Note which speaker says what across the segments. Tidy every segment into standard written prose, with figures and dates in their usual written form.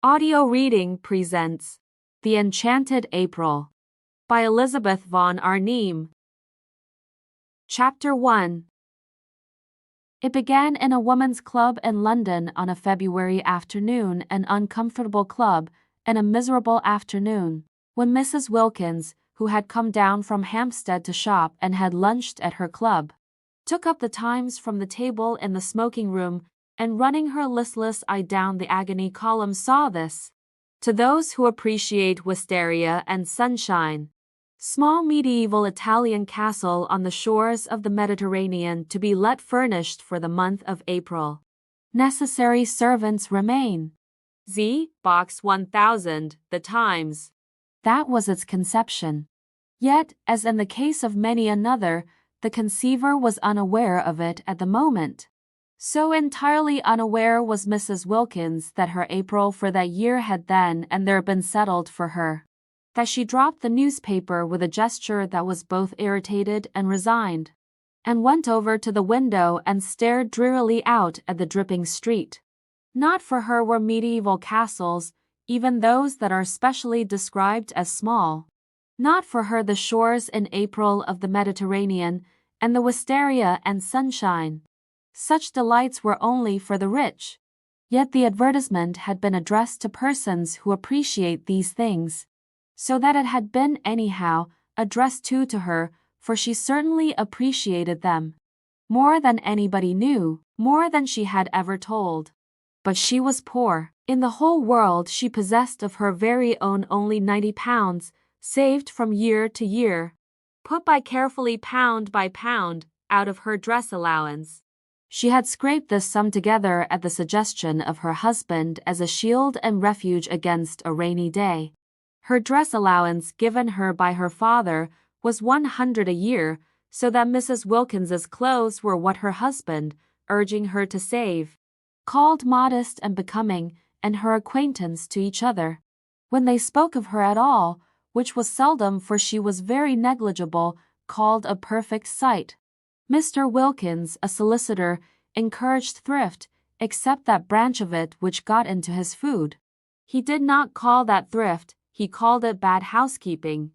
Speaker 1: Audio Reading presents The Enchanted April by Elizabeth von Arnim. Chapter 1. It began in a woman's club in London on a February afternoon, an uncomfortable club, and a miserable afternoon, when Mrs. Wilkins, who had come down from Hampstead to shop and had lunched at her club, took up the Times from the table in the smoking room and running her listless eye down the agony column saw this. To those who appreciate wisteria and sunshine, small medieval Italian castle on the shores of the Mediterranean to be let furnished for the month of April. Necessary servants remain. Z. Box 1000, The Times. That was its conception. Yet, as in the case of many another, the conceiver was unaware of it at the moment. So entirely unaware was Mrs. Wilkins that her April for that year had then and there been settled for her, that she dropped the newspaper with a gesture that was both irritated and resigned, and went over to the window and stared drearily out at the dripping street. Not for her were medieval castles, even those that are specially described as small. Not for her the shores in April of the Mediterranean and the wisteria and sunshine. Such delights were only for the rich. Yet the advertisement had been addressed to persons who appreciate these things, so that it had been anyhow addressed to her, for she certainly appreciated them. More than anybody knew, more than she had ever told. But she was poor. In the whole world she possessed of her very own only £90, saved from year to year, put by carefully pound by pound, out of her dress allowance. She had scraped this sum together at the suggestion of her husband as a shield and refuge against a rainy day. Her dress allowance given her by her father was £100 a year, so that Mrs. Wilkins's clothes were what her husband, urging her to save, called modest and becoming, and her acquaintance to each other, when they spoke of her at all, which was seldom for she was very negligible, called a perfect sight. Mr. Wilkins, a solicitor, encouraged thrift, except that branch of it which got into his food. He did not call that thrift, he called it bad housekeeping.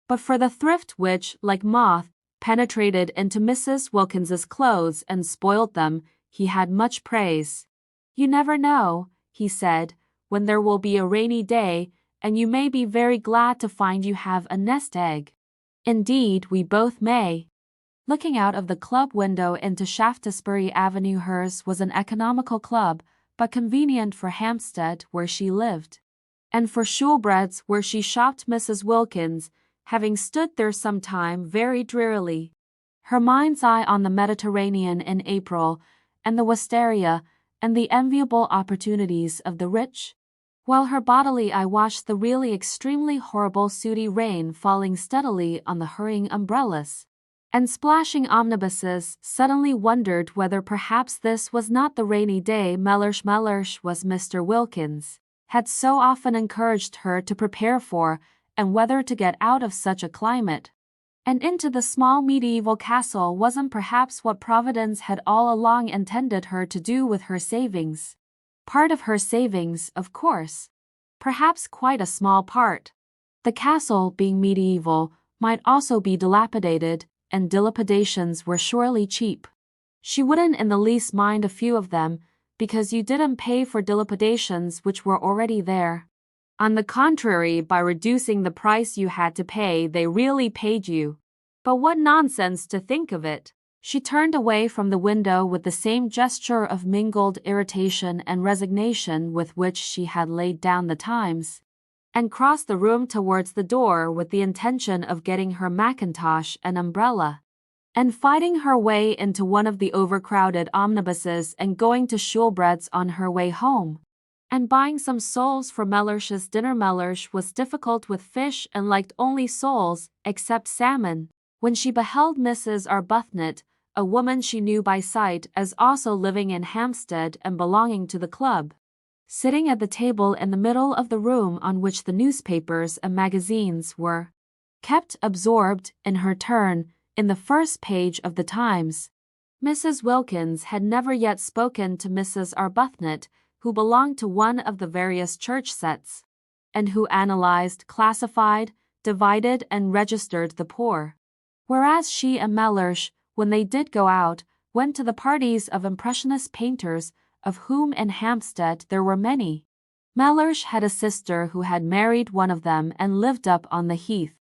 Speaker 1: But for the thrift which, like moth, penetrated into Mrs. Wilkins's clothes and spoiled them, he had much praise. "You never know," he said, "when there will be a rainy day, and you may be very glad to find you have a nest egg. Indeed, we both may." Looking out of the club window into Shaftesbury Avenue, hers was an economical club, but convenient for Hampstead, where she lived, and for Shoolbred's, where she shopped. Mrs. Wilkins, having stood there some time very drearily, her mind's eye on the Mediterranean in April, and the wisteria, and the enviable opportunities of the rich, while her bodily eye watched the really extremely horrible sooty rain falling steadily on the hurrying umbrellas and splashing omnibuses, suddenly wondered whether perhaps this was not the rainy day Mellersh was Mr. Wilkins had so often encouraged her to prepare for, and whether to get out of such a climate and into the small medieval castle wasn't perhaps what Providence had all along intended her to do with her savings. Part of her savings, of course. Perhaps quite a small part. The castle, being medieval, might also be dilapidated, and dilapidations were surely cheap. She wouldn't in the least mind a few of them, because you didn't pay for dilapidations which were already there. On the contrary, by reducing the price you had to pay, they really paid you. But what nonsense to think of it! She turned away from the window with the same gesture of mingled irritation and resignation with which she had laid down the Times, and crossed the room towards the door with the intention of getting her mackintosh and umbrella, and fighting her way into one of the overcrowded omnibuses and going to Shoolbred's on her way home, and buying some soles for Mellersh's dinner. Mellersh was difficult with fish and liked only soles, except salmon, when she beheld Mrs. Arbuthnot, a woman she knew by sight as also living in Hampstead and belonging to the club, sitting at the table in the middle of the room on which the newspapers and magazines were kept, absorbed, in her turn, in the first page of the Times. Mrs. Wilkins had never yet spoken to Mrs. Arbuthnot, who belonged to one of the various church sets, and who analyzed, classified, divided, and registered the poor. Whereas she and Mellersh, when they did go out, went to the parties of impressionist painters, of whom in Hampstead there were many. Mellersh had a sister who had married one of them and lived up on the Heath.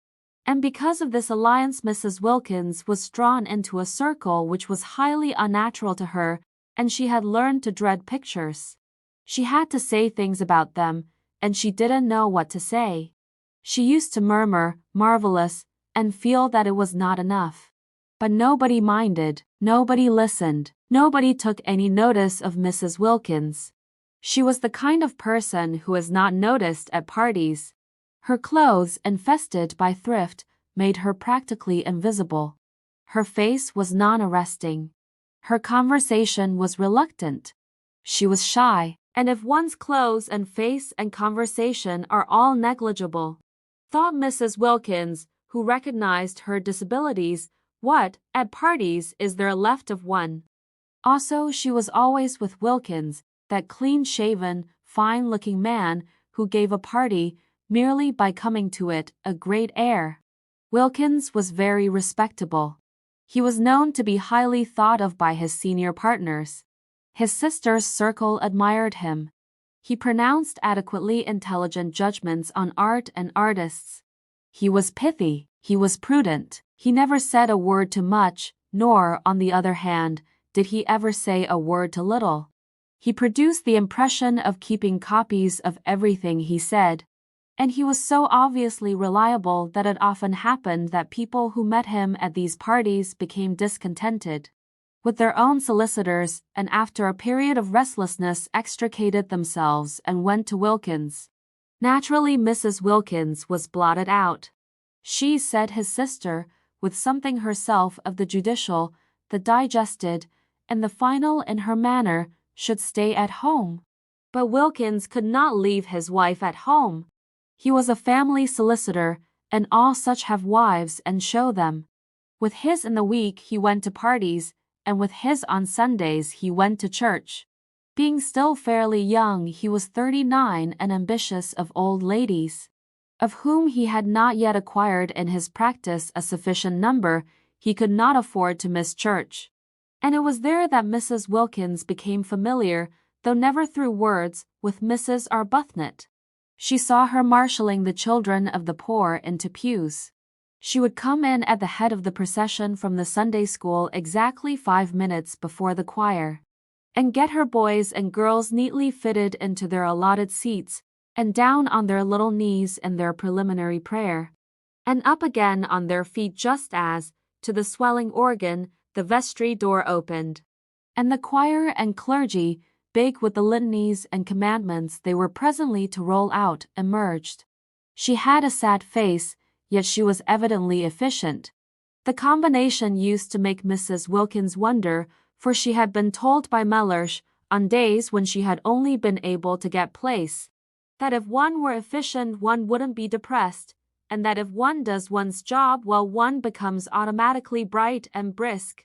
Speaker 1: And because of this alliance Mrs. Wilkins was drawn into a circle which was highly unnatural to her, and she had learned to dread pictures. She had to say things about them, and she didn't know what to say. She used to murmur, marvelous, and feel that it was not enough. But nobody minded, nobody listened, nobody took any notice of Mrs. Wilkins. She was the kind of person who is not noticed at parties. Her clothes, infested by thrift, made her practically invisible. Her face was non-arresting. Her conversation was reluctant. She was shy, and if one's clothes and face and conversation are all negligible, thought Mrs. Wilkins, who recognized her disabilities, what, at parties, is there left of one? Also, she was always with Wilkins, that clean-shaven, fine-looking man who gave a party, merely by coming to it, a great air. Wilkins was very respectable. He was known to be highly thought of by his senior partners. His sister's circle admired him. He pronounced adequately intelligent judgments on art and artists. He was pithy, he was prudent, he never said a word too much, nor, on the other hand, did he ever say a word too little. He produced the impression of keeping copies of everything he said, and he was so obviously reliable that it often happened that people who met him at these parties became discontented with their own solicitors, and after a period of restlessness extricated themselves and went to Wilkins. Naturally, Mrs. Wilkins was blotted out. She, said his sister, with something herself of the judicial, the digested, and the final in her manner, should stay at home. But Wilkins could not leave his wife at home. He was a family solicitor, and all such have wives and show them. With his in the week he went to parties, and with his on Sundays he went to church. Being still fairly young, he was 39 and ambitious of old ladies, of whom he had not yet acquired in his practice a sufficient number. He could not afford to miss church. And it was there that Mrs. Wilkins became familiar, though never through words, with Mrs. Arbuthnot. She saw her marshalling the children of the poor into pews. She would come in at the head of the procession from the Sunday school exactly 5 minutes before the choir, and get her boys and girls neatly fitted into their allotted seats, and down on their little knees in their preliminary prayer, and up again on their feet just as, to the swelling organ, the vestry door opened, and the choir and clergy, big with the litanies and commandments they were presently to roll out, emerged. She had a sad face, yet she was evidently efficient. The combination used to make Mrs. Wilkins wonder, for she had been told by Mellersh, on days when she had only been able to get place, that if one were efficient one wouldn't be depressed, and that if one does one's job well one becomes automatically bright and brisk.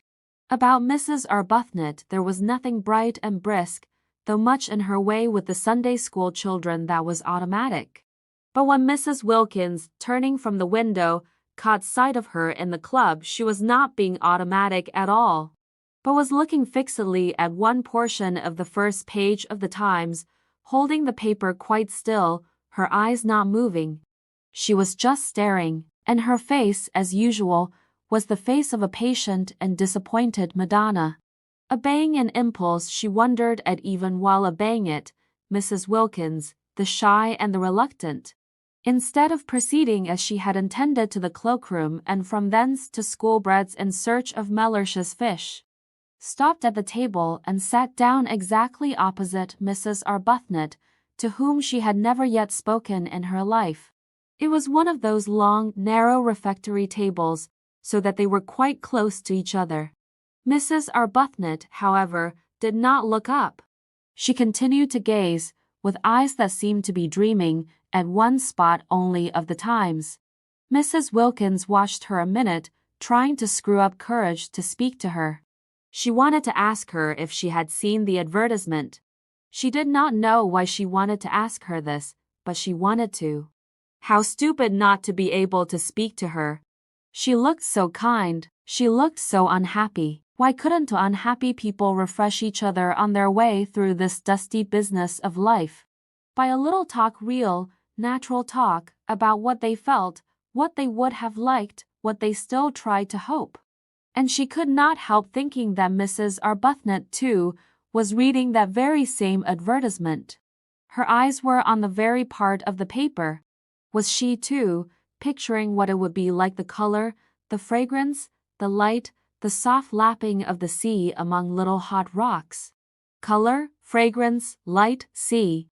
Speaker 1: About Mrs. Arbuthnot there was nothing bright and brisk, though much in her way with the Sunday school children that was automatic. But when Mrs. Wilkins, turning from the window, caught sight of her in the club, she was not being automatic at all, but was looking fixedly at one portion of the first page of the Times, holding the paper quite still, her eyes not moving. She was just staring, and her face, as usual, was the face of a patient and disappointed Madonna. Obeying an impulse she wondered at, even while obeying it, Mrs. Wilkins, the shy and the reluctant, instead of proceeding as she had intended to the cloakroom and from thence to Schoolbread's in search of Mellersh's fish, stopped at the table and sat down exactly opposite Mrs. Arbuthnot, to whom she had never yet spoken in her life. It was one of those long, narrow refectory tables, so that they were quite close to each other. Mrs. Arbuthnot, however, did not look up. She continued to gaze, with eyes that seemed to be dreaming, at one spot only of the Times. Mrs. Wilkins watched her a minute, trying to screw up courage to speak to her. She wanted to ask her if she had seen the advertisement. She did not know why she wanted to ask her this, but she wanted to. How stupid not to be able to speak to her. She looked so kind, she looked so unhappy. Why couldn't unhappy people refresh each other on their way through this dusty business of life? By a little talk, real, natural talk, about what they felt, what they would have liked, what they still tried to hope. And she could not help thinking that Mrs. Arbuthnot, too, was reading that very same advertisement. Her eyes were on the very part of the paper. Was she, too, picturing what it would be like, the color, the fragrance, the light, the soft lapping of the sea among little hot rocks? Color, fragrance, light, sea.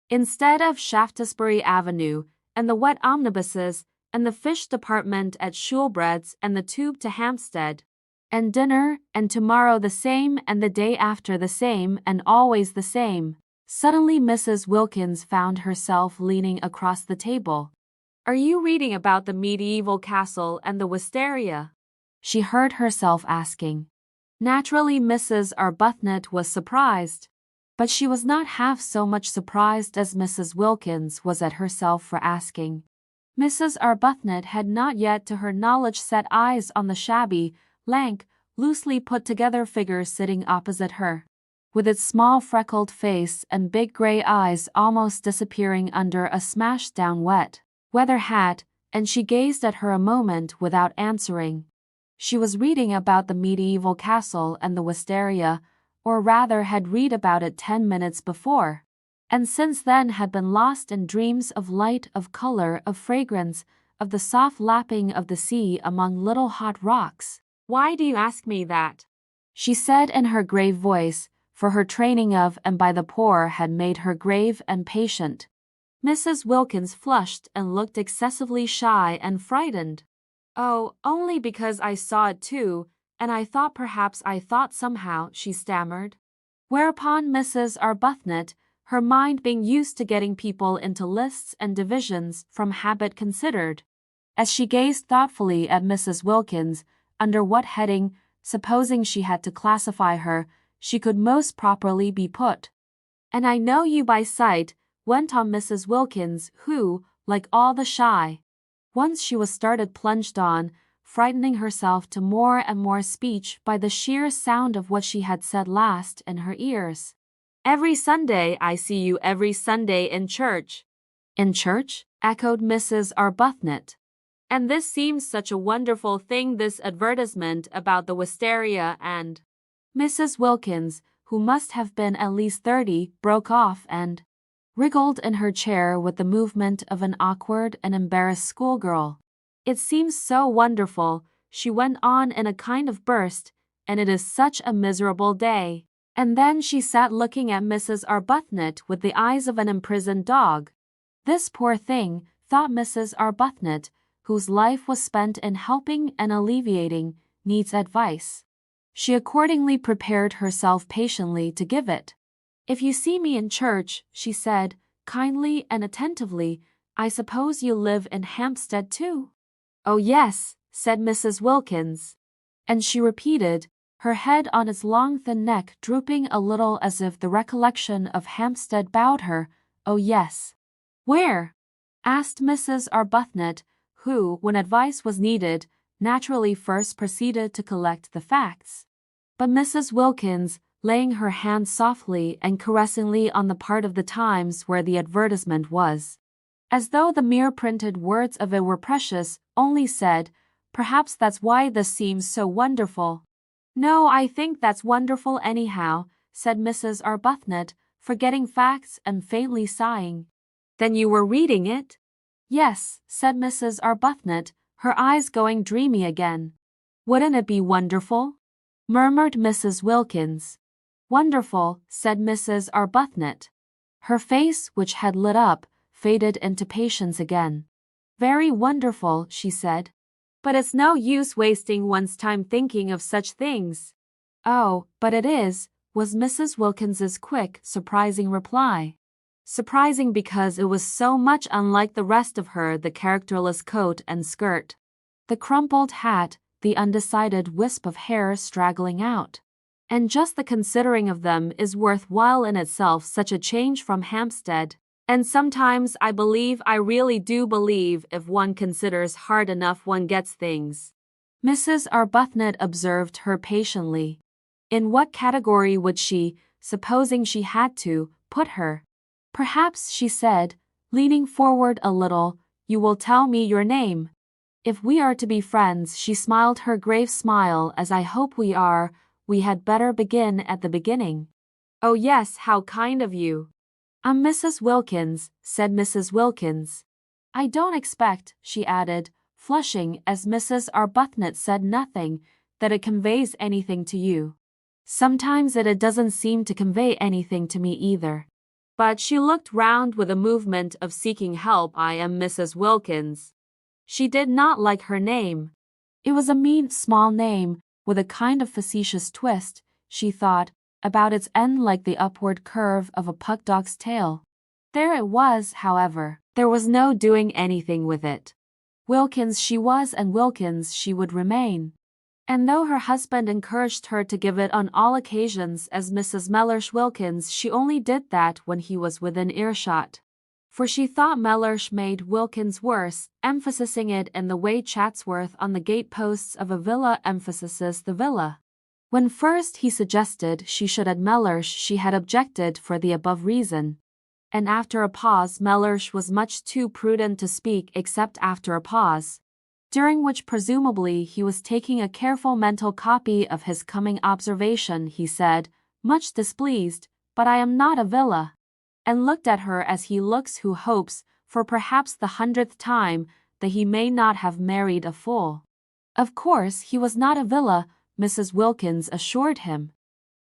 Speaker 1: Instead of Shaftesbury Avenue, and the wet omnibuses, and the fish department at Shoolbred's, and the tube to Hampstead. And dinner, and tomorrow the same, and the day after the same, and always the same. Suddenly Mrs. Wilkins found herself leaning across the table. "Are you reading about the medieval castle and the wisteria?" she heard herself asking. Naturally Mrs. Arbuthnot was surprised, but she was not half so much surprised as Mrs. Wilkins was at herself for asking. Mrs. Arbuthnot had not yet to her knowledge set eyes on the shabby, lank, loosely put-together figure sitting opposite her, with its small freckled face and big gray eyes almost disappearing under a smashed-down wet weather hat, and she gazed at her a moment without answering. She was reading about the medieval castle and the wisteria, or rather had read about it 10 minutes before, and since then had been lost in dreams of light, of color, of fragrance, of the soft lapping of the sea among little hot rocks. "Why do you ask me that?" she said in her grave voice, for her training of and by the poor had made her grave and patient. Mrs. Wilkins flushed and looked excessively shy and frightened. "Oh, only because I saw it too, and I thought somehow," she stammered. Whereupon Mrs. Arbuthnot, her mind being used to getting people into lists and divisions from habit, considered, as she gazed thoughtfully at Mrs. Wilkins, under what heading, supposing she had to classify her, she could most properly be put. "And I know you by sight," went on Mrs. Wilkins, who, like all the shy, once she was started, plunged on, frightening herself to more and more speech by the sheer sound of what she had said last in her ears. "Every Sunday I see you, every Sunday in church." "In church?" echoed Mrs. Arbuthnot. "And this seems such a wonderful thing, this advertisement about the wisteria and—" Mrs. Wilkins, who must have been at least 30, broke off and wriggled in her chair with the movement of an awkward and embarrassed schoolgirl. "It seems so wonderful," she went on in a kind of burst, "and it is such a miserable day." And then she sat looking at Mrs. Arbuthnot with the eyes of an imprisoned dog. This poor thing, thought Mrs. Arbuthnot, whose life was spent in helping and alleviating, needs advice. She accordingly prepared herself patiently to give it. "If you see me in church," she said, kindly and attentively, "I suppose you live in Hampstead too?" "Oh yes," said Mrs. Wilkins. And she repeated, her head on its long thin neck drooping a little as if the recollection of Hampstead bowed her, "Oh yes." "Where?" asked Mrs. Arbuthnot, who, when advice was needed, naturally first proceeded to collect the facts. But Mrs. Wilkins, laying her hand softly and caressingly on the part of the Times where the advertisement was, as though the mere printed words of it were precious, only said, "Perhaps that's why this seems so wonderful." "No, I think that's wonderful anyhow," said Mrs. Arbuthnot, forgetting facts and faintly sighing. "Then you were reading it?" "Yes," said Mrs. Arbuthnot, her eyes going dreamy again. "Wouldn't it be wonderful?" murmured Mrs. Wilkins. "Wonderful," said Mrs. Arbuthnot. Her face, which had lit up, faded into patience again. "Very wonderful," she said. "But it's no use wasting one's time thinking of such things." "Oh, but it is," was Mrs. Wilkins's quick, surprising reply. Surprising because it was so much unlike the rest of her, the characterless coat and skirt, the crumpled hat, the undecided wisp of hair straggling out. and just the considering of them is worthwhile in itself, such a change from Hampstead. And sometimes I really do believe, if one considers hard enough one gets things. Mrs. Arbuthnot observed her patiently. In what category would she, supposing she had to, put her? Perhaps, she said, leaning forward a little, you will tell me your name. If we are to be friends, she smiled her grave smile, as I hope we are, we had better begin at the beginning. Oh yes, how kind of you. I'm Mrs. Wilkins, said Mrs. Wilkins. I don't expect, she added, flushing as Mrs. Arbuthnot said nothing, that it conveys anything to you. Sometimes it doesn't seem to convey anything to me either. But she looked round with a movement of seeking help. I am Mrs. Wilkins. She did not like her name. It was a mean, small name, with a kind of facetious twist, she thought, about its end like the upward curve of a pug dog's tail. There it was, however. There was no doing anything with it. Wilkins she was, and Wilkins she would remain. And though her husband encouraged her to give it on all occasions as Mrs. Mellersh Wilkins, she only did that when he was within earshot. For she thought Mellersh made Wilkins worse, emphasizing it in the way Chatsworth on the gate-posts of a villa emphasizes the villa. When first he suggested she should add Mellersh, she had objected for the above reason. And after a pause, Mellersh was much too prudent to speak except after a pause, during which presumably he was taking a careful mental copy of his coming observation. He said, much displeased, but I am not a villa, and looked at her as he looks who hopes, for perhaps the 100th time, that he may not have married a fool. Of course he was not a villa, Mrs. Wilkins assured him.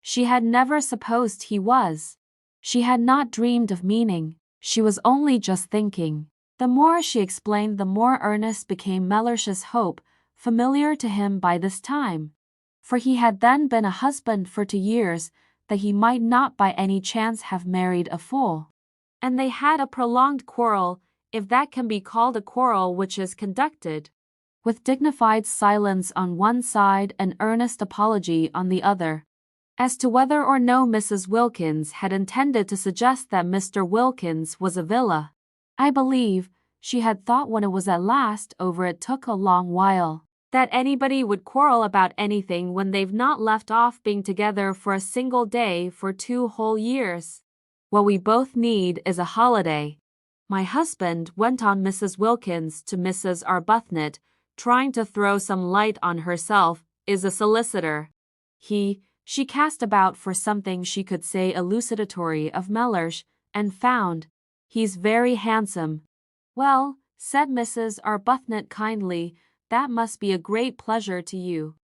Speaker 1: She had never supposed he was. She had not dreamed of meaning. She was only just thinking. The more she explained, the more earnest became Mellersh's hope, familiar to him by this time. For he had then been a husband for 2 years, that he might not by any chance have married a fool. And they had a prolonged quarrel, if that can be called a quarrel which is conducted with dignified silence on one side and earnest apology on the other, as to whether or no Mrs. Wilkins had intended to suggest that Mr. Wilkins was a villa. I believe, she had thought when it was at last over, it took a long while, that anybody would quarrel about anything when they've not left off being together for a single day for 2 whole years. What we both need is a holiday. My husband, went on Mrs. Wilkins to Mrs. Arbuthnot, trying to throw some light on herself, is a solicitor. She cast about for something she could say elucidatory of Mellersh, and found, he's very handsome. Well, said Mrs. Arbuthnot kindly, that must be a great pleasure to you.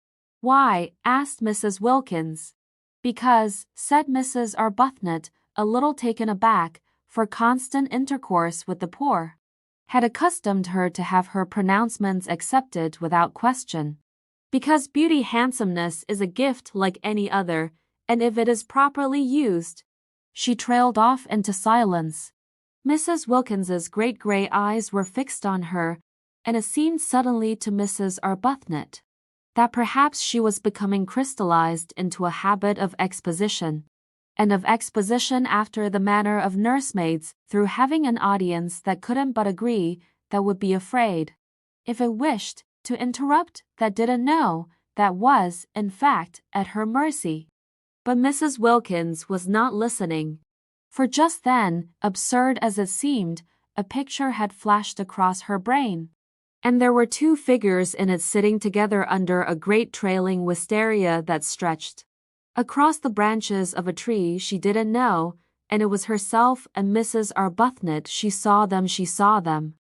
Speaker 1: Why? Asked Mrs. Wilkins. Because, said Mrs. Arbuthnot, a little taken aback, for constant intercourse with the poor had accustomed her to have her pronouncements accepted without question. Because beauty, handsomeness, is a gift like any other, and if it is properly used. She trailed off into silence. Mrs. Wilkins's great grey eyes were fixed on her, and it seemed suddenly to Mrs. Arbuthnot that perhaps she was becoming crystallized into a habit of exposition, and of exposition after the manner of nursemaids, through having an audience that couldn't but agree, that would be afraid, if it wished, to interrupt, that didn't know, that was, in fact, at her mercy. But Mrs. Wilkins was not listening. For just then, absurd as it seemed, a picture had flashed across her brain. And there were 2 figures in it sitting together under a great trailing wisteria that stretched across the branches of a tree she didn't know, and it was herself and Mrs. Arbuthnot. She saw them.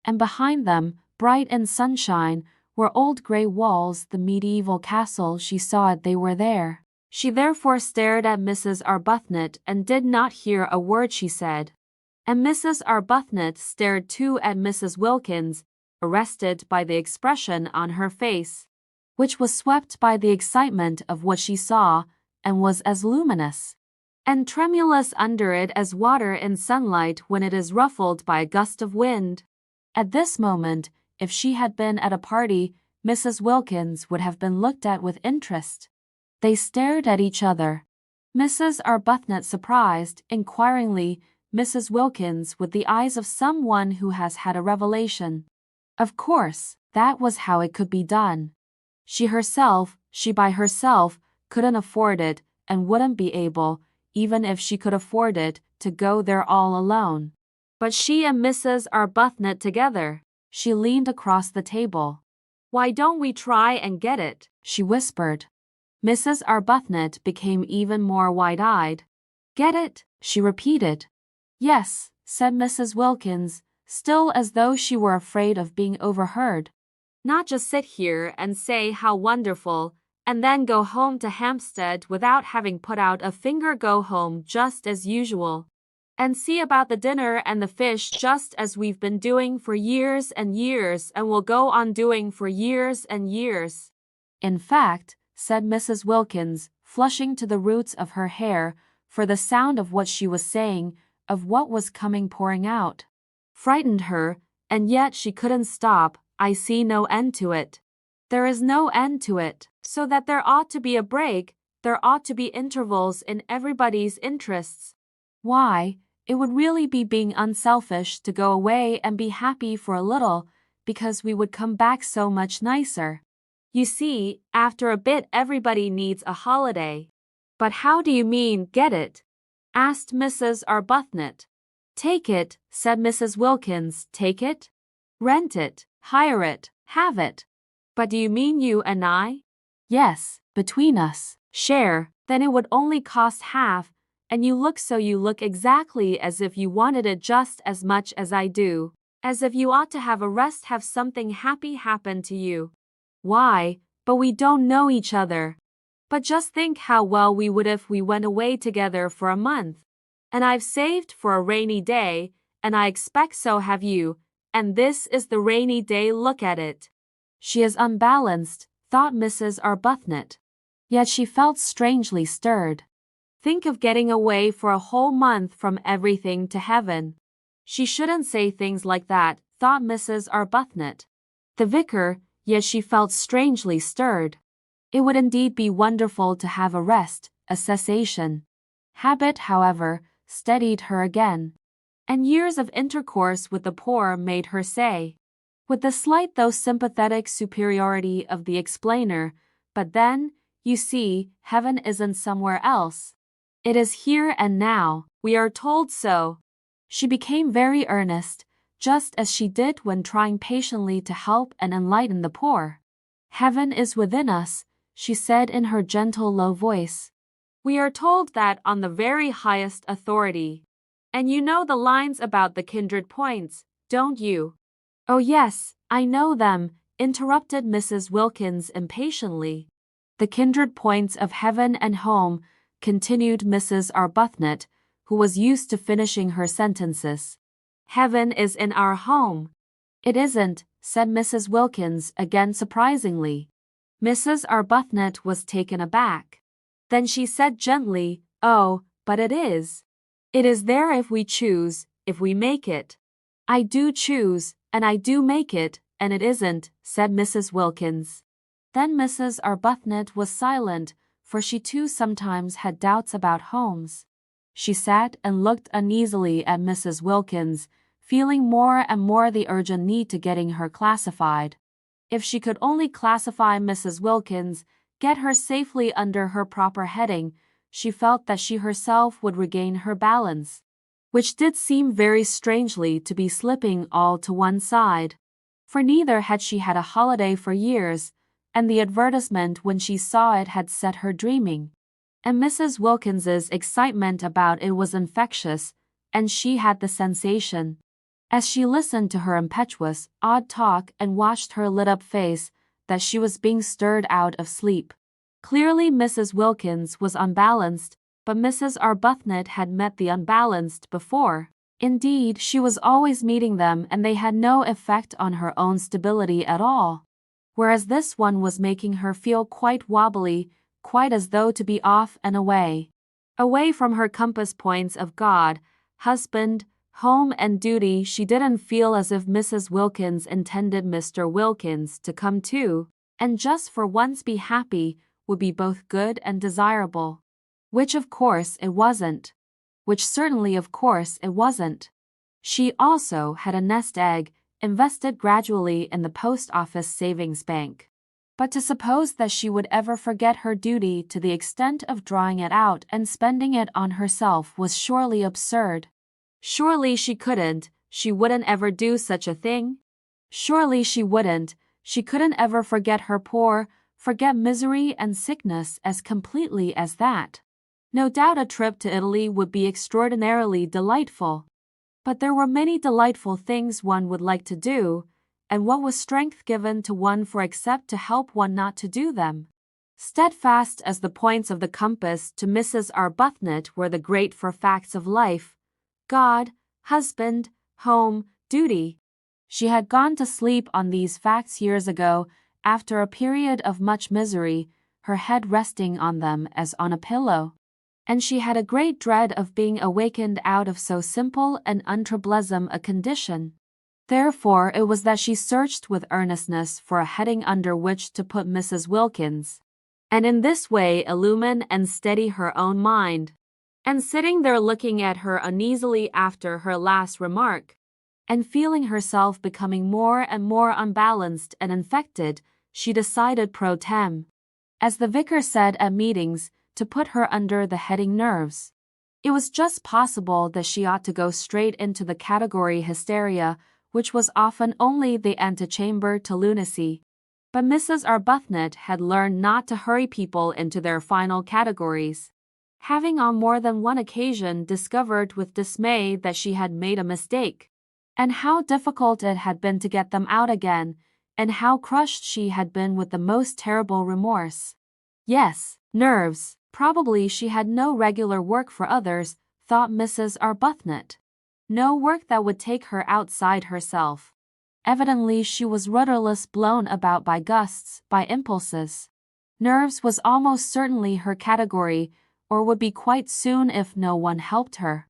Speaker 1: And behind them, bright in sunshine, were old grey walls, the medieval castle. She saw it, they were there. She therefore stared at Mrs. Arbuthnot and did not hear a word she said. And Mrs. Arbuthnot stared too at Mrs. Wilkins, arrested by the expression on her face, which was swept by the excitement of what she saw, and was as luminous and tremulous under it as water in sunlight when it is ruffled by a gust of wind. At this moment, if she had been at a party, Mrs. Wilkins would have been looked at with interest. They stared at each other. Mrs. Arbuthnot surprised, inquiringly, Mrs. Wilkins with the eyes of someone who has had a revelation. Of course, that was how it could be done. She by herself, couldn't afford it, and wouldn't be able, even if she could afford it, to go there all alone. But she and Mrs. Arbuthnot together. She leaned across the table. "Why don't we try and get it?" she whispered. Mrs. Arbuthnot became even more wide-eyed. "Get it?" she repeated. "Yes," said Mrs. Wilkins, still as though she were afraid of being overheard. "Not just sit here and say how wonderful, and then go home to Hampstead without having put out a finger. Go home just as usual. And see about the dinner and the fish just as we've been doing for years and years and will go on doing for years and years." "In fact," said Mrs. Wilkins, flushing to the roots of her hair, for the sound of what she was saying, of what was coming pouring out, frightened her, and yet she couldn't stop, "I see no end to it. There is no end to it, so that there ought to be a break, there ought to be intervals in everybody's interests. Why, it would really be being unselfish to go away and be happy for a little, because we would come back so much nicer. You see, after a bit everybody needs a holiday." "But how do you mean, get it?" asked Mrs. Arbuthnot. "Take it," said Mrs. Wilkins. "Take it? Rent it, hire it, have it." "But do you mean you and I?" "Yes, between us. Share, then it would only cost half, and you look exactly as if you wanted it just as much as I do, as if you ought to have a rest, have something happy happen to you." "Why, but we don't know each other." "But just think how well we would if we went away together for a month. And I've saved for a rainy day, and I expect so have you, and this is the rainy day. Look at it." She is unbalanced, thought Mrs. Arbuthnot. Yet she felt strangely stirred. Think of getting away for a whole month from everything to heaven. She shouldn't say things like that, thought Mrs. Arbuthnot. The vicar, yet she felt strangely stirred. It would indeed be wonderful to have a rest, a cessation. Habit, however, steadied her again. And years of intercourse with the poor made her say, with the slight though sympathetic superiority of the explainer, "But then, you see, heaven isn't somewhere else. It is here and now, we are told so." She became very earnest, just as she did when trying patiently to help and enlighten the poor. "Heaven is within us," she said in her gentle low voice. "We are told that on the very highest authority. And you know the lines about the kindred points, don't you?" "Oh yes, I know them," interrupted Mrs. Wilkins impatiently. "The kindred points of heaven and home," continued Mrs. Arbuthnot, who was used to finishing her sentences. "Heaven is in our home." "It isn't," said Mrs. Wilkins, again surprisingly. Mrs. Arbuthnot was taken aback. Then she said gently, "Oh, but it is. It is there if we choose, if we make it." "I do choose, and I do make it, and it isn't," said Mrs. Wilkins. Then Mrs. Arbuthnot was silent, for she too sometimes had doubts about homes. She sat and looked uneasily at Mrs. Wilkins, feeling more and more the urgent need to getting her classified. If she could only classify Mrs. Wilkins, get her safely under her proper heading, she felt that she herself would regain her balance, which did seem very strangely to be slipping all to one side. For neither had she had a holiday for years, and the advertisement when she saw it had set her dreaming. And Mrs. Wilkins's excitement about it was infectious, and she had the sensation, as she listened to her impetuous, odd talk and watched her lit-up face, that she was being stirred out of sleep. Clearly Mrs. Wilkins was unbalanced, but Mrs. Arbuthnot had met the unbalanced before. Indeed, she was always meeting them, and they had no effect on her own stability at all. Whereas this one was making her feel quite wobbly, quite as though to be off and away. Away from her compass points of God, husband, home and duty. She didn't feel as if Mrs. Wilkins intended Mr. Wilkins to come too, and just for once be happy, would be both good and desirable. Which of course it wasn't. Which certainly of course it wasn't. She also had a nest egg invested gradually in the post office savings bank. But to suppose that she would ever forget her duty to the extent of drawing it out and spending it on herself was surely absurd. Surely she couldn't, she wouldn't ever do such a thing. Surely she couldn't ever forget her poor, forget misery and sickness as completely as that. No doubt a trip to Italy would be extraordinarily delightful. But there were many delightful things one would like to do, and what was strength given to one for except to help one not to do them? Steadfast as the points of the compass to Mrs. Arbuthnot were the great four facts of life: God, husband, home, duty. She had gone to sleep on these facts years ago, after a period of much misery, her head resting on them as on a pillow. And she had a great dread of being awakened out of so simple and untroublesome a condition. Therefore it was that she searched with earnestness for a heading under which to put Mrs. Wilkins, and in this way illumine and steady her own mind. And sitting there looking at her uneasily after her last remark, and feeling herself becoming more and more unbalanced and infected, she decided pro tem, as the vicar said at meetings, to put her under the heading nerves. It was just possible that she ought to go straight into the category hysteria, which was often only the antechamber to lunacy. But Mrs. Arbuthnot had learned not to hurry people into their final categories. Having on more than one occasion discovered with dismay that she had made a mistake, and how difficult it had been to get them out again, and how crushed she had been with the most terrible remorse. Yes, nerves. Probably she had no regular work for others, thought Mrs. Arbuthnot. No work that would take her outside herself. Evidently she was rudderless, blown about by gusts, by impulses. Nerves was almost certainly her category, or would be quite soon if no one helped her.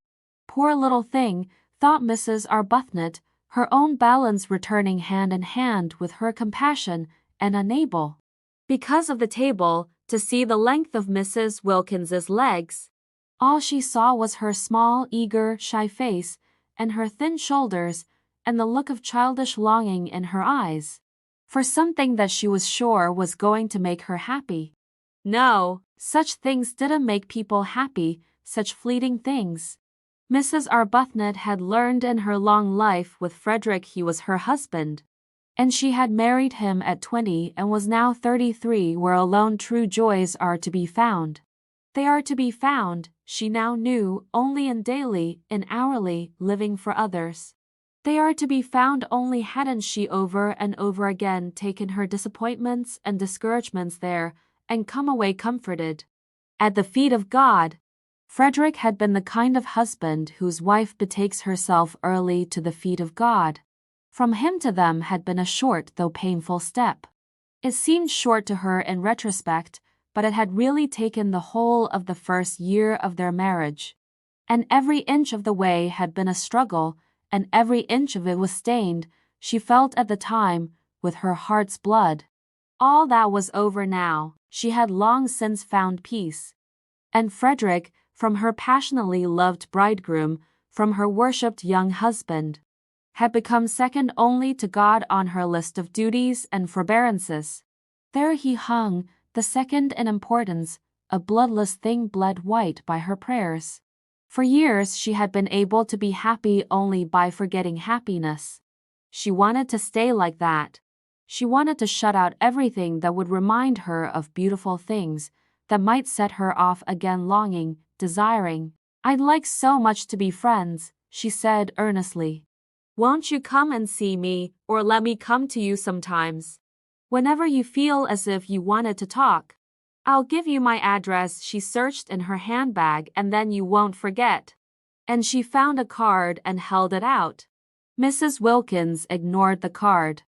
Speaker 1: Poor little thing, thought Mrs. Arbuthnot, her own balance returning hand in hand with her compassion, and unable, because of the table, to see the length of Mrs. Wilkins's legs. All she saw was her small, eager, shy face, and her thin shoulders, and the look of childish longing in her eyes, for something that she was sure was going to make her happy. No, such things didn't make people happy, such fleeting things. Mrs. Arbuthnot had learned in her long life with Frederick he was her husband, and she had married him at 20 and was now 33, where alone true joys are to be found. They are to be found, she now knew, only in daily, in hourly, living for others. They are to be found only hadn't she over and over again taken her disappointments and discouragements there, and come away comforted. At the feet of God. Frederick had been the kind of husband whose wife betakes herself early to the feet of God. From him to them had been a short though painful step. It seemed short to her in retrospect, but it had really taken the whole of the first year of their marriage. And every inch of the way had been a struggle, and every inch of it was stained, she felt at the time, with her heart's blood. All that was over now. She had long since found peace. And Frederick, from her passionately loved bridegroom, from her worshipped young husband, had become second only to God on her list of duties and forbearances. There he hung, the second in importance, a bloodless thing bled white by her prayers. For years she had been able to be happy only by forgetting happiness. She wanted to stay like that. She wanted to shut out everything that would remind her of beautiful things, that might set her off again longing, desiring. "I'd like so much to be friends," she said earnestly. "Won't you come and see me, or let me come to you sometimes? Whenever you feel as if you wanted to talk. I'll give you my address." She searched in her handbag, "and then you won't forget." And she found a card and held it out. Mrs. Wilkins ignored the card.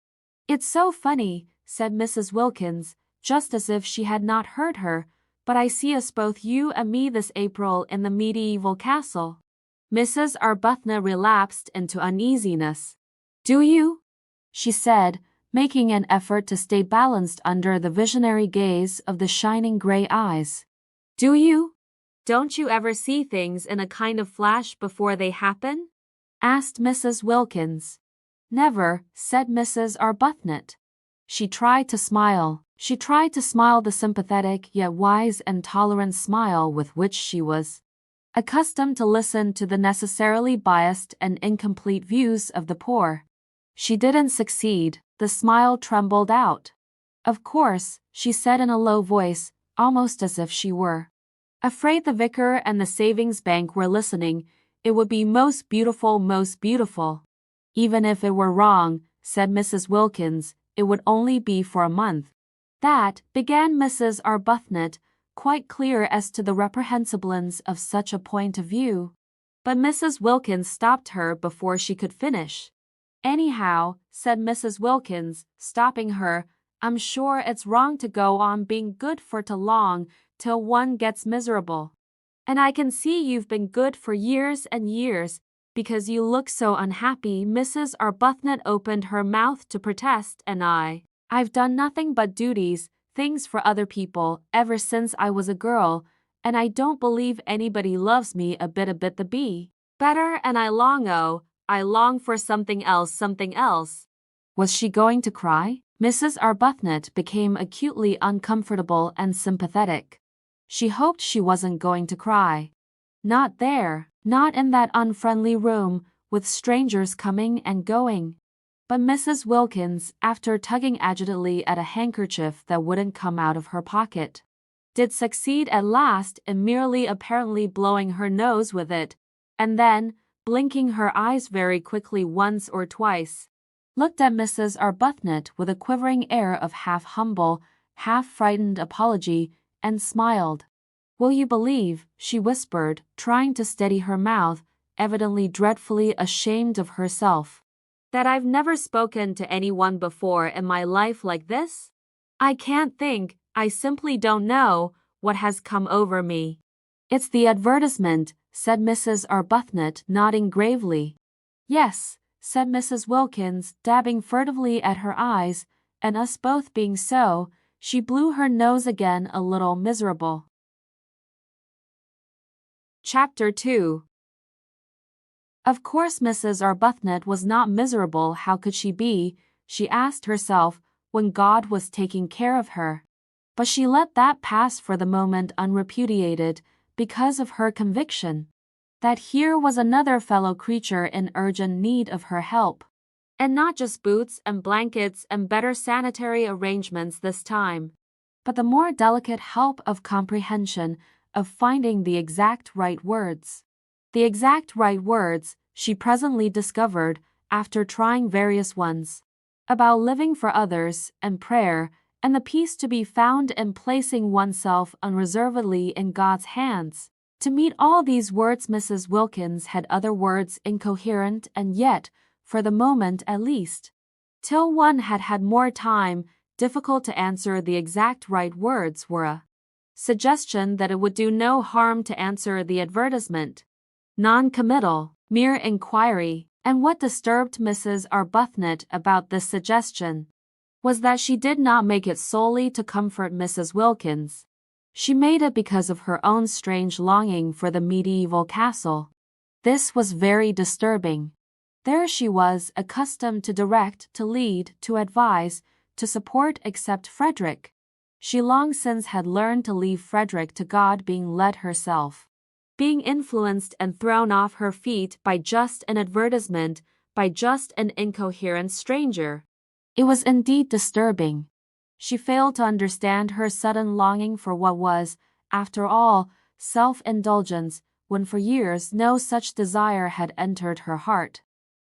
Speaker 1: "It's so funny," said Mrs. Wilkins, just as if she had not heard her, "but I see us both, you and me, this April in the medieval castle." Mrs. Arbuthnot relapsed into uneasiness. "Do you?" she said, making an effort to stay balanced under the visionary gaze of the shining gray eyes. "Do you? Don't you ever see things in a kind of flash before they happen?" asked Mrs. Wilkins. "Never," said Mrs. Arbuthnot. She tried to smile. She tried to smile the sympathetic yet wise and tolerant smile with which she was accustomed to listen to the necessarily biased and incomplete views of the poor. She didn't succeed. The smile trembled out. "Of course," she said in a low voice, almost as if she were afraid the vicar and the savings bank were listening. "It would be most beautiful, most beautiful." "Even if it were wrong," said Mrs. Wilkins, "it would only be for a month." "That," began Mrs. Arbuthnot, quite clear as to the reprehensibleness of such a point of view. But Mrs. Wilkins stopped her before she could finish. "Anyhow," said Mrs. Wilkins, stopping her, "I'm sure it's wrong to go on being good for too long till one gets miserable. And I can see you've been good for years and years, because you look so unhappy." Mrs. Arbuthnot opened her mouth to protest, "And I've done nothing but duties, things for other people, ever since I was a girl, and I don't believe anybody loves me a bit the bee better, and I long for something else, something else." Was she going to cry? Mrs. Arbuthnot became acutely uncomfortable and sympathetic. She hoped she wasn't going to cry. Not there, not in that unfriendly room, with strangers coming and going. But Mrs. Wilkins, after tugging agitedly at a handkerchief that wouldn't come out of her pocket, did succeed at last in merely apparently blowing her nose with it, and then, blinking her eyes very quickly once or twice, looked at Mrs. Arbuthnot with a quivering air of half-humble, half-frightened apology, and smiled. "Will you believe," she whispered, trying to steady her mouth, evidently dreadfully ashamed of herself, "that I've never spoken to anyone before in my life like this? I can't think, I simply don't know, what has come over me." "It's the advertisement," said Mrs. Arbuthnot, nodding gravely. "Yes," said Mrs. Wilkins, dabbing furtively at her eyes, "and us both being so." She blew her nose again, a little miserable. Chapter 2. Of course Mrs. Arbuthnot was not miserable. How could she be, she asked herself, when God was taking care of her? But she let that pass for the moment unrepudiated, because of her conviction that here was another fellow creature in urgent need of her help. And not just boots and blankets and better sanitary arrangements this time, but the more delicate help of comprehension, of finding the exact right words. The exact right words, she presently discovered, after trying various ones, about living for others, and prayer, and the peace to be found in placing oneself unreservedly in God's hands. To meet all these words Mrs. Wilkins had other words incoherent and yet, for the moment at least, till one had had more time, difficult to answer the exact right words, were a suggestion that it would do no harm to answer the advertisement, non-committal, mere inquiry. And what disturbed Mrs. Arbuthnot about this suggestion was that she did not make it solely to comfort Mrs. Wilkins. She made it because of her own strange longing for the medieval castle. This was very disturbing. There she was, accustomed to direct, to lead, to advise, to support, except Frederick. She long since had learned to leave Frederick to God, being led herself, being influenced and thrown off her feet by just an advertisement, by just an incoherent stranger. It was indeed disturbing. She failed to understand her sudden longing for what was, after all, self-indulgence, when for years no such desire had entered her heart.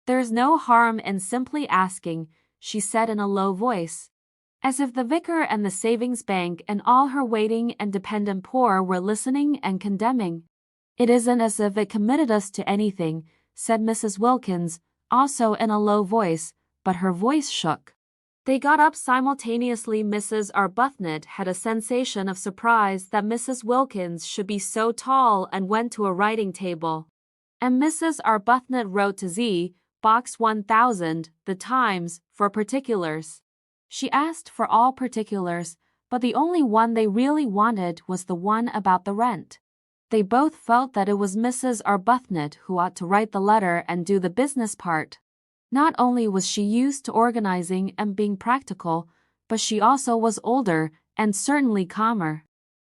Speaker 1: "There's no harm in simply asking," she said in a low voice, as if the vicar and the savings bank and all her waiting and dependent poor were listening and condemning. "It isn't as if it committed us to anything," said Mrs. Wilkins, also in a low voice, but her voice shook. They got up simultaneously. Mrs. Arbuthnot had a sensation of surprise that Mrs. Wilkins should be so tall, and went to a writing table. And Mrs. Arbuthnot wrote to Z. Box 1000, The Times, for particulars. She asked for all particulars, but the only one they really wanted was the one about the rent. They both felt that it was Mrs. Arbuthnot who ought to write the letter and do the business part. Not only was she used to organizing and being practical, but she also was older and certainly calmer.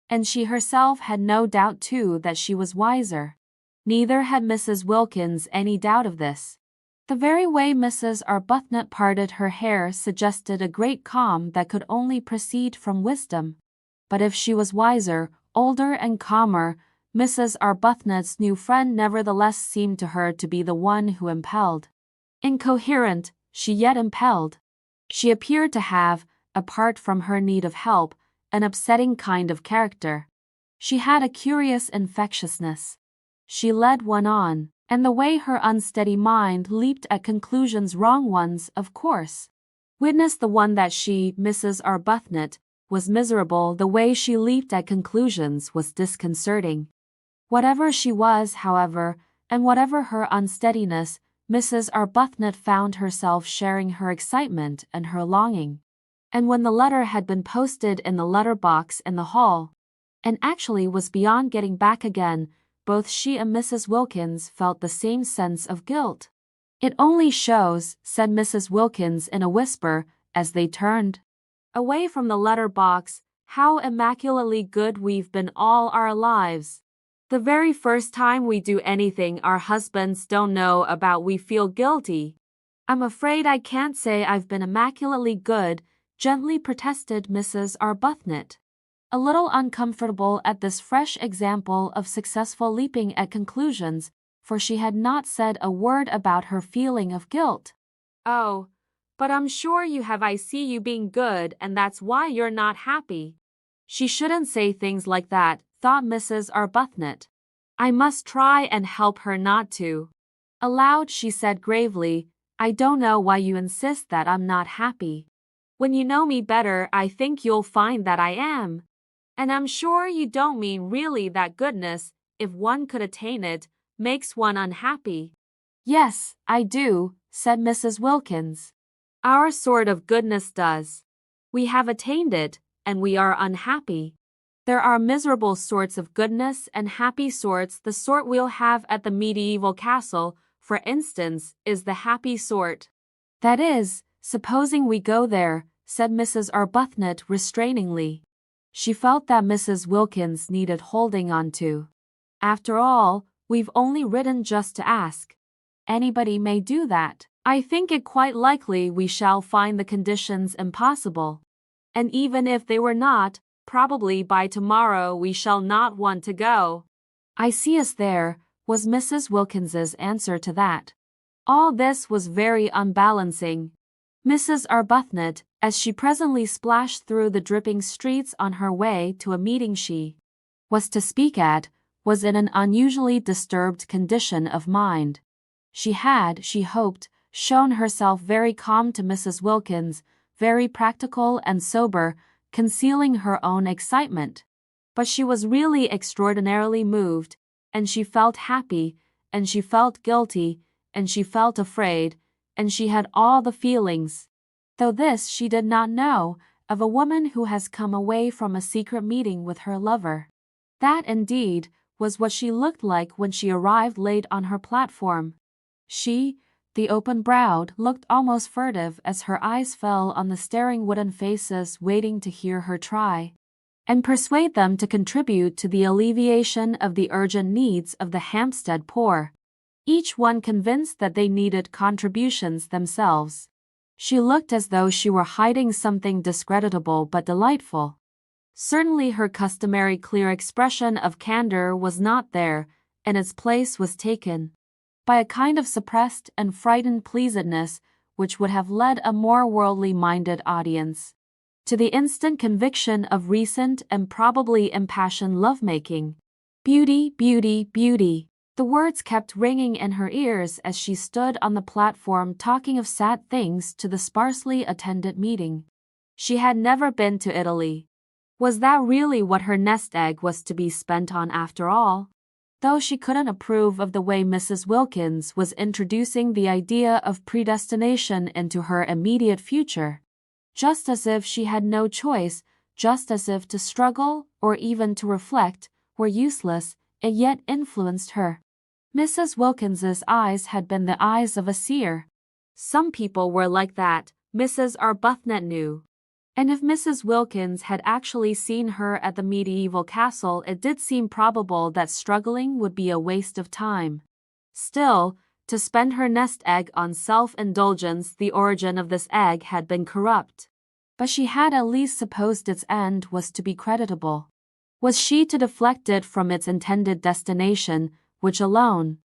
Speaker 1: And she herself had no doubt too that she was wiser. Neither had Mrs. Wilkins any doubt of this. The very way Mrs. Arbuthnot parted her hair suggested a great calm that could only proceed from wisdom. But if she was wiser, older and calmer, Mrs. Arbuthnot's new friend nevertheless seemed to her to be the one who impelled. Incoherent, she yet impelled. She appeared to have, apart from her need of help, an upsetting kind of character. She had a curious infectiousness. She led one on, and the way her unsteady mind leaped at conclusions, wrong ones, of course. Witness the one that she, Mrs. Arbuthnot, was miserable. The way she leaped at conclusions was disconcerting. Whatever she was, however, and whatever her unsteadiness, Mrs. Arbuthnot found herself sharing her excitement and her longing. And when the letter had been posted in the letter box in the hall, and actually was beyond getting back again, both she and Mrs. Wilkins felt the same sense of guilt. "It only shows," said Mrs. Wilkins in a whisper, as they turned away from the letter box, "how immaculately good we've been all our lives. The very first time we do anything our husbands don't know about, we feel guilty." "I'm afraid I can't say I've been immaculately good," gently protested Mrs. Arbuthnot, a little uncomfortable at this fresh example of successful leaping at conclusions, for she had not said a word about her feeling of guilt. "Oh, but I'm sure you have. I see you being good, and that's why you're not happy." She shouldn't say things like that, thought Mrs. Arbuthnot. I must try and help her not to. Aloud she said gravely, "I don't know why you insist that I'm not happy. When you know me better, I think you'll find that I am. And I'm sure you don't mean really that goodness, if one could attain it, makes one unhappy." "Yes, I do," said Mrs. Wilkins. "Our sort of goodness does. We have attained it, and we are unhappy. There are miserable sorts of goodness and happy sorts. The sort we'll have at the medieval castle, for instance, is the happy sort." "That is, supposing we go there," said Mrs. Arbuthnot restrainingly. She felt that Mrs. Wilkins needed holding on to. "After all, we've only written just to ask. Anybody may do that. I think it quite likely we shall find the conditions impossible. And even if they were not, probably by tomorrow we shall not want to go." "I see us there," was Mrs. Wilkins's answer to that. All this was very unbalancing. Mrs. Arbuthnot, as she presently splashed through the dripping streets on her way to a meeting she was to speak at, was in an unusually disturbed condition of mind. She had, she hoped, shown herself very calm to Mrs. Wilkins, very practical and sober, concealing her own excitement. But she was really extraordinarily moved, and she felt happy, and she felt guilty, and she felt afraid, and she had all the feelings. Though this she did not know, of a woman who has come away from a secret meeting with her lover. That, indeed, was what she looked like when she arrived late on her platform. She, the open-browed, looked almost furtive as her eyes fell on the staring wooden faces waiting to hear her try and persuade them to contribute to the alleviation of the urgent needs of the Hampstead poor, each one convinced that they needed contributions themselves. She looked as though she were hiding something discreditable but delightful. Certainly her customary clear expression of candor was not there, and its place was taken by a kind of suppressed and frightened pleasedness which would have led a more worldly-minded audience to the instant conviction of recent and probably impassioned love-making. "Beauty, beauty, beauty." The words kept ringing in her ears as she stood on the platform talking of sad things to the sparsely attended meeting. She had never been to Italy. Was that really what her nest egg was to be spent on after all? Though she couldn't approve of the way Mrs. Wilkins was introducing the idea of predestination into her immediate future. just as if she had no choice, just as if to struggle, or even to reflect, were useless, it yet influenced her. Mrs. Wilkins's eyes had been the eyes of a seer. Some people were like that, Mrs. Arbuthnot knew. And if Mrs. Wilkins had actually seen her at the medieval castle, it did seem probable that struggling would be a waste of time. Still, to spend her nest egg on self-indulgence, the origin of this egg had been corrupt. But she had at least supposed its end was to be creditable. Was she to deflect it from its intended destination, which alone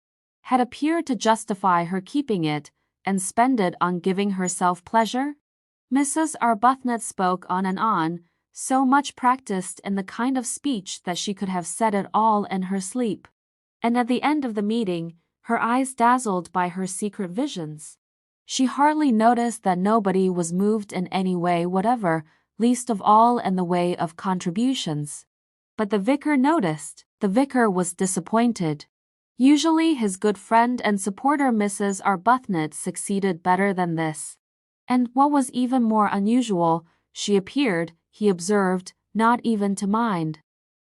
Speaker 1: had appeared to justify her keeping it, and spend it on giving herself pleasure? Mrs. Arbuthnot spoke on and on, so much practiced in the kind of speech that she could have said it all in her sleep. And at the end of the meeting, her eyes dazzled by her secret visions. She hardly noticed that nobody was moved in any way whatever, least of all in the way of contributions. But the vicar noticed. The vicar was disappointed. Usually his good friend and supporter Mrs. Arbuthnot succeeded better than this. And what was even more unusual, she appeared, he observed, not even to mind.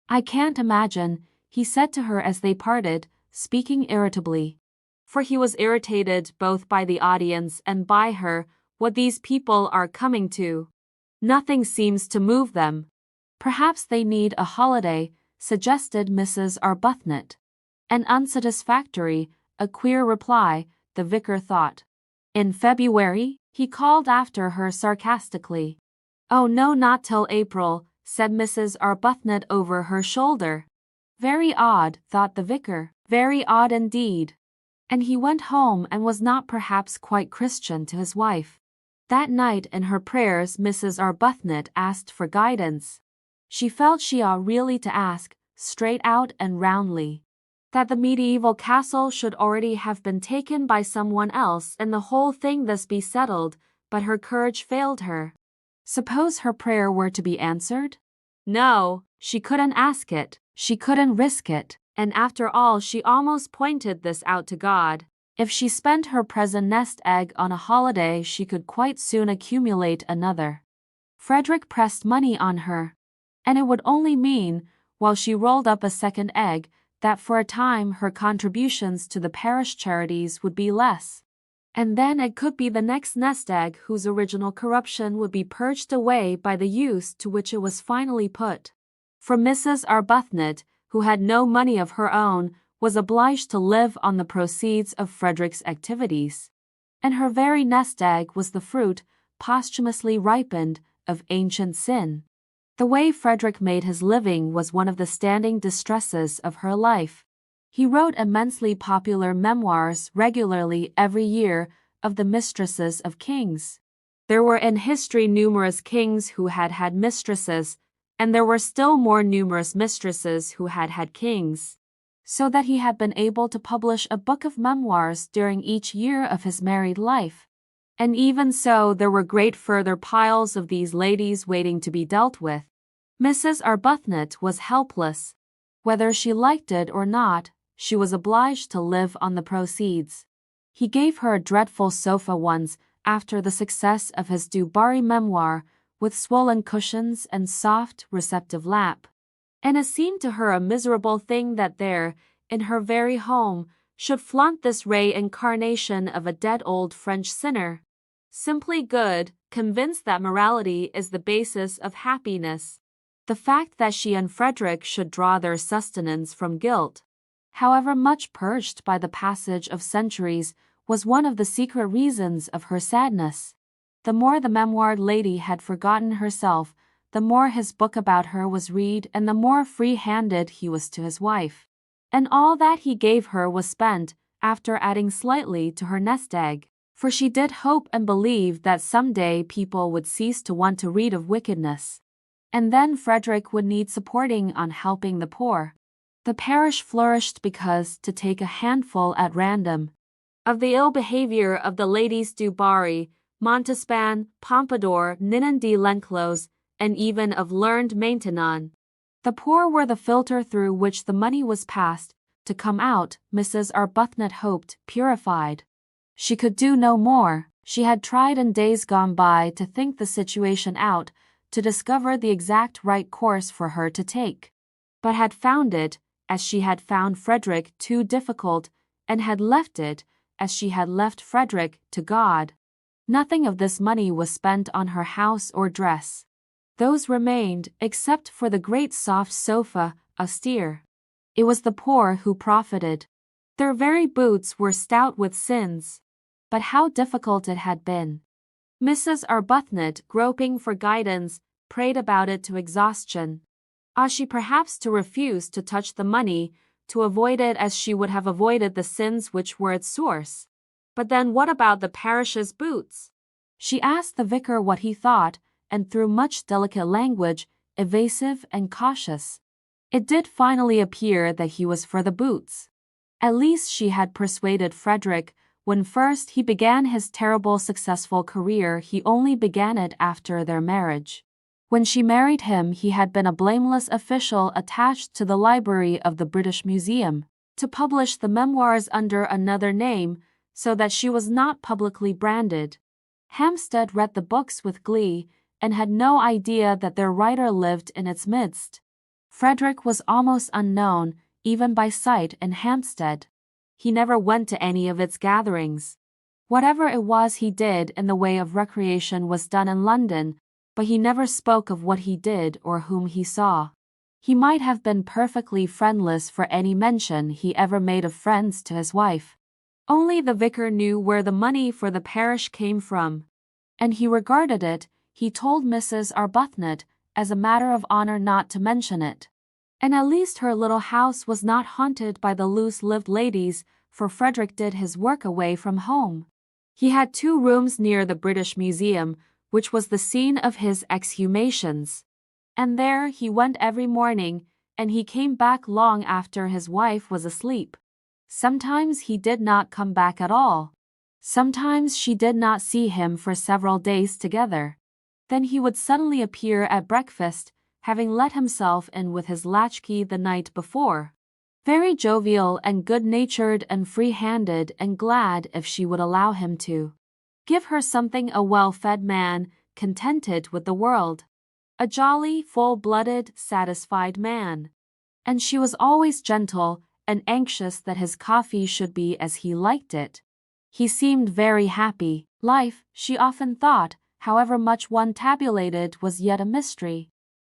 Speaker 1: "I can't imagine," he said to her as they parted, speaking irritably. For he was irritated both by the audience and by her, "what these people are coming to. Nothing seems to move them." "Perhaps they need a holiday," suggested Mrs. Arbuthnot. An unsatisfactory, a queer reply, the vicar thought. "In February?" he called after her sarcastically. "Oh no, not till April," said Mrs. Arbuthnot over her shoulder. Very odd, thought the vicar, very odd indeed. And he went home and was not perhaps quite Christian to his wife. That night in her prayers Mrs. Arbuthnot asked for guidance. She felt she ought really to ask, straight out and roundly. That the medieval castle should already have been taken by someone else and the whole thing thus be settled, but her courage failed her. Suppose her prayer were to be answered? No, she couldn't ask it, she couldn't risk it, and after all she almost pointed this out to God. If she spent her present nest egg on a holiday she could quite soon accumulate another. Frederick pressed money on her, and it would only mean, while she rolled up a second egg, that for a time her contributions to the parish charities would be less. And then it could be the next nest egg whose original corruption would be purged away by the use to which it was finally put. For Mrs. Arbuthnot, who had no money of her own, was obliged to live on the proceeds of Frederick's activities. And her very nest egg was the fruit, posthumously ripened, of ancient sin. The way Frederick made his living was one of the standing distresses of her life. He wrote immensely popular memoirs regularly every year of the mistresses of kings. There were in history numerous kings who had had mistresses, and there were still more numerous mistresses who had had kings, so that he had been able to publish a book of memoirs during each year of his married life. And even so, there were great further piles of these ladies waiting to be dealt with. Mrs. Arbuthnot was helpless. Whether she liked it or not, she was obliged to live on the proceeds. He gave her a dreadful sofa once, after the success of his Du Barry memoir, with swollen cushions and soft, receptive lap. And it seemed to her a miserable thing that there, in her very home, should flaunt this reincarnation of a dead old French sinner. Simply good, convinced that morality is the basis of happiness. The fact that she and Frederick should draw their sustenance from guilt, however much purged by the passage of centuries, was one of the secret reasons of her sadness. The more the memoired lady had forgotten herself, the more his book about her was read and the more free-handed he was to his wife. And all that he gave her was spent, after adding slightly to her nest egg, for she did hope and believe that some day people would cease to want to read of wickedness. And then Frederick would need supporting on helping the poor. The parish flourished because, to take a handful at random, of the ill behavior of the ladies Du Barry, Montespan, Pompadour, Ninon de L'Enclos, and even of learned Maintenon, the poor were the filter through which the money was passed, to come out, Mrs. Arbuthnot hoped, purified. She could do no more. She had tried in days gone by to think the situation out, to discover the exact right course for her to take, but had found it, as she had found Frederick, too difficult, and had left it, as she had left Frederick, to God. Nothing of this money was spent on her house or dress. Those remained, except for the great soft sofa, austere. It was the poor who profited. Their very boots were stout with sins. But how difficult it had been. Mrs. Arbuthnot, groping for guidance, prayed about it to exhaustion. Ought she perhaps to refuse to touch the money, to avoid it as she would have avoided the sins which were its source? But then what about the parish's boots? She asked the vicar what he thought, and through much delicate language, evasive and cautious, it did finally appear that he was for the boots. At least she had persuaded Frederick. When first he began his terrible successful career, he only began it after their marriage. When she married him, he had been a blameless official attached to the library of the British Museum, to publish the memoirs under another name, so that she was not publicly branded. Hampstead read the books with glee, and had no idea that their writer lived in its midst. Frederick was almost unknown, even by sight, in Hampstead. He never went to any of its gatherings. Whatever it was he did in the way of recreation was done in London, but he never spoke of what he did or whom he saw. He might have been perfectly friendless for any mention he ever made of friends to his wife. Only the vicar knew where the money for the parish came from, and he regarded it, he told Mrs. Arbuthnot, as a matter of honor not to mention it. And at least her little house was not haunted by the loose-lived ladies, for Frederick did his work away from home. He had 2 rooms near the British Museum, which was the scene of his exhumations. And there he went every morning, and he came back long after his wife was asleep. Sometimes he did not come back at all. Sometimes she did not see him for several days together. Then he would suddenly appear at breakfast, having let himself in with his latchkey the night before. Very jovial and good-natured and free-handed and glad if she would allow him to give her something, a well-fed man, contented with the world. A jolly, full-blooded, satisfied man. And she was always gentle and anxious that his coffee should be as he liked it. He seemed very happy. Life, she often thought, however much one tabulated, was yet a mystery.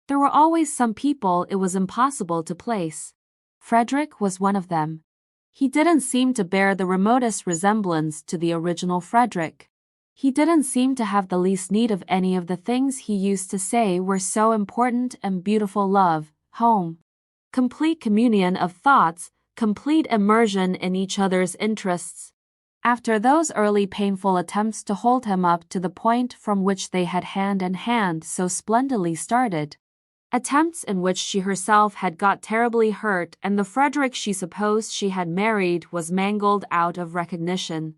Speaker 1: There were always some people it was impossible to place. Frederick was one of them. He didn't seem to bear the remotest resemblance to the original Frederick. He didn't seem to have the least need of any of the things he used to say were so important and beautiful: love, home, complete communion of thoughts, complete immersion in each other's interests. After those early painful attempts to hold him up to the point from which they had hand in hand so splendidly started, attempts in which she herself had got terribly hurt and the Frederick she supposed she had married was mangled out of recognition,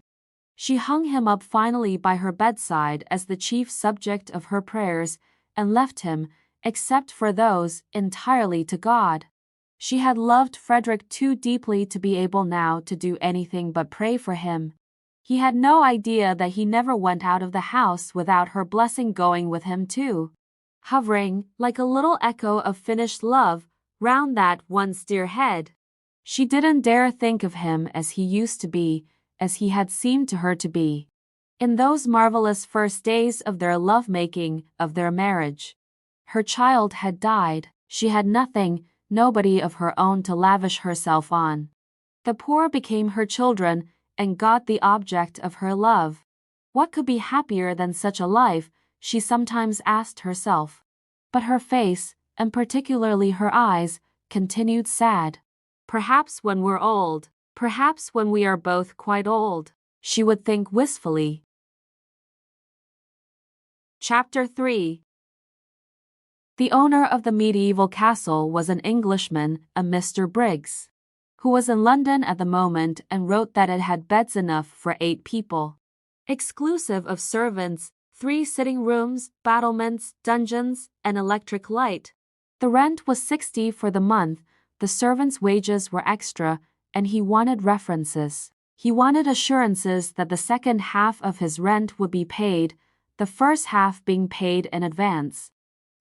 Speaker 1: she hung him up finally by her bedside as the chief subject of her prayers, and left him, except for those, entirely to God. She had loved Frederick too deeply to be able now to do anything but pray for him. He had no idea that he never went out of the house without her blessing going with him too, hovering, like a little echo of finished love, round that once dear head. She didn't dare think of him as he used to be, as he had seemed to her to be, in those marvelous first days of their love-making, of their marriage. Her child had died. She had nothing, nobody of her own to lavish herself on. The poor became her children, and God the object of her love. What could be happier than such a life, she sometimes asked herself. But her face, and particularly her eyes, continued sad. Perhaps when we're old, perhaps when we are both quite old, she would think wistfully. Chapter 3. The owner of the medieval castle was an Englishman, a Mr. Briggs, who was in London at the moment and wrote that it had beds enough for 8 people, exclusive of servants, 3 sitting rooms, battlements, dungeons, and electric light. The rent was £60 for the month, the servants' wages were extra, and he wanted references. He wanted assurances that the second half of his rent would be paid, the first half being paid in advance.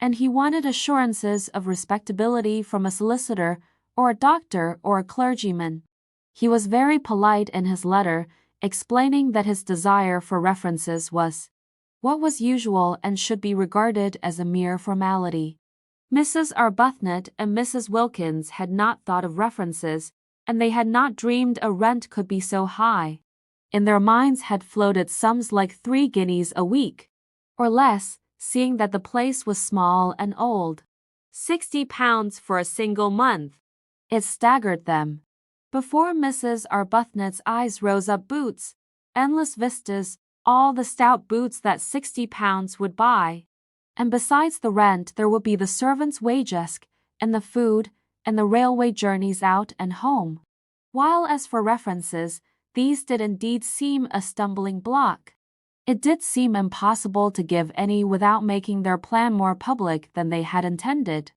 Speaker 1: And he wanted assurances of respectability from a solicitor or a doctor or a clergyman. He was very polite in his letter, explaining that his desire for references was what was usual and should be regarded as a mere formality. Mrs. Arbuthnot and Mrs. Wilkins had not thought of references, and they had not dreamed a rent could be so high. In their minds had floated sums like 3 guineas a week, or less, seeing that the place was small and old. £60 for a single month. It staggered them. Before Mrs. Arbuthnot's eyes rose up boots, endless vistas, all the stout boots that £60 would buy. And besides the rent there would be the servants' wages, and the food, and the railway journeys out and home. While as for references, these did indeed seem a stumbling block. It did seem impossible to give any without making their plan more public than they had intended.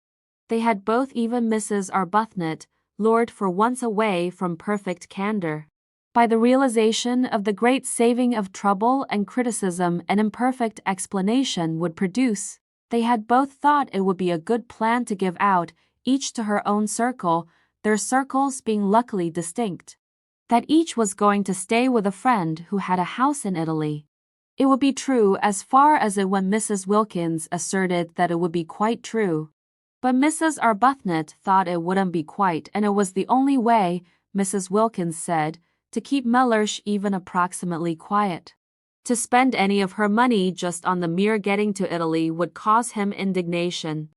Speaker 1: They had both, even Mrs. Arbuthnot, lured for once away from perfect candor by the realization of the great saving of trouble and criticism an imperfect explanation would produce. They had both thought it would be a good plan to give out, each to her own circle, their circles being luckily distinct. That each was going to stay with a friend who had a house in Italy. It would be true as far as it went. Mrs. Wilkins asserted that it would be quite true. But Mrs. Arbuthnot thought it wouldn't be quite, and it was the only way, Mrs. Wilkins said, to keep Mellersh even approximately quiet. To spend any of her money just on the mere getting to Italy would cause him indignation.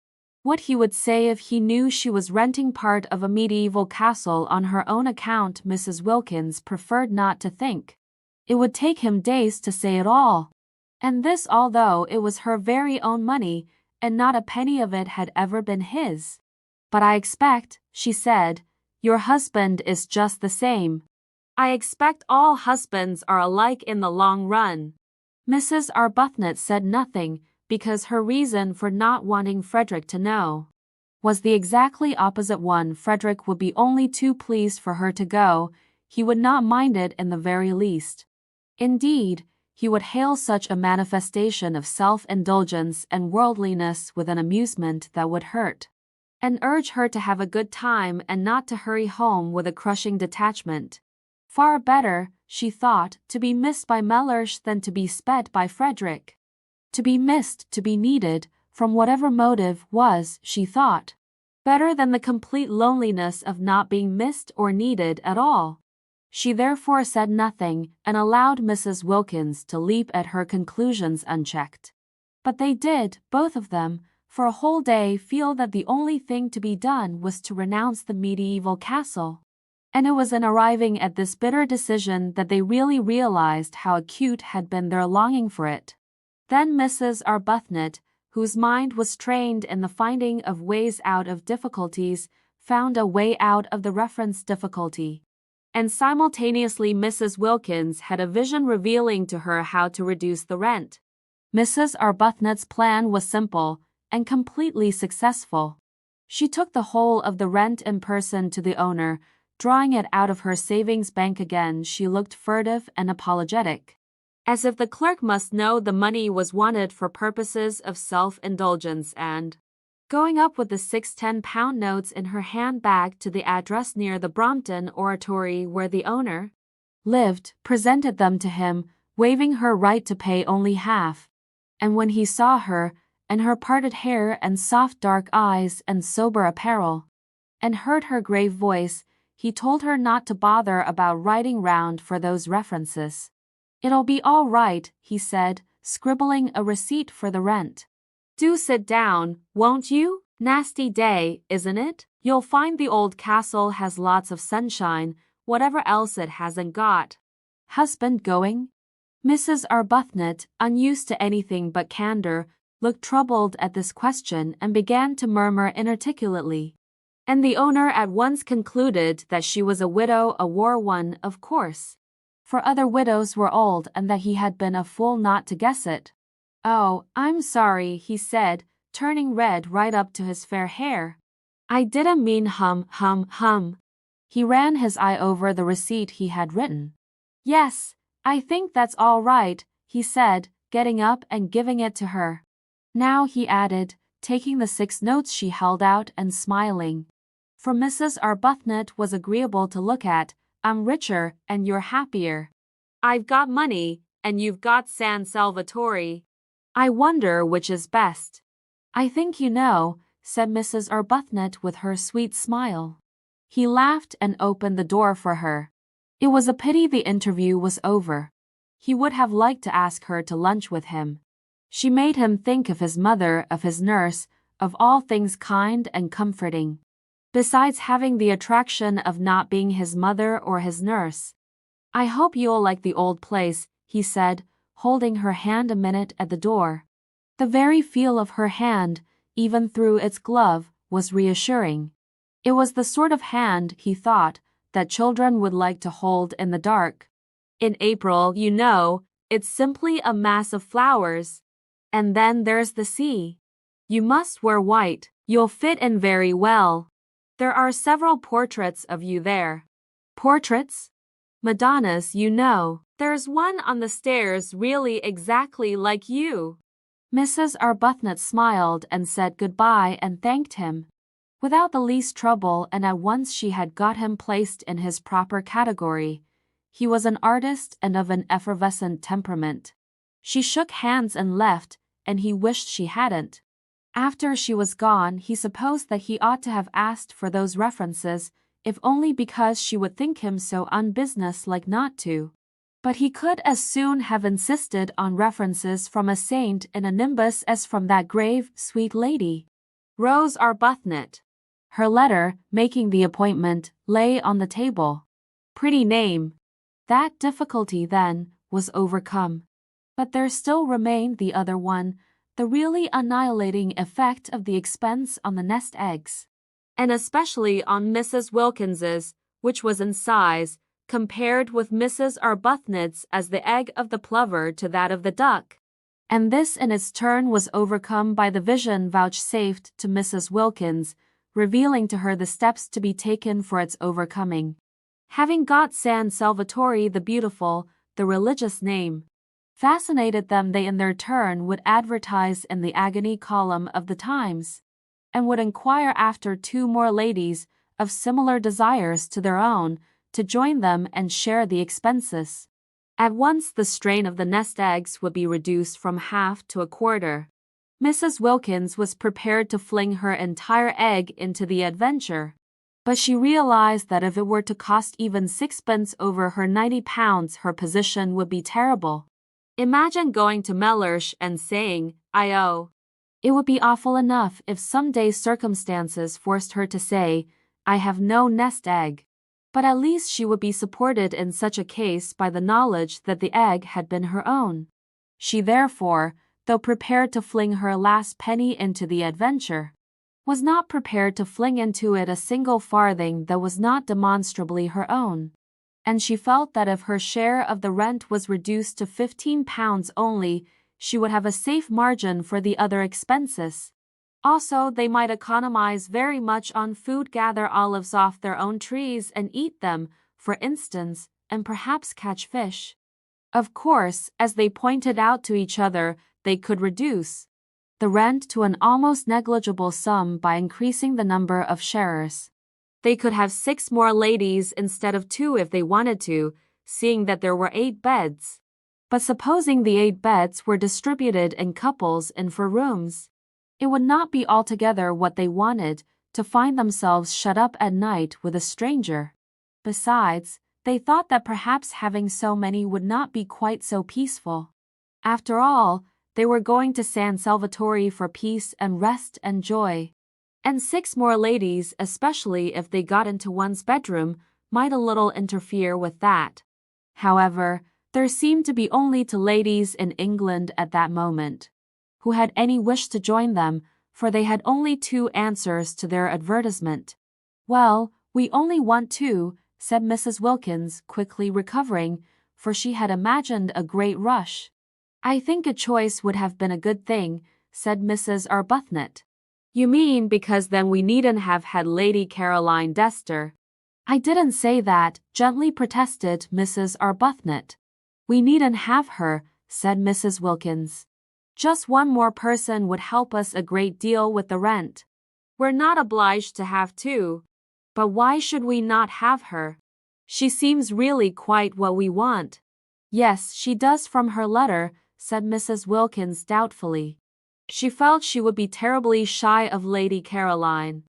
Speaker 1: What he would say if he knew she was renting part of a medieval castle on her own account, Mrs. Wilkins preferred not to think. It would take him days to say it all. And this although it was her very own money, and not a penny of it had ever been his. But I expect, she said, your husband is just the same. I expect all husbands are alike in the long run. Mrs. Arbuthnot said nothing, because her reason for not wanting Frederick to know was the exactly opposite one. Frederick would be only too pleased for her to go. He would not mind it in the very least. Indeed, he would hail such a manifestation of self-indulgence and worldliness with an amusement that would hurt, and urge her to have a good time and not to hurry home with a crushing detachment. Far better, she thought, to be missed by Mellersh than to be sped by Frederick. To be missed, to be needed, from whatever motive, was, she thought, better than the complete loneliness of not being missed or needed at all. She therefore said nothing, and allowed Mrs. Wilkins to leap at her conclusions unchecked. But they did, both of them, for a whole day feel that the only thing to be done was to renounce the medieval castle. And it was in arriving at this bitter decision that they really realized how acute had been their longing for it. Then Mrs. Arbuthnot, whose mind was trained in the finding of ways out of difficulties, found a way out of the reference difficulty. And simultaneously Mrs. Wilkins had a vision revealing to her how to reduce the rent. Mrs. Arbuthnot's plan was simple and completely successful. She took the whole of the rent in person to the owner. Drawing it out of her savings bank again, she looked furtive and apologetic, as if the clerk must know the money was wanted for purposes of self-indulgence, and, going up with the 6 £10 notes in her handbag to the address near the Brompton Oratory where the owner lived, presented them to him, waiving her right to pay only half. And when he saw her, and her parted hair and soft dark eyes and sober apparel, and heard her grave voice, he told her not to bother about writing round for those references. It'll be all right, he said, scribbling a receipt for the rent. Do sit down, won't you? Nasty day, isn't it? You'll find the old castle has lots of sunshine, whatever else it hasn't got. Husband going? Mrs. Arbuthnot, unused to anything but candor, looked troubled at this question and began to murmur inarticulately. And the owner at once concluded that she was a widow, a war one, of course. For other widows were old, and that he had been a fool not to guess it. Oh, I'm sorry, he said, turning red right up to his fair hair. I didn't mean hum. He ran his eye over the receipt he had written. Yes, I think that's all right, he said, getting up and giving it to her. Now, he added, taking the 6 notes she held out and smiling. For Mrs. Arbuthnot was agreeable to look at. I'm richer, and you're happier. I've got money, and you've got San Salvatore. I wonder which is best. I think you know, said Mrs. Arbuthnot with her sweet smile. He laughed and opened the door for her. It was a pity the interview was over. He would have liked to ask her to lunch with him. She made him think of his mother, of his nurse, of all things kind and comforting. Besides having the attraction of not being his mother or his nurse. I hope you'll like the old place, he said, holding her hand a minute at the door. The very feel of her hand, even through its glove, was reassuring. It was the sort of hand, he thought, that children would like to hold in the dark. In April, you know, it's simply a mass of flowers. And then there's the sea. You must wear white. You'll fit in very well. There are several portraits of you there. Portraits? Madonnas, you know. There's one on the stairs really exactly like you. Mrs. Arbuthnot smiled and said goodbye and thanked him. Without the least trouble, and at once she had got him placed in his proper category. He was an artist and of an effervescent temperament. She shook hands and left, and he wished she hadn't. After she was gone, he supposed that he ought to have asked for those references, if only because she would think him so unbusinesslike not to. But he could as soon have insisted on references from a saint in a nimbus as from that grave, sweet lady. Rose Arbuthnot. Her letter, making the appointment, lay on the table. Pretty name. That difficulty, then, was overcome. But there still remained the other one, the really annihilating effect of the expense on the nest eggs. And especially on Mrs. Wilkins's, which was in size, compared with Mrs. Arbuthnot's as the egg of the plover to that of the duck. And this in its turn was overcome by the vision vouchsafed to Mrs. Wilkins, revealing to her the steps to be taken for its overcoming. Having got San Salvatore the beautiful, the religious name, fascinated them, they in their turn would advertise in the agony column of the Times, and would inquire after 2 more ladies of similar desires to their own to join them and share the expenses. At once the strain of the nest eggs would be reduced from half to a quarter. Mrs. Wilkins was prepared to fling her entire egg into the adventure, but she realized that if it were to cost even 6pence over her £90, her position would be terrible. Imagine going to Mellersh and saying, I owe. It would be awful enough if some day circumstances forced her to say, I have no nest egg. But at least she would be supported in such a case by the knowledge that the egg had been her own. She therefore, though prepared to fling her last penny into the adventure, was not prepared to fling into it a single farthing that was not demonstrably her own. And she felt that if her share of the rent was reduced to £15 only, she would have a safe margin for the other expenses. Also, they might economize very much on food, gather olives off their own trees and eat them, for instance, and perhaps catch fish. Of course, as they pointed out to each other, they could reduce the rent to an almost negligible sum by increasing the number of sharers. They could have 6 more ladies instead of 2 if they wanted to, seeing that there were 8 beds. But supposing the 8 beds were distributed in couples and for rooms, it would not be altogether what they wanted, to find themselves shut up at night with a stranger. Besides, they thought that perhaps having so many would not be quite so peaceful. After all, they were going to San Salvatore for peace and rest and joy. And 6 more ladies, especially if they got into one's bedroom, might a little interfere with that. However, there seemed to be only 2 ladies in England at that moment who had any wish to join them, for they had only 2 answers to their advertisement. Well, we only want 2, said Mrs. Wilkins, quickly recovering, for she had imagined a great rush. I think a choice would have been a good thing, said Mrs. Arbuthnot. You mean because then we needn't have had Lady Caroline Dester. I didn't say that, gently protested Mrs. Arbuthnot. We needn't have her, said Mrs. Wilkins. Just one more person would help us a great deal with the rent. We're not obliged to have two. But why should we not have her? She seems really quite what we want. Yes, she does from her letter, said Mrs. Wilkins doubtfully. She felt she would be terribly shy of Lady Caroline.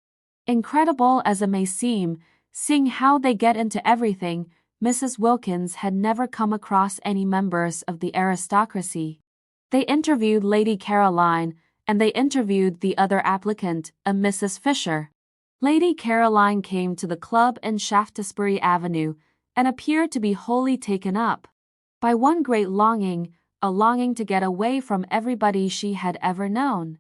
Speaker 1: Incredible as it may seem, seeing how they get into everything, Mrs. Wilkins had never come across any members of the aristocracy. They interviewed Lady Caroline, and they interviewed the other applicant, a Mrs. Fisher. Lady Caroline came to the club in Shaftesbury Avenue, and appeared to be wholly taken up by one great longing, a longing to get away from everybody she had ever known.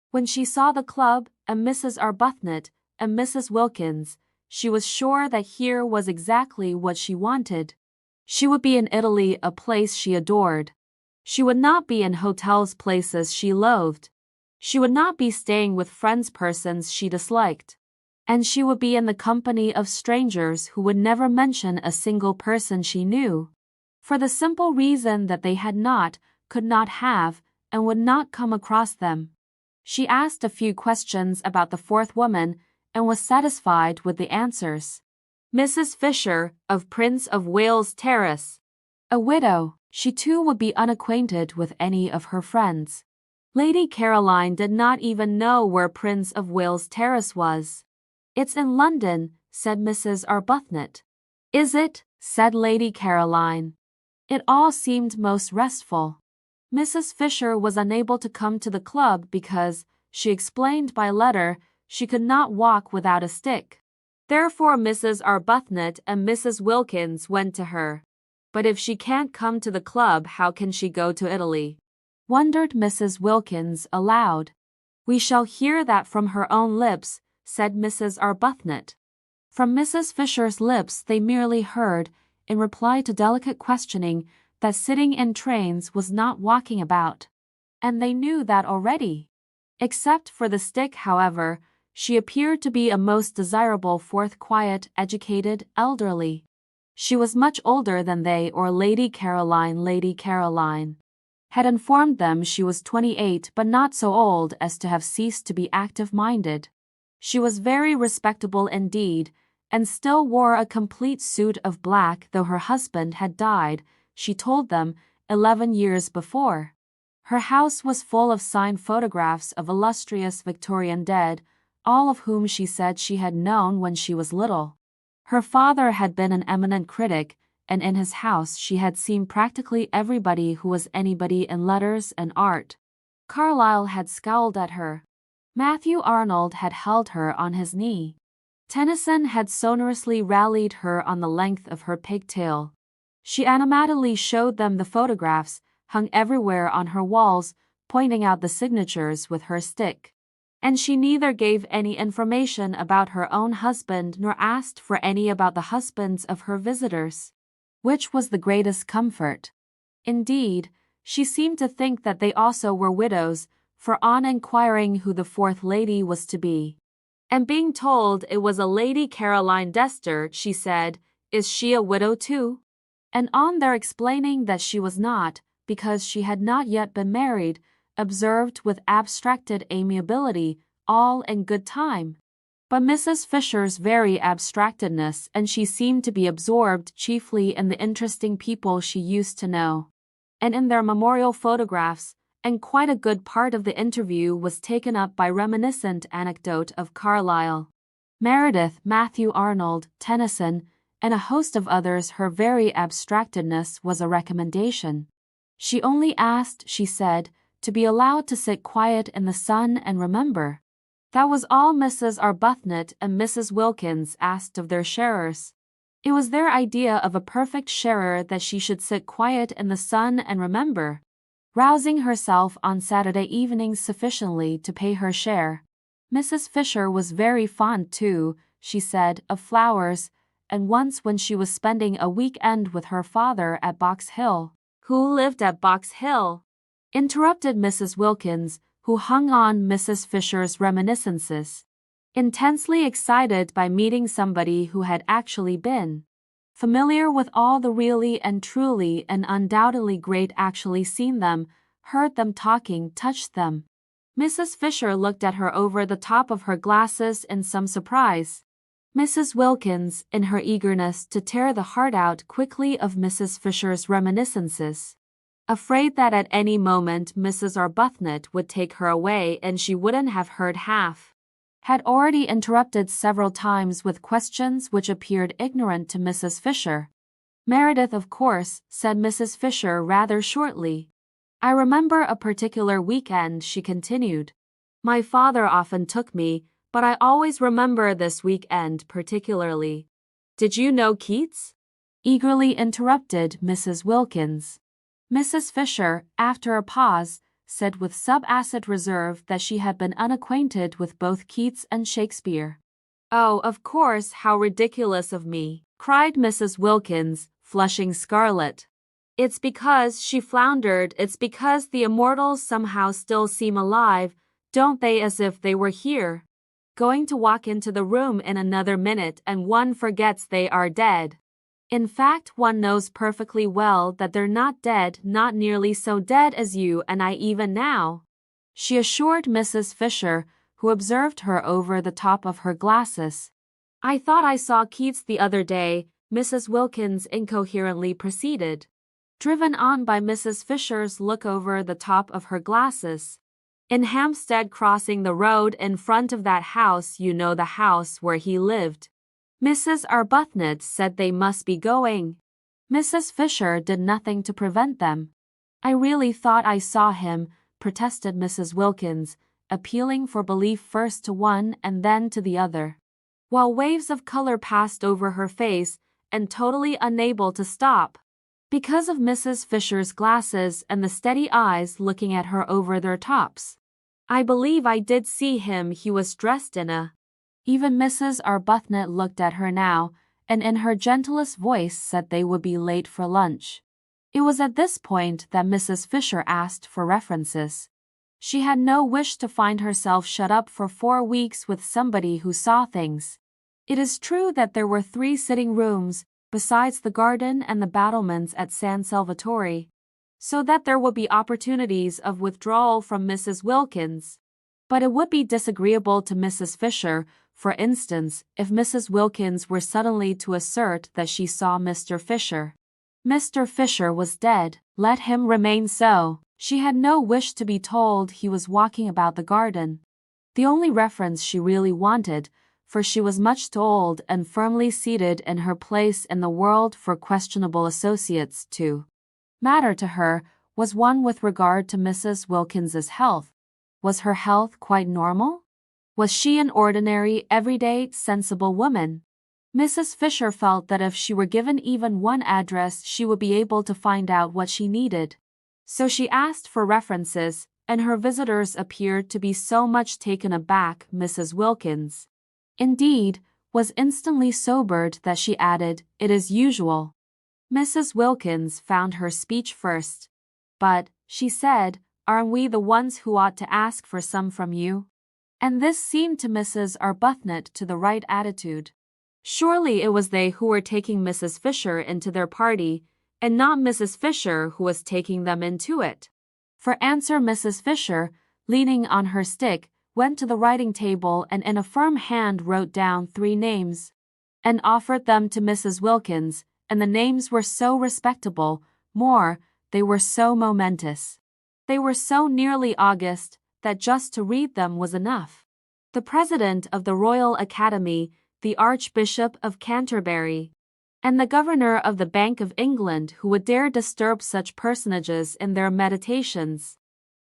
Speaker 1: When she saw the club, and Mrs. Arbuthnot, and Mrs. Wilkins, she was sure that here was exactly what she wanted. She would be in Italy, a place she adored. She would not be in hotels, places she loathed. She would not be staying with friends, persons she disliked. And she would be in the company of strangers who would never mention a single person she knew, for the simple reason that they had not, could not have, and would not come across them. She asked a few questions about the fourth woman, and was satisfied with the answers. Mrs. Fisher, of Prince of Wales Terrace. A widow, she too would be unacquainted with any of her friends. Lady Caroline did not even know where Prince of Wales Terrace was. It's in London, said Mrs. Arbuthnot. Is it? Said Lady Caroline. It all seemed most restful. Mrs. Fisher was unable to come to the club because, she explained by letter, she could not walk without a stick. Therefore Mrs. Arbuthnot and Mrs. Wilkins went to her. But if she can't come to the club, how can she go to Italy? Wondered Mrs. Wilkins aloud. We shall hear that from her own lips, said Mrs. Arbuthnot. From Mrs. Fisher's lips they merely heard, in reply to delicate questioning, that sitting in trains was not walking about. And they knew that already. Except for the stick, however, she appeared to be a most desirable fourth, quiet, educated, elderly. She was much older than they or Lady Caroline. Lady Caroline had informed them she was 28, but not so old as to have ceased to be active-minded. She was very respectable indeed, and still wore a complete suit of black, though her husband had died, she told them, 11 years before. Her house was full of signed photographs of illustrious Victorian dead, all of whom she said she had known when she was little. Her father had been an eminent critic, and in his house she had seen practically everybody who was anybody in letters and art. Carlyle had scowled at her. Matthew Arnold had held her on his knee. Tennyson had sonorously rallied her on the length of her pigtail. She animatedly showed them the photographs, hung everywhere on her walls, pointing out the signatures with her stick. And she neither gave any information about her own husband nor asked for any about the husbands of her visitors, which was the greatest comfort. Indeed, she seemed to think that they also were widows, for on inquiring who the fourth lady was to be, and being told it was a Lady Caroline Dester, she said, "Is she a widow too?" And on their explaining that she was not, because she had not yet been married, observed with abstracted amiability, all in good time. But Mrs. Fisher's very abstractedness, and she seemed to be absorbed chiefly in the interesting people she used to know, and in their memorial photographs, and quite a good part of the interview was taken up by reminiscent anecdote of Carlyle, Meredith, Matthew Arnold, Tennyson, and a host of others. Her very abstractedness was a recommendation. She only asked, she said, to be allowed to sit quiet in the sun and remember. That was all Mrs. Arbuthnot and Mrs. Wilkins asked of their sharers. It was their idea of a perfect sharer that she should sit quiet in the sun and remember, rousing herself on Saturday evenings sufficiently to pay her share. Mrs. Fisher was very fond too, she said, of flowers, and once when she was spending a week-end with her father at Box Hill. Who lived at Box Hill? Interrupted Mrs. Wilkins, who hung on Mrs. Fisher's reminiscences. intensely excited by meeting somebody who had actually been familiar with all the really and truly and undoubtedly great, actually seen them, heard them talking, touched them. Mrs. Fisher looked at her over the top of her glasses in some surprise. Mrs. Wilkins, in her eagerness to tear the heart out quickly of Mrs. Fisher's reminiscences, afraid that at any moment Mrs. Arbuthnot would take her away and she wouldn't have heard half, had already interrupted several times with questions which appeared ignorant to Mrs. Fisher. "Meredith, of course," said Mrs. Fisher rather shortly. "I remember a particular weekend," she continued. "My father often took me, but I always remember this weekend particularly." "Did you know Keats?" eagerly interrupted Mrs. Wilkins. Mrs. Fisher, after a pause, said with sub-acid reserve that she had been unacquainted with both Keats and Shakespeare. "Oh, of course, how ridiculous of me," cried Mrs. Wilkins, flushing scarlet. "It's because," she floundered, "it's because the immortals somehow still seem alive, don't they, as if they were here. Going to walk into the room in another minute and one forgets they are dead. In fact, one knows perfectly well that they're not dead, not nearly so dead as you and I even now," she assured Mrs. Fisher, who observed her over the top of her glasses. "I thought I saw Keats the other day," Mrs. Wilkins incoherently proceeded, driven on by Mrs. Fisher's look over the top of her glasses. "In Hampstead, crossing the road in front of that house, you know, the house where he lived." Mrs. Arbuthnot said they must be going. Mrs. Fisher did nothing to prevent them. "I really thought I saw him," protested Mrs. Wilkins, appealing for belief first to one and then to the other, while waves of color passed over her face, and totally unable to stop, because of Mrs. Fisher's glasses and the steady eyes looking at her over their tops. "I believe I did see him. He was dressed in a—" Even Mrs. Arbuthnot looked at her now, and in her gentlest voice said they would be late for lunch. It was at this point that Mrs. Fisher asked for references. She had no wish to find herself shut up for 4 weeks with somebody who saw things. It is true that there were 3 sitting rooms, besides the garden and the battlements at San Salvatore, so that there would be opportunities of withdrawal from Mrs. Wilkins. But it would be disagreeable to Mrs. Fisher, for instance, if Mrs. Wilkins were suddenly to assert that she saw Mr. Fisher. Mr. Fisher was dead, let him remain so. She had no wish to be told he was walking about the garden. The only reference she really wanted, for she was much too old and firmly seated in her place in the world for questionable associates to matter to her, was one with regard to Mrs. Wilkins's health. Was her health quite normal? Was she an ordinary, everyday, sensible woman? Mrs. Fisher felt that if she were given even one address she would be able to find out what she needed. So she asked for references, and her visitors appeared to be so much taken aback. Mrs. Wilkins, indeed, was instantly sobered that she added, "It is usual." Mrs. Wilkins found her speech first. "But," she said, "aren't we the ones who ought to ask for some from you?" And this seemed to Mrs. Arbuthnot to the right attitude. Surely it was they who were taking Mrs. Fisher into their party, and not Mrs. Fisher who was taking them into it. For answer Mrs. Fisher, leaning on her stick, went to the writing table and in a firm hand wrote down 3 names, and offered them to Mrs. Wilkins, and the names were so respectable, more, they were so momentous. They were so nearly august, that just to read them was enough. The President of the Royal Academy, the Archbishop of Canterbury, and the Governor of the Bank of England, who would dare disturb such personages in their meditations,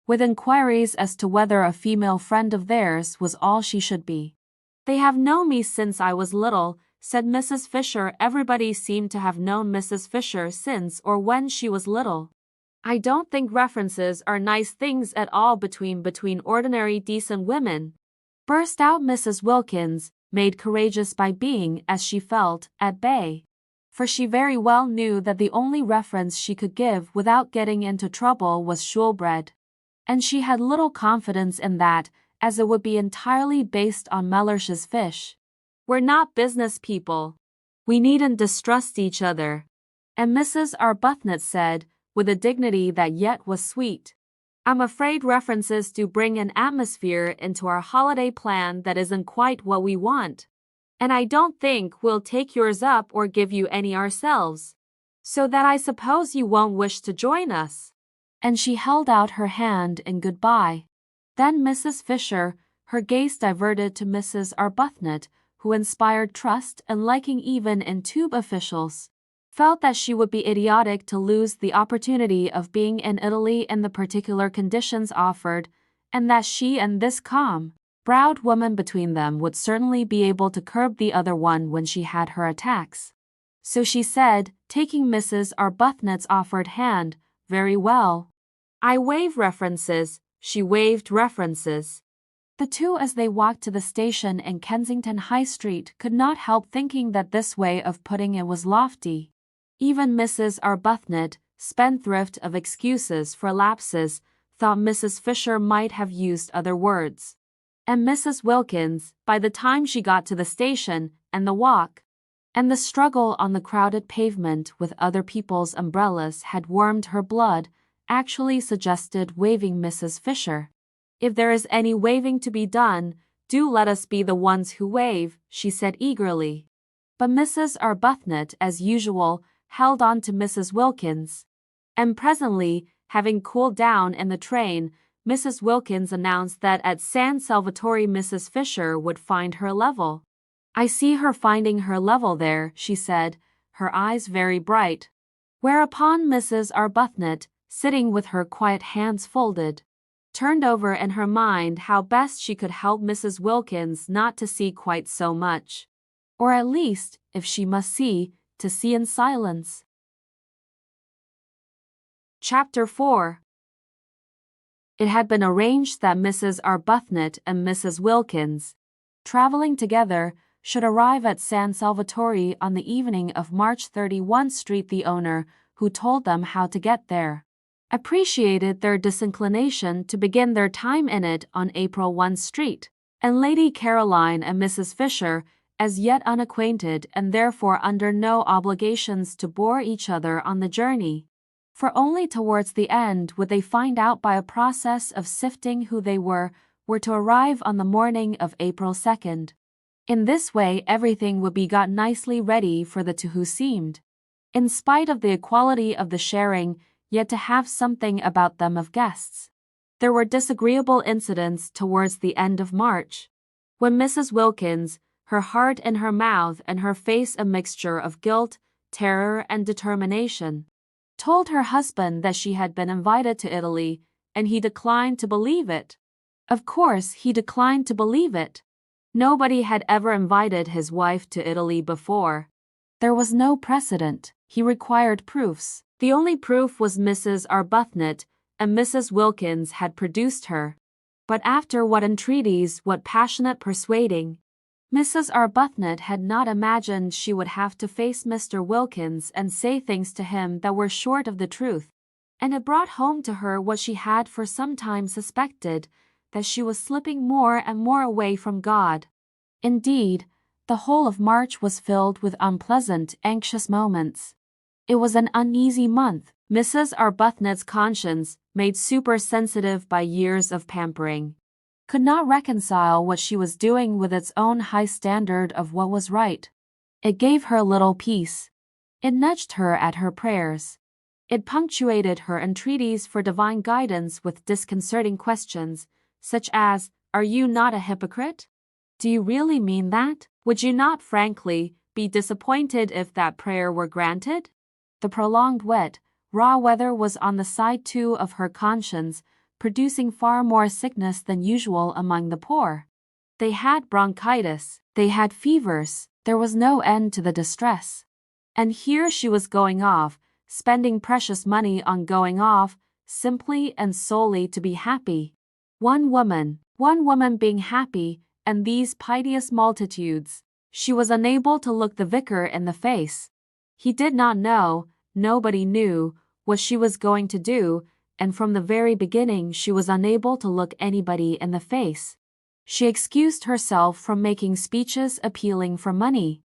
Speaker 1: with inquiries as to whether a female friend of theirs was all she should be. "They have known me since I was little," said Mrs. Fisher. Everybody seemed to have known Mrs. Fisher since or when she was little. "I don't think references are nice things at all between ordinary decent women," burst out Mrs. Wilkins, made courageous by being, as she felt, at bay. For she very well knew that the only reference she could give without getting into trouble was Shoolbred. And she had little confidence in that, as it would be entirely based on Mellersh's fish. We're not business people. We needn't distrust each other. And Mrs. Arbuthnot said, with a dignity that yet was sweet, I'm afraid references do bring an atmosphere into our holiday plan that isn't quite what we want. And I don't think we'll take yours up or give you any ourselves. So that I suppose you won't wish to join us. And she held out her hand in goodbye. Then Mrs. Fisher, her gaze diverted to Mrs. Arbuthnot, who inspired trust and liking even in tube officials, felt that she would be idiotic to lose the opportunity of being in Italy in the particular conditions offered, and that she and this calm-browed woman between them would certainly be able to curb the other one when she had her attacks. So she said, taking Mrs. Arbuthnot's offered hand, very well. I waive references. She waived references. The two, as they walked to the station in Kensington High Street, could not help thinking that this way of putting it was lofty. Even Mrs. Arbuthnot, spendthrift of excuses for lapses, thought Mrs. Fisher might have used other words. And Mrs. Wilkins, by the time she got to the station, and the walk, and the struggle on the crowded pavement with other people's umbrellas had warmed her blood, actually suggested waiving Mrs. Fisher. If there is any waving to be done, do let us be the ones who wave, she said eagerly. But Mrs. Arbuthnot, as usual, held on to Mrs. Wilkins. And presently, having cooled down in the train, Mrs. Wilkins announced that at San Salvatore Mrs. Fisher would find her level. I see her finding her level there, she said, her eyes very bright. Whereupon Mrs. Arbuthnot, sitting with her quiet hands folded, turned over in her mind how best she could help Mrs. Wilkins not to see quite so much. Or at least, if she must see, to see in silence. Chapter 4. It had been arranged that Mrs. Arbuthnot and Mrs. Wilkins, traveling together, should arrive at San Salvatore on the evening of March 31 Street. The owner, who told them how to get there, appreciated their disinclination to begin their time in it on April 1 Street, and Lady Caroline and Mrs. Fisher, as yet unacquainted and therefore under no obligations to bore each other on the journey, for only towards the end would they find out by a process of sifting who they were to arrive on the morning of April 2nd. In this way everything would be got nicely ready for the two who seemed, in spite of the equality of the sharing, yet to have something about them of guests. There were disagreeable incidents towards the end of March, when Mrs. Wilkins, her heart in her mouth and her face a mixture of guilt, terror, and determination, told her husband that she had been invited to Italy, and he declined to believe it. Of course, he declined to believe it. Nobody had ever invited his wife to Italy before. There was no precedent. He required proofs. The only proof was Mrs. Arbuthnot, and Mrs. Wilkins had produced her. But after what entreaties, what passionate persuading, Mrs. Arbuthnot had not imagined she would have to face Mr. Wilkins and say things to him that were short of the truth, and it brought home to her what she had for some time suspected, that she was slipping more and more away from God. Indeed, the whole of March was filled with unpleasant, anxious moments. It was an uneasy month. Mrs. Arbuthnot's conscience, made supersensitive by years of pampering, could not reconcile what she was doing with its own high standard of what was right. It gave her little peace. It nudged her at her prayers. It punctuated her entreaties for divine guidance with disconcerting questions, such as, "Are you not a hypocrite? Do you really mean that? Would you not frankly be disappointed if that prayer were granted?" The prolonged wet, raw weather was on the side too of her conscience, producing far more sickness than usual among the poor. They had bronchitis, they had fevers, there was no end to the distress. And here she was going off, spending precious money on going off, simply and solely to be happy. One woman being happy, and these piteous multitudes. She was unable to look the vicar in the face. He did not know, nobody knew, what she was going to do, and from the very beginning she was unable to look anybody in the face. She excused herself from making speeches appealing for money.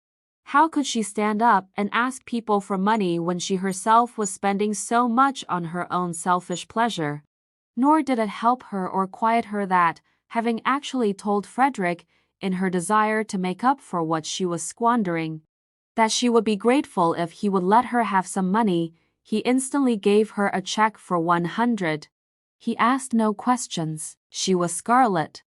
Speaker 1: How could she stand up and ask people for money when she herself was spending so much on her own selfish pleasure? Nor did it help her or quiet her that, having actually told Frederick, in her desire to make up for what she was squandering, that she would be grateful if he would let her have some money, he instantly gave her a check for 100. He asked no questions. She was scarlet.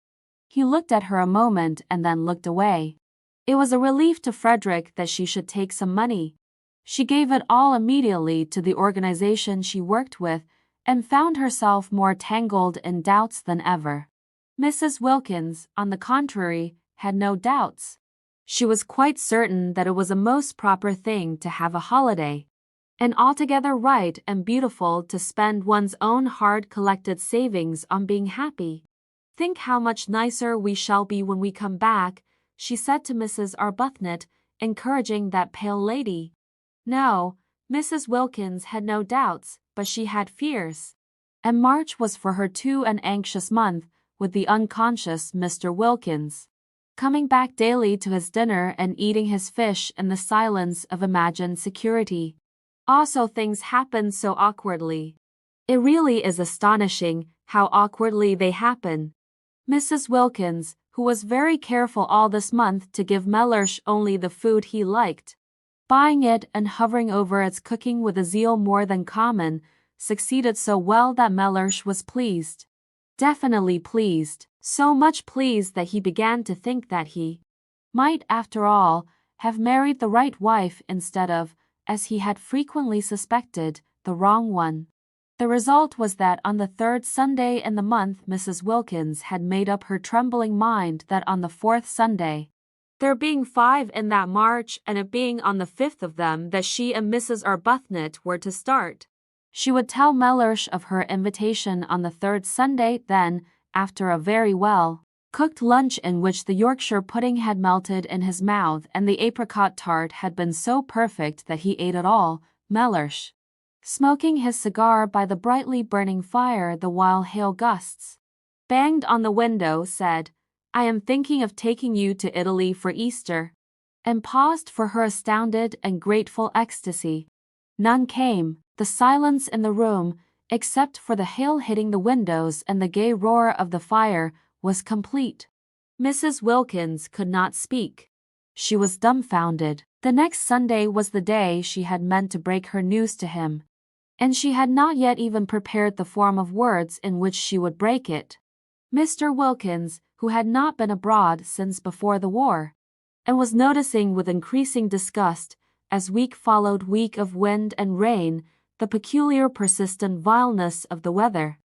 Speaker 1: He looked at her a moment and then looked away. It was a relief to Frederick that she should take some money. She gave it all immediately to the organization she worked with and found herself more tangled in doubts than ever. Mrs. Wilkins, on the contrary, had no doubts. She was quite certain that it was a most proper thing to have a holiday, and altogether right and beautiful to spend one's own hard-collected savings on being happy. "Think how much nicer we shall be when we come back," she said to Mrs. Arbuthnot, encouraging that pale lady. No, Mrs. Wilkins had no doubts, but she had fears. And March was for her too an anxious month, with the unconscious Mr. Wilkins coming back daily to his dinner and eating his fish in the silence of imagined security. Also, things happened so awkwardly. It really is astonishing how awkwardly they happen. Mrs. Wilkins, who was very careful all this month to give Mellersh only the food he liked, buying it and hovering over its cooking with a zeal more than common, succeeded so well that Mellersh was pleased. Definitely pleased, so much pleased that he began to think that he might, after all, have married the right wife instead of, as he had frequently suspected, the wrong one. The result was that on the third Sunday in the month Mrs. Wilkins had made up her trembling mind that on the fourth Sunday, there being 5 in that March and it being on the 5th of them that she and Mrs. Arbuthnot were to start, she would tell Mellersh of her invitation on the third Sunday. Then, after a very well-cooked lunch in which the Yorkshire pudding had melted in his mouth and the apricot tart had been so perfect that he ate it all, Mellersh, smoking his cigar by the brightly burning fire the while hail gusts banged on the window, said, "I am thinking of taking you to Italy for Easter," and paused for her astounded and grateful ecstasy. None came. The silence in the room, except for the hail hitting the windows and the gay roar of the fire, was complete. Mrs. Wilkins could not speak. She was dumbfounded. The next Sunday was the day she had meant to break her news to him, and she had not yet even prepared the form of words in which she would break it. Mr. Wilkins, who had not been abroad since before the war, and was noticing with increasing disgust, as week followed week of wind and rain, the peculiar persistent vileness of the weather,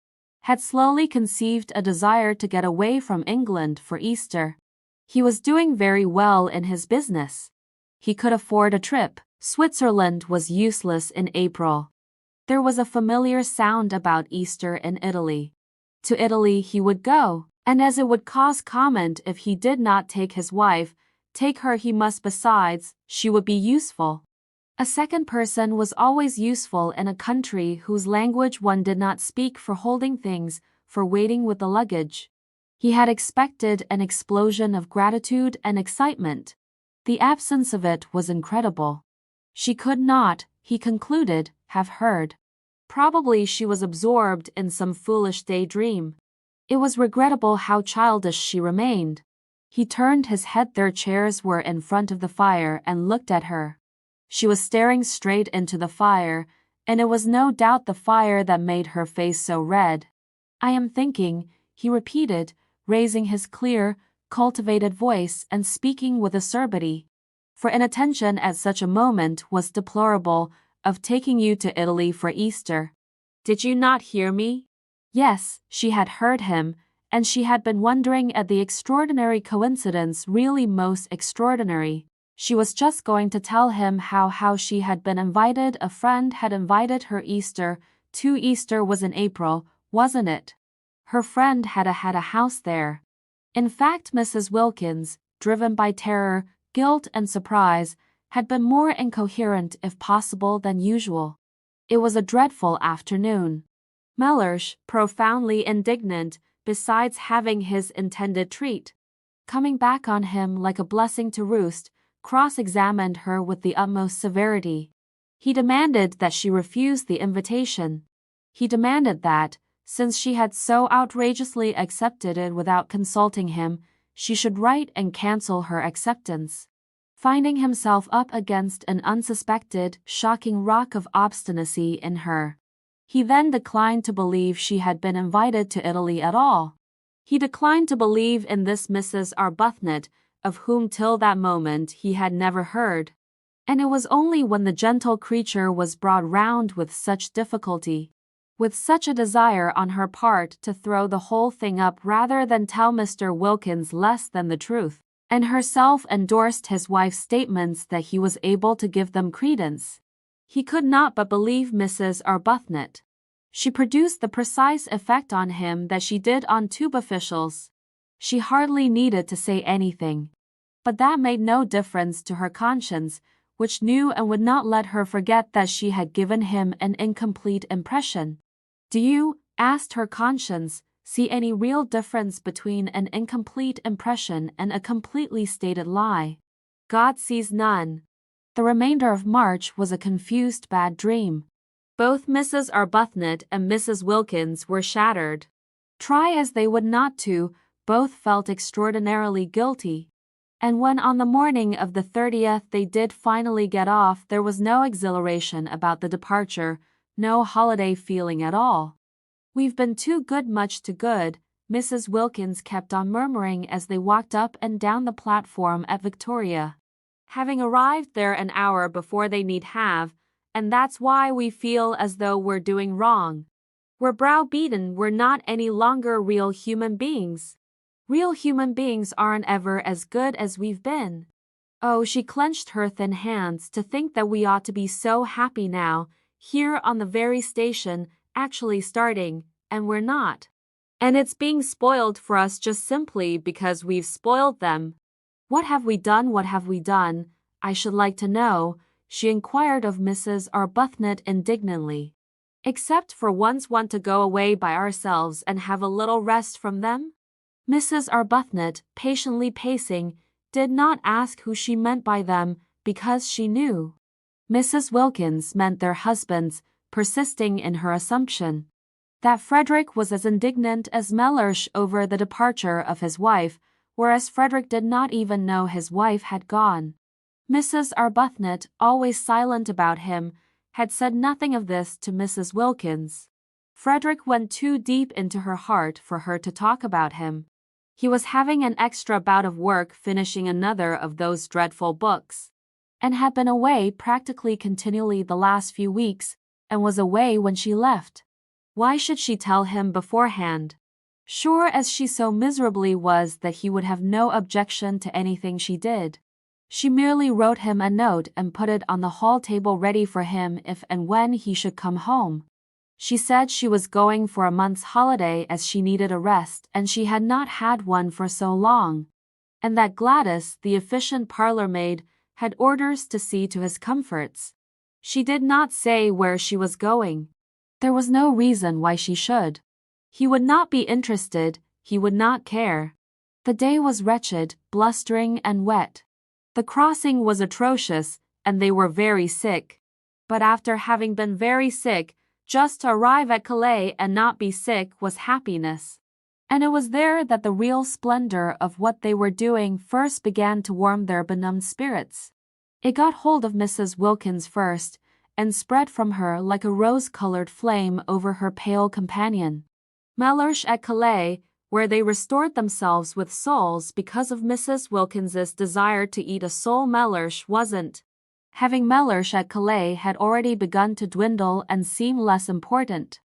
Speaker 1: had slowly conceived a desire to get away from England for Easter. He was doing very well in his business. He could afford a trip. Switzerland was useless in April. There was a familiar sound about Easter in Italy. To Italy he would go, and as it would cause comment if he did not take his wife, take her he must besides, she would be useful. A second person was always useful in a country whose language one did not speak, for holding things, for waiting with the luggage. He had expected an explosion of gratitude and excitement. The absence of it was incredible. She could not, he concluded, have heard. Probably she was absorbed in some foolish daydream. It was regrettable how childish she remained. He turned his head. Their chairs were in front of the fire and looked at her. She was staring straight into the fire, and it was no doubt the fire that made her face so red. "I am thinking," he repeated, raising his clear, cultivated voice and speaking with acerbity, for inattention at such a moment was deplorable, "of taking you to Italy for Easter." "Did you not hear me?" Yes, she had heard him, and she had been wondering at the extraordinary coincidence, really most extraordinary. She was just going to tell him how she had been invited. A friend had invited her Easter. Easter was in April, wasn't it? Her friend had a house there. In fact, Mrs. Wilkins, driven by terror, guilt and surprise, had been more incoherent if possible than usual. It was a dreadful afternoon. Mellersh, profoundly indignant, besides having his intended treat, coming back on him like a blessing to roost, cross-examined her with the utmost severity. He demanded that she refuse the invitation. He demanded that, since she had so outrageously accepted it without consulting him, she should write and cancel her acceptance. Finding himself up against an unsuspected, shocking rock of obstinacy in her, he then declined to believe she had been invited to Italy at all. He declined to believe in this Mrs. Arbuthnot, of whom till that moment he had never heard. And it was only when the gentle creature was brought round with such difficulty, with such a desire on her part to throw the whole thing up rather than tell Mr. Wilkins less than the truth, and herself endorsed his wife's statements that he was able to give them credence. He could not but believe Mrs. Arbuthnot. She produced the precise effect on him that she did on tube officials. She hardly needed to say anything. But that made no difference to her conscience, which knew and would not let her forget that she had given him an incomplete impression. "Do you," asked her conscience, "see any real difference between an incomplete impression and a completely stated lie?" God sees none. The remainder of March was a confused bad dream. Both Mrs. Arbuthnot and Mrs. Wilkins were shattered. Try as they would not to, both felt extraordinarily guilty. And when on the morning of the 30th they did finally get off, there was no exhilaration about the departure, no holiday feeling at all. "We've been too good much too good," Mrs. Wilkins kept on murmuring as they walked up and down the platform at Victoria. "Having arrived there an hour before they need have, and that's why we feel as though we're doing wrong. We're browbeaten, we're not any longer real human beings. Real human beings aren't ever as good as we've been. Oh," she clenched her thin hands, "to think that we ought to be so happy now, here on the very station, actually starting, and we're not. And it's being spoiled for us just simply because we've spoiled them. What have we done, what have we done, I should like to know?" she inquired of Mrs. Arbuthnot indignantly. "Except for once want to go away by ourselves and have a little rest from them?" Mrs. Arbuthnot, patiently pacing, did not ask who she meant by them, because she knew. Mrs. Wilkins meant their husbands, persisting in her assumption that Frederick was as indignant as Mellersh over the departure of his wife, whereas Frederick did not even know his wife had gone. Mrs. Arbuthnot, always silent about him, had said nothing of this to Mrs. Wilkins. Frederick went too deep into her heart for her to talk about him. He was having an extra bout of work finishing another of those dreadful books, and had been away practically continually the last few weeks, and was away when she left. Why should she tell him beforehand? Sure as she so miserably was that he would have no objection to anything she did. She merely wrote him a note and put it on the hall table ready for him if and when he should come home. She said she was going for a month's holiday as she needed a rest and she had not had one for so long, and that Gladys, the efficient parlour maid, had orders to see to his comforts. She did not say where she was going. There was no reason why she should. He would not be interested, he would not care. The day was wretched, blustering and wet. The crossing was atrocious, and they were very sick. But after having been very sick, just to arrive at Calais and not be sick was happiness. And it was there that the real splendor of what they were doing first began to warm their benumbed spirits. It got hold of Mrs. Wilkins first, and spread from her like a rose-colored flame over her pale companion. Mellersh at Calais, where they restored themselves with soles because of Mrs. Wilkins's desire to eat a sole Mellersh wasn't. Having Mellersh at Calais had already begun to dwindle and seem less important.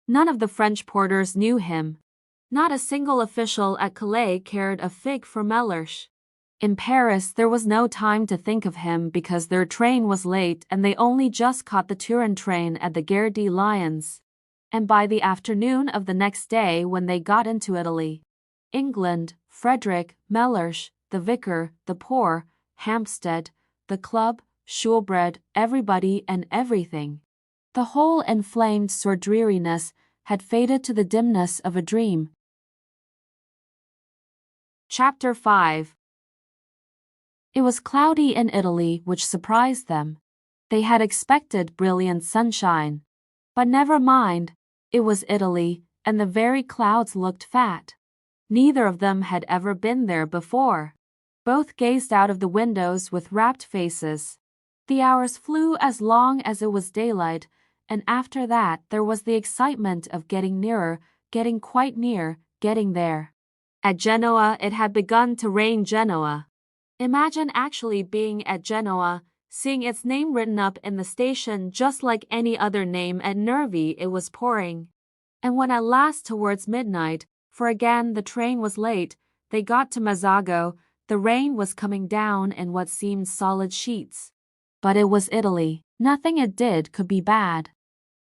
Speaker 1: None of the French porters knew him. Not a single official at Calais cared a fig for Mellersh. In Paris there was no time to think of him because their train was late and they only just caught the Turin train at the Gare de Lyons. And by the afternoon of the next day when they got into Italy, England, Frederick, Mellersh, the vicar, the poor, Hampstead, the club, Shoolbred, everybody and everything. The whole inflamed sordreeriness had faded to the dimness of a dream. Chapter 5. It was cloudy in Italy, which surprised them. They had expected brilliant sunshine. But never mind, it was Italy, and the very clouds looked fat. Neither of them had ever been there before. Both gazed out of the windows with rapt faces. The hours flew as long as it was daylight, and after that there was the excitement of getting nearer, getting quite near, getting there. At Genoa it had begun to rain. Genoa. Imagine actually being at Genoa, seeing its name written up in the station just like any other name. At Nervi it was pouring. And when at last towards midnight, for again the train was late, they got to Mezzago, the rain was coming down in what seemed solid sheets. But it was Italy. Nothing it did could be bad.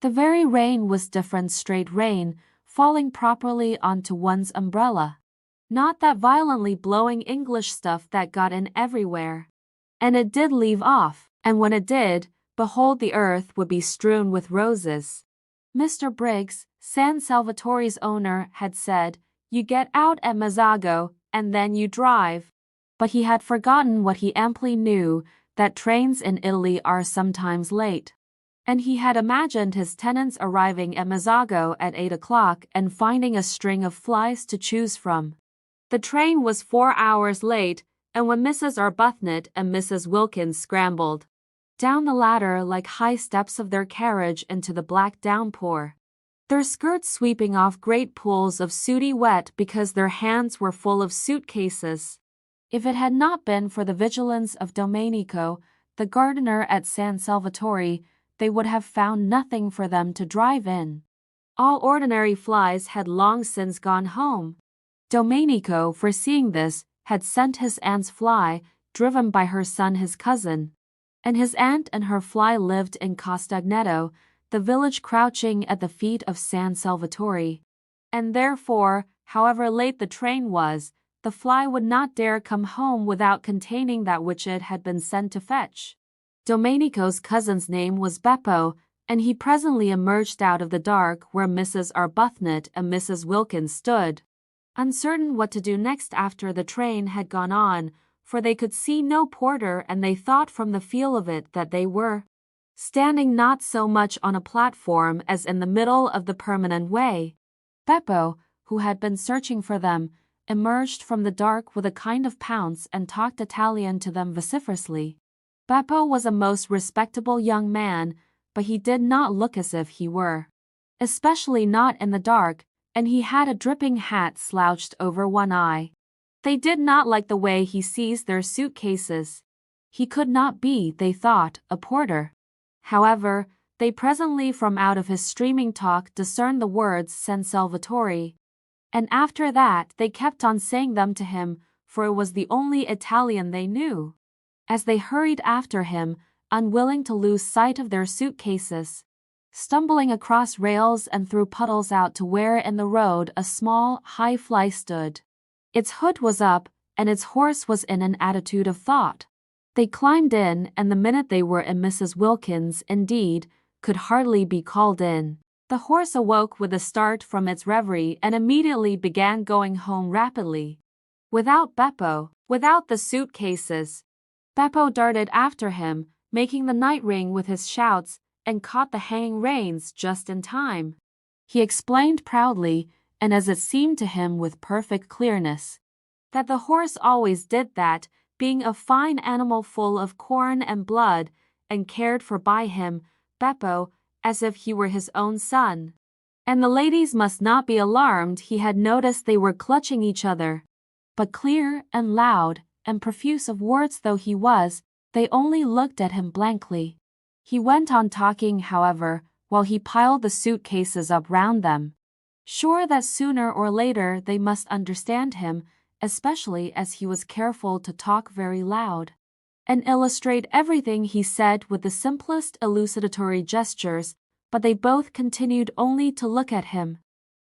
Speaker 1: The very rain was different straight rain, falling properly onto one's umbrella. Not that violently blowing English stuff that got in everywhere. And it did leave off, and when it did, behold, the earth would be strewn with roses. Mr. Briggs, San Salvatore's owner, had said, "You get out at Mezzago, and then you drive." But he had forgotten what he amply knew, that trains in Italy are sometimes late. And he had imagined his tenants arriving at Mezzago at 8 o'clock and finding a string of flies to choose from. The train was 4 hours late, and when Mrs. Arbuthnot and Mrs. Wilkins scrambled down the ladder like high steps of their carriage into the black downpour, their skirts sweeping off great pools of sooty wet because their hands were full of suitcases. If it had not been for the vigilance of Domenico, the gardener at San Salvatore, they would have found nothing for them to drive in. All ordinary flies had long since gone home. Domenico, foreseeing this, had sent his aunt's fly, driven by her son his cousin. And his aunt and her fly lived in Castagneto, the village crouching at the feet of San Salvatore. And therefore, however late the train was, the fly would not dare come home without containing that which it had been sent to fetch. Domenico's cousin's name was Beppo, and he presently emerged out of the dark where Mrs. Arbuthnot and Mrs. Wilkins stood, uncertain what to do next after the train had gone on, for they could see no porter, and they thought from the feel of it that they were standing not so much on a platform as in the middle of the permanent way. Beppo, who had been searching for them, emerged from the dark with a kind of pounce and talked Italian to them vociferously. Beppo was a most respectable young man, but he did not look as if he were, especially not in the dark, and he had a dripping hat slouched over one eye. They did not like the way he seized their suitcases. He could not be, they thought, a porter. However, they presently from out of his streaming talk discerned the words San Salvatore, and after that they kept on saying them to him, for it was the only Italian they knew. As they hurried after him, unwilling to lose sight of their suitcases, stumbling across rails and through puddles out to where in the road a small, high fly stood. Its hood was up, and its horse was in an attitude of thought. They climbed in, and the minute they were in Mrs. Wilkins, indeed, could hardly be called in. The horse awoke with a start from its reverie and immediately began going home rapidly. Without Beppo, without the suitcases. Beppo darted after him, making the night ring with his shouts, and caught the hanging reins just in time. He explained proudly, and as it seemed to him with perfect clearness, that the horse always did that, being a fine animal full of corn and blood, and cared for by him, Beppo, as if he were his own son. And the ladies must not be alarmed, he had noticed they were clutching each other. But clear and loud, and profuse of words though he was, they only looked at him blankly. He went on talking, however, while he piled the suitcases up round them, sure that sooner or later they must understand him, especially as he was careful to talk very loud, and illustrate everything he said with the simplest elucidatory gestures, but they both continued only to look at him.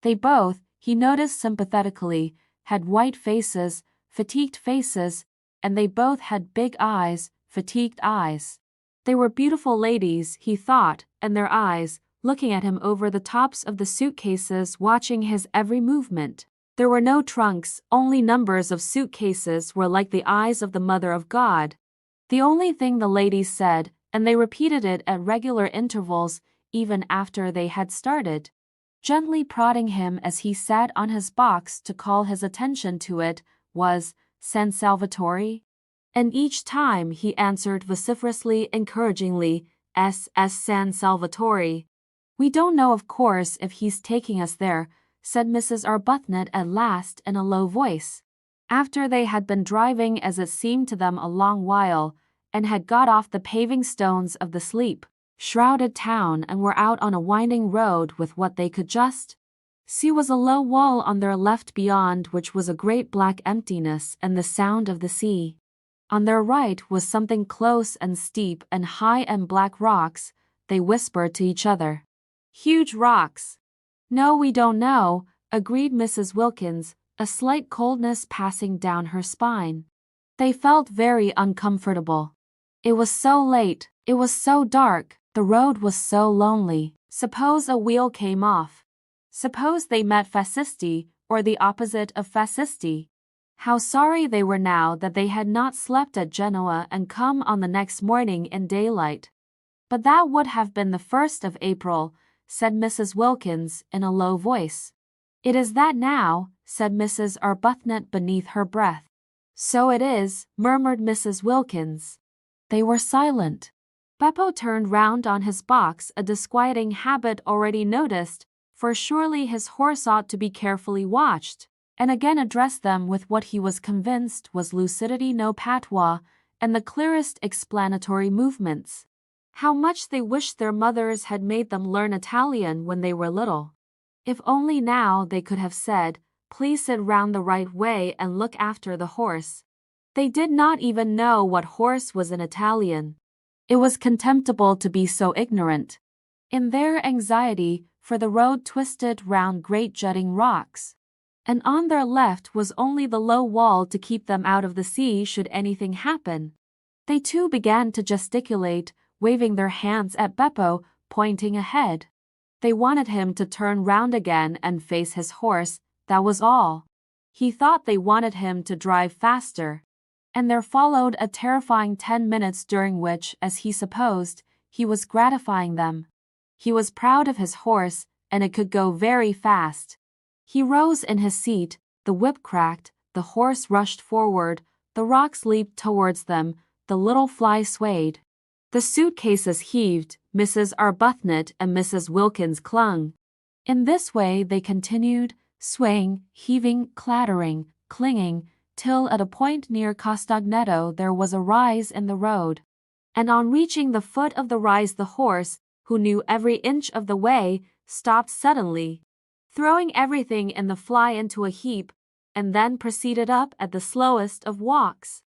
Speaker 1: They both, he noticed sympathetically, had white faces, fatigued faces, and they both had big eyes, fatigued eyes. They were beautiful ladies, he thought, and their eyes, looking at him over the tops of the suitcases, watching his every movement, There were no trunks, only numbers of suitcases were like the eyes of the Mother of God. The only thing the ladies said, and they repeated it at regular intervals even after they had started, gently prodding him as he sat on his box to call his attention to it, was San Salvatore? And each time he answered vociferously, encouragingly, S. San Salvatore. We don't know, of course, if he's taking us there, said Mrs. Arbuthnot at last in a low voice. After they had been driving as it seemed to them a long while, and had got off the paving stones of the sleep-shrouded town and were out on a winding road with what they could just see was a low wall on their left, beyond which was a great black emptiness and the sound of the sea. On their right was something close and steep and high and black rocks. They whispered to each other. Huge rocks. No, we don't know, agreed Mrs. Wilkins, a slight coldness passing down her spine. They felt very uncomfortable. It was so late, it was so dark, the road was so lonely. Suppose a wheel came off. Suppose they met fascisti, or the opposite of fascisti. How sorry they were now that they had not slept at Genoa and come on the next morning in daylight. But that would have been the 1st of April, said Mrs. Wilkins in a low voice. It is that now, said Mrs. Arbuthnot beneath her breath. So it is, murmured Mrs. Wilkins. They were silent. Beppo turned round on his box, a disquieting habit already noticed, for surely his horse ought to be carefully watched, and again addressed them with what he was convinced was lucidity, no patois, and the clearest explanatory movements. How much they wished their mothers had made them learn Italian when they were little. If only now they could have said, please sit round the right way and look after the horse. They did not even know what horse was in Italian. It was contemptible to be so ignorant. In their anxiety, for the road twisted round great jutting rocks, and on their left was only the low wall to keep them out of the sea should anything happen. They too began to gesticulate, waving their hands at Beppo, pointing ahead. They wanted him to turn round again and face his horse, that was all. He thought they wanted him to drive faster. And there followed a terrifying 10 minutes during which, as he supposed, he was gratifying them. He was proud of his horse, and it could go very fast. He rose in his seat, the whip cracked, the horse rushed forward, the rocks leaped towards them, the little fly swayed. The suitcases heaved, Mrs. Arbuthnot and Mrs. Wilkins clung. In this way they continued, swaying, heaving, clattering, clinging, till at a point near Castagneto there was a rise in the road. And on reaching the foot of the rise the horse, who knew every inch of the way, stopped suddenly, throwing everything in the fly into a heap, and then proceeded up at the slowest of walks.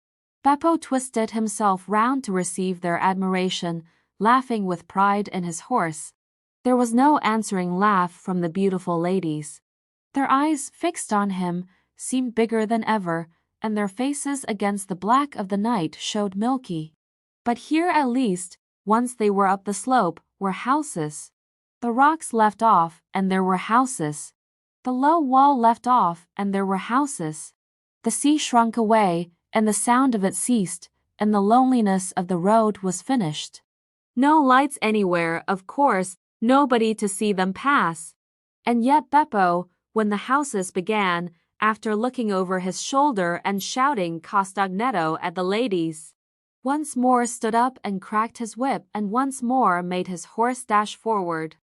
Speaker 1: Beppo twisted himself round to receive their admiration, laughing with pride in his horse. There was no answering laugh from the beautiful ladies. Their eyes, fixed on him, seemed bigger than ever, and their faces against the black of the night showed milky. But here at least, once they were up the slope, were houses. The rocks left off, and there were houses. The low wall left off, and there were houses. The sea shrunk away, and the sound of it ceased, and the loneliness of the road was finished. No lights anywhere, of course, nobody to see them pass. And yet Beppo, when the houses began, after looking over his shoulder and shouting Castagneto at the ladies, once more stood up and cracked his whip and once more made his horse dash forward.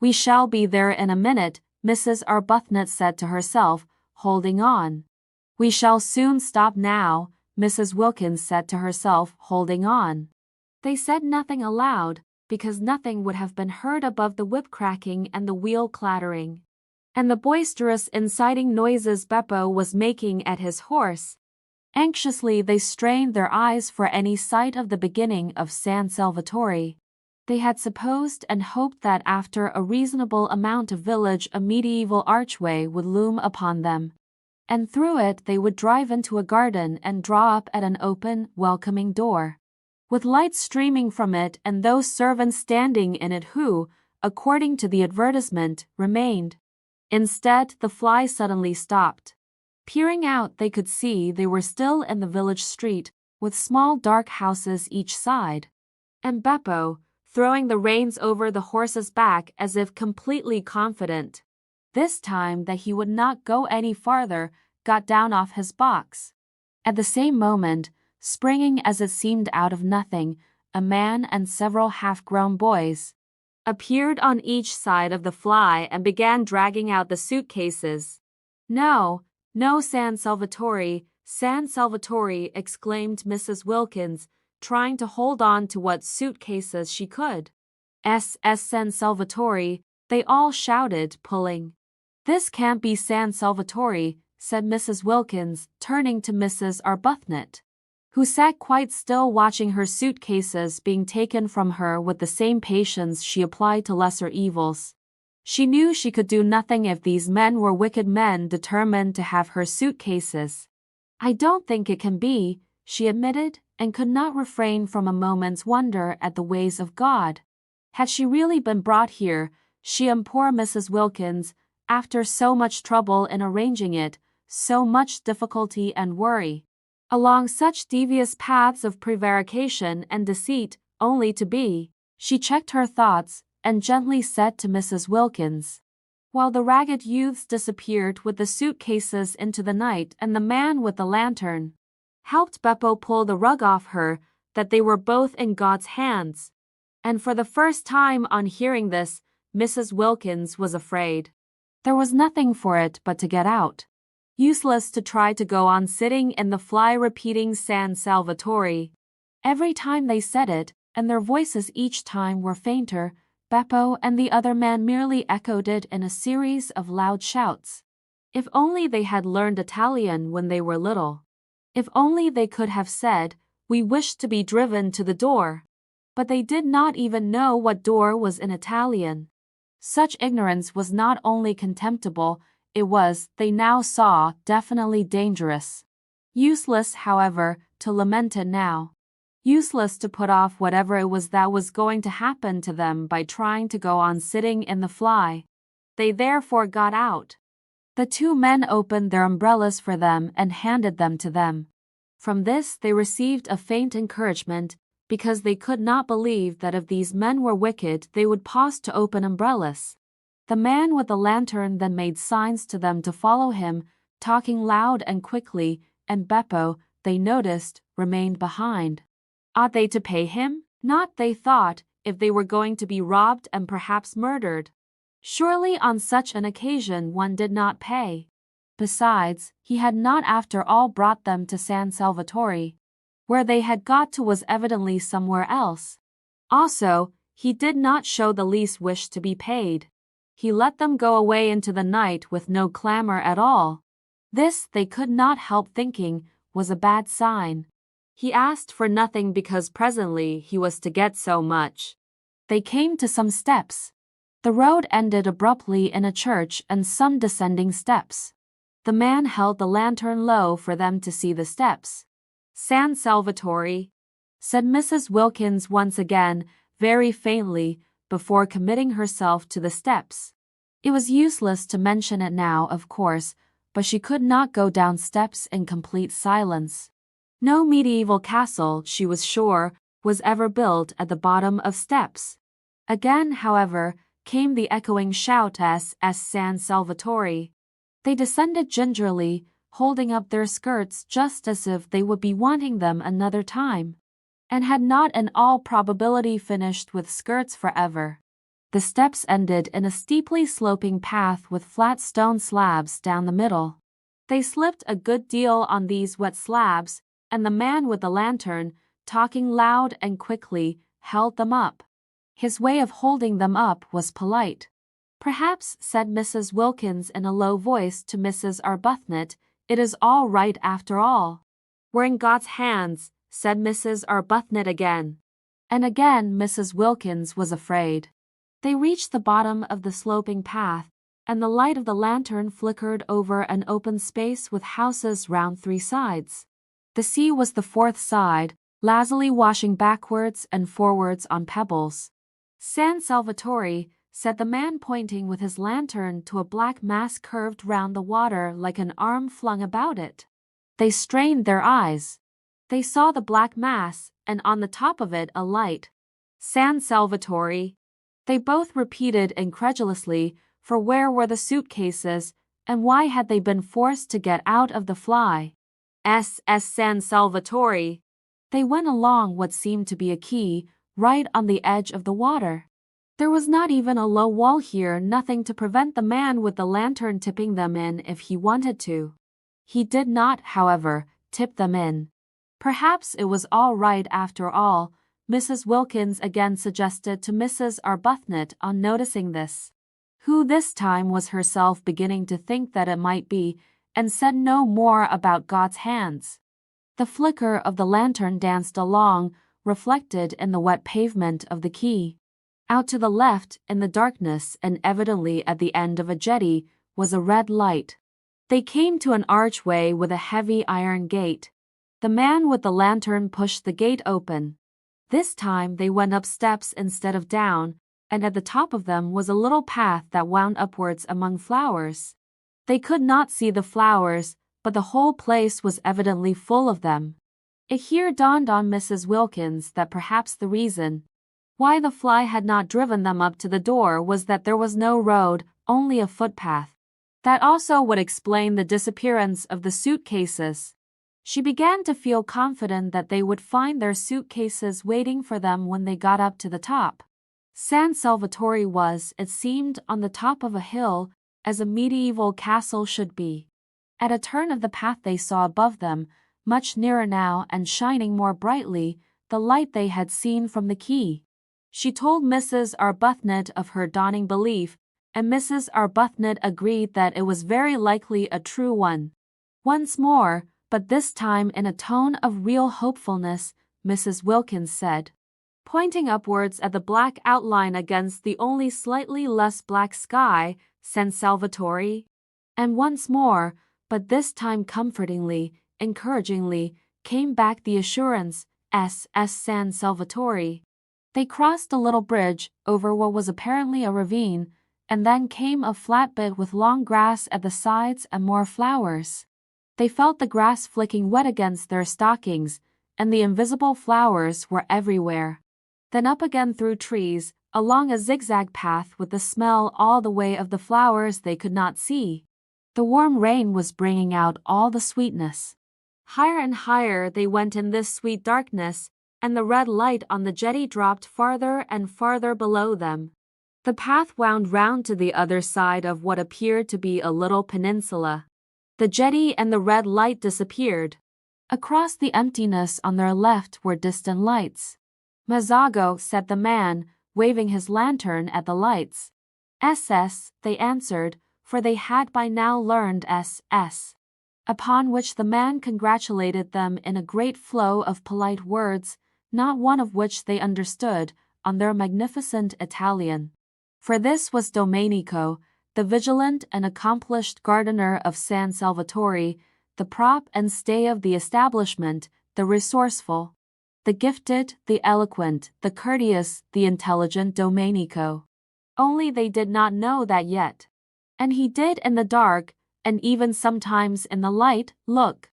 Speaker 1: We shall be there in a minute, Mrs. Arbuthnot said to herself, holding on. We shall soon stop now, Mrs. Wilkins said to herself, holding on. They said nothing aloud, because nothing would have been heard above the whip cracking and the wheel clattering, and the boisterous inciting noises Beppo was making at his horse. Anxiously they strained their eyes for any sight of the beginning of San Salvatore. They had supposed and hoped that after a reasonable amount of village a medieval archway would loom upon them, and through it they would drive into a garden and draw up at an open, welcoming door, with lights streaming from it and those servants standing in it who, according to the advertisement, remained. Instead, the fly suddenly stopped. Peering out, they could see they were still in the village street, with small dark houses each side. And Beppo, throwing the reins over the horse's back as if completely confident, this time that he would not go any farther, got down off his box. At the same moment, springing as it seemed out of nothing, a man and several half-grown boys appeared on each side of the fly and began dragging out the suitcases. "No, no, San Salvatore, San Salvatore," exclaimed Mrs. Wilkins, trying to hold on to what suitcases she could. San Salvatore," they all shouted, pulling. "This can't be San Salvatore," said Mrs. Wilkins, turning to Mrs. Arbuthnot, who sat quite still watching her suitcases being taken from her with the same patience she applied to lesser evils. She knew she could do nothing if these men were wicked men determined to have her suitcases. "I don't think it can be," she admitted, and could not refrain from a moment's wonder at the ways of God. Had she really been brought here, she and poor Mrs. Wilkins, after so much trouble in arranging it, so much difficulty and worry, along such devious paths of prevarication and deceit, only to be— She checked her thoughts, and gently said to Mrs. Wilkins, while the ragged youths disappeared with the suitcases into the night and the man with the lantern helped Beppo pull the rug off her, that they were both in God's hands. And for the first time on hearing this, Mrs. Wilkins was afraid. There was nothing for it but to get out. Useless to try to go on sitting in the fly repeating San Salvatore. Every time they said it, and their voices each time were fainter, Beppo and the other man merely echoed it in a series of loud shouts. If only they had learned Italian when they were little. If only they could have said, "We wish to be driven to the door." But they did not even know what door was in Italian. Such ignorance was not only contemptible, it was, they now saw, definitely dangerous. Useless, however, to lament it now. Useless to put off whatever it was that was going to happen to them by trying to go on sitting in the fly. They therefore got out. The two men opened their umbrellas for them and handed them to them. From this they received a faint encouragement, because they could not believe that if these men were wicked they would pause to open umbrellas. The man with the lantern then made signs to them to follow him, talking loud and quickly, and Beppo, they noticed, remained behind. Ought they to pay him? Not, they thought, if they were going to be robbed and perhaps murdered. Surely on such an occasion one did not pay. Besides, he had not after all brought them to San Salvatore. Where they had got to was evidently somewhere else. Also, he did not show the least wish to be paid. He let them go away into the night with no clamor at all. This, they could not help thinking, was a bad sign. He asked for nothing because presently he was to get so much. They came to some steps. The road ended abruptly in a church and some descending steps. The man held the lantern low for them to see the steps. "San Salvatore," said Mrs. Wilkins once again, very faintly, before committing herself to the steps. It was useless to mention it now, of course, but she could not go down steps in complete silence. No medieval castle, she was sure, was ever built at the bottom of steps. Again, however, came the echoing shout as San Salvatore. They descended gingerly, holding up their skirts just as if they would be wanting them another time, and had not in all probability finished with skirts forever. The steps ended in a steeply sloping path with flat stone slabs down the middle. They slipped a good deal on these wet slabs, and the man with the lantern, talking loud and quickly, held them up. His way of holding them up was polite. "Perhaps," said Mrs. Wilkins in a low voice to Mrs. Arbuthnot, "it is all right after all." "We're in God's hands," said Mrs. Arbuthnot again. And again Mrs. Wilkins was afraid. They reached the bottom of the sloping path, and the light of the lantern flickered over an open space with houses round three sides. The sea was the fourth side, lazily washing backwards and forwards on pebbles. "San Salvatore," said the man, pointing with his lantern to a black mass curved round the water like an arm flung about it. They strained their eyes. They saw the black mass, and on the top of it a light. San Salvatore. They both repeated incredulously, for where were the suitcases, and why had they been forced to get out of the fly? San Salvatore. They went along what seemed to be a quay, right on the edge of the water. There was not even a low wall here, nothing to prevent the man with the lantern tipping them in if he wanted to. He did not, however, tip them in. Perhaps it was all right after all, Mrs. Wilkins again suggested to Mrs. Arbuthnot on noticing this, who this time was herself beginning to think that it might be, and said no more about God's hands. The flicker of the lantern danced along, reflected in the wet pavement of the quay. Out to the left, in the darkness and evidently at the end of a jetty, was a red light. They came to an archway with a heavy iron gate. The man with the lantern pushed the gate open. This time they went up steps instead of down, and at the top of them was a little path that wound upwards among flowers. They could not see the flowers, but the whole place was evidently full of them. It here dawned on Mrs. Wilkins that perhaps the reason why the fly had not driven them up to the door was that there was no road, only a footpath. That also would explain the disappearance of the suitcases. She began to feel confident that they would find their suitcases waiting for them when they got up to the top. San Salvatore was, it seemed, on the top of a hill, as a medieval castle should be. At a turn of the path they saw above them, much nearer now and shining more brightly, the light they had seen from the quay. She told Mrs. Arbuthnot of her dawning belief, and Mrs. Arbuthnot agreed that it was very likely a true one. Once more, but this time in a tone of real hopefulness, Mrs. Wilkins said, pointing upwards at the black outline against the only slightly less black sky, San Salvatore. And once more, but this time comfortingly, encouragingly, came back the assurance, San Salvatore. They crossed a little bridge over what was apparently a ravine, and then came a flat bit with long grass at the sides and more flowers. They felt the grass flicking wet against their stockings, and the invisible flowers were everywhere. Then up again through trees, along a zigzag path with the smell all the way of the flowers they could not see. The warm rain was bringing out all the sweetness. Higher and higher they went in this sweet darkness, and the red light on the jetty dropped farther and farther below them. The path wound round to the other side of what appeared to be a little peninsula. The jetty and the red light disappeared. Across the emptiness on their left were distant lights. Mazzago, said the man, waving his lantern at the lights. SS, they answered, for they had by now learned SS. Upon which the man congratulated them in a great flow of polite words, not one of which they understood, on their magnificent Italian. For this was Domenico, the vigilant and accomplished gardener of San Salvatore, the prop and stay of the establishment, the resourceful, the gifted, the eloquent, the courteous, the intelligent Domenico. Only they did not know that yet. And he did in the dark, and even sometimes in the light, look.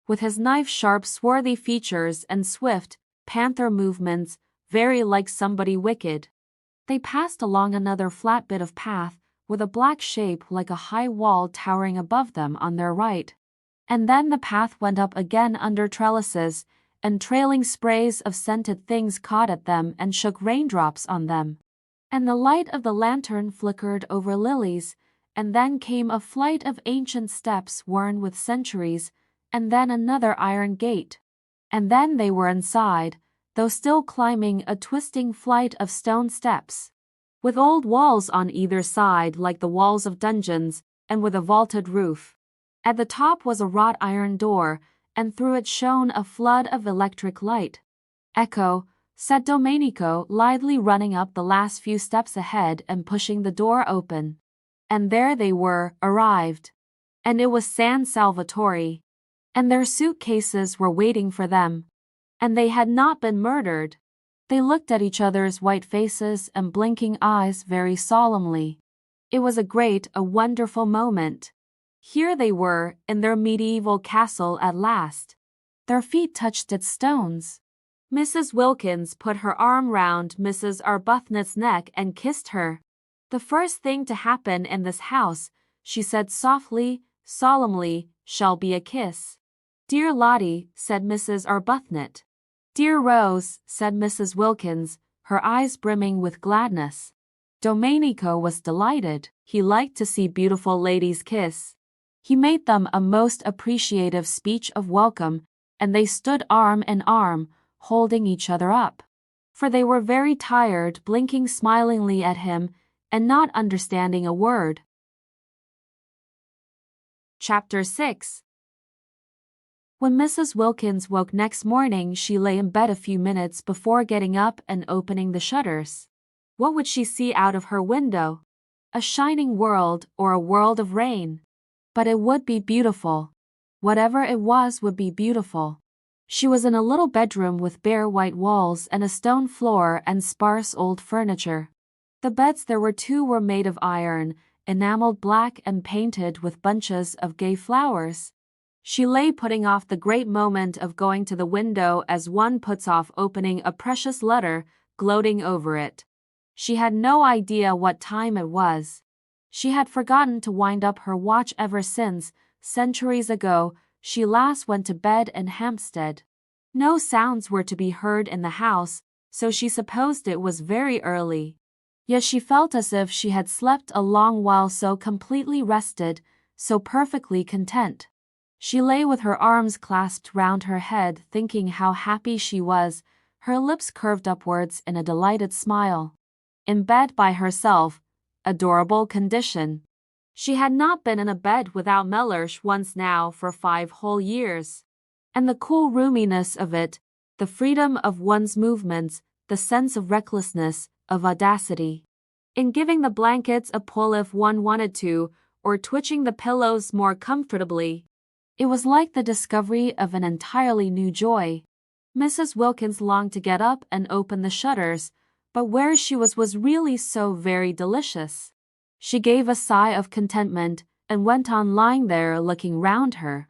Speaker 1: With his knife-sharp swarthy features and swift, panther movements, very like somebody wicked. They passed along another flat bit of path, with a black shape like a high wall towering above them on their right. And then the path went up again under trellises, and trailing sprays of scented things caught at them and shook raindrops on them. And the light of the lantern flickered over lilies, and then came a flight of ancient steps worn with centuries, and then another iron gate. And then they were inside, though still climbing a twisting flight of stone steps, with old walls on either side like the walls of dungeons, and with a vaulted roof. At the top was a wrought iron door, and through it shone a flood of electric light. Ecco, said Domenico, lithely running up the last few steps ahead and pushing the door open. And there they were, arrived. And it was San Salvatore. And their suitcases were waiting for them. And they had not been murdered. They looked at each other's white faces and blinking eyes very solemnly. It was a wonderful moment. Here they were, in their medieval castle at last. Their feet touched its stones. Mrs. Wilkins put her arm round Mrs. Arbuthnot's neck and kissed her. "The first thing to happen in this house," she said softly, solemnly, "shall be a kiss." "Dear Lottie," said Mrs. Arbuthnot. "Dear Rose," said Mrs. Wilkins, her eyes brimming with gladness. Domenico was delighted. He liked to see beautiful ladies kiss. He made them a most appreciative speech of welcome, and they stood arm in arm, holding each other up. For they were very tired, blinking smilingly at him and not understanding a word. Chapter 6. When Mrs. Wilkins woke next morning, she lay in bed a few minutes before getting up and opening the shutters. What would she see out of her window? A shining world or a world of rain? But it would be beautiful. Whatever it was would be beautiful. She was in a little bedroom with bare white walls and a stone floor and sparse old furniture. The beds, there were two, were made of iron, enameled black and painted with bunches of gay flowers. She lay putting off the great moment of going to the window as one puts off opening a precious letter, gloating over it. She had no idea what time it was. She had forgotten to wind up her watch ever since, centuries ago, she last went to bed in Hampstead. No sounds were to be heard in the house, so she supposed it was very early. Yet she felt as if she had slept a long while, so completely rested, so perfectly content. She lay with her arms clasped round her head, thinking how happy she was, her lips curved upwards in a delighted smile. In bed by herself, adorable condition. She had not been in a bed without Mellersh once now for 5 whole years. And the cool roominess of it, the freedom of one's movements, the sense of recklessness, of audacity. In giving the blankets a pull if one wanted to, or twitching the pillows more comfortably. It was like the discovery of an entirely new joy. Mrs. Wilkins longed to get up and open the shutters, but where she was really so very delicious. She gave a sigh of contentment and went on lying there looking round her,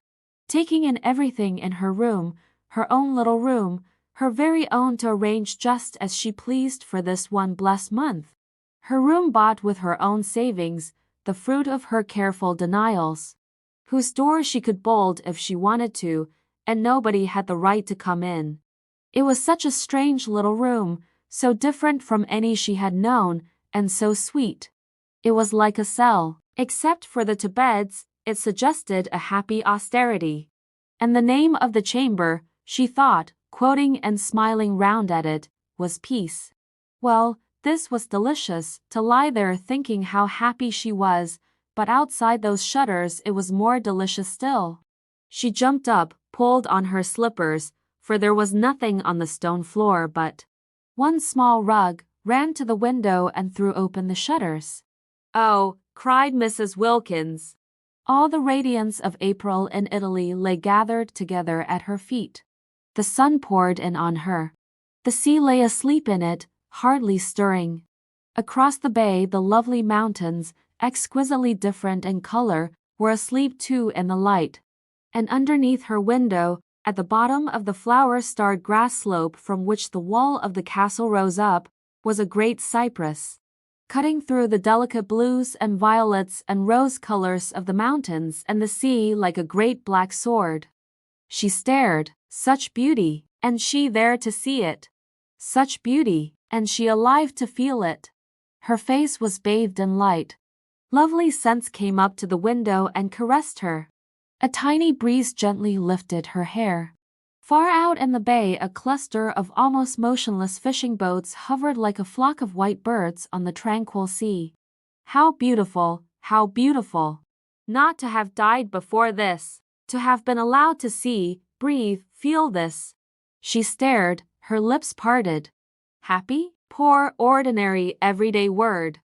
Speaker 1: taking in everything in her room, her own little room, her very own, to arrange just as she pleased for this one blessed month. Her room bought with her own savings, the fruit of her careful denials, whose door she could bolt if she wanted to, and nobody had the right to come in. It was such a strange little room, so different from any she had known, and so sweet. It was like a cell. Except for the 2 beds, it suggested a happy austerity. And the name of the chamber, she thought, quoting and smiling round at it, was peace. Well, this was delicious, to lie there thinking how happy she was, but outside those shutters it was more delicious still. She jumped up, pulled on her slippers, for there was nothing on the stone floor but one small rug, ran to the window and threw open the shutters. "Oh," cried Mrs. Wilkins. All the radiance of April in Italy lay gathered together at her feet. The sun poured in on her. The sea lay asleep in it, hardly stirring. Across the bay the lovely mountains, exquisitely different in color, were asleep too in the light. And underneath her window, at the bottom of the flower-starred grass slope from which the wall of the castle rose up, was a great cypress, cutting through the delicate blues and violets and rose colors of the mountains and the sea like a great black sword. She stared. Such beauty, and she there to see it. Such beauty, and she alive to feel it. Her face was bathed in light. Lovely scents came up to the window and caressed her. A tiny breeze gently lifted her hair. Far out in the bay a cluster of almost motionless fishing boats hovered like a flock of white birds on the tranquil sea. How beautiful, how beautiful! Not to have died before this, to have been allowed to see, breathe, feel this. She stared, her lips parted. Happy? Poor, ordinary, everyday word.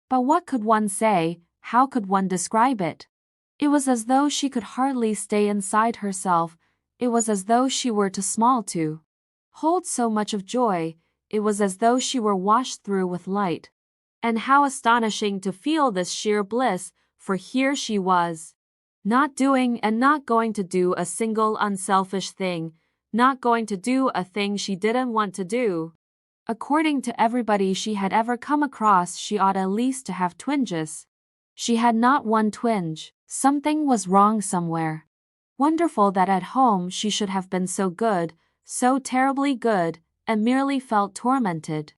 Speaker 1: But what could one say, how could one describe it? It was as though she could hardly stay inside herself, it was as though she were too small to hold so much of joy, it was as though she were washed through with light. And how astonishing to feel this sheer bliss, for here she was, not doing and not going to do a single unselfish thing, not going to do a thing she didn't want to do. According to everybody she had ever come across, she ought at least to have twinges. She had not one twinge. Something was wrong somewhere. Wonderful that at home she should have been so good, so terribly good, and merely felt tormented.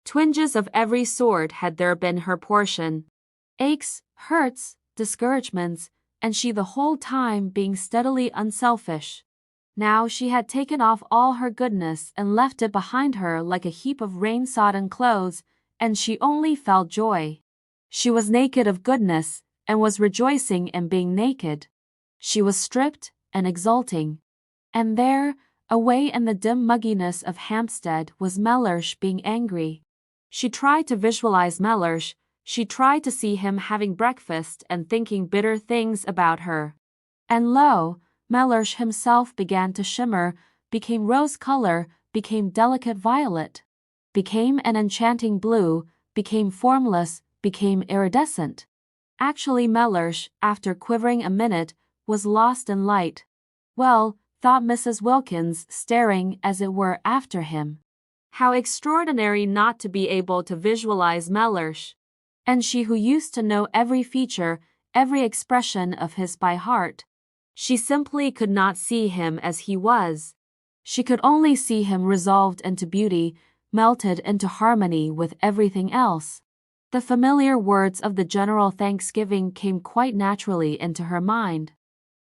Speaker 1: Twinges of every sort had there been her portion. Aches, hurts, discouragements, and she the whole time being steadily unselfish. Now she had taken off all her goodness and left it behind her like a heap of rain-sodden clothes, and she only felt joy. She was naked of goodness, and was rejoicing in being naked. She was stripped and exulting. And there, away in the dim mugginess of Hampstead, was Mellersh being angry. She tried to visualize Mellersh. She tried to see him having breakfast and thinking bitter things about her. And lo, Mellersh himself began to shimmer, became rose color, became delicate violet, became an enchanting blue, became formless, became iridescent. Actually Mellersh, after quivering a minute, was lost in light. Well, thought Mrs. Wilkins, staring, as it were, after him. How extraordinary not to be able to visualize Mellersh. And she who used to know every feature, every expression of his by heart. She simply could not see him as he was. She could only see him resolved into beauty, melted into harmony with everything else. The familiar words of the general thanksgiving came quite naturally into her mind.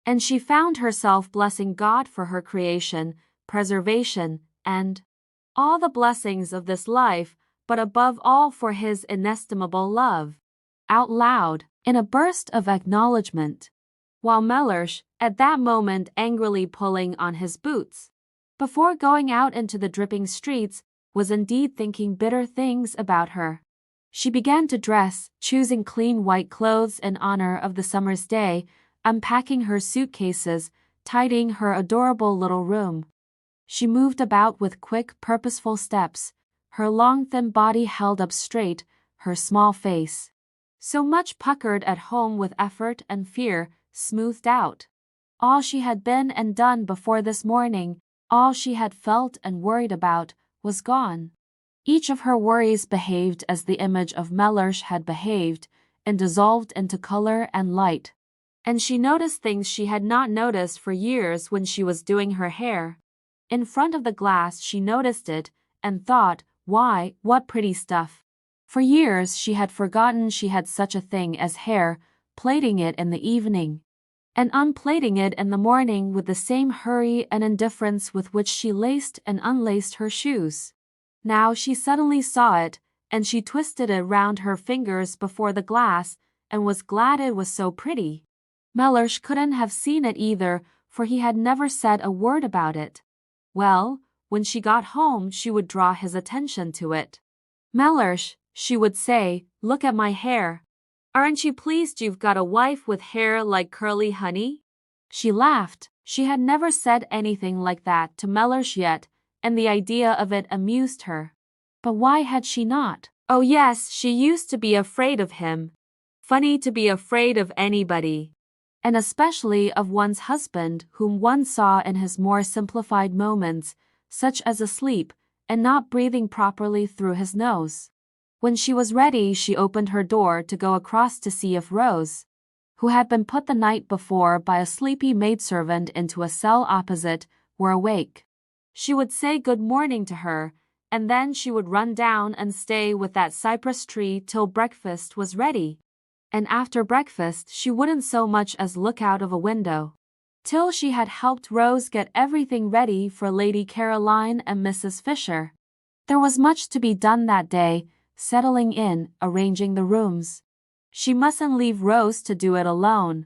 Speaker 1: And she found herself blessing God for her creation, preservation, and all the blessings of this life, but above all for his inestimable love, out loud, in a burst of acknowledgement, while Mellersh, at that moment angrily pulling on his boots, before going out into the dripping streets, was indeed thinking bitter things about her. She began to dress, choosing clean white clothes in honor of the summer's day, unpacking her suitcases, tidying her adorable little room. She moved about with quick, purposeful steps, her long thin body held up straight, her small face, so much puckered at home with effort and fear, smoothed out. All she had been and done before this morning, all she had felt and worried about, was gone. Each of her worries behaved as the image of Mellersh had behaved, and dissolved into color and light. And she noticed things she had not noticed for years when she was doing her hair. In front of the glass she noticed it, and thought, why, what pretty stuff. For years she had forgotten she had such a thing as hair, plaiting it in the evening, and unplaiting it in the morning with the same hurry and indifference with which she laced and unlaced her shoes. Now she suddenly saw it, and she twisted it round her fingers before the glass, and was glad it was so pretty. Mellersh couldn't have seen it either, for he had never said a word about it. Well, when she got home she would draw his attention to it. Mellersh, she would say, look at my hair. Aren't you pleased you've got a wife with hair like curly honey? She laughed. She had never said anything like that to Mellersh yet, and the idea of it amused her. But why had she not? Oh yes, she used to be afraid of him. Funny to be afraid of anybody. And especially of one's husband, whom one saw in his more simplified moments, such as asleep, and not breathing properly through his nose. When she was ready she opened her door to go across to see if Rose, who had been put the night before by a sleepy maidservant into a cell opposite, were awake. She would say good morning to her, and then she would run down and stay with that cypress tree till breakfast was ready. And after breakfast she wouldn't so much as look out of a window, till she had helped Rose get everything ready for Lady Caroline and Mrs. Fisher. There was much to be done that day, settling in, arranging the rooms. She mustn't leave Rose to do it alone.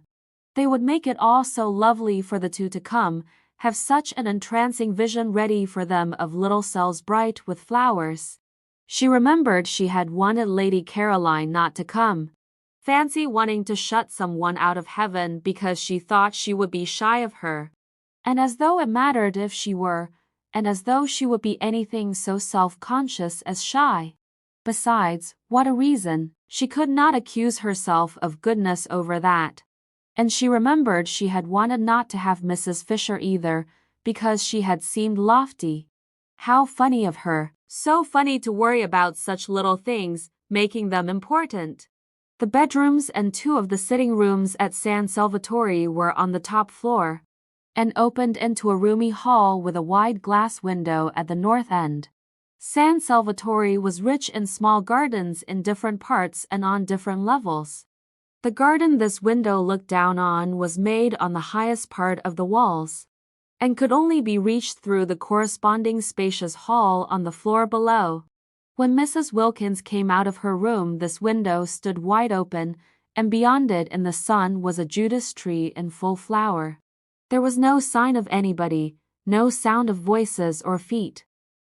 Speaker 1: They would make it all so lovely for the two to come, have such an entrancing vision ready for them of little cells bright with flowers. She remembered she had wanted Lady Caroline not to come. Fancy wanting to shut someone out of heaven because she thought she would be shy of her. And as though it mattered if she were, and as though she would be anything so self-conscious as shy. Besides, what a reason, she could not accuse herself of goodness over that. And she remembered she had wanted not to have Mrs. Fisher either, because she had seemed lofty. How funny of her, so funny to worry about such little things, making them important. The bedrooms and 2 of the sitting rooms at San Salvatore were on the top floor, and opened into a roomy hall with a wide glass window at the north end. San Salvatore was rich in small gardens in different parts and on different levels. The garden this window looked down on was made on the highest part of the walls, and could only be reached through the corresponding spacious hall on the floor below. When Mrs. Wilkins came out of her room, this window stood wide open, and beyond it in the sun was a Judas tree in full flower. There was no sign of anybody, no sound of voices or feet.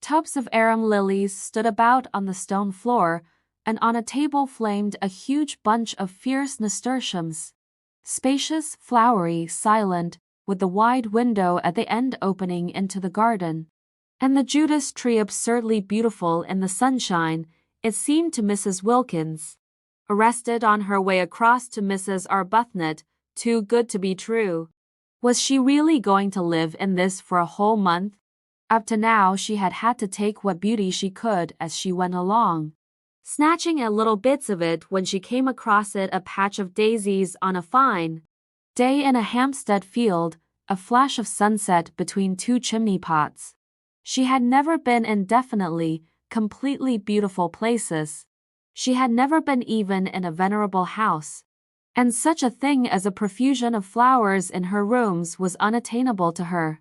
Speaker 1: Tubs of arum lilies stood about on the stone floor, and on a table flamed a huge bunch of fierce nasturtiums. Spacious, flowery, silent, with the wide window at the end opening into the garden, and the Judas tree absurdly beautiful in the sunshine, it seemed to Mrs. Wilkins, arrested on her way across to Mrs. Arbuthnot, too good to be true. Was she really going to live in this for a whole month? Up to now she had had to take what beauty she could as she went along, snatching at little bits of it when she came across it, a patch of daisies on a fine day in a Hampstead field, a flash of sunset between 2 chimney pots. She had never been in definitely, completely beautiful places. She had never been even in a venerable house, and such a thing as a profusion of flowers in her rooms was unattainable to her.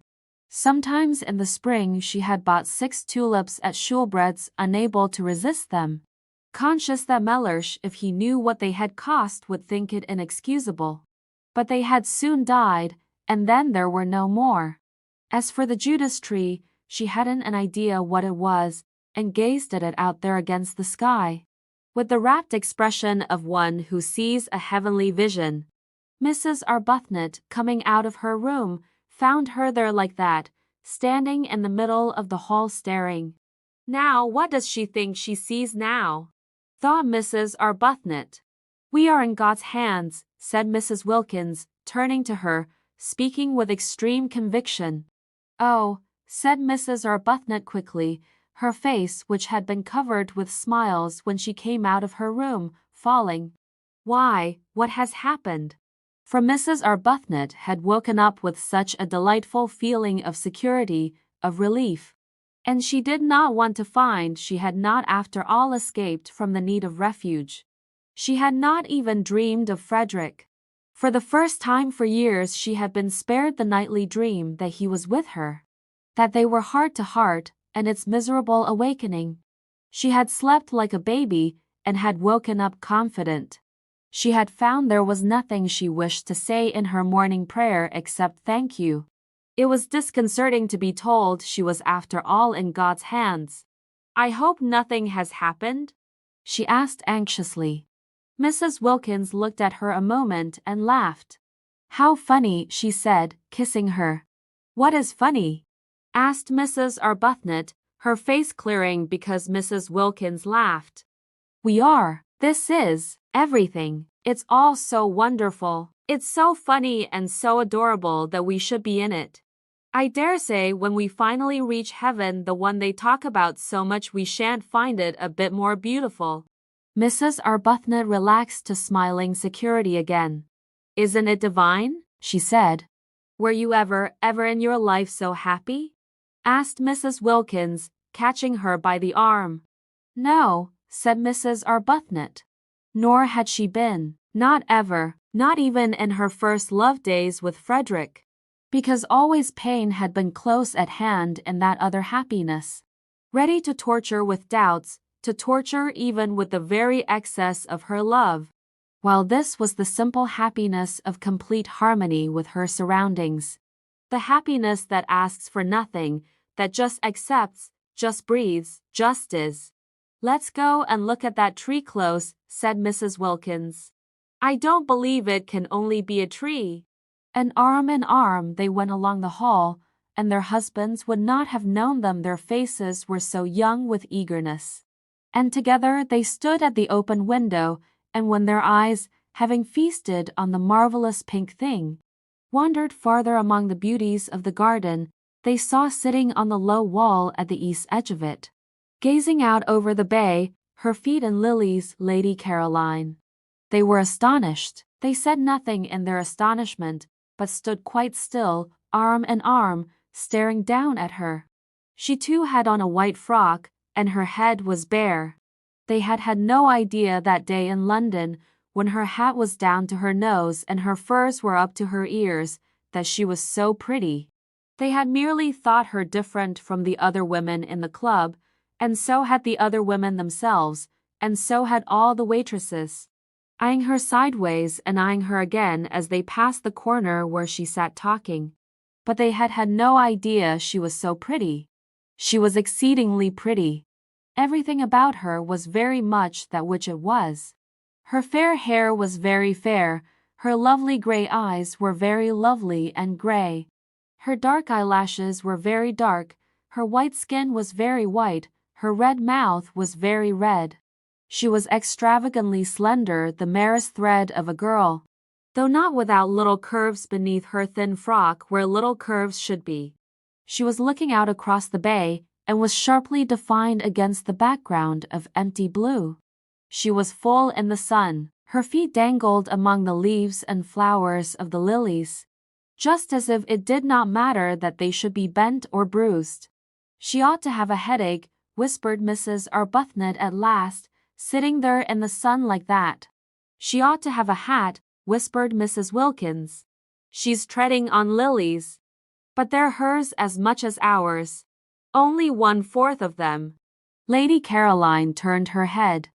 Speaker 1: Sometimes in the spring she had bought 6 tulips at Shoolbred's, unable to resist them, conscious that Mellersh, if he knew what they had cost, would think it inexcusable. But they had soon died, and then there were no more. As for the Judas tree, she hadn't an idea what it was, and gazed at it out there against the sky, with the rapt expression of one who sees a heavenly vision. Mrs. Arbuthnot, coming out of her room, found her there like that, standing in the middle of the hall staring. Now what does she think she sees now? Thought Mrs. Arbuthnot. We are in God's hands, said Mrs. Wilkins, turning to her, speaking with extreme conviction. Oh, said Mrs. Arbuthnot quickly, her face, which had been covered with smiles when she came out of her room, falling. Why, what has happened? For Mrs. Arbuthnot had woken up with such a delightful feeling of security, of relief. And she did not want to find she had not after all escaped from the need of refuge. She had not even dreamed of Frederick. For the first time for years she had been spared the nightly dream that he was with her, that they were heart to heart, and its miserable awakening. She had slept like a baby, and had woken up confident. She had found there was nothing she wished to say in her morning prayer except thank you. It was disconcerting to be told she was after all in God's hands. I hope nothing has happened? She asked anxiously. Mrs. Wilkins looked at her a moment and laughed. How funny, she said, kissing her. What is funny? Asked Mrs. Arbuthnot, her face clearing because Mrs. Wilkins laughed. We are. This is everything. It's all so wonderful. It's so funny and so adorable that we should be in it. I dare say when we finally reach heaven, the one they talk about so much, we shan't find it a bit more beautiful. Mrs. Arbuthnot relaxed to smiling security again. Isn't it divine? She said. Were you ever in your life so happy? Asked Mrs. Wilkins, catching her by the arm. No, said Mrs. Arbuthnot. Nor had she been. Not ever, not even in her first love days with Frederick. Because always pain had been close at hand in that other happiness, ready to torture with doubts, to torture even with the very excess of her love, while this was the simple happiness of complete harmony with her surroundings, the happiness that asks for nothing, that just accepts, just breathes, just is. Let's go and look at that tree close, said Mrs. Wilkins. I don't believe it can only be a tree. And arm in arm they went along the hall, and their husbands would not have known them, their faces were so young with eagerness. And together they stood at the open window, and when their eyes, having feasted on the marvelous pink thing, wandered farther among the beauties of the garden, they saw sitting on the low wall at the east edge of it, gazing out over the bay, her feet in lilies, Lady Caroline. They were astonished. They said nothing in their astonishment, but stood quite still, arm in arm, staring down at her. She too had on a white frock, and her head was bare. They had had no idea that day in London, when her hat was down to her nose and her furs were up to her ears, that she was so pretty. They had merely thought her different from the other women in the club, and so had the other women themselves, and so had all the waitresses, eyeing her sideways and eyeing her again as they passed the corner where she sat talking. But they had had no idea she was so pretty. She was exceedingly pretty. Everything about her was very much that which it was. Her fair hair was very fair, her lovely grey eyes were very lovely and grey. Her dark eyelashes were very dark, her white skin was very white, her red mouth was very red. She was extravagantly slender, the merest thread of a girl, though not without little curves beneath her thin frock where little curves should be. She was looking out across the bay, and was sharply defined against the background of empty blue. She was full in the sun. Her feet dangled among the leaves and flowers of the lilies, just as if it did not matter that they should be bent or bruised. She ought to have a headache, whispered Mrs. Arbuthnot at last, sitting there in the sun like that. She ought to have a hat, whispered Mrs. Wilkins. She's treading on lilies. But they're hers as much as ours. Only 1/4 of them. Lady Caroline turned her head.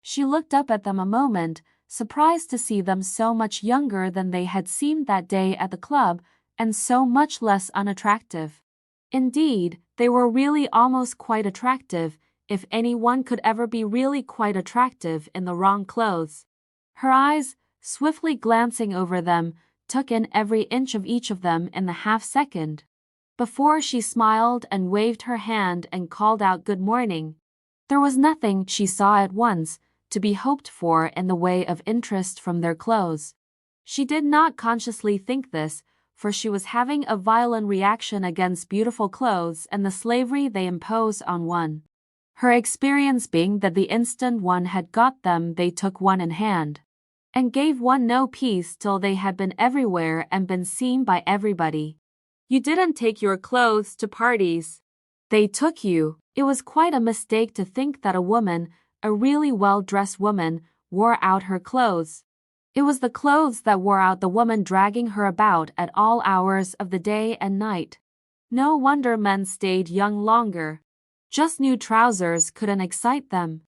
Speaker 1: She looked up at them a moment, surprised to see them so much younger than they had seemed that day at the club, and so much less unattractive. Indeed, they were really almost quite attractive, if any one could ever be really quite attractive in the wrong clothes. Her eyes, swiftly glancing over them, took in every inch of each of them in the half-second, before she smiled and waved her hand and called out good morning. There was nothing, she saw at once, to be hoped for in the way of interest from their clothes. She did not consciously think this, for she was having a violent reaction against beautiful clothes and the slavery they impose on one. Her experience being that the instant one had got them they took one in hand, and gave one no peace till they had been everywhere and been seen by everybody. You didn't take your clothes to parties. They took you. It was quite a mistake to think that a woman, a really well-dressed woman, wore out her clothes. It was the clothes that wore out the woman, dragging her about at all hours of the day and night. No wonder men stayed young longer. Just new trousers couldn't excite them.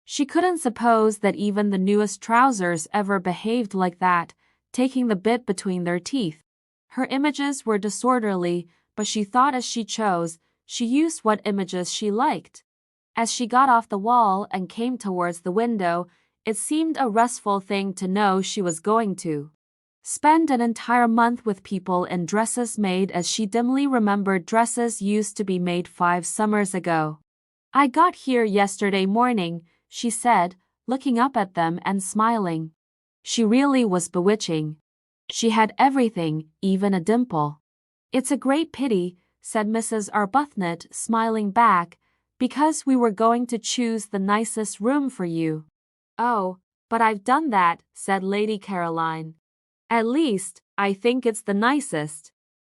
Speaker 1: She couldn't suppose that even the newest trousers ever behaved like that, taking the bit between their teeth. Her images were disorderly, but she thought as she chose, she used what images she liked. As she got off the wall and came towards the window, it seemed a restful thing to know she was going to spend an entire month with people in dresses made as she dimly remembered dresses used to be made 5 summers ago. I got here yesterday morning, she said, looking up at them and smiling. She really was bewitching. She had everything, even a dimple. It's a great pity, said Mrs. Arbuthnot, smiling back, because we were going to choose the nicest room for you. Oh, but I've done that, said Lady Caroline. At least, I think it's the nicest.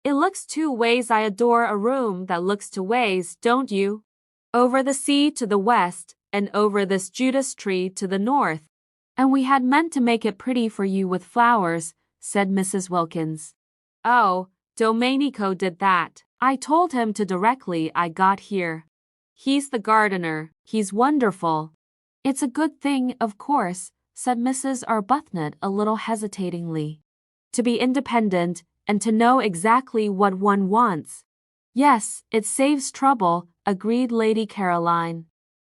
Speaker 1: It looks 2 ways. I adore a room that looks 2 ways, don't you? Over the sea to the west, and over this Judas tree to the north. And we had meant to make it pretty for you with flowers, said Mrs. Wilkins. Oh, Domenico did that. I told him to directly I got here. He's the gardener. He's wonderful. It's a good thing, of course, said Mrs. Arbuthnot a little hesitatingly, to be independent and to know exactly what one wants. Yes, it saves trouble, agreed Lady Caroline.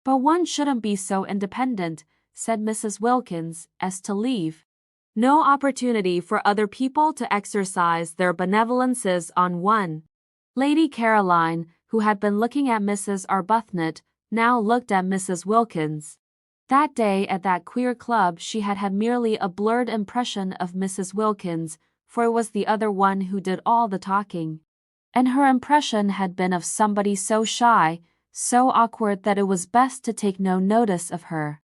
Speaker 1: But one shouldn't be so independent, said Mrs. Wilkins, as to leave no opportunity for other people to exercise their benevolences on one. Lady Caroline, who had been looking at Mrs. Arbuthnot, now looked at Mrs. Wilkins. That day at that queer club she had had merely a blurred impression of Mrs. Wilkins, for it was the other one who did all the talking. And her impression had been of somebody so shy, so awkward that it was best to take no notice of her.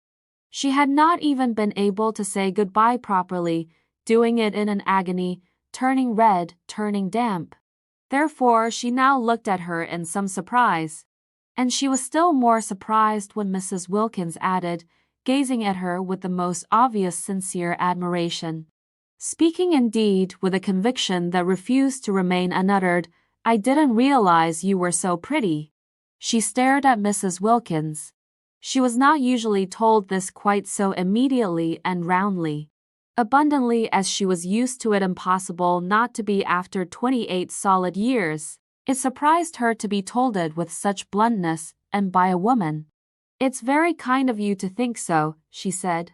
Speaker 1: She had not even been able to say goodbye properly, doing it in an agony, turning red, turning damp. Therefore she now looked at her in some surprise. And she was still more surprised when Mrs. Wilkins added, gazing at her with the most obvious sincere admiration. Speaking indeed with a conviction that refused to remain unuttered, "I didn't realize you were so pretty." She stared at Mrs. Wilkins. She was not usually told this quite so immediately and roundly. Abundantly as she was used to it impossible not to be after 28 solid years. It surprised her to be told it with such bluntness, and by a woman. "It's very kind of you to think so," she said.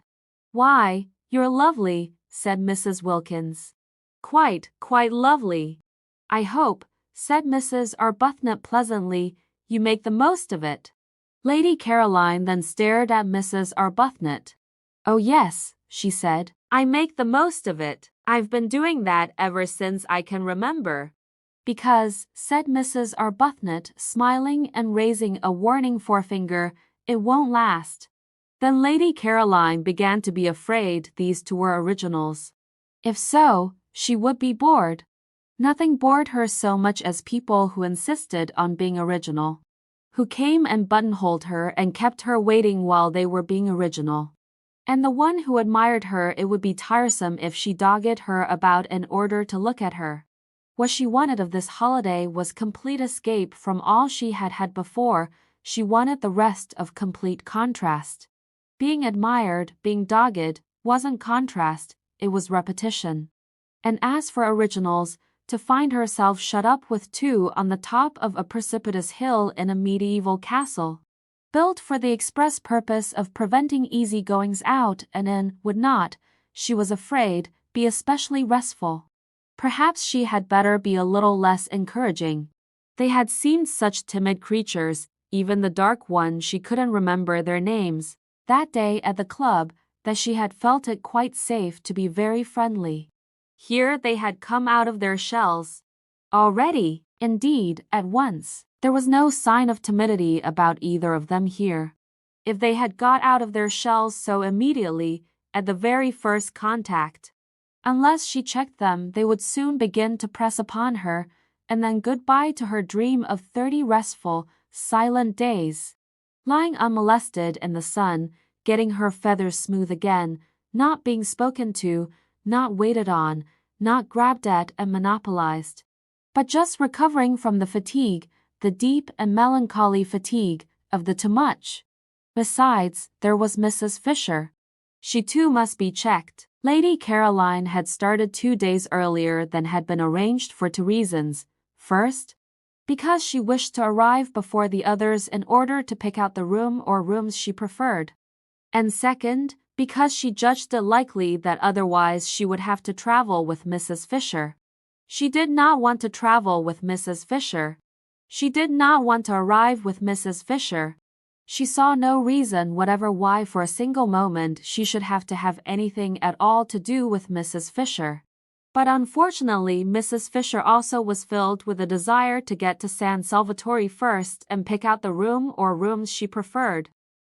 Speaker 1: "Why, you're lovely," said Mrs. Wilkins. Quite lovely." "I hope," said Mrs. Arbuthnot pleasantly, "you make the most of it." Lady Caroline then stared at Mrs. Arbuthnot. "Oh yes," she said, "I make the most of it. I've been doing that ever since I can remember." "Because," said Mrs. Arbuthnot, smiling and raising a warning forefinger, "it won't last." Then Lady Caroline began to be afraid these two were originals. If so, she would be bored. Nothing bored her so much as people who insisted on being original, who came and buttonholed her and kept her waiting while they were being original. And the one who admired her, it would be tiresome if she dogged her about in order to look at her. What she wanted of this holiday was complete escape from all she had had before. She wanted the rest of complete contrast. Being admired, being dogged, wasn't contrast, it was repetition. And as for originals, to find herself shut up with two on the top of a precipitous hill in a medieval castle, built for the express purpose of preventing easy-goings out and in, would not, she was afraid, be especially restful. Perhaps she had better be a little less encouraging. They had seemed such timid creatures, even the dark one she couldn't remember their names, that day at the club, that she had felt it quite safe to be very friendly. Here they had come out of their shells. Already, indeed, at once. There was no sign of timidity about either of them here. If they had got out of their shells so immediately, at the very first contact, unless she checked them, they would soon begin to press upon her, and then goodbye to her dream of 30 restful, silent days. Lying unmolested in the sun, getting her feathers smooth again, not being spoken to, not waited on, not grabbed at and monopolized, but just recovering from the fatigue, the deep and melancholy fatigue, of the too much. Besides, there was Mrs. Fisher. She too must be checked. Lady Caroline had started 2 days earlier than had been arranged for 2 reasons. First, because she wished to arrive before the others in order to pick out the room or rooms she preferred. And second, because she judged it likely that otherwise she would have to travel with Mrs. Fisher. She did not want to travel with Mrs. Fisher. She did not want to arrive with Mrs. Fisher. She saw no reason whatever why for a single moment she should have to have anything at all to do with Mrs. Fisher. But unfortunately Mrs. Fisher also was filled with a desire to get to San Salvatore first and pick out the room or rooms she preferred.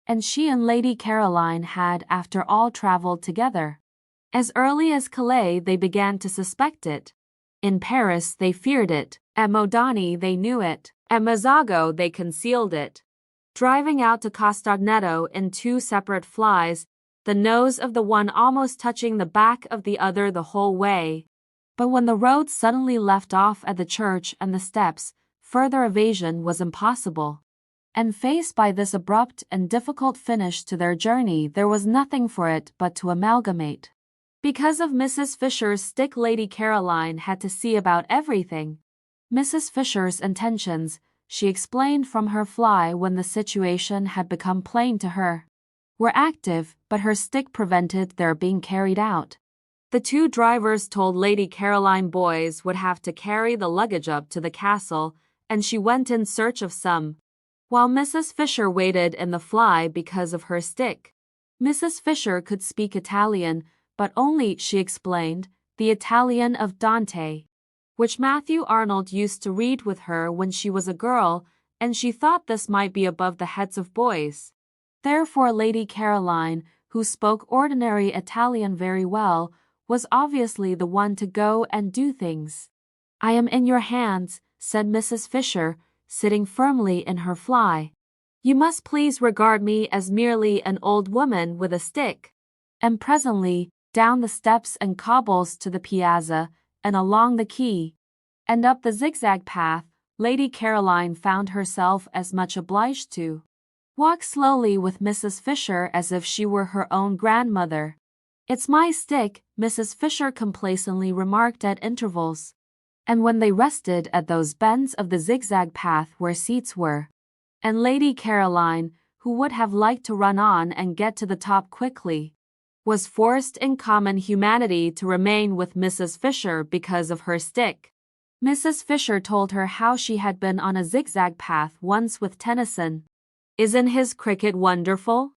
Speaker 1: And she and Lady Caroline had after all traveled together. As early as Calais they began to suspect it. In Paris they feared it. At Modani they knew it. At Mezzago they concealed it. Driving out to Castagneto in 2 separate flies, the nose of the one almost touching the back of the other the whole way. But when the road suddenly left off at the church and the steps, further evasion was impossible. And faced by this abrupt and difficult finish to their journey, there was nothing for it but to amalgamate. Because of Mrs. Fisher's stick, Lady Caroline had to see about everything. Mrs. Fisher's intentions, she explained from her fly when the situation had become plain to her, were active, but her stick prevented their being carried out. The 2 drivers told Lady Caroline boys would have to carry the luggage up to the castle, and she went in search of some. While Mrs. Fisher waited in the fly because of her stick. Mrs. Fisher could speak Italian, but only, she explained, the Italian of Dante, which Matthew Arnold used to read with her when she was a girl, and she thought this might be above the heads of boys. Therefore Lady Caroline, who spoke ordinary Italian very well, was obviously the one to go and do things. "I am in your hands," said Mrs. Fisher, sitting firmly in her fly. "You must please regard me as merely an old woman with a stick." And presently, down the steps and cobbles to the piazza, and along the quay, and up the zigzag path, Lady Caroline found herself as much obliged to walk slowly with Mrs. Fisher as if she were her own grandmother. "It's my stick," Mrs. Fisher complacently remarked at intervals. And when they rested at those bends of the zigzag path where seats were, and Lady Caroline, who would have liked to run on and get to the top quickly, was forced in common humanity to remain with Mrs. Fisher because of her stick. Mrs. Fisher told her how she had been on a zigzag path once with Tennyson. "Isn't his cricket wonderful?"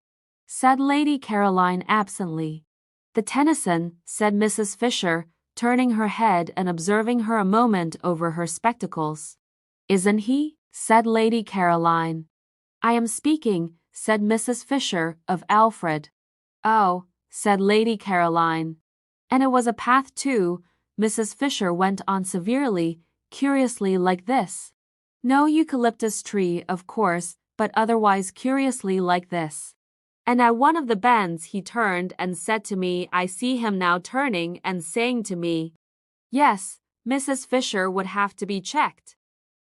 Speaker 1: said Lady Caroline absently. "The Tennyson," said Mrs. Fisher, turning her head and observing her a moment over her spectacles. "Isn't he?" said Lady Caroline. "I am speaking," said Mrs. Fisher, "of Alfred." "Oh," said Lady Caroline. "And it was a path too," Mrs. Fisher went on severely, curiously like this. "No eucalyptus tree, of course, but otherwise curiously like this. And at one of the bends he turned and said to me, I see him now turning and saying to me." Yes, Mrs. Fisher would have to be checked.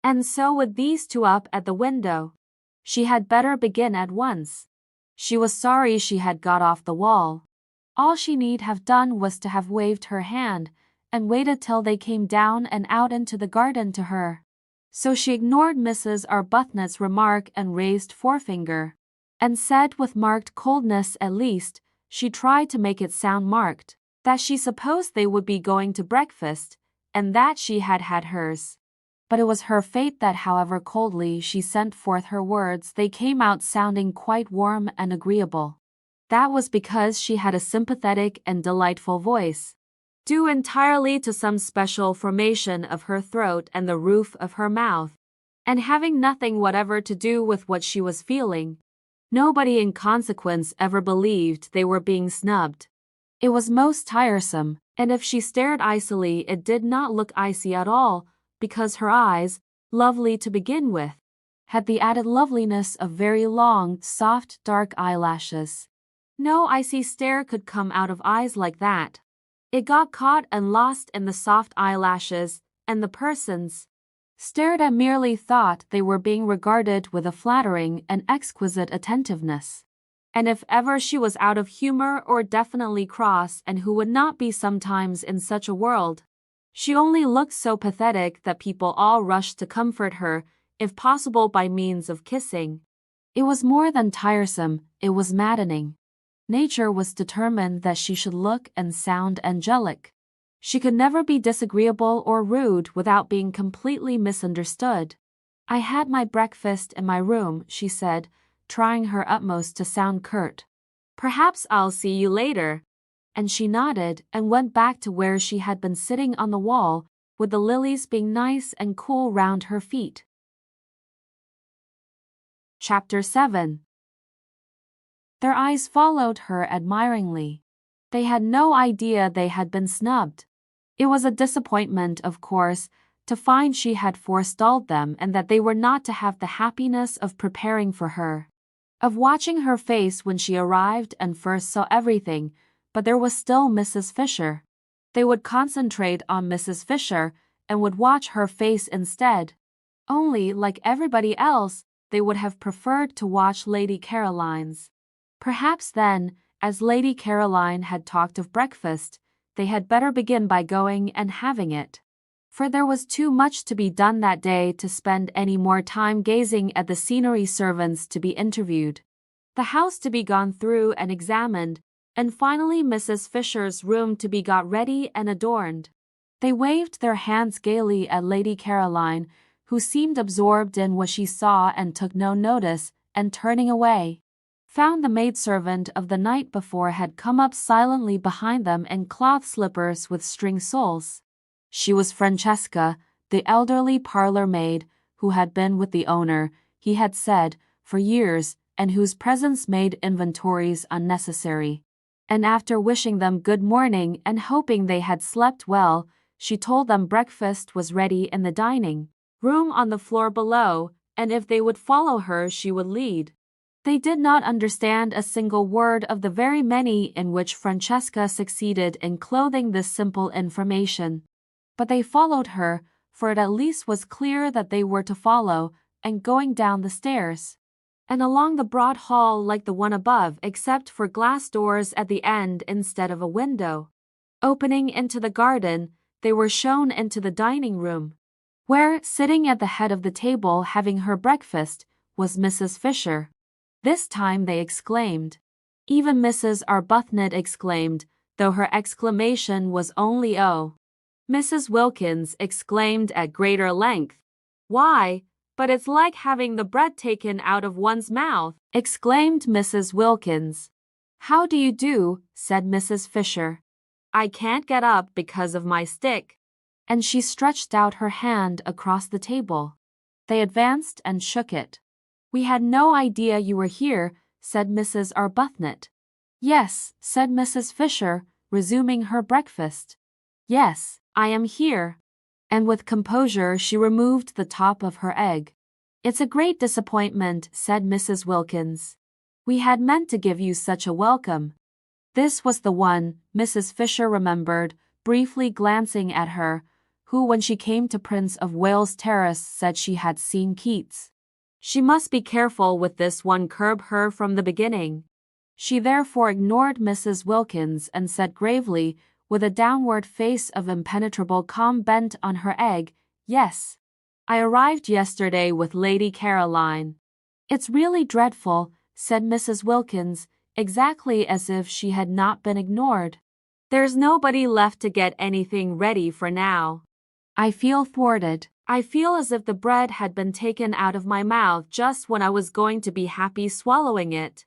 Speaker 1: And so would these two up at the window. She had better begin at once. She was sorry she had got off the wall. All she need have done was to have waved her hand, and waited till they came down and out into the garden to her. So she ignored Mrs. Arbuthnot's remark and raised forefinger, and said with marked coldness, at least, she tried to make it sound marked, that she supposed they would be going to breakfast, and that she had had hers. But it was her fate that however coldly she sent forth her words, they came out sounding quite warm and agreeable. That was because she had a sympathetic and delightful voice, due entirely to some special formation of her throat and the roof of her mouth, and having nothing whatever to do with what she was feeling. Nobody in consequence ever believed they were being snubbed. It was most tiresome, and if she stared icily it did not look icy at all, because her eyes, lovely to begin with, had the added loveliness of very long, soft, dark eyelashes. No icy stare could come out of eyes like that. It got caught and lost in the soft eyelashes, and the persons stared at merely thought they were being regarded with a flattering and exquisite attentiveness. And if ever she was out of humor or definitely cross, and who would not be sometimes in such a world, she only looked so pathetic that people all rushed to comfort her, if possible by means of kissing. It was more than tiresome, it was maddening. Nature was determined that she should look and sound angelic. She could never be disagreeable or rude without being completely misunderstood. "I had my breakfast in my room," she said, trying her utmost to sound curt. "Perhaps I'll see you later." And she nodded and went back to where she had been sitting on the wall, with the lilies being nice and cool round her feet. Chapter 7. Their eyes followed her admiringly. They had no idea they had been snubbed. It was a disappointment, of course, to find she had forestalled them and that they were not to have the happiness of preparing for her, of watching her face when she arrived and first saw everything, but there was still Mrs. Fisher. They would concentrate on Mrs. Fisher and would watch her face instead. Only, like everybody else, they would have preferred to watch Lady Caroline's. Perhaps then, as Lady Caroline had talked of breakfast, they had better begin by going and having it. For there was too much to be done that day to spend any more time gazing at the scenery, servants to be interviewed, the house to be gone through and examined, and finally Mrs. Fisher's room to be got ready and adorned. They waved their hands gaily at Lady Caroline, who seemed absorbed in what she saw and took no notice, and turning away, found the maidservant of the night before had come up silently behind them in cloth slippers with string soles. She was Francesca, the elderly parlor maid, who had been with the owner, he had said, for years, and whose presence made inventories unnecessary. And after wishing them good morning and hoping they had slept well, she told them breakfast was ready in the dining room on the floor below, and if they would follow her she would lead. They did not understand a single word of the very many in which Francesca succeeded in clothing this simple information. But they followed her, for it at least was clear that they were to follow, and going down the stairs and along the broad hall like the one above, except for glass doors at the end instead of a window opening into the garden, they were shown into the dining room, where, sitting at the head of the table having her breakfast, was Mrs. Fisher. This time they exclaimed. Even Mrs. Arbuthnot exclaimed, though her exclamation was only "Oh." Mrs. Wilkins exclaimed at greater length. "Why, but it's like having the bread taken out of one's mouth," exclaimed Mrs. Wilkins. "How do you do?" said Mrs. Fisher. "I can't get up because of my stick." And she stretched out her hand across the table. They advanced and shook it. "We had no idea you were here," said Mrs. Arbuthnot. "Yes," said Mrs. Fisher, resuming her breakfast. "Yes, I am here." And with composure she removed the top of her egg. "It's a great disappointment," said Mrs. Wilkins. "We had meant to give you such a welcome." This was the one, Mrs. Fisher remembered, briefly glancing at her, who when she came to Prince of Wales Terrace said she had seen Keats. She must be careful with this one, curb her from the beginning. She therefore ignored Mrs. Wilkins and said gravely, with a downward face of impenetrable calm bent on her egg, "Yes. I arrived yesterday with Lady Caroline." "It's really dreadful," said Mrs. Wilkins, exactly as if she had not been ignored. "There's nobody left to get anything ready for now. I feel thwarted. I feel as if the bread had been taken out of my mouth just when I was going to be happy swallowing it."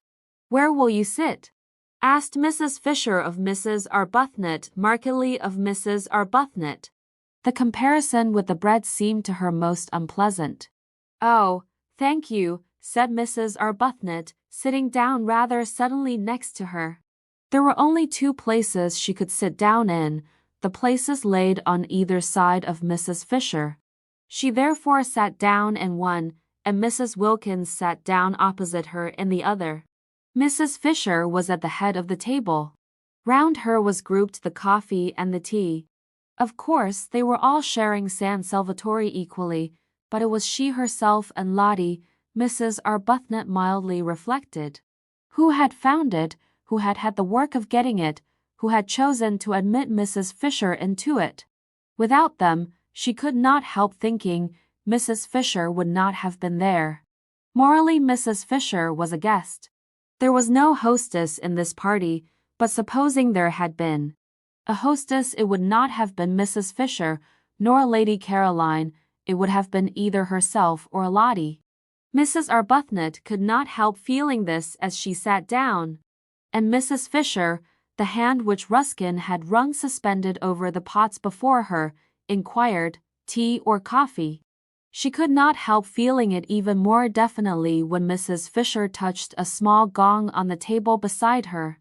Speaker 1: "Where will you sit?" asked Mrs. Fisher of Mrs. Arbuthnot, markedly of Mrs. Arbuthnot. The comparison with the bread seemed to her most unpleasant. "Oh, thank you," said Mrs. Arbuthnot, sitting down rather suddenly next to her. There were only two places she could sit down in, the places laid on either side of Mrs. Fisher. She therefore sat down in one, and Mrs. Wilkins sat down opposite her in the other. Mrs. Fisher was at the head of the table. Round her was grouped the coffee and the tea. Of course, they were all sharing San Salvatore equally, but it was she herself and Lottie, Mrs. Arbuthnot mildly reflected, who had found it, who had had the work of getting it, who had chosen to admit Mrs. Fisher into it. Without them, she could not help thinking, Mrs. Fisher would not have been there. Morally, Mrs. Fisher was a guest. There was no hostess in this party, but supposing there had been a hostess, it would not have been Mrs. Fisher, nor Lady Caroline, it would have been either herself or Lottie. Mrs. Arbuthnot could not help feeling this as she sat down. And Mrs. Fisher, the hand which Ruskin had wrung suspended over the pots before her, inquired, "Tea or coffee?" She could not help feeling it even more definitely when Mrs. Fisher touched a small gong on the table beside her,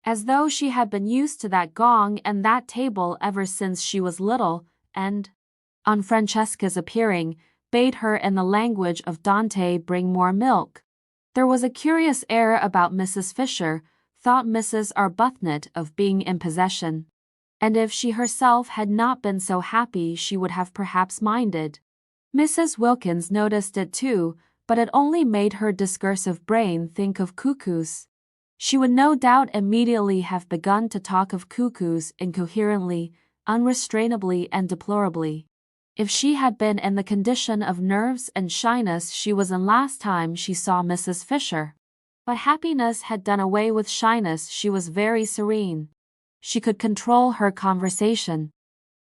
Speaker 1: as though she had been used to that gong and that table ever since she was little, and, on Francesca's appearing, bade her in the language of Dante bring more milk. There was a curious air about Mrs. Fisher, thought Mrs. Arbuthnot, of being in possession. And if she herself had not been so happy she would have perhaps minded. Mrs. Wilkins noticed it too, but it only made her discursive brain think of cuckoos. She would no doubt immediately have begun to talk of cuckoos incoherently, unrestrainably and deplorably, if she had been in the condition of nerves and shyness she was in last time she saw Mrs. Fisher. But happiness had done away with shyness. She was very serene. She could control her conversation.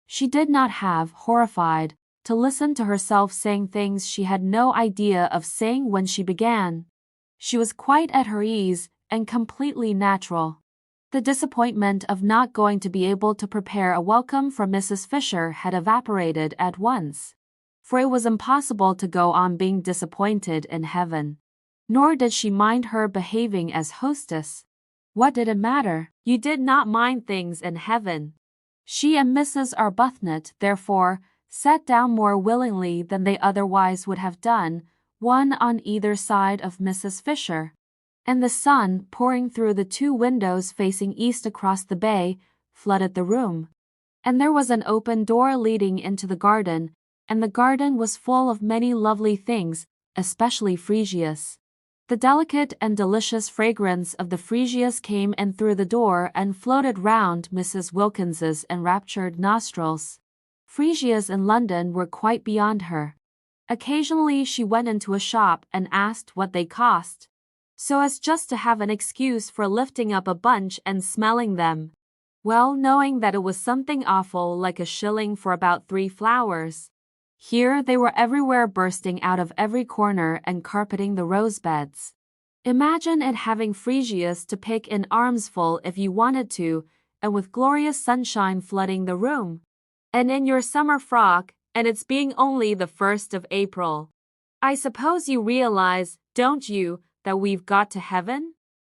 Speaker 1: She did not have, horrified, to listen to herself saying things she had no idea of saying when she began. She was quite at her ease and completely natural. The disappointment of not going to be able to prepare a welcome for Mrs. Fisher had evaporated at once. For it was impossible to go on being disappointed in heaven. Nor did she mind her behaving as hostess. What did it matter? You did not mind things in heaven. She and Mrs. Arbuthnot, therefore, sat down more willingly than they otherwise would have done, one on either side of Mrs. Fisher. And the sun, pouring through the two windows facing east across the bay, flooded the room. And there was an open door leading into the garden, and the garden was full of many lovely things, especially freesias. The delicate and delicious fragrance of the freesias came in through the door and floated round Mrs. Wilkins's enraptured nostrils. Freesias in London were quite beyond her. Occasionally she went into a shop and asked what they cost, so as just to have an excuse for lifting up a bunch and smelling them, well knowing that it was something awful like a shilling for about 3 flowers. Here they were everywhere, bursting out of every corner and carpeting the rose beds. Imagine it having freesias to pick in armsful if you wanted to, and with glorious sunshine flooding the room. And in your summer frock, and it's being only the 1st of April. I suppose you realize, don't you, that we've got to heaven?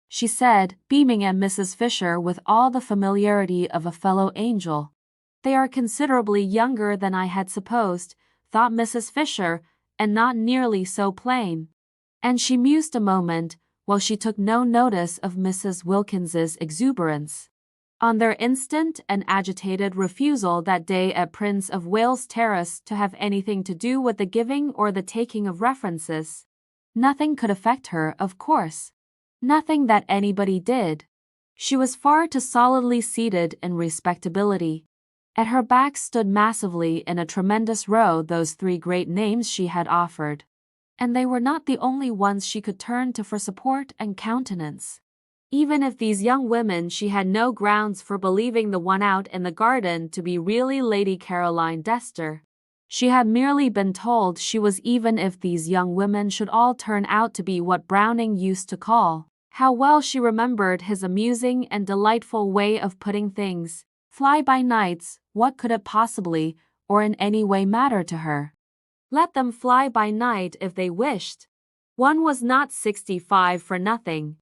Speaker 1: She said, beaming at Mrs. Fisher with all the familiarity of a fellow angel. They are considerably younger than I had supposed, thought Mrs. Fisher, and not nearly so plain. And she mused a moment, while she took no notice of Mrs. Wilkins's exuberance. On their instant and agitated refusal that day at Prince of Wales Terrace to have anything to do with the giving or the taking of references. Nothing could affect her, of course. Nothing that anybody did. She was far too solidly seated in respectability. At her back stood massively in a tremendous row those 3 great names she had offered. And they were not the only ones she could turn to for support and countenance. Even if these young women, she had no grounds for believing the one out in the garden to be really Lady Caroline Dester. She had merely been told she was, even if these young women should all turn out to be what Browning used to call, how well she remembered his amusing and delightful way of putting things, fly-by-nights, what could it possibly, or in any way matter to her? Let them fly by night if they wished. One was not 65 for nothing.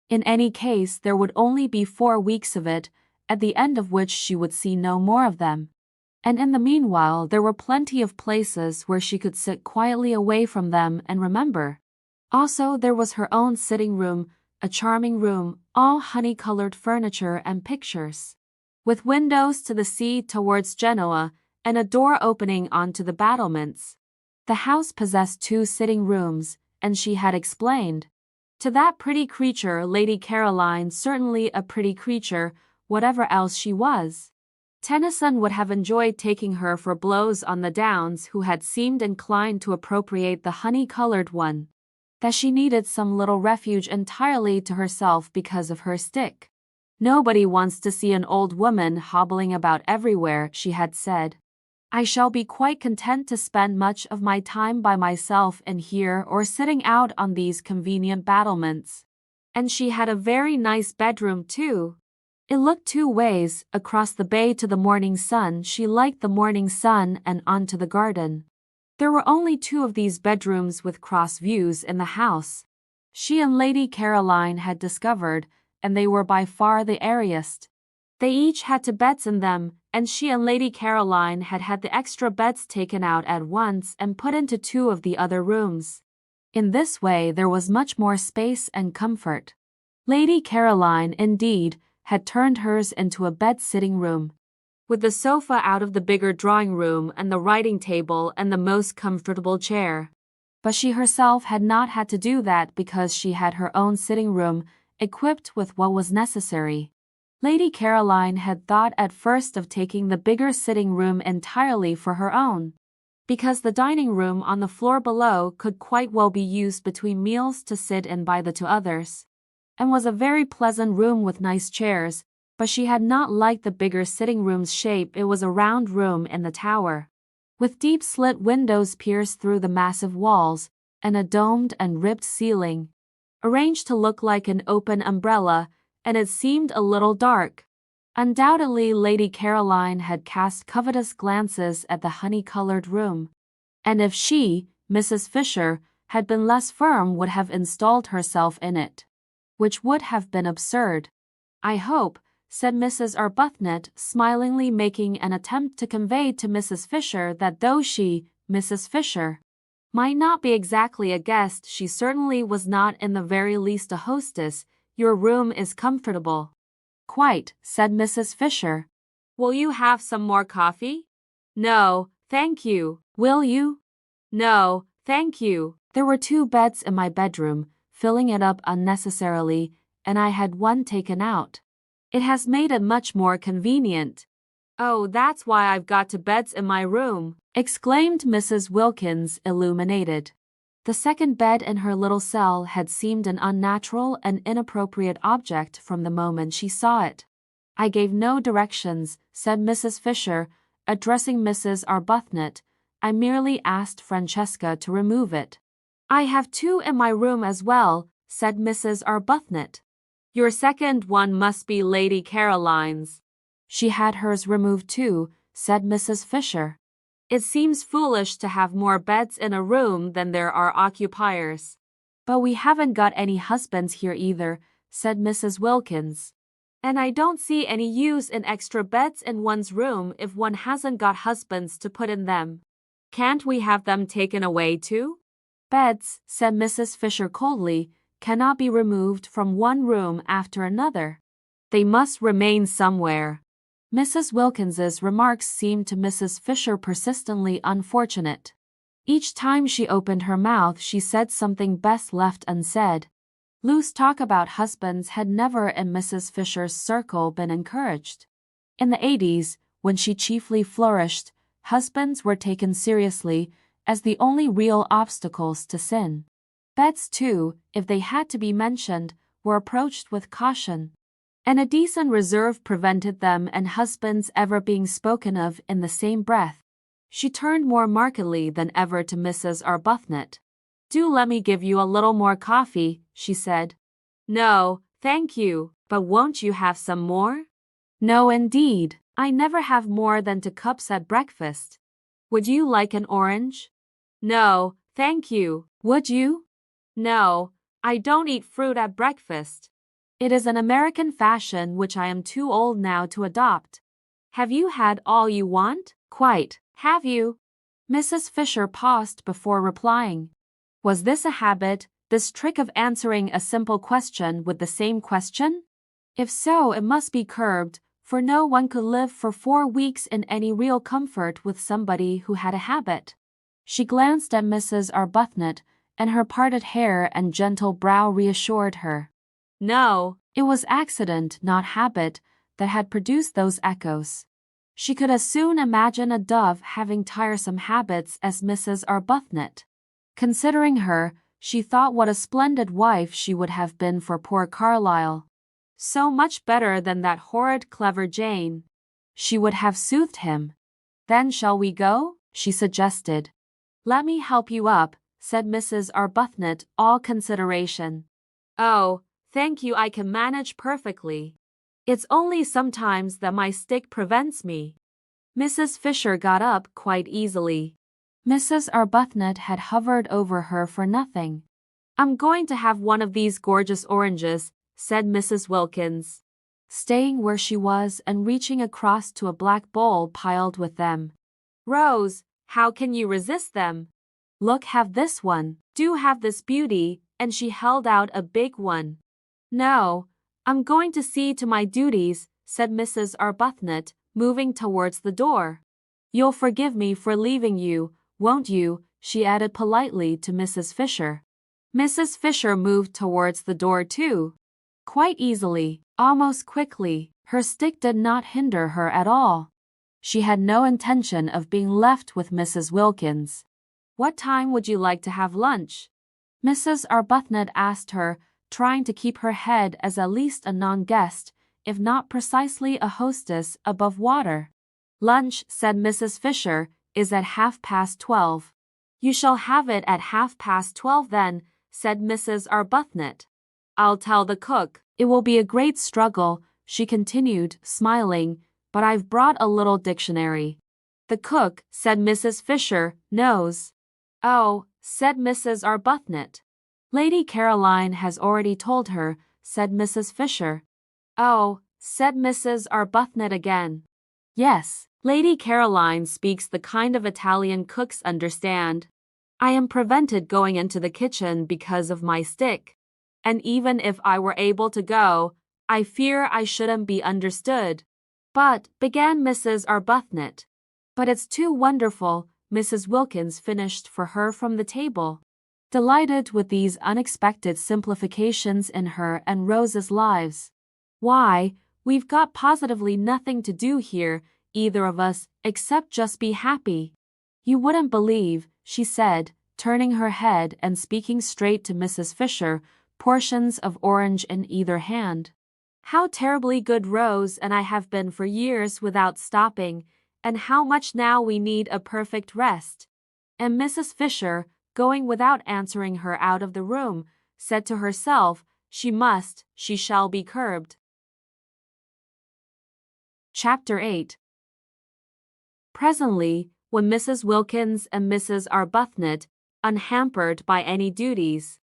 Speaker 1: In any case, there would only be 4 weeks of it, at the end of which she would see no more of them. And in the meanwhile there were plenty of places where she could sit quietly away from them and remember. Also there was her own sitting room, a charming room, all honey-colored furniture and pictures, with windows to the sea towards Genoa, and a door opening onto the battlements. The house possessed 2 sitting rooms, and she had explained. To that pretty creature, Lady Caroline, certainly a pretty creature, whatever else she was. Tennyson would have enjoyed taking her for blows on the Downs, who had seemed inclined to appropriate the honey-colored one. That she needed some little refuge entirely to herself because of her stick. Nobody wants to see an old woman hobbling about everywhere, she had said. I shall be quite content to spend much of my time by myself in here or sitting out on these convenient battlements. And she had a very nice bedroom too. It looked 2 ways, across the bay to the morning sun. She liked the morning sun, and onto the garden. There were only 2 of these bedrooms with cross views in the house. She and Lady Caroline had discovered, and they were by far the airiest. They each had 2 beds in them, and she and Lady Caroline had had the extra beds taken out at once and put into 2 of the other rooms. In this way there was much more space and comfort. Lady Caroline, indeed, had turned hers into a bed-sitting room, with the sofa out of the bigger drawing-room and the writing table and the most comfortable chair. But she herself had not had to do that because she had her own sitting room, equipped with what was necessary. Lady Caroline had thought at first of taking the bigger sitting room entirely for her own, because the dining room on the floor below could quite well be used between meals to sit in by the 2 others, and was a very pleasant room with nice chairs, but she had not liked the bigger sitting room's shape. It was a round room in the tower, with deep slit windows pierced through the massive walls, and a domed and ribbed ceiling, arranged to look like an open umbrella, and it seemed a little dark. Undoubtedly, Lady Caroline had cast covetous glances at the honey-colored room, and if she, Mrs. Fisher, had been less firm would have installed herself in it, which would have been absurd. "I hope," said Mrs. Arbuthnot, smilingly making an attempt to convey to Mrs. Fisher that though she, Mrs. Fisher, might not be exactly a guest, she certainly was not in the very least a hostess. "Your room is comfortable." "Quite," said Mrs. Fisher. "Will you have some more coffee?" "No, thank you." "Will you?" "No, thank you." There were 2 beds in my bedroom, filling it up unnecessarily, and I had one taken out. It has made it much more convenient. "Oh, that's why I've got 2 beds in my room," exclaimed Mrs. Wilkins, illuminated. The second bed in her little cell had seemed an unnatural and inappropriate object from the moment she saw it. "I gave no directions," said Mrs. Fisher, addressing Mrs. Arbuthnot. "I merely asked Francesca to remove it." "I have 2 in my room as well," said Mrs. Arbuthnot. "Your second one must be Lady Caroline's." "She had hers removed too," said Mrs. Fisher. "It seems foolish to have more beds in a room than there are occupiers." "But we haven't got any husbands here either," said Mrs. Wilkins. "And I don't see any use in extra beds in one's room if one hasn't got husbands to put in them. Can't we have them taken away too?" "Beds," said Mrs. Fisher coldly, "cannot be removed from one room after another. They must remain somewhere." Mrs. Wilkins's remarks seemed to Mrs. Fisher persistently unfortunate. Each time she opened her mouth she said something best left unsaid. Loose talk about husbands had never in Mrs. Fisher's circle been encouraged. In the 80s, when she chiefly flourished, husbands were taken seriously as the only real obstacles to sin. Beds, too, if they had to be mentioned, were approached with caution, and a decent reserve prevented them and husbands ever being spoken of in the same breath. She turned more markedly than ever to Mrs. Arbuthnot. "Do let me give you a little more coffee," she said. "No, thank you, but won't you have some more?" "No, indeed. I never have more than 2 cups at breakfast. Would you like an orange?" "No, thank you." "Would you?" "No, I don't eat fruit at breakfast. It is an American fashion which I am too old now to adopt." "Have you had all you want?" "Quite. Have you?" Mrs. Fisher paused before replying. Was this a habit, this trick of answering a simple question with the same question? If so, it must be curbed, for no one could live for 4 weeks in any real comfort with somebody who had a habit. She glanced at Mrs. Arbuthnot, and her parted hair and gentle brow reassured her. No, it was accident, not habit, that had produced those echoes. She could as soon imagine a dove having tiresome habits as Mrs. Arbuthnot. Considering her, she thought what a splendid wife she would have been for poor Carlyle. So much better than that horrid clever Jane. She would have soothed him. "Then shall we go?" she suggested. "Let me help you up," said Mrs. Arbuthnot, all consideration. "Oh, thank you, I can manage perfectly. It's only sometimes that my stick prevents me." Mrs. Fisher got up quite easily. Mrs. Arbuthnot had hovered over her for nothing. "I'm going to have one of these gorgeous oranges," said Mrs. Wilkins, staying where she was and reaching across to a black bowl piled with them. "Rose, how can you resist them? Look, have this one. Do have this beauty," and she held out a big one. "No, I'm going to see to my duties," said Mrs. Arbuthnot, moving towards the door. "You'll forgive me for leaving you, won't you?" she added politely to Mrs. Fisher. Mrs. Fisher moved towards the door too. Quite easily, almost quickly. Her stick did not hinder her at all. She had no intention of being left with Mrs. Wilkins. "What time would you like to have lunch?" Mrs. Arbuthnot asked her, trying to keep her head as at least a non-guest, if not precisely a hostess, above water. "Lunch," said Mrs. Fisher, is at 12:30. You shall have it at 12:30 then, said Mrs. Arbuthnot. I'll tell the cook. It will be a great struggle, she continued, smiling, but I've brought a little dictionary. The cook, said Mrs. Fisher, knows. Oh, said Mrs. Arbuthnot. Lady Caroline has already told her, said Mrs. Fisher. Oh, said Mrs. Arbuthnot again. Yes, Lady Caroline speaks the kind of Italian cooks understand. I am prevented going into the kitchen because of my stick. And even if I were able to go, I fear I shouldn't be understood. But, began Mrs. Arbuthnot. But it's too wonderful, Mrs. Wilkins finished for her from the table, delighted with these unexpected simplifications in her and Rose's lives. Why, we've got positively nothing to do here, either of us, except just be happy. You wouldn't believe, she said, turning her head and speaking straight to Mrs. Fisher, portions of orange in either hand. How terribly good Rose and I have been for years without stopping, and how much now we need a perfect rest. And Mrs. Fisher, going without answering her out of the room, said to herself, she shall be curbed. Chapter 8. Presently, when Mrs. Wilkins and Mrs. Arbuthnot, unhampered by any duties,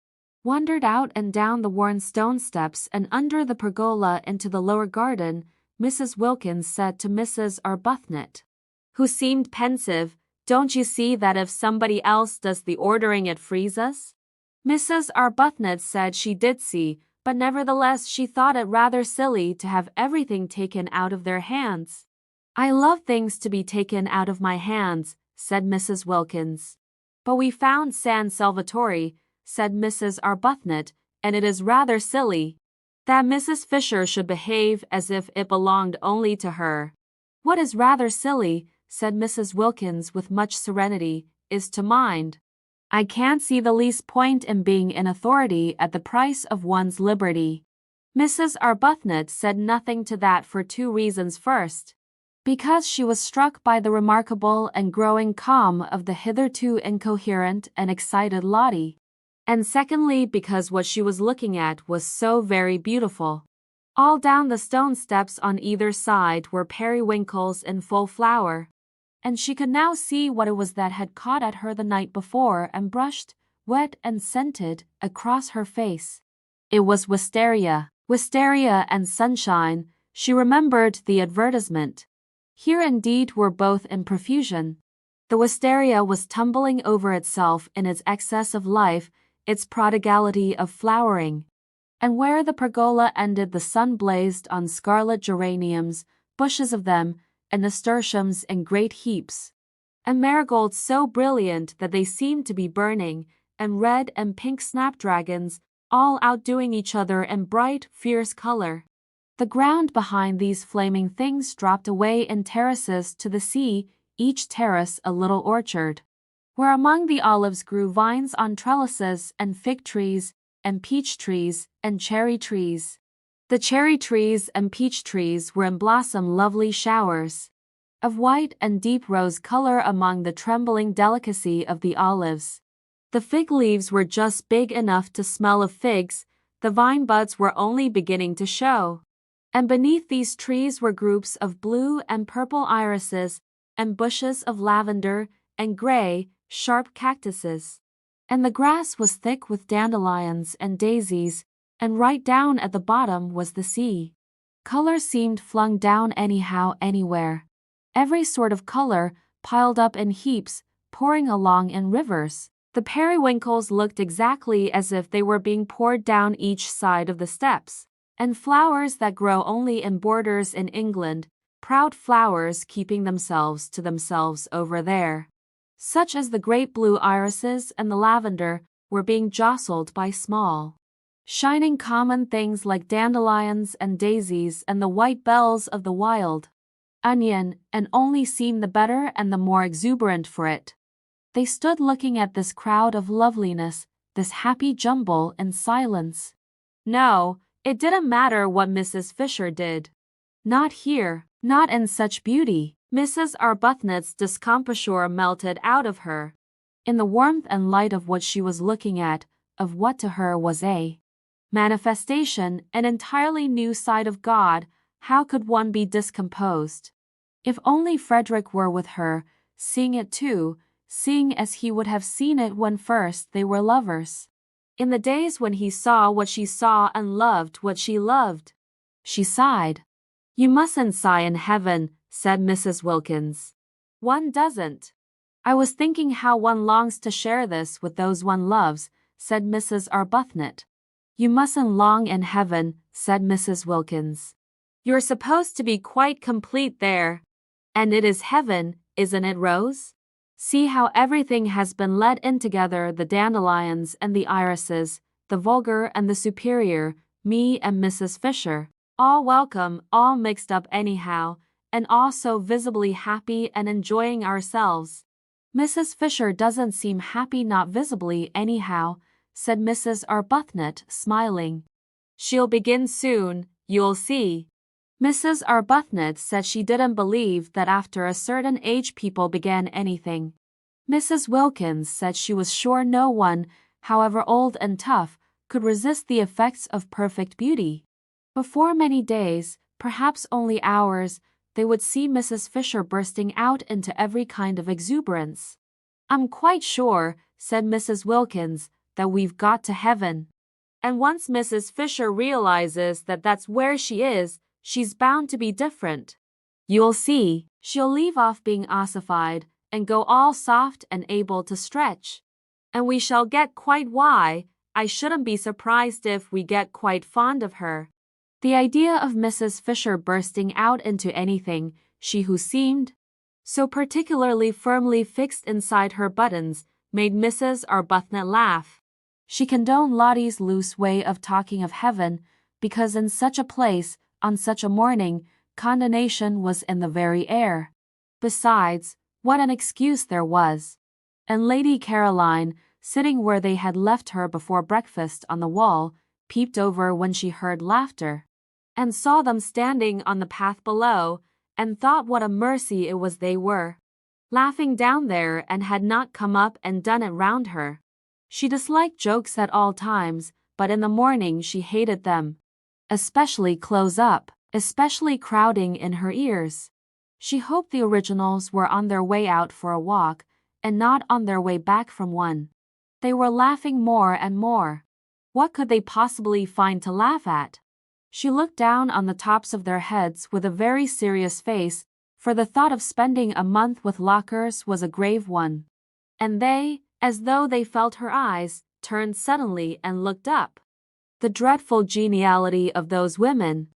Speaker 1: wandered out and down the worn stone steps and under the pergola into the lower garden, Mrs. Wilkins said to Mrs. Arbuthnot, who seemed pensive, "Don't you see that if somebody else does the ordering it frees us?" Mrs. Arbuthnot said she did see, but nevertheless she thought it rather silly to have everything taken out of their hands. "I love things to be taken out of my hands," said Mrs. Wilkins. "But we found San Salvatore," said Mrs. Arbuthnot, "and it is rather silly that Mrs. Fisher should behave as if it belonged only to her." "What is rather silly," said Mrs. Wilkins with much serenity, "is to mind. I can't see the least point in being in authority at the price of one's liberty." Mrs. Arbuthnot said nothing to that for two reasons. First, because she was struck by the remarkable and growing calm of the hitherto incoherent and excited Lottie, and secondly because what she was looking at was so very beautiful. All down the stone steps on either side were periwinkles in full flower, and she could now see what it was that had caught at her the night before and brushed, wet and scented, across her face. It was wisteria and sunshine. She remembered the advertisement. Here indeed were both in profusion. The wisteria was tumbling over itself in its excess of life, its prodigality of flowering. And where the pergola ended the sun blazed on scarlet geraniums, bushes of them, and nasturtiums in great heaps, and marigolds so brilliant that they seemed to be burning, and red and pink snapdragons, all outdoing each other in bright, fierce color. The ground behind these flaming things dropped away in terraces to the sea, each terrace a little orchard, where among the olives grew vines on trellises and fig trees and peach trees and cherry trees. The cherry trees and peach trees were in blossom lovely showers of white and deep rose color among the trembling delicacy of the olives. The fig leaves were just big enough to smell of figs, the vine buds were only beginning to show. And beneath these trees were groups of blue and purple irises, and bushes of lavender, and gray, sharp cactuses. And the grass was thick with dandelions and daisies, and right down at the bottom was the sea. Color seemed flung down anyhow anywhere. Every sort of color, piled up in heaps, pouring along in rivers. The periwinkles looked exactly as if they were being poured down each side of the steps. And flowers that grow only in borders in England, proud flowers keeping themselves to themselves over there, such as the great blue irises and the lavender, were being jostled by small, shining common things like dandelions and daisies and the white bells of the wild onion, and only seemed the better and the more exuberant for it. They stood looking at this crowd of loveliness, this happy jumble, in silence. No, it didn't matter what Mrs. Fisher did. Not here, not in such beauty. Mrs. Arbuthnot's discomposure melted out of her. In the warmth and light of what she was looking at, of what to her was a manifestation, an entirely new side of God, how could one be discomposed? If only Frederick were with her, seeing it too, seeing as he would have seen it when first they were lovers. In the days when he saw what she saw and loved what she loved. She sighed. "You mustn't sigh in heaven," said Mrs. Wilkins. "One doesn't." "I was thinking how one longs to share this with those one loves," said Mrs. Arbuthnot. "You mustn't long in heaven," said Mrs. Wilkins. "You're supposed to be quite complete there. And it is heaven, isn't it, Rose? See how everything has been let in together, the dandelions and the irises, the vulgar and the superior, me and Mrs. Fisher, all welcome, all mixed up anyhow, and all so visibly happy and enjoying ourselves." "Mrs. Fisher doesn't seem happy not visibly anyhow," said Mrs. Arbuthnot, smiling. "She'll begin soon, you'll see." Mrs. Arbuthnot said she didn't believe that after a certain age people began anything. Mrs. Wilkins said she was sure no one, however old and tough, could resist the effects of perfect beauty. Before many days, perhaps only hours, they would see Mrs. Fisher bursting out into every kind of exuberance. "I'm quite sure," said Mrs. Wilkins, "that we've got to heaven. And once Mrs. Fisher realizes that that's where she is, she's bound to be different. You'll see, she'll leave off being ossified and go all soft and able to stretch. And we shall get quite why, I shouldn't be surprised if we get quite fond of her." The idea of Mrs. Fisher bursting out into anything, she who seemed so particularly firmly fixed inside her buttons, made Mrs. Arbuthnot laugh. She condoned Lottie's loose way of talking of heaven, because in such a place, on such a morning, condemnation was in the very air. Besides, what an excuse there was! And Lady Caroline, sitting where they had left her before breakfast on the wall, peeped over when she heard laughter, and saw them standing on the path below, and thought what a mercy it was they were laughing down there and had not come up and done it round her. She disliked jokes at all times, but in the morning she hated them. Especially close up, especially crowding in her ears. She hoped the originals were on their way out for a walk, and not on their way back from one. They were laughing more and more. What could they possibly find to laugh at? She looked down on the tops of their heads with a very serious face, for the thought of spending a month with Lockers was a grave one. And they, as though they felt her eyes, turned suddenly and looked up. The dreadful geniality of those women!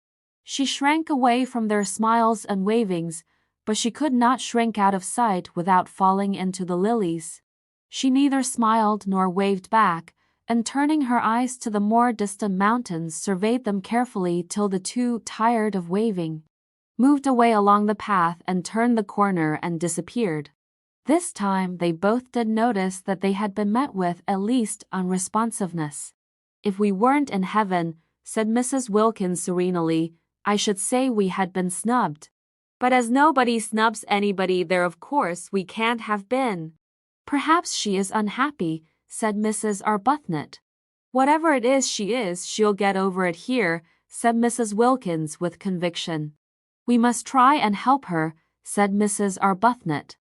Speaker 1: She shrank away from their smiles and wavings, but she could not shrink out of sight without falling into the lilies. She neither smiled nor waved back, and turning her eyes to the more distant mountains surveyed them carefully till the two, tired of waving, moved away along the path and turned the corner and disappeared. This time they both did notice that they had been met with at least unresponsiveness. "If we weren't in heaven," said Mrs. Wilkins serenely, "I should say we had been snubbed. But as nobody snubs anybody there, of course we can't have been." "Perhaps she is unhappy," said Mrs. Arbuthnot. "Whatever it is, she'll get over it here," said Mrs. Wilkins with conviction. "We must try and help her," said Mrs. Arbuthnot.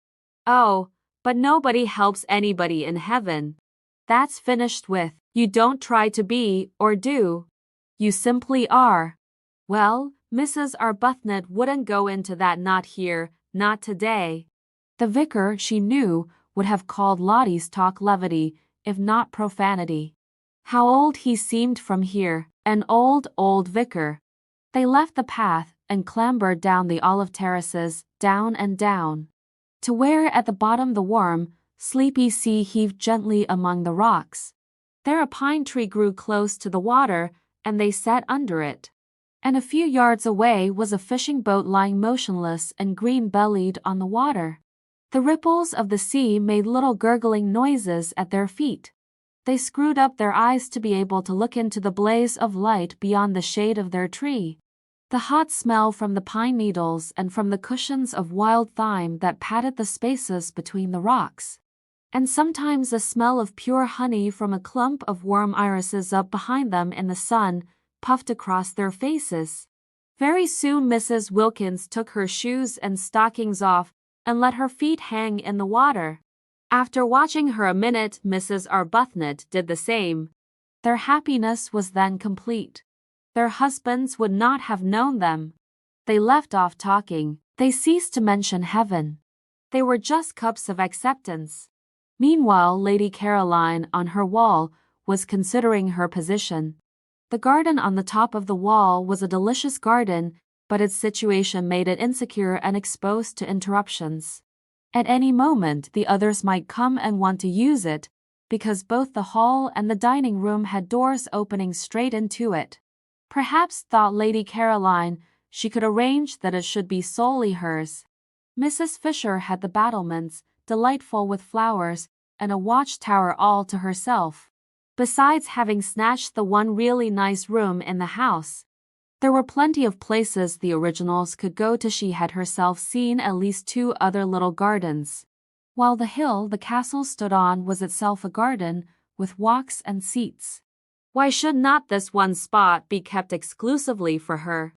Speaker 1: "Oh, but nobody helps anybody in heaven. That's finished with. You don't try to be, or do. You simply are." Well, Mrs. Arbuthnot wouldn't go into that, not here, not today. The vicar, she knew, would have called Lottie's talk levity, if not profanity. How old he seemed from here, an old, old vicar. They left the path and clambered down the olive terraces, down and down, to where at the bottom the warm, sleepy sea heaved gently among the rocks. There a pine tree grew close to the water, and they sat under it. And a few yards away was a fishing boat lying motionless and green-bellied on the water. The ripples of the sea made little gurgling noises at their feet. They screwed up their eyes to be able to look into the blaze of light beyond the shade of their tree. The hot smell from the pine needles and from the cushions of wild thyme that padded the spaces between the rocks. And sometimes the smell of pure honey from a clump of warm irises up behind them in the sun, puffed across their faces. Very soon Mrs. Wilkins took her shoes and stockings off and let her feet hang in the water. After watching her a minute, Mrs. Arbuthnot did the same. Their happiness was then complete. Their husbands would not have known them. They left off talking. They ceased to mention heaven. They were just cups of acceptance. Meanwhile, Lady Caroline, on her wall, was considering her position. The garden on the top of the wall was a delicious garden, but its situation made it insecure and exposed to interruptions. At any moment, the others might come and want to use it, because both the hall and the dining room had doors opening straight into it. Perhaps, thought Lady Caroline, she could arrange that it should be solely hers. Mrs. Fisher had the battlements, delightful with flowers, and a watchtower all to herself. Besides having snatched the one really nice room in the house, there were plenty of places the originals could go to. She had herself seen at least 2 other little gardens, while the hill the castle stood on was itself a garden, with walks and seats. Why should not this one spot be kept exclusively for her?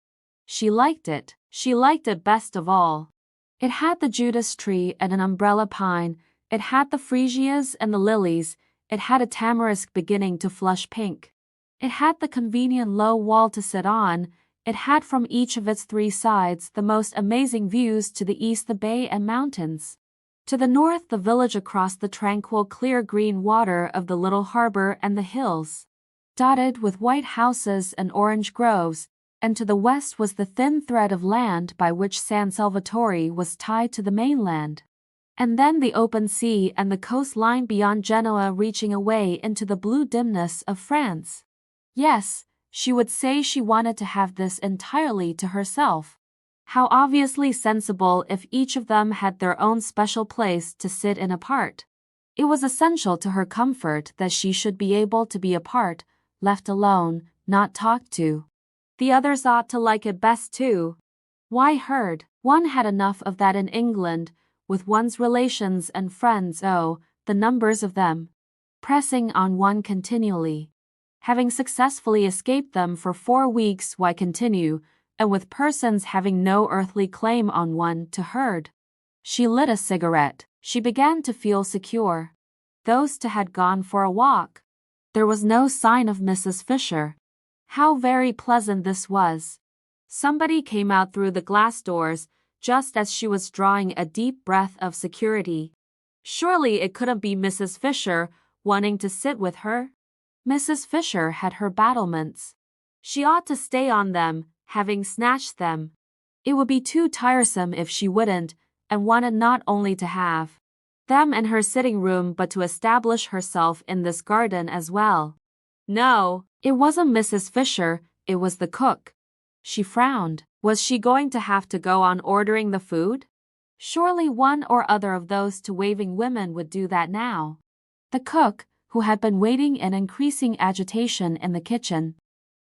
Speaker 1: She liked it. She liked it best of all. It had the Judas tree and an umbrella pine. It had the freesias and the lilies. It had a tamarisk beginning to flush pink. It had the convenient low wall to sit on. It had from each of its 3 sides the most amazing views: to the east the bay and mountains, to the north the village across the tranquil clear green water of the little harbor and the hills, dotted with white houses and orange groves, and to the west was the thin thread of land by which San Salvatore was tied to the mainland. And then the open sea and the coastline beyond Genoa reaching away into the blue dimness of France. Yes, she would say she wanted to have this entirely to herself. How obviously sensible if each of them had their own special place to sit in apart. It was essential to her comfort that she should be able to be apart, left alone, not talked to. The others ought to like it best too. Why heard? One had enough of that in England, with one's relations and friends, oh, the numbers of them, pressing on one continually. Having successfully escaped them for 4 weeks, why continue, and with persons having no earthly claim on one, to herd? She lit a cigarette. She began to feel secure. Those 2 had gone for a walk. There was no sign of Mrs. Fisher. How very pleasant this was. Somebody came out through the glass doors, just as she was drawing a deep breath of security. Surely it couldn't be Mrs. Fisher wanting to sit with her? Mrs. Fisher had her battlements. She ought to stay on them, having snatched them. It would be too tiresome if she wouldn't, and wanted not only to have them in her sitting room but to establish herself in this garden as well. No, it wasn't Mrs. Fisher, it was the cook. She frowned. Was she going to have to go on ordering the food? Surely one or other of those 2 waving women would do that now. The cook, who had been waiting in increasing agitation in the kitchen,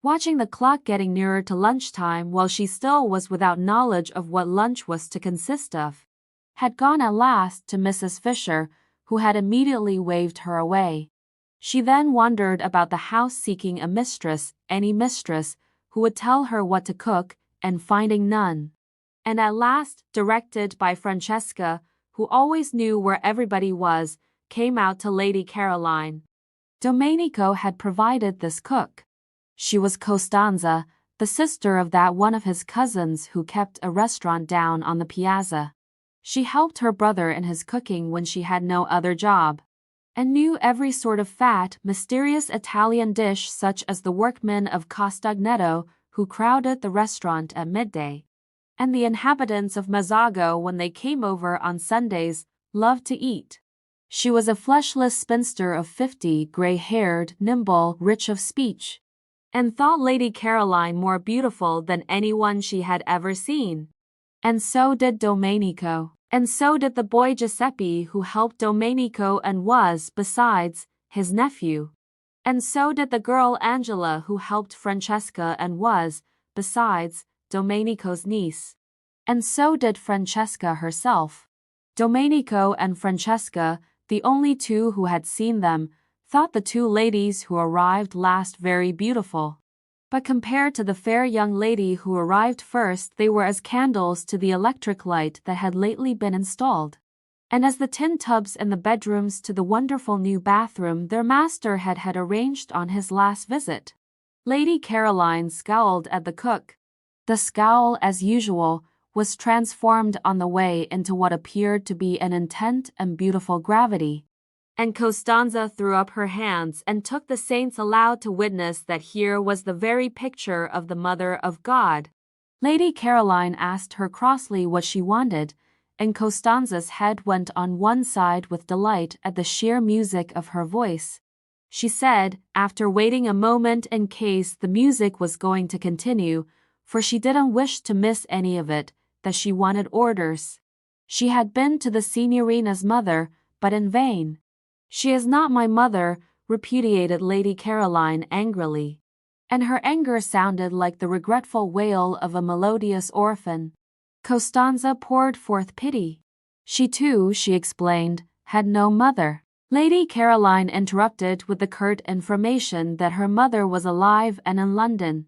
Speaker 1: watching the clock getting nearer to lunchtime while she still was without knowledge of what lunch was to consist of, had gone at last to Mrs. Fisher, who had immediately waved her away. She then wandered about the house seeking a mistress, any mistress, who would tell her what to cook, and finding none. And at last, directed by Francesca, who always knew where everybody was, came out to Lady Caroline. Domenico had provided this cook. She was Costanza, the sister of that one of his cousins who kept a restaurant down on the piazza. She helped her brother in his cooking when she had no other job, and knew every sort of fat, mysterious Italian dish such as the workmen of Castagneto who crowded the restaurant at midday, and the inhabitants of Mazzago when they came over on Sundays, loved to eat. She was a fleshless spinster of 50, grey-haired, nimble, rich of speech, and thought Lady Caroline more beautiful than anyone she had ever seen. And so did Domenico. And so did the boy Giuseppe who helped Domenico and was, besides, his nephew. And so did the girl Angela who helped Francesca and was, besides, Domenico's niece. And so did Francesca herself. Domenico and Francesca, the only two who had seen them, thought the two ladies who arrived last very beautiful. But compared to the fair young lady who arrived first, they were as candles to the electric light that had lately been installed, and as the tin tubs in the bedrooms to the wonderful new bathroom their master had arranged on his last visit. Lady Caroline scowled at the cook. The scowl, as usual, was transformed on the way into what appeared to be an intent and beautiful gravity. And Costanza threw up her hands and took the saints aloud to witness that here was the very picture of the Mother of God. Lady Caroline asked her crossly what she wanted, and Costanza's head went on one side with delight at the sheer music of her voice. She said, after waiting a moment in case the music was going to continue, for she didn't wish to miss any of it, that she wanted orders. She had been to the signorina's mother, but in vain. "She is not my mother," repudiated Lady Caroline angrily. And her anger sounded like the regretful wail of a melodious orphan. Costanza poured forth pity. She too, she explained, had no mother. Lady Caroline interrupted with the curt information that her mother was alive and in London.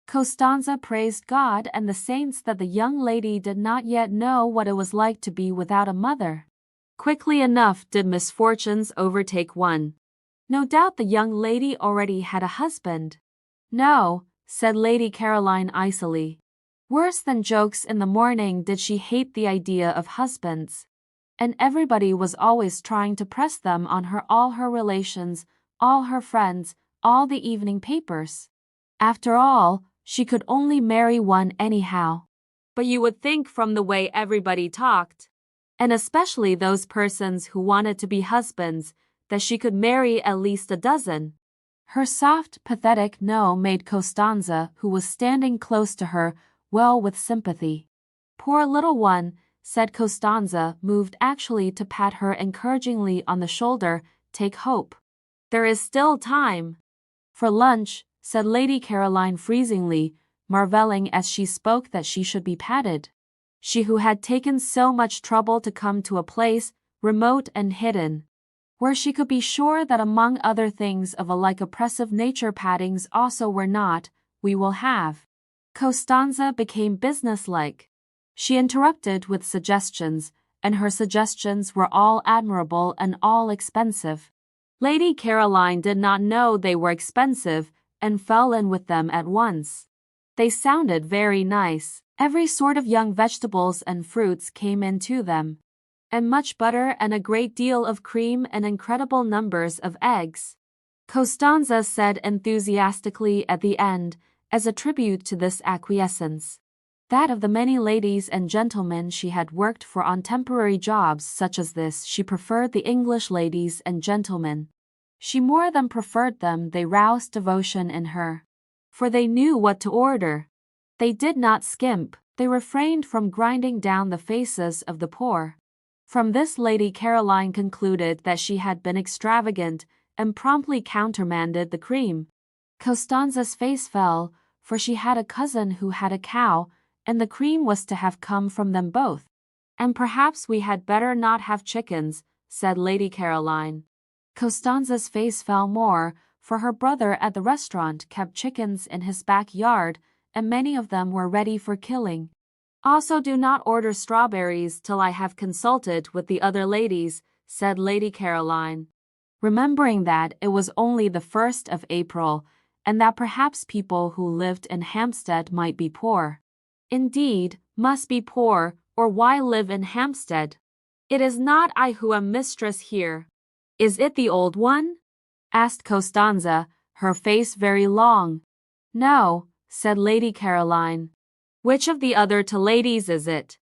Speaker 1: Costanza praised God and the saints that the young lady did not yet know what it was like to be without a mother. Quickly enough did misfortunes overtake one. No doubt the young lady already had a husband. No, said Lady Caroline icily. Worse than jokes in the morning did she hate the idea of husbands. And everybody was always trying to press them on her, all her relations, all her friends, all the evening papers. After all, she could only marry one anyhow. But you would think from the way everybody talked, and especially those persons who wanted to be husbands, that she could marry at least a dozen. Her soft, pathetic no made Costanza, who was standing close to her, well with sympathy. Poor little one, said Costanza, moved actually to pat her encouragingly on the shoulder, take hope. There is still time. For lunch, said Lady Caroline freezingly, marveling as she spoke that she should be patted. She who had taken so much trouble to come to a place, remote and hidden, where she could be sure that among other things of a like oppressive nature pattings also were not, we will have. Costanza became businesslike. She interrupted with suggestions, and her suggestions were all admirable and all expensive. Lady Caroline did not know they were expensive, and fell in with them at once. They sounded very nice. Every sort of young vegetables and fruits came into them, and much butter and a great deal of cream and incredible numbers of eggs. Costanza said enthusiastically at the end, as a tribute to this acquiescence, that of the many ladies and gentlemen she had worked for on temporary jobs such as this, she preferred the English ladies and gentlemen. She more than preferred them, they roused devotion in her. For they knew what to order. They did not skimp, they refrained from grinding down the faces of the poor. From this Lady Caroline concluded that she had been extravagant, and promptly countermanded the cream. Costanza's face fell, for she had a cousin who had a cow, and the cream was to have come from them both. And perhaps we had better not have chickens, said Lady Caroline. Costanza's face fell more, for her brother at the restaurant kept chickens in his backyard, and many of them were ready for killing. Also do not order strawberries till I have consulted with the other ladies, said Lady Caroline, remembering that it was only the 1st of April, and that perhaps people who lived in Hampstead might be poor. Indeed, must be poor, or why live in Hampstead? It is not I who am mistress here. Is it the old one? Asked Costanza, her face very long. No, said Lady Caroline. Which of the other two ladies is it?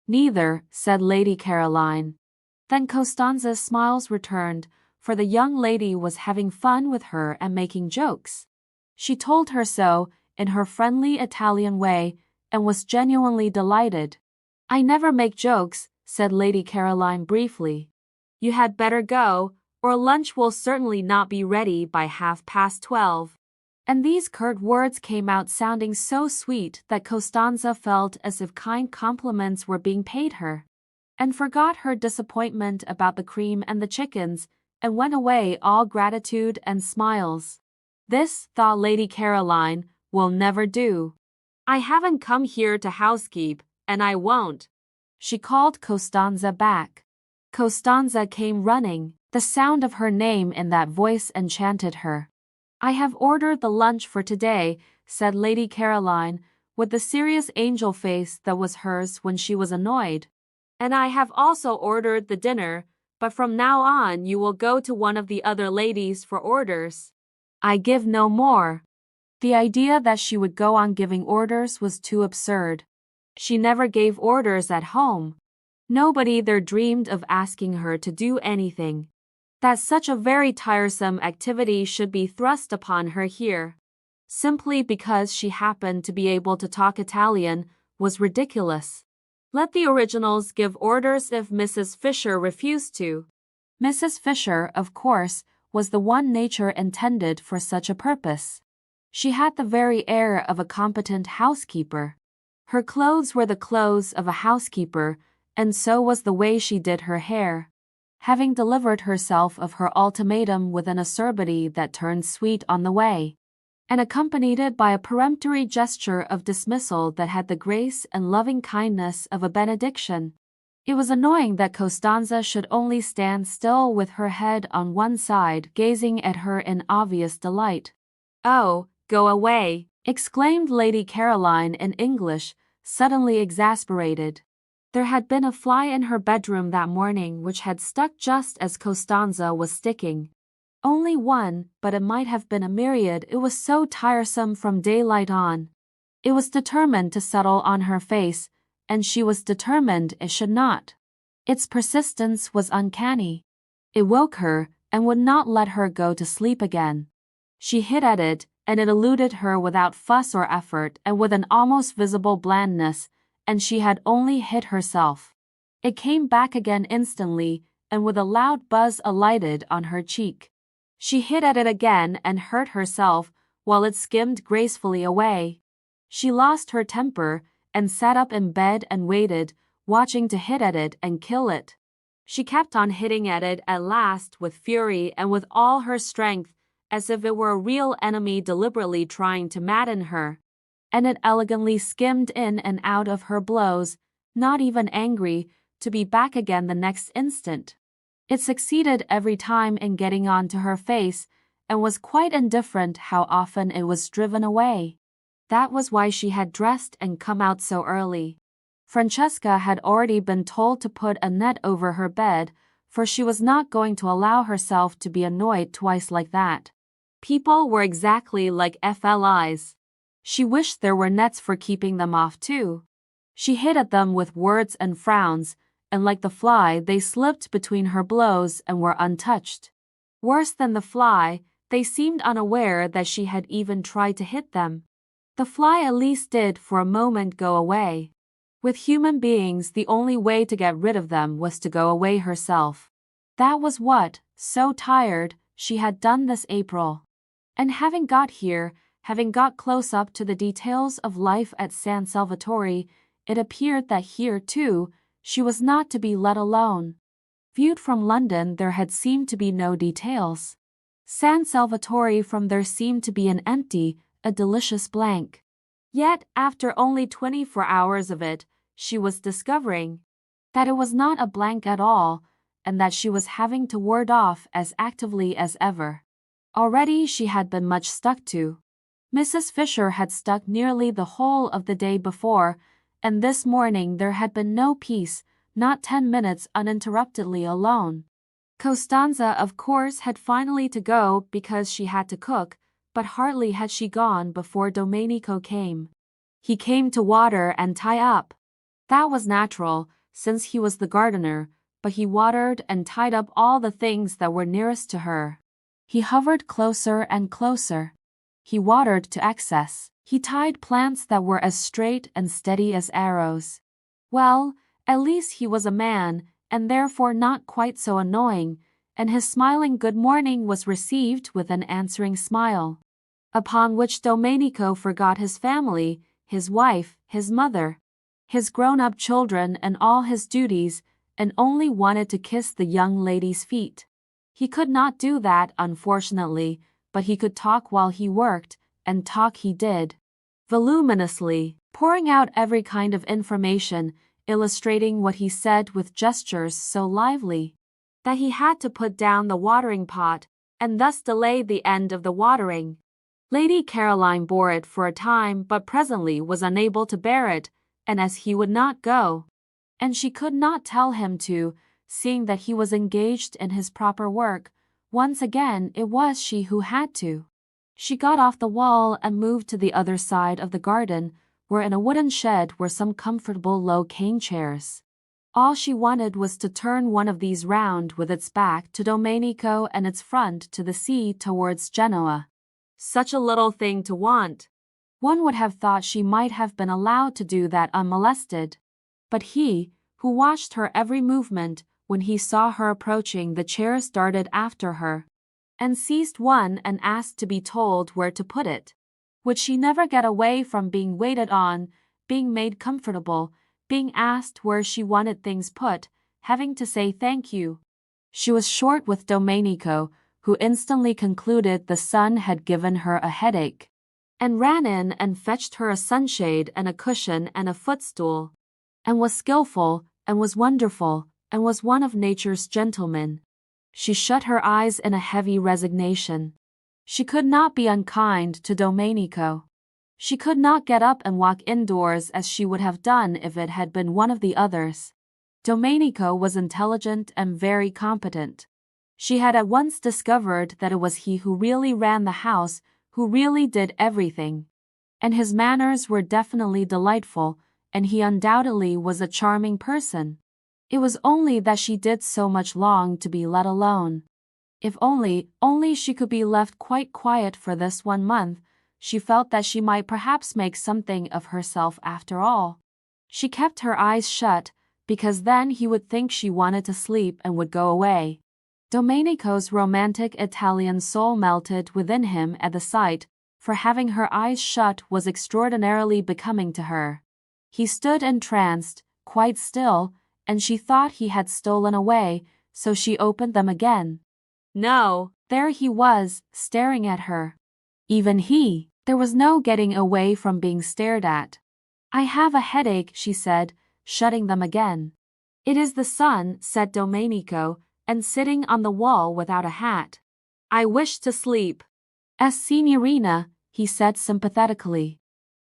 Speaker 1: Neither, said Lady Caroline. Then Costanza's smiles returned, for the young lady was having fun with her and making jokes. She told her so, in her friendly Italian way, and was genuinely delighted. I never make jokes, said Lady Caroline briefly. You had better go, or lunch will certainly not be ready by 12:30. And these curt words came out sounding so sweet that Costanza felt as if kind compliments were being paid her, and forgot her disappointment about the cream and the chickens, and went away all gratitude and smiles. This, thought Lady Caroline, will never do. I haven't come here to housekeep, and I won't. She called Costanza back. Costanza came running. The sound of her name in that voice enchanted her. I have ordered the lunch for today, said Lady Caroline, with the serious angel face that was hers when she was annoyed. And I have also ordered the dinner, but from now on you will go to one of the other ladies for orders. I give no more. The idea that she would go on giving orders was too absurd. She never gave orders at home. Nobody there dreamed of asking her to do anything. That such a very tiresome activity should be thrust upon her here, simply because she happened to be able to talk Italian, was ridiculous. Let the originals give orders if Mrs. Fisher refused to. Mrs. Fisher, of course, was the one nature intended for such a purpose. She had the very air of a competent housekeeper. Her clothes were the clothes of a housekeeper, and so was the way she did her hair. Having delivered herself of her ultimatum with an acerbity that turned sweet on the way, and accompanied it by a peremptory gesture of dismissal that had the grace and loving kindness of a benediction, it was annoying that Costanza should only stand still with her head on one side gazing at her in obvious delight. Oh, go away, exclaimed Lady Caroline in English, suddenly exasperated. There had been a fly in her bedroom that morning which had stuck just as Costanza was sticking. Only one, but it might have been a myriad. It was so tiresome from daylight on. It was determined to settle on her face, and she was determined it should not. Its persistence was uncanny. It woke her, and would not let her go to sleep again. She hit at it, and it eluded her without fuss or effort and with an almost visible blandness, and she had only hit herself. It came back again instantly, and with a loud buzz alighted on her cheek. She hit at it again and hurt herself, while it skimmed gracefully away. She lost her temper, and sat up in bed and waited, watching to hit at it and kill it. She kept on hitting at it at last with fury and with all her strength, as if it were a real enemy deliberately trying to madden her. And it elegantly skimmed in and out of her blows, not even angry, to be back again the next instant. It succeeded every time in getting on to her face, and was quite indifferent how often it was driven away. That was why she had dressed and come out so early. Francesca had already been told to put a net over her bed, for she was not going to allow herself to be annoyed twice like that. People were exactly like flies. She wished there were nets for keeping them off too. She hit at them with words and frowns, and like the fly they slipped between her blows and were untouched. Worse than the fly, they seemed unaware that she had even tried to hit them. The fly at least did for a moment go away. With human beings the only way to get rid of them was to go away herself. That was what, so tired, she had done this April. And having got here, having got close up to the details of life at San Salvatore, it appeared that here, too, she was not to be let alone. Viewed from London there had seemed to be no details. San Salvatore from there seemed to be an empty, a delicious blank. Yet, after only 24 hours of it, she was discovering that it was not a blank at all, and that she was having to ward off as actively as ever. Already she had been much stuck to. Mrs. Fisher had stuck nearly the whole of the day before, and this morning there had been no peace, not 10 minutes uninterruptedly alone. Costanza, of course, had finally to go because she had to cook, but hardly had she gone before Domenico came. He came to water and tie up. That was natural, since he was the gardener, but he watered and tied up all the things that were nearest to her. He hovered closer and closer. He watered to excess. He tied plants that were as straight and steady as arrows. Well, at least he was a man, and therefore not quite so annoying, and his smiling good morning was received with an answering smile. upon which Domenico forgot his family, his wife, his mother, his grown-up children and all his duties, and only wanted to kiss the young lady's feet. He could not do that, unfortunately, but he could talk while he worked, and talk he did, voluminously, pouring out every kind of information, illustrating what he said with gestures so lively that he had to put down the watering pot, and thus delay the end of the watering. Lady Caroline bore it for a time, but presently was unable to bear it, and as he would not go, and she could not tell him to, seeing that he was engaged in his proper work, once again it was she who had to. She got off the wall and moved to the other side of the garden, where in a wooden shed were some comfortable low cane chairs. All she wanted was to turn one of these round with its back to Domenico and its front to the sea towards Genoa. Such a little thing to want. One would have thought she might have been allowed to do that unmolested. But he, who watched her every movement, when he saw her approaching the chairs darted after her, and seized one and asked to be told where to put it. Would she never get away from being waited on, being made comfortable, being asked where she wanted things put, having to say thank you? She was short with Domenico, who instantly concluded the sun had given her a headache, and ran in and fetched her a sunshade and a cushion and a footstool, and was skillful, and was wonderful, and was one of nature's gentlemen. She shut her eyes in a heavy resignation. She could not be unkind to Domenico. She could not get up and walk indoors as she would have done if it had been one of the others. Domenico was intelligent and very competent. She had at once discovered that it was he who really ran the house, who really did everything. And his manners were definitely delightful, and he undoubtedly was a charming person. It was only that she did so much long to be let alone. If only she could be left quite quiet for this 1 month, she felt that she might perhaps make something of herself after all. She kept her eyes shut, because then he would think she wanted to sleep and would go away. Domenico's romantic Italian soul melted within him at the sight, for having her eyes shut was extraordinarily becoming to her. He stood entranced, quite still, and she thought he had stolen away, so she opened them again. No, there he was, staring at her. Even he, there was no getting away from being stared at. I have a headache, she said, shutting them again. It is the sun, said Domenico, and sitting on the wall without a hat. I wish to sleep. Signorina, he said sympathetically,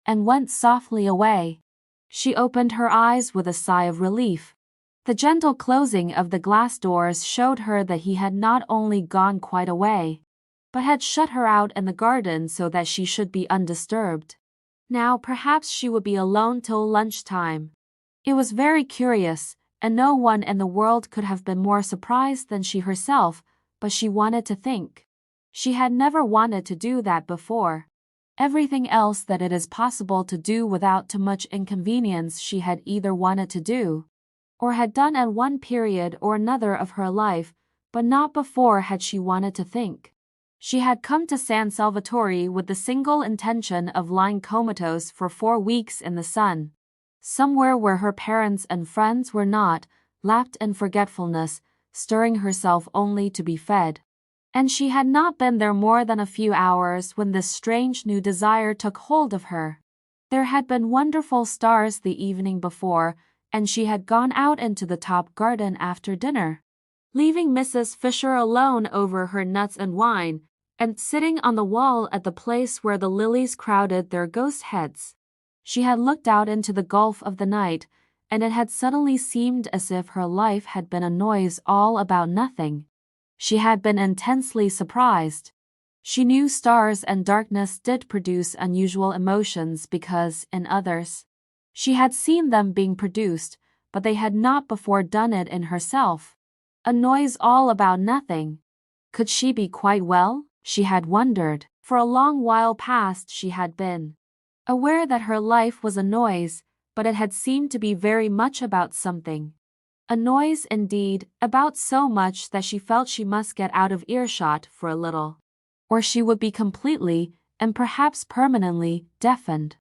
Speaker 1: and went softly away. She opened her eyes with a sigh of relief. The gentle closing of the glass doors showed her that he had not only gone quite away, but had shut her out in the garden so that she should be undisturbed. Now perhaps she would be alone till lunchtime. It was very curious, and no one in the world could have been more surprised than she herself, but she wanted to think. She had never wanted to do that before. Everything else that it is possible to do without too much inconvenience she had either wanted to do, or had done at one period or another of her life, but not before had she wanted to think. She had come to San Salvatore with the single intention of lying comatose for 4 weeks in the sun, somewhere where her parents and friends were not, lapped in forgetfulness, stirring herself only to be fed. And she had not been there more than a few hours when this strange new desire took hold of her. There had been wonderful stars the evening before, and she had gone out into the top garden after dinner, leaving Mrs. Fisher alone over her nuts and wine, and sitting on the wall at the place where the lilies crowded their ghost heads. She had looked out into the gulf of the night, and it had suddenly seemed as if her life had been a noise all about nothing. She had been intensely surprised. She knew stars and darkness did produce unusual emotions because, in others, she had seen them being produced, but they had not before done it in herself. A noise all about nothing. Could she be quite well? She had wondered. For a long while past she had been aware that her life was a noise, but it had seemed to be very much about something. A noise, indeed, about so much that she felt she must get out of earshot for a little, or she would be completely and perhaps permanently deafened.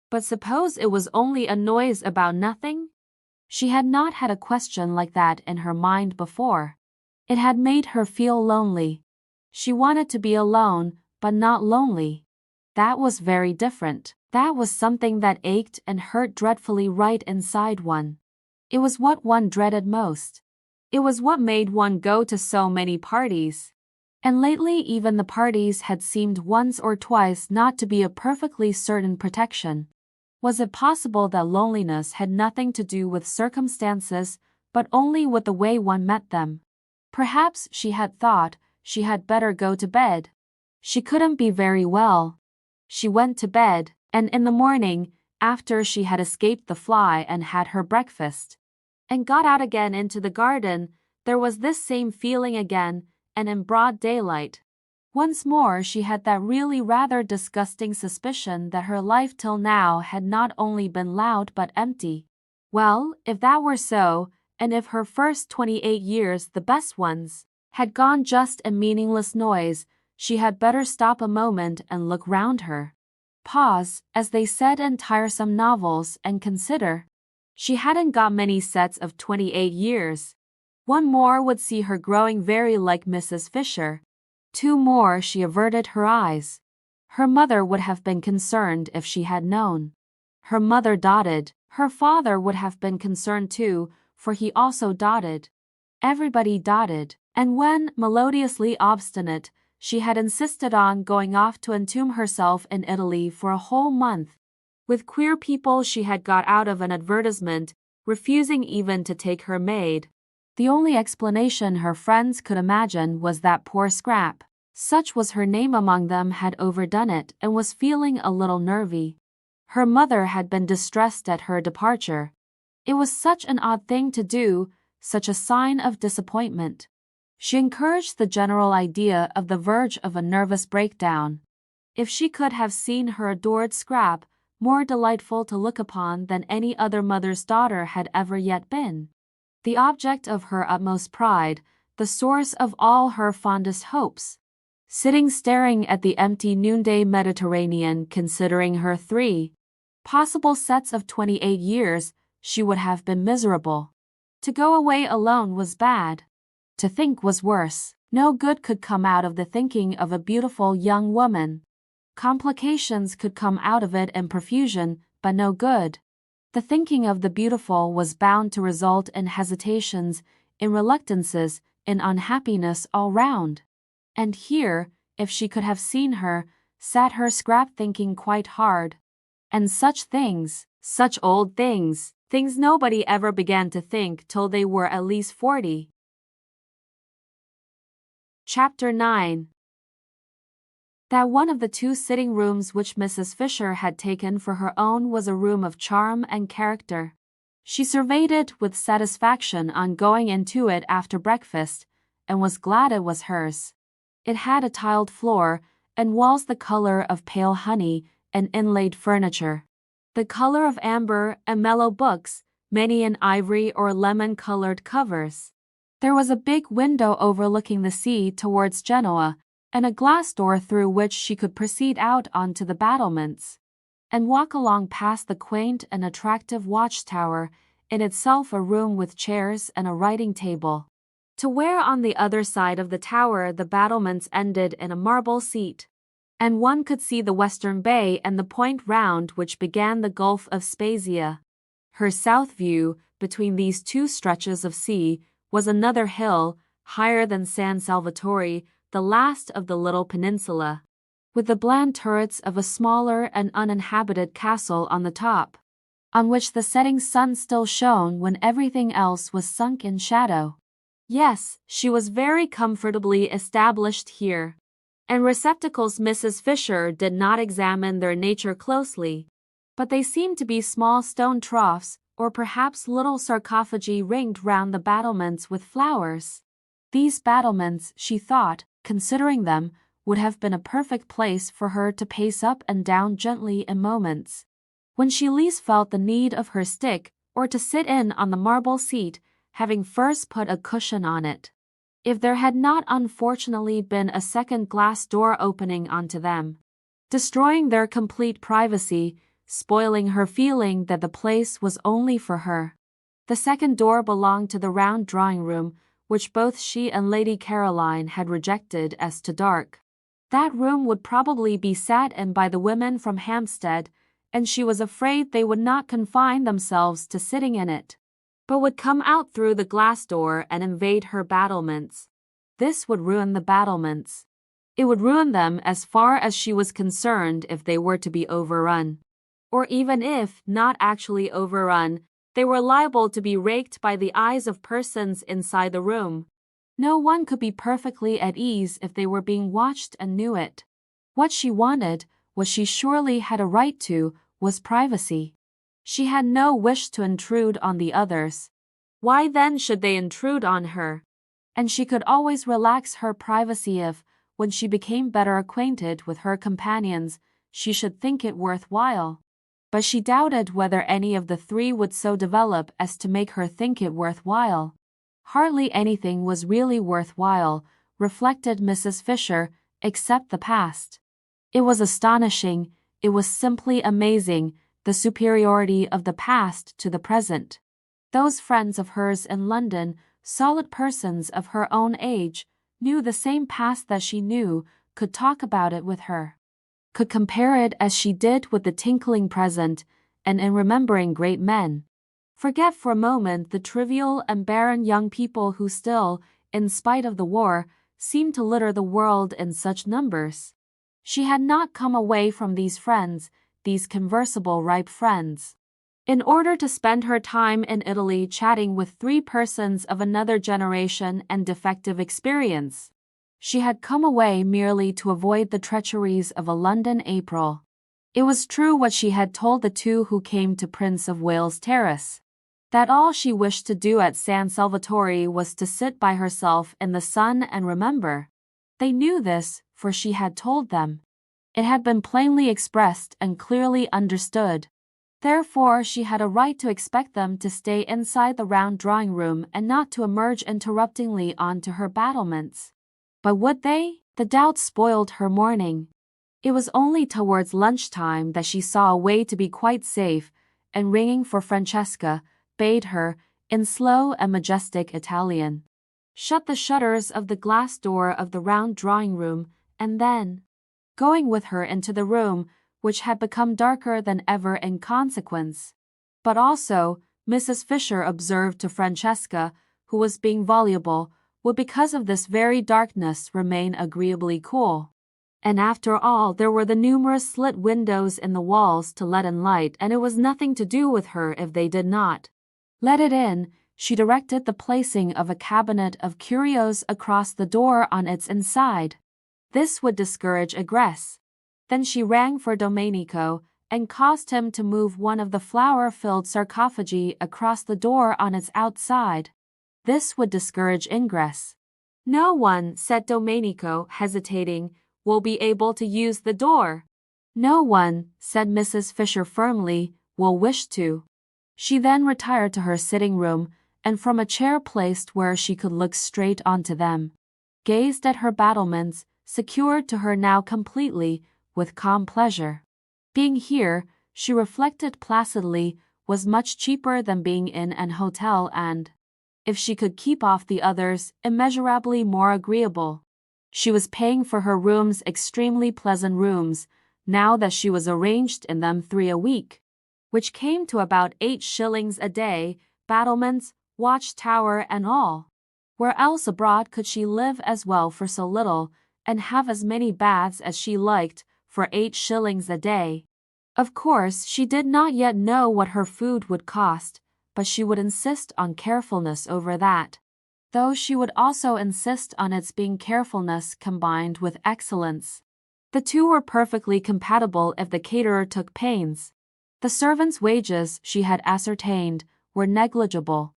Speaker 1: But suppose it was only a noise about nothing? She had not had a question like that in her mind before. It had made her feel lonely. She wanted to be alone, but not lonely. That was very different. That was something that ached and hurt dreadfully right inside one. It was what one dreaded most. It was what made one go to so many parties. And lately even the parties had seemed once or twice not to be a perfectly certain protection. Was it possible that loneliness had nothing to do with circumstances, but only with the way one met them? Perhaps she had thought she had better go to bed. She couldn't be very well. She went to bed, and in the morning, after she had escaped the fly and had her breakfast, and got out again into the garden, there was this same feeling again, and in broad daylight. Once more she had that really rather disgusting suspicion that her life till now had not only been loud but empty. Well, if that were so, and if her first 28 years, the best ones, had gone just in meaningless noise, she had better stop a moment and look round her. Pause, as they said in tiresome novels, and consider. She hadn't got many sets of 28 years. One more would see her growing very like Mrs. Fisher. Two more she averted her eyes. Her mother would have been concerned if she had known. Her mother dotted. Her father would have been concerned too, for he also dotted. Everybody dotted, and when, melodiously obstinate, she had insisted on going off to entomb herself in Italy for a whole month, with queer people she had got out of an advertisement, refusing even to take her maid. The only explanation her friends could imagine was that poor Scrap, such was her name among them, had overdone it and was feeling a little nervy. Her mother had been distressed at her departure. It was such an odd thing to do, such a sign of disappointment. She encouraged the general idea of the verge of a nervous breakdown. If she could have seen her adored Scrap, more delightful to look upon than any other mother's daughter had ever yet been, the object of her utmost pride, the source of all her fondest hopes, sitting staring at the empty noonday Mediterranean, considering her 3 possible sets of 28 years, she would have been miserable. To go away alone was bad. To think was worse. No good could come out of the thinking of a beautiful young woman. Complications could come out of it in profusion, but no good. The thinking of the beautiful was bound to result in hesitations, in reluctances, in unhappiness all round. And here, if she could have seen her, sat her Scrap thinking quite hard. And such things, such old things, things nobody ever began to think till they were at least 40. Chapter 9. That one of the 2 sitting rooms which Mrs. Fisher had taken for her own was a room of charm and character. She surveyed it with satisfaction on going into it after breakfast, and was glad it was hers. It had a tiled floor, and walls the color of pale honey, and inlaid furniture, the color of amber, and mellow books, many in ivory or lemon-colored covers. There was a big window overlooking the sea towards Genoa, and a glass door through which she could proceed out onto the battlements, and walk along past the quaint and attractive watchtower, in itself a room with chairs and a writing table, to where on the other side of the tower the battlements ended in a marble seat, and one could see the western bay and the point round which began the Gulf of Spezia. Her south view, between these 2 stretches of sea, was another hill, higher than San Salvatore, the last of the little peninsula, with the bland turrets of a smaller and uninhabited castle on the top, on which the setting sun still shone when everything else was sunk in shadow. Yes, she was very comfortably established here, and receptacles Mrs. Fisher did not examine their nature closely, but they seemed to be small stone troughs, or perhaps little sarcophagi ringed round the battlements with flowers. These battlements, she thought, considering them, would have been a perfect place for her to pace up and down gently in moments, when she least felt the need of her stick, or to sit in on the marble seat, having first put a cushion on it, if there had not unfortunately been a second glass door opening onto them. destroying their complete privacy, spoiling her feeling that the place was only for her. The second door belonged to the round drawing room, which both she and Lady Caroline had rejected as too dark. That room would probably be sat in by the women from Hampstead, and she was afraid they would not confine themselves to sitting in it, but would come out through the glass door and invade her battlements. This would ruin the battlements. It would ruin them as far as she was concerned if they were to be overrun. Or even if not actually overrun, they were liable to be raked by the eyes of persons inside the room. No one could be perfectly at ease if they were being watched and knew it. What she wanted, what she surely had a right to, was privacy. She had no wish to intrude on the others. Why then should they intrude on her? And she could always relax her privacy if, when she became better acquainted with her companions, she should think it worthwhile. But she doubted whether any of the three would so develop as to make her think it worthwhile. Hardly anything was really worthwhile, reflected Mrs. Fisher, except the past. It was astonishing, it was simply amazing, the superiority of the past to the present. Those friends of hers in London, solid persons of her own age, knew the same past that she knew, could talk about it with her, could compare it as she did with the tinkling present, and in remembering great men, forget for a moment the trivial and barren young people who still, in spite of the war, seemed to litter the world in such numbers. She had not come away from these friends, these conversable ripe friends, in order to spend her time in Italy chatting with three persons of another generation and defective experience. She had come away merely to avoid the treacheries of a London April. It was true what she had told the two who came to Prince of Wales Terrace, that all she wished to do at San Salvatore was to sit by herself in the sun and remember. They knew this, for she had told them. It had been plainly expressed and clearly understood. Therefore she had a right to expect them to stay inside the round drawing room and not to emerge interruptingly onto her battlements. But would they? The doubt spoiled her morning. It was only towards lunchtime that she saw a way to be quite safe, and ringing for Francesca, bade her, in slow and majestic Italian, shut the shutters of the glass door of the round drawing room, and then, going with her into the room, which had become darker than ever in consequence. But also, Mrs. Fisher observed to Francesca, who was being voluble, would because of this very darkness remain agreeably cool. And after all, there were the numerous slit windows in the walls to let in light, and it was nothing to do with her if they did not let it in. She directed the placing of a cabinet of curios across the door on its inside. This would discourage egress. Then she rang for Domenico, and caused him to move one of the flower-filled sarcophagi across the door on its outside. This would discourage ingress. No one, said Domenico, hesitating, will be able to use the door. No one, said Mrs. Fisher firmly, will wish to. She then retired to her sitting room, and from a chair placed where she could look straight onto them, gazed at her battlements, secured to her now completely, with calm pleasure. Being here, she reflected placidly, was much cheaper than being in an hotel and, if she could keep off the others, immeasurably more agreeable. She was paying for her rooms, extremely pleasant rooms, now that she was arranged in them 3 a week, which came to about 8 shillings a day, battlements, watchtower and all. Where else abroad could she live as well for so little, and have as many baths as she liked, for 8 shillings a day? Of course, she did not yet know what her food would cost, but she would insist on carefulness over that, though she would also insist on its being carefulness combined with excellence. The two were perfectly compatible if the caterer took pains. The servants' wages, she had ascertained, were negligible,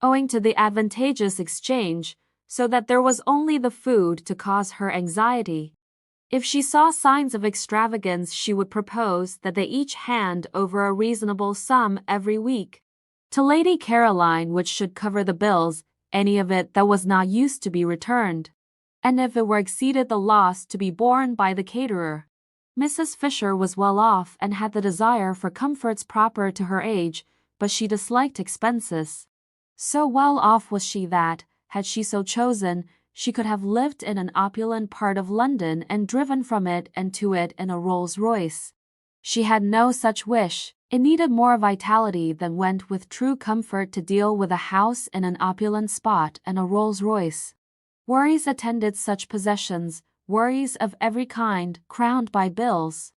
Speaker 1: owing to the advantageous exchange, so that there was only the food to cause her anxiety. If she saw signs of extravagance, she would propose that they each hand over a reasonable sum every week to Lady Caroline, which should cover the bills, any of it that was not used to be returned, and if it were exceeded the loss to be borne by the caterer. Mrs. Fisher was well off and had the desire for comforts proper to her age, but she disliked expenses. So well off was she that, had she so chosen, she could have lived in an opulent part of London and driven from it and to it in a Rolls-Royce. She had no such wish. It needed more vitality than went with true comfort to deal with a house in an opulent spot and a Rolls-Royce. Worries attended such possessions, worries of every kind, crowned by bills.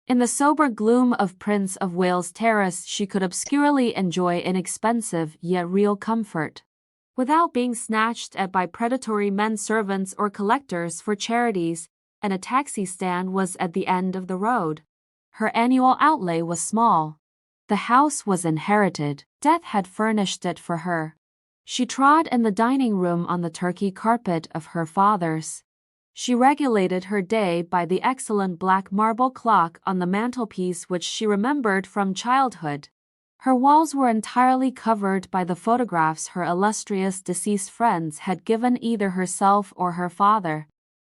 Speaker 1: In the sober gloom of Prince of Wales Terrace she could obscurely enjoy inexpensive yet real comfort, without being snatched at by predatory men-servants or collectors for charities, and a taxi stand was at the end of the road. Her annual outlay was small. The house was inherited. Death had furnished it for her. She trod in the dining room on the Turkey carpet of her father's. She regulated her day by the excellent black marble clock on the mantelpiece which she remembered from childhood. Her walls were entirely covered by the photographs her illustrious deceased friends had given either herself or her father,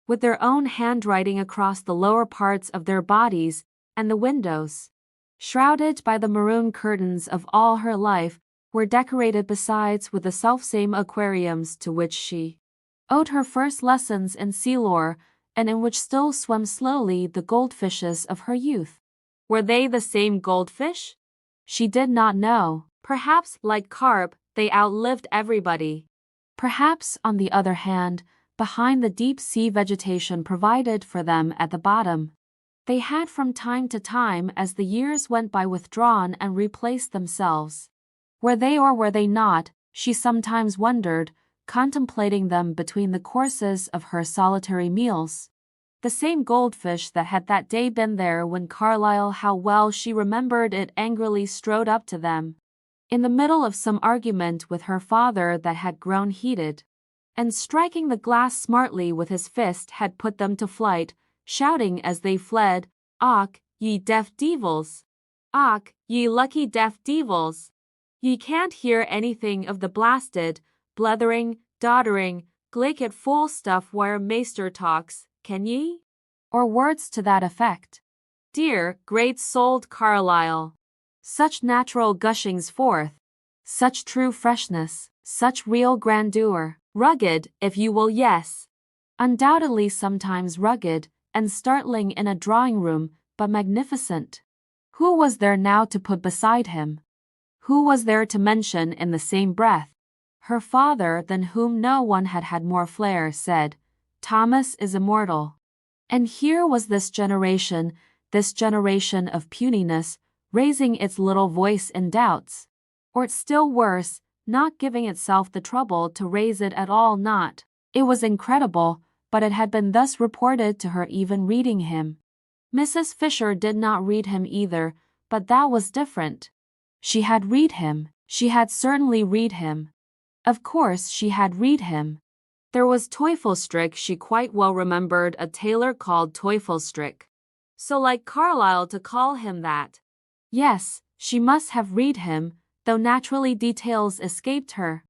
Speaker 1: with their own handwriting across the lower parts of their bodies, and the windows, shrouded by the maroon curtains of all her life, were decorated besides with the selfsame aquariums to which she owed her first lessons in sea lore, and in which still swam slowly the goldfishes of her youth. Were they the same goldfish? She did not know. Perhaps, like carp, they outlived everybody. Perhaps, on the other hand, behind the deep-sea vegetation provided for them at the bottom, they had from time to time as the years went by withdrawn and replaced themselves. Were they or were they not, she sometimes wondered, contemplating them between the courses of her solitary meals. The same goldfish that had that day been there when Carlyle, how well she remembered it, angrily strode up to them, in the middle of some argument with her father that had grown heated, and striking the glass smartly with his fist had put them to flight, shouting as they fled, "Och, ye deaf devils! Och, ye lucky deaf devils! Ye can't hear anything of the blasted, blethering, doddering, glaikit fool stuff where Maester talks, can ye?" Or words to that effect. Dear, great-souled Carlyle! Such natural gushings forth, such true freshness, such real grandeur, rugged, if you will, yes, undoubtedly sometimes rugged and startling in a drawing-room, but magnificent. Who was there now to put beside him? Who was there to mention in the same breath? Her father, than whom no one had had more flair, said, "Thomas is immortal." And here was this generation of puniness, raising its little voice in doubts, or still worse, not giving itself the trouble to raise it at all. Not. It was incredible, but it had been thus reported to her, even reading him. Mrs. Fisher did not read him either, but that was different. She had read him. She had certainly read him. Of course she had read him. There was Teufelsstrick, she quite well remembered a tailor called Teufelsstrick. So like Carlyle to call him that. Yes, she must have read him, though naturally details escaped her.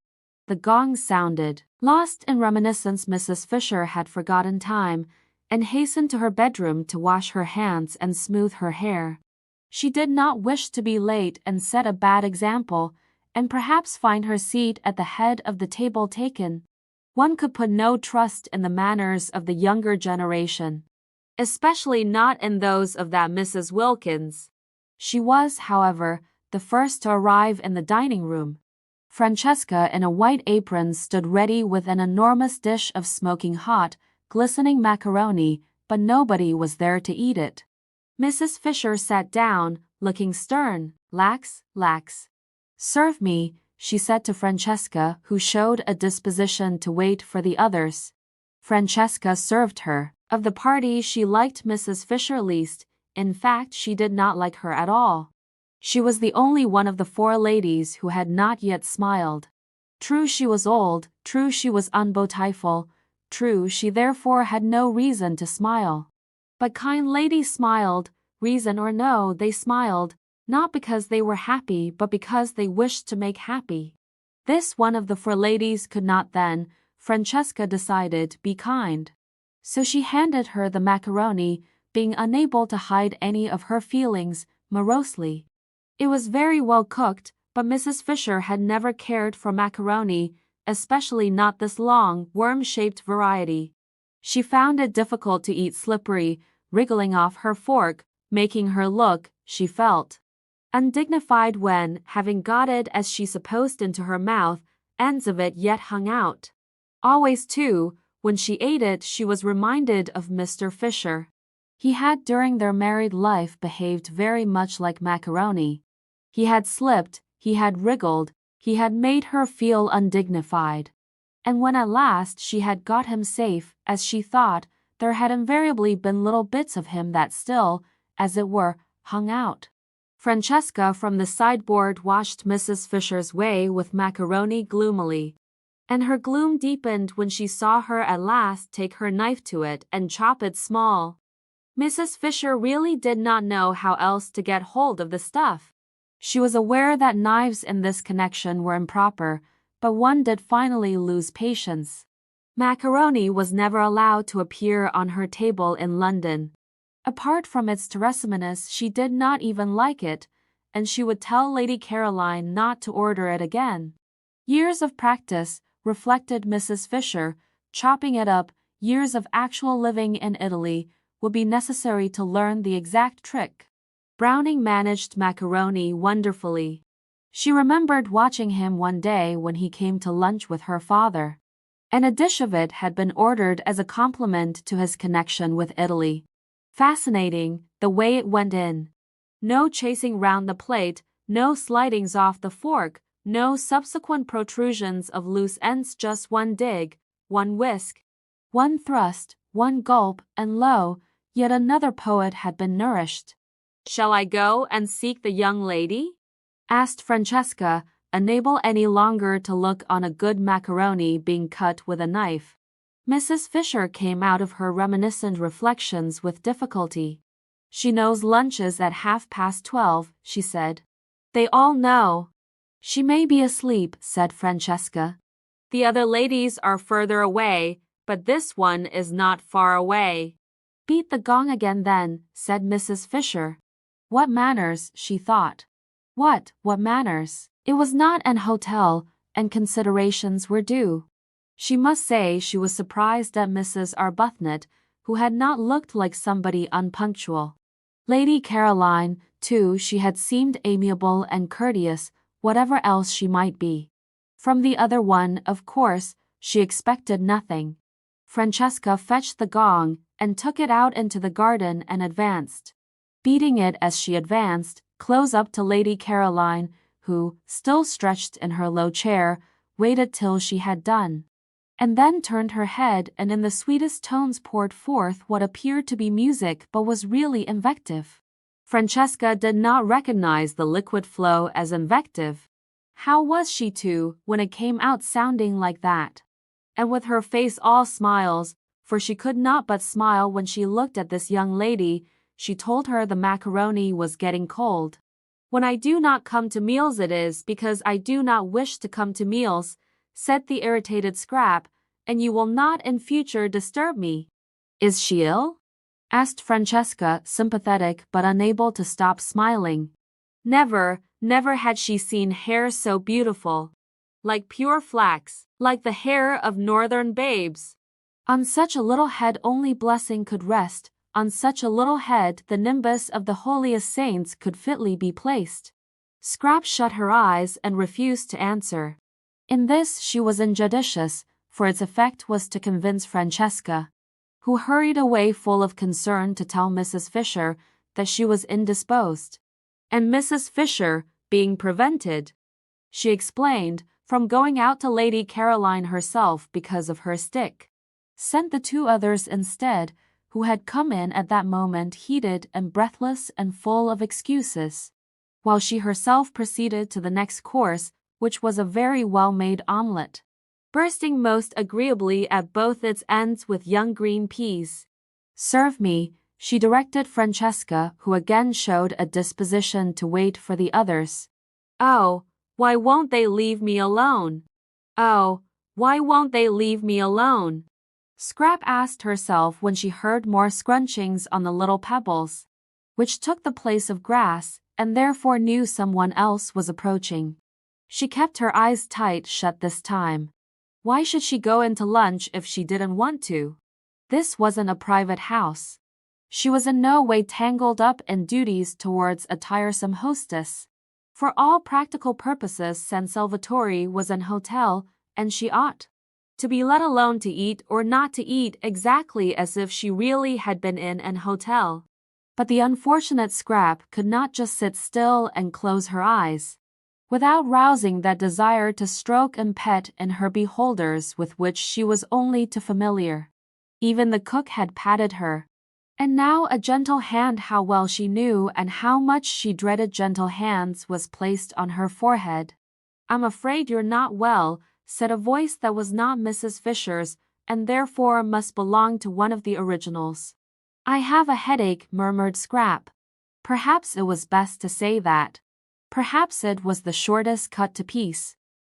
Speaker 1: The gong sounded. Lost in reminiscence, Mrs. Fisher had forgotten time, and hastened to her bedroom to wash her hands and smooth her hair. She did not wish to be late and set a bad example, and perhaps find her seat at the head of the table taken. One could put no trust in the manners of the younger generation, especially not in those of that Mrs. Wilkins. She was, however, the first to arrive in the dining room. Francesca, in a white apron, stood ready with an enormous dish of smoking hot, glistening macaroni, but nobody was there to eat it. Mrs. Fisher sat down, looking stern. "Lax. Serve me," she said to Francesca, who showed a disposition to wait for the others. Francesca served her. Of the party she liked Mrs. Fisher least. In fact, she did not like her at all. She was the only one of the four ladies who had not yet smiled. True, she was old, true she was unbeautiful, true she therefore had no reason to smile. But kind ladies smiled, reason or no, they smiled, not because they were happy but because they wished to make happy. This one of the four ladies could not then, Francesca decided, be kind. So she handed her the macaroni, being unable to hide any of her feelings, morosely. It was very well cooked, but Mrs. Fisher had never cared for macaroni, especially not this long, worm-shaped variety. She found it difficult to eat slippery, wriggling off her fork, making her look, she felt, undignified when, having got it as she supposed into her mouth, ends of it yet hung out. Always, too, when she ate it she was reminded of Mr. Fisher. He had during their married life behaved very much like macaroni. He had slipped, he had wriggled, he had made her feel undignified. And when at last she had got him safe, as she thought, there had invariably been little bits of him that still, as it were, hung out. Francesca from the sideboard watched Mrs. Fisher's way with macaroni gloomily, and her gloom deepened when she saw her at last take her knife to it and chop it small. Mrs. Fisher really did not know how else to get hold of the stuff. She was aware that knives in this connection were improper, but one did finally lose patience. Macaroni was never allowed to appear on her table in London. Apart from its terrosomeness, she did not even like it, and she would tell Lady Caroline not to order it again. Years of practice, reflected Mrs. Fisher, chopping it up, years of actual living in Italy, would be necessary to learn the exact trick. Browning managed macaroni wonderfully. She remembered watching him one day when he came to lunch with her father, and a dish of it had been ordered as a compliment to his connection with Italy. Fascinating, the way it went in. No chasing round the plate, no slidings off the fork, no subsequent protrusions of loose ends, just one dig, one whisk, one thrust, one gulp, and lo, yet another poet had been nourished. "Shall I go and seek the young lady?" asked Francesca, unable any longer to look on a good macaroni being cut with a knife. Mrs. Fisher came out of her reminiscent reflections with difficulty. "She knows lunch is at 12:30, she said. "They all know." "She may be asleep," said Francesca. "The other ladies are further away, but this one is not far away." "Beat the gong again then," said Mrs. Fisher. What manners, she thought. What manners? It was not an hotel, and considerations were due. She must say she was surprised at Mrs. Arbuthnot, who had not looked like somebody unpunctual. Lady Caroline, too, she had seemed amiable and courteous, whatever else she might be. From the other one, of course, she expected nothing. Francesca fetched the gong and took it out into the garden and advanced, beating it as she advanced, close up to Lady Caroline, who, still stretched in her low chair, waited till she had done, and then turned her head and in the sweetest tones poured forth what appeared to be music but was really invective. Francesca did not recognize the liquid flow as invective. How was she to, when it came out sounding like that? And with her face all smiles, for she could not but smile when she looked at this young lady, she told her the macaroni was getting cold. "When I do not come to meals it is because I do not wish to come to meals," said the irritated Scrap, "and you will not in future disturb me." "Is she ill?" asked Francesca, sympathetic but unable to stop smiling. Never had she seen hair so beautiful. Like pure flax, like the hair of northern babes. On such a little head only blessing could rest, on such a little head the nimbus of the holiest saints could fitly be placed. Scrap shut her eyes and refused to answer. In this she was injudicious, for its effect was to convince Francesca, who hurried away full of concern to tell Mrs. Fisher that she was indisposed. And Mrs. Fisher, being prevented, she explained, from going out to Lady Caroline herself because of her stick, sent the two others instead, who had come in at that moment heated and breathless and full of excuses, while she herself proceeded to the next course, which was a very well-made omelette, bursting most agreeably at both its ends with young green peas. "Serve me," she directed Francesca, who again showed a disposition to wait for the others. "Oh, why won't they leave me alone? Oh, why won't they leave me alone?" Scrap asked herself when she heard more scrunchings on the little pebbles, which took the place of grass, and therefore knew someone else was approaching. She kept her eyes tight shut this time. Why should she go into lunch if she didn't want to? This wasn't a private house. She was in no way tangled up in duties towards a tiresome hostess. For all practical purposes, San Salvatore was an hotel, and she ought to be let alone to eat or not to eat exactly as if she really had been in an hotel. But the unfortunate Scrap could not just sit still and close her eyes, without rousing that desire to stroke and pet in her beholders with which she was only too familiar. Even the cook had patted her. And now a gentle hand, how well she knew and how much she dreaded gentle hands, was placed on her forehead. "I'm afraid you're not well," said a voice that was not Mrs. Fisher's, and therefore must belong to one of the originals. "I have a headache," murmured Scrap. Perhaps it was best to say that. Perhaps it was the shortest cut to piece.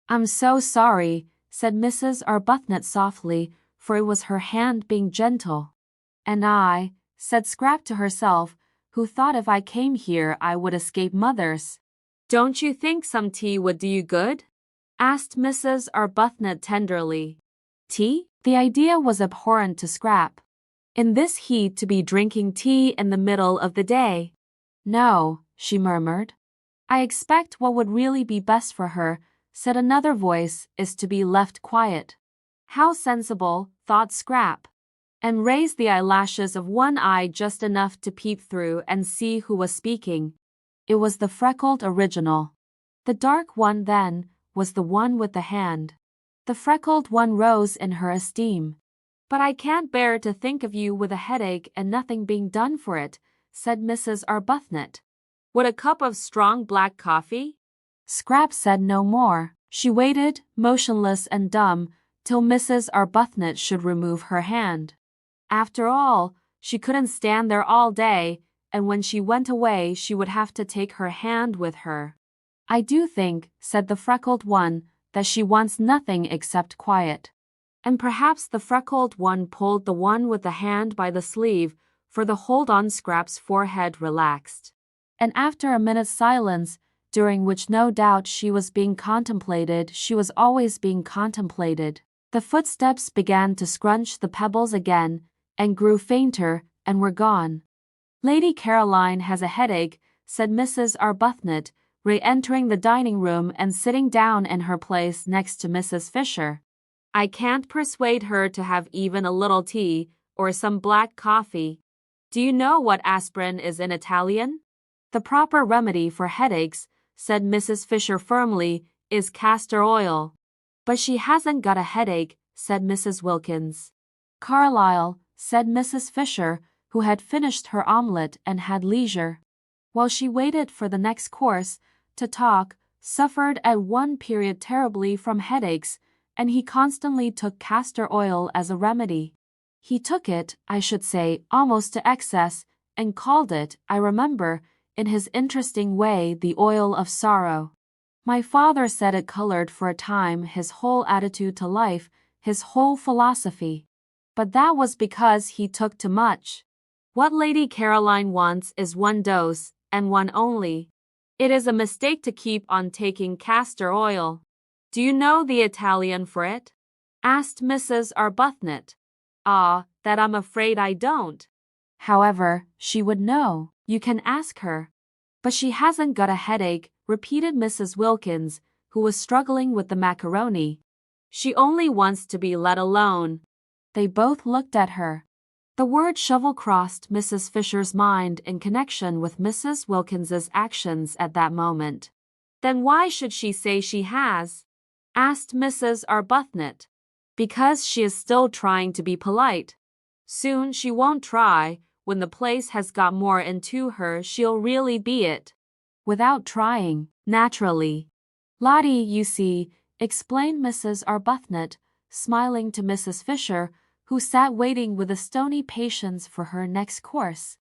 Speaker 1: "I'm so sorry," said Mrs. Arbuthnot softly, for it was her hand being gentle. "And I," said Scrap to herself, "who thought if I came here I would escape mothers." "Don't you think some tea would do you good?" asked Mrs. Arbuthnot tenderly. Tea? The idea was abhorrent to Scrap. In this heat to be drinking tea in the middle of the day. "No," she murmured. "I expect what would really be best for her," said another voice, "is to be left quiet." How sensible, thought Scrap, and raised the eyelashes of one eye just enough to peep through and see who was speaking. It was the freckled original. The dark one, then, was the one with the hand. The freckled one rose in her esteem. "But I can't bear to think of you with a headache and nothing being done for it," said Mrs. Arbuthnot. "Would a cup of strong black coffee?" Scrap said no more. She waited, motionless and dumb, till Mrs. Arbuthnot should remove her hand. After all, she couldn't stand there all day, and when she went away she would have to take her hand with her. "I do think," said the freckled one, "that she wants nothing except quiet." And perhaps the freckled one pulled the one with the hand by the sleeve, for the hold on Scrap's forehead relaxed. And after a minute's silence, during which no doubt she was being contemplated, she was always being contemplated, the footsteps began to scrunch the pebbles again, and grew fainter, and were gone. "Lady Caroline has a headache," said Mrs. Arbuthnot, re-entering the dining room and sitting down in her place next to Mrs. Fisher. "I can't persuade her to have even a little tea, or some black coffee. Do you know what aspirin is in Italian?" "The proper remedy for headaches," said Mrs. Fisher firmly, "is castor oil." "But she hasn't got a headache," said Mrs. Wilkins. "Carlyle," said Mrs. Fisher, who had finished her omelette and had leisure, while she waited for the next course, to talk, suffered at one period terribly from headaches, and he constantly took castor oil as a remedy. He took it, I should say, almost to excess, and called it, I remember, in his interesting way, the oil of sorrow. My father said it colored for a time his whole attitude to life, his whole philosophy. But that was because he took too much. What Lady Caroline wants is one dose, and one only. It is a mistake to keep on taking castor oil. "Do you know the Italian for it?" asked Mrs. Arbuthnot. "Ah, that I'm afraid I don't." However, she would know. You can ask her. "But she hasn't got a headache," repeated Mrs. Wilkins, who was struggling with the macaroni. "She only wants to be let alone." They both looked at her. The word shovel crossed Mrs. Fisher's mind in connection with Mrs. Wilkins's actions at that moment. "Then why should she say she has?" asked Mrs. Arbuthnot. "Because she is still trying to be polite. Soon she won't try. When the place has got more into her, she'll really be it. Without trying, naturally." "Lottie, you see," explained Mrs. Arbuthnot, smiling to Mrs. Fisher, who sat waiting with a stony patience for her next course.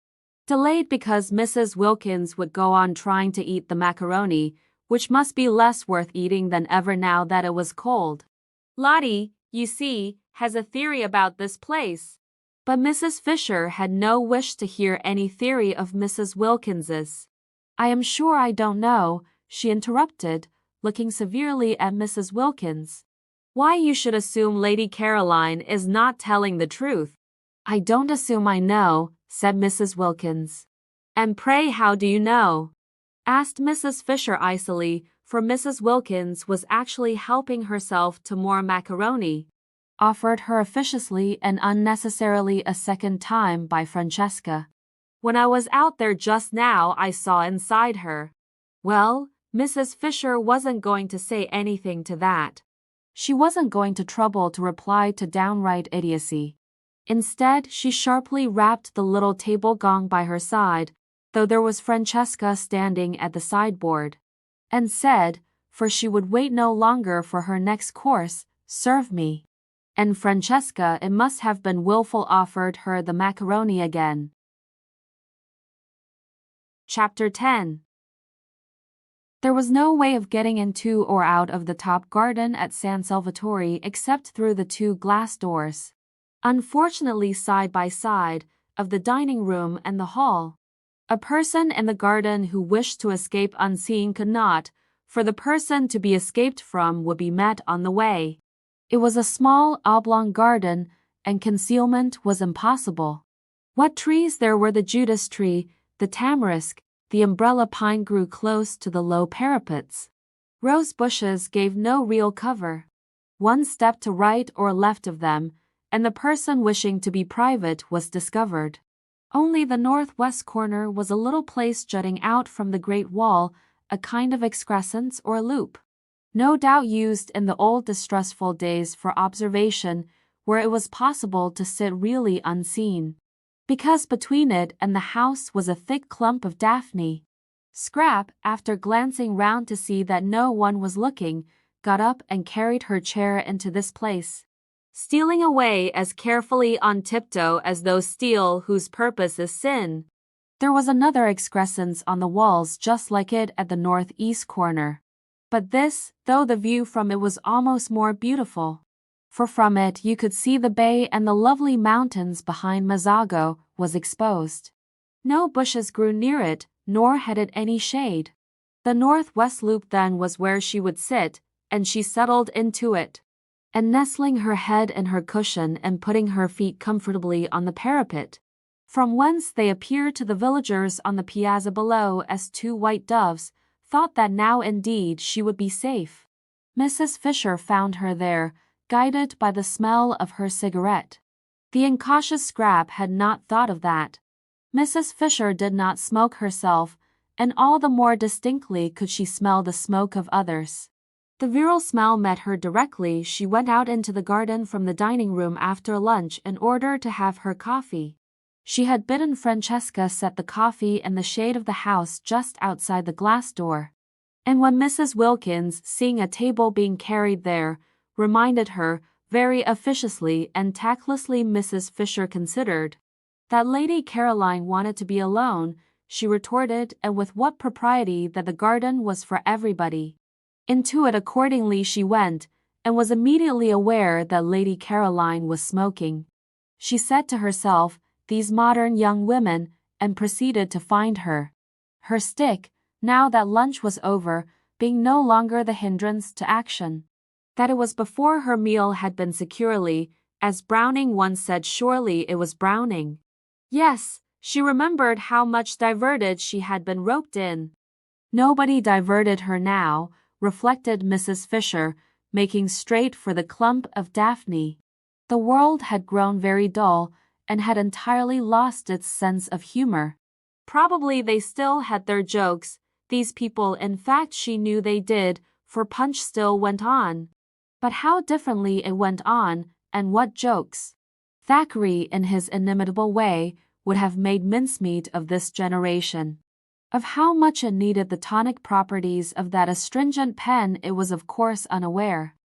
Speaker 1: Delayed because Mrs. Wilkins would go on trying to eat the macaroni, which must be less worth eating than ever now that it was cold. "Lottie, you see, has a theory about this place. But Mrs. Fisher had no wish to hear any theory of Mrs. Wilkins's. I am sure I don't know, she interrupted, looking severely at Mrs. Wilkins. Why you should assume Lady Caroline is not telling the truth. I don't assume I know, said Mrs. Wilkins. And pray how do you know? Asked Mrs. Fisher icily, for Mrs. Wilkins was actually helping herself to more macaroni, offered her officiously and unnecessarily a second time by Francesca. When I was out there just now I saw inside her. Well, Mrs. Fisher wasn't going to say anything to that. She wasn't going to trouble to reply to downright idiocy. Instead, she sharply rapped the little table gong by her side, though there was Francesca standing at the sideboard, and said, for she would wait no longer for her next course, serve me. And Francesca, it must have been wilful, offered her the macaroni again. Chapter 10. There was no way of getting into or out of the top garden at San Salvatore except through the two glass doors, unfortunately side by side, of the dining room and the hall. A person in the garden who wished to escape unseen could not, for the person to be escaped from would be met on the way. It was a small oblong garden, and concealment was impossible. What trees there were! The Judas tree, the tamarisk, the umbrella pine grew close to the low parapets. Rose bushes gave no real cover. One step to right or left of them, and the person wishing to be private was discovered. Only the northwest corner was a little place jutting out from the great wall, a kind of excrescence or loop, no doubt used in the old distressful days for observation, where it was possible to sit really unseen, because between it and the house was a thick clump of daphne. Scrap, after glancing round to see that no one was looking, got up and carried her chair into this place, stealing away as carefully on tiptoe as those steal whose purpose is sin. There was another excrescence on the walls just like it at the northeast corner. But this, though the view from it was almost more beautiful, for from it you could see the bay and the lovely mountains behind Mezzago, was exposed. No bushes grew near it, nor had it any shade. The northwest loop then was where she would sit, and she settled into it, and nestling her head in her cushion and putting her feet comfortably on the parapet, from whence they appeared to the villagers on the piazza below as two white doves, thought that now indeed she would be safe. Mrs. Fisher found her there, guided by the smell of her cigarette. The incautious Scrap had not thought of that. Mrs. Fisher did not smoke herself, and all the more distinctly could she smell the smoke of others. The virile smell met her directly she went out into the garden from the dining room after lunch in order to have her coffee. She had bidden Francesca set the coffee in the shade of the house just outside the glass door, and when Mrs. Wilkins, seeing a table being carried there, reminded her, very officiously and tactlessly, Mrs. Fisher considered, that Lady Caroline wanted to be alone, she retorted, and with what propriety, that the garden was for everybody. Into it accordingly she went, and was immediately aware that Lady Caroline was smoking. She said to herself, "These modern young women," and proceeded to find her. Her stick, now that lunch was over, being no longer the hindrance to action. That it was before her meal had been securely, as Browning once said, surely it was Browning. Yes, she remembered how much diverted she had been roped in. Nobody diverted her now, reflected Mrs. Fisher, making straight for the clump of daphne. The world had grown very dull, and had entirely lost its sense of humor. Probably they still had their jokes, these people, in fact she knew they did, for Punch still went on. But how differently it went on, and what jokes! Thackeray, in his inimitable way, would have made mincemeat of this generation. Of how much it needed the tonic properties of that astringent pen it was of course unaware.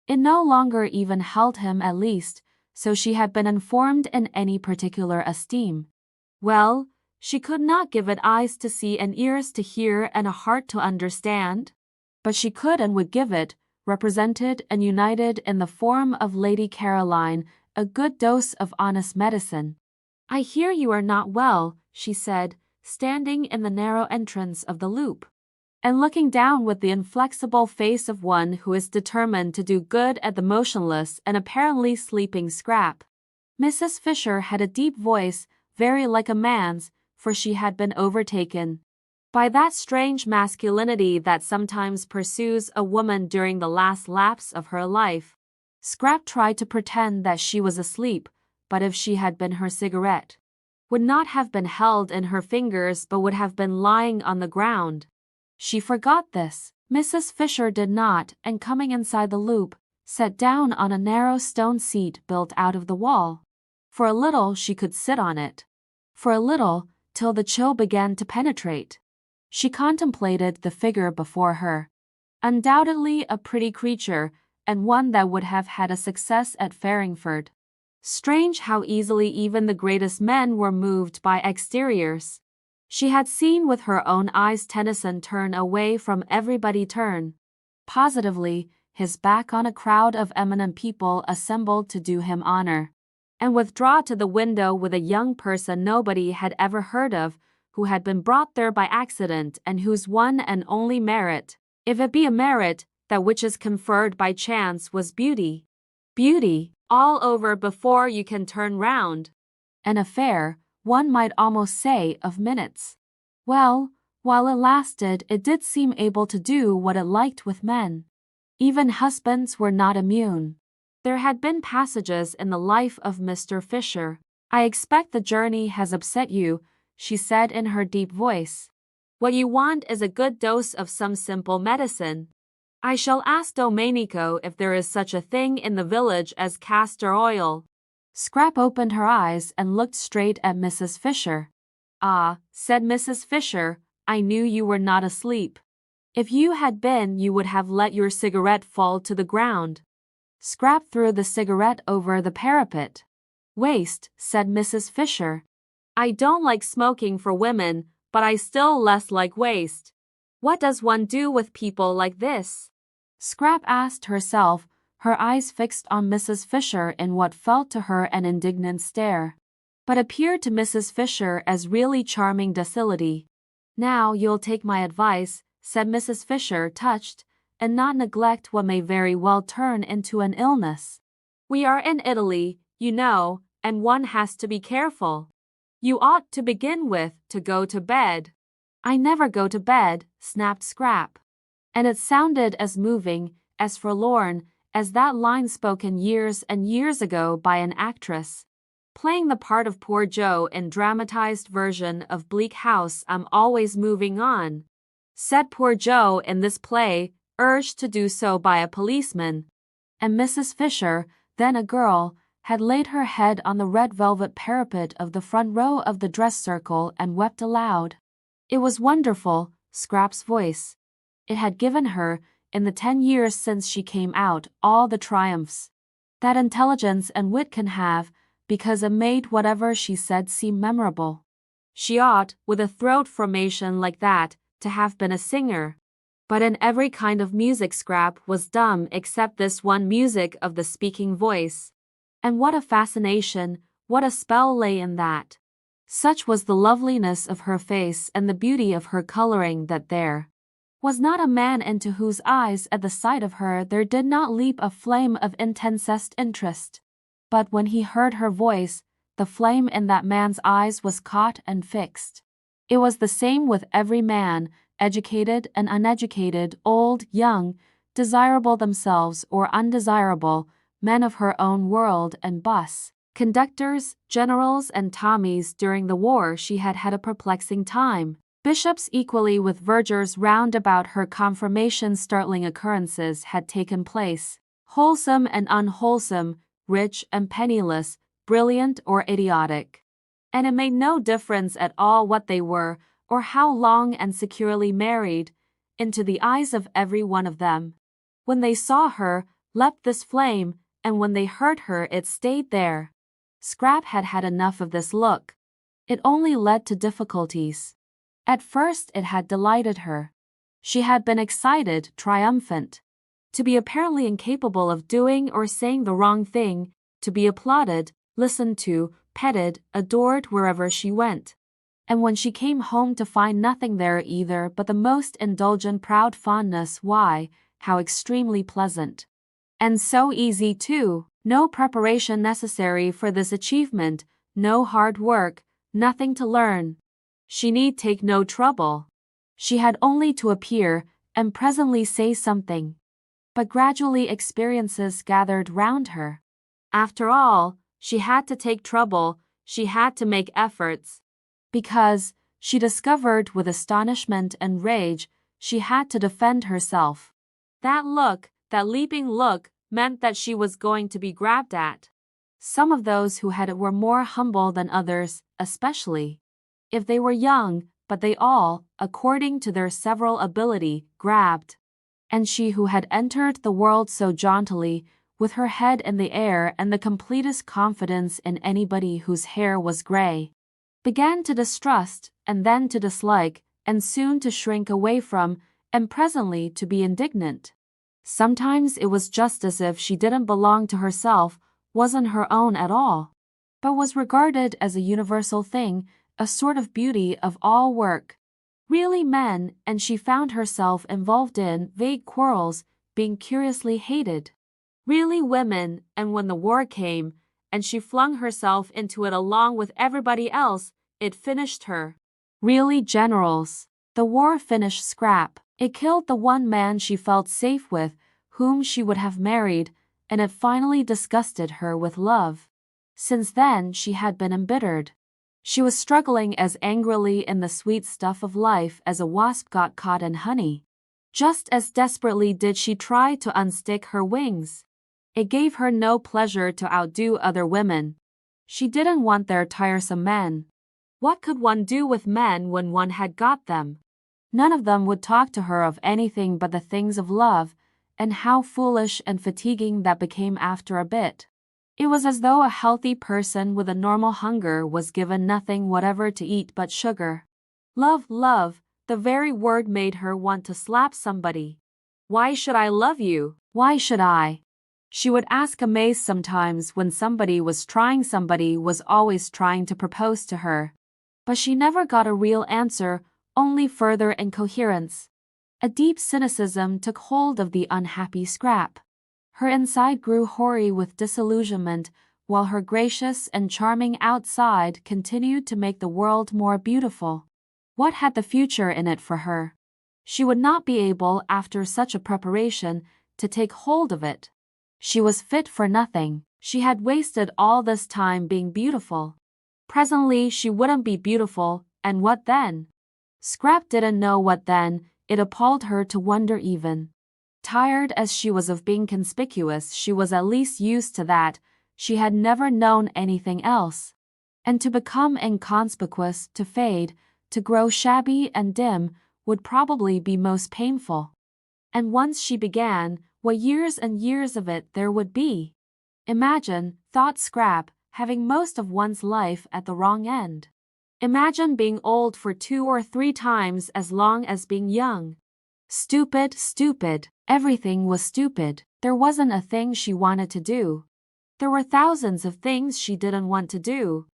Speaker 1: It no longer even held him, at least, so she had been informed, in any particular esteem. Well, she could not give it eyes to see and ears to hear and a heart to understand. But she could and would give it, represented and united in the form of Lady Caroline, a good dose of honest medicine. "I hear you are not well," she said, standing in the narrow entrance of the loop, and looking down with the inflexible face of one who is determined to do good at the motionless and apparently sleeping Scrap. Mrs. Fisher had a deep voice, very like a man's, for she had been overtaken by that strange masculinity that sometimes pursues a woman during the last lapse of her life. Scrap tried to pretend that she was asleep, but if she had been, her cigarette would not have been held in her fingers but would have been lying on the ground. She forgot this. Mrs. Fisher did not, and coming inside the loop, sat down on a narrow stone seat built out of the wall. For a little she could sit on it. For a little, till the chill began to penetrate. She contemplated the figure before her. Undoubtedly a pretty creature, and one that would have had a success at Farringford. Strange how easily even the greatest men were moved by exteriors. She had seen with her own eyes Tennyson turn away from everybody positively, his back on a crowd of eminent people assembled to do him honor, and withdraw to the window with a young person nobody had ever heard of, who had been brought there by accident and whose one and only merit, if it be a merit, that which is conferred by chance, was beauty. Beauty, all over before you can turn round. An affair, one might almost say, of minutes. Well, while it lasted, it did seem able to do what it liked with men. Even husbands were not immune. There had been passages in the life of Mr. Fisher. "I expect the journey has upset you," she said in her deep voice. "What you want is a good dose of some simple medicine. I shall ask Domenico if there is such a thing in the village as castor oil." Scrap opened her eyes and looked straight at Mrs. Fisher. "Ah," said Mrs. Fisher, "I knew you were not asleep. If you had been, you would have let your cigarette fall to the ground." Scrap threw the cigarette over the parapet. "Waste," said Mrs. Fisher. "I don't like smoking for women, but I still less like waste. What does one do with people like this?" Scrap asked herself, her eyes fixed on Mrs. Fisher in what felt to her an indignant stare, but appeared to Mrs. Fisher as really charming docility. "Now you'll take my advice," said Mrs. Fisher, touched, "and not neglect what may very well turn into an illness. We are in Italy, you know, and one has to be careful. You ought, to begin with, to go to bed." "I never go to bed," snapped Scrap. And it sounded as moving, as forlorn, as that line spoken years and years ago by an actress playing the part of poor Joe in dramatized version of Bleak House. "I'm always moving on," said poor Joe in this play, urged to do so by a policeman. And Mrs. Fisher, then a girl, had laid her head on the red velvet parapet of the front row of the dress circle and wept aloud. It was wonderful, Scrap's voice. It had given her, in the 10 years since she came out, all the triumphs that intelligence and wit can have, because it made whatever she said seem memorable. She ought, with a throat formation like that, to have been a singer. But in every kind of music Scrap was dumb except this one music of the speaking voice. And what a fascination, what a spell lay in that! Such was the loveliness of her face and the beauty of her coloring that there was not a man into whose eyes at the sight of her there did not leap a flame of intensest interest. But when he heard her voice, the flame in that man's eyes was caught and fixed. It was the same with every man, educated and uneducated, old, young, desirable themselves or undesirable, men of her own world and bus, conductors, generals and Tommies. During the war she had had a perplexing time. Bishops equally with vergers round about her confirmation. Startling occurrences had taken place, wholesome and unwholesome, rich and penniless, brilliant or idiotic. And it made no difference at all what they were, or how long and securely married, into the eyes of every one of them. When they saw her, leapt this flame, and when they heard her it stayed there. Scrap had had enough of this look. It only led to difficulties. At first it had delighted her. She had been excited, triumphant. To be apparently incapable of doing or saying the wrong thing, to be applauded, listened to, petted, adored wherever she went. And when she came home to find nothing there either but the most indulgent proud fondness, why, how extremely pleasant. And so easy too, no preparation necessary for this achievement, no hard work, nothing to learn. She need take no trouble. She had only to appear, and presently say something. But gradually experiences gathered round her. After all, she had to take trouble, she had to make efforts. Because, she discovered with astonishment and rage, she had to defend herself. That look, that leaping look, meant that she was going to be grabbed at. Some of those who had it were more humble than others, especially if they were young, but they all, according to their several ability, grabbed. And she who had entered the world so jauntily, with her head in the air and the completest confidence in anybody whose hair was gray, began to distrust, and then to dislike, and soon to shrink away from, and presently to be indignant. Sometimes it was just as if she didn't belong to herself, wasn't her own at all, but was regarded as a universal thing, a sort of beauty of all work. Really men, and she found herself involved in vague quarrels, being curiously hated. Really women, and when the war came, and she flung herself into it along with everybody else, it finished her. Really generals. The war finished Scrap. It killed the one man she felt safe with, whom she would have married, and it finally disgusted her with love. Since then she had been embittered. She was struggling as angrily in the sweet stuff of life as a wasp got caught in honey. Just as desperately did she try to unstick her wings. It gave her no pleasure to outdo other women. She didn't want their tiresome men. What could one do with men when one had got them? None of them would talk to her of anything but the things of love, and how foolish and fatiguing that became after a bit. It was as though a healthy person with a normal hunger was given nothing whatever to eat but sugar. Love, love, the very word made her want to slap somebody. Why should I love you? Why should I? She would ask amazed sometimes when somebody was always trying to propose to her. But she never got a real answer, only further incoherence. A deep cynicism took hold of the unhappy Scrap. Her inside grew hoary with disillusionment, while her gracious and charming outside continued to make the world more beautiful. What had the future in it for her? She would not be able, after such a preparation, to take hold of it. She was fit for nothing. She had wasted all this time being beautiful. Presently she wouldn't be beautiful, and what then? Scrap didn't know what then. It appalled her to wonder even. Tired as she was of being conspicuous, she was at least used to that. She had never known anything else. And to become inconspicuous, to fade, to grow shabby and dim, would probably be most painful. And once she began, what years and years of it there would be. Imagine, thought Scrap, having most of one's life at the wrong end. Imagine being old for 2 or 3 times as long as being young. Stupid, stupid. Everything was stupid. There wasn't a thing she wanted to do. There were thousands of things she didn't want to do.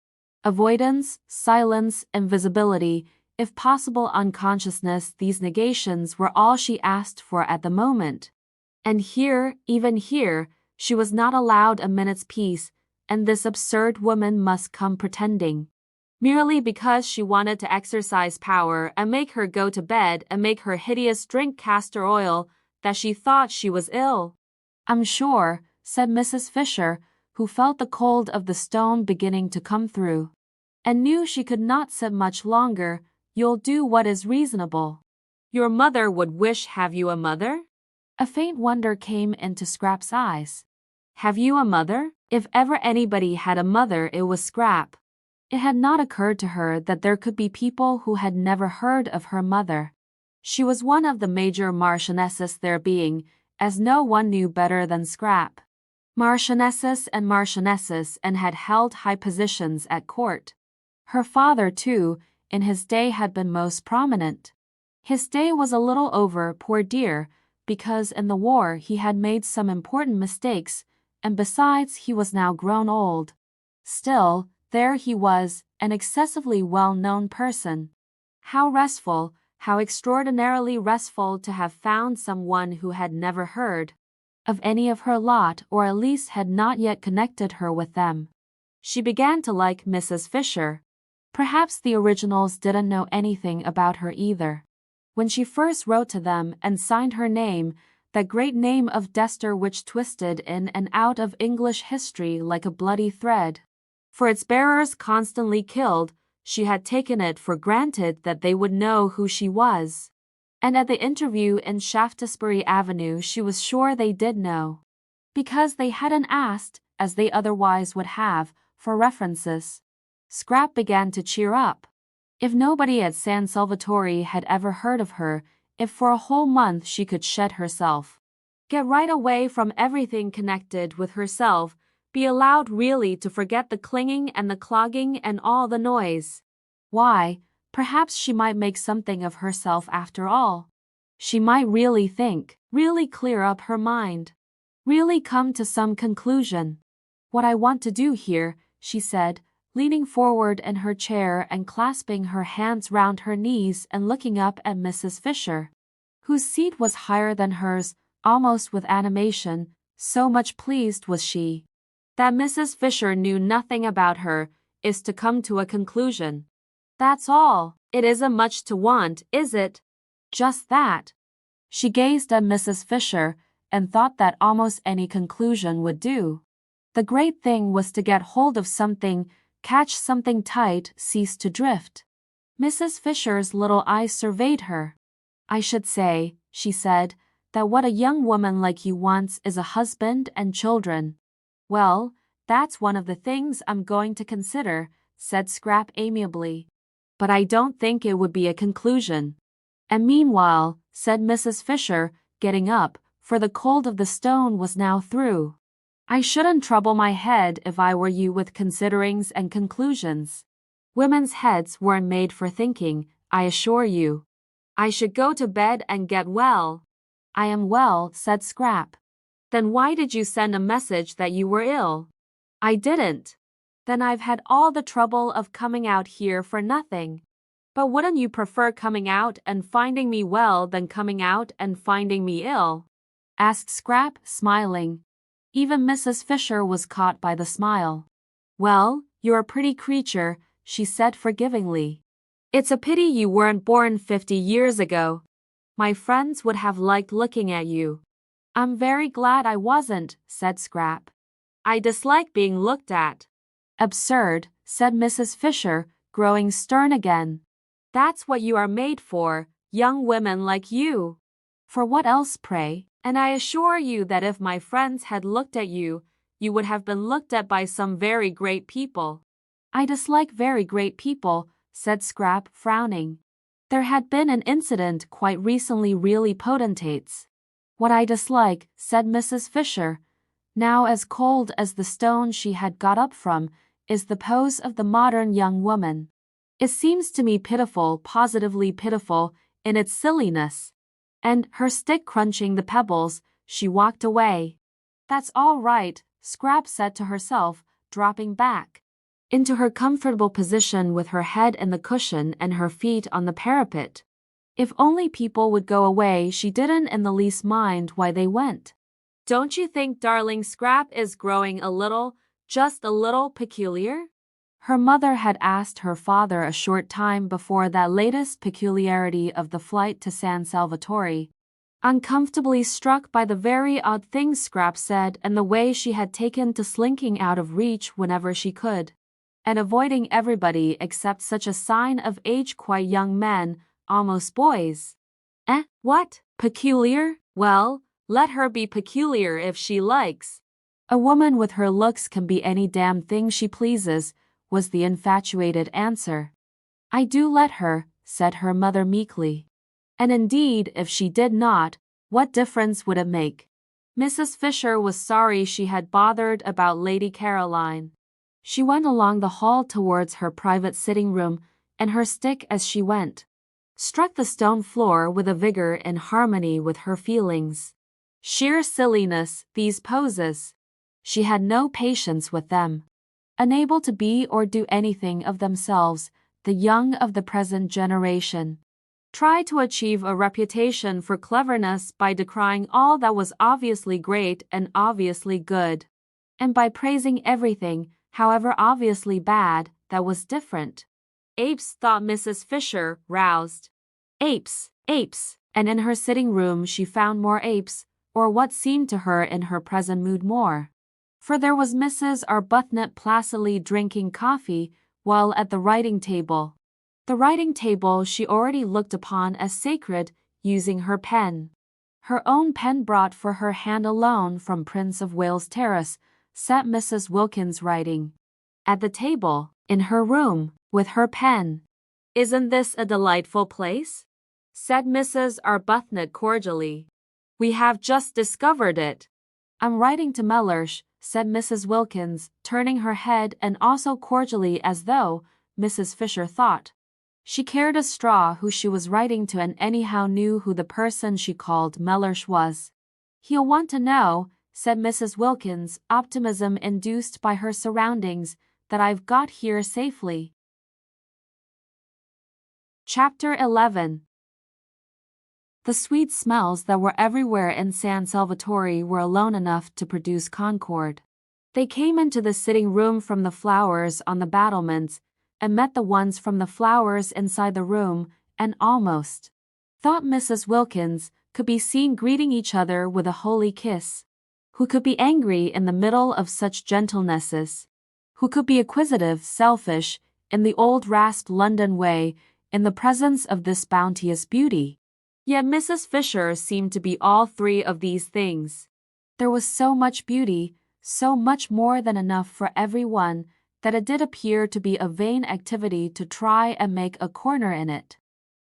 Speaker 1: Avoidance, silence, invisibility, if possible unconsciousness, these negations were all she asked for at the moment. And here, even here, she was not allowed a minute's peace, and this absurd woman must come pretending. Merely because she wanted to exercise power and make her go to bed and make her hideous drink castor oil, that she thought she was ill. I'm sure, said Mrs. Fisher, who felt the cold of the stone beginning to come through, and knew she could not sit much longer, you'll do what is reasonable. Your mother would wish. Have you a mother? A faint wonder came into Scrap's eyes. Have you a mother? If ever anybody had a mother, it was Scrap. It had not occurred to her that there could be people who had never heard of her mother. She was one of the major marchionesses there being, as no one knew better than Scrap. Marchionesses and had held high positions at court. Her father, too, in his day had been most prominent. His day was a little over, poor dear, because in the war he had made some important mistakes, and besides he was now grown old. Still, there he was, an excessively well-known person. How restful, how extraordinarily restful to have found someone who had never heard of any of her lot, or at least had not yet connected her with them. She began to like Mrs. Fisher. Perhaps the originals didn't know anything about her either. When she first wrote to them and signed her name, that great name of Dester which twisted in and out of English history like a bloody thread, for its bearers constantly killed, she had taken it for granted that they would know who she was. And at the interview in Shaftesbury Avenue she was sure they did know. Because they hadn't asked, as they otherwise would have, for references. Scrap began to cheer up. If nobody at San Salvatore had ever heard of her, if for a whole month she could shed herself, get right away from everything connected with herself, be allowed really to forget the clinging and the clogging and all the noise, why, perhaps she might make something of herself after all. She might really think, really clear up her mind, really come to some conclusion. What I want to do here, she said, leaning forward in her chair and clasping her hands round her knees and looking up at Mrs. Fisher, whose seat was higher than hers, almost with animation, so much pleased was she that Mrs. Fisher knew nothing about her, is to come to a conclusion. That's all. It isn't much to want, is it? Just that. She gazed at Mrs. Fisher and thought that almost any conclusion would do. The great thing was to get hold of something, catch something tight, cease to drift. Mrs. Fisher's little eyes surveyed her. I should say, she said, that what a young woman like you wants is a husband and children. Well, that's one of the things I'm going to consider, said Scrap amiably. But I don't think it would be a conclusion. And meanwhile, said Mrs. Fisher, getting up, for the cold of the stone was now through, I shouldn't trouble my head if I were you with considerings and conclusions. Women's heads weren't made for thinking, I assure you. I should go to bed and get well. I am well, said Scrap. Then why did you send a message that you were ill? I didn't. Then I've had all the trouble of coming out here for nothing. But wouldn't you prefer coming out and finding me well than coming out and finding me ill? Asked Scrap, smiling. Even Mrs. Fisher was caught by the smile. Well, you're a pretty creature, she said forgivingly. It's a pity you weren't born 50 years ago. My friends would have liked looking at you. I'm very glad I wasn't, said Scrap. I dislike being looked at. Absurd, said Mrs. Fisher, growing stern again. That's what you are made for, young women like you. For what else, pray? And I assure you that if my friends had looked at you, you would have been looked at by some very great people. I dislike very great people, said Scrap, frowning. There had been an incident quite recently, really potentates. What I dislike, said Mrs. Fisher, now as cold as the stone she had got up from, is the pose of the modern young woman. It seems to me pitiful, positively pitiful, in its silliness. And, her stick crunching the pebbles, she walked away. That's all right, Scrap said to herself, dropping back into her comfortable position with her head in the cushion and her feet on the parapet. If only people would go away, she didn't in the least mind why they went. Don't you think darling Scrap is growing a little, just a little peculiar? Her mother had asked her father a short time before that latest peculiarity of the flight to San Salvatore. Uncomfortably struck by the very odd things Scrap said and the way she had taken to slinking out of reach whenever she could, and avoiding everybody except such a sign of age, quite young men, almost boys. What? Peculiar? Well, let her be peculiar if she likes. A woman with her looks can be any damn thing she pleases, was the infatuated answer. I do let her, said her mother meekly. And indeed, if she did not, what difference would it make? Mrs. Fisher was sorry she had bothered about Lady Caroline. She went along the hall towards her private sitting room, and her stick as she went. struck the stone floor with a vigor in harmony with her feelings. Sheer silliness, these poses. She had no patience with them. Unable to be or do anything of themselves, the young of the present generation try to achieve a reputation for cleverness by decrying all that was obviously great and obviously good, and by praising everything, however obviously bad, that was different. Apes, thought Mrs. Fisher, roused. Apes, apes, and in her sitting room she found more apes, or what seemed to her in her present mood more. For there was Mrs. Arbuthnot placidly drinking coffee while at the writing table. The writing table she already looked upon as sacred, using her pen. Her own pen brought for her hand alone from Prince of Wales Terrace, sat Mrs. Wilkins writing. At the table, in her room, with her pen. "Isn't this a delightful place?" said Mrs. Arbuthnot cordially. "We have just discovered it." "I'm writing to Mellersh," said Mrs. Wilkins, turning her head and also cordially as though, Mrs. Fisher thought, she cared a straw who she was writing to and anyhow knew who the person she called Mellersh was. "He'll want to know," said Mrs. Wilkins, optimism induced by her surroundings, "that I've got here safely." Chapter 11. The sweet smells that were everywhere in San Salvatore were alone enough to produce concord. They came into the sitting room from the flowers on the battlements, and met the ones from the flowers inside the room, and almost, thought Mrs. Wilkins, could be seen greeting each other with a holy kiss. Who could be angry in the middle of such gentlenesses? Who could be acquisitive, selfish, in the old rasped London way, in the presence of this bounteous beauty? Yet Mrs. Fisher seemed to be all three of these things. There was so much beauty, so much more than enough for every one, that it did appear to be a vain activity to try and make a corner in it.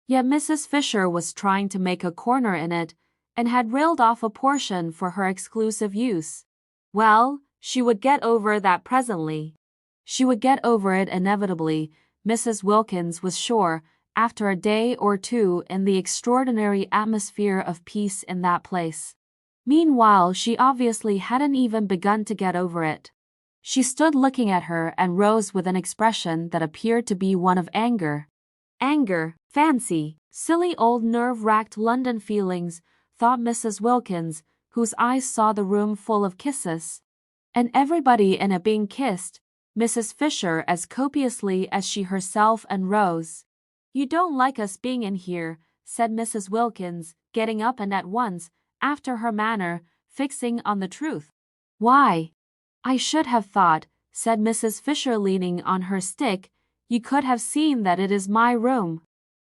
Speaker 1: Yet Mrs. Fisher was trying to make a corner in it, and had railed off a portion for her exclusive use. Well, she would get over that presently. She would get over it inevitably, Mrs. Wilkins was sure, after a day or two in the extraordinary atmosphere of peace in that place. Meanwhile, she obviously hadn't even begun to get over it. She stood looking at her and rose with an expression that appeared to be one of anger. Anger, fancy, silly old nerve-racked London feelings, thought Mrs. Wilkins, whose eyes saw the room full of kisses. And everybody in it being kissed, Mrs. Fisher as copiously as she herself, and rose. "You don't like us being in here," said Mrs. Wilkins, getting up and at once, after her manner, fixing on the truth. "Why, I should have thought," said Mrs. Fisher leaning on her stick, "you could have seen that it is my room."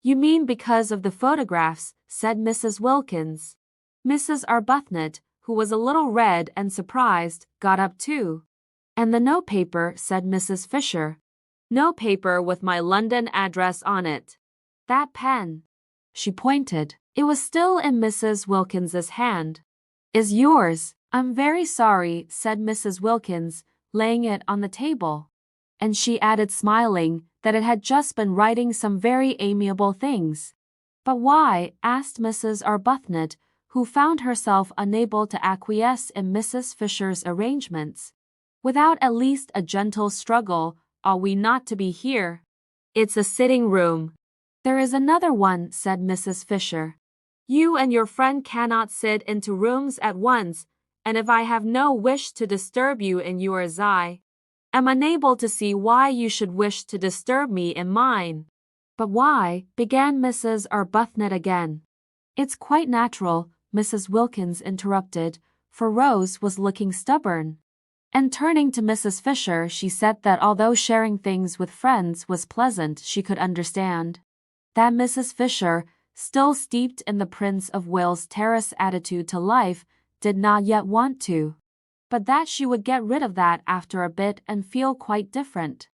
Speaker 1: "You mean because of the photographs," said Mrs. Wilkins. Mrs. Arbuthnot, who was a little red and surprised, got up too. "And the notepaper," said Mrs. Fisher. "Notepaper with my London address on it. That pen," she pointed, it was still in Mrs. Wilkins's hand, "is yours." "I'm very sorry," said Mrs. Wilkins, laying it on the table. And she added, smiling, that it had just been writing some very amiable things. "But why?" asked Mrs. Arbuthnot, who found herself unable to acquiesce in Mrs. Fisher's arrangements. "Without at least a gentle struggle, ought we not to be here? It's a sitting room." "There is another one," said Mrs. Fisher. "You and your friend cannot sit in 2 rooms at once, and if I have no wish to disturb you in yours, I am unable to see why you should wish to disturb me in mine." "But why?" began Mrs. Arbuthnot again. "It's quite natural," Mrs. Wilkins interrupted, for Rose was looking stubborn. And turning to Mrs. Fisher, she said that although sharing things with friends was pleasant, she could understand that Mrs. Fisher, still steeped in the Prince of Wales Terrace attitude to life, did not yet want to, but that she would get rid of that after a bit and feel quite different.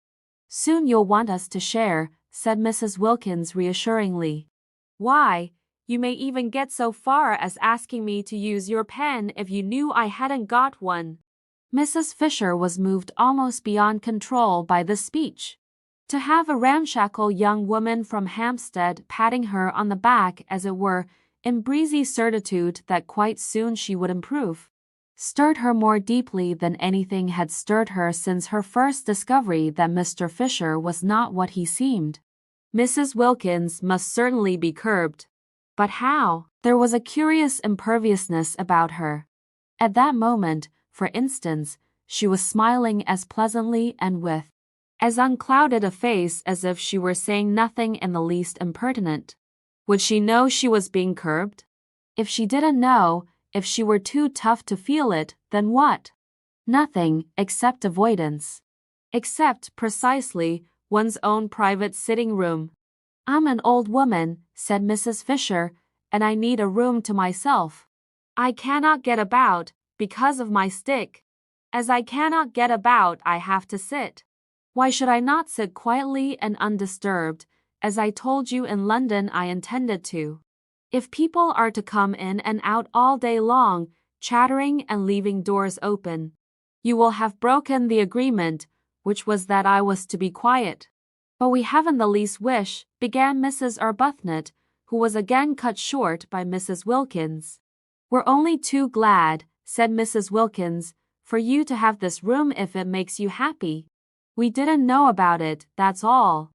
Speaker 1: "Soon you'll want us to share," said Mrs. Wilkins reassuringly. "Why, you may even get so far as asking me to use your pen if you knew I hadn't got one." Mrs. Fisher was moved almost beyond control by this speech. To have a ramshackle young woman from Hampstead patting her on the back, as it were, in breezy certitude that quite soon she would improve, stirred her more deeply than anything had stirred her since her first discovery that Mr. Fisher was not what he seemed. Mrs. Wilkins must certainly be curbed. But how? There was a curious imperviousness about her. At that moment, for instance, she was smiling as pleasantly and with as unclouded a face as if she were saying nothing in the least impertinent. Would she know she was being curbed? If she didn't know, if she were too tough to feel it, then what? Nothing, except avoidance. Except, precisely, one's own private sitting room. "I'm an old woman," said Mrs. Fisher, "and I need a room to myself. I cannot get about, because of my stick. As I cannot get about, I have to sit. Why should I not sit quietly and undisturbed, as I told you in London I intended to? If people are to come in and out all day long, chattering and leaving doors open, you will have broken the agreement, which was that I was to be quiet." "But we haven't the least wish," began Mrs. Arbuthnot, who was again cut short by Mrs. Wilkins. "We're only too glad," said Mrs. Wilkins, "for you to have this room if it makes you happy. We didn't know about it, that's all.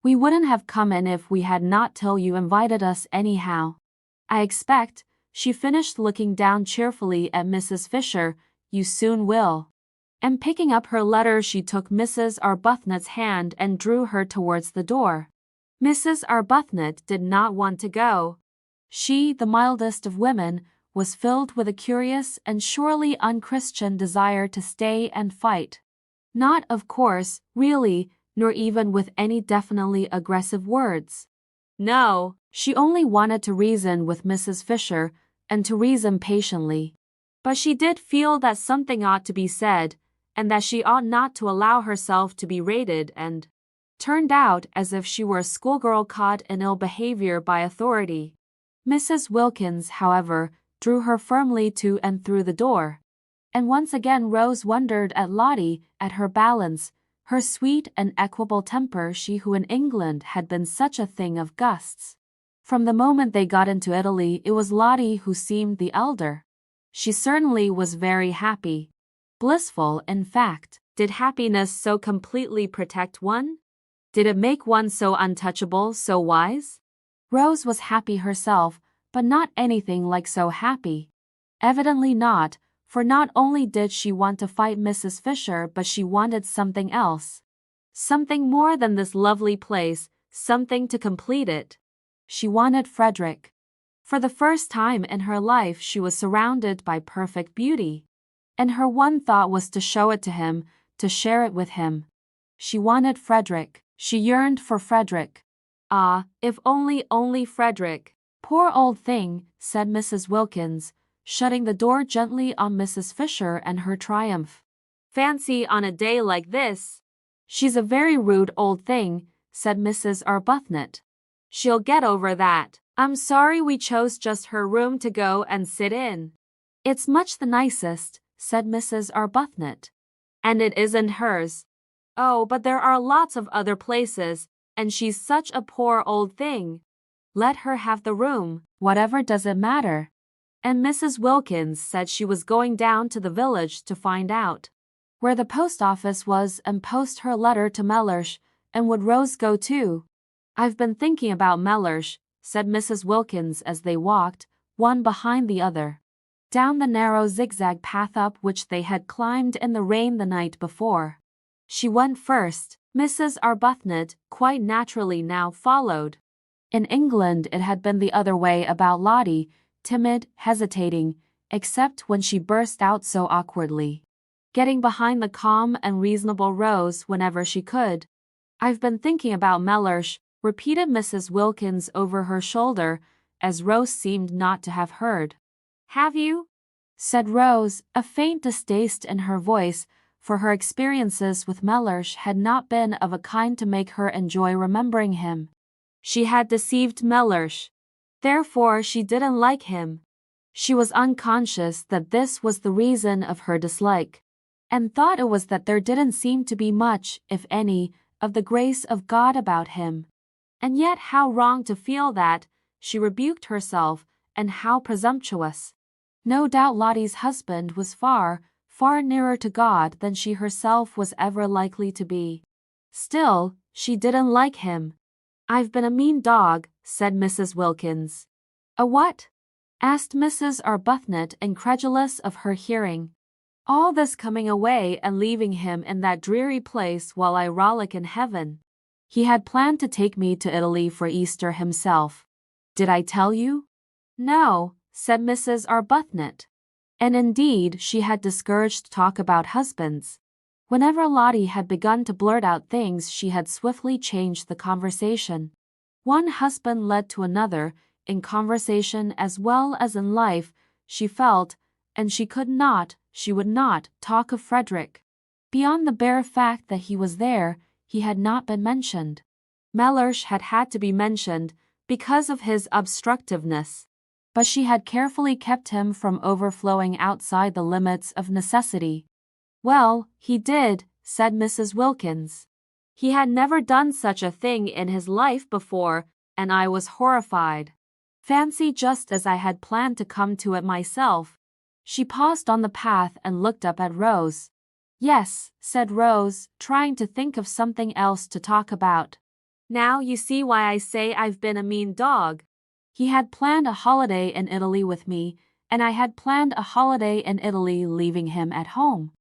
Speaker 1: We wouldn't have come in if we had not till you invited us anyhow. I expect," she finished, looking down cheerfully at Mrs. Fisher, "you soon will." And picking up her letter, she took Mrs. Arbuthnot's hand and drew her towards the door. Mrs. Arbuthnot did not want to go. She, the mildest of women, was filled with a curious and surely unchristian desire to stay and fight. Not, of course, really, nor even with any definitely aggressive words. No, she only wanted to reason with Mrs. Fisher, and to reason patiently. But she did feel that something ought to be said, and that she ought not to allow herself to be rated and turned out as if she were a schoolgirl caught in ill behavior by authority. Mrs. Wilkins, however, drew her firmly to and through the door. And once again Rose wondered at Lottie, at her balance, her sweet and equable temper, she who in England had been such a thing of gusts. From the moment they got into Italy, it was Lottie who seemed the elder. She certainly was very happy. Blissful, in fact. Did happiness so completely protect one? Did it make one so untouchable, so wise? Rose was happy herself, but not anything like so happy. Evidently not, for not only did she want to fight Mrs. Fisher, but she wanted something else. Something more than this lovely place, something to complete it. She wanted Frederick. For the first time in her life she was surrounded by perfect beauty, and her one thought was to show it to him, to share it with him. She wanted Frederick. She yearned for Frederick. Ah, if only Frederick. "Poor old thing," said Mrs. Wilkins, shutting the door gently on Mrs. Fisher and her triumph. "Fancy on a day like this." "She's a very rude old thing," said Mrs. Arbuthnot. "She'll get over that. I'm sorry we chose just her room to go and sit in." "It's much the nicest," said Mrs. Arbuthnot. "And it isn't hers." "Oh, but there are lots of other places, and she's such a poor old thing. Let her have the room. Whatever does it matter?" And Mrs. Wilkins said she was going down to the village to find out where the post office was and post her letter to Mellersh, and would Rose go too? "I've been thinking about Mellersh," said Mrs. Wilkins as they walked, one behind the other, down the narrow zigzag path up which they had climbed in the rain the night before. She went first. Mrs. Arbuthnot, quite naturally now, followed. In England it had been the other way about Lottie, timid, hesitating, except when she burst out so awkwardly, getting behind the calm and reasonable Rose whenever she could. "I've been thinking about Mellersh," repeated Mrs. Wilkins over her shoulder, as Rose seemed not to have heard. "Have you?" said Rose, a faint distaste in her voice, for her experiences with Mellersh had not been of a kind to make her enjoy remembering him. She had deceived Mellersh. Therefore she didn't like him. She was unconscious that this was the reason of her dislike, and thought it was that there didn't seem to be much, if any, of the grace of God about him. And yet how wrong to feel that, she rebuked herself, and how presumptuous. No doubt Lottie's husband was far, far nearer to God than she herself was ever likely to be. Still, she didn't like him. "I've been a mean dog," said Mrs. Wilkins. "A what?" asked Mrs. Arbuthnot, incredulous of her hearing. "All this coming away and leaving him in that dreary place while I rollick in heaven. He had planned to take me to Italy for Easter himself. Did I tell you?" "No," said Mrs. Arbuthnot. And indeed she had discouraged talk about husbands. Whenever Lottie had begun to blurt out things, she had swiftly changed the conversation. One husband led to another, in conversation as well as in life, she felt, and she would not, talk of Frederick. Beyond the bare fact that he was there, he had not been mentioned. Mellersh had had to be mentioned because of his obstructiveness, but she had carefully kept him from overflowing outside the limits of necessity. "Well, he did," said Mrs. Wilkins. "He had never done such a thing in his life before, and I was horrified. Fancy, just as I had planned to come to it myself." She paused on the path and looked up at Rose. "Yes," said Rose, trying to think of something else to talk about. "Now you see why I say I've been a mean dog. He had planned a holiday in Italy with me, and I had planned a holiday in Italy leaving him at home.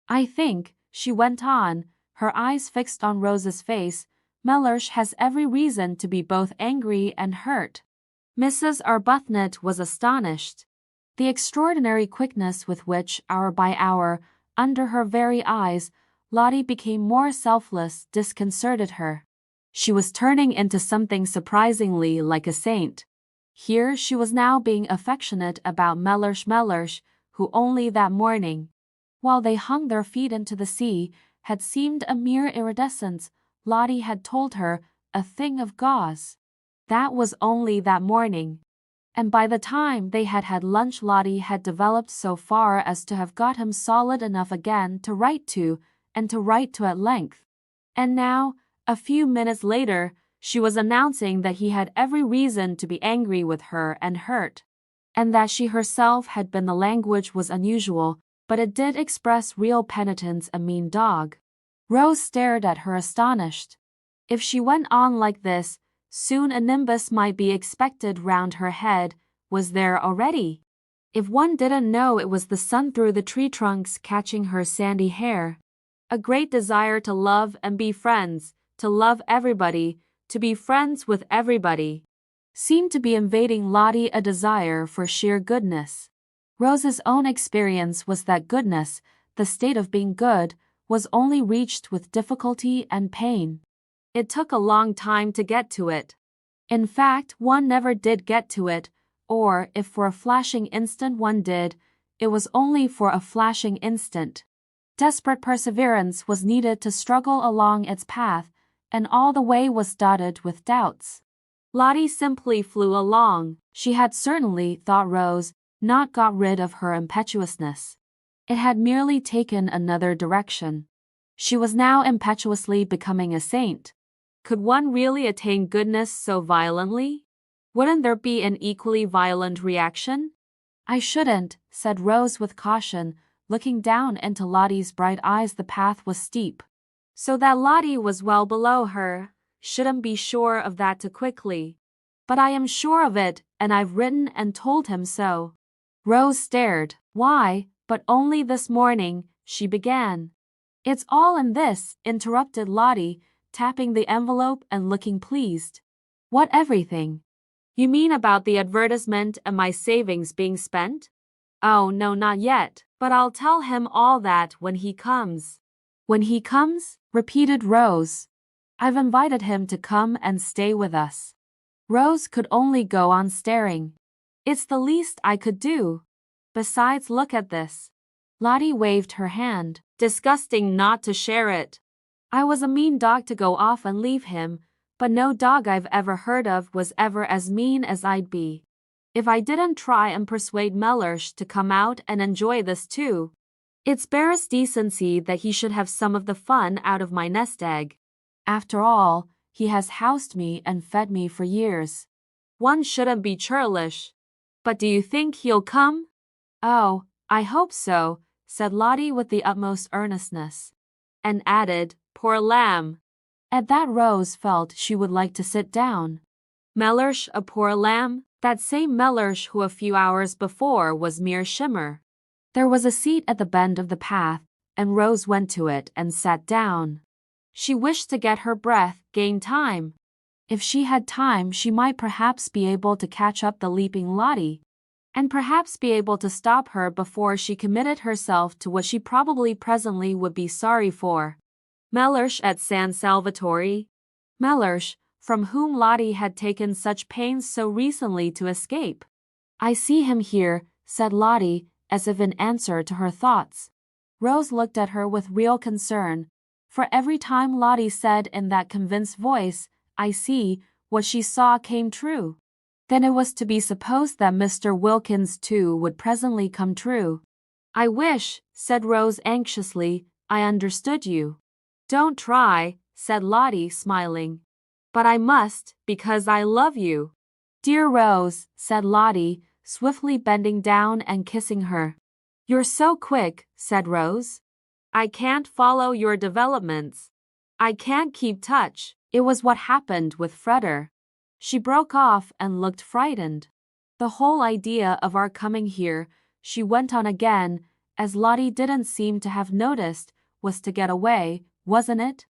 Speaker 1: I think," she went on, her eyes fixed on Rose's face, "Mellersh has every reason to be both angry and hurt." Mrs. Arbuthnot was astonished. The extraordinary quickness with which, hour by hour, under her very eyes, Lottie became more selfless disconcerted her. She was turning into something surprisingly like a saint. Here she was now being affectionate about Mellersh, who only that morning, while they hung their feet into the sea, had seemed a mere iridescence. Lottie had told her, a thing of gauze. That was only that morning. And by the time they had had lunch, Lottie had developed so far as to have got him solid enough again to write to, and to write to at length. And now, a few minutes later, she was announcing that he had every reason to be angry with her and hurt, and that she herself had been. The language was unusual, but it did express real penitence. A mean dog. Rose stared at her astonished. If she went on like this, soon a nimbus might be expected round her head. Was there already? If one didn't know it was the sun through the tree trunks catching her sandy hair. A great desire to love and be friends, to love everybody, to be friends with everybody, seemed to be invading Lottie, a desire for sheer goodness. Rose's own experience was that goodness, the state of being good, was only reached with difficulty and pain. It took a long time to get to it. In fact, one never did get to it, or if for a flashing instant one did, it was only for a flashing instant. Desperate perseverance was needed to struggle along its path, and all the way was dotted with doubts. Lottie simply flew along. She had certainly, thought Rose, not got rid of her impetuousness. It had merely taken another direction. She was now impetuously becoming a saint. Could one really attain goodness so violently? Wouldn't there be an equally violent reaction? "I shouldn't," said Rose with caution, looking down into Lottie's bright eyes. The path was steep, so that Lottie was well below her. "Shouldn't be sure of that too quickly. But I am sure of it, and I've written and told him so." Rose stared. "Why, but only this morning," she began. "It's all in this," interrupted Lottie, tapping the envelope and looking pleased. "What, everything? You mean about the advertisement and my savings being spent?" "Oh, no, not yet, but I'll tell him all that when he comes." "When he comes?" repeated Rose. "I've invited him to come and stay with us." Rose could only go on staring. "It's the least I could do. Besides, look at this." Lottie waved her hand. "Disgusting not to share it. I was a mean dog to go off and leave him, but no dog I've ever heard of was ever as mean as I'd be if I didn't try and persuade Mellersh to come out and enjoy this too. It's barest decency that he should have some of the fun out of my nest egg." After all, he has housed me and fed me for years. One shouldn't be churlish. But do you think he'll come? Oh, I hope so, said Lottie with the utmost earnestness. And added, poor lamb. At that Rose felt she would like to sit down. Mellersh a poor lamb? That same Mellersh who a few hours before was mere shimmer. There was a seat at the bend of the path, and Rose went to it and sat down. She wished to get her breath, gain time. If she had time, she might perhaps be able to catch up the leaping Lottie, and perhaps be able to stop her before she committed herself to what she probably presently would be sorry for. Mellersh at San Salvatore? Mellersh, from whom Lottie had taken such pains so recently to escape. I see him here, said Lottie, as if in answer to her thoughts. Rose looked at her with real concern, for every time Lottie said in that convinced voice, I see, what she saw came true. Then it was to be supposed that Mr. Wilkins too would presently come true. I wish, said Rose anxiously, I understood you. Don't try, said Lottie, smiling. But I must, because I love you. Dear Rose, said Lottie, swiftly bending down and kissing her. You're so quick, said Rose. I can't follow your developments. I can't keep touch. It was what happened with Freder. She broke off and looked frightened. The whole idea of our coming here, she went on again, as Lottie didn't seem to have noticed, was to get away, wasn't it?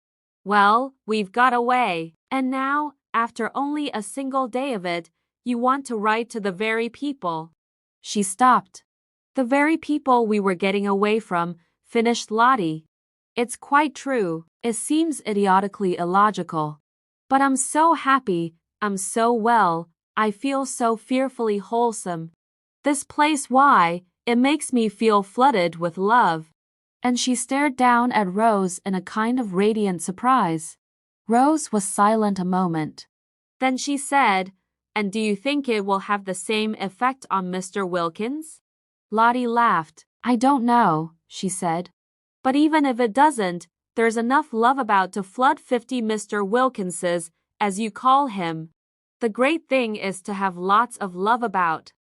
Speaker 1: Well, we've got away, and now, after only a single day of it, you want to write to the very people. She stopped. The very people we were getting away from, finished Lottie. It's quite true, it seems idiotically illogical. But I'm so happy, I'm so well, I feel so fearfully wholesome. This place, why, it makes me feel flooded with love. And she stared down at Rose in a kind of radiant surprise. Rose was silent a moment. Then she said, and do you think it will have the same effect on Mr. Wilkins? Lottie laughed. I don't know, she said. But even if it doesn't, there's enough love about to flood 50 Mr. Wilkinses, as you call him. The great thing is to have lots of love about.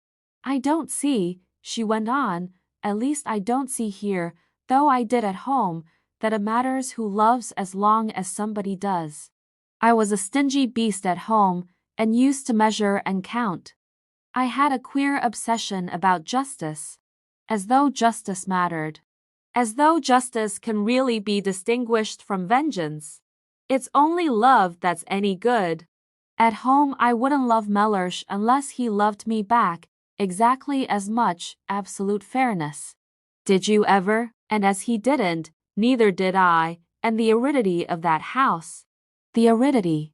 Speaker 1: I don't see, she went on, at least I don't see here, though I did at home, that it matters who loves as long as somebody does. I was a stingy beast at home, and used to measure and count. I had a queer obsession about justice. As though justice mattered. As though justice can really be distinguished from vengeance. It's only love that's any good. At home I wouldn't love Mellersh unless he loved me back, exactly as much, absolute fairness. Did you ever? And as he didn't, neither did I, and the aridity of that house. The aridity.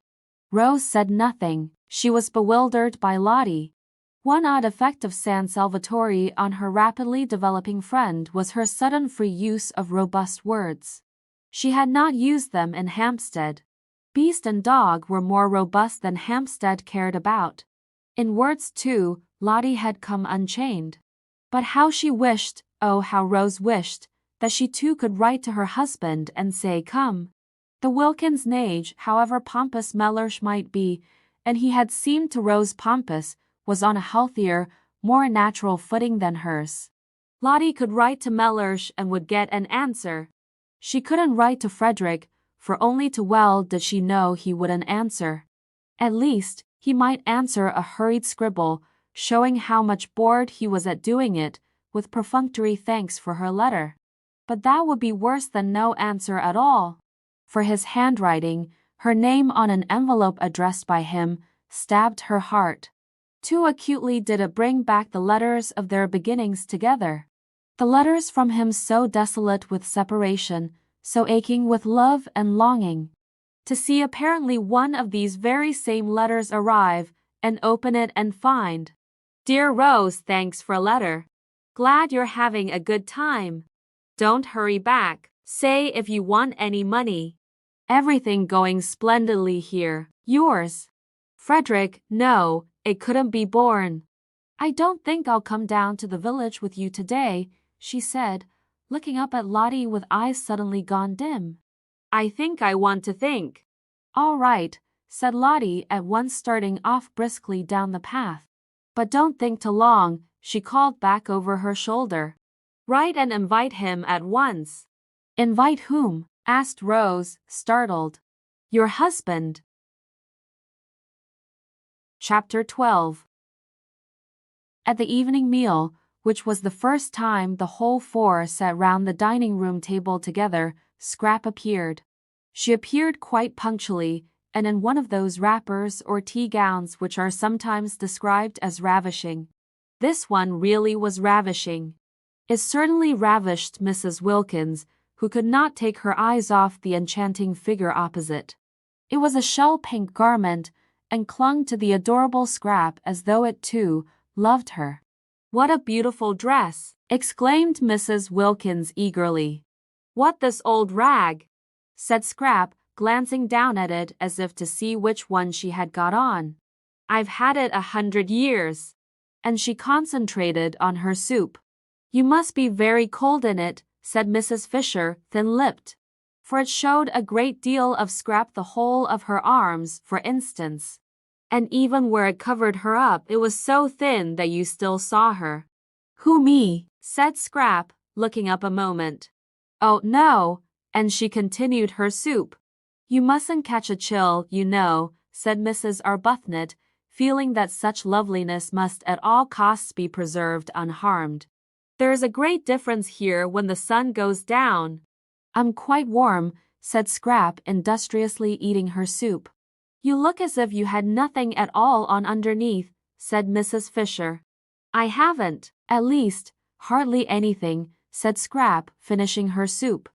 Speaker 1: Rose said nothing, she was bewildered by Lottie. One odd effect of San Salvatore on her rapidly developing friend was her sudden free use of robust words. She had not used them in Hampstead. Beast and dog were more robust than Hampstead cared about. In words, too, Lottie had come unchained. But how she wished, oh how Rose wished, that she too could write to her husband and say come. The Wilkins age, however pompous Mellersh might be, and he had seemed to Rose pompous, was on a healthier, more natural footing than hers. Lottie could write to Mellersh and would get an answer. She couldn't write to Frederick, for only too well did she know he wouldn't answer. At least, he might answer a hurried scribble, showing how much bored he was at doing it, with perfunctory thanks for her letter. But that would be worse than no answer at all. For his handwriting, her name on an envelope addressed by him, stabbed her heart. Too acutely did it bring back the letters of their beginnings together. The letters from him so desolate with separation, so aching with love and longing. To see apparently one of these very same letters arrive, and open it and find, Dear Rose, thanks for letter. Glad you're having a good time. Don't hurry back. Say if you want any money. Everything going splendidly here. Yours. Frederick, no, it couldn't be borne. I don't think I'll come down to the village with you today, she said, looking up at Lottie with eyes suddenly gone dim. I think I want to think. "All right," said Lottie, at once starting off briskly down the path. "But don't think too long," she called back over her shoulder. "Write and invite him at once." "Invite whom?" asked Rose, startled. "Your husband." Chapter 12. At the evening meal, which was the first time the whole four sat round the dining room table together, Scrap appeared. She appeared quite punctually, and in one of those wrappers or tea gowns which are sometimes described as ravishing. This one really was ravishing. It certainly ravished Mrs. Wilkins, who could not take her eyes off the enchanting figure opposite. It was a shell-pink garment, and clung to the adorable Scrap as though it, too, loved her. "What a beautiful dress!" exclaimed Mrs. Wilkins eagerly. "What, this old rag?" said Scrap, glancing down at it as if to see which one she had got on. "I've had it 100 years." And she concentrated on her soup. "You must be very cold in it," said Mrs. Fisher, thin-lipped. For it showed a great deal of Scrap, the whole of her arms, for instance. And even where it covered her up, it was so thin that you still saw her. "Who, me?" said Scrap, looking up a moment. "Oh, no," and she continued her soup. "You mustn't catch a chill, you know," said Mrs. Arbuthnot, feeling that such loveliness must at all costs be preserved unharmed. "There is a great difference here when the sun goes down." "I'm quite warm," said Scrap, industriously eating her soup. "You look as if you had nothing at all on underneath," said Mrs. Fisher. "I haven't, at least, hardly anything," said Scrap, finishing her soup.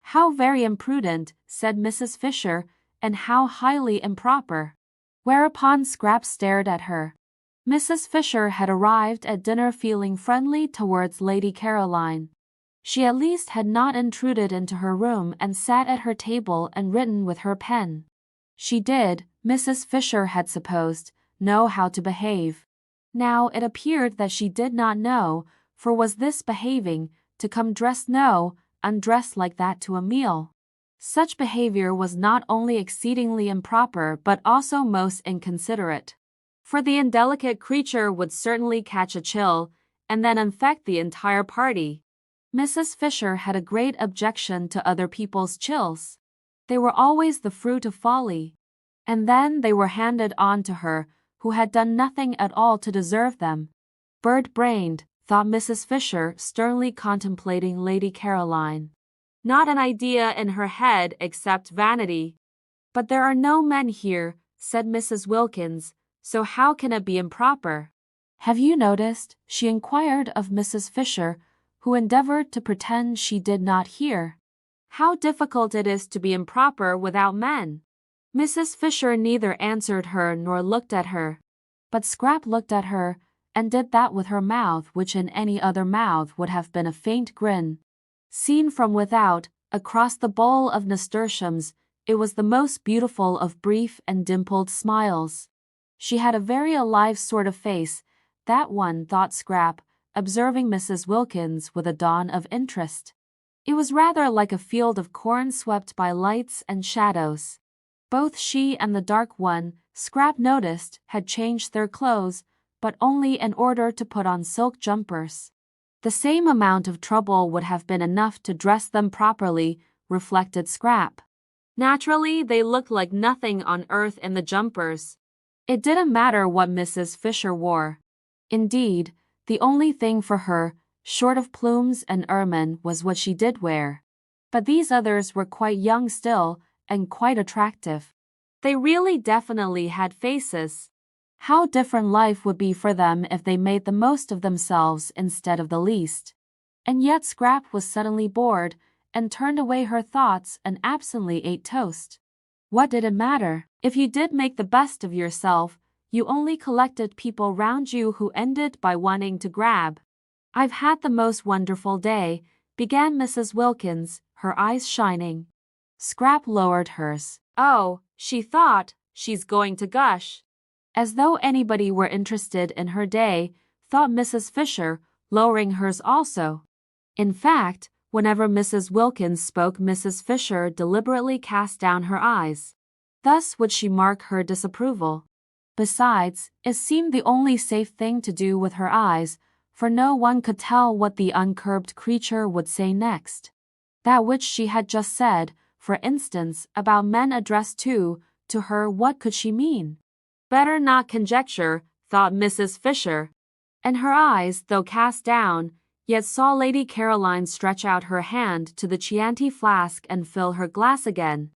Speaker 1: "How very imprudent," said Mrs. Fisher, "and how highly improper." Whereupon Scrap stared at her. Mrs. Fisher had arrived at dinner feeling friendly towards Lady Caroline. She at least had not intruded into her room and sat at her table and written with her pen. She did, Mrs. Fisher had supposed, know how to behave. Now it appeared that she did not know, for was this behaving, to come dressed undressed like that to a meal? Such behavior was not only exceedingly improper but also most inconsiderate. For the indelicate creature would certainly catch a chill, and then infect the entire party. Mrs. Fisher had a great objection to other people's chills. They were always the fruit of folly. And then they were handed on to her, who had done nothing at all to deserve them. Bird-brained, thought Mrs. Fisher, sternly contemplating Lady Caroline. Not an idea in her head except vanity. "But there are no men here," said Mrs. Wilkins, "so how can it be improper?" "Have you noticed?" she inquired of Mrs. Fisher, who endeavored to pretend she did not hear. "How difficult it is to be improper without men." Mrs. Fisher neither answered her nor looked at her. But Scrap looked at her, and did that with her mouth which in any other mouth would have been a faint grin. Seen from without, across the bowl of nasturtiums, it was the most beautiful of brief and dimpled smiles. She had a very alive sort of face, that one, thought Scrap, observing Mrs. Wilkins with a dawn of interest. It was rather like a field of corn swept by lights and shadows. Both she and the dark one, Scrap noticed, had changed their clothes, but only in order to put on silk jumpers. The same amount of trouble would have been enough to dress them properly, reflected Scrap. Naturally, they looked like nothing on earth in the jumpers. It didn't matter what Mrs. Fisher wore. Indeed, the only thing for her, short of plumes and ermine, was what she did wear. But these others were quite young still, and quite attractive. They really definitely had faces. How different life would be for them if they made the most of themselves instead of the least. And yet Scrap was suddenly bored, and turned away her thoughts and absently ate toast. What did it matter? If you did make the best of yourself, you only collected people round you who ended by wanting to grab. "I've had the most wonderful day," began Mrs. Wilkins, her eyes shining. Scrap lowered hers. "Oh," she thought, "she's going to gush." As though anybody were interested in her day, thought Mrs. Fisher, lowering hers also. In fact, whenever Mrs. Wilkins spoke, Mrs. Fisher deliberately cast down her eyes. Thus would she mark her disapproval. Besides, it seemed the only safe thing to do with her eyes, for no one could tell what the uncurbed creature would say next. That which she had just said, for instance, about men addressed to her, what could she mean? Better not conjecture, thought Mrs. Fisher. And her eyes, though cast down, yet saw Lady Caroline stretch out her hand to the Chianti flask and fill her glass again.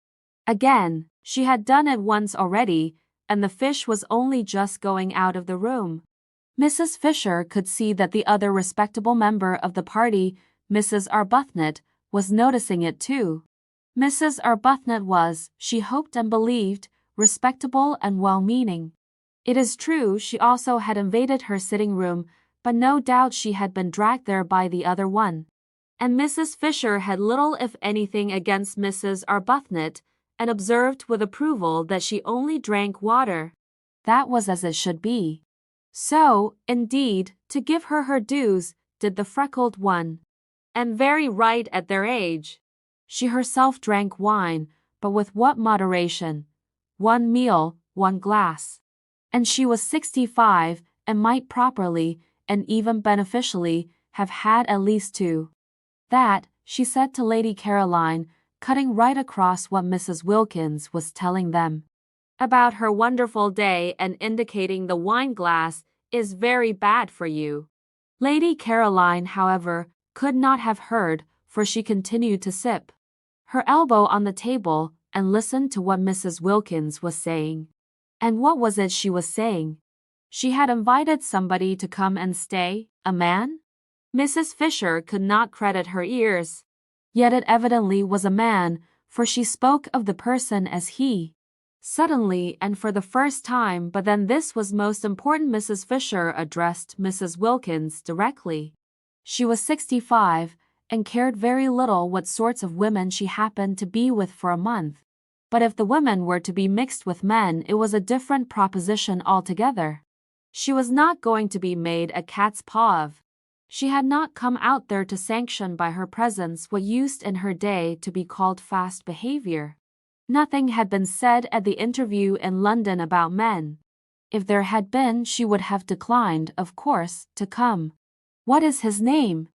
Speaker 1: Again, she had done it once already, and the fish was only just going out of the room. Mrs. Fisher could see that the other respectable member of the party, Mrs. Arbuthnot, was noticing it too. Mrs. Arbuthnot was, she hoped and believed, respectable and well-meaning. It is true she also had invaded her sitting room, but no doubt she had been dragged there by the other one. And Mrs. Fisher had little if anything against Mrs. Arbuthnot, and observed with approval that she only drank water. That was as it should be. So, indeed, to give her dues, did the freckled one. And very right at their age. She herself drank wine, but with what moderation? One meal, one glass. And she was 65, and might properly, and even beneficially, have had at least two. That, she said to Lady Caroline, cutting right across what Mrs. Wilkins was telling them about her wonderful day and indicating the wine-glass, is very bad for you. Lady Caroline, however, could not have heard, for she continued to sip her elbow on the table and listened to what Mrs. Wilkins was saying. And what was it she was saying? She had invited somebody to come and stay, a man? Mrs. Fisher could not credit her ears. Yet it evidently was a man, for she spoke of the person as he. Suddenly and for the first time, but then this was most important, Mrs. Fisher addressed Mrs. Wilkins directly. She was 65, and cared very little what sorts of women she happened to be with for a month. But if the women were to be mixed with men, it was a different proposition altogether. She was not going to be made a cat's paw of. She had not come out there to sanction by her presence what used in her day to be called fast behavior. Nothing had been said at the interview in London about men. If there had been, she would have declined, of course, to come. "What is his name?"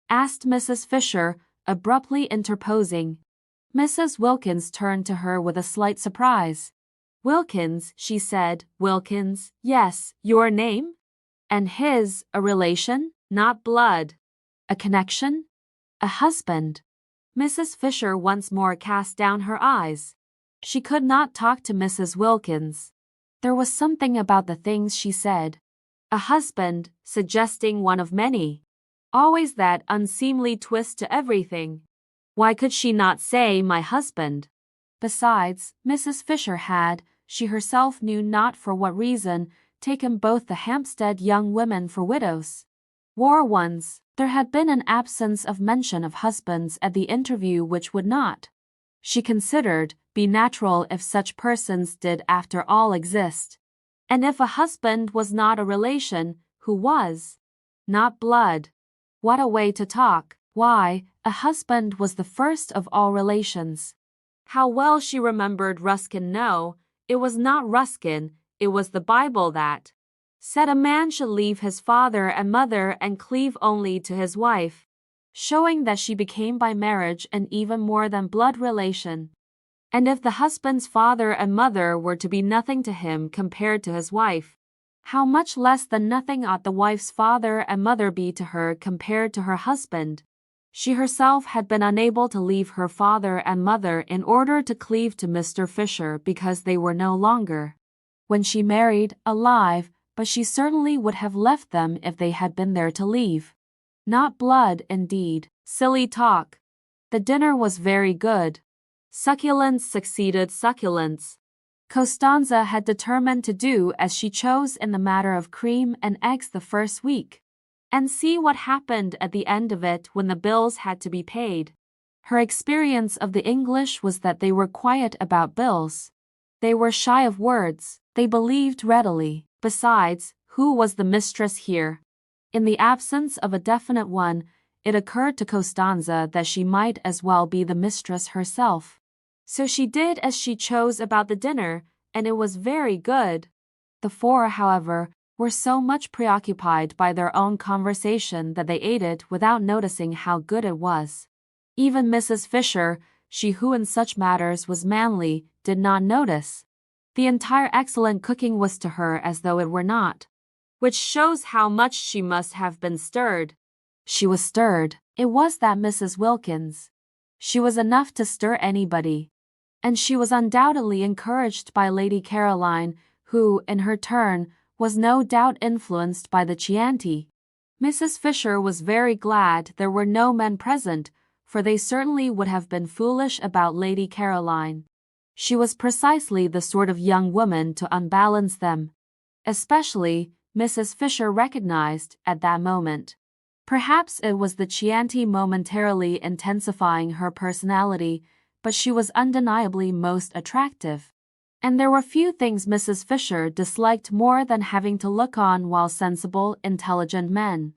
Speaker 1: asked Mrs. Fisher, abruptly interposing. Mrs. Wilkins turned to her with a slight surprise. "Wilkins," she said. "Wilkins, yes, your name? And his, a relation? Not blood. A connection? A husband?" Mrs. Fisher once more cast down her eyes. She could not talk to Mrs. Wilkins. There was something about the things she said. A husband, suggesting one of many. Always that unseemly twist to everything. Why could she not say my husband? Besides, Mrs. Fisher had, she herself knew not for what reason, taken both the Hampstead young women for widows. War ones. There had been an absence of mention of husbands at the interview which would not, she considered, be natural if such persons did after all exist. And if a husband was not a relation, who was? Not blood. What a way to talk! Why, a husband was the first of all relations. How well she remembered Ruskin. No, it was not Ruskin, it was the Bible that said a man should leave his father and mother and cleave only to his wife, showing that she became by marriage an even more than blood relation. And if the husband's father and mother were to be nothing to him compared to his wife, how much less than nothing ought the wife's father and mother be to her compared to her husband? She herself had been unable to leave her father and mother in order to cleave to Mr. Fisher because they were no longer, when she married, alive, but she certainly would have left them if they had been there to leave. Not blood, indeed. Silly talk. The dinner was very good. Succulence succeeded succulence. Costanza had determined to do as she chose in the matter of cream and eggs the first week, and see what happened at the end of it when the bills had to be paid. Her experience of the English was that they were quiet about bills. They were shy of words, they believed readily. Besides, who was the mistress here? In the absence of a definite one, it occurred to Costanza that she might as well be the mistress herself. So she did as she chose about the dinner, and it was very good. The four, however, were so much preoccupied by their own conversation that they ate it without noticing how good it was. Even Mrs. Fisher, she who in such matters was manly, did not notice. The entire excellent cooking was to her as though it were not, which shows how much she must have been stirred. She was stirred. It was that Mrs. Wilkins. She was enough to stir anybody. And she was undoubtedly encouraged by Lady Caroline, who, in her turn, was no doubt influenced by the Chianti. Mrs. Fisher was very glad there were no men present, for they certainly would have been foolish about Lady Caroline. She was precisely the sort of young woman to unbalance them. Especially, Mrs. Fisher recognized at that moment. Perhaps it was the Chianti momentarily intensifying her personality, but she was undeniably most attractive. And there were few things Mrs. Fisher disliked more than having to look on while sensible, intelligent men,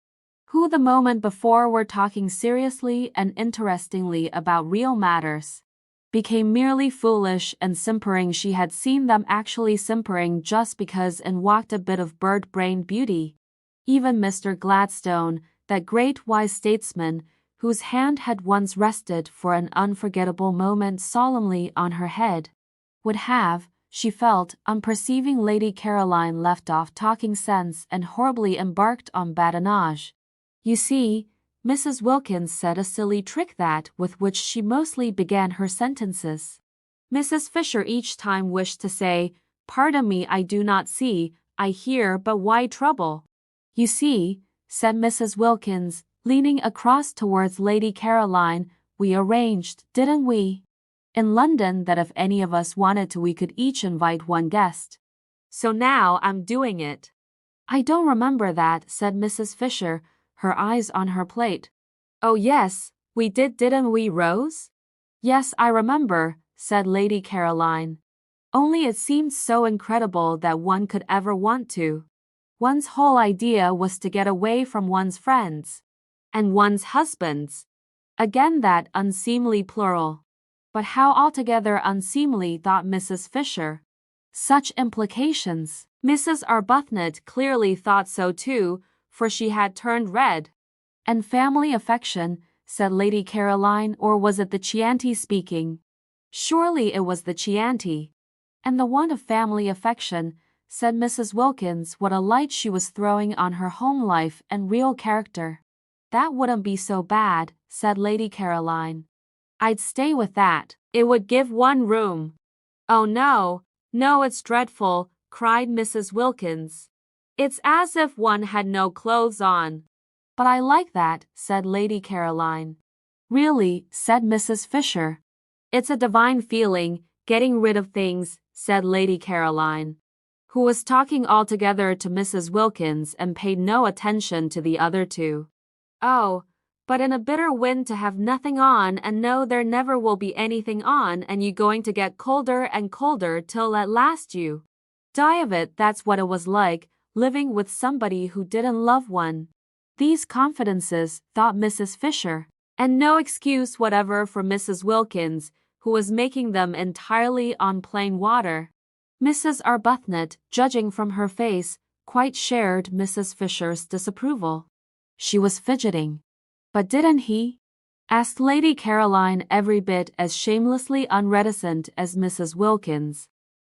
Speaker 1: who the moment before were talking seriously and interestingly about real matters, became merely foolish and simpering. She had seen them actually simpering just because in walked a bit of bird-brained beauty. Even Mr. Gladstone, that great wise statesman, whose hand had once rested for an unforgettable moment solemnly on her head, would have, she felt, on perceiving Lady Caroline left off talking sense and horribly embarked on badinage. You see, Mrs. Wilkins said a silly trick that with which she mostly began her sentences. Mrs. Fisher each time wished to say, "Pardon me, I do not see, I hear, but why trouble?" "You see," said Mrs. Wilkins, leaning across towards Lady Caroline, "we arranged, didn't we, in London that if any of us wanted to we could each invite one guest. So now I'm doing it." "I don't remember that," said Mrs. Fisher, her eyes on her plate. "Oh yes, we did, didn't we, Rose?" "Yes, I remember," said Lady Caroline. "Only it seemed so incredible that one could ever want to. One's whole idea was to get away from one's friends. And one's husbands." Again that unseemly plural. But how altogether unseemly, thought Mrs. Fisher. Such implications. Mrs. Arbuthnot clearly thought so too, for she had turned red. "And family affection," said Lady Caroline, "or was it the Chianti speaking?" "Surely it was the Chianti." "And the want of family affection," said Mrs. Wilkins. What a light she was throwing on her home life and real character. "That wouldn't be so bad," said Lady Caroline. "I'd stay with that. It would give one room." "Oh no, no, it's dreadful," cried Mrs. Wilkins. "It's as if one had no clothes on." "But I like that," said Lady Caroline. "Really," said Mrs. Fisher. "It's a divine feeling, getting rid of things," said Lady Caroline, who was talking altogether to Mrs. Wilkins and paid no attention to the other two. "Oh, but in a bitter wind to have nothing on and know there never will be anything on and you going to get colder and colder till at last you die of it. That's what it was like, living with somebody who didn't love one." These confidences, thought Mrs. Fisher, and no excuse whatever for Mrs. Wilkins, who was making them entirely on plain water. Mrs. Arbuthnot, judging from her face, quite shared Mrs. Fisher's disapproval. She was fidgeting. "But didn't he?" asked Lady Caroline, every bit as shamelessly unreticent as Mrs. Wilkins.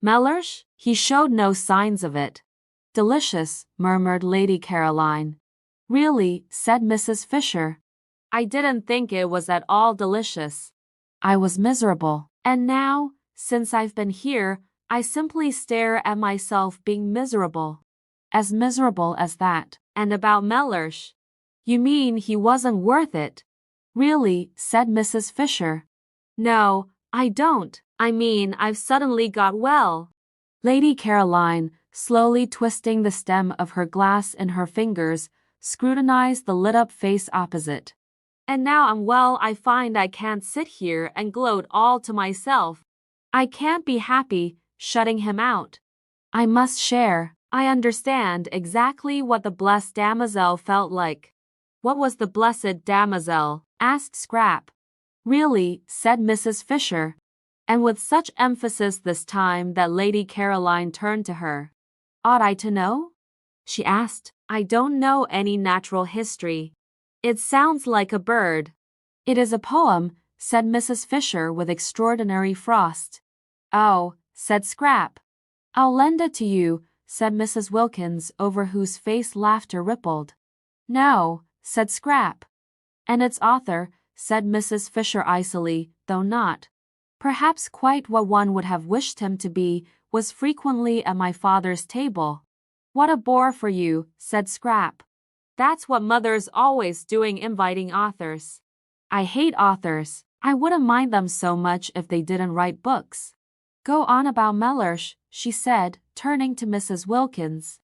Speaker 1: "Mellersh? He showed no signs of it." "Delicious," murmured Lady Caroline. "Really," said Mrs. Fisher, "I didn't think it was at all delicious. I was miserable. And now, since I've been here, I simply stare at myself being miserable." "As miserable as that." "And about Mellersh?" "You mean he wasn't worth it?" "Really," said Mrs. Fisher. "No, I don't. I mean I've suddenly got well." Lady Caroline, slowly twisting the stem of her glass in her fingers, scrutinized the lit-up face opposite. "And now I'm well, I find I can't sit here and gloat all to myself. I can't be happy, shutting him out. I must share. I understand exactly what the blessed damozel felt like." "What was the blessed damozel?" asked Scrap. "Really," said Mrs. Fisher, and with such emphasis this time that Lady Caroline turned to her. "Ought I to know?" she asked. "I don't know any natural history. It sounds like a bird." "It is a poem," said Mrs. Fisher with extraordinary frost. "Oh," said Scrap. "I'll lend it to you," said Mrs. Wilkins, over whose face laughter rippled. "No," said Scrap. "And its author," said Mrs. Fisher icily, though not perhaps quite what one would have wished him to be, "was frequently at my father's table." "What a bore for you," said Scrap. "That's what mother's always doing, inviting authors." "I hate authors. I wouldn't mind them so much if they didn't write books." "Go on about Mellersh," she said, turning to Mrs. Wilkins.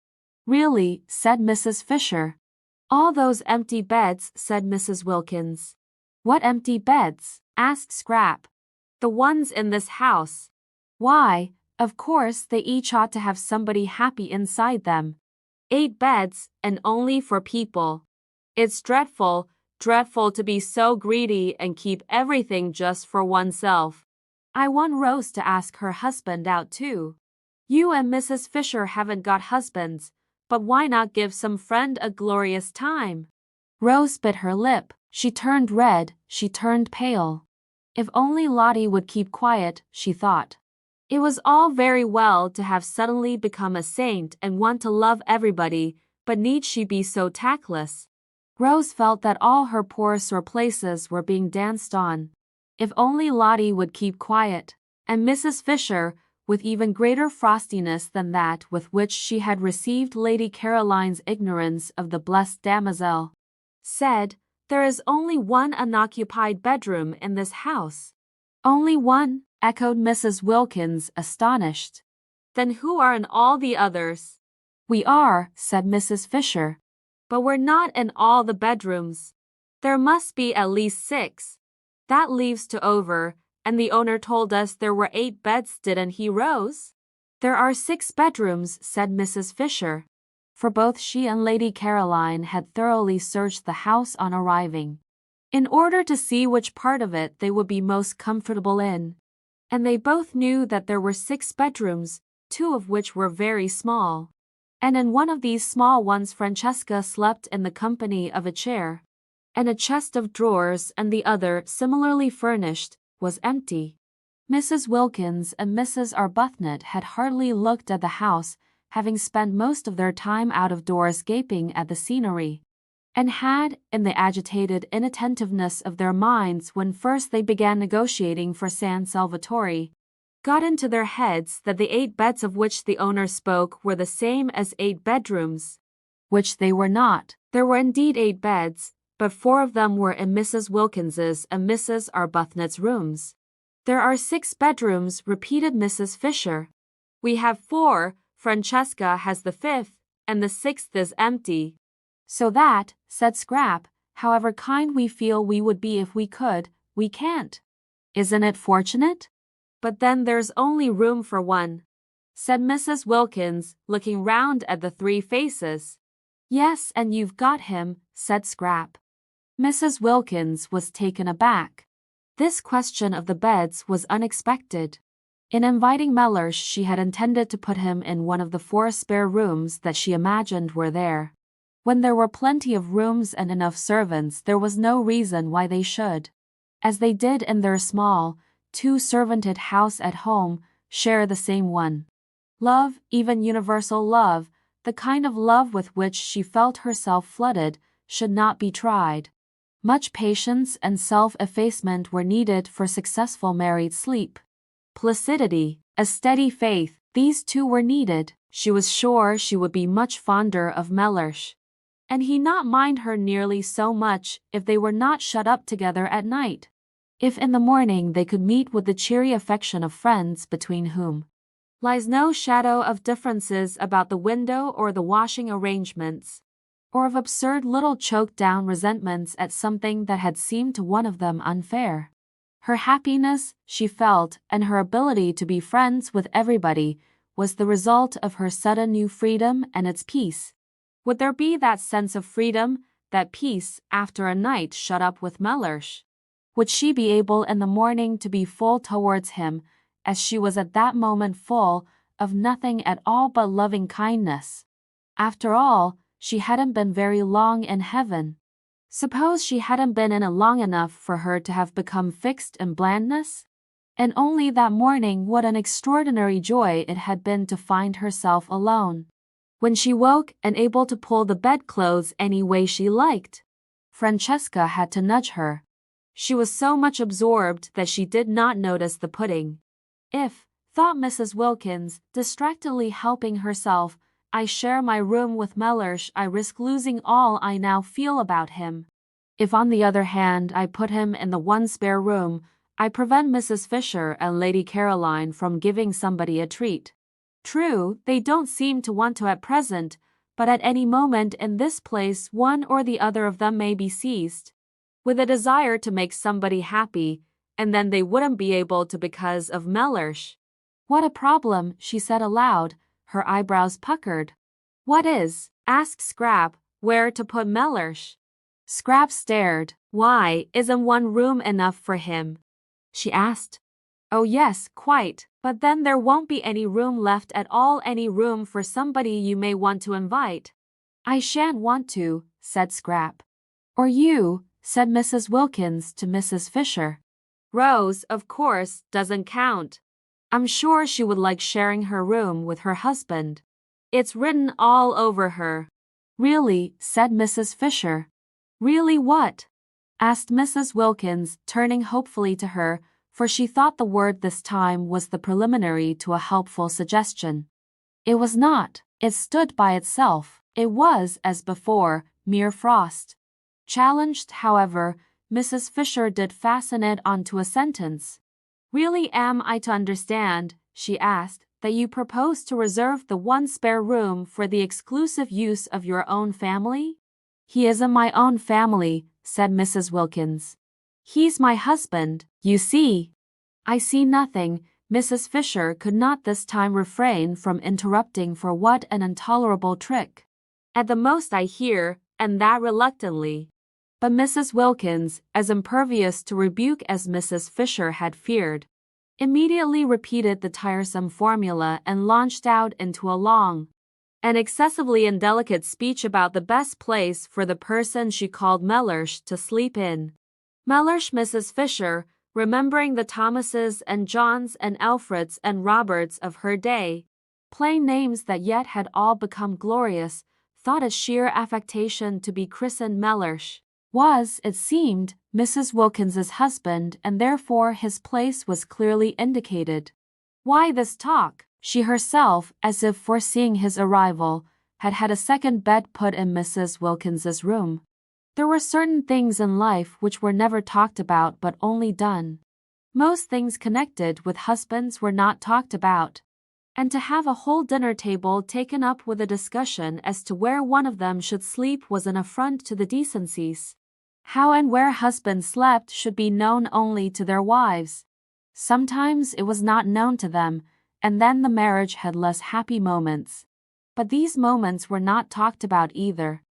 Speaker 1: "Really," said Mrs. Fisher. "All those empty beds," said Mrs. Wilkins. "What empty beds?" asked Scrap. "The ones in this house." "Why, of course they each ought to have somebody happy inside them. 8 beds, and only for people. It's dreadful, dreadful to be so greedy and keep everything just for oneself. I want Rose to ask her husband out too. You and Mrs. Fisher haven't got husbands, but why not give some friend a glorious time?" Rose bit her lip. She turned red, she turned pale. If only Lottie would keep quiet, she thought. It was all very well to have suddenly become a saint and want to love everybody, but need she be so tactless? Rose felt that all her poor sore places were being danced on. If only Lottie would keep quiet. And Mrs. Fisher, with even greater frostiness than that with which she had received Lady Caroline's ignorance of the blessed damozel, said, "There is only one unoccupied bedroom in this house." "Only one?" echoed Mrs. Wilkins, astonished. "Then who are in all the others?" "We are," said Mrs. Fisher. "But we're not in all the bedrooms. There must be at least 6. That leaves to over, and the owner told us there were 8 beds, didn't he, Rose?" "There are 6 bedrooms," said Mrs. Fisher, for both she and Lady Caroline had thoroughly searched the house on arriving, in order to see which part of it they would be most comfortable in. And they both knew that there were 6 bedrooms, 2 of which were very small. And in one of these small ones Francesca slept in the company of a chair, and a chest of drawers, and the other, similarly furnished, was empty. Mrs. Wilkins and Mrs. Arbuthnot had hardly looked at the house, having spent most of their time out of doors gaping at the scenery, and had, in the agitated inattentiveness of their minds when first they began negotiating for San Salvatore, got into their heads that the 8 beds of which the owner spoke were the same as 8 bedrooms, which they were not. There were indeed 8 beds, but 4 of them were in Mrs. Wilkins's and Mrs. Arbuthnot's rooms. "There are 6 bedrooms," repeated Mrs. Fisher. "We have 4, Francesca has the 5th, and the 6th is empty." "So that," said Scrap, "however kind we feel we would be if we could, we can't. Isn't it fortunate?" "But then there's only room for one," said Mrs. Wilkins, looking round at the 3 faces. "Yes, and you've got him," said Scrap. Mrs. Wilkins was taken aback. This question of the beds was unexpected. In inviting Mellersh, she had intended to put him in one of the 4 spare rooms that she imagined were there. When there were plenty of rooms and enough servants, there was no reason why they should, as they did in their small, 2-servanted house at home, share the same one. Love, even universal love, the kind of love with which she felt herself flooded, should not be tried. Much patience and self-effacement were needed for successful married sleep. Placidity, a steady faith, these 2 were needed. She was sure she would be much fonder of Mellersh, and he not mind her nearly so much if they were not shut up together at night. If in the morning they could meet with the cheery affection of friends between whom lies no shadow of differences about the window or the washing arrangements, or of absurd little choked-down resentments at something that had seemed to one of them unfair. Her happiness, she felt, and her ability to be friends with everybody, was the result of her sudden new freedom and its peace. Would there be that sense of freedom, that peace, after a night shut up with Mellersh? Would she be able in the morning to be full towards him, as she was at that moment full of nothing at all but loving kindness? After all, she hadn't been very long in heaven. Suppose she hadn't been in it long enough for her to have become fixed in blandness? And only that morning what an extraordinary joy it had been to find herself alone. When she woke and able to pull the bedclothes any way she liked, Francesca had to nudge her. She was so much absorbed that she did not notice the pudding. If, thought Mrs. Wilkins, distractedly helping herself, I share my room with Mellersh, I risk losing all I now feel about him. If on the other hand I put him in the one spare room, I prevent Mrs. Fisher and Lady Caroline from giving somebody a treat. True, they don't seem to want to at present, but at any moment in this place one or the other of them may be seized with a desire to make somebody happy, and then they wouldn't be able to because of Mellersh. What a problem, she said aloud, her eyebrows puckered. What is? Asked Scrap, where to put Mellersh? Scrap stared. Why, isn't one room enough for him? She asked. Oh yes, quite, but then there won't be any room left at all, any room for somebody you may want to invite. I shan't want to, said Scrap. Or you, said Mrs. Wilkins to Mrs. Fisher. Rose, of course, doesn't count. I'm sure she would like sharing her room with her husband. It's written all over her. Really, said Mrs. Fisher. Really what? Asked Mrs. Wilkins, turning hopefully to her, for she thought the word this time was the preliminary to a helpful suggestion. It was not. It stood by itself. It was, as before, mere frost. Challenged, however, Mrs. Fisher did fasten it onto a sentence. Really am I to understand, she asked, that you propose to reserve the one spare room for the exclusive use of your own family? He isn't my own family, said Mrs. Wilkins. He's my husband, you see. I see nothing. Mrs. Fisher could not this time refrain from interrupting, for what an intolerable trick. At the most I hear, and that reluctantly. But Mrs. Wilkins, as impervious to rebuke as Mrs. Fisher had feared, immediately repeated the tiresome formula and launched out into a long and excessively indelicate speech about the best place for the person she called Mellersh to sleep in. Mellersh, Mrs. Fisher, remembering the Thomases and Johns and Alfreds and Roberts of her day, plain names that yet had all become glorious, thought it sheer affectation to be christened Mellersh, was, it seemed, Mrs. Wilkins's husband, and therefore his place was clearly indicated. Why this talk? She herself, as if foreseeing his arrival, had had a second bed put in Mrs. Wilkins's room. There were certain things in life which were never talked about but only done. Most things connected with husbands were not talked about. And to have a whole dinner table taken up with a discussion as to where one of them should sleep was an affront to the decencies. How and where husbands slept should be known only to their wives. Sometimes it was not known to them, and then the marriage had less happy moments. But these moments were not talked about either.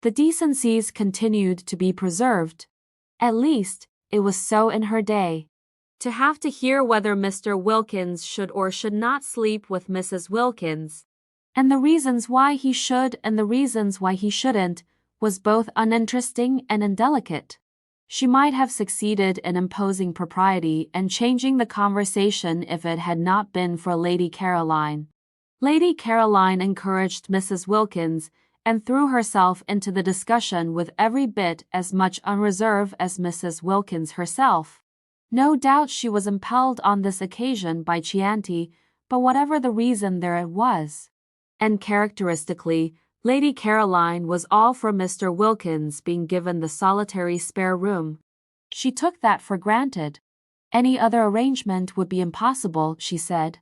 Speaker 1: The decencies continued to be preserved. At least, it was so in her day. To have to hear whether Mr. Wilkins should or should not sleep with Mrs. Wilkins, and the reasons why he should and the reasons why he shouldn't, was both uninteresting and indelicate. She might have succeeded in imposing propriety and changing the conversation if it had not been for Lady Caroline. Lady Caroline encouraged Mrs. Wilkins and threw herself into the discussion with every bit as much unreserve as Mrs. Wilkins herself. No doubt she was impelled on this occasion by Chianti, but whatever the reason there it was. And characteristically, Lady Caroline was all for Mr. Wilkins being given the solitary spare room. She took that for granted. Any other arrangement would be impossible, she said.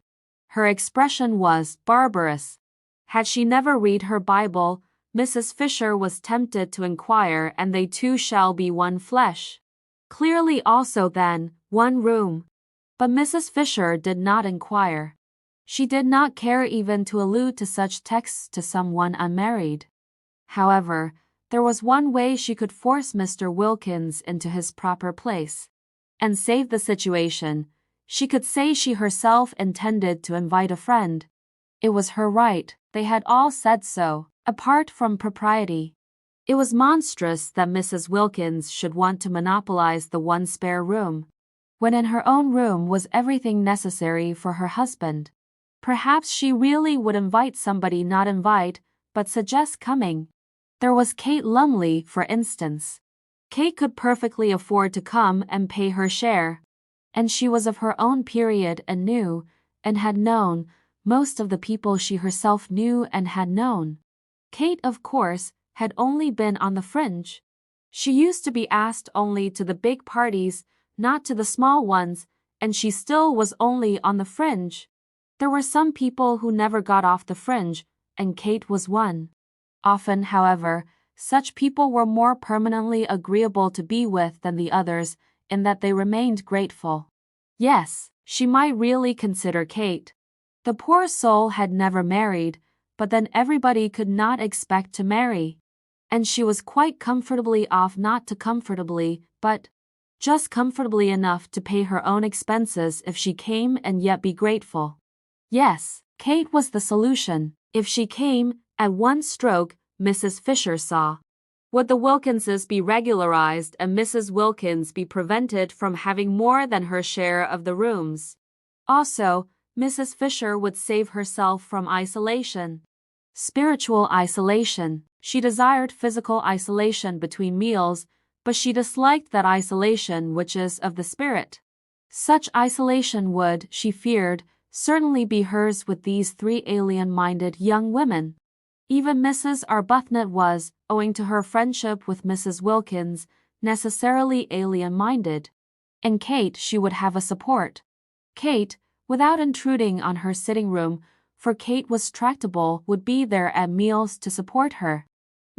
Speaker 1: Her expression was barbarous. Had she never read her Bible, Mrs. Fisher was tempted to inquire, and they two shall be one flesh. Clearly also then, one room. But Mrs. Fisher did not inquire. She did not care even to allude to such texts to someone unmarried. However, there was one way she could force Mr. Wilkins into his proper place. and save the situation. She could say she herself intended to invite a friend. It was her right, they had all said so, apart from propriety. It was monstrous that Mrs. Wilkins should want to monopolize the one spare room, when in her own room was everything necessary for her husband. Perhaps she really would invite somebody, not invite, but suggest coming. There was Kate Lumley, for instance. Kate could perfectly afford to come and pay her share, and she was of her own period and knew, and had known, most of the people she herself knew and had known. Kate, of course, had only been on the fringe. She used to be asked only to the big parties, not to the small ones, and she still was only on the fringe. There were some people who never got off the fringe, and Kate was one. Often, however, such people were more permanently agreeable to be with than the others, in that they remained grateful. Yes, she might really consider Kate. The poor soul had never married, but then everybody could not expect to marry. And she was quite comfortably off, not too comfortably, but just comfortably enough to pay her own expenses if she came and yet be grateful. Yes, Kate was the solution. If she came, at one stroke, Mrs. Fisher saw. Would the Wilkinses be regularized and Mrs. Wilkins be prevented from having more than her share of the rooms? Also, Mrs. Fisher would save herself from isolation. Spiritual isolation. She desired physical isolation between meals, but she disliked that isolation which is of the spirit. Such isolation would, she feared, certainly be hers with these three alien-minded young women. Even Mrs. Arbuthnot was, owing to her friendship with Mrs. Wilkins, necessarily alien-minded. In Kate she would have a support. Kate, without intruding on her sitting-room, for Kate was tractable, would be there at meals to support her.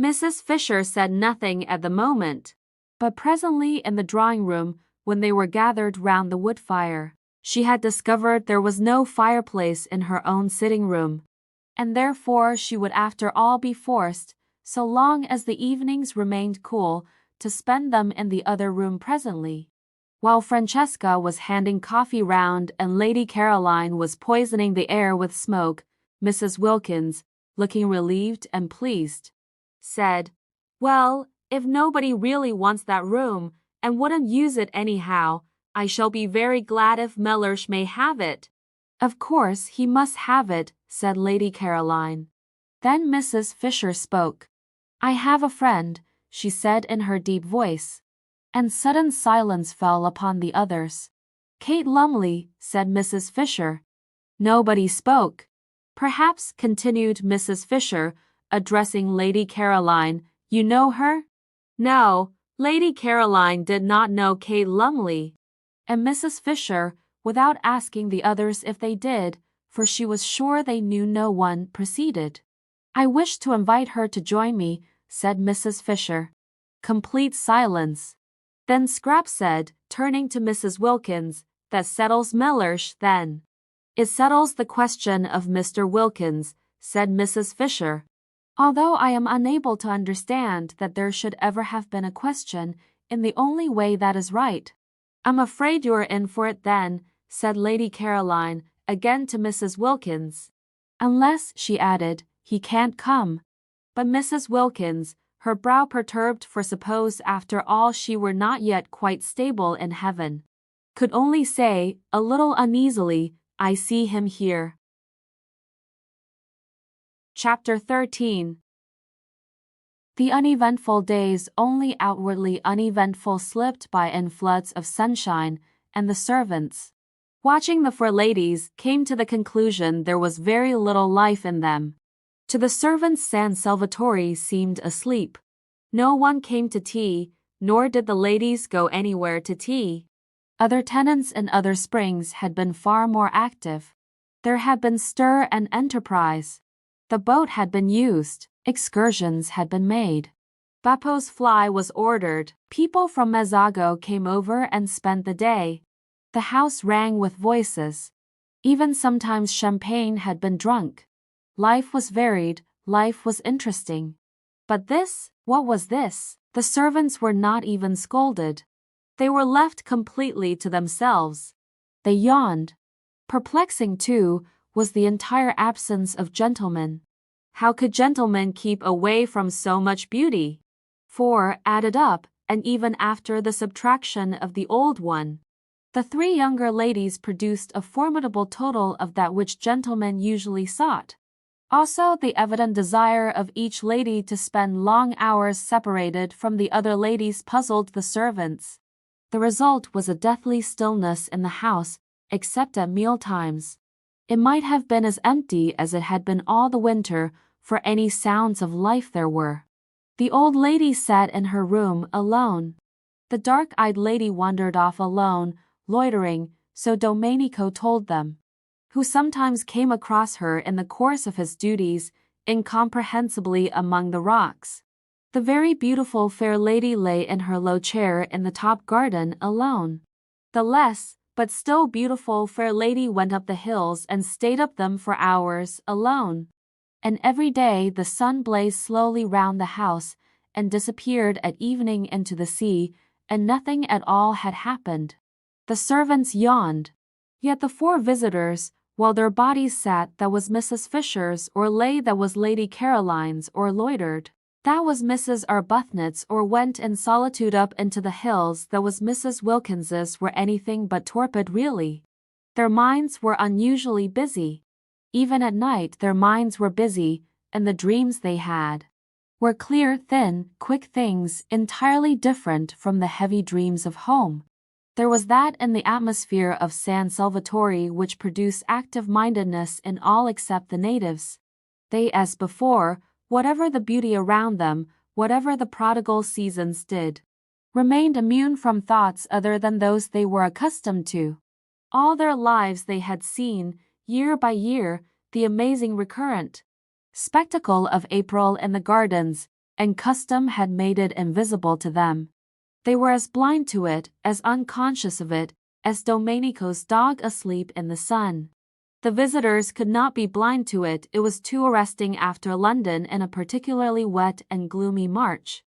Speaker 1: Mrs. Fisher said nothing at the moment, but presently in the drawing-room, when they were gathered round the wood-fire, she had discovered there was no fireplace in her own sitting-room, and therefore she would after all be forced, so long as the evenings remained cool, to spend them in the other room presently. While Francesca was handing coffee round and Lady Caroline was poisoning the air with smoke, Mrs. Wilkins, looking relieved and pleased, said, "Well, if nobody really wants that room, and wouldn't use it anyhow, I shall be very glad if Mellersh may have it." "Of course he must have it," said Lady Caroline. Then Mrs. Fisher spoke. "I have a friend," she said in her deep voice. And sudden silence fell upon the others. "Kate Lumley," said Mrs. Fisher. Nobody spoke. "Perhaps," continued Mrs. Fisher, addressing Lady Caroline, "you know her?" No, Lady Caroline did not know Kate Lumley. And Mrs. Fisher, without asking the others if they did, for she was sure they knew no one, proceeded. "I wish to invite her to join me," said Mrs. Fisher. Complete silence. Then Scrap said, turning to Mrs. Wilkins, "That settles Mellersh, then." "It settles the question of Mr. Wilkins," said Mrs. Fisher. "Although I am unable to understand that there should ever have been a question in the only way that is right." "I'm afraid you are in for it then," said Lady Caroline, again to Mrs. Wilkins. "Unless," she added, "he can't come." But Mrs. Wilkins, her brow perturbed, for suppose after all she were not yet quite stable in heaven, could only say, a little uneasily, "I see him here." Chapter 13. The uneventful days, only outwardly uneventful, slipped by in floods of sunshine, and the servants, watching the four ladies, came to the conclusion there was very little life in them. To the servants San Salvatore seemed asleep. No one came to tea, nor did the ladies go anywhere to tea. Other tenants in other springs had been far more active. There had been stir and enterprise. The boat had been used, excursions had been made. Bappo's fly was ordered, people from Mezzago came over and spent the day. The house rang with voices. Even sometimes champagne had been drunk. Life was varied, life was interesting. But this, what was this? The servants were not even scolded. They were left completely to themselves. They yawned. Perplexing, too, was the entire absence of gentlemen. How could gentlemen keep away from so much beauty? For, added up, and even after the subtraction of the old one, the three younger ladies produced a formidable total of that which gentlemen usually sought. Also, the evident desire of each lady to spend long hours separated from the other ladies puzzled the servants. The result was a deathly stillness in the house, except at mealtimes. It might have been as empty as it had been all the winter, for any sounds of life there were. The old lady sat in her room alone. The dark-eyed lady wandered off alone, loitering, so Domenico told them, who sometimes came across her in the course of his duties, incomprehensibly among the rocks. The very beautiful fair lady lay in her low chair in the top garden alone. The less, but still beautiful fair lady went up the hills and stayed up them for hours alone. And every day the sun blazed slowly round the house and disappeared at evening into the sea, and nothing at all had happened. The servants yawned. Yet the four visitors, while their bodies sat that was Mrs. Fisher's, or lay that was Lady Caroline's, or loitered that was Mrs. Arbuthnot's, or went in solitude up into the hills that was Mrs. Wilkins's, were anything but torpid really. Their minds were unusually busy. Even at night their minds were busy, and the dreams they had were clear, thin, quick things entirely different from the heavy dreams of home. There was that in the atmosphere of San Salvatore which produced active-mindedness in all except the natives. They, as before, whatever the beauty around them, whatever the prodigal seasons did, remained immune from thoughts other than those they were accustomed to. All their lives they had seen, year by year, the amazing recurrent spectacle of April in the gardens, and custom had made it invisible to them. They were as blind to it, as unconscious of it, as Domenico's dog asleep in the sun. The visitors could not be blind to it, it was too arresting after London in a particularly wet and gloomy March.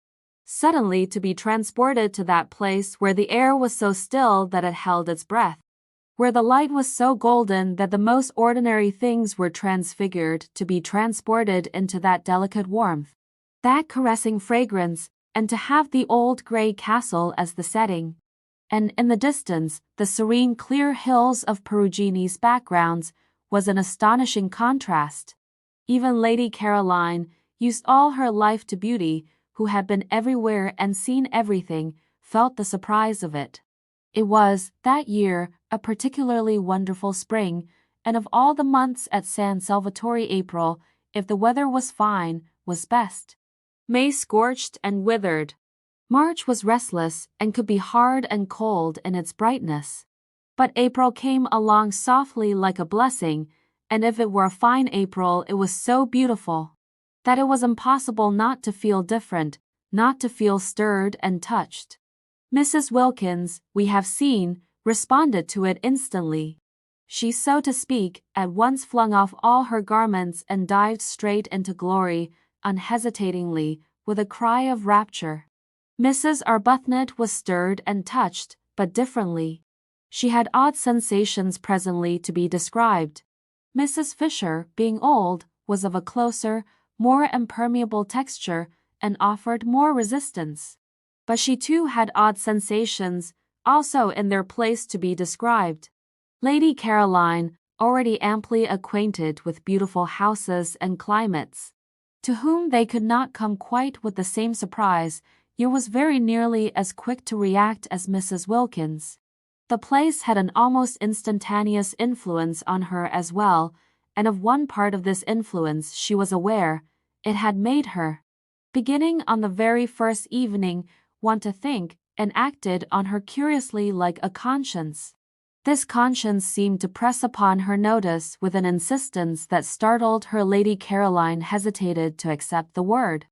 Speaker 1: Suddenly to be transported to that place where the air was so still that it held its breath, where the light was so golden that the most ordinary things were transfigured, to be transported into that delicate warmth, that caressing fragrance, and to have the old grey castle as the setting, and in the distance the serene clear hills of Perugini's backgrounds, was an astonishing contrast. Even Lady Caroline, used all her life to beauty, who had been everywhere and seen everything, felt the surprise of it. It was, that year, a particularly wonderful spring, and of all the months at San Salvatore, April, if the weather was fine, was best. May scorched and withered. March was restless and could be hard and cold in its brightness. But April came along softly like a blessing, and if it were a fine April it was so beautiful that it was impossible not to feel different, not to feel stirred and touched. Mrs. Wilkins, we have seen, responded to it instantly. She, so to speak, at once flung off all her garments and dived straight into glory, unhesitatingly, with a cry of rapture. Mrs. Arbuthnot was stirred and touched, but differently. She had odd sensations presently to be described. Mrs. Fisher, being old, was of a closer, more impermeable texture, and offered more resistance. But she too had odd sensations, also in their place to be described. Lady Caroline, already amply acquainted with beautiful houses and climates, to whom they could not come quite with the same surprise, yet was very nearly as quick to react as Mrs. Wilkins. The place had an almost instantaneous influence on her as well, and of one part of this influence she was aware. It had made her, beginning on the very first evening, want to think, and acted on her curiously like a conscience. This conscience seemed to press upon her notice with an insistence that startled her. Lady Caroline hesitated to accept the word,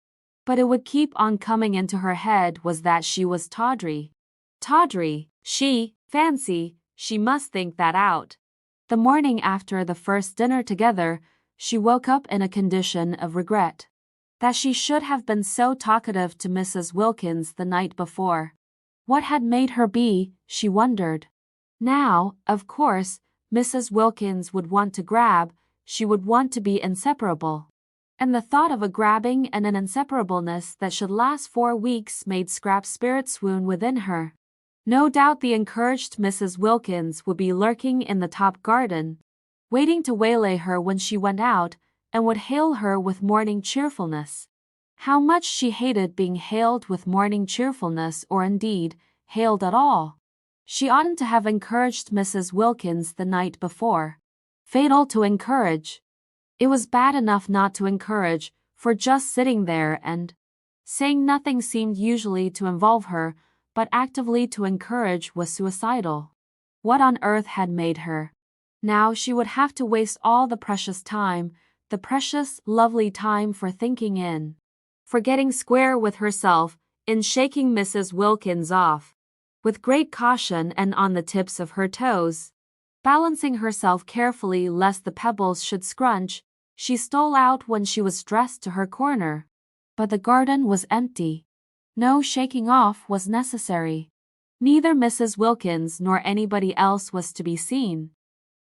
Speaker 1: but it would keep on coming into her head was that she was tawdry. Tawdry, she, fancy, she must think that out. The morning after the first dinner together, she woke up in a condition of regret that she should have been so talkative to Mrs. Wilkins the night before. What had made her be, she wondered. Now, of course, Mrs. Wilkins would want to grab, she would want to be inseparable. And the thought of a grabbing and an inseparableness that should last 4 weeks made Scrap's spirit swoon within her. No doubt the encouraged Mrs. Wilkins would be lurking in the top garden, waiting to waylay her when she went out, and would hail her with morning cheerfulness. How much she hated being hailed with morning cheerfulness, or indeed, hailed at all. She oughtn't to have encouraged Mrs. Wilkins the night before. Fatal to encourage. It was bad enough not to encourage, for just sitting there and saying nothing seemed usually to involve her, but actively to encourage was suicidal. What on earth had made her? Now she would have to waste all the precious time, the precious, lovely time for thinking in, for getting square with herself, in shaking Mrs. Wilkins off. With great caution and on the tips of her toes, balancing herself carefully lest the pebbles should scrunch, she stole out when she was dressed to her corner. But the garden was empty. No shaking off was necessary. Neither Mrs. Wilkins nor anybody else was to be seen.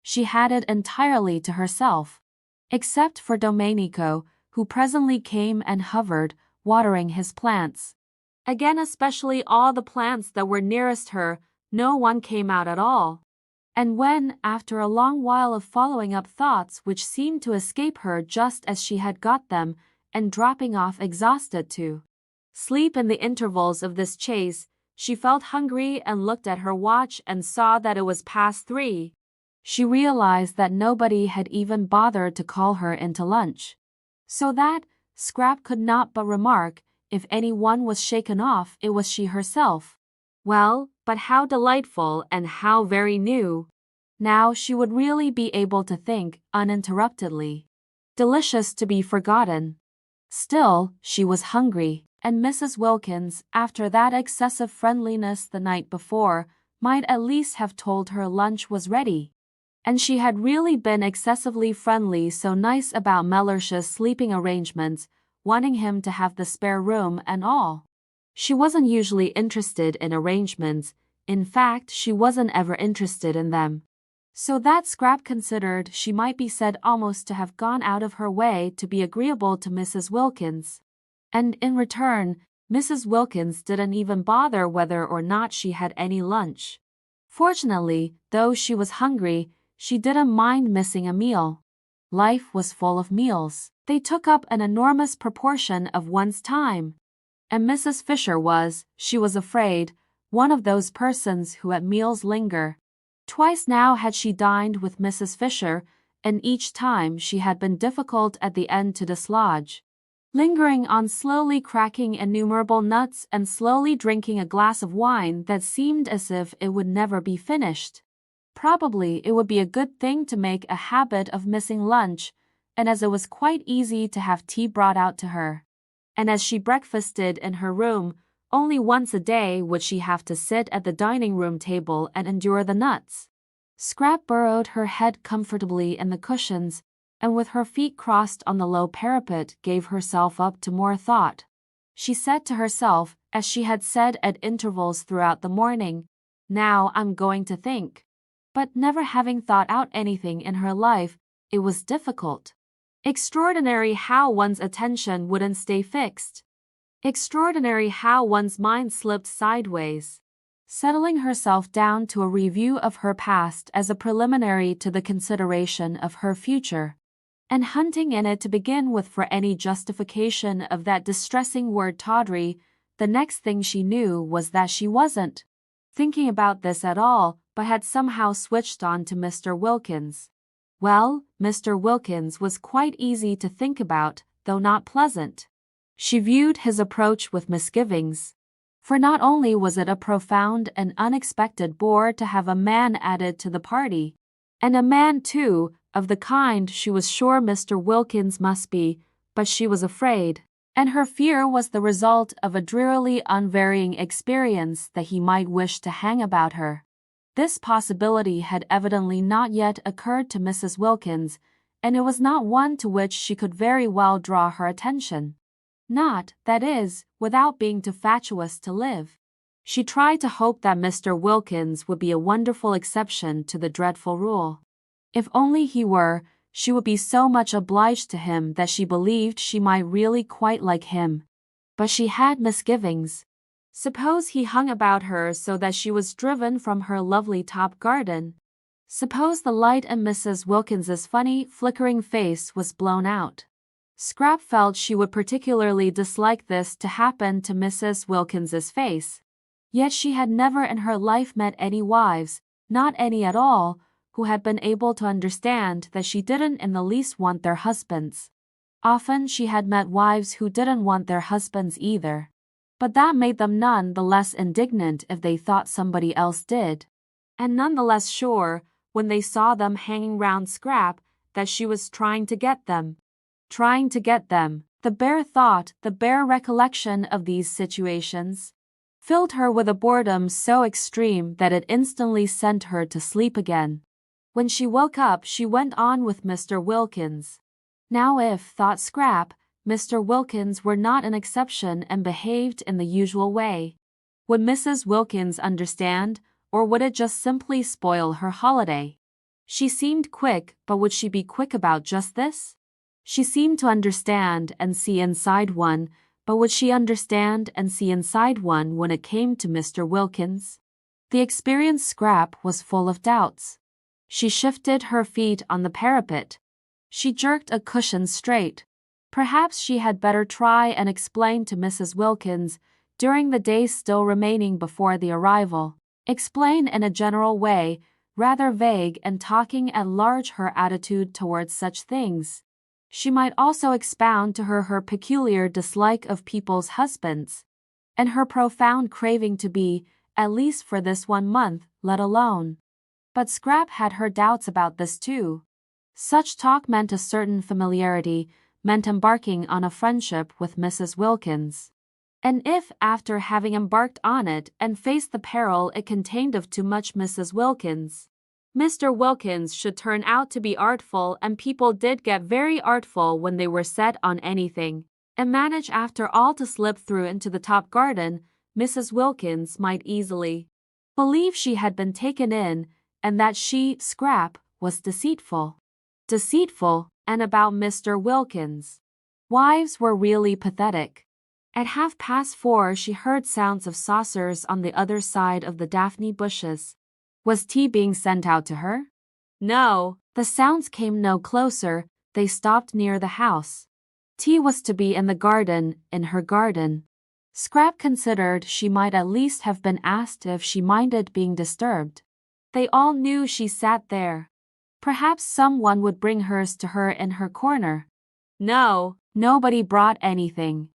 Speaker 1: She had it entirely to herself. Except for Domenico, who presently came and hovered, watering his plants. Again, especially all the plants that were nearest her, no one came out at all. And when, after a long while of following up thoughts which seemed to escape her just as she had got them, and dropping off exhausted to sleep in the intervals of this chase, she felt hungry and looked at her watch and saw that it was past 3. She realized that nobody had even bothered to call her into lunch. So that, Scrap could not but remark, if any one was shaken off, it was she herself. Well, but how delightful and how very new. Now she would really be able to think uninterruptedly. Delicious to be forgotten. Still, she was hungry, and Mrs. Wilkins, after that excessive friendliness the night before, might at least have told her lunch was ready. And she had really been excessively friendly, so nice about Mellish's sleeping arrangements, wanting him to have the spare room and all. She wasn't usually interested in arrangements, in fact she wasn't ever interested in them. So that Scrap considered she might be said almost to have gone out of her way to be agreeable to Mrs. Wilkins. And in return, Mrs. Wilkins didn't even bother whether or not she had any lunch. Fortunately, though she was hungry, she didn't mind missing a meal. Life was full of meals. They took up an enormous proportion of one's time. And Mrs. Fisher was, she was afraid, one of those persons who at meals linger. Twice now had she dined with Mrs. Fisher, and each time she had been difficult at the end to dislodge. Lingering on slowly cracking innumerable nuts and slowly drinking a glass of wine that seemed as if it would never be finished. Probably it would be a good thing to make a habit of missing lunch, and as it was quite easy to have tea brought out to her. And as she breakfasted in her room, only once a day would she have to sit at the dining room table and endure the nuts. Scrap burrowed her head comfortably in the cushions, and with her feet crossed on the low parapet gave herself up to more thought. She said to herself, as she had said at intervals throughout the morning, "Now I'm going to think." But never having thought out anything in her life, it was difficult. Extraordinary how one's attention wouldn't stay fixed. Extraordinary how one's mind slipped sideways. Settling herself down to a review of her past as a preliminary to the consideration of her future, and hunting in it to begin with for any justification of that distressing word tawdry, the next thing she knew was that she wasn't thinking about this at all, but had somehow switched on to Mr. Wilkins. Well, Mr. Wilkins was quite easy to think about, though not pleasant. She viewed his approach with misgivings. For not only was it a profound and unexpected bore to have a man added to the party, and a man, too, of the kind she was sure Mr. Wilkins must be, but she was afraid, and her fear was the result of a drearily unvarying experience that he might wish to hang about her. This possibility had evidently not yet occurred to Mrs. Wilkins, and it was not one to which she could very well draw her attention. Not, that is, without being too fatuous to live. She tried to hope that Mr. Wilkins would be a wonderful exception to the dreadful rule. If only he were, she would be so much obliged to him that she believed she might really quite like him. But she had misgivings. Suppose he hung about her so that she was driven from her lovely top garden? Suppose the light in Mrs. Wilkins's funny, flickering face was blown out? Scrap felt she would particularly dislike this to happen to Mrs. Wilkins's face. Yet she had never in her life met any wives, not any at all, who had been able to understand that she didn't in the least want their husbands. Often she had met wives who didn't want their husbands either. But that made them none the less indignant if they thought somebody else did. And none the less sure, when they saw them hanging round Scrap, that she was trying to get them. Trying to get them. The bare thought, the bare recollection of these situations filled her with a boredom so extreme that it instantly sent her to sleep again. When she woke up, she went on with Mr. Wilkins. Now if, thought Scrap, Mr. Wilkins were not an exception and behaved in the usual way, would Mrs. Wilkins understand, or would it just simply spoil her holiday? She seemed quick, but would she be quick about just this? She seemed to understand and see inside one, but would she understand and see inside one when it came to Mr. Wilkins? The experienced Scrap was full of doubts. She shifted her feet on the parapet. She jerked a cushion straight. Perhaps she had better try and explain to Mrs. Wilkins, during the days still remaining before the arrival, explain in a general way, rather vague and talking at large, her attitude towards such things. She might also expound to her peculiar dislike of people's husbands, and her profound craving to be, at least for this 1 month, let alone. But Scrap had her doubts about this too. Such talk meant a certain familiarity, meant embarking on a friendship with Mrs. Wilkins. And if, after having embarked on it and faced the peril it contained of too much Mrs. Wilkins, Mr. Wilkins should turn out to be artful, and people did get very artful when they were set on anything, and manage after all to slip through into the top garden, Mrs. Wilkins might easily believe she had been taken in, and that she, Scrap, was deceitful. Deceitful, and about Mr. Wilkins. Wives were really pathetic. At 4:30 she heard sounds of saucers on the other side of the daphne bushes. Was tea being sent out to her? No, the sounds came no closer, they stopped near the house. Tea was to be in the garden, in her garden. Scrap considered she might at least have been asked if she minded being disturbed. They all knew she sat there. Perhaps someone would bring hers to her in her corner. No, nobody brought anything.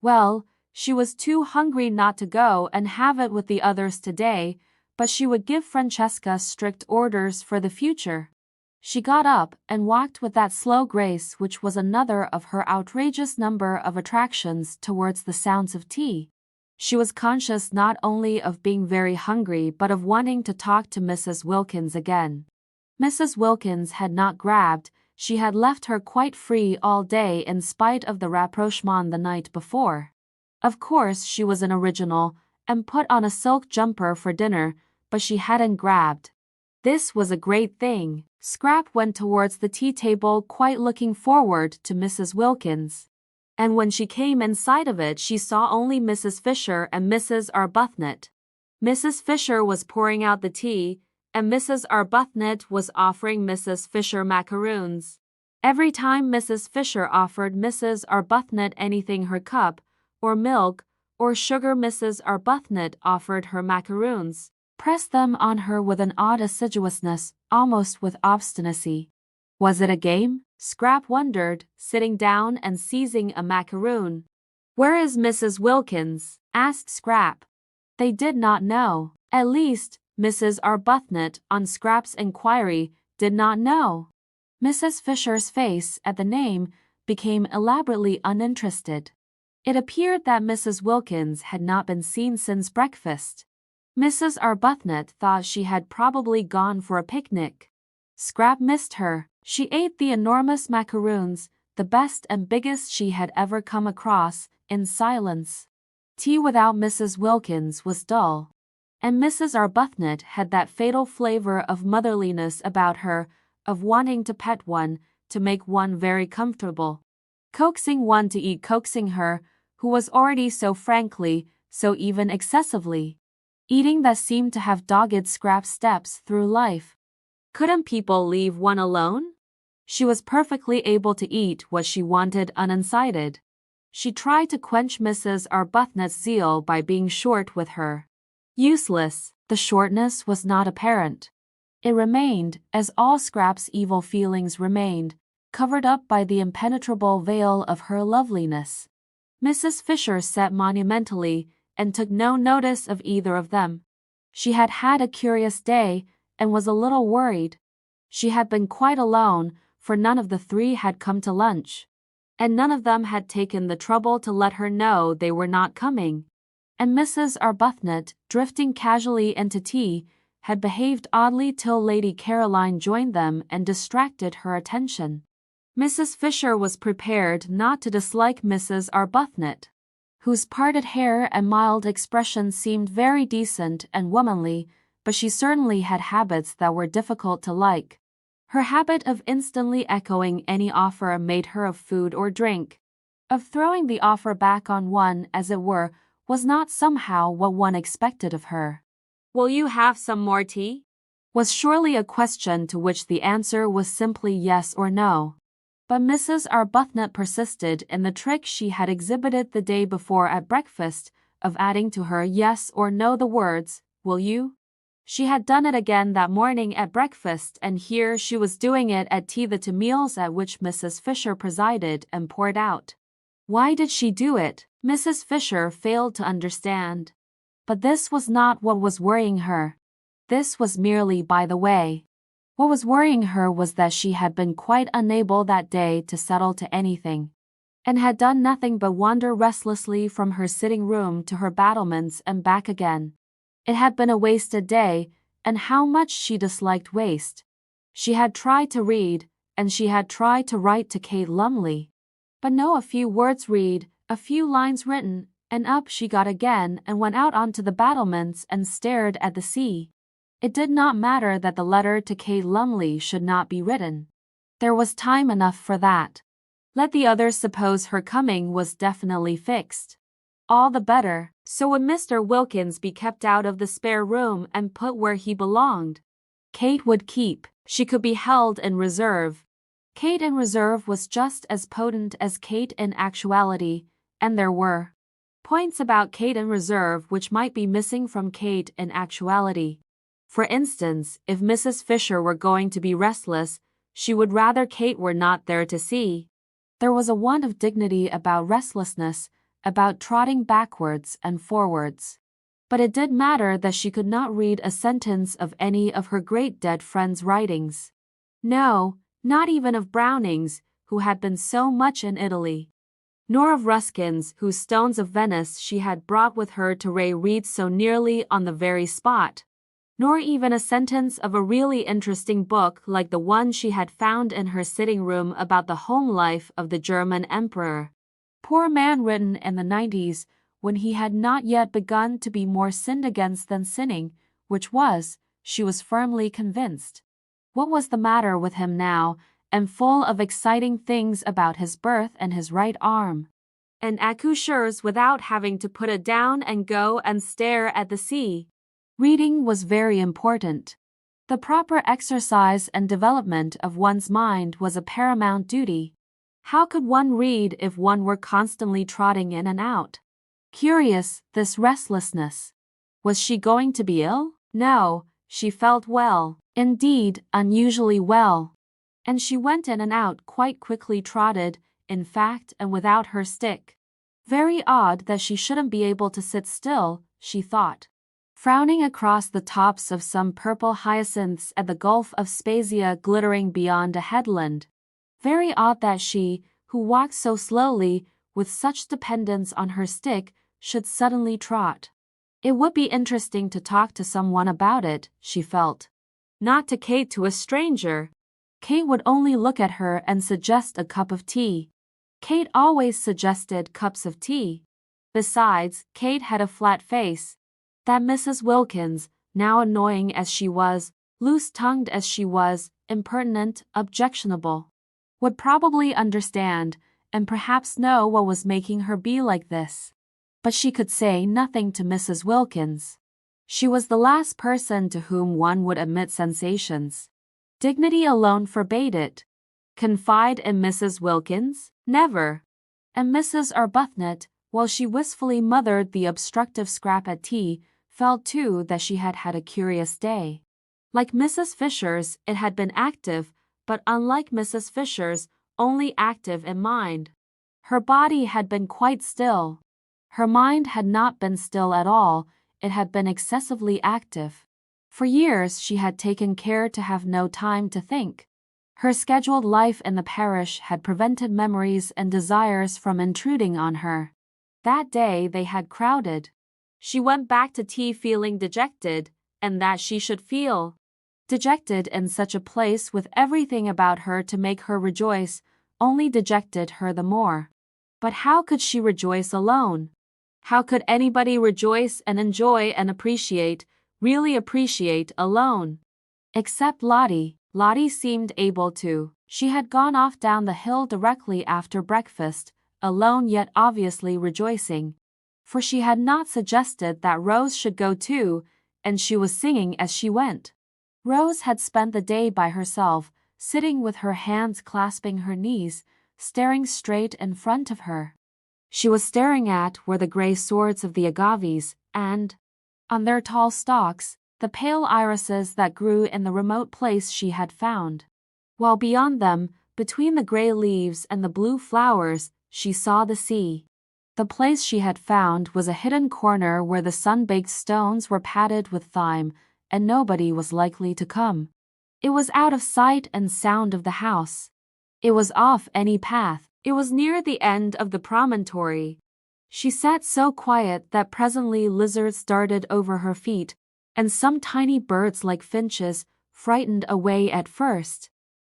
Speaker 1: Well, she was too hungry not to go and have it with the others today, but she would give Francesca strict orders for the future. She got up and walked with that slow grace which was another of her outrageous number of attractions towards the sounds of tea. She was conscious not only of being very hungry but of wanting to talk to Mrs. Wilkins again. Mrs. Wilkins had not grabbed, she had left her quite free all day in spite of the rapprochement the night before. Of course she was an original, and put on a silk jumper for dinner, but she hadn't grabbed. This was a great thing. Scrap went towards the tea table quite looking forward to Mrs. Wilkins. And when she came in sight of it she saw only Mrs. Fisher and Mrs. Arbuthnot. Mrs. Fisher was pouring out the tea, and Mrs. Arbuthnot was offering Mrs. Fisher macaroons. Every time Mrs. Fisher offered Mrs. Arbuthnot anything, her cup, or milk, or sugar, Mrs. Arbuthnot offered her macaroons, pressed them on her with an odd assiduousness, almost with obstinacy. Was it a game? Scrap wondered, sitting down and seizing a macaroon. "Where is Mrs. Wilkins?" asked Scrap. They did not know. At least, Mrs. Arbuthnot, on Scrap's inquiry, did not know. Mrs. Fisher's face, at the name, became elaborately uninterested. It appeared that Mrs. Wilkins had not been seen since breakfast. Mrs. Arbuthnot thought she had probably gone for a picnic. Scrap missed her. She ate the enormous macaroons, the best and biggest she had ever come across, in silence. Tea without Mrs. Wilkins was dull, and Mrs. Arbuthnot had that fatal flavor of motherliness about her, of wanting to pet one, to make one very comfortable, coaxing one to eat, coaxing her, who was already so frankly, so even excessively, eating that seemed to have dogged scrap steps through life. Couldn't people leave one alone? She was perfectly able to eat what she wanted unincited. She tried to quench Mrs. Arbuthnot's zeal by being short with her. Useless, the shortness was not apparent. It remained, as all Scrap's evil feelings remained, covered up by the impenetrable veil of her loveliness. Mrs. Fisher sat monumentally, and took no notice of either of them. She had had a curious day, and was a little worried. She had been quite alone, for none of the three had come to lunch, and none of them had taken the trouble to let her know they were not coming. And Mrs. Arbuthnot, drifting casually into tea, had behaved oddly till Lady Caroline joined them and distracted her attention. Mrs. Fisher was prepared not to dislike Mrs. Arbuthnot, whose parted hair and mild expression seemed very decent and womanly, but she certainly had habits that were difficult to like. Her habit of instantly echoing any offer made her of food or drink, of throwing the offer back on one, as it were, was not somehow what one expected of her. "Will you have some more tea?" was surely a question to which the answer was simply yes or no. But Mrs. Arbuthnot persisted in the trick she had exhibited the day before at breakfast, of adding to her yes or no the words, "Will you?" She had done it again that morning at breakfast, and here she was doing it at tea, the two meals at which Mrs. Fisher presided and poured out. Why did she do it? Mrs. Fisher failed to understand. But this was not what was worrying her. This was merely by the way. What was worrying her was that she had been quite unable that day to settle to anything, and had done nothing but wander restlessly from her sitting room to her battlements and back again. It had been a wasted day, and how much she disliked waste. She had tried to read, and she had tried to write to Kate Lumley, but no, a few words read, a few lines written, and up she got again and went out onto the battlements and stared at the sea. It did not matter that the letter to Kate Lumley should not be written. There was time enough for that. Let the others suppose her coming was definitely fixed. All the better. So would Mr. Wilkins be kept out of the spare room and put where he belonged? Kate would keep. She could be held in reserve. Kate in reserve was just as potent as Kate in actuality, and there were points about Kate in reserve which might be missing from Kate in actuality. For instance, if Mrs. Fisher were going to be restless, she would rather Kate were not there to see. There was a want of dignity about restlessness, about trotting backwards and forwards. But it did matter that she could not read a sentence of any of her great dead friends' writings. No, not even of Browning's, who had been so much in Italy, nor of Ruskin's, whose Stones of Venice she had brought with her to reread so nearly on the very spot, nor even a sentence of a really interesting book like the one she had found in her sitting room about the home life of the German emperor. Poor man, written in the 90s, when he had not yet begun to be more sinned against than sinning, which was, she was firmly convinced. What was the matter with him now, and full of exciting things about his birth and his right arm, and accoucheurs without having to put it down and go and stare at the sea? Reading was very important. The proper exercise and development of one's mind was a paramount duty. How could one read if one were constantly trotting in and out? Curious, this restlessness. Was she going to be ill? No, she felt well, indeed, unusually well. And she went in and out quite quickly, trotted, in fact, and without her stick. Very odd that she shouldn't be able to sit still, she thought, frowning across the tops of some purple hyacinths at the Gulf of Spezia glittering beyond a headland. Very odd that she, who walked so slowly, with such dependence on her stick, should suddenly trot. It would be interesting to talk to someone about it, she felt. Not to Kate, to a stranger. Kate would only look at her and suggest a cup of tea. Kate always suggested cups of tea. Besides, Kate had a flat face. That Mrs. Wilkins, now annoying as she was, loose-tongued as she was, impertinent, objectionable, would probably understand, and perhaps know what was making her be like this. But she could say nothing to Mrs. Wilkins. She was the last person to whom one would admit sensations. Dignity alone forbade it. Confide in Mrs. Wilkins? Never. And Mrs. Arbuthnot, while she wistfully mothered the obstructive scrap at tea, felt too that she had had a curious day. Like Mrs. Fisher's, it had been active, but unlike Mrs. Fisher's, only active in mind. Her body had been quite still. Her mind had not been still at all, it had been excessively active. For years she had taken care to have no time to think. Her scheduled life in the parish had prevented memories and desires from intruding on her. That day they had crowded. She went back to tea feeling dejected, and that she should feel dejected in such a place with everything about her to make her rejoice only dejected her the more. But how could she rejoice alone? How could anybody rejoice and enjoy and appreciate, really appreciate alone? Except Lottie. Lottie seemed able to. She had gone off down the hill directly after breakfast, alone yet obviously rejoicing. For she had not suggested that Rose should go too, and she was singing as she went. Rose had spent the day by herself, sitting with her hands clasping her knees, staring straight in front of her. She was staring at where the gray swords of the agaves, and, on their tall stalks, the pale irises that grew in the remote place she had found. While beyond them, between the gray leaves and the blue flowers, she saw the sea. The place she had found was a hidden corner where the sun-baked stones were padded with thyme, and nobody was likely to come. It was out of sight and sound of the house. It was off any path. It was near the end of the promontory. She sat so quiet that presently lizards darted over her feet, and some tiny birds like finches, frightened away at first,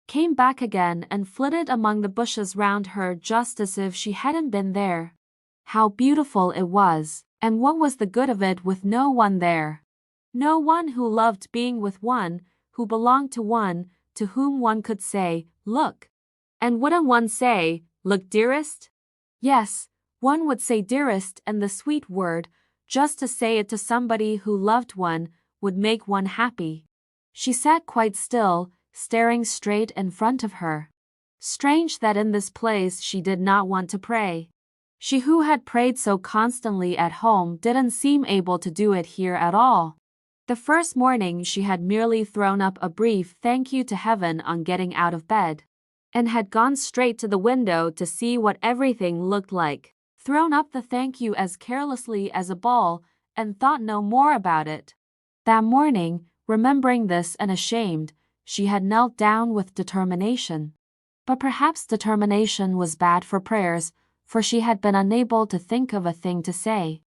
Speaker 1: came back again and flitted among the bushes round her just as if she hadn't been there. How beautiful it was, and what was the good of it with no one there? No one who loved being with one, who belonged to one, to whom one could say, "Look." And wouldn't one say, "Look, dearest"? Yes, one would say dearest, and the sweet word, just to say it to somebody who loved one, would make one happy. She sat quite still, staring straight in front of her. Strange that in this place she did not want to pray. She who had prayed so constantly at home didn't seem able to do it here at all. The first morning she had merely thrown up a brief thank you to heaven on getting out of bed, and had gone straight to the window to see what everything looked like, thrown up the thank you as carelessly as a ball, and thought no more about it. That morning, remembering this and ashamed, she had knelt down with determination. But perhaps determination was bad for prayers, for she had been unable to think of a thing to say.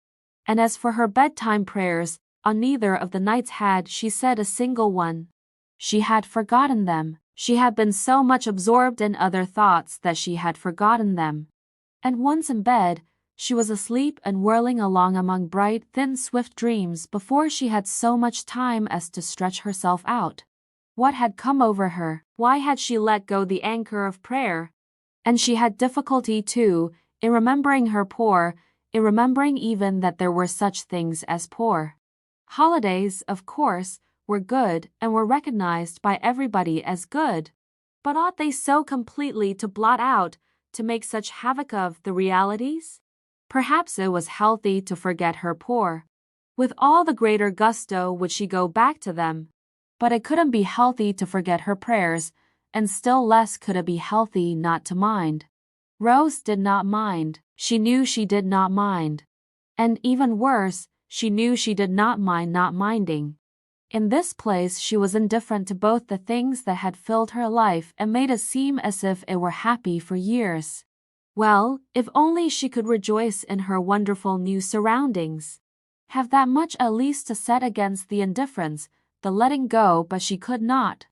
Speaker 1: And as for her bedtime prayers, on neither of the nights had she said a single one. She had forgotten them. She had been so much absorbed in other thoughts that she had forgotten them. And once in bed, she was asleep and whirling along among bright, thin, swift dreams before she had so much time as to stretch herself out. What had come over her? Why had she let go the anchor of prayer? And she had difficulty, too, in remembering her poor, in remembering even that there were such things as poor. Holidays, of course, were good and were recognized by everybody as good. But ought they so completely to blot out, to make such havoc of the realities? Perhaps it was healthy to forget her poor. With all the greater gusto would she go back to them. But it couldn't be healthy to forget her prayers, and still less could it be healthy not to mind. Rose did not mind. She knew she did not mind. And even worse, she knew she did not mind not minding. In this place she was indifferent to both the things that had filled her life and made it seem as if it were happy for years. Well, if only she could rejoice in her wonderful new surroundings. Have that much at least to set against the indifference, the letting go, but she could not.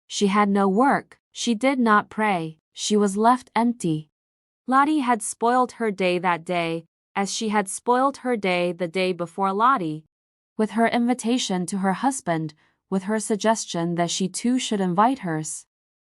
Speaker 1: She had no work, she did not pray, she was left empty. Lottie had spoiled her day that day, as she had spoiled her day the day before Lottie, with her invitation to her husband, with her suggestion that she too should invite hers.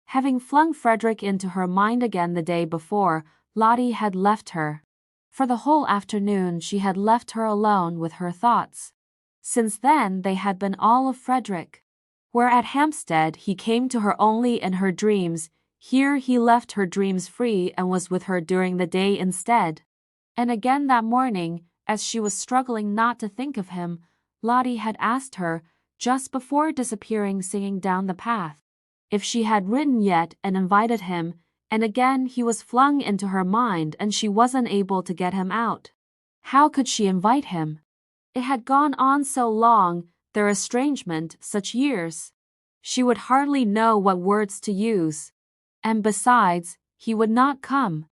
Speaker 1: Having flung Frederick into her mind again the day before, Lottie had left her. For the whole afternoon she had left her alone with her thoughts. Since then they had been all of Frederick. Where at Hampstead he came to her only in her dreams, here he left her dreams free and was with her during the day instead. And again that morning, as she was struggling not to think of him, Lottie had asked her, just before disappearing singing down the path, if she had written yet and invited him, and again he was flung into her mind and she wasn't able to get him out. How could she invite him? It had gone on so long, their estrangement, such years. She would hardly know what words to use. And besides, he would not come.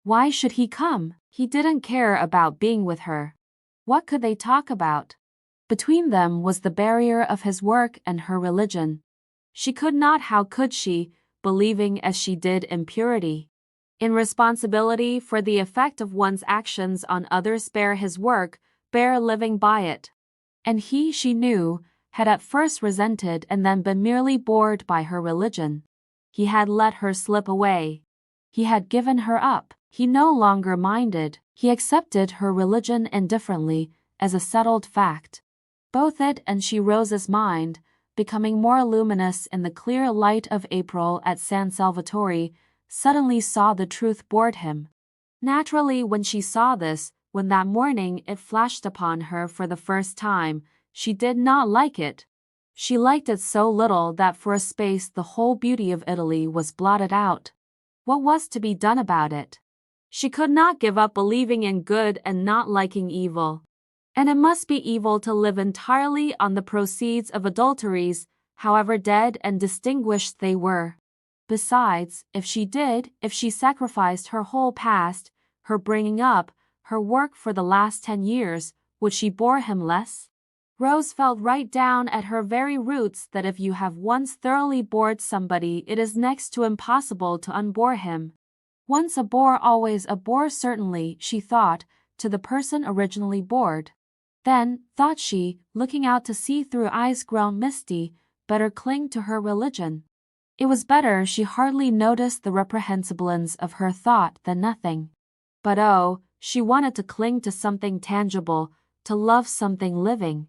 Speaker 1: Why should he come? He didn't care about being with her. What could they talk about? Between them was the barrier of his work and her religion. She could not, how could she, believing as she did in purity, in responsibility for the effect of one's actions on others, bear his work, bear living by it. And he, she knew, had at first resented and then been merely bored by her religion. He had let her slip away. He had given her up. He no longer minded. He accepted her religion indifferently as a settled fact. Both it and she, Rose's mind, becoming more luminous in the clear light of April at San Salvatore, suddenly saw the truth bored him. Naturally, when she saw this, when that morning it flashed upon her for the first time, she did not like it. She liked it so little that for a space the whole beauty of Italy was blotted out. What was to be done about it? She could not give up believing in good and not liking evil. And it must be evil to live entirely on the proceeds of adulteries, however dead and distinguished they were. Besides, if she sacrificed her whole past, her bringing up, her work for the last 10 years, would she bore him less? Rose felt right down at her very roots that if you have once thoroughly bored somebody, it is next to impossible to unbore him. Once a bore, always a bore, certainly, she thought, to the person originally bored. Then, thought she, looking out to sea through eyes grown misty, better cling to her religion. It was better she hardly noticed the reprehensiblance of her thought than nothing. But oh, she wanted to cling to something tangible, to love something living.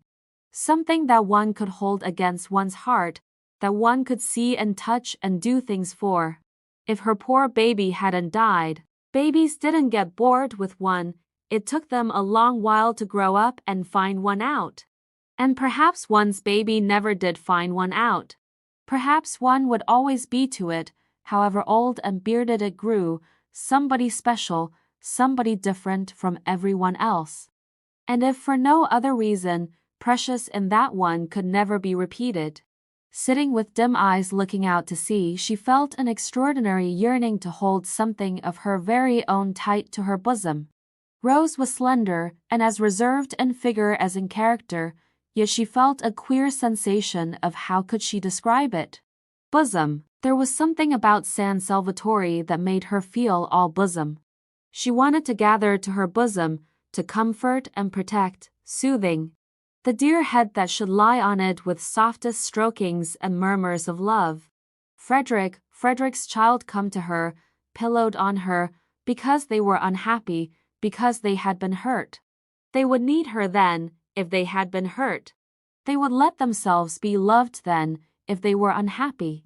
Speaker 1: Something that one could hold against one's heart, that one could see and touch and do things for. If her poor baby hadn't died, babies didn't get bored with one. It took them a long while to grow up and find one out. And perhaps one's baby never did find one out. Perhaps one would always be to it, however old and bearded it grew, somebody special, somebody different from everyone else. And if for no other reason, precious in that one could never be repeated. Sitting with dim eyes looking out to sea, she felt an extraordinary yearning to hold something of her very own tight to her bosom. Rose was slender and as reserved in figure as in character, yet she felt a queer sensation of how could she describe it? Bosom. There was something about San Salvatore that made her feel all bosom. She wanted to gather to her bosom, to comfort and protect, soothing, the dear head that should lie on it with softest strokings and murmurs of love. Frederick's child come to her, pillowed on her, because they were unhappy, because they had been hurt. They would need her then, if they had been hurt. They would let themselves be loved then, if they were unhappy.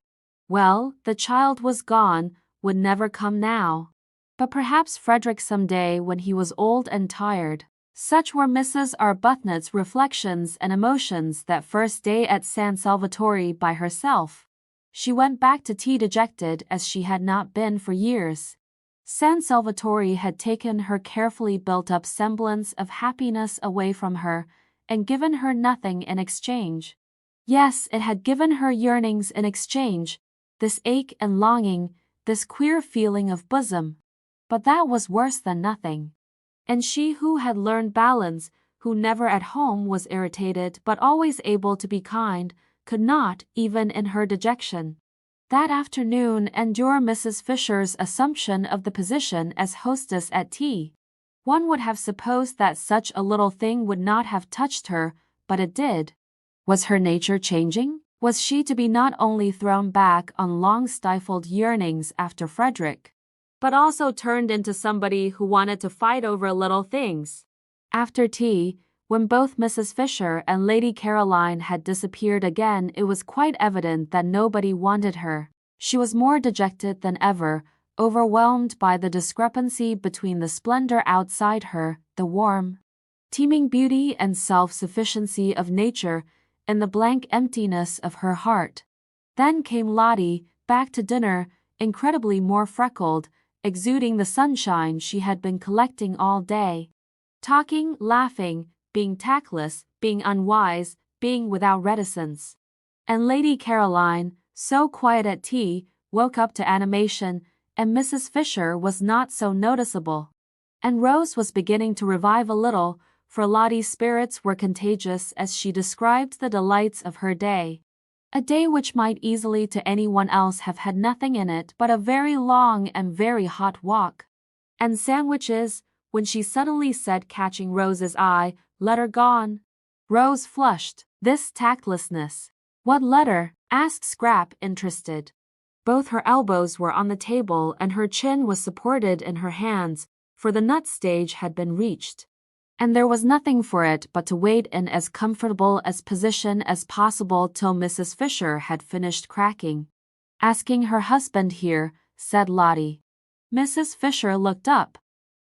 Speaker 1: Well, the child was gone, would never come now. But perhaps Frederick some day when he was old and tired. Such were Mrs. Arbuthnot's reflections and emotions that first day at San Salvatore by herself. She went back to tea dejected as she had not been for years. San Salvatore had taken her carefully built-up semblance of happiness away from her, and given her nothing in exchange. Yes, it had given her yearnings in exchange, this ache and longing, this queer feeling of bosom. But that was worse than nothing. And she who had learned balance, who never at home was irritated but always able to be kind, could not, even in her dejection, that afternoon endure Mrs. Fisher's assumption of the position as hostess at tea. One would have supposed that such a little thing would not have touched her, but it did. Was her nature changing? Was she to be not only thrown back on long-stifled yearnings after Frederick, but also turned into somebody who wanted to fight over little things? After tea, when both Mrs. Fisher and Lady Caroline had disappeared again, it was quite evident that nobody wanted her. She was more dejected than ever, overwhelmed by the discrepancy between the splendor outside her, the warm, teeming beauty and self-sufficiency of nature, and the blank emptiness of her heart. Then came Lottie, back to dinner, incredibly more freckled, exuding the sunshine she had been collecting all day. Talking, laughing, being tactless, being unwise, being without reticence. And Lady Caroline, so quiet at tea, woke up to animation, and Mrs. Fisher was not so noticeable. And Rose was beginning to revive a little, for Lottie's spirits were contagious as she described the delights of her day. A day which might easily to anyone else have had nothing in it but a very long and very hot walk. And sandwiches, when she suddenly said, catching Rose's eye, "Letter gone." Rose flushed. This tactlessness. "What letter?" asked Scrap, interested. Both her elbows were on the table and her chin was supported in her hands, for the nut stage had been reached. And there was nothing for it but to wait in as comfortable a position as possible till Mrs. Fisher had finished cracking. "Asking her husband here," said Lottie. Mrs. Fisher looked up.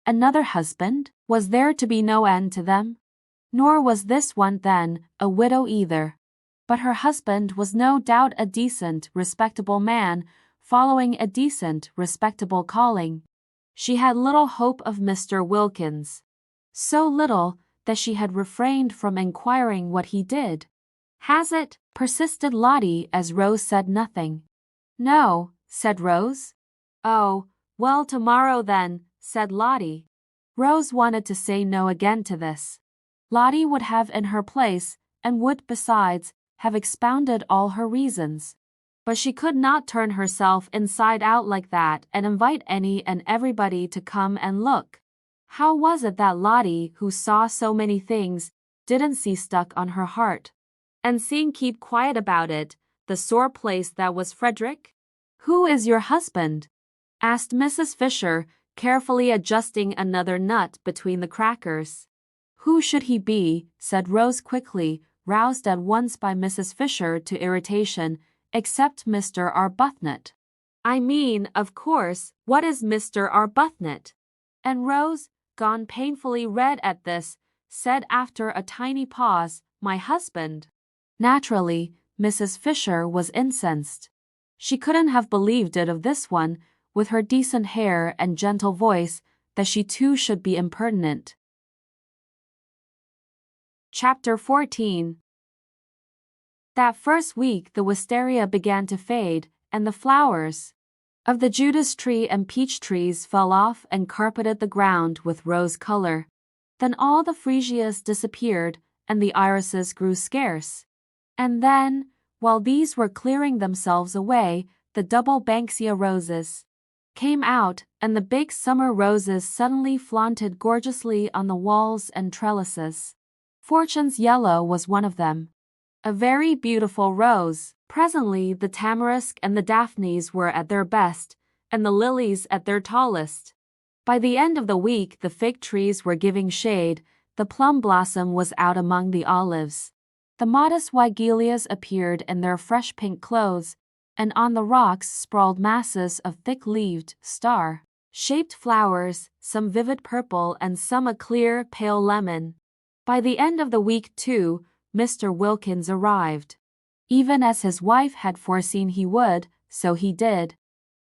Speaker 1: Another husband? Was there to be no end to them? Nor was this one, then, a widow either. But her husband was no doubt a decent, respectable man, following a decent, respectable calling. She had little hope of Mr. Wilkins. So little that she had refrained from inquiring what he did. "Has it?" persisted Lottie as Rose said nothing. "No," said Rose. "Oh, well, tomorrow then," said Lottie. Rose wanted to say no again to this. Lottie would have in her place, and would, besides, have expounded all her reasons. But she could not turn herself inside out like that and invite any and everybody to come and look. How was it that Lottie, who saw so many things, didn't see stuck on her heart, and seeing keep quiet about it, the sore place that was Frederick? "Who is your husband?" asked Mrs. Fisher, carefully adjusting another nut between the crackers. "Who should he be?" said Rose quickly, roused at once by Mrs. Fisher to irritation, "except Mr. Arbuthnot." "I mean, of course, what is Mr. Arbuthnot?" And Rose, gone painfully red at this, said after a tiny pause, "My husband." Naturally, Mrs. Fisher was incensed. She couldn't have believed it of this one, with her decent hair and gentle voice, that she too should be impertinent. Chapter 14. That first week the wisteria began to fade, and the flowers of the Judas tree and peach trees fell off and carpeted the ground with rose color. Then all the freesias disappeared, and the irises grew scarce. And then, while these were clearing themselves away, the double banksia roses came out, and the big summer roses suddenly flaunted gorgeously on the walls and trellises. Fortune's yellow was one of them. A very beautiful rose. Presently the tamarisk and the daphnes were at their best, and the lilies at their tallest. By the end of the week the fig trees were giving shade, the plum blossom was out among the olives. The modest wigelias appeared in their fresh pink clothes, and on the rocks sprawled masses of thick-leaved, star-shaped flowers, some vivid purple and some a clear, pale lemon. By the end of the week, too, Mr. Wilkins arrived. Even as his wife had foreseen he would, so he did.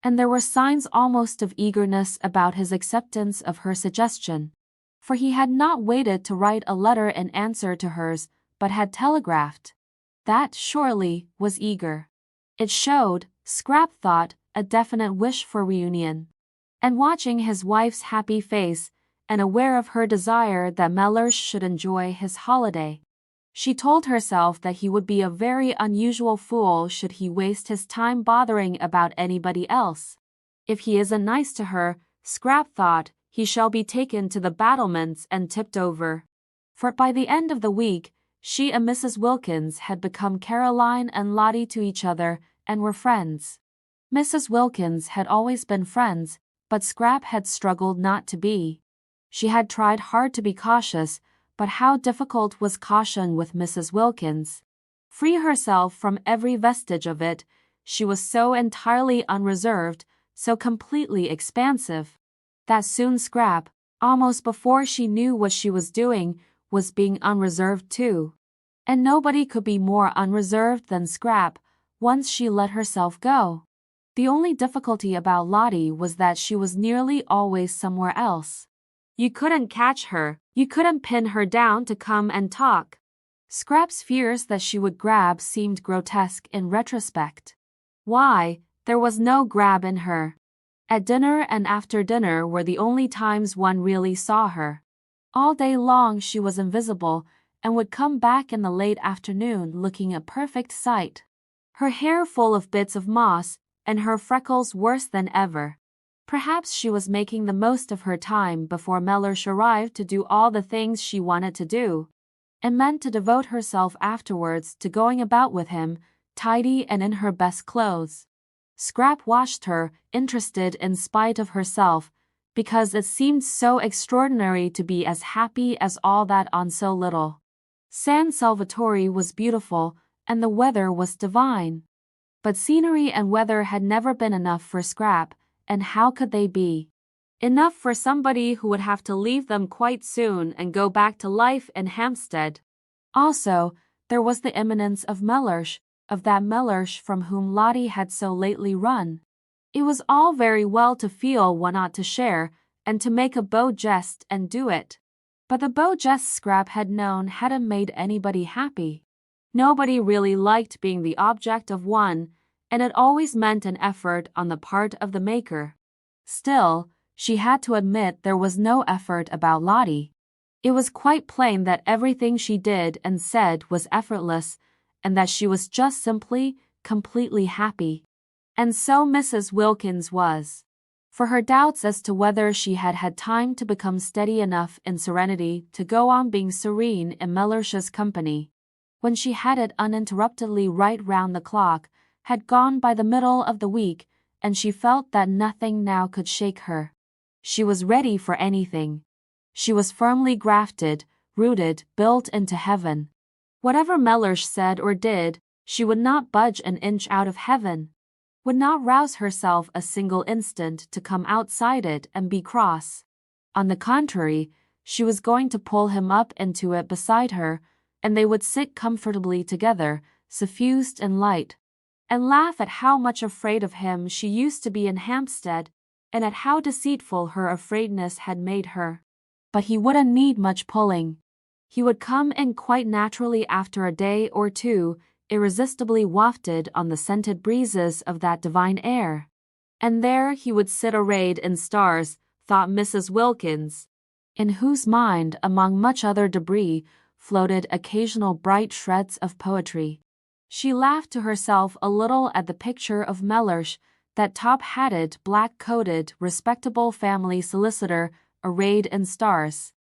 Speaker 1: And there were signs almost of eagerness about his acceptance of her suggestion. For he had not waited to write a letter in answer to hers, but had telegraphed. That, surely, was eager. It showed, Scrap thought, a definite wish for reunion. And watching his wife's happy face, and aware of her desire that Mellersh should enjoy his holiday, she told herself that he would be a very unusual fool should he waste his time bothering about anybody else. If he isn't nice to her, Scrap thought, he shall be taken to the battlements and tipped over. For by the end of the week, she and Mrs. Wilkins had become Caroline and Lottie to each other and were friends. Mrs. Wilkins had always been friends, but Scrap had struggled not to be. She had tried hard to be cautious, but how difficult was caution with Mrs. Wilkins? Free herself from every vestige of it, she was so entirely unreserved, so completely expansive, that soon Scrap, almost before she knew what she was doing, was being unreserved too. And nobody could be more unreserved than Scrap, once she let herself go. The only difficulty about Lottie was that she was nearly always somewhere else. You couldn't catch her, you couldn't pin her down to come and talk. Scrap's fears that she would grab seemed grotesque in retrospect. Why, there was no grab in her. At dinner and after dinner were the only times one really saw her. All day long she was invisible and would come back in the late afternoon looking a perfect sight. Her hair full of bits of moss, and her freckles worse than ever. Perhaps she was making the most of her time before Mellersh arrived to do all the things she wanted to do, and meant to devote herself afterwards to going about with him, tidy and in her best clothes. Scrap watched her, interested in spite of herself, because it seemed so extraordinary to be as happy as all that on so little. San Salvatore was beautiful, and the weather was divine. But scenery and weather had never been enough for Scrap, and how could they be? Enough for somebody who would have to leave them quite soon and go back to life in Hampstead. Also, there was the imminence of Mellersh, of that Mellersh from whom Lottie had so lately run. It was all very well to feel one ought to share, and to make a beau jest and do it. But the beau jest Scrap had known hadn't made anybody happy. Nobody really liked being the object of one, and it always meant an effort on the part of the maker. Still, she had to admit there was no effort about Lottie. It was quite plain that everything she did and said was effortless, and that she was just simply, completely happy. And so Mrs. Wilkins was. For her doubts as to whether she had had time to become steady enough in serenity to go on being serene in Mellersh's company, when she had it uninterruptedly right round the clock, had gone by the middle of the week, and she felt that nothing now could shake her. She was ready for anything. She was firmly grafted, rooted, built into heaven. Whatever Mellersh said or did, she would not budge an inch out of heaven, would not rouse herself a single instant to come outside it and be cross. On the contrary, she was going to pull him up into it beside her, and they would sit comfortably together, suffused in light, and laugh at how much afraid of him she used to be in Hampstead, and at how deceitful her afraidness had made her. But he wouldn't need much pulling. He would come in quite naturally after a day or two, irresistibly wafted on the scented breezes of that divine air. And there he would sit arrayed in stars, thought Mrs. Wilkins, in whose mind, among much other debris, floated occasional bright shreds of poetry. She laughed to herself a little at the picture of Mellersh, that top-hatted, black-coated, respectable family solicitor arrayed in stars.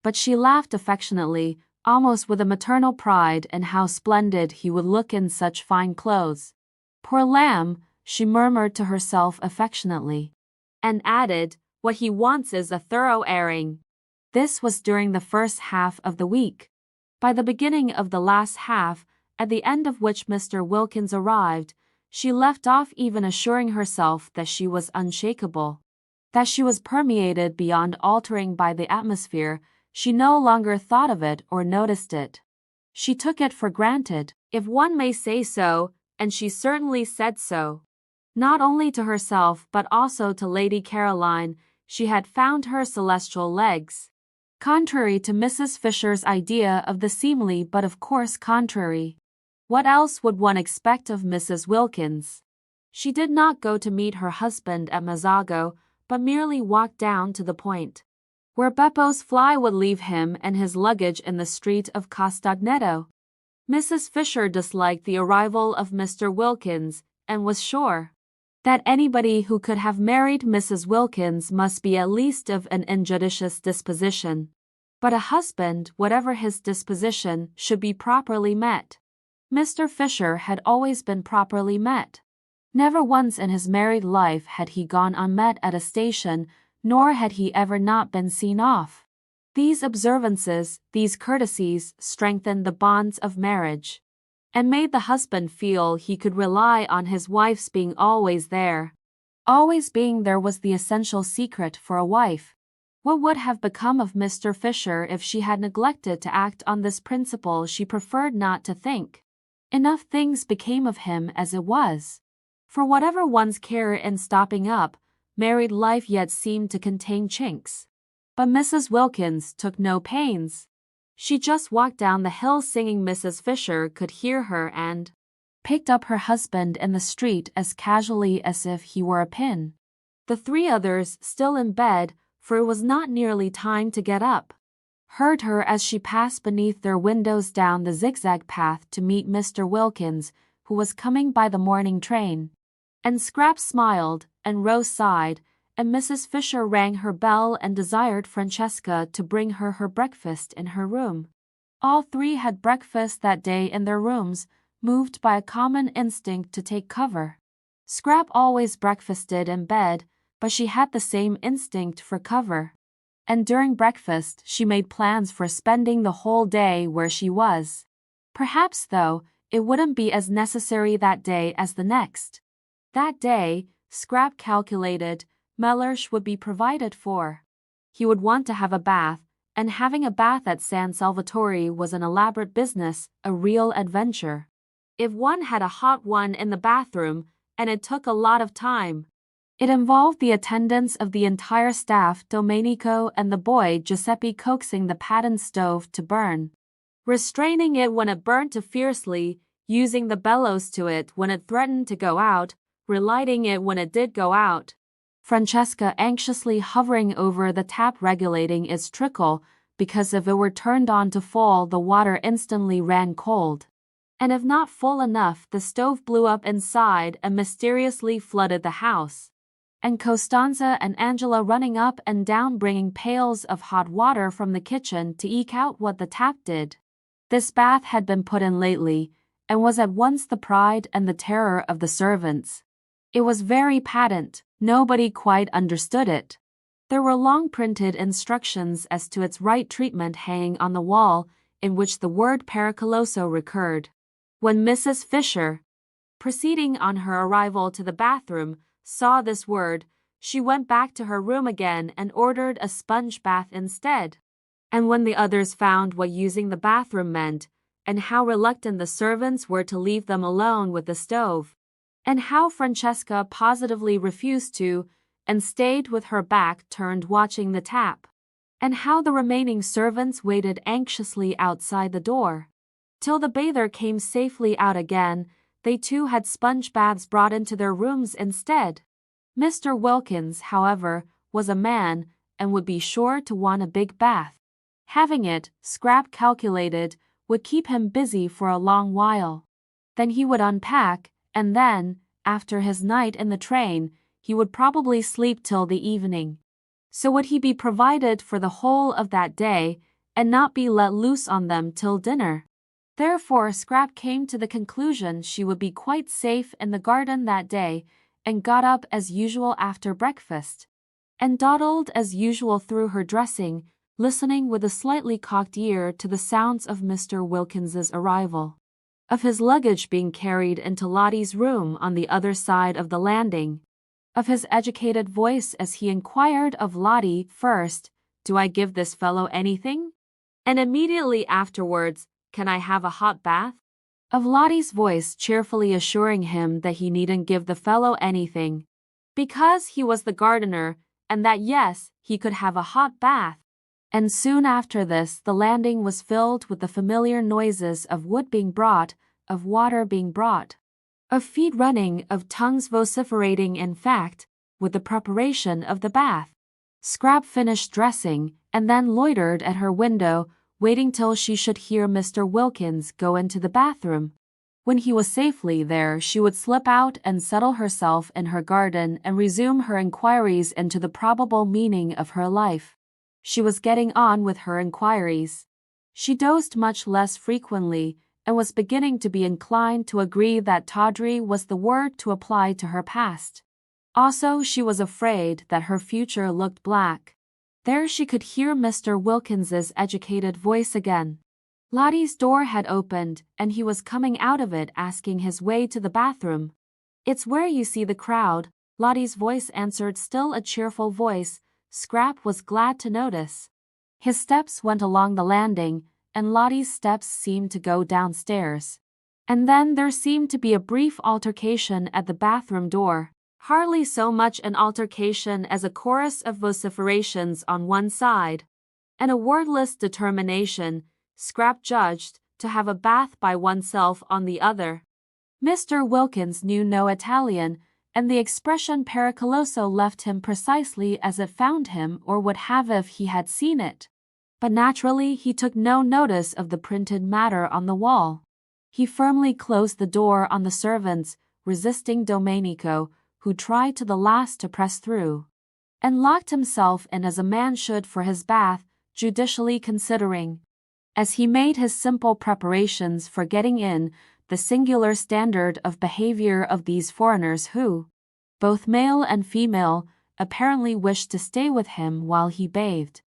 Speaker 1: But she laughed affectionately, almost with a maternal pride in how splendid he would look in such fine clothes. Poor lamb, she murmured to herself affectionately, and added, what he wants is a thorough airing. This was during the first half of the week. By the beginning of the last half, at the end of which Mr. Wilkins arrived, she left off even assuring herself that she was unshakable. That she was permeated beyond altering by the atmosphere. She no longer thought of it or noticed it. She took it for granted, if one may say so, and she certainly said so. Not only to herself but also to Lady Caroline, she had found her celestial legs. Contrary to Mrs. Fisher's idea of the seemly, but of course contrary. What else would one expect of Mrs. Wilkins? She did not go to meet her husband at Mezzago, but merely walked down to the point, where Beppo's fly would leave him and his luggage in the street of Castagneto. Mrs. Fisher disliked the arrival of Mr. Wilkins, and was sure that anybody who could have married Mrs. Wilkins must be at least of an injudicious disposition. But a husband, whatever his disposition, should be properly met. Mr. Fisher had always been properly met. Never once in his married life had he gone unmet at a station, nor had he ever not been seen off. These observances, these courtesies, strengthened the bonds of marriage, and made the husband feel he could rely on his wife's being always there. Always being there was the essential secret for a wife. What would have become of Mr. Fisher if she had neglected to act on this principle she preferred not to think? Enough things became of him as it was. For whatever one's care in stopping up, married life yet seemed to contain chinks. But Mrs. Wilkins took no pains. She just walked down the hill singing. Mrs. Fisher could hear her and picked up her husband in the street as casually as if he were a pin. The three others, still in bed, for it was not nearly time to get up, heard her as she passed beneath their windows down the zigzag path to meet Mr. Wilkins, who was coming by the morning train. And Scrap smiled, and Rose sighed, and Mrs. Fisher rang her bell and desired Francesca to bring her breakfast in her room. All three had breakfast that day in their rooms, moved by a common instinct to take cover. Scrap always breakfasted in bed, but she had the same instinct for cover. And during breakfast she made plans for spending the whole day where she was. Perhaps, though, it wouldn't be as necessary that day as the next. That day, Scrap calculated, Mellersh would be provided for. He would want to have a bath, and having a bath at San Salvatore was an elaborate business, a real adventure. If one had a hot one in the bathroom, and it took a lot of time. It involved the attendance of the entire staff, Domenico and the boy Giuseppe coaxing the patent stove to burn, restraining it when it burnt too fiercely, using the bellows to it when it threatened to go out, relighting it when it did go out. Francesca anxiously hovering over the tap regulating its trickle, because if it were turned on to full the water instantly ran cold. And if not full enough the stove blew up inside and mysteriously flooded the house. And Costanza and Angela running up and down bringing pails of hot water from the kitchen to eke out what the tap did. This bath had been put in lately, and was at once the pride and the terror of the servants. It was very patent, nobody quite understood it. There were long printed instructions as to its right treatment hanging on the wall, in which the word pericoloso recurred. When Mrs. Fisher, proceeding on her arrival to the bathroom, saw this word, she went back to her room again and ordered a sponge bath instead. And when the others found what using the bathroom meant, and how reluctant the servants were to leave them alone with the stove, and how Francesca positively refused to, and stayed with her back turned watching the tap, and how the remaining servants waited anxiously outside the door, till the bather came safely out again, they too had sponge baths brought into their rooms instead. Mr. Wilkins, however, was a man, and would be sure to want a big bath. Having it, Scrap calculated, would keep him busy for a long while. Then he would unpack, and then, after his night in the train, he would probably sleep till the evening. So would he be provided for the whole of that day, and not be let loose on them till dinner. Therefore Scrap came to the conclusion she would be quite safe in the garden that day, and got up as usual after breakfast, and dawdled as usual through her dressing, listening with a slightly cocked ear to the sounds of Mr. Wilkins's arrival, of his luggage being carried into Lottie's room on the other side of the landing, of his educated voice as he inquired of Lottie first, "Do I give this fellow anything?" and immediately afterwards, "Can I have a hot bath?" Of Lottie's voice cheerfully assuring him that he needn't give the fellow anything, because he was the gardener, and that yes, he could have a hot bath. And soon after this the landing was filled with the familiar noises of wood being brought, of water being brought, of feet running, of tongues vociferating, in fact, with the preparation of the bath. Scrap finished dressing, and then loitered at her window, waiting till she should hear Mr. Wilkins go into the bathroom. When he was safely there, she would slip out and settle herself in her garden and resume her inquiries into the probable meaning of her life. She was getting on with her inquiries. She dozed much less frequently and was beginning to be inclined to agree that tawdry was the word to apply to her past. Also, she was afraid that her future looked black. There she could hear Mr. Wilkins's educated voice again. Lottie's door had opened, and he was coming out of it asking his way to the bathroom. "It's where you see the crowd," Lottie's voice answered, still a cheerful voice Scrap was glad to notice. His steps went along the landing, and Lottie's steps seemed to go downstairs. And then there seemed to be a brief altercation at the bathroom door. Hardly so much an altercation as a chorus of vociferations on one side, and a wordless determination, Scrap judged, to have a bath by oneself on the other. Mr. Wilkins knew no Italian, and the expression pericoloso left him precisely as it found him or would have if he had seen it. But naturally he took no notice of the printed matter on the wall. He firmly closed the door on the servants, resisting Domenico, who tried to the last to press through, and locked himself in as a man should for his bath, judicially considering, as he made his simple preparations for getting in, the singular standard of behavior of these foreigners who, both male and female, apparently wished to stay with him while he bathed.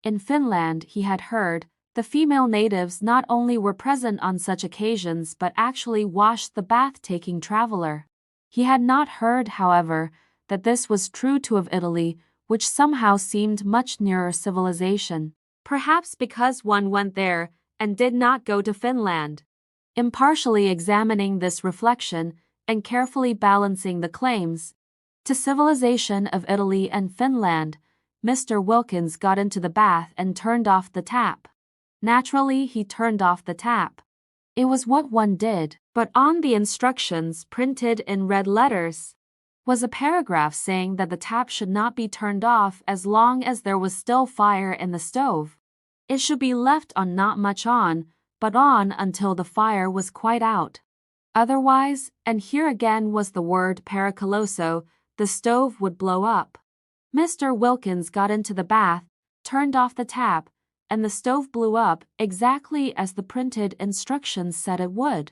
Speaker 1: In Finland, he had heard, the female natives not only were present on such occasions but actually washed the bath-taking traveler. He had not heard, however, that this was true of Italy, which somehow seemed much nearer civilization. Perhaps because one went there and did not go to Finland. Impartially examining this reflection and carefully balancing the claims to civilization of Italy and Finland, Mr. Wilkins got into the bath and turned off the tap. Naturally, he turned off the tap. It was what one did, but on the instructions, printed in red letters, was a paragraph saying that the tap should not be turned off as long as there was still fire in the stove. It should be left on, not much on, but on until the fire was quite out. Otherwise, and here again was the word pericoloso, the stove would blow up. Mr. Wilkins got into the bath, turned off the tap, and the stove blew up exactly as the printed instructions said it would.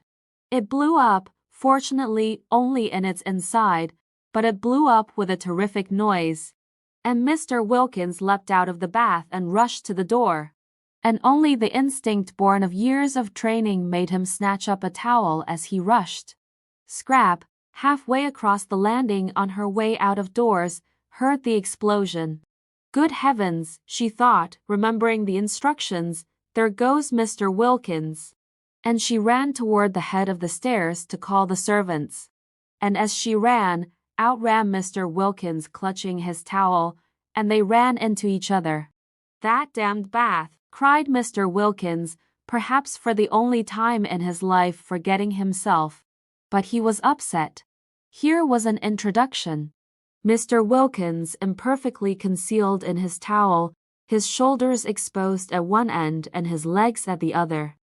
Speaker 1: It blew up, fortunately only in its inside, but it blew up with a terrific noise, and Mr. Wilkins leapt out of the bath and rushed to the door. And only the instinct born of years of training made him snatch up a towel as he rushed. Scrap, halfway across the landing on her way out of doors, heard the explosion. Good heavens, she thought, remembering the instructions, there goes Mr. Wilkins. And she ran toward the head of the stairs to call the servants. And as she ran, out ran Mr. Wilkins clutching his towel, and they ran into each other. "That damned bath," cried Mr. Wilkins, perhaps for the only time in his life forgetting himself. But he was upset. Here was an introduction. Mr. Wilkins, imperfectly concealed in his towel, his shoulders exposed at one end and his legs at the other.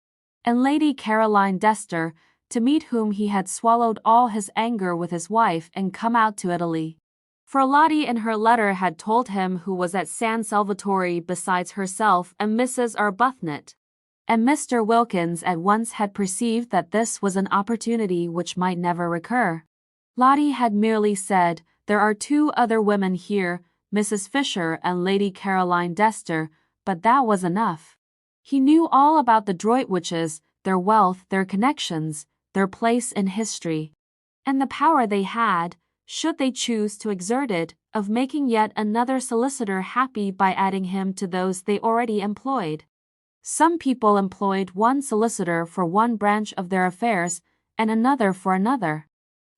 Speaker 1: And Lady Caroline Dester, to meet whom he had swallowed all his anger with his wife and come out to Italy. For Lottie in her letter had told him who was at San Salvatore besides herself and Mrs. Arbuthnot. And Mr. Wilkins at once had perceived that this was an opportunity which might never recur. Lottie had merely said, "There are two other women here, Mrs. Fisher and Lady Caroline Dester," but that was enough. He knew all about the Droitwiches, their wealth, their connections, their place in history, and the power they had, should they choose to exert it, of making yet another solicitor happy by adding him to those they already employed. Some people employed one solicitor for one branch of their affairs and another for another.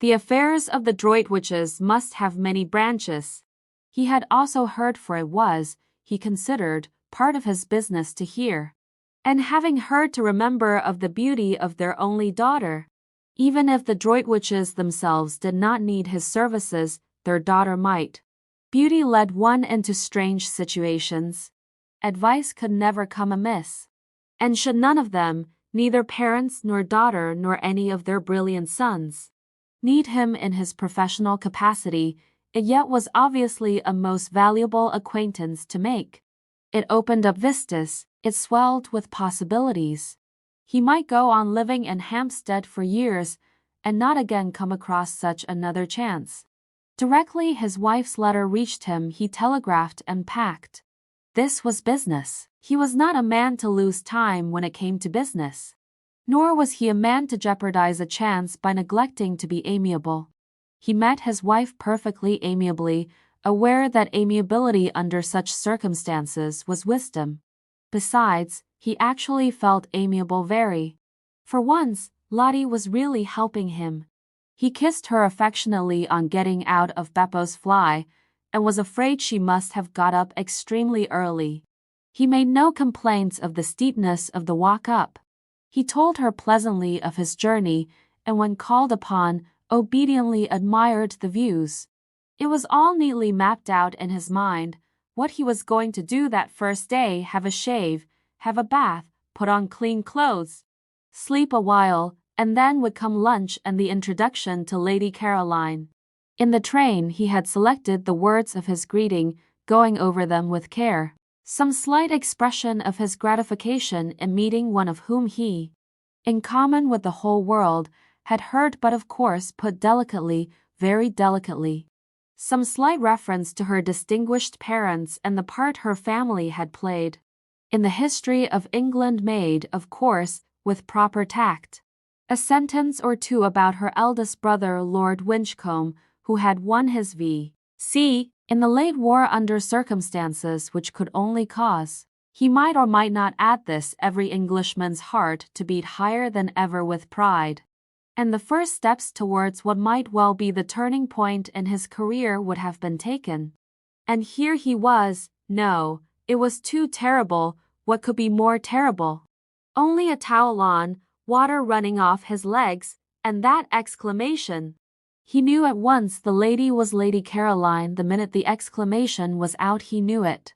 Speaker 1: The affairs of the Droitwiches must have many branches. He had also heard, for it was, he considered, part of his business to hear. And having heard, to remember of the beauty of their only daughter. Even if the Droitwiches themselves did not need his services, their daughter might. Beauty led one into strange situations. Advice could never come amiss. And should none of them, Neither parents nor daughter nor any of their brilliant sons need him in his professional capacity. It yet was obviously a most valuable acquaintance to make. It opened up vistas, it swelled with possibilities. He might go on living in Hampstead for years and not again come across such another chance. Directly his wife's letter reached him, he telegraphed and packed. This was business. He was not a man to lose time when it came to business. Nor was he a man to jeopardize a chance by neglecting to be amiable. He met his wife perfectly amiably, aware that amiability under such circumstances was wisdom. Besides, he actually felt amiable very. For once, Lottie was really helping him. He kissed her affectionately on getting out of Beppo's fly, and was afraid she must have got up extremely early. He made no complaints of the steepness of the walk up. He told her pleasantly of his journey, and when called upon, obediently admired the views. It was all neatly mapped out in his mind, what he was going to do that first day: have a shave, have a bath, put on clean clothes, sleep a while, and then would come lunch and the introduction to Lady Caroline. In the train he had selected the words of his greeting, going over them with care. Some slight expression of his gratification in meeting one of whom he, in common with the whole world, had heard, but of course put delicately, very delicately. Some slight reference to her distinguished parents and the part her family had played in the history of England, made, of course, with proper tact. A sentence or two about her eldest brother Lord Winchcombe, who had won his V.C. in the late war under circumstances which could only cause, he might or might not add this, every Englishman's heart to beat higher than ever with pride. And the first steps towards what might well be the turning point in his career would have been taken. And here he was. No, it was too terrible. What could be more terrible? Only a towel on, water running off his legs, and that exclamation. He knew at once the lady was Lady Caroline the minute the exclamation was out. He knew it.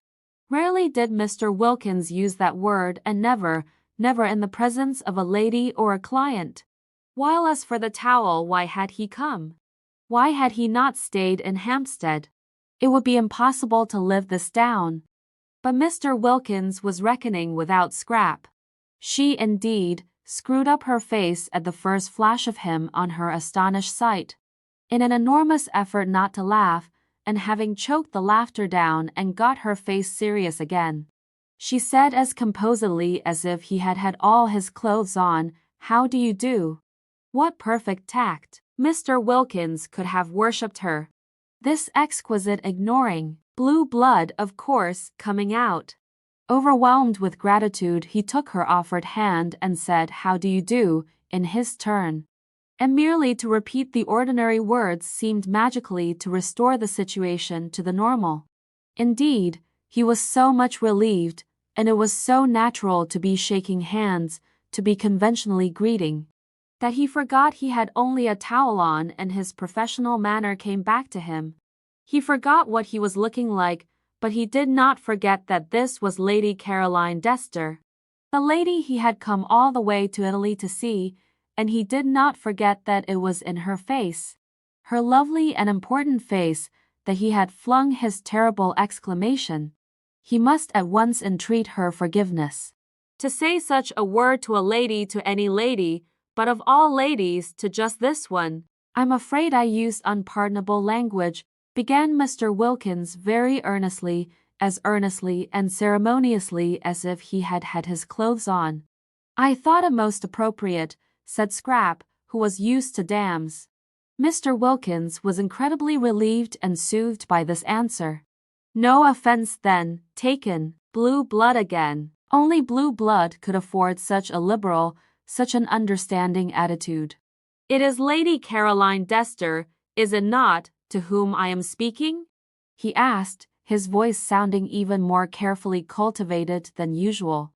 Speaker 1: Rarely did Mr. Wilkins use that word, and never, never in the presence of a lady or a client. While as for the towel, why had he come? Why had he not stayed in Hampstead? It would be impossible to live this down. But Mr. Wilkins was reckoning without Scrap. She, indeed, screwed up her face at the first flash of him on her astonished sight. In an enormous effort not to laugh, and having choked the laughter down and got her face serious again, she said as composedly as if he had had all his clothes on, "How do you do?" What perfect tact! Mr. Wilkins could have worshipped her. This exquisite ignoring, blue blood, of course, coming out. Overwhelmed with gratitude, he took her offered hand and said, "How do you do?" in his turn. And merely to repeat the ordinary words seemed magically to restore the situation to the normal. Indeed, he was so much relieved, and it was so natural to be shaking hands, to be conventionally greeting, that he forgot he had only a towel on, and his professional manner came back to him. He forgot what he was looking like, but he did not forget that this was Lady Caroline Dester, the lady he had come all the way to Italy to see, and he did not forget that it was in her face, her lovely and important face, that he had flung his terrible exclamation. He must at once entreat her forgiveness. To say such a word to a lady, to any lady, but of all ladies to just this one. "I'm afraid I used unpardonable language," began Mr. Wilkins very earnestly and ceremoniously as if he had had his clothes on. "I thought it most appropriate," said Scrap, who was used to dams. Mr. Wilkins was incredibly relieved and soothed by this answer. No offense then taken. Blue blood again. Only blue blood could afford such a liberal, such an understanding attitude. "It is Lady Caroline Dester, is it not, to whom I am speaking?" he asked, his voice sounding even more carefully cultivated than usual.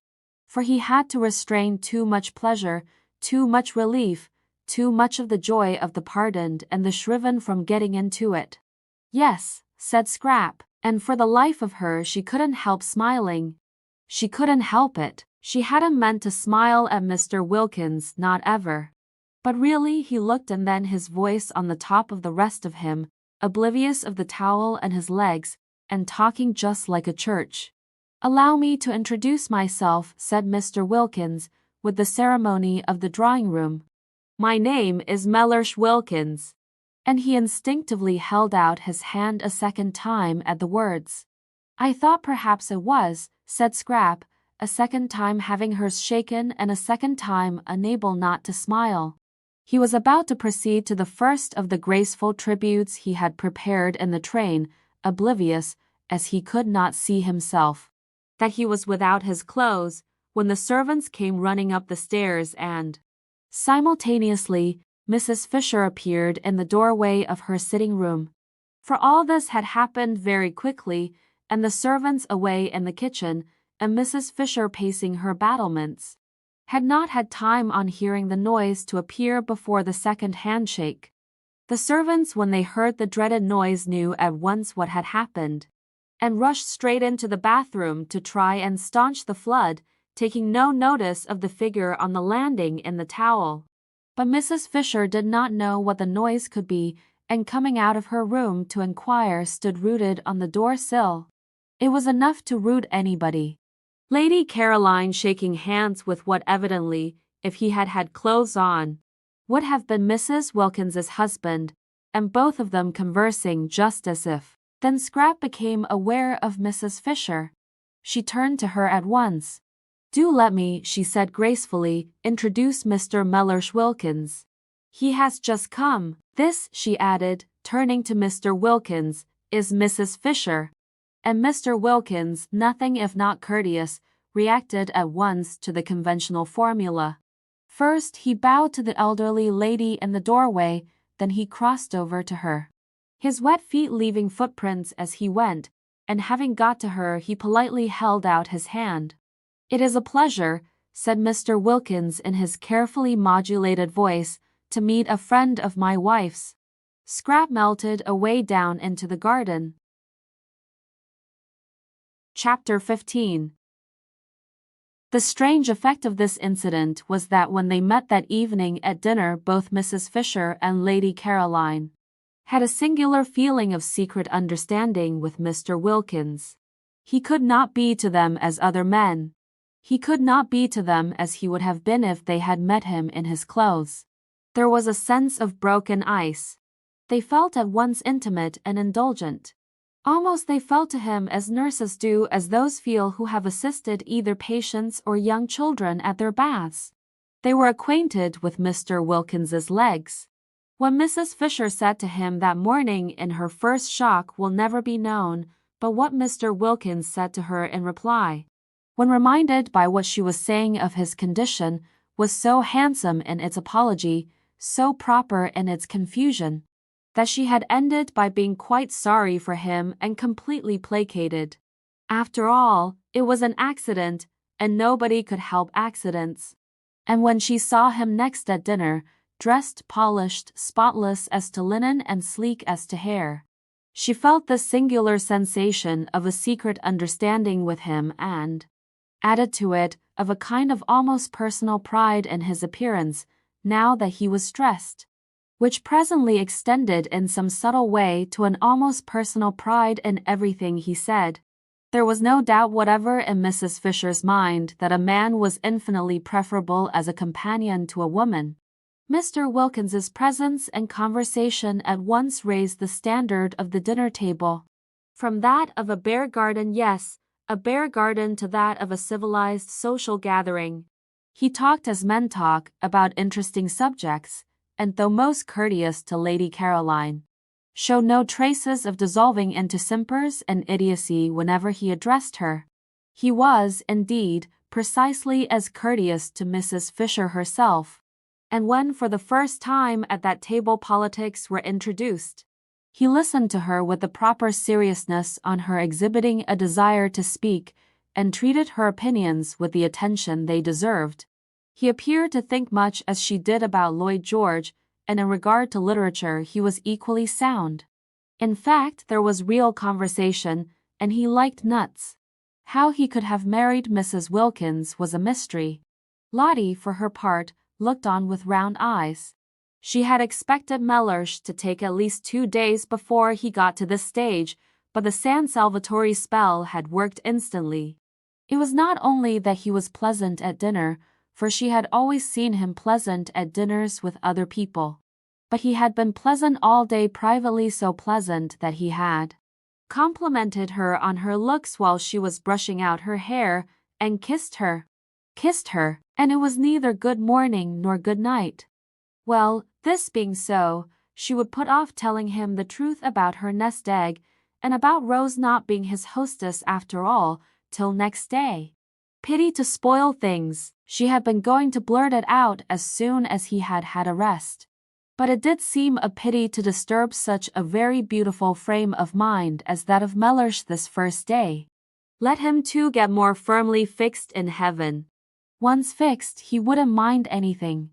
Speaker 1: For he had to restrain too much pleasure, too much relief, too much of the joy of the pardoned and the shriven from getting into it. "Yes," said Scrap, and for the life of her she couldn't help smiling. She couldn't help it. She hadn't meant to smile at Mr. Wilkins, not ever. But really he looked, and then his voice on the top of the rest of him, oblivious of the towel and his legs, and talking just like a church. "Allow me to introduce myself," said Mr. Wilkins, with the ceremony of the drawing-room. "My name is Mellersh Wilkins." And he instinctively held out his hand a second time at the words. "I thought perhaps it was," said Scrap, a second time having hers shaken and a second time unable not to smile. He was about to proceed to the first of the graceful tributes he had prepared in the train, oblivious, as he could not see himself, that he was without his clothes, when the servants came running up the stairs and, simultaneously, Mrs. Fisher appeared in the doorway of her sitting-room. For all this had happened very quickly, and the servants away in the kitchen, and Mrs. Fisher pacing her battlements, had not had time on hearing the noise to appear before the second handshake. The servants, when they heard the dreaded noise, knew at once what had happened, and rushed straight into the bathroom to try and staunch the flood, taking no notice of the figure on the landing in the towel. But Mrs. Fisher did not know what the noise could be, and coming out of her room to inquire stood rooted on the door-sill. It was enough to root anybody. Lady Caroline, shaking hands with what evidently, if he had had clothes on, would have been Mrs. Wilkins's husband, and both of them conversing just as if. Then Scrap became aware of Mrs. Fisher. She turned to her at once. "Do let me," she said gracefully, "introduce Mr. Mellersh Wilkins. He has just come. This," she added, turning to Mr. Wilkins, "is Mrs. Fisher." And Mr. Wilkins, nothing if not courteous, reacted at once to the conventional formula. First he bowed to the elderly lady in the doorway, then he crossed over to her, his wet feet leaving footprints as he went, and having got to her he politely held out his hand. "It is a pleasure," said Mr. Wilkins in his carefully modulated voice, "to meet a friend of my wife's." Scrap melted away down into the garden. Chapter 15. The strange effect of this incident was that when they met that evening at dinner, both Mrs. Fisher and Lady Caroline had a singular feeling of secret understanding with Mr. Wilkins. He could not be to them as other men. He could not be to them as he would have been if they had met him in his clothes. There was a sense of broken ice. They felt at once intimate and indulgent. Almost they felt to him as nurses do, as those feel who have assisted either patients or young children at their baths. They were acquainted with Mr. Wilkins's legs. What Mrs. Fisher said to him that morning in her first shock will never be known, but what Mr. Wilkins said to her in reply, when reminded by what she was saying of his condition, was so handsome in its apology, so proper in its confusion, that she had ended by being quite sorry for him and completely placated. After all, it was an accident, and nobody could help accidents. And when she saw him next at dinner, dressed, polished, spotless as to linen and sleek as to hair, she felt the singular sensation of a secret understanding with him and, added to it, of a kind of almost personal pride in his appearance, now that he was dressed, which presently extended in some subtle way to an almost personal pride in everything he said. There was no doubt whatever in Mrs. Fisher's mind that a man was infinitely preferable as a companion to a woman. Mr. Wilkins's presence and conversation at once raised the standard of the dinner table, from that of a bear garden, yes, a bear garden, to that of a civilized social gathering. He talked as men talk, about interesting subjects, and though most courteous to Lady Caroline, showed no traces of dissolving into simpers and idiocy whenever he addressed her. He was, indeed, precisely as courteous to Mrs. Fisher herself, and when for the first time at that table politics were introduced, he listened to her with the proper seriousness on her exhibiting a desire to speak, and treated her opinions with the attention they deserved. He appeared to think much as she did about Lloyd George, and in regard to literature he was equally sound. In fact, there was real conversation, and he liked nuts. How he could have married Mrs. Wilkins was a mystery. Lottie, for her part, looked on with round eyes. She had expected Mellersh to take at least 2 days before he got to this stage, but the San Salvatore spell had worked instantly. It was not only that he was pleasant at dinner, for she had always seen him pleasant at dinners with other people, but he had been pleasant all day privately, so pleasant that he had complimented her on her looks while she was brushing out her hair, and kissed her, and it was neither good morning nor good night. Well, this being so, she would put off telling him the truth about her nest egg, and about Rose not being his hostess after all, till next day. Pity to spoil things, she had been going to blurt it out as soon as he had had a rest. But it did seem a pity to disturb such a very beautiful frame of mind as that of Mellersh this first day. Let him too get more firmly fixed in heaven. Once fixed, he wouldn't mind anything.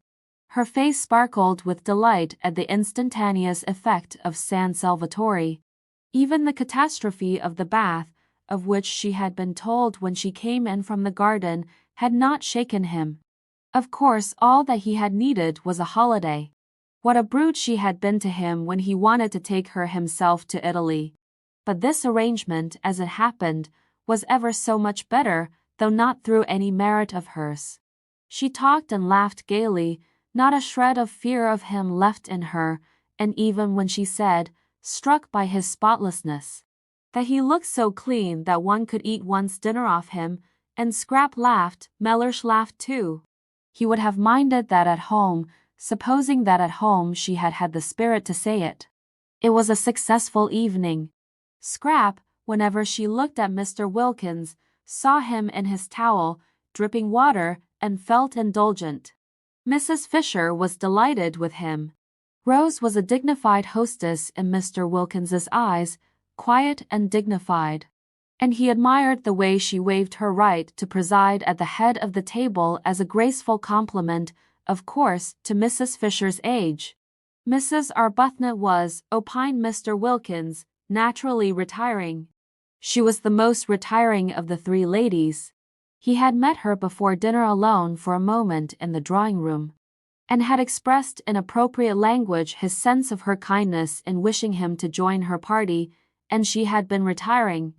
Speaker 1: Her face sparkled with delight at the instantaneous effect of San Salvatore. Even the catastrophe of the bath, of which she had been told when she came in from the garden, had not shaken him. Of course, all that he had needed was a holiday. What a brute she had been to him when he wanted to take her himself to Italy. But this arrangement, as it happened, was ever so much better, though not through any merit of hers. She talked and laughed gaily, not a shred of fear of him left in her, and even when she said, struck by his spotlessness, that he looked so clean that one could eat one's dinner off him, and Scrap laughed, Mellersh laughed too. He would have minded that at home, supposing that at home she had had the spirit to say it. It was a successful evening. Scrap, whenever she looked at Mr. Wilkins, saw him in his towel, dripping water, and felt indulgent. Mrs. Fisher was delighted with him. Rose was a dignified hostess in Mr. Wilkins's eyes, quiet and dignified, and he admired the way she waived her right to preside at the head of the table as a graceful compliment, of course, to Mrs. Fisher's age. Mrs. Arbuthnot was, opined Mr. Wilkins, naturally retiring. She was the most retiring of the 3 ladies. He had met her before dinner alone for a moment in the drawing-room, and had expressed in appropriate language his sense of her kindness in wishing him to join her party, and she had been retiring.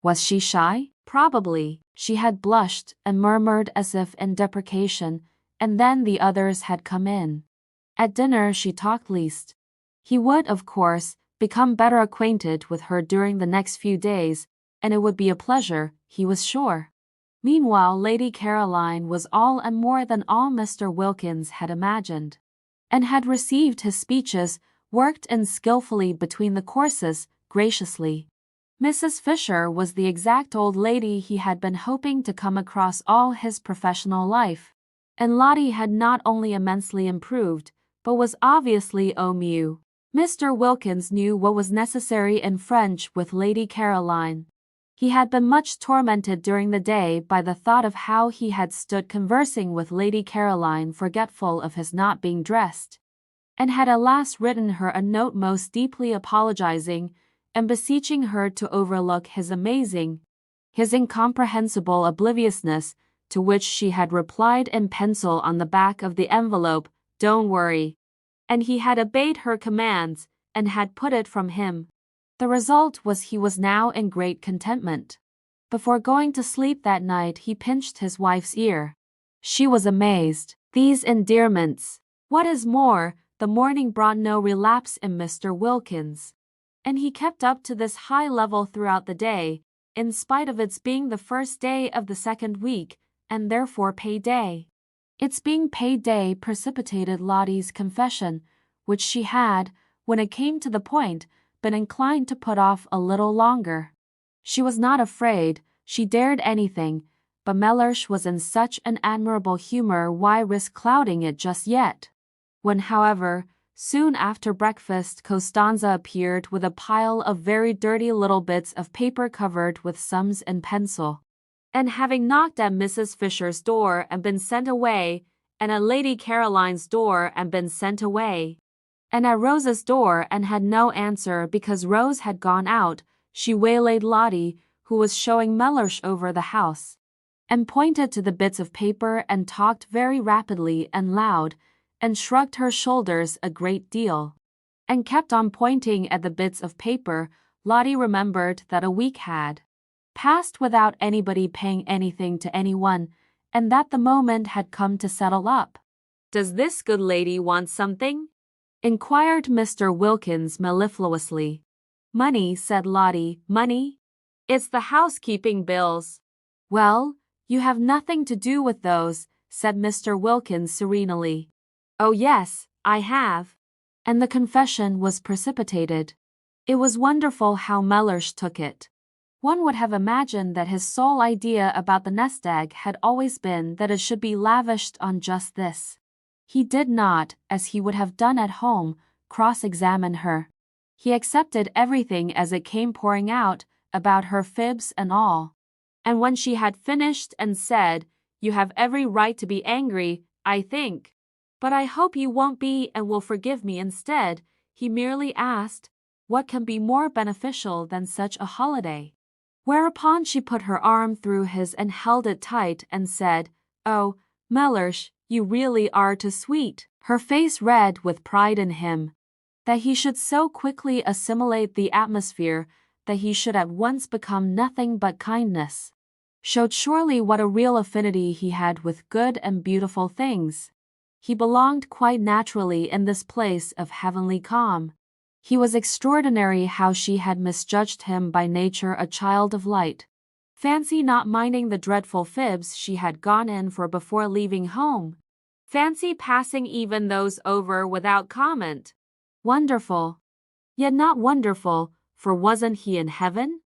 Speaker 1: Was she shy? Probably. She had blushed and murmured as if in deprecation, and then the others had come in. At dinner she talked least. He would, of course, become better acquainted with her during the next few days, and it would be a pleasure, he was sure. Meanwhile, Lady Caroline was all and more than all Mr. Wilkins had imagined, and had received his speeches, worked in skillfully between the courses, graciously. Mrs. Fisher was the exact old lady he had been hoping to come across all his professional life, and Lottie had not only immensely improved, but was obviously au mieux. Mr. Wilkins knew what was necessary in French with Lady Caroline. He had been much tormented during the day by the thought of how he had stood conversing with Lady Caroline, forgetful of his not being dressed, and had at last written her a note most deeply apologizing and beseeching her to overlook his incomprehensible obliviousness, to which she had replied in pencil on the back of the envelope, "Don't worry." And he had obeyed her commands, and had put it from him. The result was he was now in great contentment. Before going to sleep that night he pinched his wife's ear. She was amazed. These endearments! What is more, the morning brought no relapse in Mr. Wilkins, and he kept up to this high level throughout the day, in spite of its being the first day of the 2nd week, and therefore pay day. Its being pay day precipitated Lottie's confession, which she had, when it came to the point, been inclined to put off a little longer. She was not afraid, she dared anything, but Mellersh was in such an admirable humor, why risk clouding it just yet? When, however, soon after breakfast, Costanza appeared with a pile of very dirty little bits of paper covered with sums in pencil, and having knocked at Mrs. Fisher's door and been sent away, and at Lady Caroline's door and been sent away, and at Rose's door and had no answer because Rose had gone out, she waylaid Lottie, who was showing Mellersh over the house, and pointed to the bits of paper and talked very rapidly and loud, and shrugged her shoulders a great deal, and kept on pointing at the bits of paper. Lottie remembered that a week had passed without anybody paying anything to anyone, and that the moment had come to settle up. "Does this good lady want something?" inquired Mr. Wilkins mellifluously. "Money," said Lottie. "Money? It's the housekeeping bills." "Well, you have nothing to do with those," said Mr. Wilkins serenely. "Oh yes, I have." And the confession was precipitated. It was wonderful how Mellersh took it. One would have imagined that his sole idea about the nest egg had always been that it should be lavished on just this. He did not, as he would have done at home, cross-examine her. He accepted everything as it came pouring out, about her fibs and all. And when she had finished and said, "You have every right to be angry, I think. But I hope you won't be and will forgive me instead," he merely asked, "What can be more beneficial than such a holiday?" Whereupon she put her arm through his and held it tight and said, "Oh, Mellersh, you really are too sweet," her face red with pride in him. That he should so quickly assimilate the atmosphere, that he should at once become nothing but kindness, showed surely what a real affinity he had with good and beautiful things. He belonged quite naturally in this place of heavenly calm. He was extraordinary how she had misjudged him, by nature a child of light. Fancy not minding the dreadful fibs she had gone in for before leaving home. Fancy passing even those over without comment. Wonderful. Yet not wonderful, for wasn't he in heaven?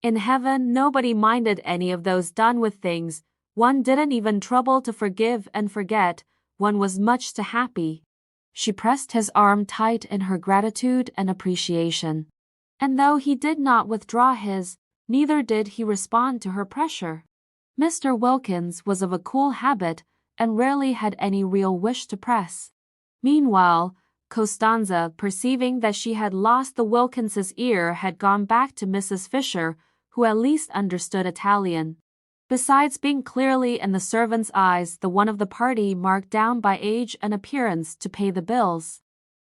Speaker 1: In heaven nobody minded any of those done with things, one didn't even trouble to forgive and forget, one was much too happy. She pressed his arm tight in her gratitude and appreciation. And though he did not withdraw his, neither did he respond to her pressure. Mr. Wilkins was of a cool habit, and rarely had any real wish to press. Meanwhile, Costanza, perceiving that she had lost the Wilkinses' ear, had gone back to Mrs. Fisher, who at least understood Italian. Besides being clearly in the servants' eyes the one of the party marked down by age and appearance to pay the bills.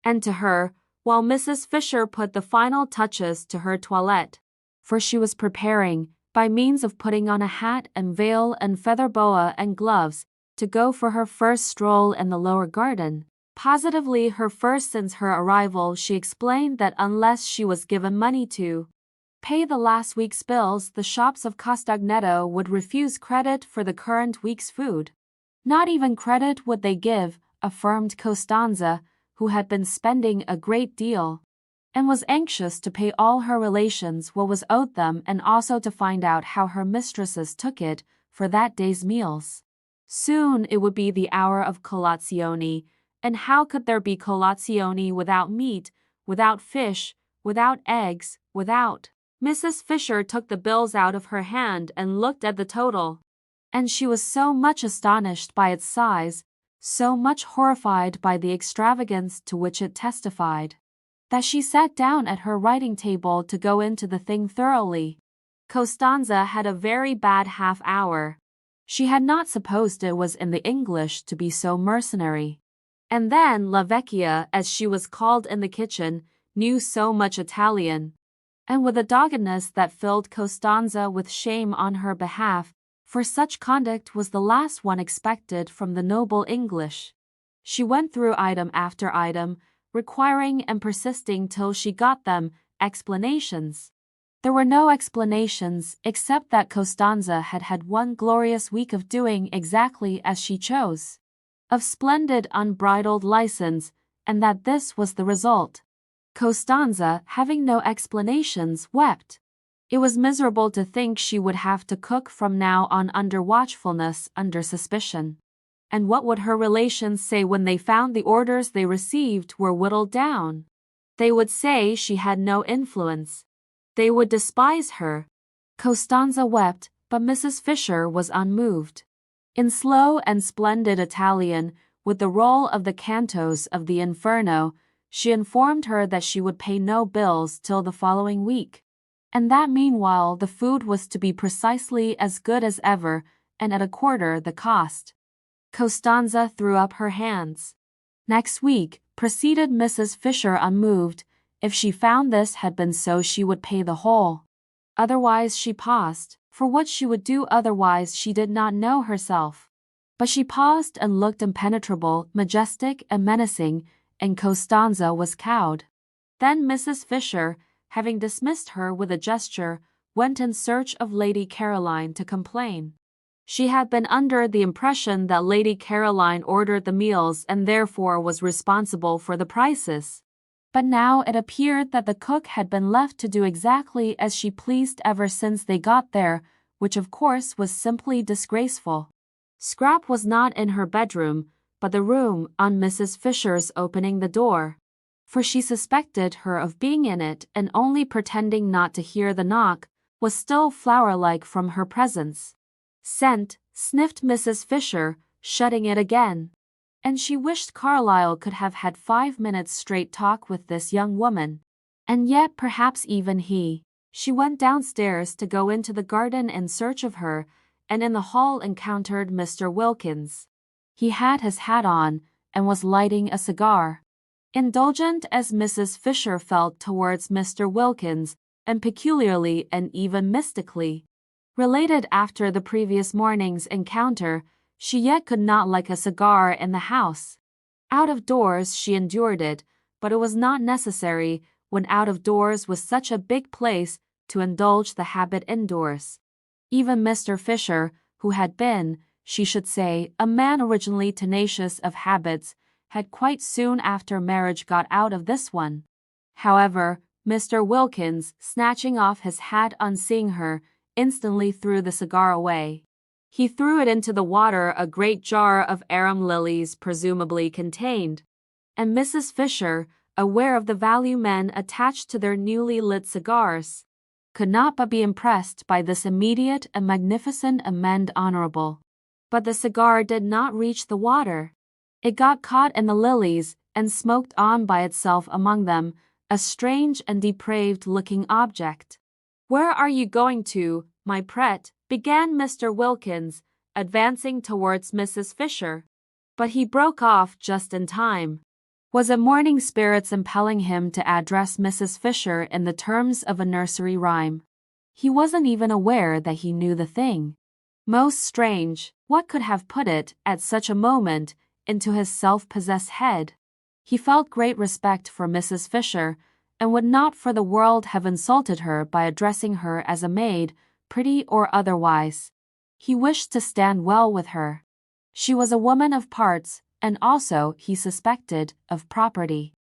Speaker 1: And to her, while Mrs. Fisher put the final touches to her toilette, for she was preparing, by means of putting on a hat and veil and feather boa and gloves, to go for her first stroll in the lower garden. Positively her first since her arrival, she explained that unless she was given money to pay the last week's bills, the shops of Castagneto would refuse credit for the current week's food. Not even credit would they give, affirmed Costanza, who had been spending a great deal, and was anxious to pay all her relations what was owed them, and also to find out how her mistresses took it for that day's meals. Soon it would be the hour of colazione, and how could there be colazione without meat, without fish, without eggs, without... Mrs. Fisher took the bills out of her hand and looked at the total. And she was so much astonished by its size, so much horrified by the extravagance to which it testified, that she sat down at her writing table to go into the thing thoroughly. Costanza had a very bad half-hour. She had not supposed it was in the English to be so mercenary. And then La Vecchia, as she was called in the kitchen, knew so much Italian. And with a doggedness that filled Costanza with shame on her behalf, for such conduct was the last one expected from the noble English. She went through item after item, requiring and persisting till she got them, explanations. There were no explanations, except that Costanza had had one glorious week of doing exactly as she chose, of splendid unbridled license, and that this was the result. Costanza, having no explanations, wept. It was miserable to think she would have to cook from now on under watchfulness, under suspicion. And what would her relations say when they found the orders they received were whittled down? They would say she had no influence. They would despise her. Costanza wept, but Mrs. Fisher was unmoved. In slow and splendid Italian, with the roll of the cantos of the Inferno, she informed her that she would pay no bills till the following week, and that meanwhile the food was to be precisely as good as ever and at a quarter the cost. Costanza threw up her hands. Next week, proceeded Mrs. Fisher unmoved, if she found this had been so she would pay the whole. Otherwise she paused, for what she would do otherwise she did not know herself. But she paused and looked impenetrable, majestic and menacing, and Costanza was cowed. Then Mrs. Fisher, having dismissed her with a gesture, went in search of Lady Caroline to complain. She had been under the impression that Lady Caroline ordered the meals and therefore was responsible for the prices. But now it appeared that the cook had been left to do exactly as she pleased ever since they got there, which of course was simply disgraceful. Scrap was not in her bedroom, but the room on Mrs. Fisher's opening the door. For she suspected her of being in it and only pretending not to hear the knock, was still flower-like from her presence. Scent, sniffed Mrs. Fisher, shutting it again. And she wished Carlyle could have had 5 minutes straight talk with this young woman. And yet perhaps even he. She went downstairs to go into the garden in search of her, and in the hall encountered Mr. Wilkins. He had his hat on, and was lighting a cigar. Indulgent as Mrs. Fisher felt towards Mr. Wilkins, and peculiarly and even mystically related after the previous morning's encounter, she yet could not like a cigar in the house. Out of doors she endured it, but it was not necessary, when out of doors was such a big place, to indulge the habit indoors. Even Mr. Fisher, who had been, she should say, a man originally tenacious of habits, had quite soon after marriage got out of this one. However, Mr. Wilkins, snatching off his hat on seeing her, instantly threw the cigar away. He threw it into the water a great jar of arum lilies presumably contained, and Mrs. Fisher, aware of the value men attached to their newly lit cigars, could not but be impressed by this immediate and magnificent amende honorable. But the cigar did not reach the water. It got caught in the lilies and smoked on by itself among them, a strange and depraved-looking object. "Where are you going to, my pet?" began Mr. Wilkins, advancing towards Mrs. Fisher. But he broke off just in time. Was it morning spirits impelling him to address Mrs. Fisher in the terms of a nursery rhyme? He wasn't even aware that he knew the thing. Most strange, what could have put it, at such a moment, into his self-possessed head? He felt great respect for Mrs. Fisher, and would not for the world have insulted her by addressing her as a maid, pretty or otherwise. He wished to stand well with her. She was a woman of parts, and also, he suspected, of property.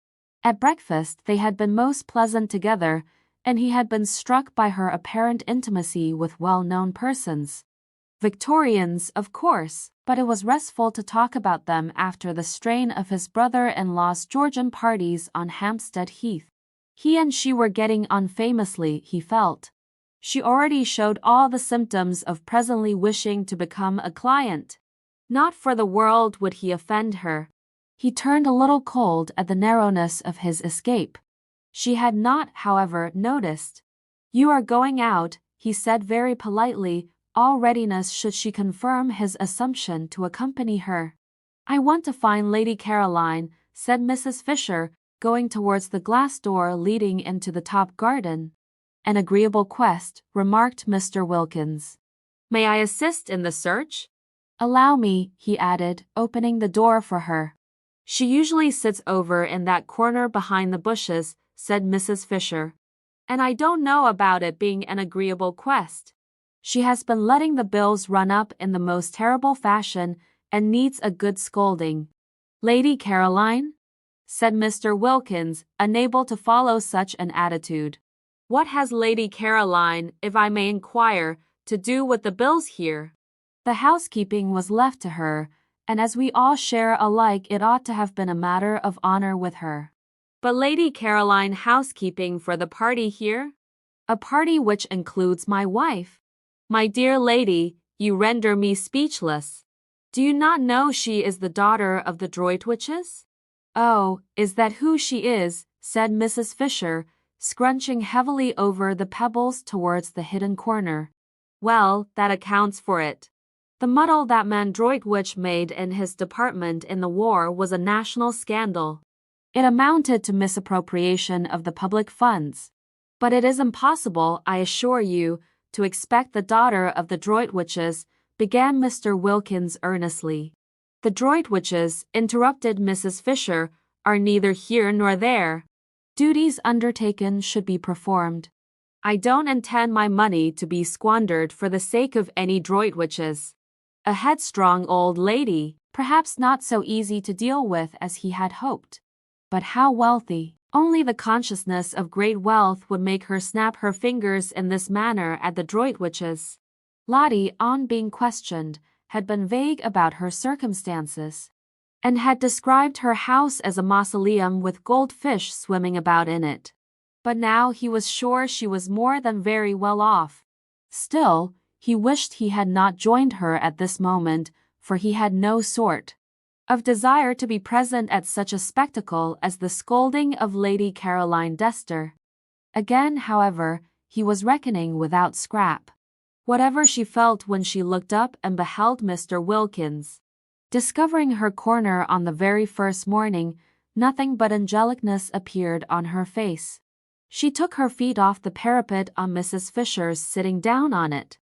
Speaker 1: At breakfast they had been most pleasant together, and he had been struck by her apparent intimacy with well-known persons. Victorians, of course, but it was restful to talk about them after the strain of his brother-in-law's Georgian parties on Hampstead Heath. He and she were getting on famously, he felt. She already showed all the symptoms of presently wishing to become a client. Not for the world would he offend her. He turned a little cold at the narrowness of his escape. She had not, however, noticed. "You are going out," he said very politely, all readiness should she confirm his assumption to accompany her. "I want to find Lady Caroline," said Mrs. Fisher, going towards the glass door leading into the top garden. "An agreeable quest," remarked Mr. Wilkins. "May I assist in the search?" "Allow me," he added, opening the door for her. "She usually sits over in that corner behind the bushes," said Mrs. Fisher. "And I don't know about it being an agreeable quest. She has been letting the bills run up in the most terrible fashion and needs a good scolding." "Lady Caroline?" said Mr. Wilkins, unable to follow such an attitude. "What has Lady Caroline, if I may inquire, to do with the bills here?" "The housekeeping was left to her, and as we all share alike it ought to have been a matter of honor with her." "But Lady Caroline housekeeping for the party here?" "A party which includes my wife." "My dear lady, you render me speechless. Do you not know she is the daughter of the Droitwiches?" "Oh, is that who she is?" said Mrs. Fisher, scrunching heavily over the pebbles towards the hidden corner. Well, that accounts for it. The muddle that man Droitwich made in his department in the war was a national scandal. It amounted to misappropriation of the public funds. But it is impossible, I assure you, to expect the daughter of the Droitwiches, began Mr. Wilkins earnestly. The Droitwiches, interrupted Mrs. Fisher, are neither here nor there. Duties undertaken should be performed. I don't intend my money to be squandered for the sake of any Droitwiches. A headstrong old lady, perhaps not so easy to deal with as he had hoped. But how wealthy! Only the consciousness of great wealth would make her snap her fingers in this manner at the Droitwiches. Lottie, on being questioned, had been vague about her circumstances, and had described her house as a mausoleum with goldfish swimming about in it. But now he was sure she was more than very well off. Still, he wished he had not joined her at this moment, for he had no sort of desire to be present at such a spectacle as the scolding of Lady Caroline Dester. Again, however, he was reckoning without Scrap. Whatever she felt when she looked up and beheld Mr. Wilkins, discovering her corner on the very first morning, nothing but angelicness appeared on her face. She took her feet off the parapet on Mrs. Fisher's sitting down on it,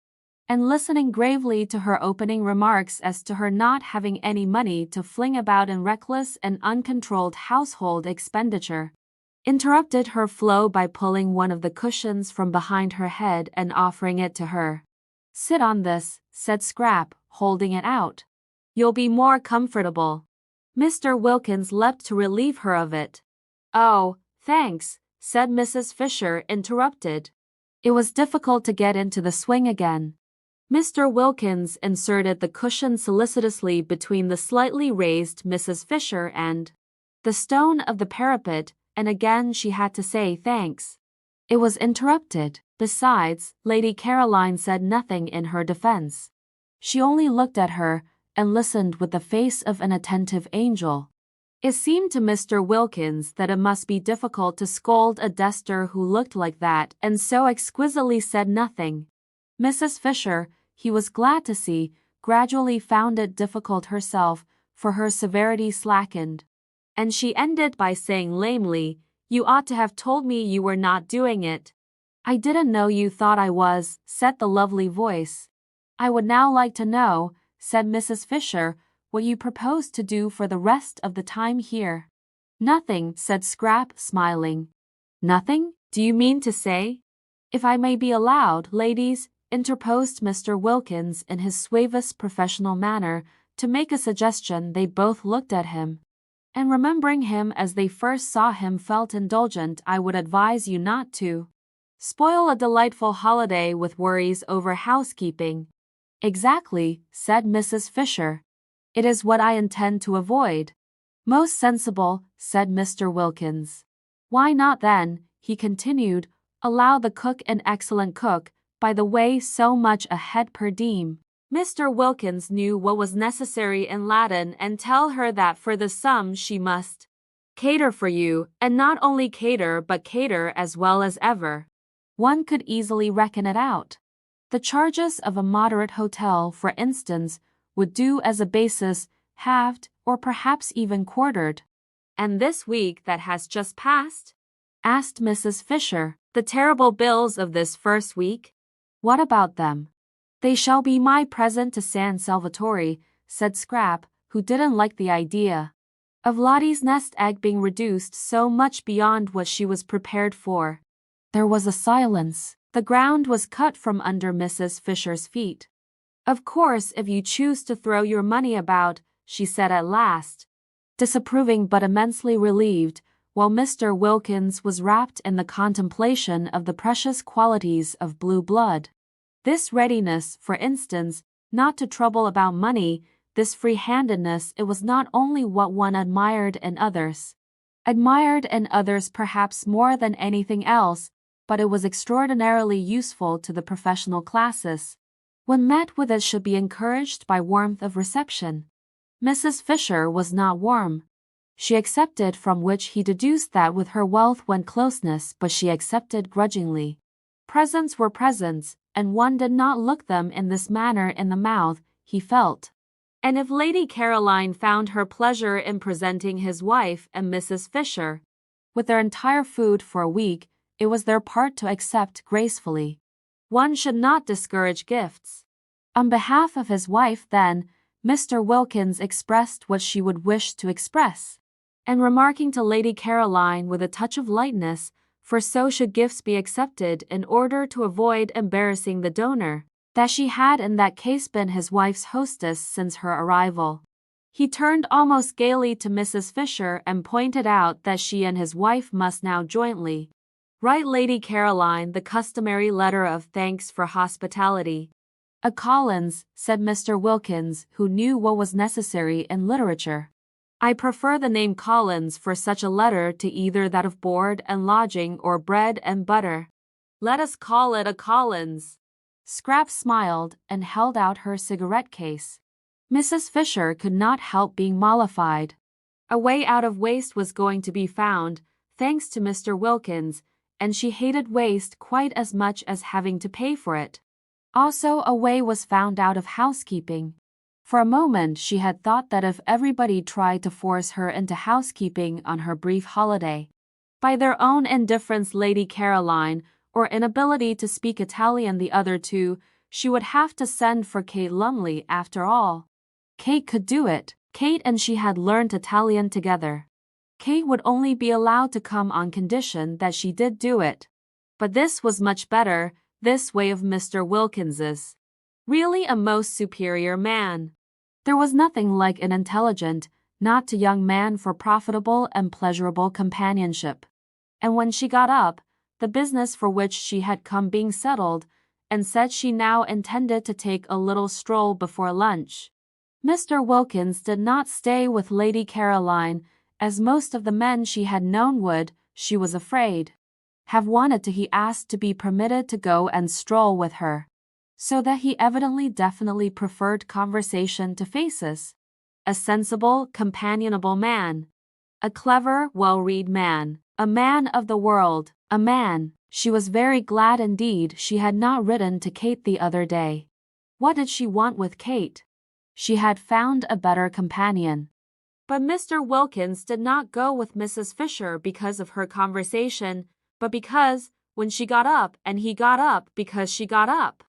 Speaker 1: and listening gravely to her opening remarks as to her not having any money to fling about in reckless and uncontrolled household expenditure, interrupted her flow by pulling one of the cushions from behind her head and offering it to her. "Sit on this," said Scrap, holding it out. "You'll be more comfortable." Mr. Wilkins leapt to relieve her of it. "Oh, thanks," said Mrs. Fisher, interrupted. It was difficult to get into the swing again. Mr. Wilkins inserted the cushion solicitously between the slightly raised Mrs. Fisher and the stone of the parapet, and again she had to say thanks. It was interrupted. Besides, Lady Caroline said nothing in her defense. She only looked at her and listened with the face of an attentive angel. It seemed to Mr. Wilkins that it must be difficult to scold a Dester who looked like that and so exquisitely said nothing. Mrs. Fisher, he was glad to see, gradually found it difficult herself, for her severity slackened, and she ended by saying lamely, "You ought to have told me you were not doing it." "I didn't know you thought I was," said the lovely voice. "I would now like to know," said Mrs. Fisher, "what you propose to do for the rest of the time here." "Nothing," said Scrap, smiling. "Nothing? Do you mean to say?" "If I may be allowed, ladies," interposed Mr. Wilkins in his suavest professional manner, to make a suggestion. They both looked at him, and remembering him as they first saw him felt indulgent. "I would advise you not to spoil a delightful holiday with worries over housekeeping." "Exactly," said Mrs. Fisher. "It is what I intend to avoid." "Most sensible," said Mr. Wilkins. "Why not then," he continued, "allow the cook an excellent cook, by the way, so much a head per diem." Mr. Wilkins knew what was necessary in Latin and tell her that for the sum she must cater for you, and not only cater but cater as well as ever. One could easily reckon it out. The charges of a moderate hotel, for instance, would do as a basis, halved, or perhaps even quartered. "And this week that has just passed?" asked Mrs. Fisher. "The terrible bills of this first week?" "What about them?" "They shall be my present to San Salvatore," said Scrap, who didn't like the idea of Lottie's nest egg being reduced so much beyond what she was prepared for. There was a silence. The ground was cut from under Mrs. Fisher's feet. "Of course, if you choose to throw your money about," she said at last, disapproving but immensely relieved, while Mr. Wilkins was wrapped in the contemplation of the precious qualities of blue blood. This readiness, for instance, not to trouble about money, this free-handedness, it was not only what one admired in others perhaps more than anything else, but it was extraordinarily useful to the professional classes. When met with it should be encouraged by warmth of reception. Mrs. Fisher was not warm. She accepted, from which he deduced that with her wealth went closeness, but she accepted grudgingly. Presents were presents, and one did not look them in this manner in the mouth, he felt. And if Lady Caroline found her pleasure in presenting his wife and Mrs. Fisher with their entire food for a week, it was their part to accept gracefully. One should not discourage gifts. On behalf of his wife, then, Mr. Wilkins expressed what she would wish to express, and remarking to Lady Caroline with a touch of lightness, for so should gifts be accepted in order to avoid embarrassing the donor, that she had in that case been his wife's hostess since her arrival. He turned almost gaily to Mrs. Fisher and pointed out that she and his wife must now jointly write Lady Caroline the customary letter of thanks for hospitality. "A Collins," said Mr. Wilkins, who knew what was necessary in literature. "I prefer the name Collins for such a letter to either that of board and lodging or bread and butter. Let us call it a Collins." Scraps smiled and held out her cigarette case. Mrs. Fisher could not help being mollified. A way out of waste was going to be found, thanks to Mr. Wilkins, and she hated waste quite as much as having to pay for it. Also, a way was found out of housekeeping. For a moment she had thought that if everybody tried to force her into housekeeping on her brief holiday, by their own indifference, Lady Caroline, or inability to speak Italian the other two, she would have to send for Kate Lumley after all. Kate could do it. Kate and she had learned Italian together. Kate would only be allowed to come on condition that she did do it. But this was much better, this way of Mr. Wilkins's. Really a most superior man. There was nothing like an intelligent, not too young man for profitable and pleasurable companionship. And when she got up, the business for which she had come being settled, and said she now intended to take a little stroll before lunch, Mr. Wilkins did not stay with Lady Caroline, as most of the men she had known would, she was afraid, have wanted to. He asked to be permitted to go and stroll with her, so that he evidently definitely preferred conversation to faces. A sensible, companionable man. A clever, well-read man. A man of the world. A man. She was very glad indeed she had not written to Kate the other day. What did she want with Kate? She had found a better companion. But Mr. Wilkins did not go with Mrs. Fisher because of her conversation, but because, when she got up, and he got up because she got up.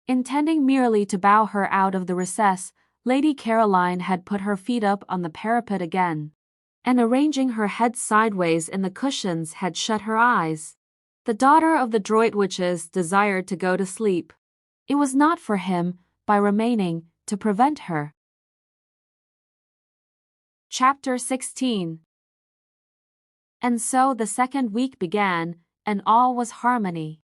Speaker 1: Intending merely to bow her out of the recess, Lady Caroline had put her feet up on the parapet again, and arranging her head sideways in the cushions had shut her eyes. The daughter of the Droitwiches desired to go to sleep. It was not for him, by remaining, to prevent her. Chapter 16. And so the second week began, and all was harmony.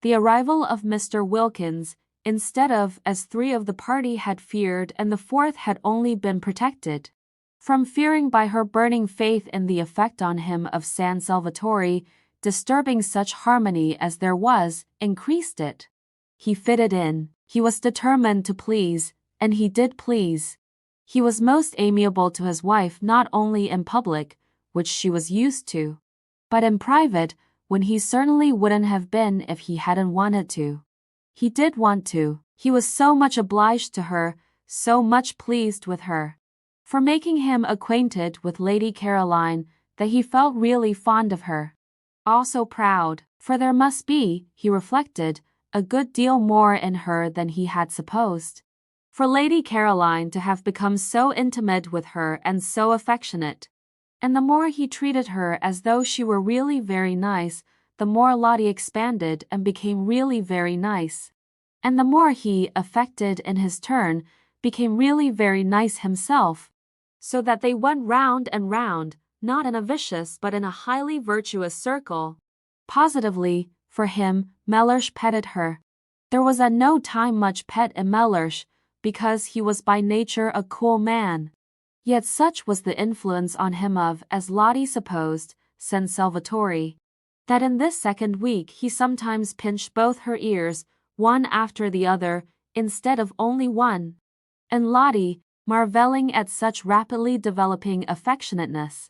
Speaker 1: The arrival of Mr. Wilkins, instead of, as three of the party had feared and the fourth had only been protected from fearing by her burning faith in the effect on him of San Salvatore, disturbing such harmony as there was, increased it. He fitted in. He was determined to please, and he did please. He was most amiable to his wife not only in public, which she was used to, but in private, when he certainly wouldn't have been if he hadn't wanted to. He did want to. He was so much obliged to her, so much pleased with her, for making him acquainted with Lady Caroline, that he felt really fond of her. Also proud, for there must be, he reflected, a good deal more in her than he had supposed. For Lady Caroline to have become so intimate with her and so affectionate. And the more he treated her as though she were really very nice, the more Lottie expanded and became really very nice. And the more he, affected in his turn, became really very nice himself, so that they went round and round, not in a vicious but in a highly virtuous circle. Positively, for him, Mellersh petted her. There was at no time much pet in Mellersh, because he was by nature a cool man. Yet such was the influence on him of, as Lottie supposed, San Salvatore, that in this second week he sometimes pinched both her ears, one after the other, instead of only one. And Lottie, marveling at such rapidly developing affectionateness,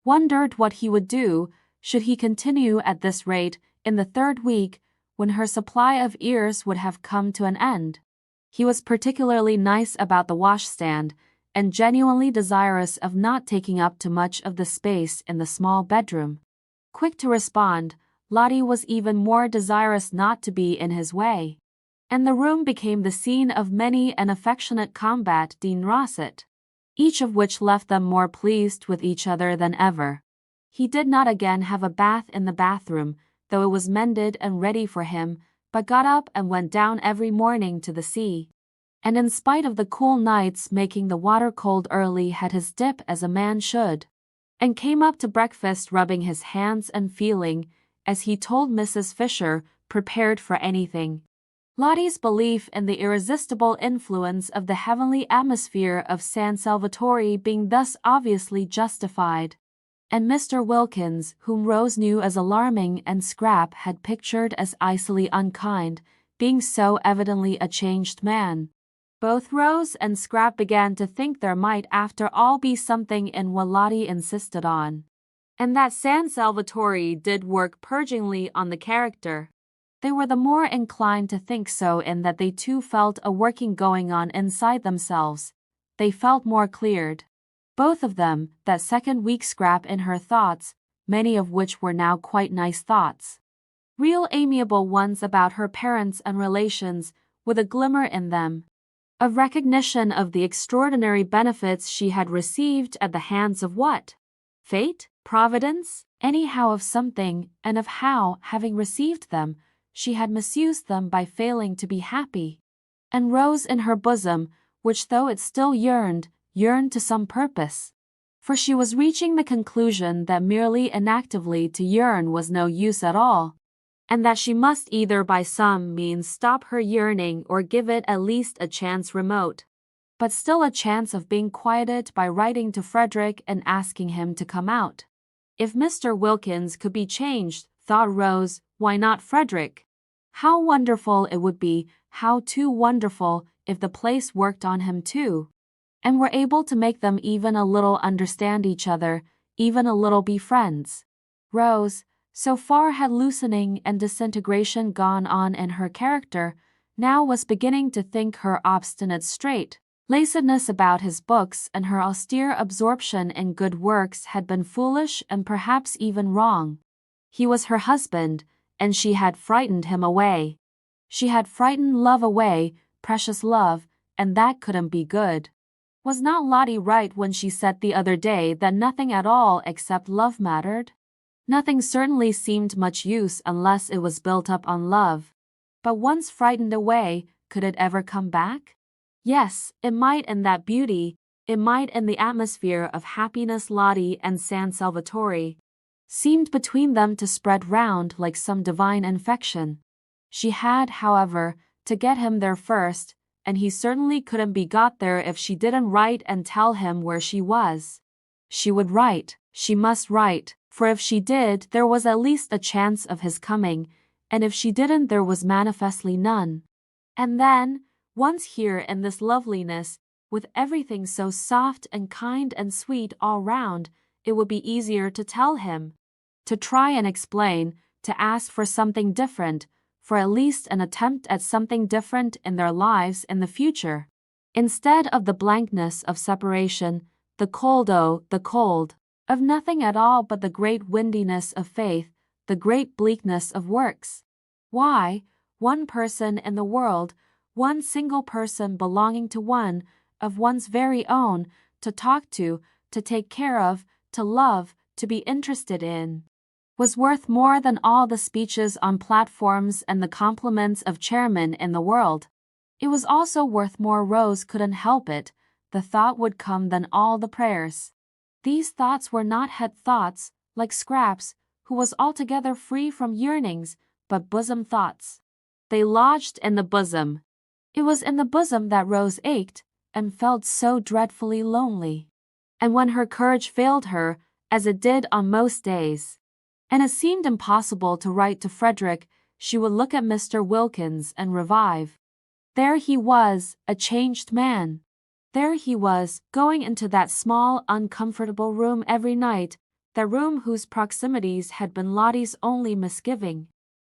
Speaker 1: wondered what he would do, should he continue at this rate, in the third week, when her supply of ears would have come to an end. He was particularly nice about the washstand, and genuinely desirous of not taking up too much of the space in the small bedroom. Quick to respond, Lottie was even more desirous not to be in his way. And the room became the scene of many an affectionate combat din rosset, each of which left them more pleased with each other than ever. He did not again have a bath in the bathroom, though it was mended and ready for him, but got up and went down every morning to the sea. And in spite of the cool nights, making the water cold early, had his dip as a man should, and came up to breakfast rubbing his hands and feeling, as he told Mrs. Fisher, prepared for anything. Lottie's belief in the irresistible influence of the heavenly atmosphere of San Salvatore being thus obviously justified, and Mr. Wilkins, whom Rose knew as alarming and Scrap had pictured as icily unkind, being so evidently a changed man. Both Rose and Scrap began to think there might after all be something in what Lottie insisted on, and that San Salvatore did work purgingly on the character. They were the more inclined to think so in that they too felt a working going on inside themselves. They felt more cleared, both of them, that second week. Scrap in her thoughts, many of which were now quite nice thoughts, real amiable ones about her parents and relations, with a glimmer in them of recognition of the extraordinary benefits she had received at the hands of what? Fate? Providence? Anyhow of something, and of how, having received them, she had misused them by failing to be happy. And Rose in her bosom, which though it still yearned to some purpose. For she was reaching the conclusion that merely inactively to yearn was no use at all, and that she must either by some means stop her yearning or give it at least a chance remote, but still a chance of being quieted by writing to Frederick and asking him to come out. If Mr. Wilkins could be changed, thought Rose, why not Frederick? How wonderful it would be, how too wonderful, if the place worked on him too, and were able to make them even a little understand each other, even a little be friends. Rose, so far had loosening and disintegration gone on in her character, now was beginning to think her obstinate straight-lacedness about his books and her austere absorption in good works had been foolish and perhaps even wrong. He was her husband, and she had frightened him away. She had frightened love away, precious love, and that couldn't be good. Was not Lottie right when she said the other day that nothing at all except love mattered? Nothing certainly seemed much use unless it was built up on love. But once frightened away, could it ever come back? Yes, it might in that beauty, it might in the atmosphere of happiness Lottie and San Salvatore seemed between them to spread round like some divine infection. She had, however, to get him there first, and he certainly couldn't be got there if she didn't write and tell him where she was. She would write, she must write, for if she did there was at least a chance of his coming, and if she didn't there was manifestly none. And then, once here in this loveliness, with everything so soft and kind and sweet all round, it would be easier to tell him, to try and explain, to ask for something different, for at least an attempt at something different in their lives in the future, instead of the blankness of separation, the cold of nothing at all but the great windiness of faith, the great bleakness of works. Why, one person in the world, one single person belonging to one, of one's very own, to talk to take care of, to love, to be interested in, was worth more than all the speeches on platforms and the compliments of chairmen in the world. It was also worth more. Rose couldn't help it, the thought would come than all the prayers. These thoughts were not head thoughts, like Scrap's, who was altogether free from yearnings, but bosom thoughts. They lodged in the bosom. It was in the bosom that Rose ached, and felt so dreadfully lonely. And when her courage failed her, as it did on most days, and it seemed impossible to write to Frederick, she would look at Mr. Wilkins and revive. There he was, a changed man. There he was, going into that small, uncomfortable room every night, the room whose proximities had been Lottie's only misgiving.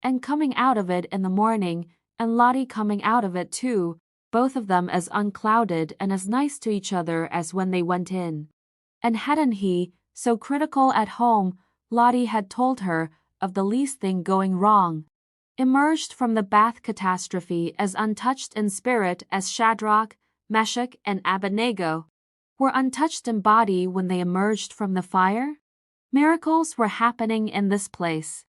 Speaker 1: And coming out of it in the morning, and Lottie coming out of it too, both of them as unclouded and as nice to each other as when they went in. And hadn't he, so critical at home, Lottie had told her, of the least thing going wrong. Emerged from the bath catastrophe as untouched in spirit as Shadrach, Meshach, and Abednego. Were untouched in body when they emerged from the fire? Miracles were happening in this place.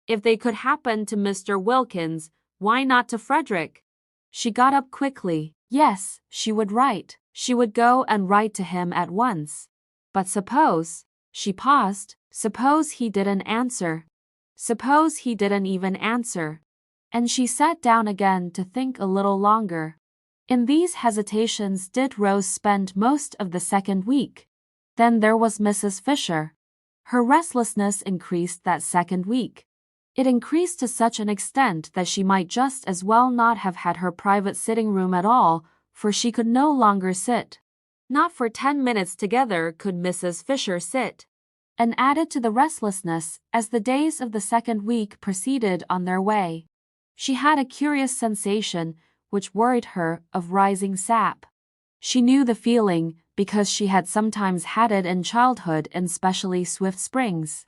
Speaker 1: If they could happen to Mr. Wilkins, why not to Frederick? She got up quickly. Yes, she would write. She would go and write to him at once. But suppose, she paused, suppose he didn't answer. Suppose he didn't even answer. And she sat down again to think a little longer. In these hesitations did Rose spend most of the second week. Then there was Mrs. Fisher. Her restlessness increased that second week. It increased to such an extent that she might just as well not have had her private sitting room at all, for she could no longer sit. Not for 10 minutes together could Mrs. Fisher sit. And added to the restlessness, as the days of the second week proceeded on their way, she had a curious sensation, which worried her, of rising sap. She knew the feeling, because she had sometimes had it in childhood in specially swift springs,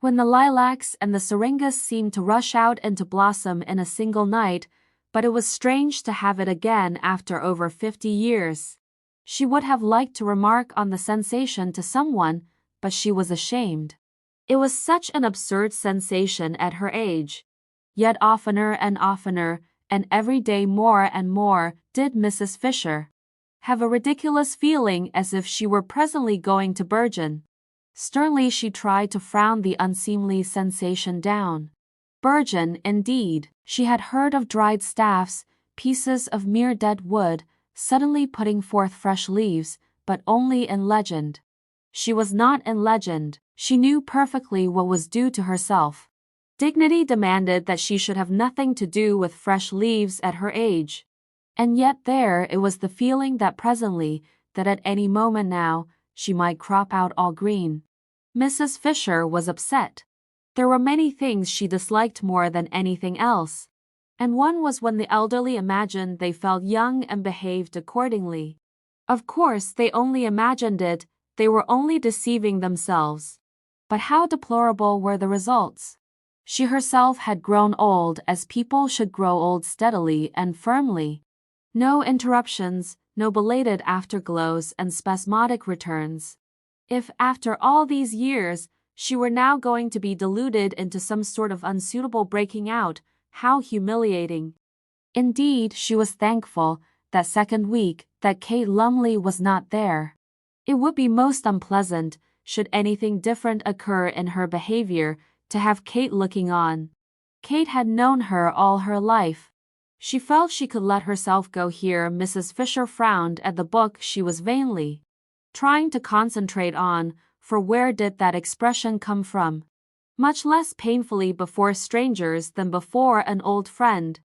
Speaker 1: when the lilacs and the syringas seemed to rush out into blossom in a single night, but it was strange to have it again after over 50 years. She would have liked to remark on the sensation to someone, but she was ashamed. It was such an absurd sensation at her age. Yet oftener and oftener, and every day more and more, did Mrs. Fisher have a ridiculous feeling as if she were presently going to burgeon. Sternly she tried to frown the unseemly sensation down. Burgeon, indeed. She had heard of dried staffs, pieces of mere dead wood, suddenly putting forth fresh leaves, but only in legend. She was not in legend. She knew perfectly what was due to herself. Dignity demanded that she should have nothing to do with fresh leaves at her age. And yet there it was the feeling that presently, that at any moment now, she might crop out all green. Mrs. Fisher was upset. There were many things she disliked more than anything else, and one was when the elderly imagined they felt young and behaved accordingly. Of course they only imagined it, they were only deceiving themselves. But how deplorable were the results? She herself had grown old as people should grow old steadily and firmly. No interruptions, no belated afterglows and spasmodic returns. If, after all these years, she were now going to be deluded into some sort of unsuitable breaking out, how humiliating. Indeed, she was thankful, that second week, that Kate Lumley was not there. It would be most unpleasant, should anything different occur in her behavior, to have Kate looking on. Kate had known her all her life. She felt she could let herself go here. Mrs. Fisher frowned at the book she was vainly trying to concentrate on, for where did that expression come from? Much less painfully before strangers than before an old friend.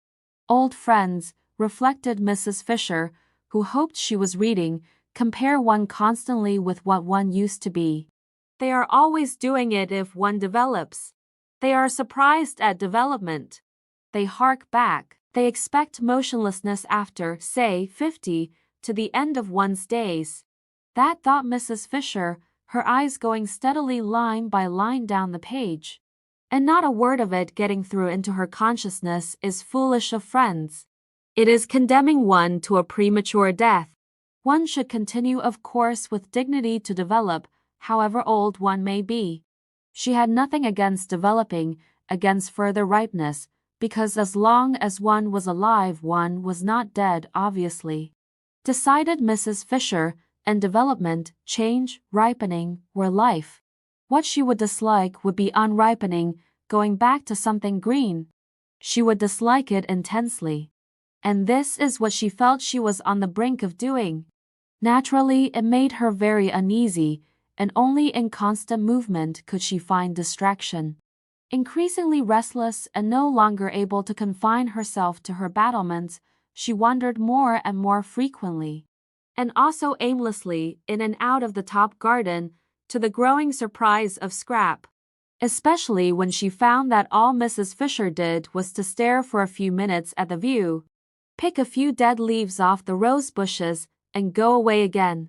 Speaker 1: Old friends, reflected Mrs. Fisher, who hoped she was reading, compare one constantly with what one used to be. They are always doing it if one develops. They are surprised at development. They hark back. They expect motionlessness after, say, 50, to the end of one's days. That, thought Mrs. Fisher, her eyes going steadily line by line down the page. And not a word of it getting through into her consciousness, is foolish of friends. It is condemning one to a premature death. One should continue, of course, with dignity to develop, however old one may be. She had nothing against developing, against further ripeness, because as long as one was alive one was not dead, obviously. Decided Mrs. Fisher, and development, change, ripening, were life. What she would dislike would be unripening, going back to something green. She would dislike it intensely. And this is what she felt she was on the brink of doing. Naturally, it made her very uneasy, and only in constant movement could she find distraction. Increasingly restless and no longer able to confine herself to her battlements, she wandered more and more frequently, and also aimlessly, in and out of the top garden, to the growing surprise of Scrap. Especially when she found that all Mrs. Fisher did was to stare for a few minutes at the view, pick a few dead leaves off the rose bushes, and go away again.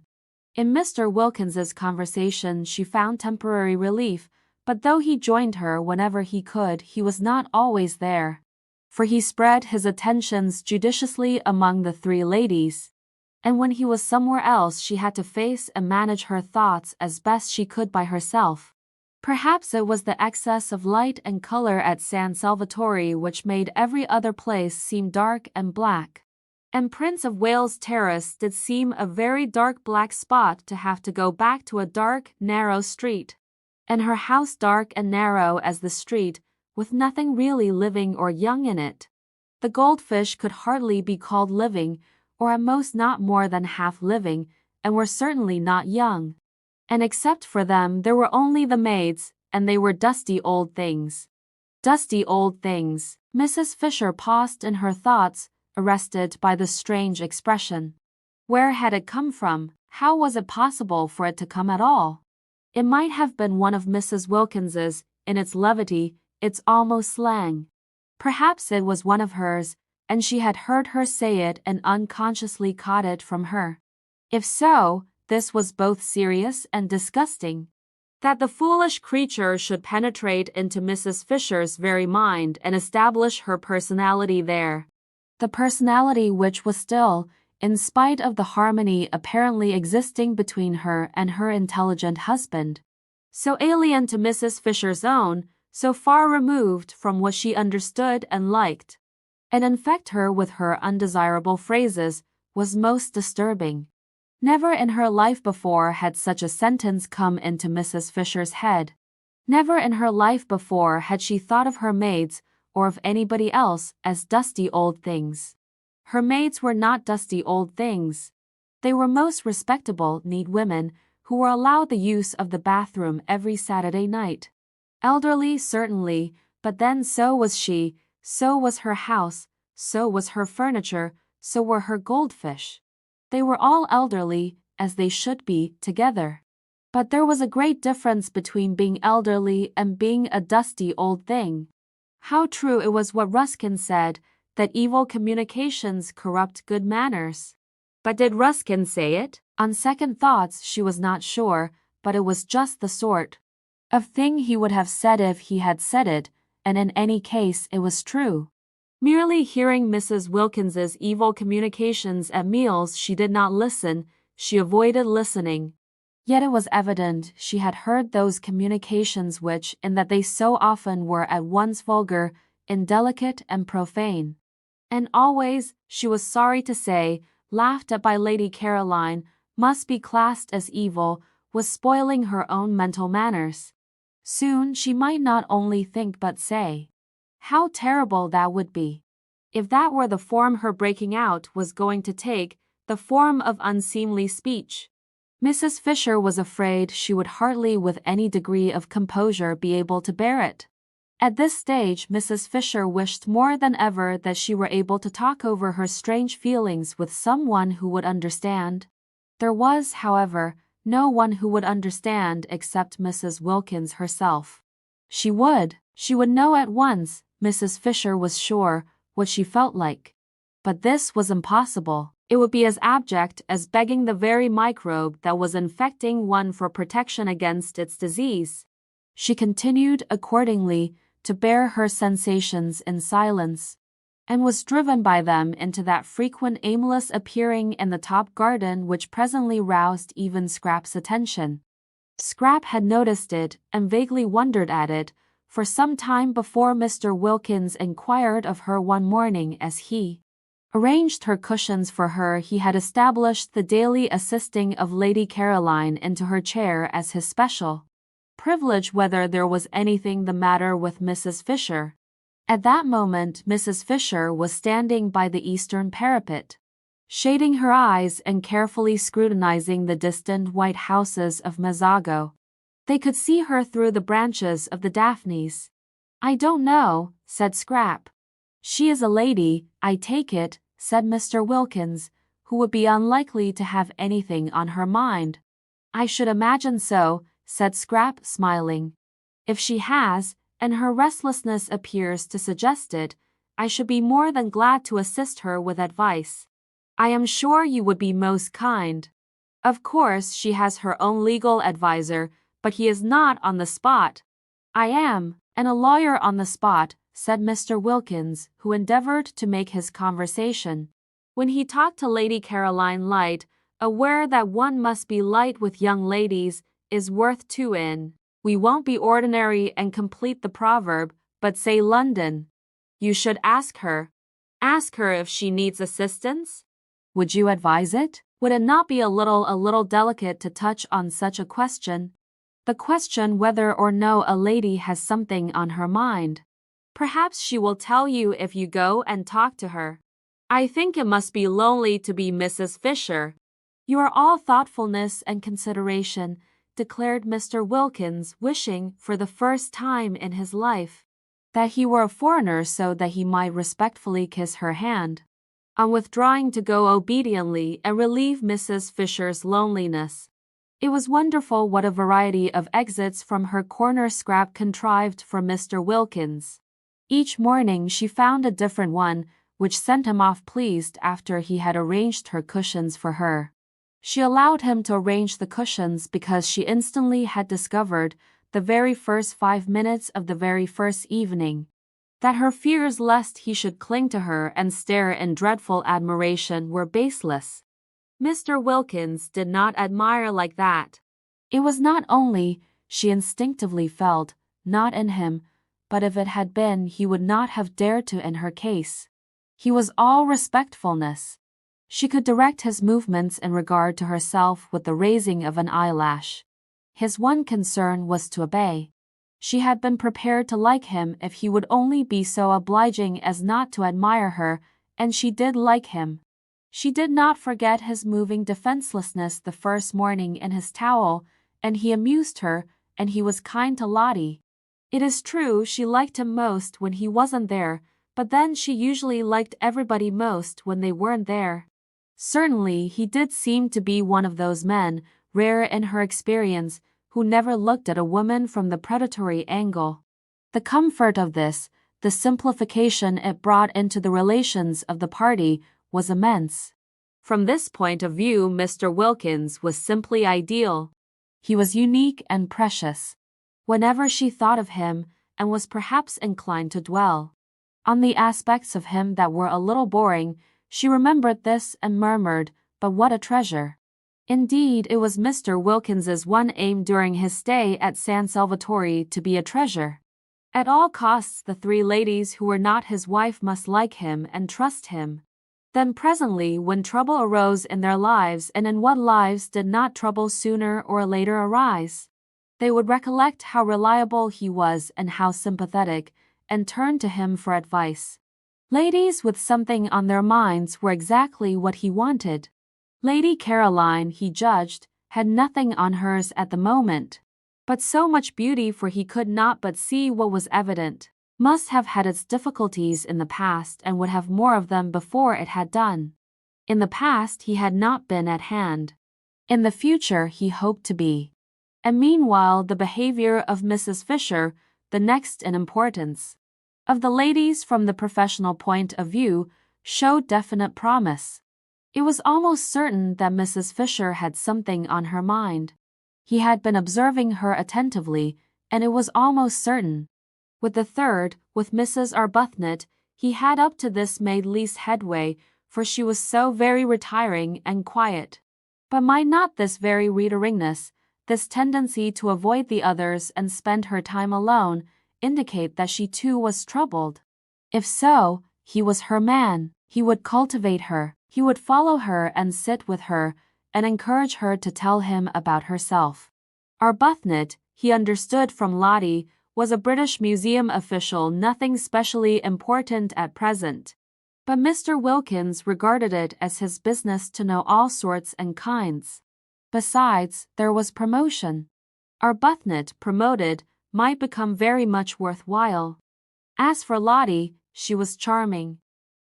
Speaker 1: In Mr. Wilkins's conversation she found temporary relief, but though he joined her whenever he could, he was not always there, for he spread his attentions judiciously among the three ladies, and when he was somewhere else she had to face and manage her thoughts as best she could by herself. Perhaps it was the excess of light and color at San Salvatore which made every other place seem dark and black. And Prince of Wales Terrace did seem a very dark black spot to have to go back to a dark, narrow street. And her house dark and narrow as the street, with nothing really living or young in it. The goldfish could hardly be called living, or at most not more than half living, and were certainly not young. And except for them there were only the maids, and they were dusty old things. Dusty old things. Mrs. Fisher paused in her thoughts, arrested by the strange expression. Where had it come from? How was it possible for it to come at all? It might have been one of Mrs. Wilkins's, in its levity, its almost slang. Perhaps it was one of hers, and she had heard her say it and unconsciously caught it from her. If so, this was both serious and disgusting. That the foolish creature should penetrate into Mrs. Fisher's very mind and establish her personality there. The personality which was still, in spite of the harmony apparently existing between her and her intelligent husband, so alien to Mrs. Fisher's own, so far removed from what she understood and liked, and infect her with her undesirable phrases, was most disturbing. Never in her life before had such a sentence come into Mrs. Fisher's head. Never in her life before had she thought of her maids, or of anybody else, as dusty old things. Her maids were not dusty old things. They were most respectable, neat women, who were allowed the use of the bathroom every Saturday night. Elderly, certainly, but then so was she, so was her house, so was her furniture, so were her goldfish. They were all elderly, as they should be, together. But there was a great difference between being elderly and being a dusty old thing. How true it was what Ruskin said, that evil communications corrupt good manners. But did Ruskin say it? On second thoughts she was not sure, but it was just the sort of thing he would have said if he had said it, and in any case it was true. Merely hearing Mrs. Wilkins's evil communications at meals she did not listen, she avoided listening. Yet it was evident she had heard those communications which, in that they so often were at once vulgar, indelicate, and profane, and always, she was sorry to say, laughed at by Lady Caroline, must be classed as evil, was spoiling her own mental manners. Soon she might not only think but say. How terrible that would be! If that were the form her breaking out was going to take, the form of unseemly speech. Mrs. Fisher was afraid she would hardly with any degree of composure be able to bear it. At this stage Mrs. Fisher wished more than ever that she were able to talk over her strange feelings with someone who would understand. There was, however, no one who would understand except Mrs. Wilkins herself. She would know at once, Mrs. Fisher was sure, what she felt like. But this was impossible. It would be as abject as begging the very microbe that was infecting one for protection against its disease. She continued, accordingly, to bear her sensations in silence, and was driven by them into that frequent aimless appearing in the top garden which presently roused even Scrap's attention. Scrap had noticed it and vaguely wondered at it for some time before Mr. Wilkins inquired of her one morning as he arranged her cushions for her. He had established the daily assisting of Lady Caroline into her chair as his special privilege, whether there was anything the matter with Mrs. Fisher. At that moment Mrs. Fisher was standing by the eastern parapet, shading her eyes and carefully scrutinizing the distant white houses of Mezzago. They could see her through the branches of the daphnes. "I don't know," said Scrap. "She is a lady, I take it," said Mr. Wilkins, who would be unlikely to have anything on her mind. "I should imagine so," said Scrap, smiling. If she has, and her restlessness appears to suggest it, I should be more than glad to assist her with advice. I am sure you would be most kind. Of course, she has her own legal advisor, but he is not on the spot. I am, and a lawyer on the spot, said Mr. Wilkins, who endeavored to make his conversation. When he talked to Lady Caroline Light, aware that one must be light with young ladies, is worth two in. We won't be ordinary and complete the proverb, but say London. You should ask her. Ask her if she needs assistance? Would you advise it? Would it not be a little delicate to touch on such a question? The question whether or no a lady has something on her mind. Perhaps she will tell you if you go and talk to her. I think it must be lonely to be Mrs. Fisher. You are all thoughtfulness and consideration, declared Mr. Wilkins, wishing, for the first time in his life, that he were a foreigner so that he might respectfully kiss her hand. On withdrawing to go obediently and relieve Mrs. Fisher's loneliness. It was wonderful what a variety of exits from her corner Scrap contrived for Mr. Wilkins. Each morning she found a different one, which sent him off pleased after he had arranged her cushions for her. She allowed him to arrange the cushions because she instantly had discovered, the very first 5 minutes of the very first evening, that her fears lest he should cling to her and stare in dreadful admiration were baseless. Mr. Wilkins did not admire like that. It was not only, she instinctively felt, not in him, but if it had been he would not have dared to in her case. He was all respectfulness. She could direct his movements in regard to herself with the raising of an eyelash. His one concern was to obey. She had been prepared to like him if he would only be so obliging as not to admire her, and she did like him. She did not forget his moving defenselessness the first morning in his towel, and he amused her, and he was kind to Lottie. It is true she liked him most when he wasn't there, but then she usually liked everybody most when they weren't there. Certainly he did seem to be one of those men, rare in her experience, who never looked at a woman from the predatory angle. The comfort of this, the simplification it brought into the relations of the party, was immense. From this point of view, Mr. Wilkins was simply ideal. He was unique and precious. Whenever she thought of him, and was perhaps inclined to dwell on the aspects of him that were a little boring, she remembered this and murmured, "But what a treasure!" Indeed, it was Mr. Wilkins's one aim during his stay at San Salvatore to be a treasure. At all costs the three ladies who were not his wife must like him and trust him. Then presently, when trouble arose in their lives, and in what lives did not trouble sooner or later arise, they would recollect how reliable he was and how sympathetic, and turn to him for advice. Ladies with something on their minds were exactly what he wanted. Lady Caroline, he judged, had nothing on hers at the moment, but so much beauty, for he could not but see what was evident, must have had its difficulties in the past and would have more of them before it had done. In the past he had not been at hand. In the future he hoped to be. And meanwhile the behavior of Mrs. Fisher, the next in importance, of the ladies from the professional point of view, showed definite promise. It was almost certain that Mrs. Fisher had something on her mind. He had been observing her attentively, and it was almost certain. With the third, with Mrs. Arbuthnot, he had up to this made least headway, for she was so very retiring and quiet. But might not this very retiringness, this tendency to avoid the others and spend her time alone, indicate that she too was troubled? If so, he was her man. He would cultivate her. He would follow her and sit with her, and encourage her to tell him about herself. Arbuthnot, he understood from Lottie, was a British Museum official, nothing specially important at present. But Mr. Wilkins regarded it as his business to know all sorts and kinds. Besides, there was promotion. Arbuthnot, promoted, might become very much worthwhile. As for Lottie, she was charming.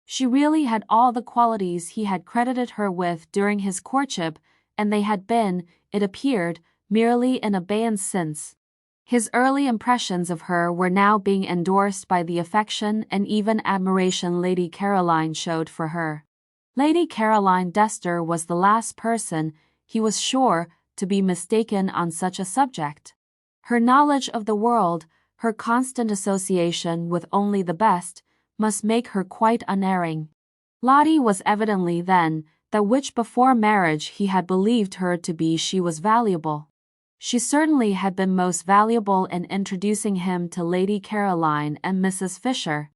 Speaker 1: She really had all the qualities he had credited her with during his courtship, and they had been, it appeared, merely in abeyance since. His early impressions of her were now being endorsed by the affection and even admiration Lady Caroline showed for her. Lady Caroline Dester was the last person, he was sure, to be mistaken on such a subject. Her knowledge of the world, her constant association with only the best, must make her quite unerring. Lottie was evidently then that which before marriage he had believed her to be. She was valuable. She certainly had been most valuable in introducing him to Lady Caroline and Mrs. Fisher.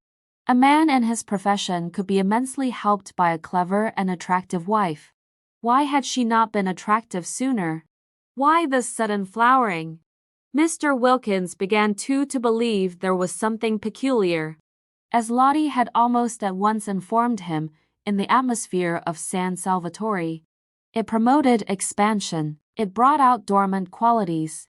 Speaker 1: A man in his profession could be immensely helped by a clever and attractive wife. Why had she not been attractive sooner? Why this sudden flowering? Mr. Wilkins began too to believe there was something peculiar. As Lottie had almost at once informed him, in the atmosphere of San Salvatore, it promoted expansion, it brought out dormant qualities.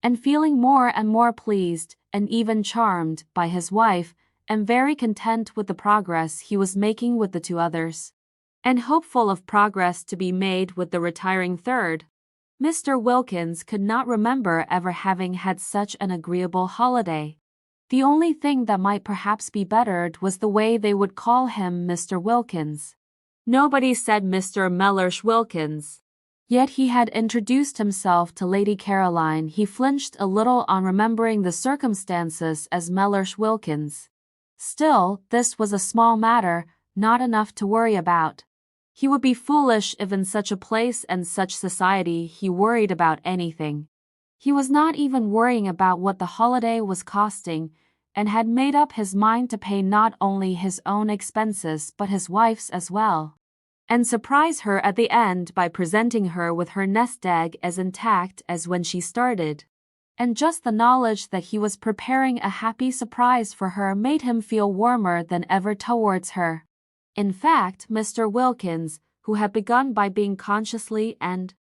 Speaker 1: And feeling more and more pleased, and even charmed, by his wife, and very content with the progress he was making with the two others, and hopeful of progress to be made with the retiring third, Mr. Wilkins could not remember ever having had such an agreeable holiday. The only thing that might perhaps be bettered was the way they would call him Mr. Wilkins. Nobody said Mr. Mellersh Wilkins. Yet he had introduced himself to Lady Caroline. He flinched a little on remembering the circumstances as Mellersh Wilkins. Still, this was a small matter, not enough to worry about. He would be foolish if in such a place and such society he worried about anything. He was not even worrying about what the holiday was costing, and had made up his mind to pay not only his own expenses but his wife's as well, and surprise her at the end by presenting her with her nest egg as intact as when she started. And just the knowledge that he was preparing a happy surprise for her made him feel warmer than ever towards her. In fact, Mr. Wilkins, who had begun by being consciously and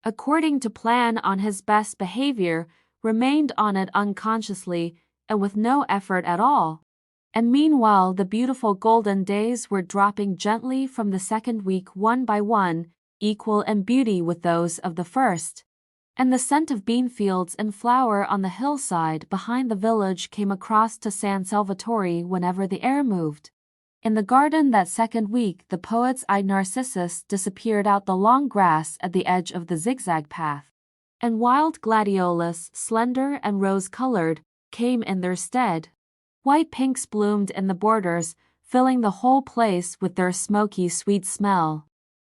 Speaker 1: according to plan on his best behavior, remained on it unconsciously and with no effort at all. And meanwhile the beautiful golden days were dropping gently from the second week one by one, equal in beauty with those of the first. And the scent of bean fields in flower on the hillside behind the village came across to San Salvatore whenever the air moved. In the garden that second week the poet's eyed narcissus disappeared out the long grass at the edge of the zigzag path, and wild gladiolus, slender and rose-colored, came in their stead. White pinks bloomed in the borders, filling the whole place with their smoky sweet smell.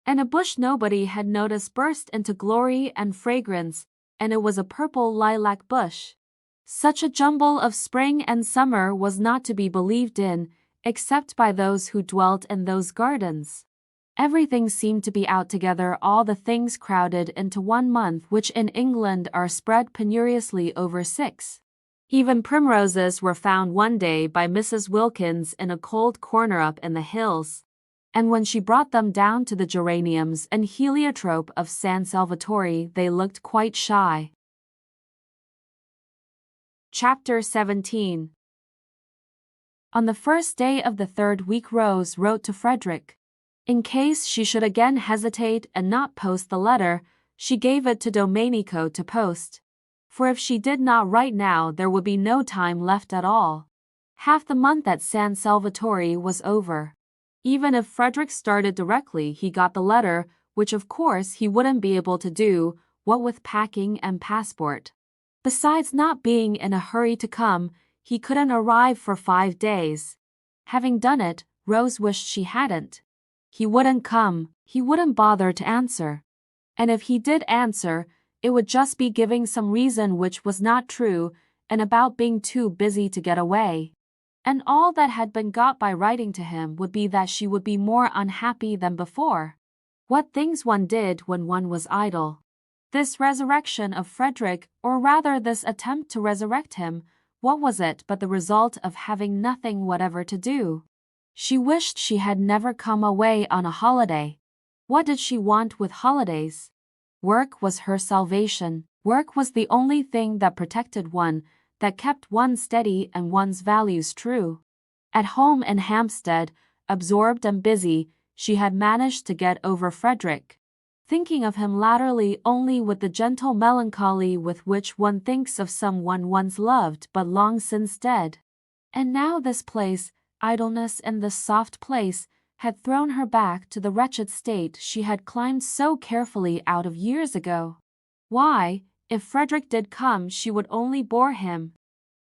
Speaker 1: And a bush nobody had noticed burst into glory and fragrance, and it was a purple lilac bush. Such a jumble of spring and summer was not to be believed in, except by those who dwelt in those gardens. Everything seemed to be out together, all the things crowded into 1 month which in England are spread penuriously over 6. Even primroses were found one day by Mrs. Wilkins in a cold corner up in the hills, and when she brought them down to the geraniums and heliotrope of San Salvatore they looked quite shy. Chapter 17. On the first day of the third week Rose wrote to Frederick. In case she should again hesitate and not post the letter, she gave it to Domenico to post. For if she did not write now there would be no time left at all. Half the month at San Salvatore was over. Even if Frederick started directly he got the letter, which of course he wouldn't be able to do, what with packing and passport. Besides not being in a hurry to come, he couldn't arrive for 5 days. Having done it, Rose wished she hadn't. He wouldn't come, he wouldn't bother to answer. And if he did answer, it would just be giving some reason which was not true, and about being too busy to get away. And all that had been got by writing to him would be that she would be more unhappy than before. What things one did when one was idle. This resurrection of Frederick, or rather this attempt to resurrect him, what was it but the result of having nothing whatever to do? She wished she had never come away on a holiday. What did she want with holidays? Work was her salvation. Work was the only thing that protected one, that kept one steady and one's values true. At home in Hampstead, absorbed and busy, she had managed to get over Frederick. thinking of him latterly only with the gentle melancholy with which one thinks of someone once loved but long since dead. And now this place, idleness in this soft place, had thrown her back to the wretched state she had climbed so carefully out of years ago. Why, if Frederick did come, she would only bore him.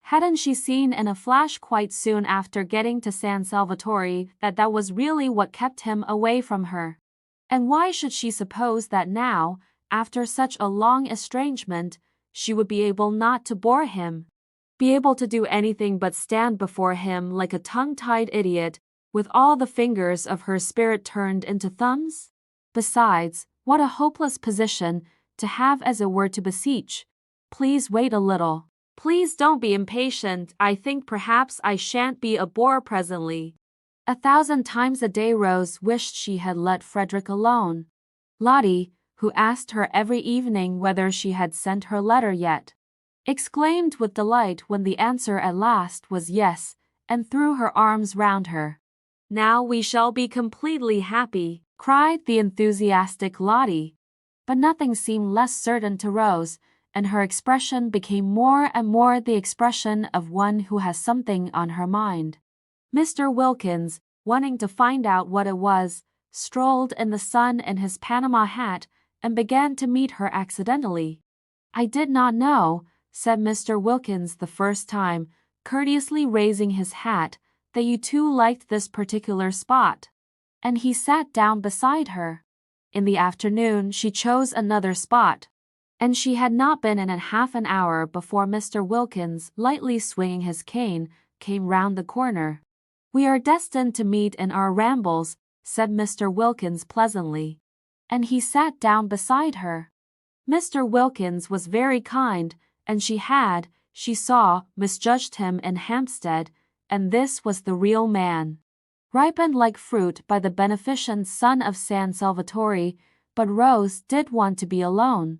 Speaker 1: Hadn't she seen in a flash quite soon after getting to San Salvatore that was really what kept him away from her? And why should she suppose that now, after such a long estrangement, she would be able not to bore him? Be able to do anything but stand before him like a tongue-tied idiot, with all the fingers of her spirit turned into thumbs? Besides, what a hopeless position to have, as it were, to beseech. Please wait a little. Please don't be impatient. I think perhaps I shan't be a bore presently. 1,000 times a day Rose wished she had let Frederick alone. Lottie, who asked her every evening whether she had sent her letter yet, exclaimed with delight when the answer at last was yes, and threw her arms round her. Now we shall be completely happy, cried the enthusiastic Lottie. But nothing seemed less certain to Rose, and her expression became more and more the expression of one who has something on her mind. Mr. Wilkins, wanting to find out what it was, strolled in the sun in his Panama hat and began to meet her accidentally. I did not know, said Mr. Wilkins the first time, courteously raising his hat, that you two liked this particular spot. And he sat down beside her. In the afternoon she chose another spot, and she had not been in half an hour before Mr. Wilkins, lightly swinging his cane, came round the corner. We are destined to meet in our rambles, said Mr. Wilkins pleasantly. And he sat down beside her. Mr. Wilkins was very kind, and she had, she saw, misjudged him in Hampstead, and this was the real man. Ripened like fruit by the beneficent sun of San Salvatore, but Rose did want to be alone.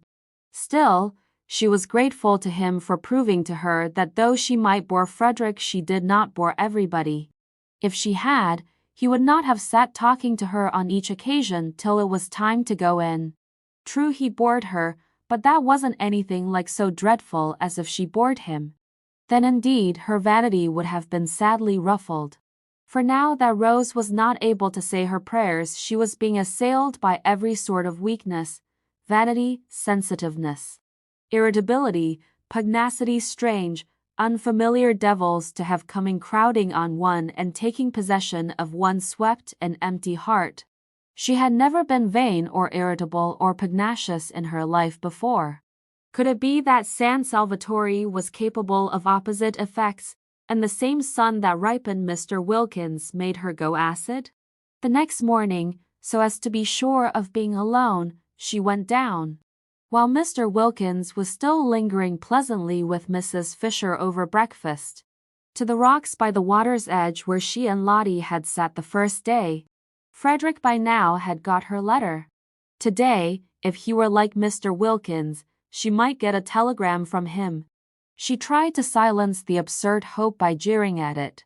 Speaker 1: Still, she was grateful to him for proving to her that though she might bore Frederick, she did not bore everybody. If she had, he would not have sat talking to her on each occasion till it was time to go in. True, he bored her, but that wasn't anything like so dreadful as if she bored him. Then indeed her vanity would have been sadly ruffled. For now that Rose was not able to say her prayers, she was being assailed by every sort of weakness: vanity, sensitiveness, irritability, pugnacity, strange, unfamiliar devils to have coming crowding on one and taking possession of one's swept and empty heart. She had never been vain or irritable or pugnacious in her life before. Could it be that San Salvatore was capable of opposite effects, and the same sun that ripened Mr. Wilkins made her go acid? The next morning, so as to be sure of being alone, she went down. While Mr. Wilkins was still lingering pleasantly with Mrs. Fisher over breakfast, to the rocks by the water's edge where she and Lottie had sat the first day. Frederick by now had got her letter. Today, if he were like Mr. Wilkins, she might get a telegram from him. She tried to silence the absurd hope by jeering at it.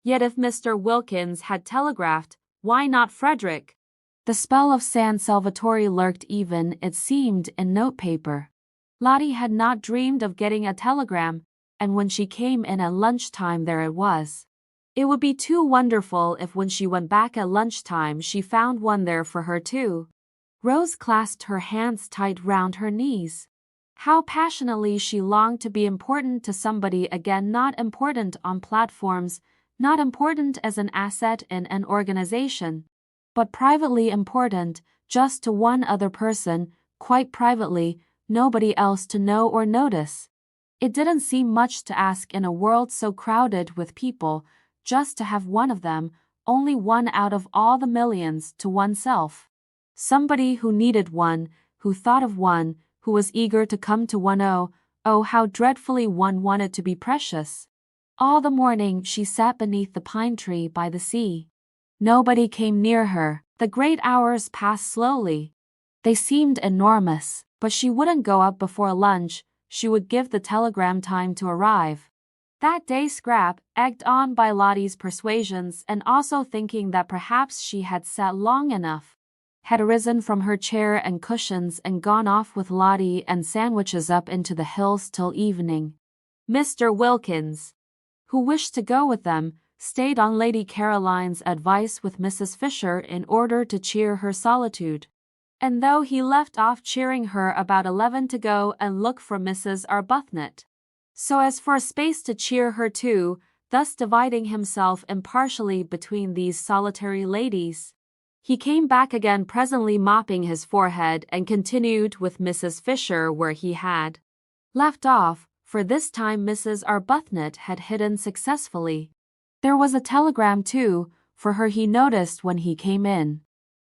Speaker 1: Yet if Mr. Wilkins had telegraphed, why not Frederick? The spell of San Salvatore lurked even, it seemed, in notepaper. Lottie had not dreamed of getting a telegram, and when she came in at lunchtime there it was. It would be too wonderful if when she went back at lunchtime she found one there for her too. Rose clasped her hands tight round her knees. How passionately she longed to be important to somebody again, not important on platforms, not important as an asset in an organization, but privately important, just to one other person, quite privately, nobody else to know or notice. It didn't seem much to ask in a world so crowded with people, just to have one of them, only one out of all the millions, to oneself. Somebody who needed one, who thought of one, who was eager to come to one. Oh, how dreadfully one wanted to be precious. All the morning she sat beneath the pine tree by the sea. Nobody came near her. The great hours passed slowly. They seemed enormous, but she wouldn't go up before lunch. She would give the telegram time to arrive. That day Scrap, egged on by Lottie's persuasions and also thinking that perhaps she had sat long enough, had risen from her chair and cushions and gone off with Lottie and sandwiches up into the hills till evening. Mr. Wilkins, who wished to go with them, stayed on Lady Caroline's advice with Mrs. Fisher in order to cheer her solitude. And though he left off cheering her about 11 to go and look for Mrs. Arbuthnot, so as for a space to cheer her too, thus dividing himself impartially between these solitary ladies, he came back again presently mopping his forehead and continued with Mrs. Fisher where he had left off, for this time Mrs. Arbuthnot had hidden successfully. There was a telegram too, for her he noticed when he came in.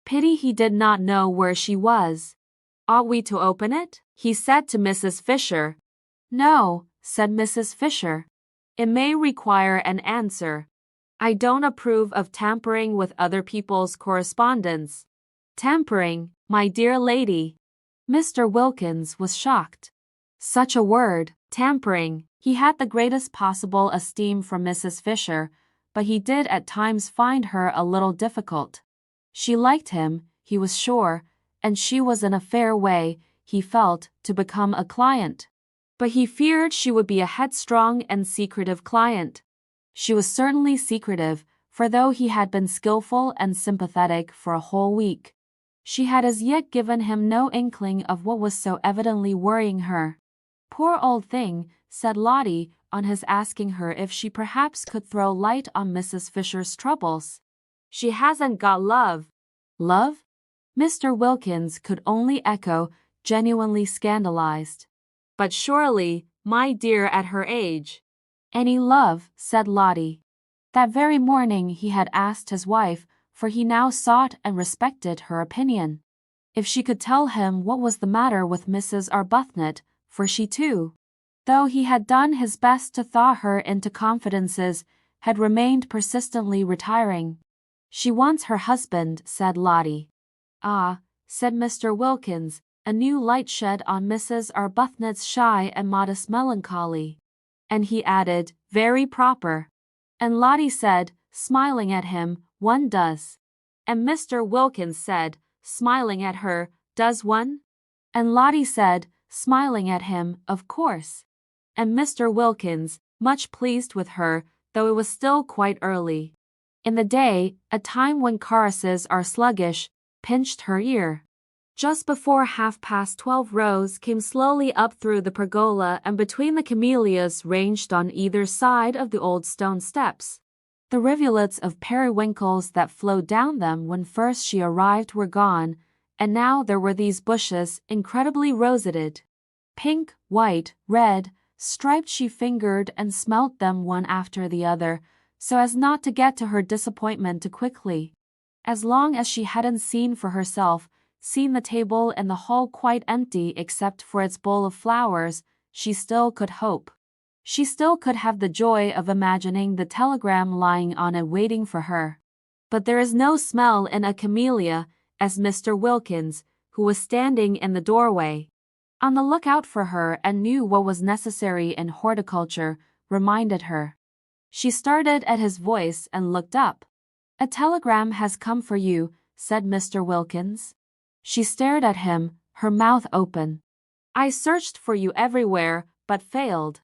Speaker 1: Pity he did not know where she was. Ought we to open it? He said to Mrs. Fisher. No, said Mrs. Fisher. It may require an answer. I don't approve of tampering with other people's correspondence. Tampering, my dear lady. Mr. Wilkins was shocked. Such a word, tampering. He had the greatest possible esteem for Mrs. Fisher, but he did at times find her a little difficult. She liked him, he was sure, and she was in a fair way, he felt, to become a client. But he feared she would be a headstrong and secretive client. She was certainly secretive, for though he had been skillful and sympathetic for a whole week, she had as yet given him no inkling of what was so evidently worrying her. Poor old thing, said Lottie, on his asking her if she perhaps could throw light on Mrs. Fisher's troubles. She hasn't got love. Love? Mr. Wilkins could only echo, genuinely scandalized. But surely, my dear, at her age. Any love, said Lottie. That very morning he had asked his wife, for he now sought and respected her opinion, if she could tell him what was the matter with Mrs. Arbuthnot, for she too, though he had done his best to thaw her into confidences, had remained persistently retiring. She wants her husband, said Lottie. Ah, said Mr. Wilkins, a new light shed on Mrs. Arbuthnot's shy and modest melancholy. And he added, very proper. And Lottie said, smiling at him, one does. And Mr. Wilkins said, smiling at her, does one? And Lottie said, smiling at him, of course. And Mr. Wilkins, much pleased with her, though it was still quite early in the day, a time when choruses are sluggish, pinched her ear. Just before 12:30 Rose came slowly up through the pergola and between the camellias ranged on either side of the old stone steps. The rivulets of periwinkles that flowed down them when first she arrived were gone, and now there were these bushes, incredibly roseted. Pink, white, red, striped. She fingered and smelt them one after the other, so as not to get to her disappointment too quickly. As long as she hadn't seen for herself, seen the table and the hall quite empty except for its bowl of flowers, she still could hope. She still could have the joy of imagining the telegram lying on it waiting for her. But there is no smell in a camellia, as Mr. Wilkins, who was standing in the doorway, on the lookout for her and knew what was necessary in horticulture, reminded her. She started at his voice and looked up. A telegram has come for you, said Mr. Wilkins. She stared at him, her mouth open. I searched for you everywhere, but failed.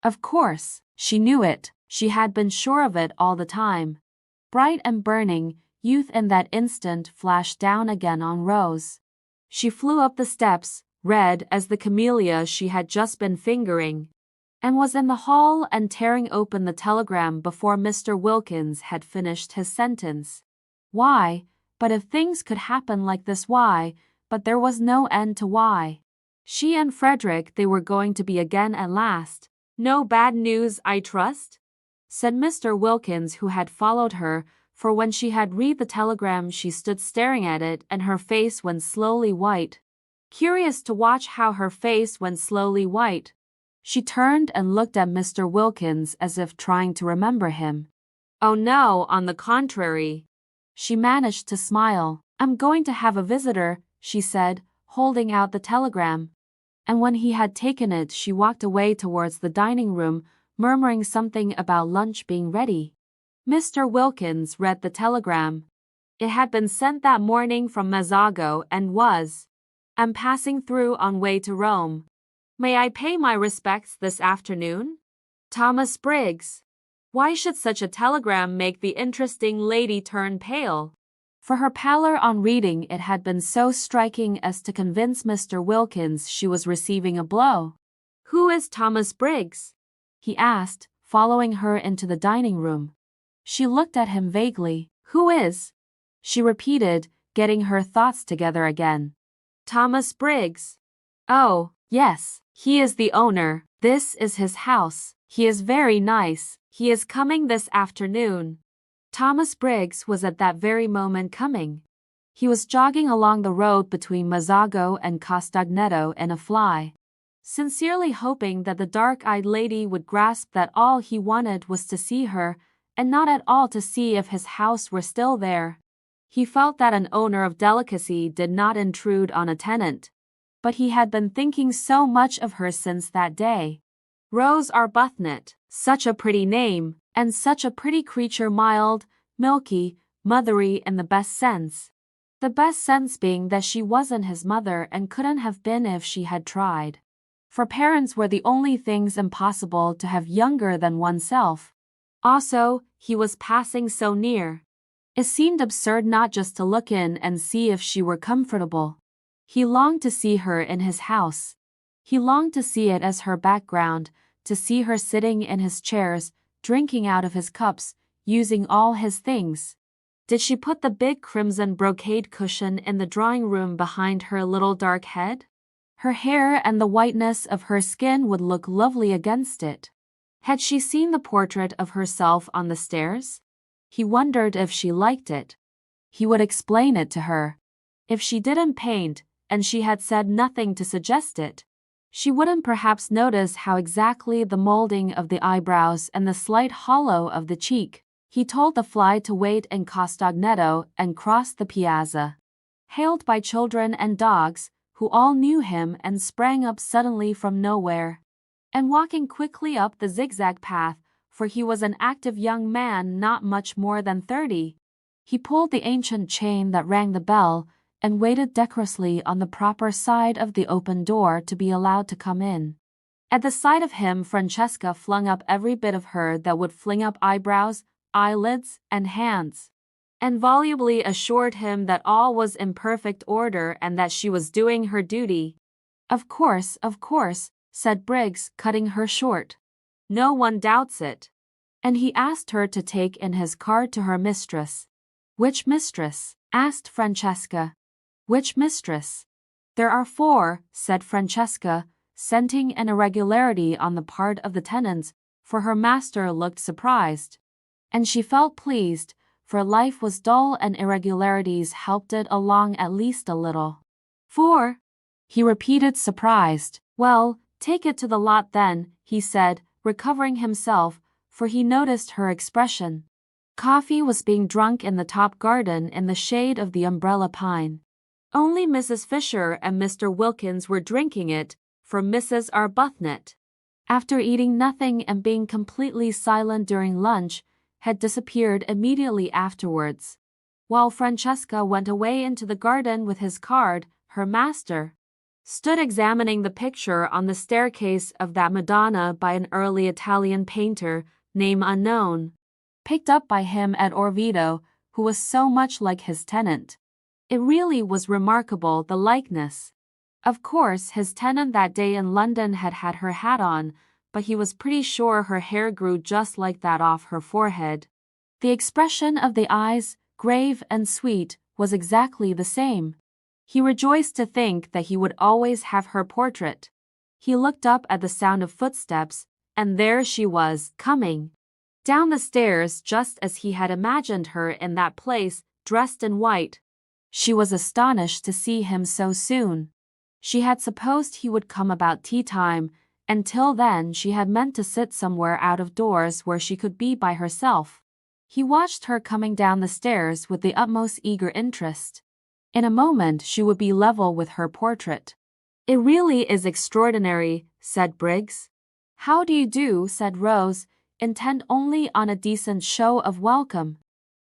Speaker 1: Of course, she knew it, she had been sure of it all the time. Bright and burning, youth in that instant flashed down again on Rose. She flew up the steps, red as the camellia she had just been fingering, and was in the hall and tearing open the telegram before Mr. Wilkins had finished his sentence. Why, but if things could happen like this, why, but there was no end to why. She and Frederick, they were going to be again at last. No bad news, I trust? Said Mr. Wilkins, who had followed her, for when she had read the telegram she stood staring at it and her face went slowly white. Curious to watch how her face went slowly white. She turned and looked at Mr. Wilkins as if trying to remember him. Oh no, on the contrary. She managed to smile. I'm going to have a visitor, she said, holding out the telegram. And when he had taken it, she walked away towards the dining room, murmuring something about lunch being ready. Mr. Wilkins read the telegram. It had been sent that morning from Mazzago and was. I'm passing through on way to Rome. May I pay my respects this afternoon? Thomas Briggs. Why should such a telegram make the interesting lady turn pale? For her pallor on reading it had been so striking as to convince Mr. Wilkins she was receiving a blow. Who is Thomas Briggs? He asked, following her into the dining room. She looked at him vaguely. Who is? She repeated, getting her thoughts together again. Thomas Briggs. Oh, yes, he is the owner. This is his house. He is very nice. He is coming this afternoon. Thomas Briggs was at that very moment coming. He was jogging along the road between Mazzago and Castagneto in a fly, sincerely hoping that the dark-eyed lady would grasp that all he wanted was to see her, and not at all to see if his house were still there. He felt that an owner of delicacy did not intrude on a tenant. But he had been thinking so much of her since that day. Rose Arbuthnot, such a pretty name, and such a pretty creature, mild, milky, mothery in the best sense. The best sense being that she wasn't his mother and couldn't have been if she had tried. For parents were the only things impossible to have younger than oneself. Also, he was passing so near. It seemed absurd not just to look in and see if she were comfortable. He longed to see her in his house. He longed to see it as her background, to see her sitting in his chairs, drinking out of his cups, using all his things. Did she put the big crimson brocade cushion in the drawing room behind her little dark head? Her hair and the whiteness of her skin would look lovely against it. Had she seen the portrait of herself on the stairs? He wondered if she liked it. He would explain it to her. If she didn't paint, and she had said nothing to suggest it, she wouldn't perhaps notice how exactly the molding of the eyebrows and the slight hollow of the cheek. He told the fly to wait in Castagneto and crossed the piazza. Hailed by children and dogs, who all knew him and sprang up suddenly from nowhere. And walking quickly up the zigzag path, for he was an active young man not much more than 30, he pulled the ancient chain that rang the bell and waited decorously on the proper side of the open door to be allowed to come in. At the sight of him, Francesca flung up every bit of her that would fling up eyebrows, eyelids, and hands, and volubly assured him that all was in perfect order and that she was doing her duty. Of course, said Briggs, cutting her short. No one doubts it. And he asked her to take in his card to her mistress. Which mistress? Asked Francesca. Which mistress? There are 4, said Francesca, scenting an irregularity on the part of the tenants, for her master looked surprised. And she felt pleased, for life was dull and irregularities helped it along at least a little. 4? He repeated, surprised. Well, take it to the lot then, he said, recovering himself, for he noticed her expression. Coffee was being drunk in the top garden in the shade of the umbrella pine. Only Mrs. Fisher and Mr. Wilkins were drinking it, for Mrs. Arbuthnot, after eating nothing and being completely silent during lunch, had disappeared immediately afterwards. While Francesca went away into the garden with his card, her master stood examining the picture on the staircase of that Madonna by an early Italian painter, name unknown, picked up by him at Orvieto, who was so much like his tenant. It really was remarkable, the likeness. Of course, his tenant that day in London had had her hat on, but he was pretty sure her hair grew just like that off her forehead. The expression of the eyes, grave and sweet, was exactly the same. He rejoiced to think that he would always have her portrait. He looked up at the sound of footsteps, and there she was, coming down the stairs just as he had imagined her in that place, dressed in white. She was astonished to see him so soon. She had supposed he would come about tea time, and till then she had meant to sit somewhere out of doors where she could be by herself. He watched her coming down the stairs with the utmost eager interest. In a moment she would be level with her portrait. It really is extraordinary, said Briggs. How do you do, said Rose, intent only on a decent show of welcome.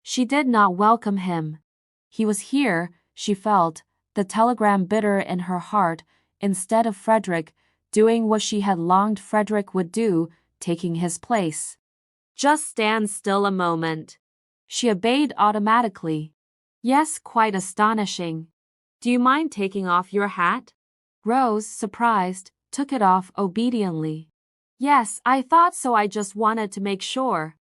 Speaker 1: She did not welcome him. He was here, she felt, the telegram bitter in her heart, instead of Frederick, doing what she had longed Frederick would do, taking his place. Just stand still a moment. She obeyed automatically. Yes, quite astonishing. Do you mind taking off your hat? Rose, surprised, took it off obediently. Yes, I thought so. I just wanted to make sure.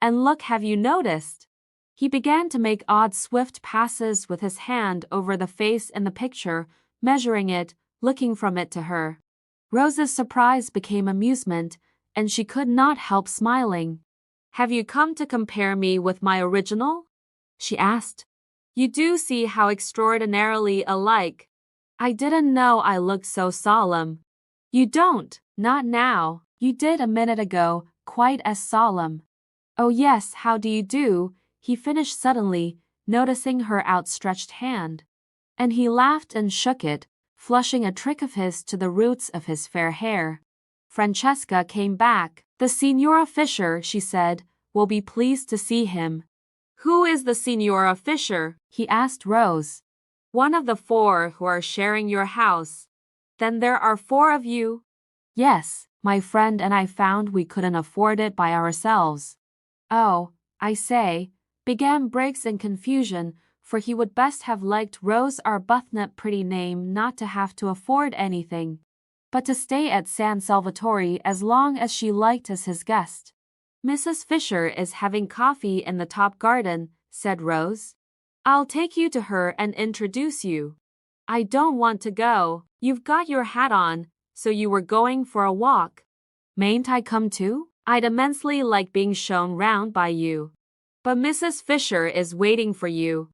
Speaker 1: And look, have you noticed? He began to make odd swift passes with his hand over the face in the picture, measuring it, looking from it to her. Rose's surprise became amusement, and she could not help smiling. Have you come to compare me with my original? She asked. You do see how extraordinarily alike. I didn't know I looked so solemn. You don't, not now. You did a minute ago, quite as solemn. Oh yes, how do you do? He finished suddenly, noticing her outstretched hand. And he laughed and shook it, flushing a trick of his to the roots of his fair hair. Francesca came back. The Signora Fisher, she said, will be pleased to see him. Who is the Signora Fisher? He asked Rose. One of the 4 who are sharing your house. Then there are 4 of you? Yes, my friend and I found we couldn't afford it by ourselves. Oh, I say, began Briggs in confusion, for he would best have liked Rose Arbuthnot, pretty name, not to have to afford anything, but to stay at San Salvatore as long as she liked as his guest. Mrs. Fisher is having coffee in the top garden, said Rose. I'll take you to her and introduce you. I don't want to go. You've got your hat on, so you were going for a walk. Mayn't I come too? I'd immensely like being shown round by you. But Mrs. Fisher is waiting for you.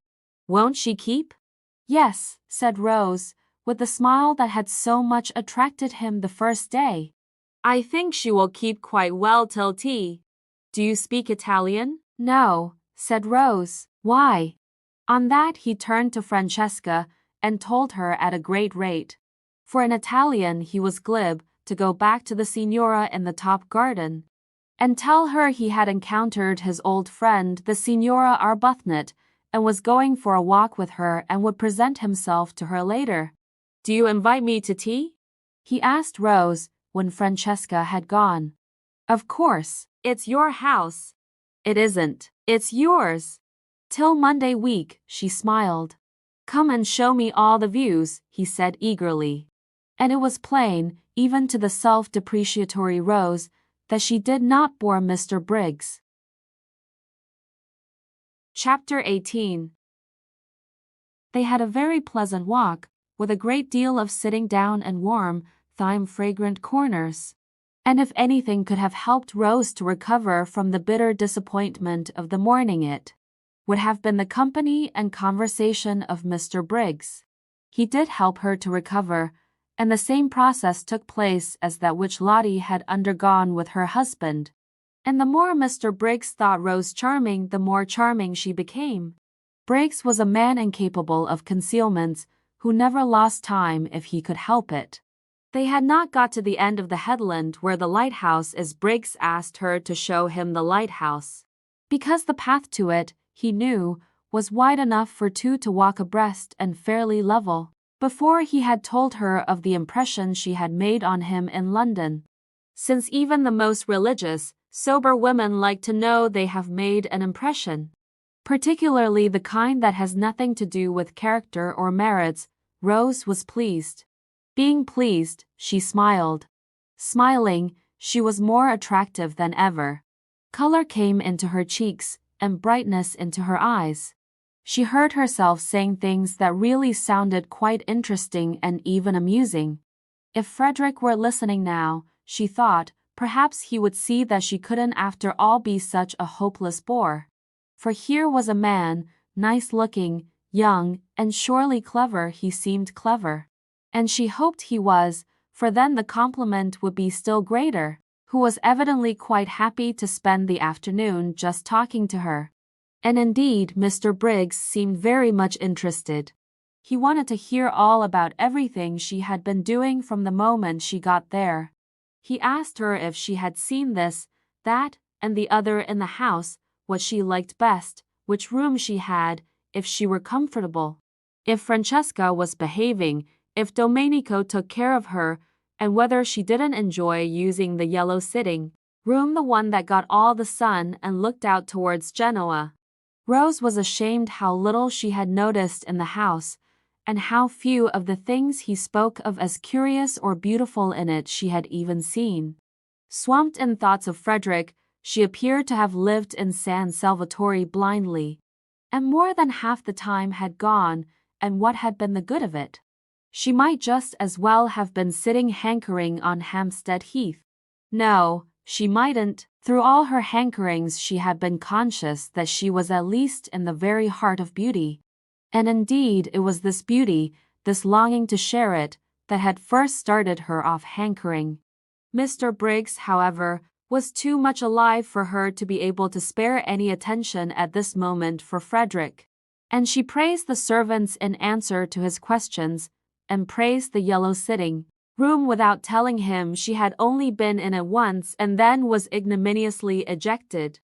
Speaker 1: Won't she keep? Yes, said Rose, with the smile that had so much attracted him the first day. I think she will keep quite well till tea. Do you speak Italian? No, said Rose. Why? On that he turned to Francesca and told her at a great rate. For an Italian he was glib, to go back to the Signora in the top garden and tell her he had encountered his old friend the Signora Arbuthnot and was going for a walk with her and would present himself to her later. Do you invite me to tea? He asked Rose when Francesca had gone. Of course, it's your house. It isn't, it's yours. Till Monday week, she smiled. Come and show me all the views, he said eagerly. And it was plain, even to the self-depreciatory Rose, that she did not bore Mr. Briggs. Chapter 18. They had a very pleasant walk, with a great deal of sitting down and warm, thyme-fragrant corners. And if anything could have helped Rose to recover from the bitter disappointment of the morning, it would have been the company and conversation of Mr. Briggs. He did help her to recover, and the same process took place as that which Lottie had undergone with her husband. And the more Mr. Briggs thought Rose charming, the more charming she became. Briggs was a man incapable of concealments, who never lost time if he could help it. They had not got to the end of the headland where the lighthouse is. Briggs asked her to show him the lighthouse, because the path to it, he knew, was wide enough for 2 to walk abreast and fairly level, before he had told her of the impression she had made on him in London. Since even the most religious, sober women like to know they have made an impression, particularly the kind that has nothing to do with character or merits, Rose was pleased. Being pleased, she smiled. Smiling, she was more attractive than ever. Color came into her cheeks, and brightness into her eyes. She heard herself saying things that really sounded quite interesting and even amusing. If Frederick were listening now, she thought, perhaps he would see that she couldn't after all be such a hopeless bore. For here was a man, nice-looking, young, and surely clever. He seemed clever. And she hoped he was, for then the compliment would be still greater, who was evidently quite happy to spend the afternoon just talking to her. And indeed, Mr. Briggs seemed very much interested. He wanted to hear all about everything she had been doing from the moment she got there. He asked her if she had seen this, that, and the other in the house, what she liked best, which room she had, if she were comfortable, if Francesca was behaving, if Domenico took care of her, and whether she didn't enjoy using the yellow sitting room, the one that got all the sun and looked out towards Genoa. Rose was ashamed how little she had noticed in the house, and how few of the things he spoke of as curious or beautiful in it she had even seen. Swamped in thoughts of Frederick, she appeared to have lived in San Salvatore blindly, and more than half the time had gone, and what had been the good of it? She might just as well have been sitting hankering on Hampstead Heath. No, she mightn't. Through all her hankerings she had been conscious that she was at least in the very heart of beauty. And indeed it was this beauty, this longing to share it, that had first started her off hankering. Mr. Briggs, however, was too much alive for her to be able to spare any attention at this moment for Frederick, and she praised the servants in answer to his questions, and praised the yellow sitting room without telling him she had only been in it once and then was ignominiously ejected.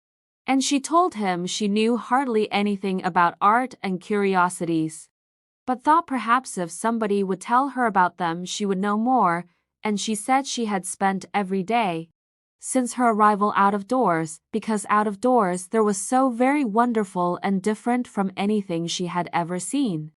Speaker 1: And she told him she knew hardly anything about art and curiosities, but thought perhaps if somebody would tell her about them she would know more, and she said she had spent every day since her arrival out of doors, because out of doors there was so very wonderful and different from anything she had ever seen.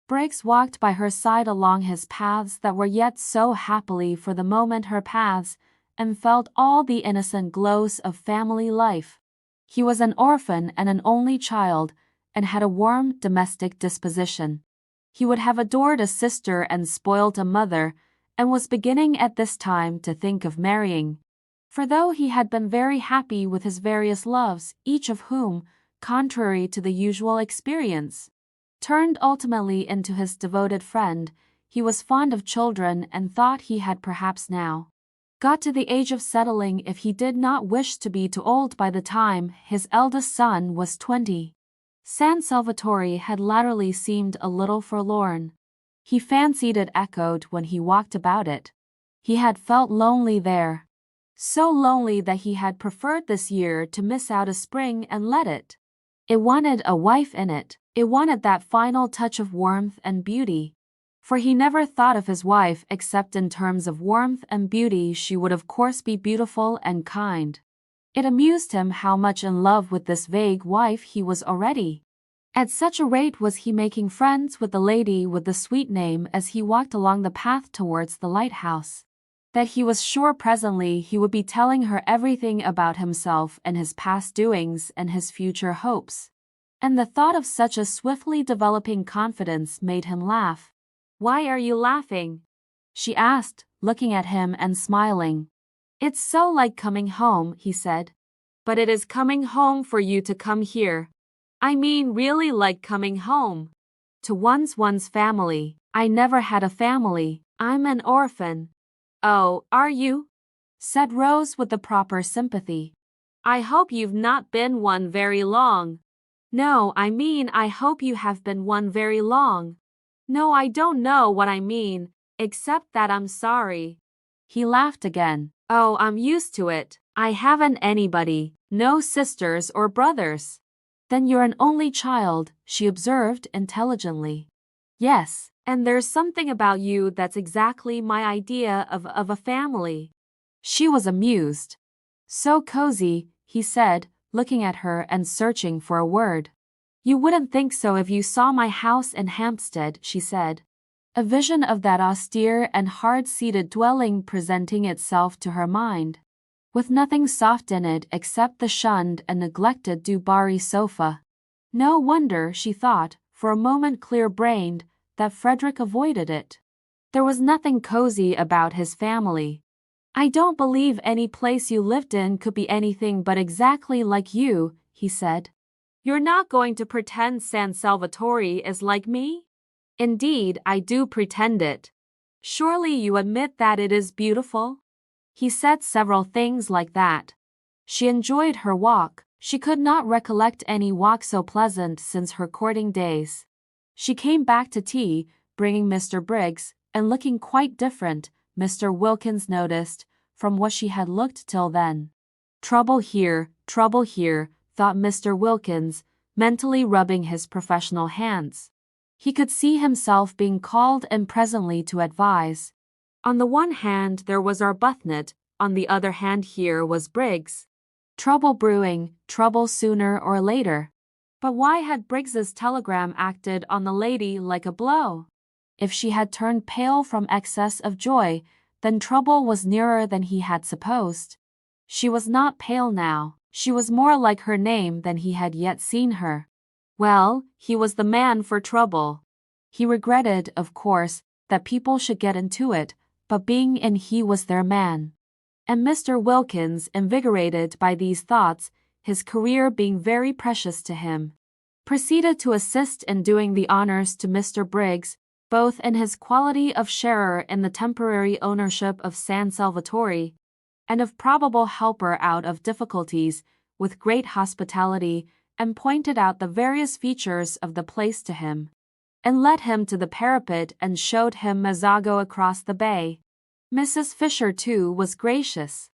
Speaker 1: Briggs walked by her side along his paths that were yet so happily for the moment her paths, and felt all the innocent glows of family life. He was an orphan and an only child, and had a warm domestic disposition. He would have adored a sister and spoilt a mother, and was beginning at this time to think of marrying. For though he had been very happy with his various loves, each of whom, contrary to the usual experience, turned ultimately into his devoted friend, he was fond of children and thought he had perhaps now got to the age of settling if he did not wish to be too old by the time his eldest son was 20. San Salvatore had latterly seemed a little forlorn. He fancied it echoed when he walked about it. He had felt lonely there. So lonely that he had preferred this year to miss out a spring and let it. It wanted a wife in it. It wanted that final touch of warmth and beauty. For he never thought of his wife except in terms of warmth and beauty. She would of course be beautiful and kind. It amused him how much in love with this vague wife he was already. At such a rate was he making friends with the lady with the sweet name as he walked along the path towards the lighthouse, that he was sure presently he would be telling her everything about himself and his past doings and his future hopes. And the thought of such a swiftly developing confidence made him laugh. "Why are you laughing?" she asked, looking at him and smiling. "It's so like coming home," he said. "But it is coming home for you to come here. I mean really like coming home. To one's family. I never had a family. I'm an orphan." "Oh, are you?" said Rose with the proper sympathy. "I hope you've not been one very long." "No, I mean I hope you have been one very long." "No, I don't know what I mean, except that I'm sorry." He laughed again. "Oh, I'm used to it. I haven't anybody, no sisters or brothers." "Then you're an only child," she observed intelligently. "Yes, and there's something about you that's exactly my idea of a family." She was amused. "So cozy," he said, looking at her and searching for a word. "You wouldn't think so if you saw my house in Hampstead," she said, a vision of that austere and hard-seated dwelling presenting itself to her mind, with nothing soft in it except the shunned and neglected Du Barry sofa. No wonder, she thought, for a moment clear-brained, that Frederick avoided it. There was nothing cozy about his family. "I don't believe any place you lived in could be anything but exactly like you," he said. "You're not going to pretend San Salvatore is like me?" "Indeed, I do pretend it." "Surely you admit that it is beautiful?" He said several things like that. She enjoyed her walk. She could not recollect any walk so pleasant since her courting days. She came back to tea, bringing Mr. Briggs, and looking quite different, Mr. Wilkins noticed, from what she had looked till then. Trouble here, thought Mr. Wilkins, mentally rubbing his professional hands. He could see himself being called in presently to advise. On the one hand there was Arbuthnot, on the other hand here was Briggs. Trouble brewing, trouble sooner or later. But why had Briggs's telegram acted on the lady like a blow? If she had turned pale from excess of joy, then trouble was nearer than he had supposed. She was not pale now, she was more like her name than he had yet seen her. Well, he was the man for trouble. He regretted, of course, that people should get into it, but being in he was their man. And Mr. Wilkins, invigorated by these thoughts, his career being very precious to him, proceeded to assist in doing the honors to Mr. Briggs, both in his quality of sharer in the temporary ownership of San Salvatore, and of probable helper out of difficulties, with great hospitality, and pointed out the various features of the place to him, and led him to the parapet and showed him Mezzago across the bay. Mrs. Fisher, too, was gracious.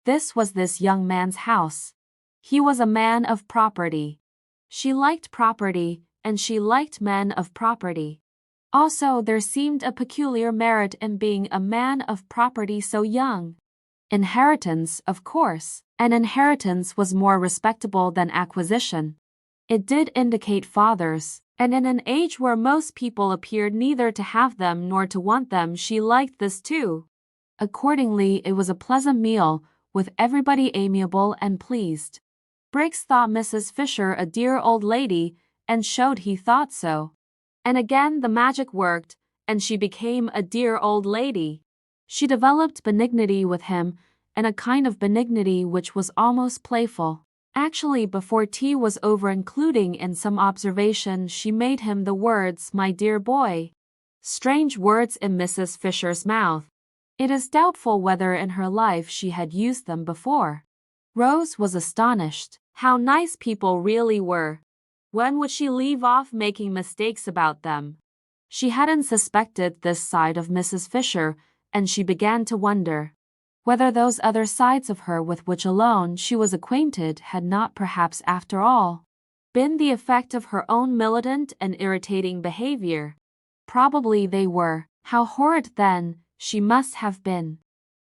Speaker 1: This was this young man's house. He was a man of property. She liked property, and she liked men of property. Also, there seemed a peculiar merit in being a man of property so young. Inheritance, of course. An inheritance was more respectable than acquisition. It did indicate fathers, and in an age where most people appeared neither to have them nor to want them, she liked this too. Accordingly, it was a pleasant meal, with everybody amiable and pleased. Briggs thought Mrs. Fisher a dear old lady, and showed he thought so. And again the magic worked, and she became a dear old lady. She developed benignity with him, and a kind of benignity which was almost playful. Actually, before tea was over, including in some observation, she made him the words, "my dear boy." Strange words in Mrs. Fisher's mouth. It is doubtful whether in her life she had used them before. Rose was astonished. How nice people really were. When would she leave off making mistakes about them? She hadn't suspected this side of Mrs. Fisher, and she began to wonder whether those other sides of her with which alone she was acquainted had not perhaps after all been the effect of her own militant and irritating behavior. Probably they were. How horrid, then, she must have been.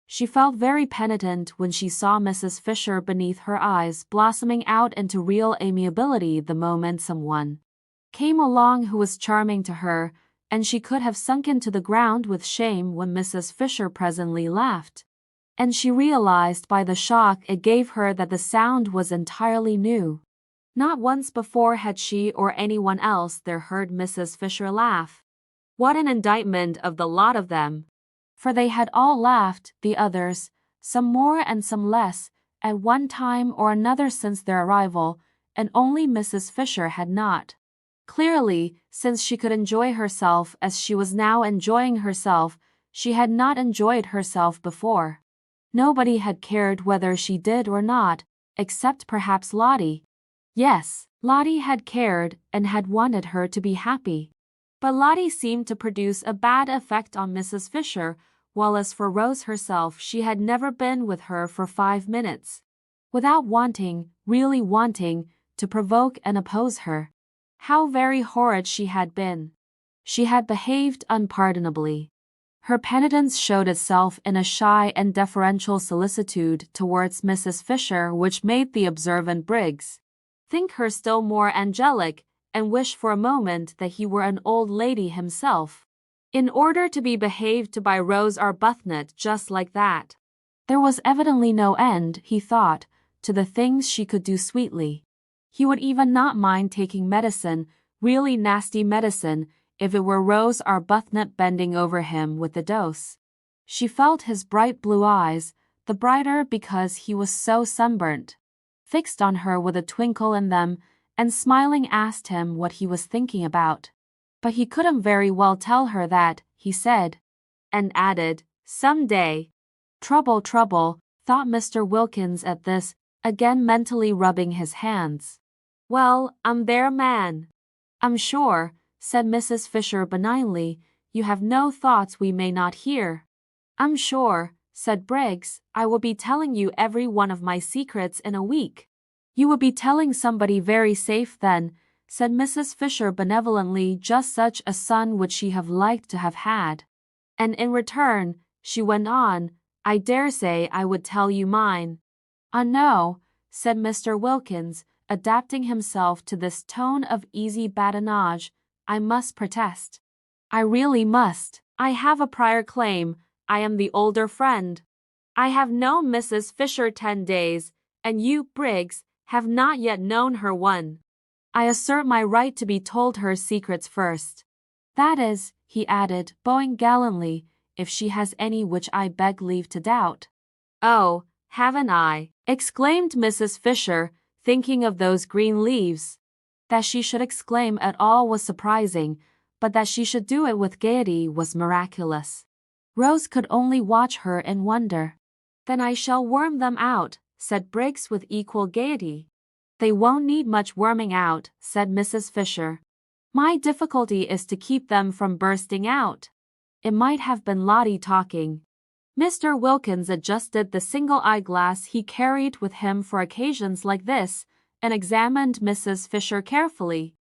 Speaker 1: She felt very penitent when she saw Mrs. Fisher beneath her eyes blossoming out into real amiability the moment someone came along who was charming to her, and she could have sunken to the ground with shame when Mrs. Fisher presently laughed. And she realized by the shock it gave her that the sound was entirely new. Not once before had she or anyone else there heard Mrs. Fisher laugh. What an indictment of the lot of them! For they had all laughed, the others, some more and some less, at one time or another since their arrival, and only Mrs. Fisher had not. Clearly, since she could enjoy herself as she was now enjoying herself, she had not enjoyed herself before. Nobody had cared whether she did or not, except perhaps Lottie. Yes, Lottie had cared and had wanted her to be happy. But Lottie seemed to produce a bad effect on Mrs. Fisher, while as for Rose herself, she had never been with her for 5 minutes, without wanting, really wanting, to provoke and oppose her. How very horrid she had been! She had behaved unpardonably. Her penitence showed itself in a shy and deferential solicitude towards Mrs. Fisher which made the observant Briggs think her still more angelic, and wish for a moment that he were an old lady himself, in order to be behaved to by Rose Arbuthnot just like that. There was evidently no end, he thought, to the things she could do sweetly. He would even not mind taking medicine, really nasty medicine, if it were Rose Arbuthnot bending over him with the dose. She felt his bright blue eyes, the brighter because he was so sunburnt, fixed on her with a twinkle in them, and smiling asked him what he was thinking about. But he couldn't very well tell her that, he said, and added, "Some day." Trouble, trouble, thought Mr. Wilkins at this, again mentally rubbing his hands. "Well, I'm their man." "I'm sure," said Mrs. Fisher benignly, "you have no thoughts we may not hear." "I'm sure," said Briggs, "I will be telling you every one of my secrets in a week." "You would be telling somebody very safe then, said Mrs. Fisher benevolently. Just such a son would she have liked to have had. And in return, she went on, I dare say I would tell you mine. No, said Mr. Wilkins, adapting himself to this tone of easy badinage, I must protest. I really must. I have a prior claim. I am the older friend. I have known Mrs. Fisher 10 days, and you, Briggs, have not yet known her 1. I assert my right to be told her secrets first. That is, he added, bowing gallantly, if she has any which I beg leave to doubt. Oh, haven't I? Exclaimed Mrs. Fisher, thinking of those green leaves. That she should exclaim at all was surprising, but that she should do it with gaiety was miraculous. Rose could only watch her in wonder. Then I shall worm them out, said Briggs with equal gaiety. They won't need much worming out, said Mrs. Fisher. My difficulty is to keep them from bursting out. It might have been Lottie talking. Mr. Wilkins adjusted the single eyeglass he carried with him for occasions like this, and examined Mrs. Fisher carefully.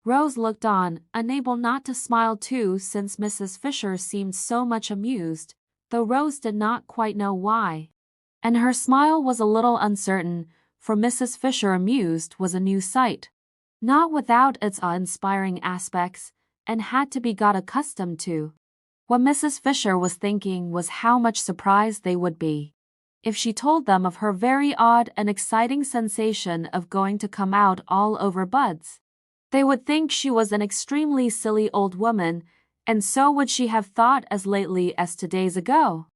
Speaker 1: Rose looked on, unable not to smile too, since Mrs. Fisher seemed so much amused, though Rose did not quite know why. And her smile was a little uncertain, for Mrs. Fisher amused was a new sight, not without its awe-inspiring aspects, and had to be got accustomed to. What Mrs. Fisher was thinking was how much surprised they would be if she told them of her very odd and exciting sensation of going to come out all over buds. They would think she was an extremely silly old woman, and so would she have thought as lately as 2 days ago.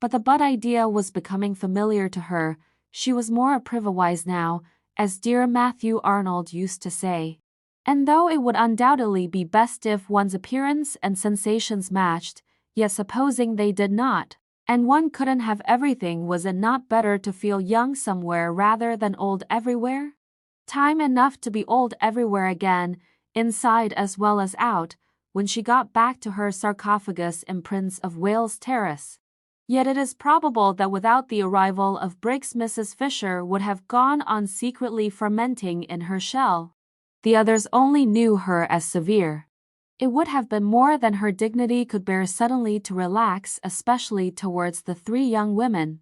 Speaker 1: But the bud idea was becoming familiar to her. She was more improvised now, as dear Matthew Arnold used to say. And though it would undoubtedly be best if one's appearance and sensations matched, yet supposing they did not, and one couldn't have everything, was it not better to feel young somewhere rather than old everywhere? Time enough to be old everywhere again, inside as well as out, when she got back to her sarcophagus in Prince of Wales Terrace. Yet it is probable that without the arrival of Briggs, Mrs. Fisher would have gone on secretly fermenting in her shell. The others only knew her as severe. It would have been more than her dignity could bear suddenly to relax, especially towards the 3 young women.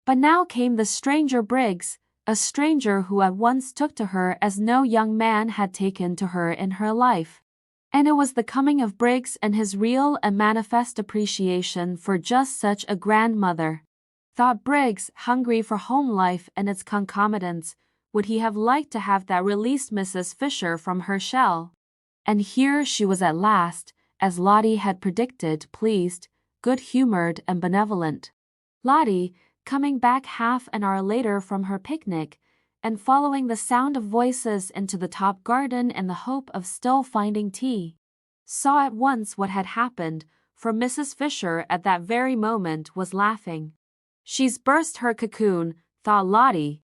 Speaker 1: But now came the stranger Briggs, a stranger who at once took to her as no young man had taken to her in her life. And it was the coming of Briggs and his real and manifest appreciation for just such a grandmother. Thought Briggs, hungry for home life and its concomitants, would he have liked to have that released Mrs. Fisher from her shell. And here she was at last, as Lottie had predicted, pleased, good-humored and benevolent. Lottie, coming back half an hour later from her picnic, and following the sound of voices into the top garden in the hope of still finding tea, saw at once what had happened, for Mrs. Fisher at that very moment was laughing. She's burst her cocoon, thought Lottie,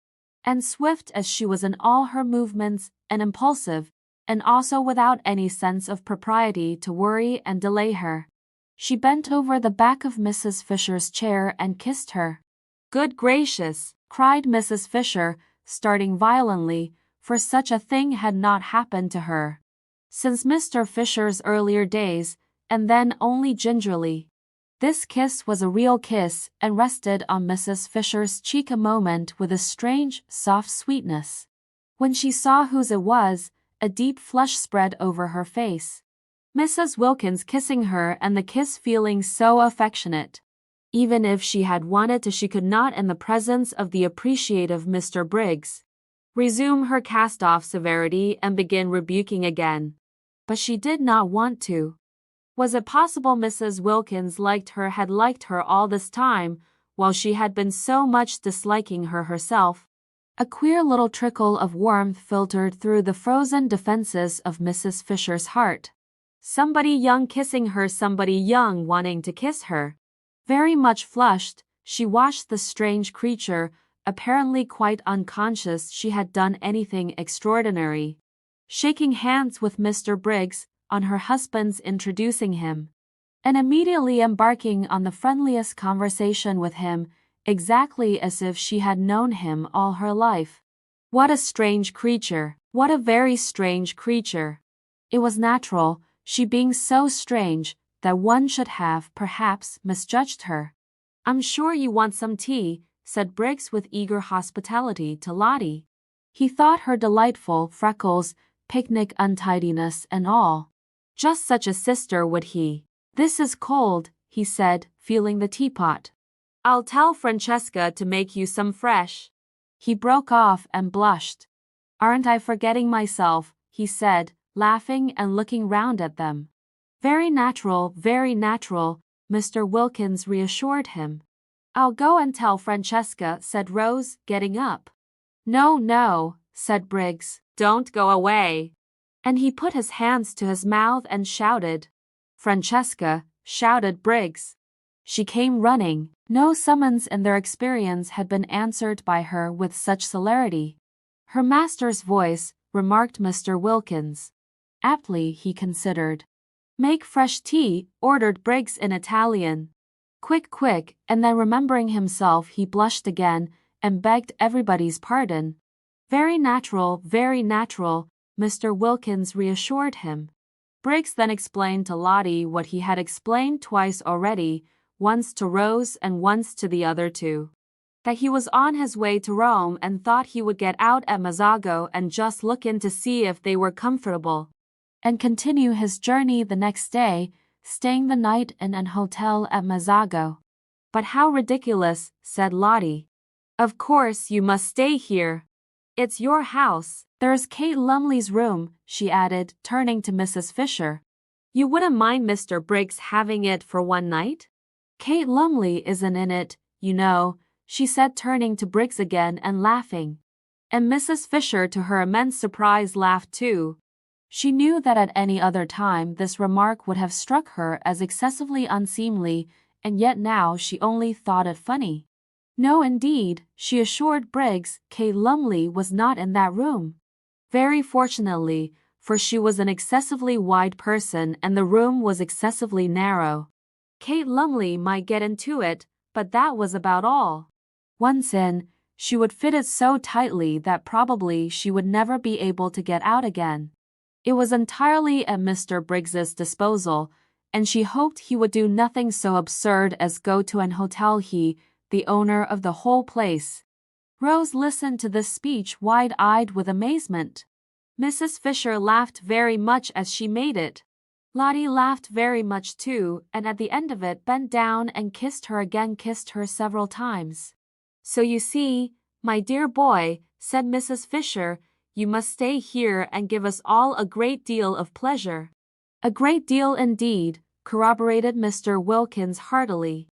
Speaker 1: and swift as she was in all her movements, and impulsive, and also without any sense of propriety to worry and delay her, she bent over the back of Mrs. Fisher's chair and kissed her. Good gracious, cried Mrs. Fisher, starting violently, for such a thing had not happened to her since Mr. Fisher's earlier days, and then only gingerly. This kiss was a real kiss, and rested on Mrs. Fisher's cheek a moment with a strange, soft sweetness. When she saw whose it was, a deep flush spread over her face. Mrs. Wilkins kissing her, and the kiss feeling so affectionate. Even if she had wanted to, she could not, in the presence of the appreciative Mr. Briggs, resume her cast-off severity and begin rebuking again. But she did not want to. Was it possible Mrs. Wilkins had liked her all this time, while she had been so much disliking her herself? A queer little trickle of warmth filtered through the frozen defenses of Mrs. Fisher's heart. Somebody young kissing her, somebody young wanting to kiss her. Very much flushed, she watched the strange creature, apparently quite unconscious she had done anything extraordinary, shaking hands with Mr. Briggs on her husband's introducing him, and immediately embarking on the friendliest conversation with him, exactly as if she had known him all her life. What a strange creature. What a very strange creature. It was natural, she being so strange, that one should have, perhaps, misjudged her. I'm sure you want some tea, said Briggs with eager hospitality to Lottie. He thought her delightful, freckles, picnic untidiness and all. Just such a sister would he. This is cold, he said, feeling the teapot. I'll tell Francesca to make you some fresh. He broke off and blushed. Aren't I forgetting myself, he said, laughing and looking round at them. Very natural, Mr. Wilkins reassured him. I'll go and tell Francesca, said Rose, getting up. No, said Briggs, don't go away. And he put his hands to his mouth and shouted. Francesca, shouted Briggs. She came running. No summons in their experience had been answered by her with such celerity. Her master's voice, remarked Mr. Wilkins. Aptly, he considered. Make fresh tea, ordered Briggs in Italian. Quick, and then remembering himself he blushed again and begged everybody's pardon. Very natural, Mr. Wilkins reassured him. Briggs then explained to Lottie what he had explained twice already, once to Rose and once to the other two. That he was on his way to Rome and thought he would get out at Mazzago and just look in to see if they were comfortable, and continue his journey the next day, staying the night in an hotel at Mazzago. But how ridiculous, said Lottie. Of course you must stay here. It's your house. There's Kate Lumley's room, she added, turning to Mrs. Fisher. You wouldn't mind Mr. Briggs having it for one night? Kate Lumley isn't in it, you know, she said, turning to Briggs again and laughing. And Mrs. Fisher, to her immense surprise, laughed too. She knew that at any other time this remark would have struck her as excessively unseemly, and yet now she only thought it funny. No, indeed, she assured Briggs, Kate Lumley was not in that room. Very fortunately, for she was an excessively wide person and the room was excessively narrow. Kate Lumley might get into it, but that was about all. Once in, she would fit it so tightly that probably she would never be able to get out again. It was entirely at Mr. Briggs's disposal, and she hoped he would do nothing so absurd as go to an hotel, he, the owner of the whole place. Rose listened to this speech wide-eyed with amazement. Mrs. Fisher laughed very much as she made it. Lottie laughed very much too, and at the end of it bent down and kissed her several times. So you see, my dear boy, said Mrs. Fisher, you must stay here and give us all a great deal of pleasure. A great deal indeed, corroborated Mr. Wilkins heartily.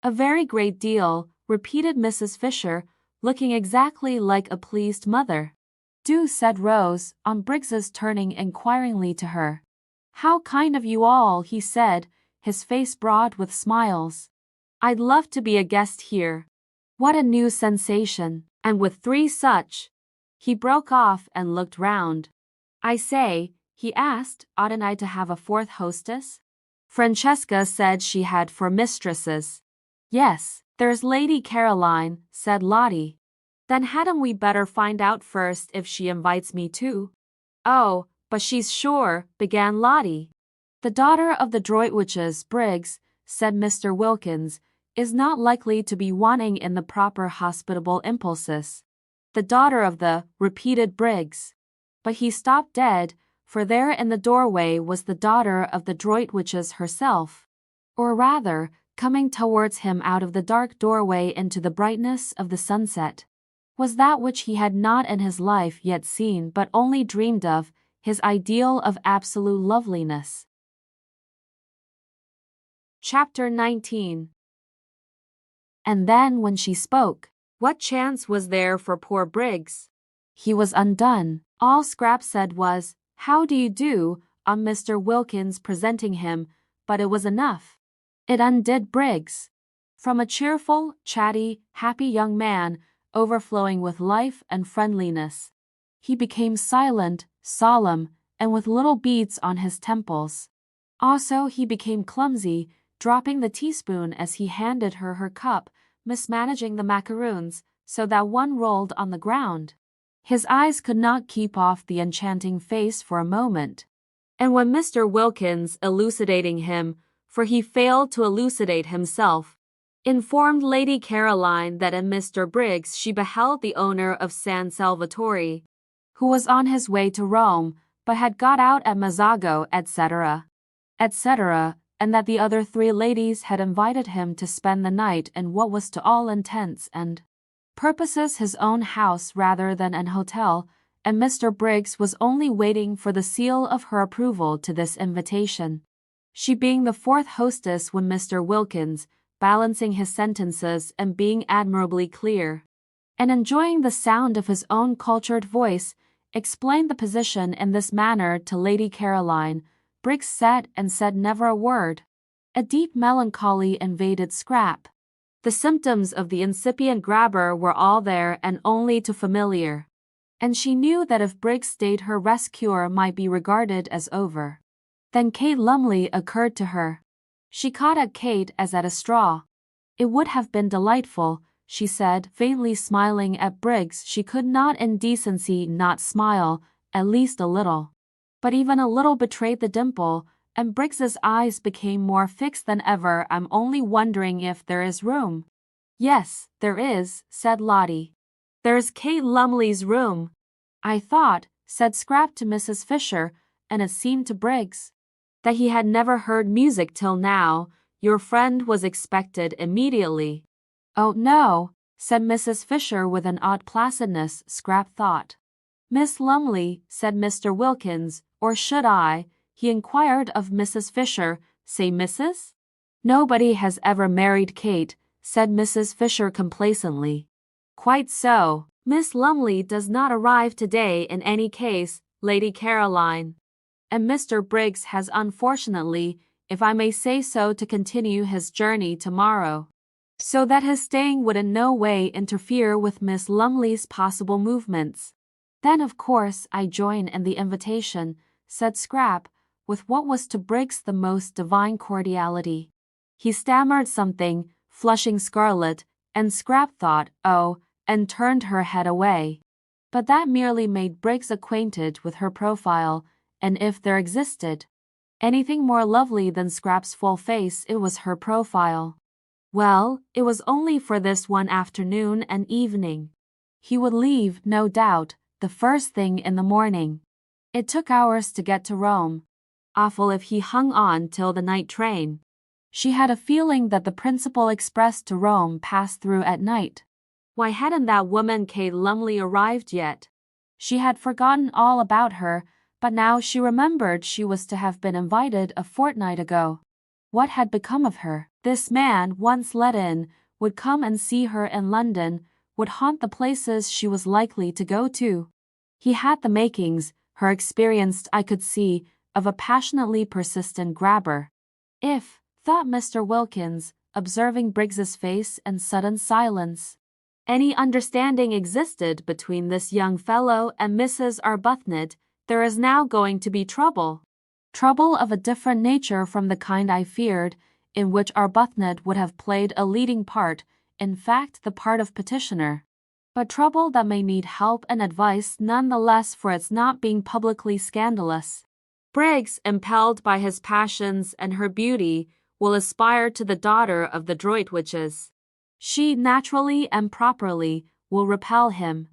Speaker 1: A very great deal, repeated Mrs. Fisher, looking exactly like a pleased mother. Do, said Rose, on Briggs's turning inquiringly to her. How kind of you all, he said, his face broad with smiles. I'd love to be a guest here. What a new sensation, and with three such. He broke off and looked round. I say, he asked, oughtn't I to have a fourth hostess? Francesca said she had 4 mistresses. Yes, there's Lady Caroline, said Lottie. Then hadn't we better find out first if she invites me too? Oh, but she's sure, began Lottie. The daughter of the Droitwiches, Briggs, said Mr. Wilkins, is not likely to be wanting in the proper hospitable impulses. The daughter of the, repeated Briggs. But he stopped dead, for there in the doorway was the daughter of the Droitwiches herself. Or rather, coming towards him out of the dark doorway into the brightness of the sunset, was that which he had not in his life yet seen but only dreamed of, his ideal of absolute loveliness. Chapter 19. And then when she spoke, what chance was there for poor Briggs? He was undone. All Scrap said was, "How do you do?" on Mr. Wilkins presenting him, but it was enough. It undid Briggs. From a cheerful, chatty, happy young man, overflowing with life and friendliness, he became silent, solemn, and with little beads on his temples. Also he became clumsy, dropping the teaspoon as he handed her cup, mismanaging the macaroons, so that one rolled on the ground. His eyes could not keep off the enchanting face for a moment. And when Mr. Wilkins, elucidating him, for he failed to elucidate himself, informed Lady Caroline that in Mr. Briggs she beheld the owner of San Salvatore, who was on his way to Rome, but had got out at Mazzago, etc., and that the other 3 ladies had invited him to spend the night in what was to all intents and purposes his own house rather than an hotel, and Mr. Briggs was only waiting for the seal of her approval to this invitation, she being the 4th hostess when Mr. Wilkins, balancing his sentences and being admirably clear, and enjoying the sound of his own cultured voice, explained the position in this manner to Lady Caroline. Briggs sat and said never a word. A deep melancholy invaded Scrap. The symptoms of the incipient grabber were all there and only too familiar, and she knew that if Briggs stayed her rest cure might be regarded as over. Then Kate Lumley occurred to her. She caught at Kate as at a straw. It would have been delightful, she said, faintly smiling at Briggs. She could not in decency not smile, at least a little. But even a little betrayed the dimple, and Briggs's eyes became more fixed than ever. I'm only wondering if there is room. Yes, there is, said Lottie. There's Kate Lumley's room. I thought, said Scrap to Mrs. Fisher, and it seemed to Briggs that he had never heard music till now. Your friend was expected immediately. Oh, no, said Mrs. Fisher with an odd placidness, Scrap thought. Miss Lumley, said Mr. Wilkins, or should I, he inquired of Mrs. Fisher, say Mrs.? Nobody has ever married Kate, said Mrs. Fisher complacently. Quite so. Miss Lumley does not arrive today in any case, Lady Caroline. And Mr. Briggs has unfortunately, if I may say so, to continue his journey tomorrow, so that his staying would in no way interfere with Miss Lumley's possible movements. Then of course I join in the invitation, said Scrap, with what was to Briggs the most divine cordiality. He stammered something, flushing scarlet, and Scrap thought, oh, and turned her head away. But that merely made Briggs acquainted with her profile, and if there existed anything more lovely than Scrap's full face, it was her profile. Well, it was only for this one afternoon and evening. He would leave, no doubt, the first thing in the morning. It took hours to get to Rome. Awful if he hung on till the night train. She had a feeling that the principal express to Rome passed through at night. Why hadn't that woman Kate Lumley arrived yet? She had forgotten all about her, but now she remembered she was to have been invited a fortnight ago. What had become of her? This man, once let in, would come and see her in London, would haunt the places she was likely to go to. He had the makings, her experienced eye could see, of a passionately persistent grabber. If, thought Mr. Wilkins, observing Briggs's face and sudden silence, any understanding existed between this young fellow and Mrs. Arbuthnot, there is now going to be trouble. Trouble of a different nature from the kind I feared, in which Arbuthnot would have played a leading part, in fact the part of petitioner. But trouble that may need help and advice none the less for its not being publicly scandalous. Briggs, impelled by his passions and her beauty, will aspire to the daughter of the Droitwiches. She, naturally and properly, will repel him.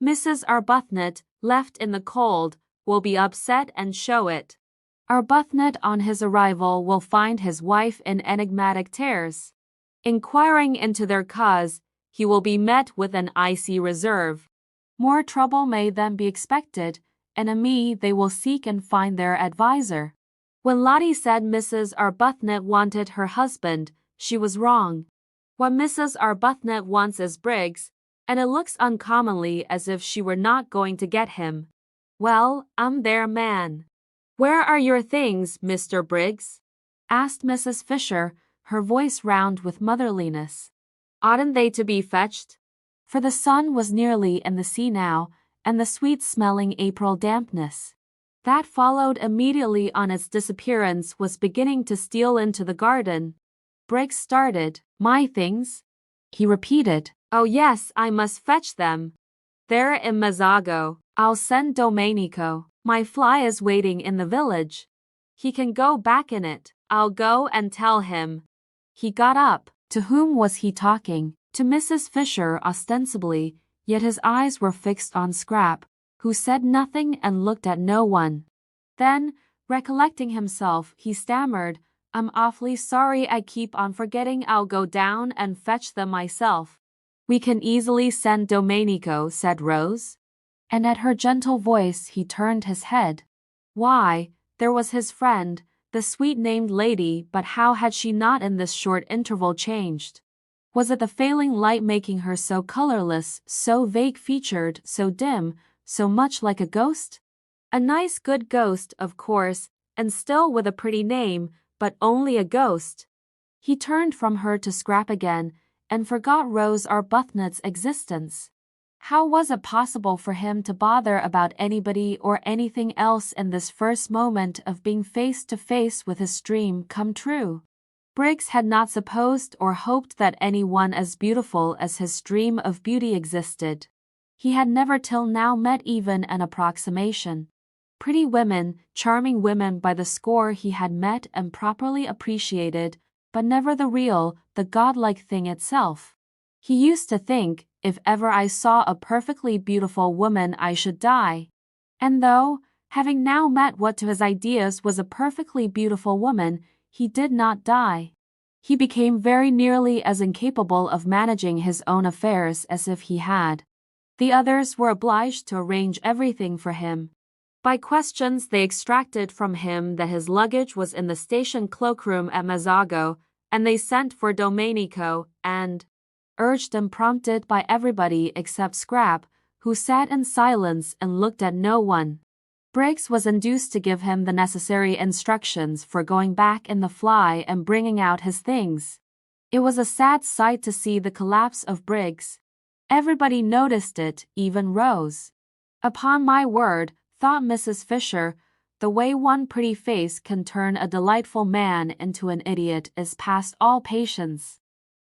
Speaker 1: Mrs. Arbuthnot, left in the cold, will be upset and show it. Arbuthnot on his arrival will find his wife in enigmatic tears. Inquiring into their cause, he will be met with an icy reserve. More trouble may then be expected, and in me they will seek and find their adviser. When Lottie said Mrs. Arbuthnot wanted her husband, she was wrong. What Mrs. Arbuthnot wants is Briggs, and it looks uncommonly as if she were not going to get him. Well, I'm their man. Where are your things, Mr. Briggs? Asked Mrs. Fisher, her voice round with motherliness. Oughtn't they to be fetched? For the sun was nearly in the sea now, and the sweet-smelling April dampness that followed immediately on its disappearance was beginning to steal into the garden. Briggs started. My things? He repeated. Oh yes, I must fetch them. There in Mazzago. I'll send Domenico. My fly is waiting in the village. He can go back in it. I'll go and tell him." He got up. To whom was he talking? To Mrs. Fisher ostensibly, yet his eyes were fixed on Scrap, who said nothing and looked at no one. Then, recollecting himself, he stammered, "I'm awfully sorry, I keep on forgetting. I'll go down and fetch them myself." "We can easily send Domenico," said Rose. And at her gentle voice he turned his head. Why, there was his friend, the sweet-named lady, but how had she not in this short interval changed? Was it the failing light making her so colorless, so vague-featured, so dim, so much like a ghost? A nice good ghost, of course, and still with a pretty name, but only a ghost. He turned from her to Scrap again, and forgot Rose Arbuthnot's existence. How was it possible for him to bother about anybody or anything else in this first moment of being face to face with his dream come true? Briggs had not supposed or hoped that anyone as beautiful as his dream of beauty existed. He had never till now met even an approximation. Pretty women, charming women by the score he had met and properly appreciated, but never the real, the godlike thing itself. He used to think, if ever I saw a perfectly beautiful woman I should die. And though, having now met what to his ideas was a perfectly beautiful woman, he did not die. He became very nearly as incapable of managing his own affairs as if he had. The others were obliged to arrange everything for him. By questions they extracted from him that his luggage was in the station cloakroom at Mazzago, and they sent for Domenico, and urged and prompted by everybody except Scrap, who sat in silence and looked at no one. Briggs was induced to give him the necessary instructions for going back in the fly and bringing out his things. It was a sad sight to see the collapse of Briggs. Everybody noticed it, even Rose. Upon my word, thought Mrs. Fisher, the way one pretty face can turn a delightful man into an idiot is past all patience.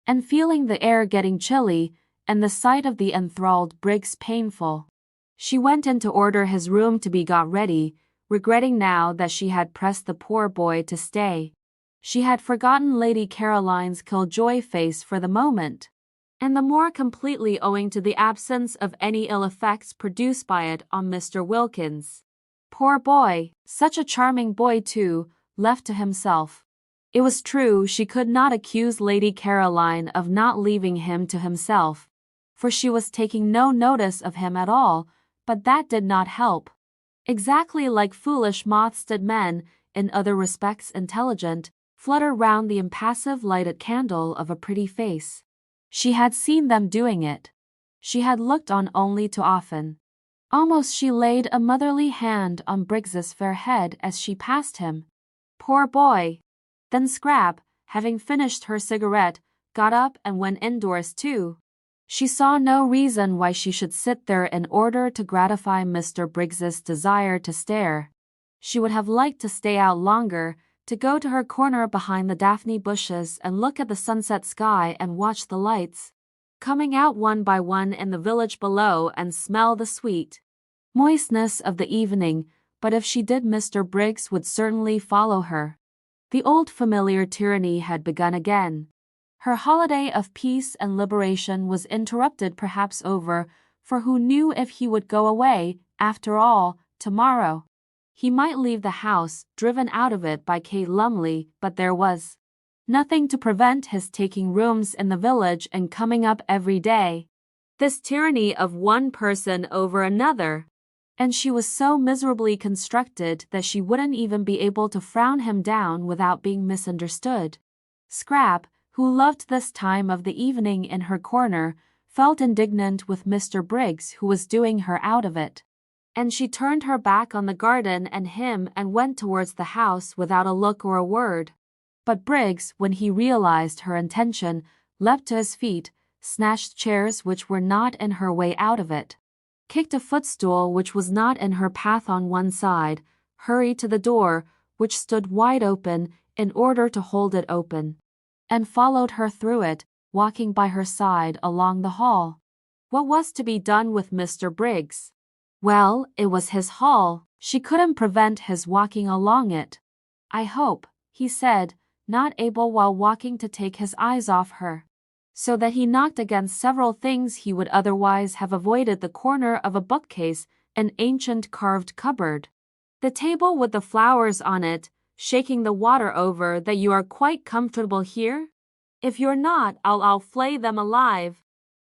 Speaker 1: And feeling the air getting chilly, and the sight of the enthralled Briggs painful, she went in to order his room to be got ready, regretting now that she had pressed the poor boy to stay. She had forgotten Lady Caroline's killjoy face for the moment, and the more completely owing to the absence of any ill effects produced by it on Mr. Wilkins. Poor boy, such a charming boy too, left to himself. It was true she could not accuse Lady Caroline of not leaving him to himself, for she was taking no notice of him at all, but that did not help. Exactly like foolish moths did men, in other respects intelligent, flutter round the impassive lighted candle of a pretty face. She had seen them doing it. She had looked on only too often. Almost she laid a motherly hand on Briggs's fair head as she passed him. Poor boy! Then Scrap, having finished her cigarette, got up and went indoors too. She saw no reason why she should sit there in order to gratify Mr. Briggs's desire to stare. She would have liked to stay out longer, to go to her corner behind the daphne bushes and look at the sunset sky and watch the lights coming out one by one in the village below and smell the sweet moistness of the evening, but if she did Mr. Briggs would certainly follow her. The old familiar tyranny had begun again. Her holiday of peace and liberation was interrupted, perhaps over, for who knew if he would go away, after all, tomorrow? He might leave the house, driven out of it by Kate Lumley, but there was nothing to prevent his taking rooms in the village and coming up every day. This tyranny of one person over another. And she was so miserably constructed that she wouldn't even be able to frown him down without being misunderstood. Scrap, who loved this time of the evening in her corner, felt indignant with Mr. Briggs, who was doing her out of it. And she turned her back on the garden and him and went towards the house without a look or a word. But Briggs, when he realized her intention, leapt to his feet, snatched chairs which were not in her way out of it, kicked a footstool which was not in her path on one side, hurried to the door, which stood wide open, in order to hold it open, and followed her through it, walking by her side along the hall. What was to be done with Mr. Briggs? Well, it was his hall. She couldn't prevent his walking along it. I hope, he said, not able while walking to take his eyes off her, so that he knocked against several things he would otherwise have avoided: the corner of a bookcase, an ancient carved cupboard, the table with the flowers on it, shaking the water over. That you are quite comfortable here? If you're not, I'll flay them alive.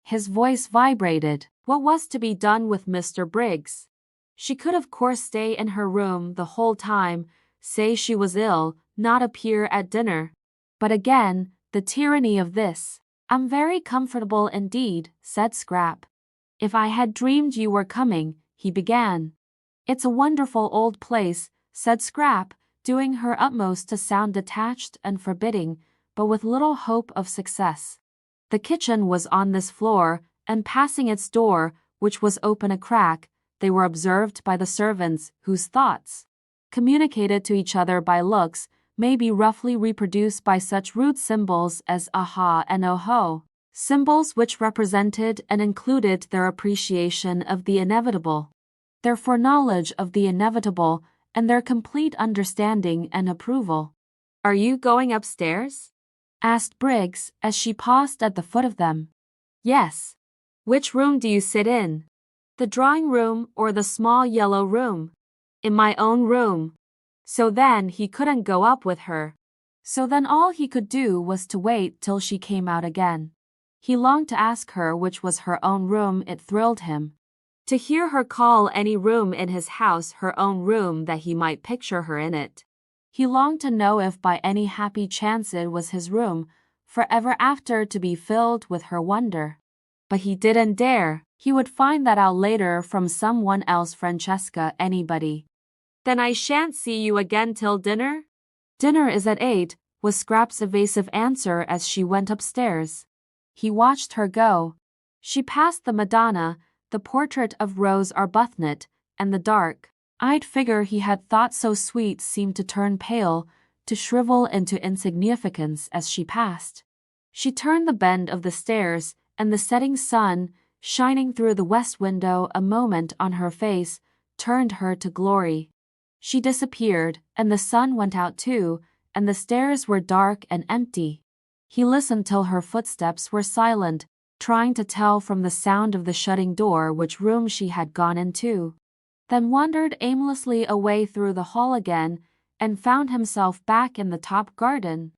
Speaker 1: His voice vibrated. What was to be done with Mr. Briggs? She could of course stay in her room the whole time, say she was ill, not appear at dinner. But again, the tyranny of this. I'm very comfortable indeed, said Scrap. If I had dreamed you were coming, he began. It's a wonderful old place, said Scrap, doing her utmost to sound detached and forbidding, but with little hope of success. The kitchen was on this floor, and passing its door, which was open a crack, they were observed by the servants, whose thoughts, communicated to each other by looks, may be roughly reproduced by such rude symbols as aha and oho, symbols which represented and included their appreciation of the inevitable, their foreknowledge of the inevitable, and their complete understanding and approval. Are you going upstairs? Asked Briggs as she paused at the foot of them. Yes. Which room do you sit in? The drawing room or the small yellow room? In my own room. So then he couldn't go up with her. So then all he could do was to wait till she came out again. He longed to ask her which was her own room. It thrilled him to hear her call any room in his house her own room, that he might picture her in it. He longed to know if by any happy chance it was his room, forever after to be filled with her wonder. But he didn't dare. He would find that out later from someone else. Francesca, anybody. Then I shan't see you again till dinner? Dinner is at 8, was Scrap's evasive answer as she went upstairs. He watched her go. She passed the Madonna, the portrait of Rose Arbuthnot, and the dark-eyed figure he had thought so sweet seemed to turn pale, to shrivel into insignificance as she passed. She turned the bend of the stairs, and the setting sun, shining through the west window a moment on her face, turned her to glory. She disappeared, and the sun went out too, and the stairs were dark and empty. He listened till her footsteps were silent, trying to tell from the sound of the shutting door which room she had gone into, then wandered aimlessly away through the hall again, and found himself back in the top garden.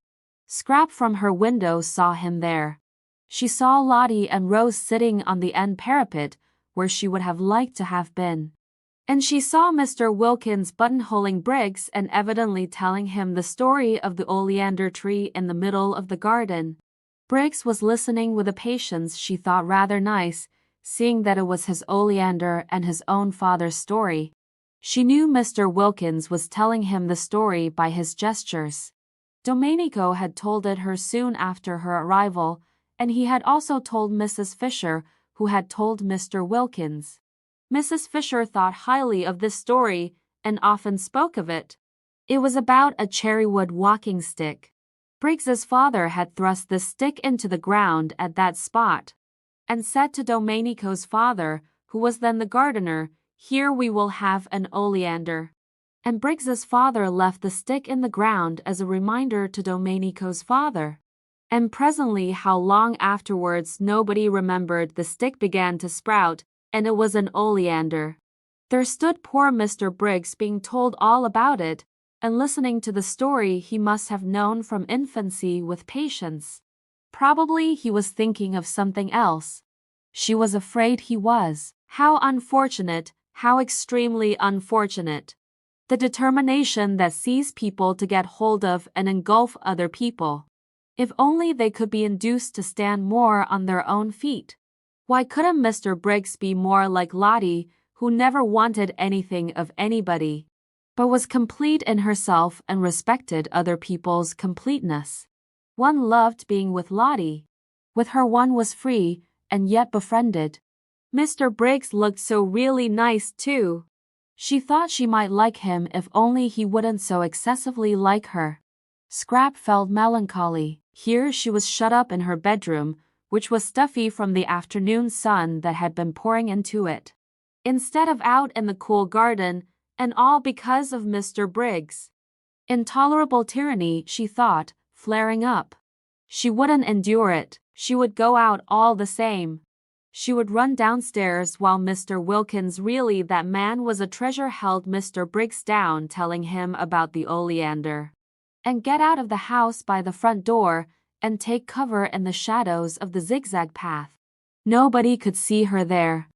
Speaker 1: Scrap from her window saw him there. She saw Lottie and Rose sitting on the end parapet, where she would have liked to have been. And she saw Mr. Wilkins buttonholing Briggs and evidently telling him the story of the oleander tree in the middle of the garden. Briggs was listening with a patience she thought rather nice, seeing that it was his oleander and his own father's story. She knew Mr. Wilkins was telling him the story by his gestures. Domenico had told it her soon after her arrival, and he had also told Mrs. Fisher, who had told Mr. Wilkins. Mrs. Fisher thought highly of this story and often spoke of it. It was about a cherrywood walking stick. Briggs's father had thrust this stick into the ground at that spot, and said to Domenico's father, who was then the gardener, "Here we will have an oleander." And Briggs's father left the stick in the ground as a reminder to Domenico's father. And presently, how long afterwards, nobody remembered, the stick began to sprout, and it was an oleander. There stood poor Mr. Briggs being told all about it, and listening to the story he must have known from infancy with patience. Probably he was thinking of something else. She was afraid he was. How unfortunate, how extremely unfortunate. The determination that seized people to get hold of and engulf other people. If only they could be induced to stand more on their own feet. Why couldn't Mr. Briggs be more like Lottie, who never wanted anything of anybody, but was complete in herself and respected other people's completeness? One loved being with Lottie. With her one was free, and yet befriended. Mr. Briggs looked so really nice too. She thought she might like him if only he wouldn't so excessively like her. Scrap felt melancholy. Here she was shut up in her bedroom, which was stuffy from the afternoon sun that had been pouring into it. Instead of out in the cool garden, and all because of Mr. Briggs. Intolerable tyranny, she thought, flaring up. She wouldn't endure it, she would go out all the same. She would run downstairs while Mr. Wilkins, really that man was a treasure, held Mr. Briggs down telling him about the oleander. And get out of the house by the front door and take cover in the shadows of the zigzag path. Nobody could see her there.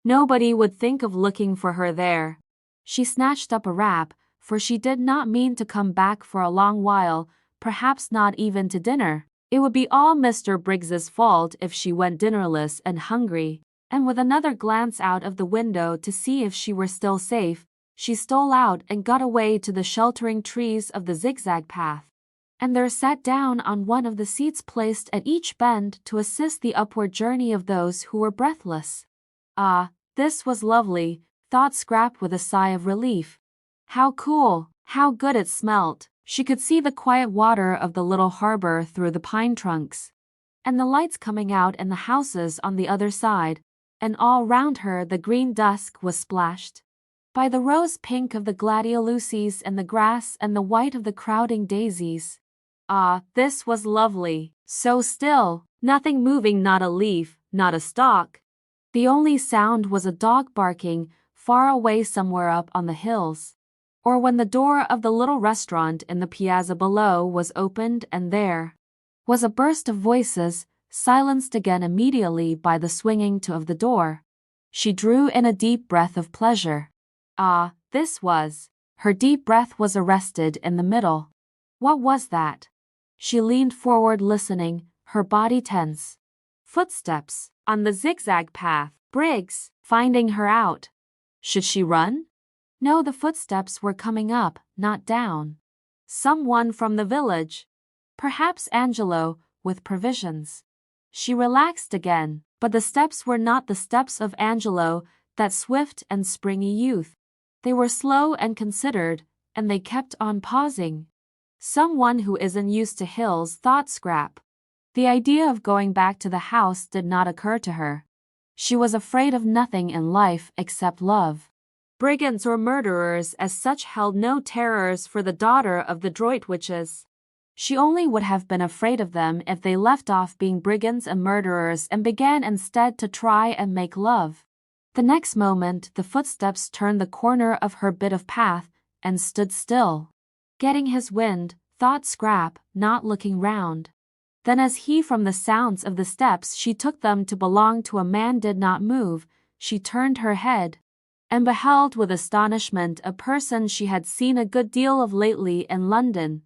Speaker 1: Nobody would think of looking for her there. She snatched up a wrap, for she did not mean to come back for a long while, perhaps not even to dinner. It would be all Mr. Briggs's fault if she went dinnerless and hungry, and with another glance out of the window to see if she were still safe, she stole out and got away to the sheltering trees of the zigzag path, and there sat down on one of the seats placed at each bend to assist the upward journey of those who were breathless. Ah, this was lovely, thought Scrap with a sigh of relief. How cool, how good it smelt. She could see the quiet water of the little harbor through the pine trunks, and the lights coming out in the houses on the other side, and all round her the green dusk was splashed by the rose pink of the gladioluces and the grass and the white of the crowding daisies. Ah, this was lovely, so still, nothing moving, not a leaf, not a stalk. The only sound was a dog barking, far away somewhere up on the hills, or when the door of the little restaurant in the piazza below was opened and there was a burst of voices, silenced again immediately by the swinging to of the door. She drew in a deep breath of pleasure. Ah, this was. Her deep breath was arrested in the middle. What was that? She leaned forward listening, her body tense. Footsteps, on the zigzag path. Briggs, finding her out. Should she run? No, the footsteps were coming up, not down. Someone from the village. Perhaps Angelo, with provisions. She relaxed again, but the steps were not the steps of Angelo, that swift and springy youth. They were slow and considered, and they kept on pausing. Someone who isn't used to hills, thought Scrap. The idea of going back to the house did not occur to her. She was afraid of nothing in life except love. Brigands or murderers as such held no terrors for the daughter of the Droitwiches. She only would have been afraid of them if they left off being brigands and murderers and began instead to try and make love. The next moment the footsteps turned the corner of her bit of path and stood still. Getting his wind, thought Scrap, not looking round. Then as he from the sounds of the steps she took them to belong to a man did not move, she turned her head and beheld with astonishment a person she had seen a good deal of lately in London.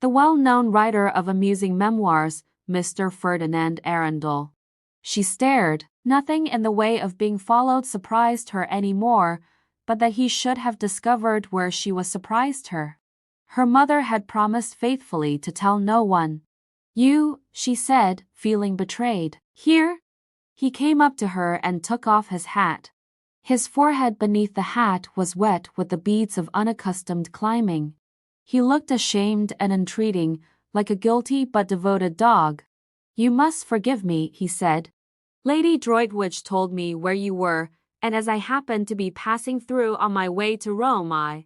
Speaker 1: The well-known writer of amusing memoirs, Mr. Ferdinand Arundel. She stared. Nothing in the way of being followed surprised her any more, but that he should have discovered where she was surprised her. Her mother had promised faithfully to tell no one. You, she said, feeling betrayed. Here? He came up to her and took off his hat. His forehead beneath the hat was wet with the beads of unaccustomed climbing. He looked ashamed and entreating, like a guilty but devoted dog. You must forgive me, he said. Lady Droitwich told me where you were, and as I happened to be passing through on my way to Rome, I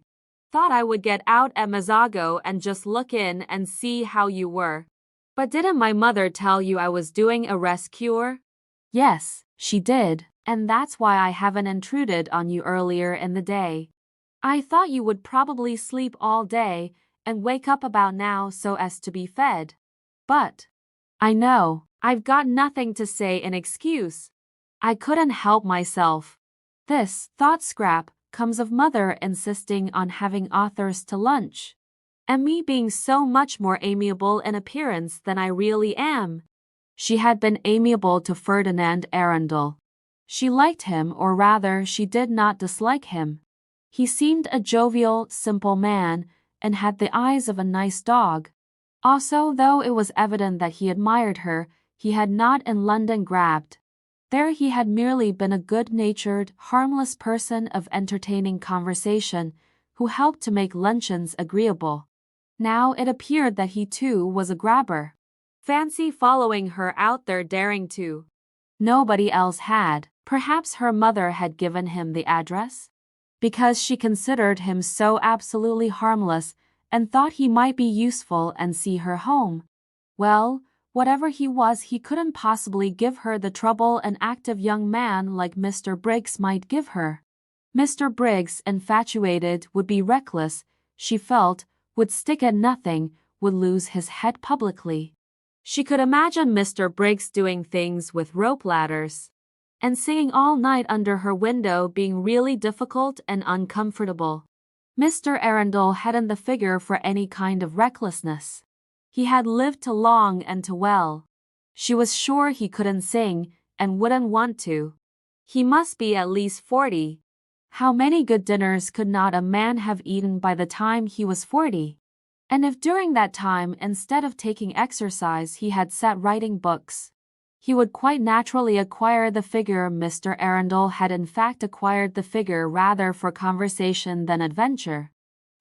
Speaker 1: thought I would get out at Mezzago and just look in and see how you were. But didn't my mother tell you I was doing a rest cure? Yes, she did, and that's why I haven't intruded on you earlier in the day. I thought you would probably sleep all day and wake up about now so as to be fed. But I know, I've got nothing to say in excuse. I couldn't help myself. This, thought Scrap, comes of mother insisting on having authors to lunch, and me being so much more amiable in appearance than I really am. She had been amiable to Ferdinand Arundel. She liked him, or rather she did not dislike him. He seemed a jovial, simple man, and had the eyes of a nice dog. Also, though it was evident that he admired her, he had not in London grabbed. There he had merely been a good-natured, harmless person of entertaining conversation, who helped to make luncheons agreeable. Now it appeared that he too was a grabber. Fancy following her out there daring to. Nobody else had. Perhaps her mother had given him the address? Because she considered him so absolutely harmless and thought he might be useful and see her home. Well, whatever he was, he couldn't possibly give her the trouble an active young man like Mr. Briggs might give her. Mr. Briggs, infatuated, would be reckless, she felt, would stick at nothing, would lose his head publicly. She could imagine Mr. Briggs doing things with rope ladders and singing all night under her window being really difficult and uncomfortable. Mr. Arundel hadn't the figure for any kind of recklessness. He had lived too long and too well. She was sure he couldn't sing and wouldn't want to. He must be at least 40. How many good dinners could not a man have eaten by the time he was 40? And if during that time, instead of taking exercise, he had sat writing books, he would quite naturally acquire the figure. Mr. Arundel had in fact acquired the figure rather for conversation than adventure.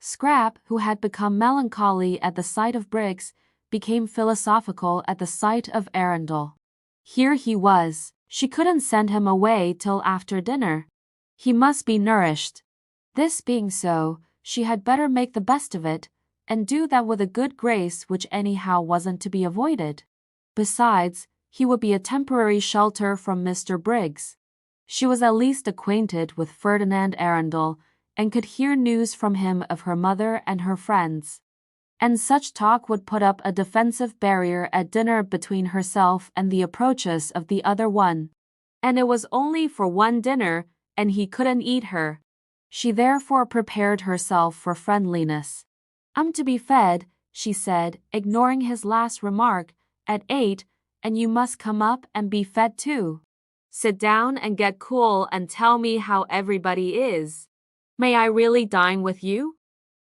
Speaker 1: Scrap, who had become melancholy at the sight of Briggs, became philosophical at the sight of Arundel. Here he was. She couldn't send him away till after dinner. He must be nourished. This being so, she had better make the best of it, and do that with a good grace which anyhow wasn't to be avoided. Besides, he would be a temporary shelter from Mr. Briggs. She was at least acquainted with Ferdinand Arundel, and could hear news from him of her mother and her friends. And such talk would put up a defensive barrier at dinner between herself and the approaches of the other one. And it was only for one dinner, and he couldn't eat her. She therefore prepared herself for friendliness. "I'm to be fed," she said, ignoring his last remark, "at 8, and you must come up and be fed too. Sit down and get cool and tell me how everybody is. May I really dine with you?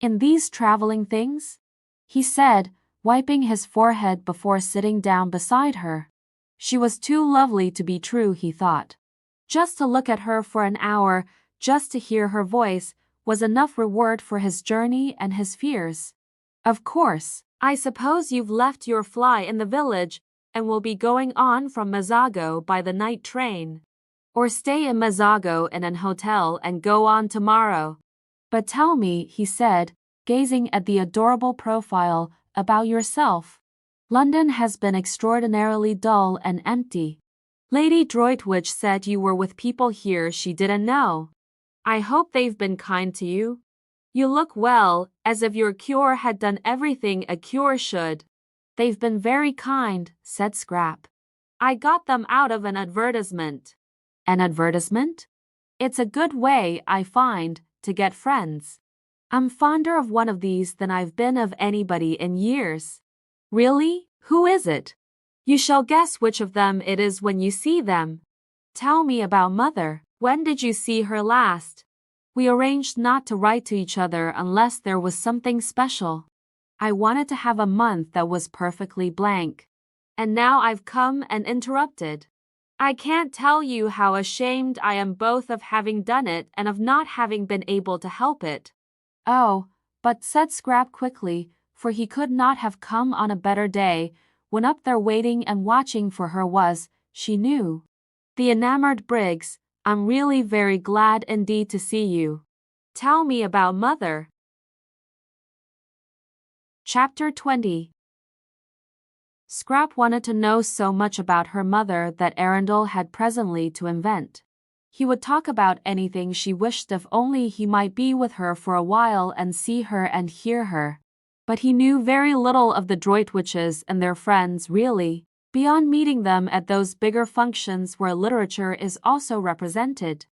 Speaker 1: In these traveling things?" he said, wiping his forehead before sitting down beside her. She was too lovely to be true, he thought. Just to look at her for an hour, just to hear her voice, was enough reward for his journey and his fears. "Of course, I suppose you've left your fly in the village and will be going on from Mazzago by the night train. Or stay in Mazzago in an hotel and go on tomorrow. But tell me," he said, gazing at the adorable profile, "about yourself. London has been extraordinarily dull and empty. Lady Droitwich said you were with people here she didn't know. I hope they've been kind to you. You look well, as if your cure had done everything a cure should." "They've been very kind," said Scrap. "I got them out of an advertisement." "An advertisement? It's a good way, I find, to get friends. I'm fonder of one of these than I've been of anybody in years." "Really? Who is it?" "You shall guess which of them it is when you see them." "Tell me about Mother. When did you see her last?" "We arranged not to write to each other unless there was something special. I wanted to have a month that was perfectly blank. And now I've come and interrupted. I can't tell you how ashamed I am both of having done it and of not having been able to help it." "Oh, but," said Scrap quickly, for he could not have come on a better day, when up there waiting and watching for her was, she knew, the enamored Briggs. "I'm really very glad indeed to see you. Tell me about Mother." Chapter 20. Scrap wanted to know so much about her mother that Arundel had presently to invent. He would talk about anything she wished if only he might be with her for a while and see her and hear her. But he knew very little of the Droitwiches and their friends really, beyond meeting them at those bigger functions where literature is also represented,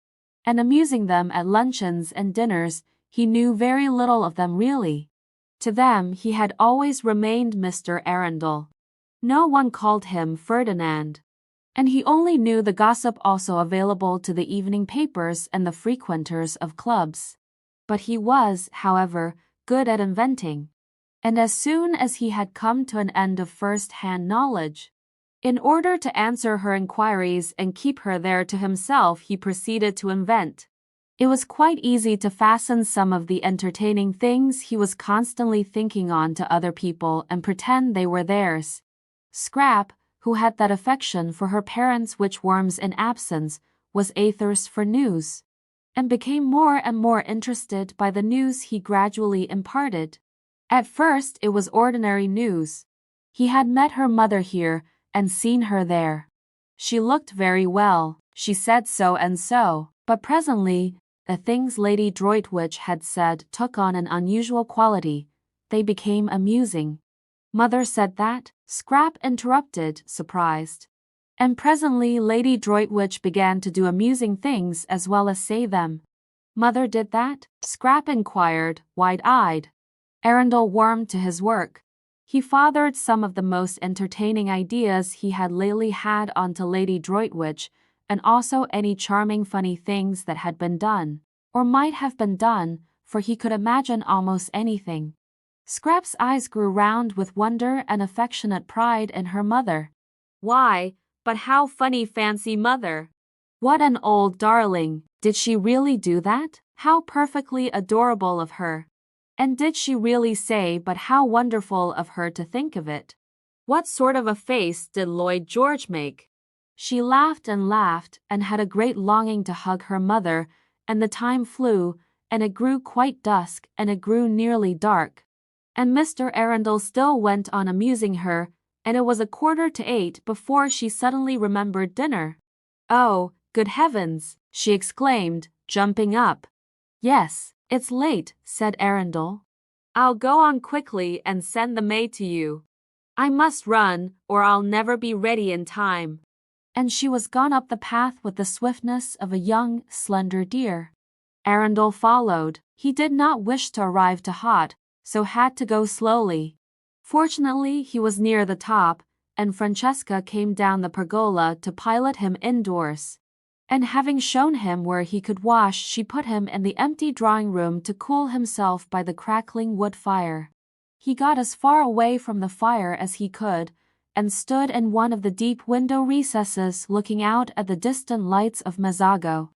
Speaker 1: and amusing them at luncheons and dinners. He knew very little of them really. To them he had always remained Mr. Arundel. No one called him Ferdinand. And he only knew the gossip also available to the evening papers and the frequenters of clubs. But he was, however, good at inventing. And as soon as he had come to an end of first-hand knowledge, in order to answer her inquiries and keep her there to himself, he proceeded to invent. It was quite easy to fasten some of the entertaining things he was constantly thinking on to other people and pretend they were theirs. Scrap, who had that affection for her parents which warms in absence, was athirst for news, and became more and more interested by the news he gradually imparted. At first it was ordinary news. He had met her mother here and seen her there. She looked very well, she said so and so, but presently the things Lady Droitwich had said took on an unusual quality. They became amusing. Mother said that? Scrap interrupted, surprised. And presently Lady Droitwich began to do amusing things as well as say them. Mother did that? Scrap inquired, wide-eyed. Arundel warmed to his work. He fathered some of the most entertaining ideas he had lately had onto Lady Droitwich, and also any charming funny things that had been done, or might have been done, for he could imagine almost anything. Scrap's eyes grew round with wonder and affectionate pride in her mother. Why, but how funny fancy mother! What an old darling! Did she really do that? How perfectly adorable of her! And did she really say, but how wonderful of her to think of it? What sort of a face did Lloyd George make? She laughed and had a great longing to hug her mother, and the time flew, and it grew quite dusk, and it grew nearly dark. And Mr. Arundel still went on amusing her, and it was 7:45 before she suddenly remembered dinner. Oh, good heavens! She exclaimed, jumping up. Yes, it's late, said Arundel. I'll go on quickly and send the maid to you. I must run, or I'll never be ready in time. And she was gone up the path with the swiftness of a young, slender deer. Arundel followed. He did not wish to arrive too hot, so had to go slowly. Fortunately, he was near the top, and Francesca came down the pergola to pilot him indoors. And having shown him where he could wash, she put him in the empty drawing-room to cool himself by the crackling wood fire. He got as far away from the fire as he could, and stood in one of the deep window recesses looking out at the distant lights of Mezzago.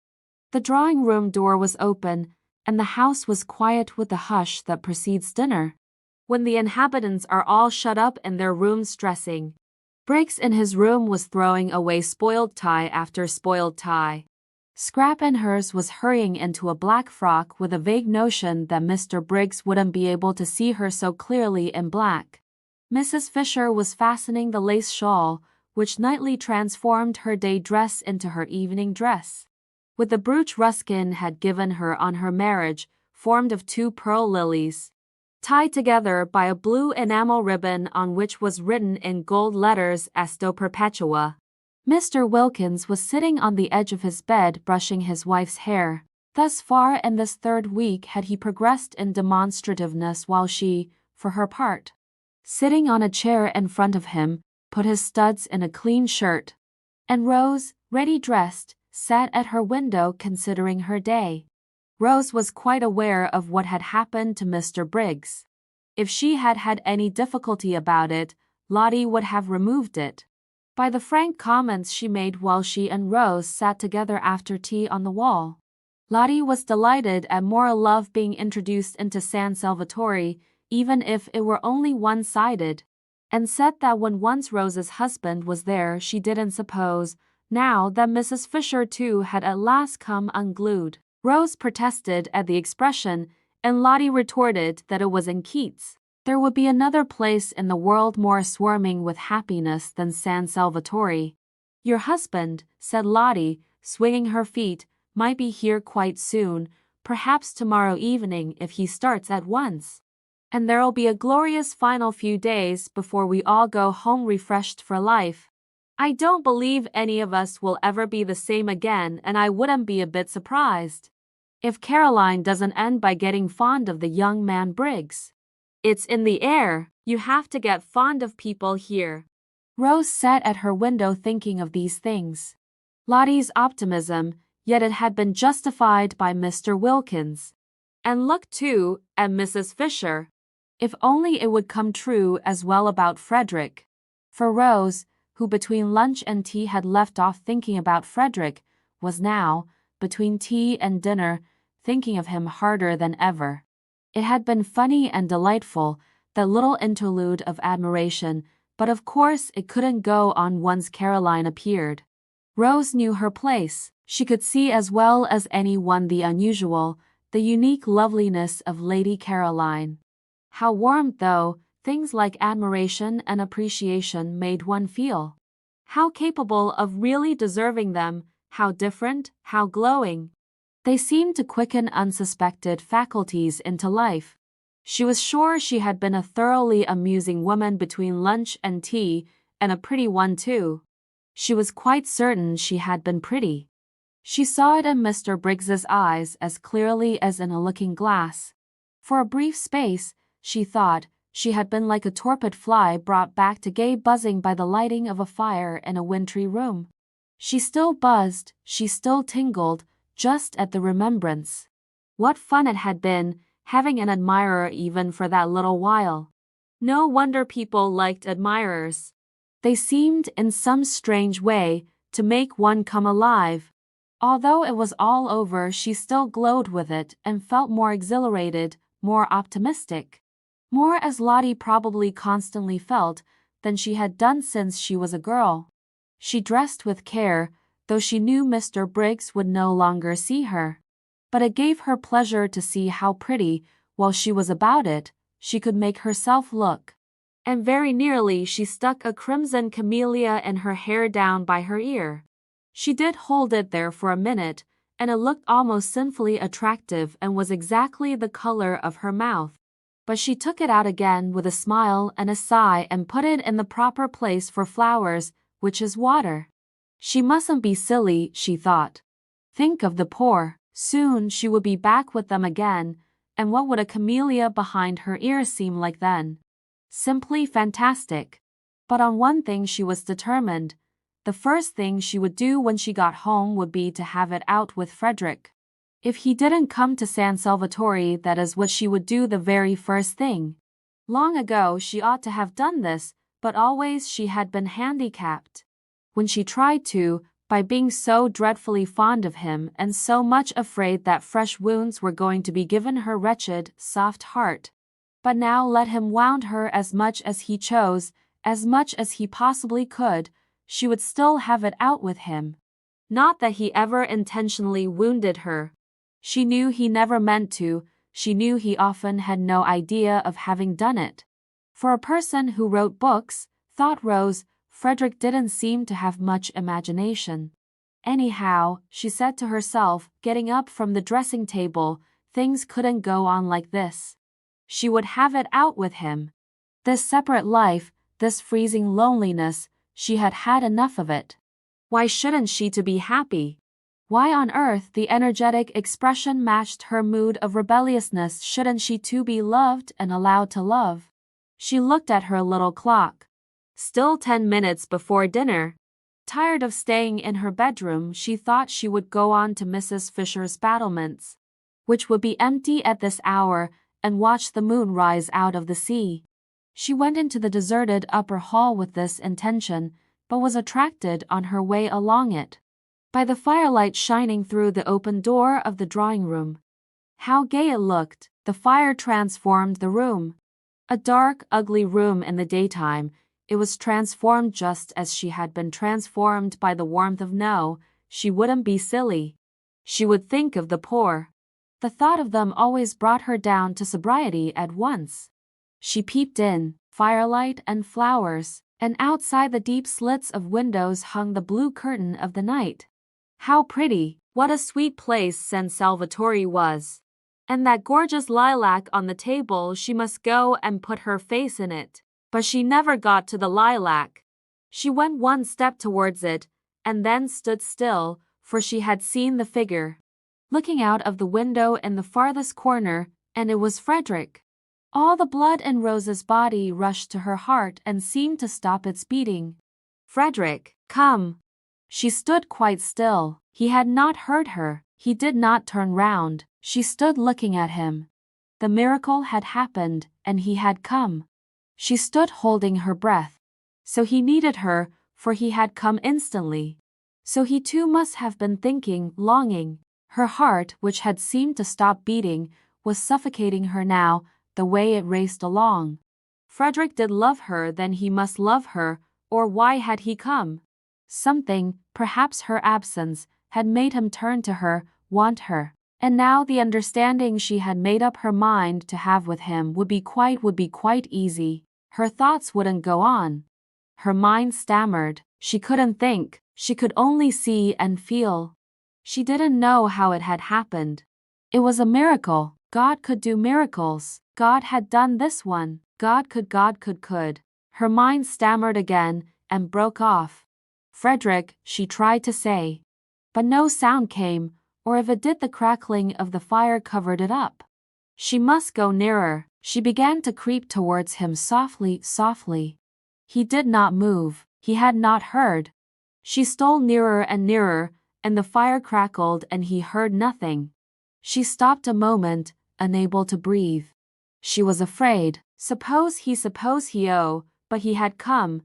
Speaker 1: The drawing-room door was open, and the house was quiet with the hush that precedes dinner, when the inhabitants are all shut up in their rooms dressing. Briggs in his room was throwing away spoiled tie after spoiled tie. Scrap in hers was hurrying into a black frock with a vague notion that Mr. Briggs wouldn't be able to see her so clearly in black. Mrs. Fisher was fastening the lace shawl, which nightly transformed her day dress into her evening dress, with the brooch Ruskin had given her on her marriage, formed of 2 pearl lilies, tied together by a blue enamel ribbon on which was written in gold letters Esto Perpetua. Mr. Wilkins was sitting on the edge of his bed brushing his wife's hair. Thus far in this 3rd week had he progressed in demonstrativeness, while she, for her part, sitting on a chair in front of him, put his studs in a clean shirt, and Rose, ready dressed, sat at her window considering her day. Rose was quite aware of what had happened to Mr. Briggs. If she had had any difficulty about it, Lottie would have removed it by the frank comments she made while she and Rose sat together after tea on the wall. Lottie was delighted at moral love being introduced into San Salvatore, even if it were only one-sided, and said that when once Rose's husband was there she didn't suppose, now that Mrs. Fisher too had at last come unglued. Rose protested at the expression, and Lottie retorted that it was in Keats. There would be another place in the world more swarming with happiness than San Salvatore. Your husband, said Lottie, swinging her feet, might be here quite soon, perhaps tomorrow evening if he starts at once. And there'll be a glorious final few days before we all go home refreshed for life. I don't believe any of us will ever be the same again, and I wouldn't be a bit surprised if Caroline doesn't end by getting fond of the young man Briggs. It's in the air. You have to get fond of people here. Rose sat at her window thinking of these things. Lottie's optimism, yet it had been justified by Mr. Wilkins. And look, too, at Mrs. Fisher. If only it would come true as well about Frederick. For Rose, who between lunch and tea had left off thinking about Frederick, was now, between tea and dinner, thinking of him harder than ever. It had been funny and delightful, that little interlude of admiration, but of course it couldn't go on once Caroline appeared. Rose knew her place. She could see as well as anyone the unusual, the unique loveliness of Lady Caroline. How warm, though, things like admiration and appreciation made one feel. How capable of really deserving them, how different, how glowing. They seemed to quicken unsuspected faculties into life. She was sure she had been a thoroughly amusing woman between lunch and tea, and a pretty one too. She was quite certain she had been pretty. She saw it in Mr. Briggs's eyes as clearly as in a looking-glass. For a brief space, she thought, she had been like a torpid fly brought back to gay buzzing by the lighting of a fire in a wintry room. She still buzzed, she still tingled, just at the remembrance. What fun it had been, having an admirer even for that little while. No wonder people liked admirers. They seemed, in some strange way, to make one come alive. Although it was all over, she still glowed with it and felt more exhilarated, more optimistic. More as Lottie probably constantly felt than she had done since she was a girl. She dressed with care, though she knew Mr. Briggs would no longer see her. But it gave her pleasure to see how pretty, while she was about it, she could make herself look. And very nearly she stuck a crimson camellia in her hair down by her ear. She did hold it there for a minute, and it looked almost sinfully attractive and was exactly the color of her mouth. But she took it out again with a smile and a sigh and put it in the proper place for flowers, which is water. She mustn't be silly, she thought. Think of the poor. Soon she would be back with them again, and what would a camellia behind her ear seem like then? Simply fantastic. But on one thing she was determined. The first thing she would do when she got home would be to have it out with Frederick. If he didn't come to San Salvatore, that is what she would do the very first thing. Long ago she ought to have done this, but always she had been handicapped. When she tried to, by being so dreadfully fond of him and so much afraid that fresh wounds were going to be given her wretched, soft heart. But now let him wound her as much as he chose, as much as he possibly could, she would still have it out with him. Not that he ever intentionally wounded her. She knew he never meant to, she knew he often had no idea of having done it. For a person who wrote books, thought Rose, Frederick didn't seem to have much imagination. Anyhow, she said to herself, getting up from the dressing table, things couldn't go on like this. She would have it out with him. This separate life, this freezing loneliness, she had had enough of it. Why shouldn't she to be happy? Why on earth the energetic expression matched her mood of rebelliousness shouldn't she too be loved and allowed to love? She looked at her little clock. Still 10 minutes before dinner. Tired of staying in her bedroom, she thought she would go on to Mrs. Fisher's battlements, which would be empty at this hour, and watch the moon rise out of the sea. She went into the deserted upper hall with this intention, but was attracted on her way along it by the firelight shining through the open door of the drawing-room. How gay it looked! The fire transformed the room. A dark, ugly room in the daytime, it was transformed just as she had been transformed by the warmth of no, she wouldn't be silly. She would think of the poor. The thought of them always brought her down to sobriety at once. She peeped in, firelight and flowers, and outside the deep slits of windows hung the blue curtain of the night. How pretty! What a sweet place San Salvatore was! And that gorgeous lilac on the table, she must go and put her face in it. But she never got to the lilac. She went one step towards it, and then stood still, for she had seen the figure looking out of the window in the farthest corner, and it was Frederick. All the blood in Rose's body rushed to her heart and seemed to stop its beating. Frederick, come! She stood quite still. He had not heard her. He did not turn round. She stood looking at him. The miracle had happened, and he had come. She stood holding her breath. So he needed her, for he had come instantly. So he too must have been thinking, longing. Her heart, which had seemed to stop beating, was suffocating her now, the way it raced along. Frederick did love her, then he must love her, or why had he come? Something, perhaps her absence, had made him turn to her, want her. And now the understanding she had made up her mind to have with him would be quite easy. Her thoughts wouldn't go on. Her mind stammered. She couldn't think. She could only see and feel. She didn't know how it had happened. It was a miracle. God could do miracles. God had done this one. God could. Her mind stammered again and broke off. Frederick, she tried to say. But no sound came, or if it did, the crackling of the fire covered it up. She must go nearer. She began to creep towards him softly. He did not move. He had not heard. She stole nearer and nearer, and the fire crackled and he heard nothing. She stopped a moment, unable to breathe. She was afraid. Suppose he, oh, but he had come.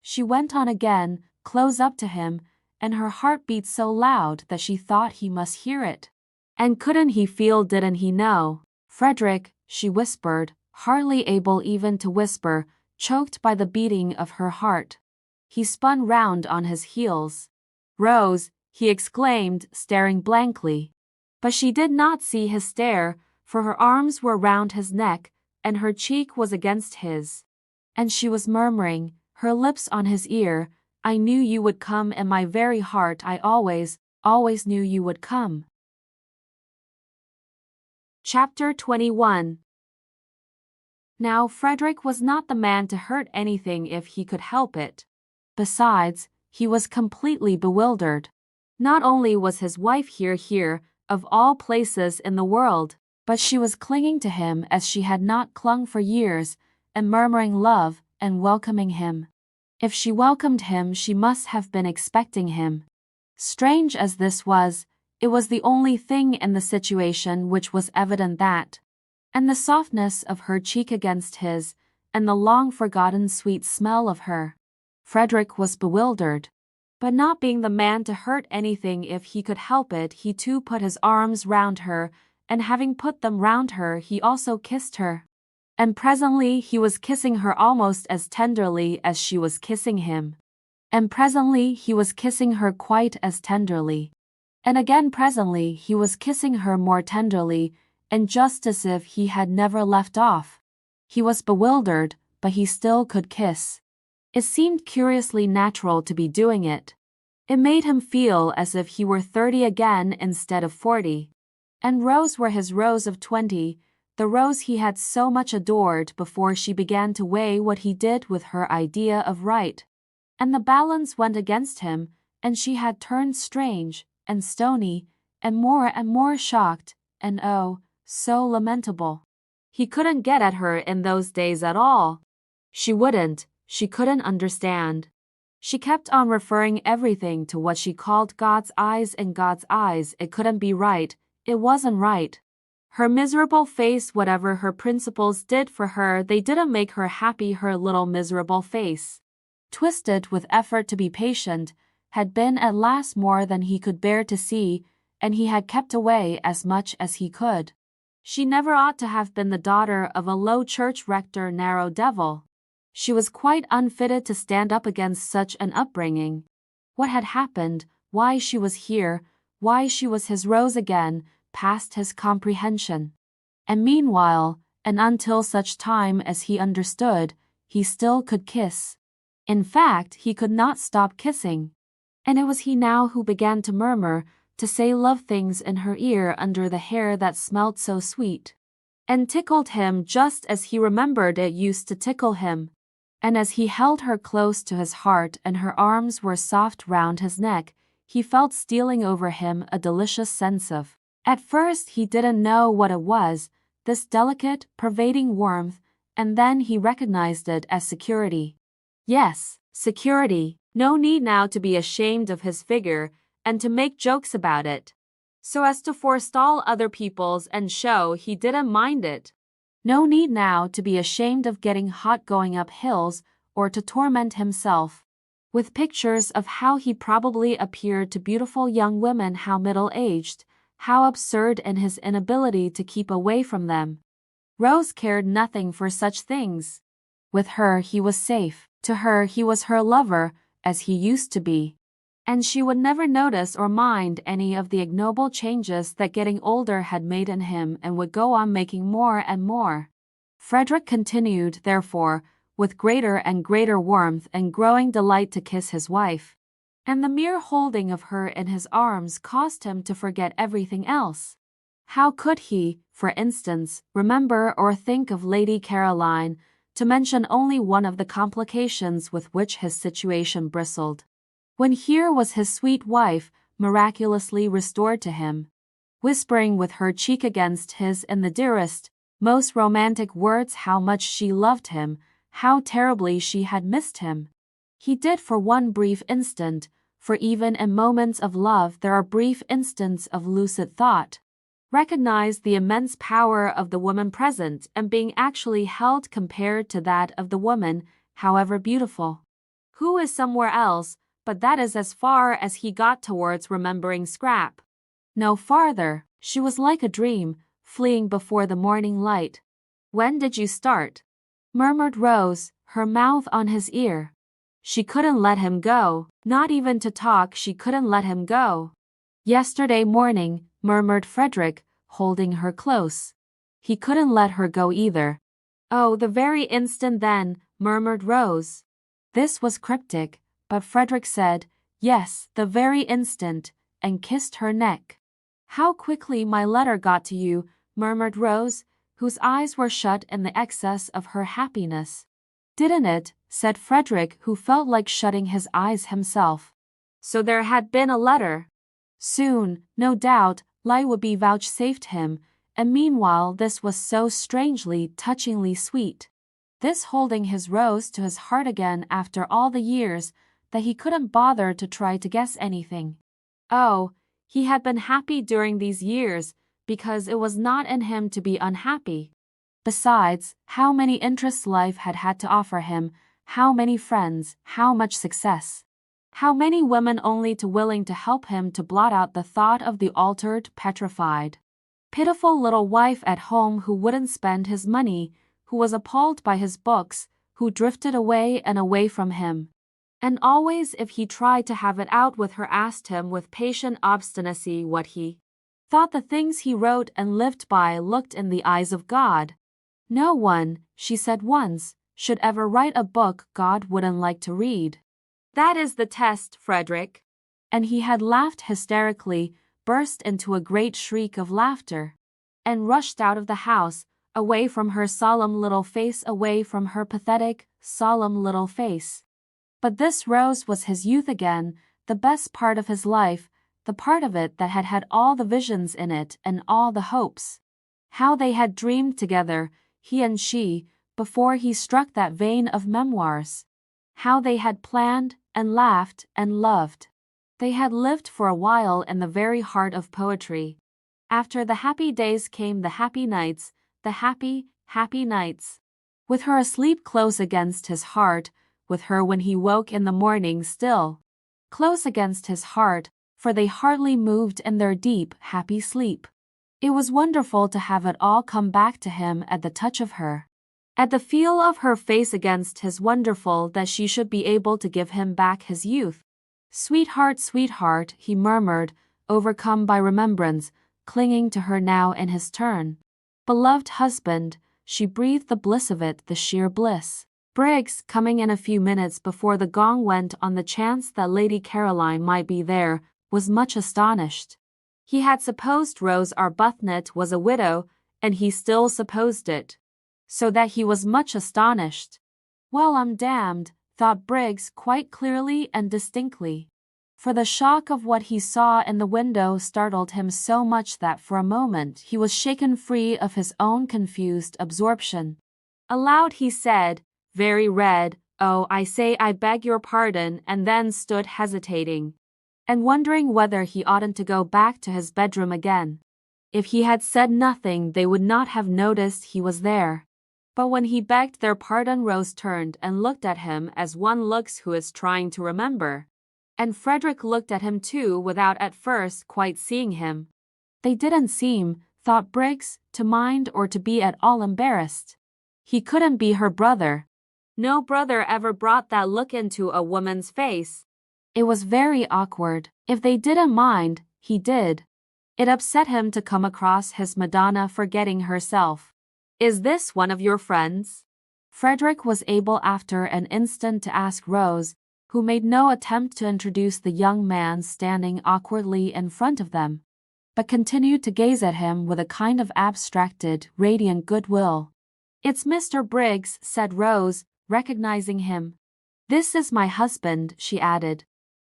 Speaker 1: She went on again, close up to him, and her heart beat so loud that she thought he must hear it. And couldn't he feel, didn't he know? Frederick, she whispered, hardly able even to whisper, choked by the beating of her heart. He spun round on his heels. Rose, he exclaimed, staring blankly. But she did not see his stare, for her arms were round his neck, and her cheek was against his. And she was murmuring, her lips on his ear, I knew you would come in my very heart. I always knew you would come. Chapter 21. Now Frederick was not the man to hurt anything if he could help it. Besides, he was completely bewildered. Not only was his wife here, of all places in the world, but she was clinging to him as she had not clung for years, and murmuring love, and welcoming him. If she welcomed him, she must have been expecting him. Strange as this was, it was the only thing in the situation which was evident that. And the softness of her cheek against his, and the long-forgotten sweet smell of her. Frederick was bewildered. But not being the man to hurt anything if he could help it, he too put his arms round her, and having put them round her, he also kissed her. And presently he was kissing her almost as tenderly as she was kissing him. And presently he was kissing her quite as tenderly. And again presently he was kissing her more tenderly, and just as if he had never left off. He was bewildered, but he still could kiss. It seemed curiously natural to be doing it. It made him feel as if he were 30 again instead of 40. And Rose were his Rose of 20, the Rose he had so much adored before she began to weigh what he did with her idea of right. And the balance went against him, and she had turned strange, and stony, and more shocked, and oh, so lamentable. He couldn't get at her in those days at all. She couldn't understand. She kept on referring everything to what she called God's eyes, and God's eyes. It couldn't be right. It wasn't right. Her miserable face, whatever her principles did for her, they didn't make her happy. Her little miserable face, twisted with effort to be patient, had been at last more than he could bear to see, and he had kept away as much as he could. She never ought to have been the daughter of a low church rector, narrow devil. She was quite unfitted to stand up against such an upbringing. What had happened, why she was here, why she was his Rose again, past his comprehension. And meanwhile, and until such time as he understood, he still could kiss. In fact, he could not stop kissing. And it was he now who began to murmur, to say love things in her ear under the hair that smelt so sweet, and tickled him just as he remembered it used to tickle him. And as he held her close to his heart and her arms were soft round his neck, he felt stealing over him a delicious sense of. At first he didn't know what it was, this delicate, pervading warmth, and then he recognized it as security. Yes, security. No need now to be ashamed of his figure and to make jokes about it, so as to forestall other people's and show he didn't mind it. No need now to be ashamed of getting hot going up hills or to torment himself with pictures of how he probably appeared to beautiful young women, how middle-aged, how absurd in his inability to keep away from them. Rose cared nothing for such things. With her he was safe, to her he was her lover, as he used to be. And she would never notice or mind any of the ignoble changes that getting older had made in him and would go on making more and more. Frederick continued, therefore, with greater and greater warmth and growing delight to kiss his wife. And the mere holding of her in his arms caused him to forget everything else. How could he, for instance, remember or think of Lady Caroline, to mention only one of the complications with which his situation bristled, when here was his sweet wife, miraculously restored to him, whispering with her cheek against his in the dearest, most romantic words how much she loved him, how terribly she had missed him. He did for one brief instant, for even in moments of love there are brief instants of lucid thought, recognize the immense power of the woman present and being actually held compared to that of the woman, however beautiful, who is somewhere else, but that is as far as he got towards remembering Scrap. No farther. She was like a dream, fleeing before the morning light. When did you start? Murmured Rose, her mouth on his ear. She couldn't let him go, not even to talk she couldn't let him go. Yesterday morning, murmured Frederick, holding her close. He couldn't let her go either. Oh, the very instant then, murmured Rose. This was cryptic, but Frederick said, yes, the very instant, and kissed her neck. How quickly my letter got to you, murmured Rose, whose eyes were shut in the excess of her happiness. Didn't it? Said Frederick, who felt like shutting his eyes himself. So there had been a letter. Soon, no doubt, light would be vouchsafed him, and meanwhile this was so strangely, touchingly sweet. This holding his Rose to his heart again after all the years, that he couldn't bother to try to guess anything. Oh, he had been happy during these years, because it was not in him to be unhappy. Besides, how many interests life had had to offer him, how many friends, how much success. How many women only too willing to help him to blot out the thought of the altered, petrified, pitiful little wife at home who wouldn't spend his money, who was appalled by his books, who drifted away and away from him, and always if he tried to have it out with her asked him with patient obstinacy what he thought the things he wrote and lived by looked in the eyes of God. No one, she said once, should ever write a book God wouldn't like to read. That is the test, Frederick. And he had laughed hysterically, burst into a great shriek of laughter, and rushed out of the house, away from her solemn little face, away from her pathetic, solemn little face. But this Rose was his youth again, the best part of his life, the part of it that had had all the visions in it and all the hopes. How they had dreamed together, he and she, before he struck that vein of memoirs. How they had planned and laughed and loved. They had lived for a while in the very heart of poetry. After the happy days came the happy nights, the happy, happy nights. With her asleep close against his heart, with her when he woke in the morning still close against his heart, for they hardly moved in their deep, happy sleep. It was wonderful to have it all come back to him at the touch of her. At the feel of her face against his, wonderful that she should be able to give him back his youth. Sweetheart, sweetheart, he murmured, overcome by remembrance, clinging to her now in his turn. Beloved husband, she breathed the bliss of it, the sheer bliss. Briggs, coming in a few minutes before the gong went on the chance that Lady Caroline might be there, was much astonished. He had supposed Rose Arbuthnot was a widow, and he still supposed it. So that he was much astonished. Well, I'm damned, thought Briggs quite clearly and distinctly. For the shock of what he saw in the window startled him so much that for a moment he was shaken free of his own confused absorption. Aloud he said, very red, "Oh, I say I beg your pardon," and then stood hesitating, and wondering whether he oughtn't to go back to his bedroom again. If he had said nothing they would not have noticed he was there. But when he begged their pardon, Rose turned and looked at him as one looks who is trying to remember. And Frederick looked at him too without at first quite seeing him. They didn't seem, thought Briggs, to mind or to be at all embarrassed. He couldn't be her brother. No brother ever brought that look into a woman's face. It was very awkward. If they didn't mind, he did. It upset him to come across his Madonna forgetting herself. "Is this one of your friends?" Frederick was able after an instant to ask Rose, who made no attempt to introduce the young man standing awkwardly in front of them, but continued to gaze at him with a kind of abstracted, radiant goodwill. "It's Mr. Briggs," said Rose, recognizing him. "This is my husband," she added.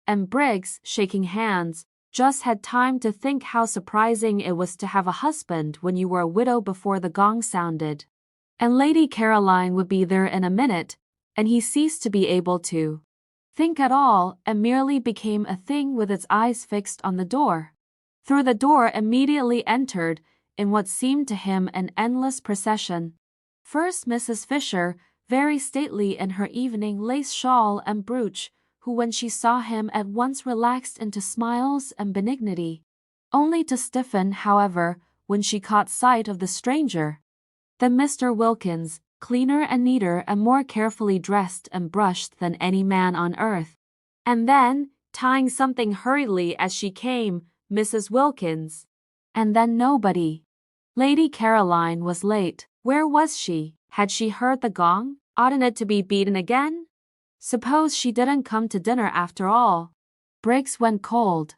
Speaker 1: And Briggs, shaking hands, just had time to think how surprising it was to have a husband when you were a widow before the gong sounded. And Lady Caroline would be there in a minute, and he ceased to be able to think at all and merely became a thing with its eyes fixed on the door. Through the door immediately entered, in what seemed to him an endless procession. First Mrs. Fisher, very stately in her evening lace shawl and brooch, who when she saw him at once relaxed into smiles and benignity, only to stiffen, however, when she caught sight of the stranger. Then Mr. Wilkins, cleaner and neater and more carefully dressed and brushed than any man on earth. And then, tying something hurriedly as she came, Mrs. Wilkins. And then nobody. Lady Caroline was late. Where was she? Had she heard the gong? Oughtn't it to be beaten again? Suppose she didn't come to dinner after all. Briggs went cold.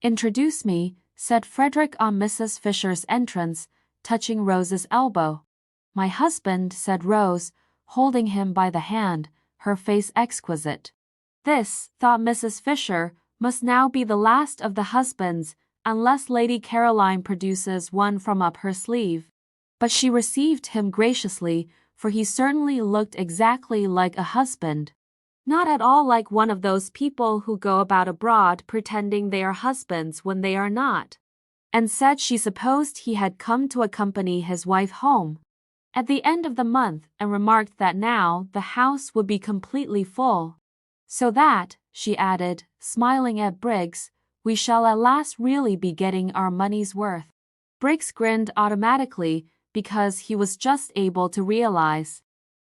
Speaker 1: "Introduce me," said Frederick on Mrs. Fisher's entrance, touching Rose's elbow. "My husband," said Rose, holding him by the hand, her face exquisite. This, thought Mrs. Fisher, must now be the last of the husbands, unless Lady Caroline produces one from up her sleeve. But she received him graciously, for he certainly looked exactly like a husband. Not at all like one of those people who go about abroad pretending they are husbands when they are not. And said she supposed he had come to accompany his wife home at the end of the month, and remarked that now the house would be completely full. "So that," she added, smiling at Briggs, "we shall at last really be getting our money's worth." Briggs grinned automatically, because he was just able to realize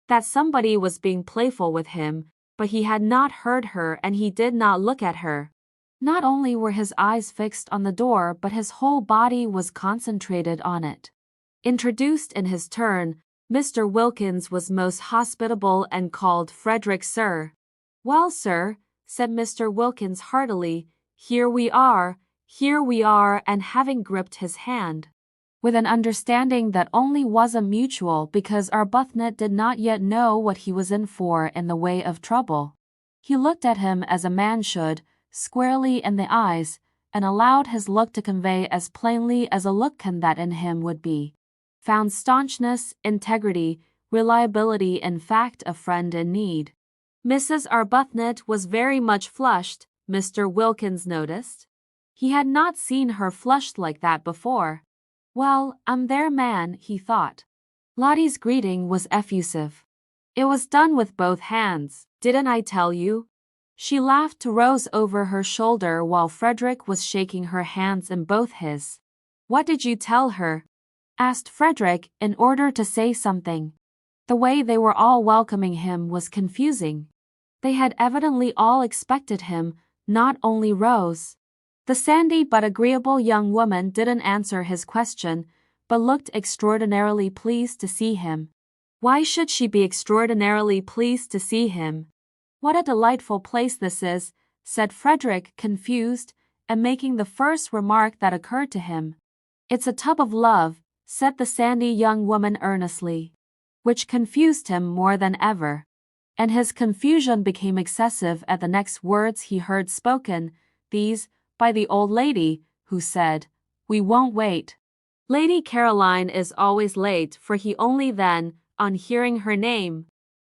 Speaker 1: that somebody was being playful with him, but he had not heard her and he did not look at her. Not only were his eyes fixed on the door, but his whole body was concentrated on it. Introduced in his turn, Mr. Wilkins was most hospitable and called Frederick sir. "Well, sir," said Mr. Wilkins heartily, here we are, and having gripped his hand, with an understanding that only wasn't mutual because Arbuthnot did not yet know what he was in for in the way of trouble. He looked at him as a man should, squarely in the eyes, and allowed his look to convey as plainly as a look can that in him would be found staunchness, integrity, reliability, in fact a friend in need. Mrs. Arbuthnot was very much flushed, Mr. Wilkins noticed. He had not seen her flushed like that before. "Well, I'm their man," he thought. Lottie's greeting was effusive. "It was done with both hands, didn't I tell you?" She laughed to Rose over her shoulder while Frederick was shaking her hands in both his. "What did you tell her?" asked Frederick in order to say something. The way they were all welcoming him was confusing. They had evidently all expected him, not only Rose. The sandy but agreeable young woman didn't answer his question, but looked extraordinarily pleased to see him. Why should she be extraordinarily pleased to see him? "What a delightful place this is," said Frederick, confused, and making the first remark that occurred to him. "It's a tub of love," said the sandy young woman earnestly, which confused him more than ever. And his confusion became excessive at the next words he heard spoken, these, by the old lady, who said, "We won't wait." Lady Caroline is always late, for he only then, on hearing her name,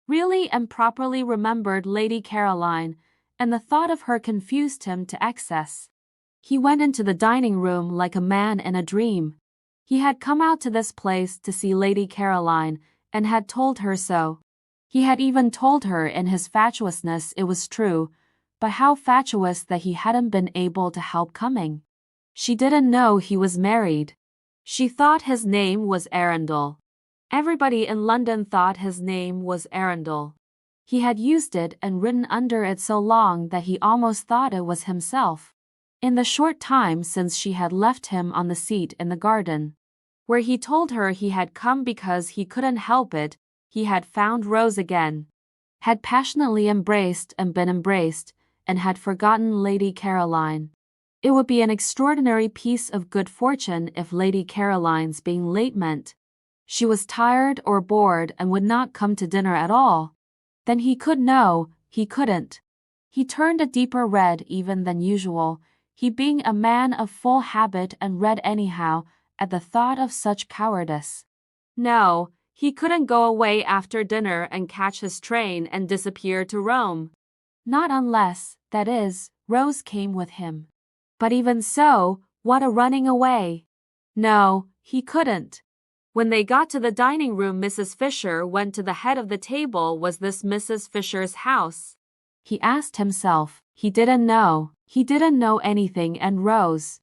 Speaker 1: really and properly remembered Lady Caroline, and the thought of her confused him to excess. He went into the dining room like a man in a dream. He had come out to this place to see Lady Caroline, and had told her so. He had even told her in his fatuousness it was true, but how fatuous that he hadn't been able to help coming. She didn't know he was married. She thought his name was Arundel. Everybody in London thought his name was Arundel. He had used it and written under it so long that he almost thought it was himself. In the short time since she had left him on the seat in the garden, where he told her he had come because he couldn't help it, he had found Rose again, had passionately embraced and been embraced, and had forgotten Lady Caroline. It would be an extraordinary piece of good fortune if Lady Caroline's being late meant she was tired or bored and would not come to dinner at all. Then he could know, he couldn't. He turned a deeper red even than usual, he being a man of full habit and red anyhow, at the thought of such cowardice. No, he couldn't go away after dinner and catch his train and disappear to Rome. Not unless, that is, Rose came with him. But even so, what a running away! No, he couldn't. When they got to the dining room, Mrs. Fisher went to the head of the table. Was this Mrs. Fisher's house? He asked himself. He didn't know. He didn't know anything, and Rose,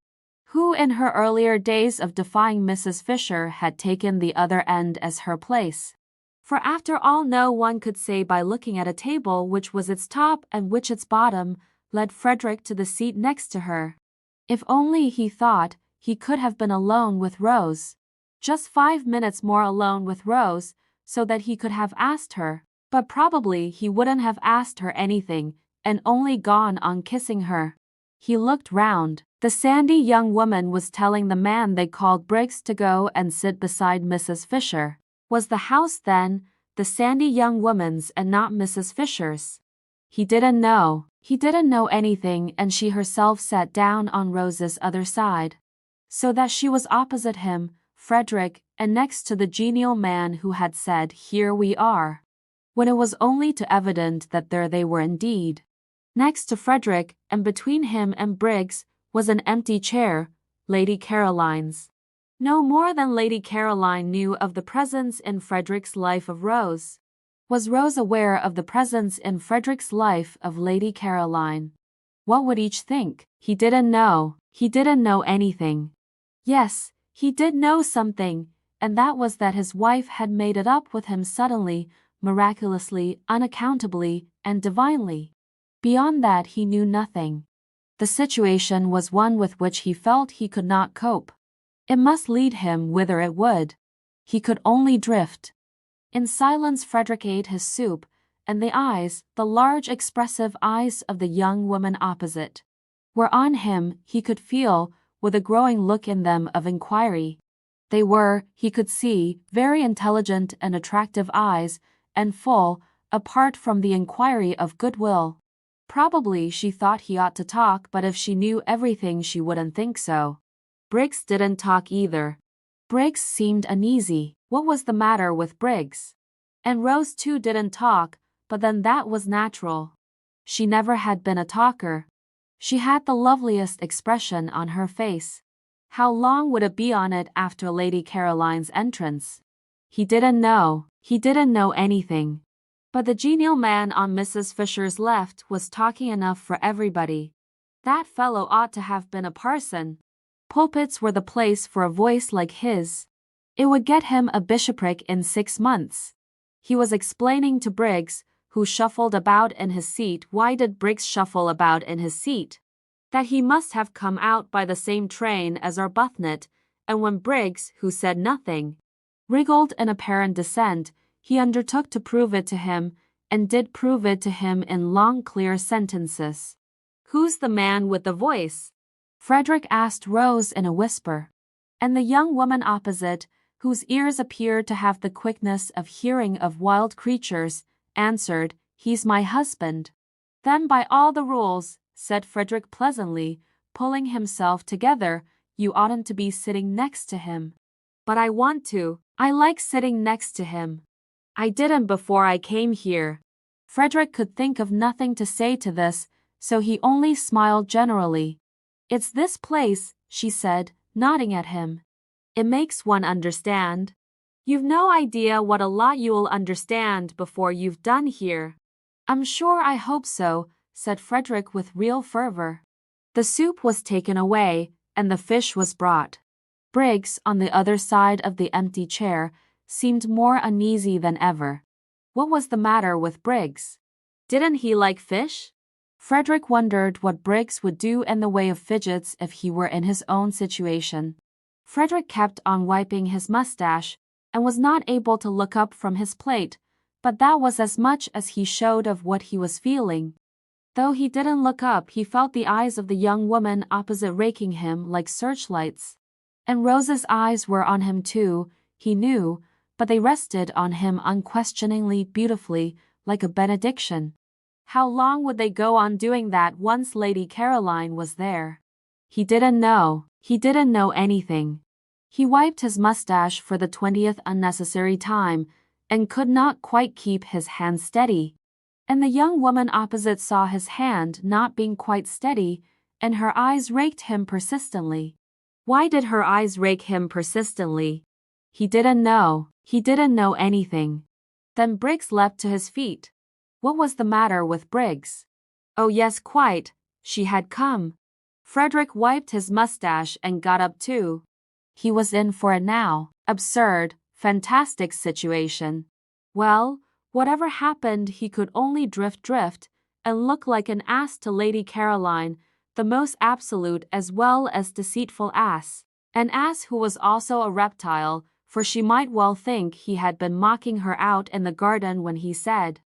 Speaker 1: who in her earlier days of defying Mrs. Fisher had taken the other end as her place. For after all, no one could say by looking at a table which was its top and which its bottom, led Frederick to the seat next to her. If only, he thought, he could have been alone with Rose. Just 5 minutes more alone with Rose, so that he could have asked her, but probably he wouldn't have asked her anything, and only gone on kissing her. He looked round. The sandy young woman was telling the man they called Briggs to go and sit beside Mrs. Fisher. Was the house, then, the sandy young woman's and not Mrs. Fisher's? He didn't know. He didn't know anything, and she herself sat down on Rose's other side, so that she was opposite him, Frederick, and next to the genial man who had said, "Here we are," when it was only too evident that there they were indeed. Next to Frederick, and between him and Briggs, was an empty chair, Lady Caroline's. No more than Lady Caroline knew of the presence in Frederick's life of Rose. Was Rose aware of the presence in Frederick's life of Lady Caroline? What would each think? He didn't know. He didn't know anything. Yes, he did know something, and that was that his wife had made it up with him suddenly, miraculously, unaccountably, and divinely. Beyond that he knew nothing. The situation was one with which he felt he could not cope. It must lead him whither it would. He could only drift. In silence Frederick ate his soup, and the eyes, the large expressive eyes of the young woman opposite, were on him, he could feel, with a growing look in them of inquiry. They were, he could see, very intelligent and attractive eyes, and full, apart from the inquiry, of goodwill. Probably she thought he ought to talk, but if she knew everything she wouldn't think so. Briggs didn't talk either. Briggs seemed uneasy. What was the matter with Briggs? And Rose too didn't talk, but then that was natural. She never had been a talker. She had the loveliest expression on her face. How long would it be on it after Lady Caroline's entrance? He didn't know. He didn't know anything. But the genial man on Mrs. Fisher's left was talking enough for everybody. That fellow ought to have been a parson. Pulpits were the place for a voice like his. It would get him a bishopric in 6 months. He was explaining to Briggs, who shuffled about in his seat. Why did Briggs shuffle about in his seat? That he must have come out by the same train as Arbuthnot, and when Briggs, who said nothing, wriggled in apparent dissent, he undertook to prove it to him, and did prove it to him in long clear sentences. "Who's the man with the voice?" Frederick asked Rose in a whisper. And the young woman opposite, whose ears appeared to have the quickness of hearing of wild creatures, answered, "He's my husband." "Then by all the rules," said Frederick pleasantly, pulling himself together, "you oughtn't to be sitting next to him." "But I want to. I like sitting next to him. I didn't before I came here." Frederick could think of nothing to say to this, so he only smiled generally. "It's this place," she said, nodding at him. "It makes one understand. You've no idea what a lot you'll understand before you've done here." "I'm sure I hope so," said Frederick with real fervor. The soup was taken away, and the fish was brought. Briggs, on the other side of the empty chair, seemed more uneasy than ever. What was the matter with Briggs? Didn't he like fish? Frederick wondered what Briggs would do in the way of fidgets if he were in his own situation. Frederick kept on wiping his mustache and was not able to look up from his plate, but that was as much as he showed of what he was feeling. Though he didn't look up, he felt the eyes of the young woman opposite raking him like searchlights. And Rose's eyes were on him too, he knew, but they rested on him unquestioningly, beautifully, like a benediction. How long would they go on doing that once Lady Caroline was there? He didn't know. He didn't know anything. He wiped his mustache for the 20th unnecessary time and could not quite keep his hand steady. And the young woman opposite saw his hand not being quite steady, and her eyes raked him persistently. Why did her eyes rake him persistently? He didn't know. He didn't know anything. Then Briggs leapt to his feet. What was the matter with Briggs? Oh yes, quite. She had come. Frederick wiped his mustache and got up too. He was in for it now. Absurd, fantastic situation. Well, whatever happened, he could only drift and look like an ass to Lady Caroline, the most absolute as well as deceitful ass. An ass who was also a reptile, for she might well think he had been mocking her out in the garden when he said,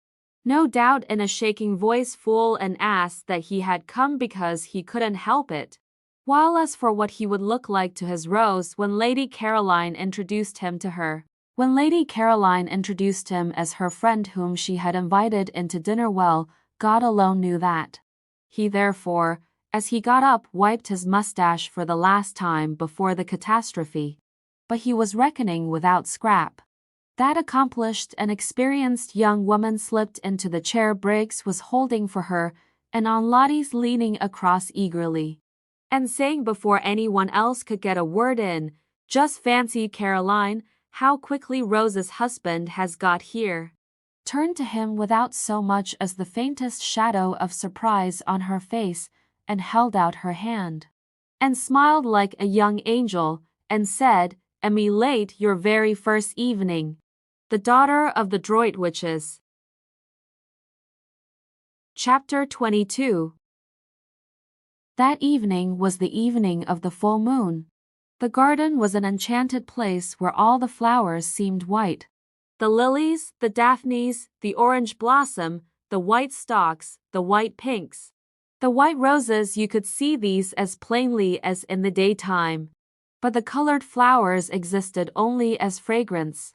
Speaker 1: no doubt in a shaking voice, fool and ass, that he had come because he couldn't help it. While as for what he would look like to his Rose when Lady Caroline introduced him to her, when Lady Caroline introduced him as her friend whom she had invited into dinner, well, God alone knew that. He therefore, as he got up, wiped his mustache for the last time before the catastrophe. But he was reckoning without Scrap. That accomplished and experienced young woman slipped into the chair Briggs was holding for her, and on Lottie's leaning across eagerly, and saying before anyone else could get a word in, just fancy, Caroline, how quickly Rose's husband has got here. Turned to him without so much as the faintest shadow of surprise on her face, and held out her hand, and smiled like a young angel, and said, "Am I late your very first evening? The daughter of the Droitwiches." Chapter 22. That evening was the evening of the full moon. The garden was an enchanted place where all the flowers seemed white. The lilies, the daphnes, the orange blossom, the white stalks, the white pinks. The white roses, you could see these as plainly as in the daytime. But the colored flowers existed only as fragrance.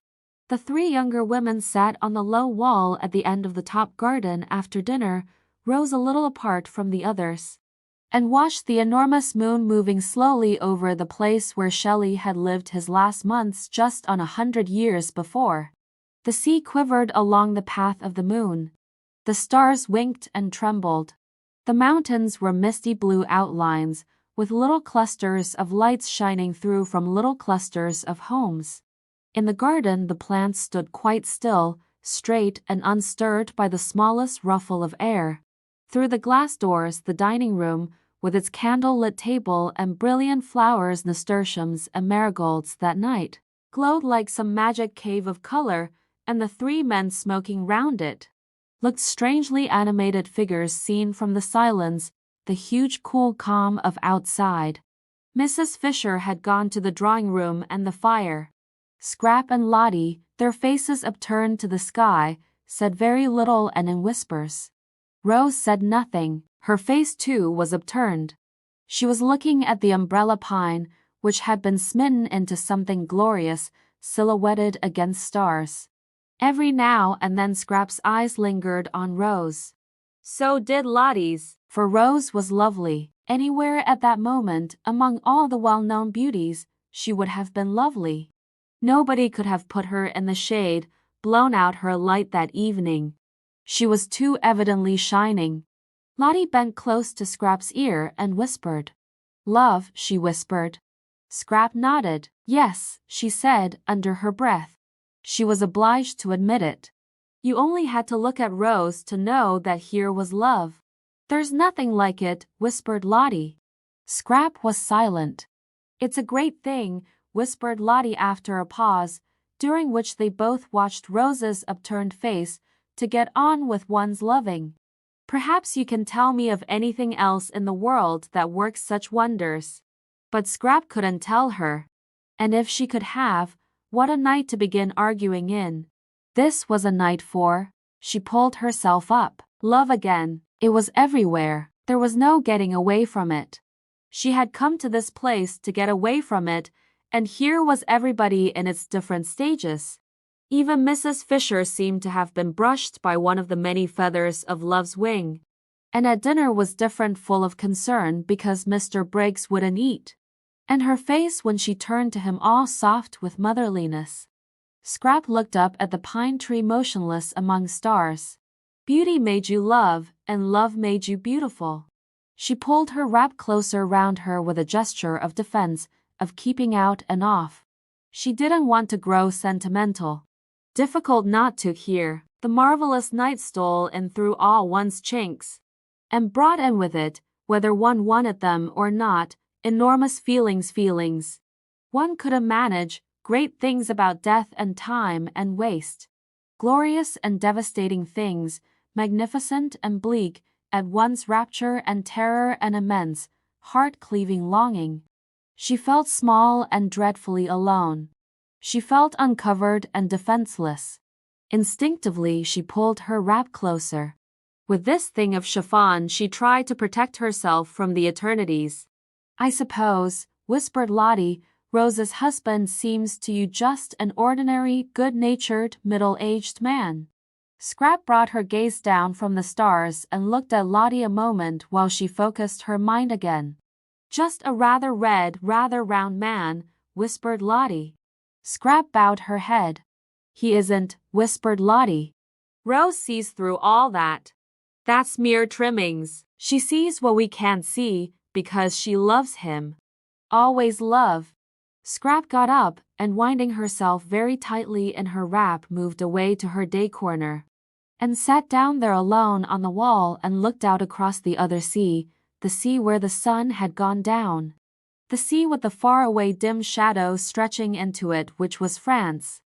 Speaker 1: The three younger women sat on the low wall at the end of the top garden after dinner, Rose a little apart from the others, and watched the enormous moon moving slowly over the place where Shelley had lived his last months just on 100 years before. The sea quivered along the path of the moon. The stars winked and trembled. The mountains were misty blue outlines, with little clusters of lights shining through from little clusters of homes. In the garden the plants stood quite still, straight and unstirred by the smallest ruffle of air. Through the glass doors the dining room, with its candle-lit table and brilliant flowers, nasturtiums and marigolds that night, glowed like some magic cave of color, and the three men smoking round it looked strangely animated figures seen from the silence, the huge cool calm of outside. Mrs. Fisher had gone to the drawing-room and the fire. Scrap and Lottie, their faces upturned to the sky, said very little and in whispers. Rose said nothing. Her face too was upturned. She was looking at the umbrella pine, which had been smitten into something glorious, silhouetted against stars. Every now and then Scrap's eyes lingered on Rose. So did Lottie's, for Rose was lovely. Anywhere at that moment, among all the well-known beauties, she would have been lovely. Nobody could have put her in the shade, blown out her light that evening. She was too evidently shining. Lottie bent close to Scrap's ear and whispered. "Love," she whispered. Scrap nodded. "Yes," she said under her breath. She was obliged to admit it. You only had to look at Rose to know that here was love. "There's nothing like it," whispered Lottie. Scrap was silent. "It's a great thing," whispered Lottie after a pause, during which they both watched Rose's upturned face to get on with one's loving. Perhaps you can tell me of anything else in the world that works such wonders. But Scrap couldn't tell her. And if she could have, what a night to begin arguing in. This was a night for, she pulled herself up, love again. It was everywhere. There was no getting away from it. She had come to this place to get away from it, and here was everybody in its different stages. Even Mrs. Fisher seemed to have been brushed by one of the many feathers of love's wing. And at dinner was different, full of concern because Mr. Briggs wouldn't eat. And her face when she turned to him all soft with motherliness. Scrap looked up at the pine tree motionless among stars. Beauty made you love, and love made you beautiful. She pulled her wrap closer round her with a gesture of defense, of keeping out and off. She didn't want to grow sentimental. Difficult not to here. The marvelous night stole in through all one's chinks, and brought in with it, whether one wanted them or not, enormous feelings. One couldn't manage, great things about death and time and waste. Glorious and devastating things, magnificent and bleak, at once rapture and terror and immense, heart-cleaving longing. She felt small and dreadfully alone. She felt uncovered and defenseless. Instinctively she pulled her wrap closer. With this thing of chiffon she tried to protect herself from the eternities. I suppose, whispered Lottie, Rose's husband seems to you just an ordinary, good-natured, middle-aged man. Scrap brought her gaze down from the stars and looked at Lottie a moment while she focused her mind again. Just a rather red, rather round man, whispered Lottie. Scrap bowed her head. He isn't, whispered Lottie. Rose sees through all that. That's mere trimmings. She sees what we can't see, because she loves him. Always love. Scrap got up, and winding herself very tightly in her wrap moved away to her day corner, and sat down there alone on the wall and looked out across the other sea, the sea where the sun had gone down. The sea with the far-away dim shadow stretching into it, which was France.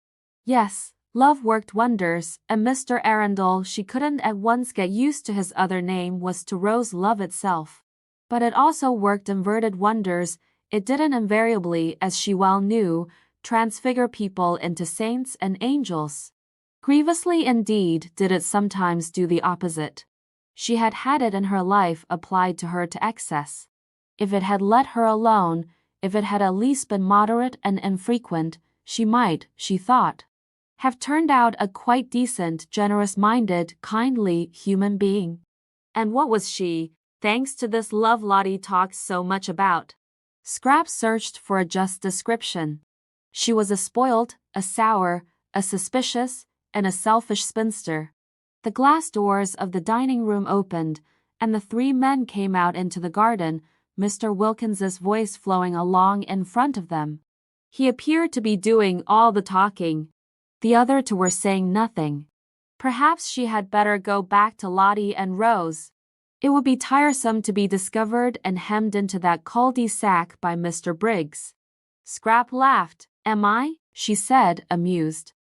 Speaker 1: Yes, love worked wonders, and Mr. Arundel, she couldn't at once get used to his other name, was to Rose love itself. But it also worked inverted wonders. It didn't invariably, as she well knew, transfigure people into saints and angels. Grievously indeed did it sometimes do the opposite. She had had it in her life applied to her to excess. If it had let her alone, if it had at least been moderate and infrequent, she might, she thought, have turned out a quite decent, generous-minded, kindly human being. And what was she, thanks to this love Lottie talked so much about? Scrap searched for a just description. She was a spoilt, a sour, a suspicious, and a selfish spinster. The glass doors of the dining room opened, and the three men came out into the garden, Mr. Wilkins's voice flowing along in front of them. He appeared to be doing all the talking. The other two were saying nothing. Perhaps she had better go back to Lottie and Rose. It would be tiresome to be discovered and hemmed into that cul-de-sac by Mr. Briggs. Scrap laughed. Am I? She said, amused.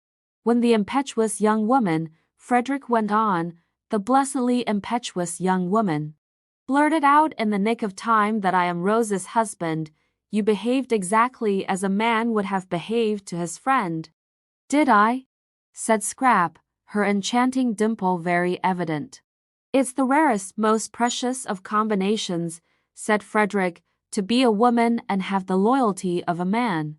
Speaker 1: When the impetuous young woman, Frederick went on, the blessedly impetuous young woman, blurted out in the nick of time that I am Rose's husband, you behaved exactly as a man would have behaved to his friend. Did I? Said Scrap, her enchanting dimple very evident. It's the rarest, most precious of combinations, said Frederick, to be a woman and have the loyalty of a man.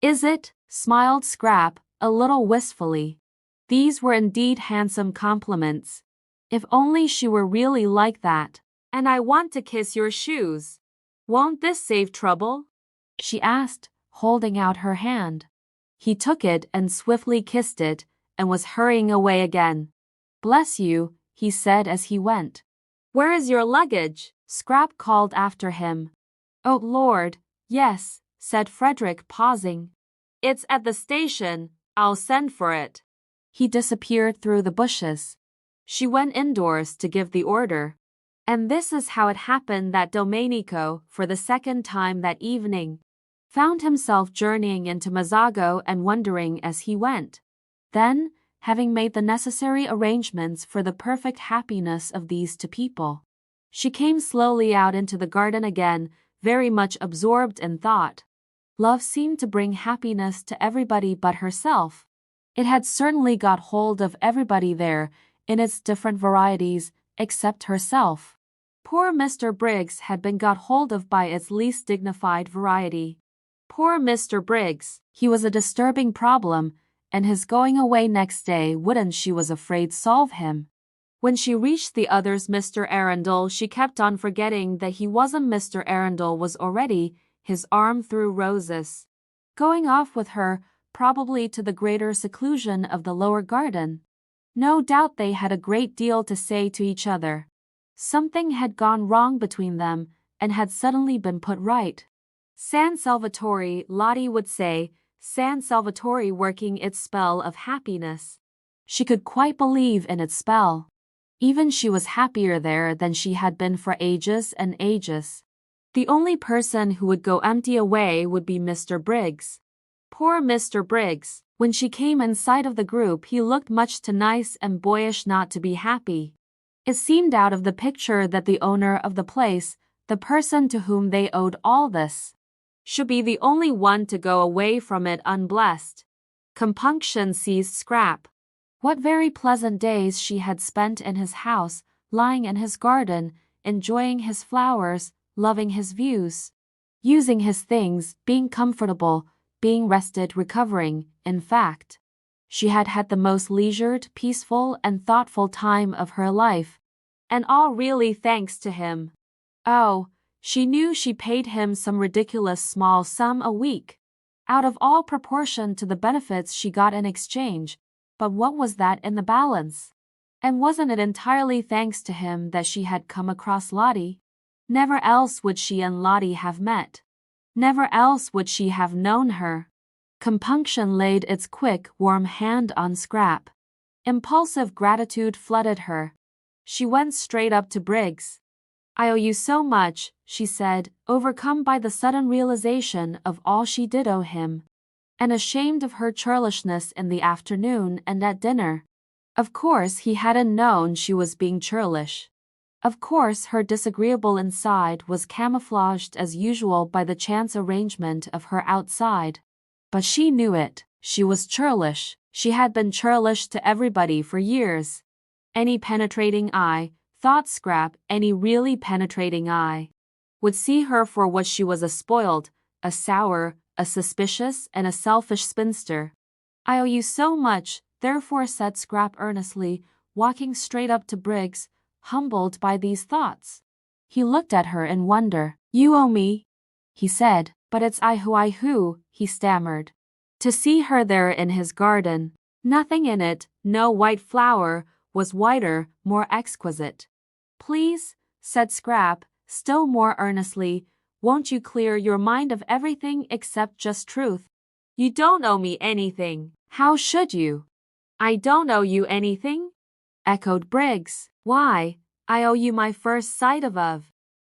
Speaker 1: Is it? Smiled Scrap, a little wistfully. These were indeed handsome compliments. If only she were really like that. And I want to kiss your shoes. Won't this save trouble? She asked, holding out her hand. He took it and swiftly kissed it, and was hurrying away again. Bless you, he said as he went. Where is your luggage? Scrap called after him. Oh, Lord, yes, said Frederick, pausing. It's at the station. I'll send for it. He disappeared through the bushes. She went indoors to give the order. And this is how it happened that Domenico, for the second time that evening, found himself journeying into Mazzago and wondering as he went. Then, having made the necessary arrangements for the perfect happiness of these two people, she came slowly out into the garden again, very much absorbed in thought. Love seemed to bring happiness to everybody but herself. It had certainly got hold of everybody there, in its different varieties, except herself. Poor Mr. Briggs had been got hold of by its least dignified variety. Poor Mr. Briggs, he was a disturbing problem, and his going away next day wouldn't, she was afraid, solve him. When she reached the others, Mr. Arundel, she kept on forgetting that he wasn't Mr. Arundel was already, his arm through roses, going off with her, probably to the greater seclusion of the lower garden. No doubt they had a great deal to say to each other. Something had gone wrong between them, and had suddenly been put right. San Salvatore, Lottie would say, San Salvatore working its spell of happiness. She could quite believe in its spell. Even she was happier there than she had been for ages and ages. The only person who would go empty away would be Mr. Briggs. Poor Mr. Briggs, when she came in sight of the group, he looked much too nice and boyish not to be happy. It seemed out of the picture that the owner of the place, the person to whom they owed all this, should be the only one to go away from it unblessed. Compunction seized Scrap. What very pleasant days she had spent in his house, lying in his garden, enjoying his flowers, loving his views, using his things, being comfortable, being rested, recovering, in fact. She had had the most leisured, peaceful, and thoughtful time of her life, and all really thanks to him. Oh, she knew she paid him some ridiculous small sum a week, out of all proportion to the benefits she got in exchange, but what was that in the balance? And wasn't it entirely thanks to him that she had come across Lottie? Never else would she and Lottie have met. Never else would she have known her. Compunction laid its quick, warm hand on Scrap. Impulsive gratitude flooded her. She went straight up to Briggs. "I owe you so much," she said, overcome by the sudden realization of all she did owe him, and ashamed of her churlishness in the afternoon and at dinner. Of course he hadn't known she was being churlish. Of course her disagreeable inside was camouflaged as usual by the chance arrangement of her outside. But she knew it. She was churlish. She had been churlish to everybody for years. Any penetrating eye, thought Scrap, any really penetrating eye, would see her for what she was: a spoiled, a sour, a suspicious, and a selfish spinster. "I owe you so much," therefore said Scrap earnestly, walking straight up to Briggs, humbled by these thoughts. He looked at her in wonder. "You owe me," he said. "But it's I who," he stammered. To see her there in his garden, nothing in it, no white flower, was whiter, more exquisite. "Please," said Scrap, still more earnestly, "won't you clear your mind of everything except just truth? You don't owe me anything. How should you?" "I don't owe you anything?" echoed Briggs. "Why, I owe you my first sight of.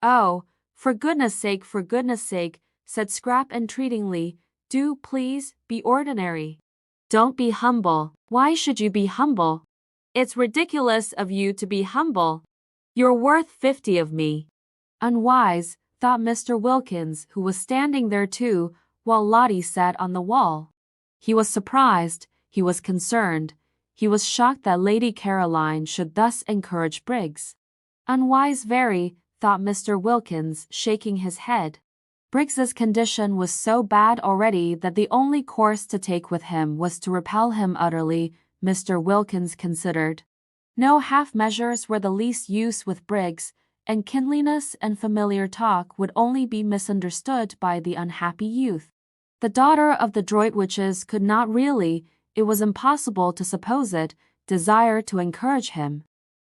Speaker 1: Oh, for goodness sake," said Scrap entreatingly, "do, please, be ordinary. Don't be humble." "Why should you be humble? It's ridiculous of you to be humble. You're worth 50 of me." Unwise, thought Mr. Wilkins, who was standing there too, while Lottie sat on the wall. He was surprised, he was concerned, he was shocked that Lady Caroline should thus encourage Briggs. Unwise very, thought Mr. Wilkins, shaking his head. Briggs's condition was so bad already that the only course to take with him was to repel him utterly, Mr. Wilkins considered. No half measures were the least use with Briggs, and kindliness and familiar talk would only be misunderstood by the unhappy youth. The daughter of the Droitwiches could not really, it was impossible to suppose it, desire to encourage him.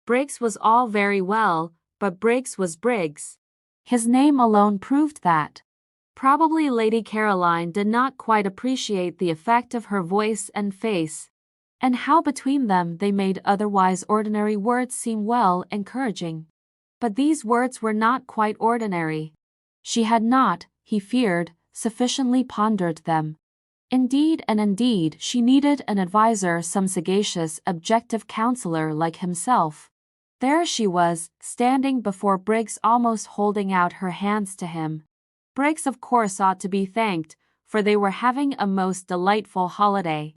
Speaker 1: Briggs was all very well, but Briggs was Briggs. His name alone proved that. Probably Lady Caroline did not quite appreciate the effect of her voice and face, and how between them they made otherwise ordinary words seem well encouraging. But these words were not quite ordinary. She had not, he feared, sufficiently pondered them. Indeed and indeed she needed an adviser, some sagacious, objective counselor like himself. There she was, standing before Briggs, almost holding out her hands to him. Briggs of course ought to be thanked, for they were having a most delightful holiday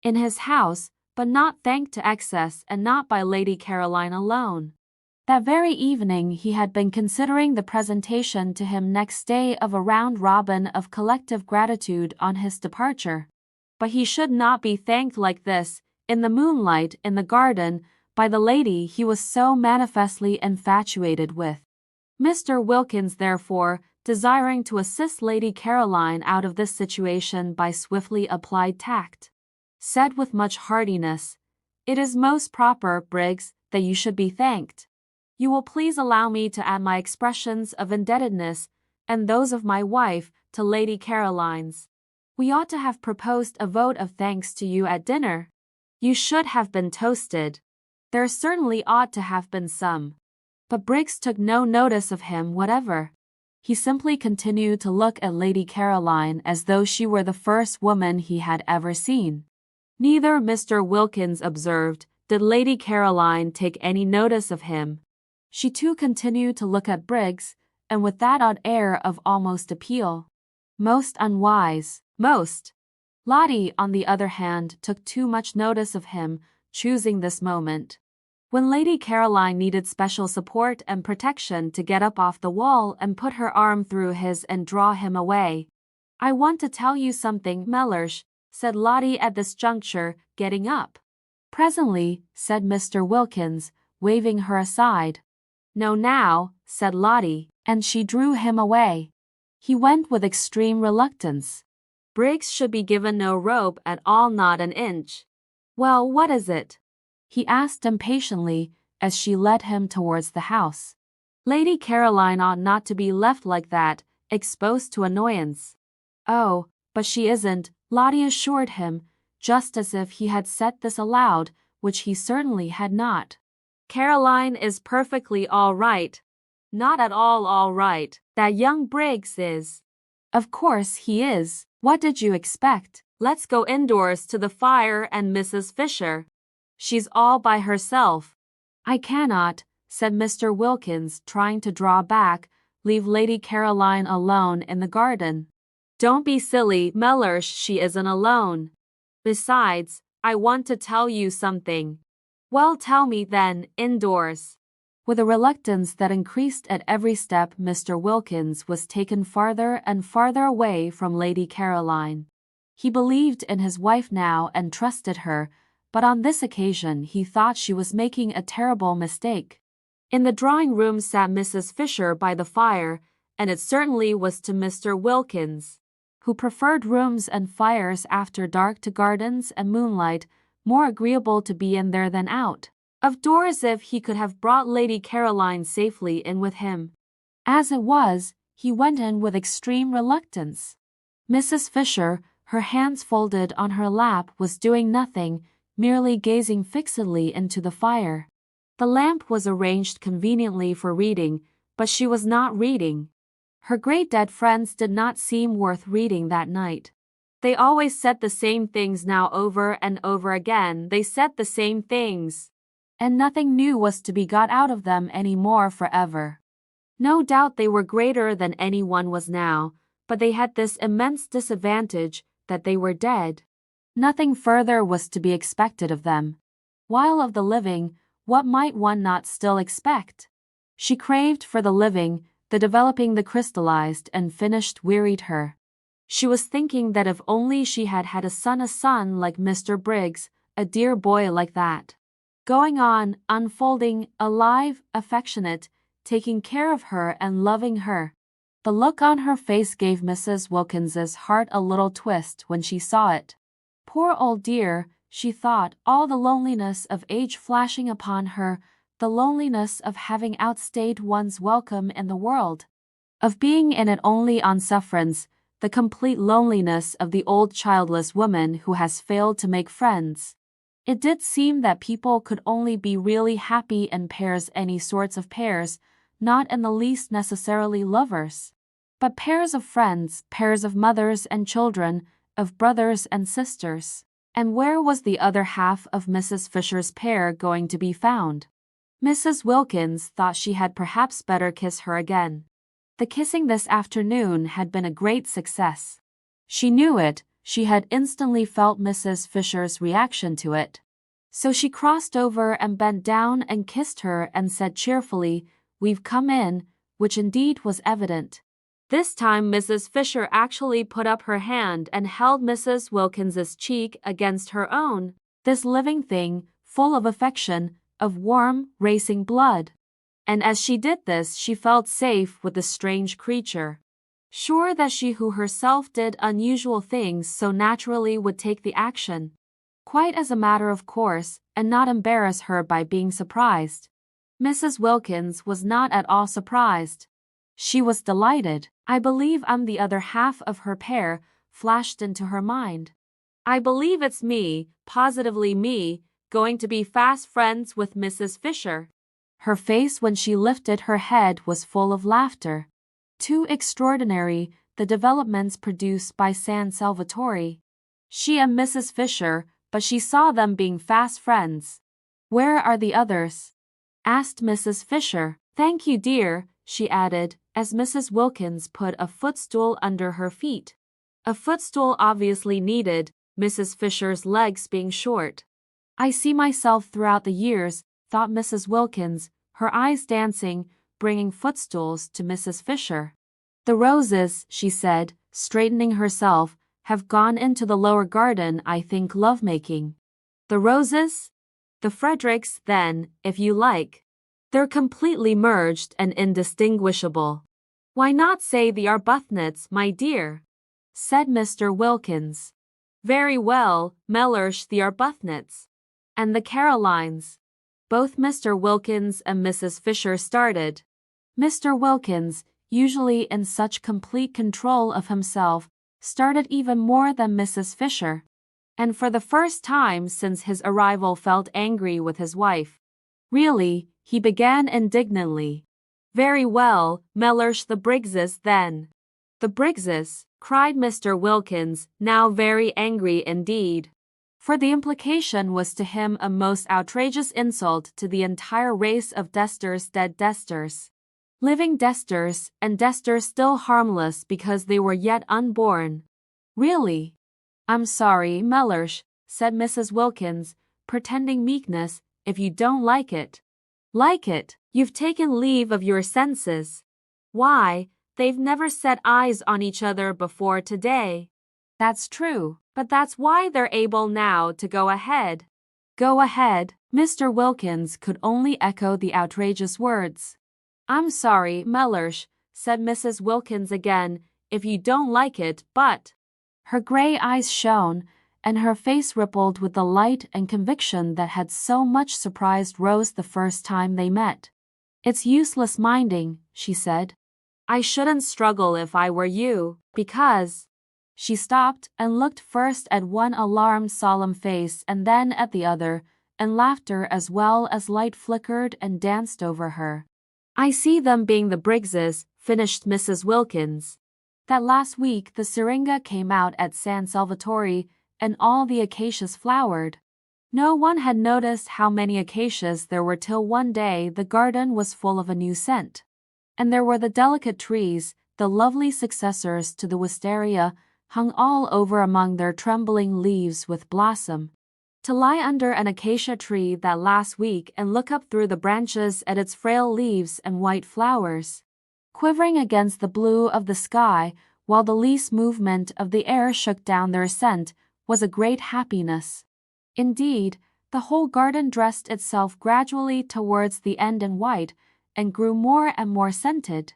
Speaker 1: in his house, but not thanked to excess, and not by Lady Caroline alone. That very evening he had been considering the presentation to him next day of a round-robin of collective gratitude on his departure. But he should not be thanked like this, in the moonlight, in the garden, by the lady he was so manifestly infatuated with. Mr. Wilkins, therefore, desiring to assist Lady Caroline out of this situation by swiftly applied tact, said with much heartiness, "It is most proper, Briggs, that you should be thanked. You will please allow me to add my expressions of indebtedness, and those of my wife, to Lady Caroline's. We ought to have proposed a vote of thanks to you at dinner. You should have been toasted. There certainly ought to have been some." But Briggs took no notice of him whatever. He simply continued to look at Lady Caroline as though she were the first woman he had ever seen. Neither, Mr. Wilkins observed, did Lady Caroline take any notice of him. She too continued to look at Briggs, and with that odd air of almost appeal. Most unwise, most. Lottie, on the other hand, took too much notice of him, choosing this moment, when Lady Caroline needed special support and protection, to get up off the wall and put her arm through his and draw him away. "I want to tell you something, Mellersh," said Lottie at this juncture, getting up. "Presently," said Mr. Wilkins, waving her aside. "No, now," said Lottie, and she drew him away. He went with extreme reluctance. Briggs should be given no rope at all, not an inch. "Well, what is it?" he asked impatiently, as she led him towards the house. "Lady Caroline ought not to be left like that, exposed to annoyance." "Oh, but she isn't," Lottie assured him, just as if he had said this aloud, which he certainly had not. "Caroline is perfectly all right." "Not at all right. That young Briggs is." "Of course he is. What did you expect? Let's go indoors to the fire and Mrs. Fisher. She's all by herself." "I cannot," said Mr. Wilkins, trying to draw back, "leave Lady Caroline alone in the garden." "Don't be silly, Mellersh, she isn't alone. Besides, I want to tell you something." "Well, tell me then, indoors." With a reluctance that increased at every step, Mr. Wilkins was taken farther and farther away from Lady Caroline. He believed in his wife now and trusted her, but on this occasion he thought she was making a terrible mistake. In the drawing-room sat Mrs. Fisher by the fire, and it certainly was to Mr. Wilkins, who preferred rooms and fires after dark to gardens and moonlight, more agreeable to be in there than out of doors if he could have brought Lady Caroline safely in with him. As it was, he went in with extreme reluctance. Mrs. Fisher, her hands folded on her lap, was doing nothing, merely gazing fixedly into the fire. The lamp was arranged conveniently for reading, but she was not reading. Her great dead friends did not seem worth reading that night. They always said the same things now, over and over again. They said the same things, and nothing new was to be got out of them any more forever. No doubt they were greater than anyone was now, but they had this immense disadvantage, that they were dead. Nothing further was to be expected of them. While of the living, what might one not still expect? She craved for the living, the developing, the crystallized and finished wearied her. She was thinking that if only she had had a son like Mr. Briggs, a dear boy like that, going on, unfolding, alive, affectionate, taking care of her and loving her. The look on her face gave Mrs. Wilkins's heart a little twist when she saw it. Poor old dear, she thought, all the loneliness of age flashing upon her, the loneliness of having outstayed one's welcome in the world, of being in it only on sufferance, the complete loneliness of the old childless woman who has failed to make friends. It did seem that people could only be really happy in pairs, any sorts of pairs, not in the least necessarily lovers. but pairs of friends, pairs of mothers and children, of brothers and sisters. And where was the other half of Mrs. Fisher's pair going to be found? Mrs. Wilkins thought she had perhaps better kiss her again. The kissing this afternoon had been a great success. She knew it, she had instantly felt Mrs. Fisher's reaction to it. So she crossed over and bent down and kissed her and said cheerfully, "We've come in," which indeed was evident. This time Mrs. Fisher actually put up her hand and held Mrs. Wilkins's cheek against her own, this living thing, full of affection, of warm, racing blood. And as she did this she felt safe with the strange creature, sure that she who herself did unusual things so naturally would take the action, quite as a matter of course, and not embarrass her by being surprised. Mrs. Wilkins was not at all surprised. She was delighted. "I believe I'm the other half of her pair," flashed into her mind. "I believe it's me, positively me, going to be fast friends with Mrs. Fisher." Her face when she lifted her head was full of laughter. Too extraordinary, the developments produced by San Salvatore. She and Mrs. Fisher, but she saw them being fast friends. "Where are the others?" asked Mrs. Fisher. "Thank you, dear," she added, as Mrs. Wilkins put a footstool under her feet. A footstool obviously needed, Mrs. Fisher's legs being short. "I see myself throughout the years," thought Mrs. Wilkins, her eyes dancing, bringing footstools to Mrs. Fisher. "The roses," she said, straightening herself, "have gone into the lower garden, I think, lovemaking." "The roses?" "The Fredericks, then, if you like. They're completely merged and indistinguishable." "Why not say the Arbuthnets, my dear?" said Mr. Wilkins. "Very well, Mellersh the Arbuthnets." "And the Carolines." Both Mr. Wilkins and Mrs. Fisher started. Mr. Wilkins, usually in such complete control of himself, started even more than Mrs. Fisher, and for the first time since his arrival felt angry with his wife. "Really," he began indignantly. "Very well, Mellersh the Briggses then." "The Briggses?" cried Mr. Wilkins, now very angry indeed. For the implication was to him a most outrageous insult to the entire race of Desters, dead Desters, living Desters, and Desters still harmless because they were yet unborn. "Really?" "I'm sorry, Mellersh," said Mrs. Wilkins, pretending meekness, "if you don't like it." "Like it? You've taken leave of your senses. Why, they've never set eyes on each other before today." "That's true, but that's why they're able now to go ahead." "Go ahead?" Mr. Wilkins could only echo the outrageous words. "I'm sorry, Mellersh," said Mrs. Wilkins again, "if you don't like it, but—" Her gray eyes shone, and her face rippled with the light and conviction that had so much surprised Rose the first time they met. "It's useless minding," she said. "I shouldn't struggle if I were you, because—" She stopped and looked first at one alarmed, solemn face and then at the other, and laughter as well as light flickered and danced over her. "I see them being the Briggses," finished Mrs. Wilkins. "That last week the syringa came out at San Salvatore, and all the acacias flowered. No one had noticed how many acacias there were till one day the garden was full of a new scent. And there were the delicate trees, the lovely successors to the wisteria, hung all over among their trembling leaves with blossom. To lie under an acacia tree that last week and look up through the branches at its frail leaves and white flowers, quivering against the blue of the sky while the least movement of the air shook down their scent, was a great happiness. Indeed, the whole garden dressed itself gradually towards the end in white, and grew more and more scented.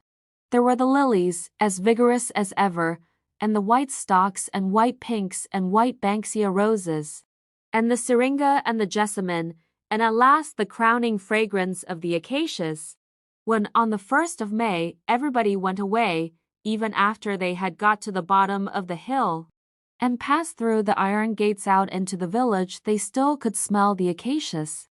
Speaker 1: There were the lilies, as vigorous as ever, and the white stocks and white pinks and white banksia roses, and the syringa and the jessamine, and at last the crowning fragrance of the acacias. When on the 1st of May everybody went away, even after they had got to the bottom of the hill, and passed through the iron gates out into the village, they still could smell the acacias.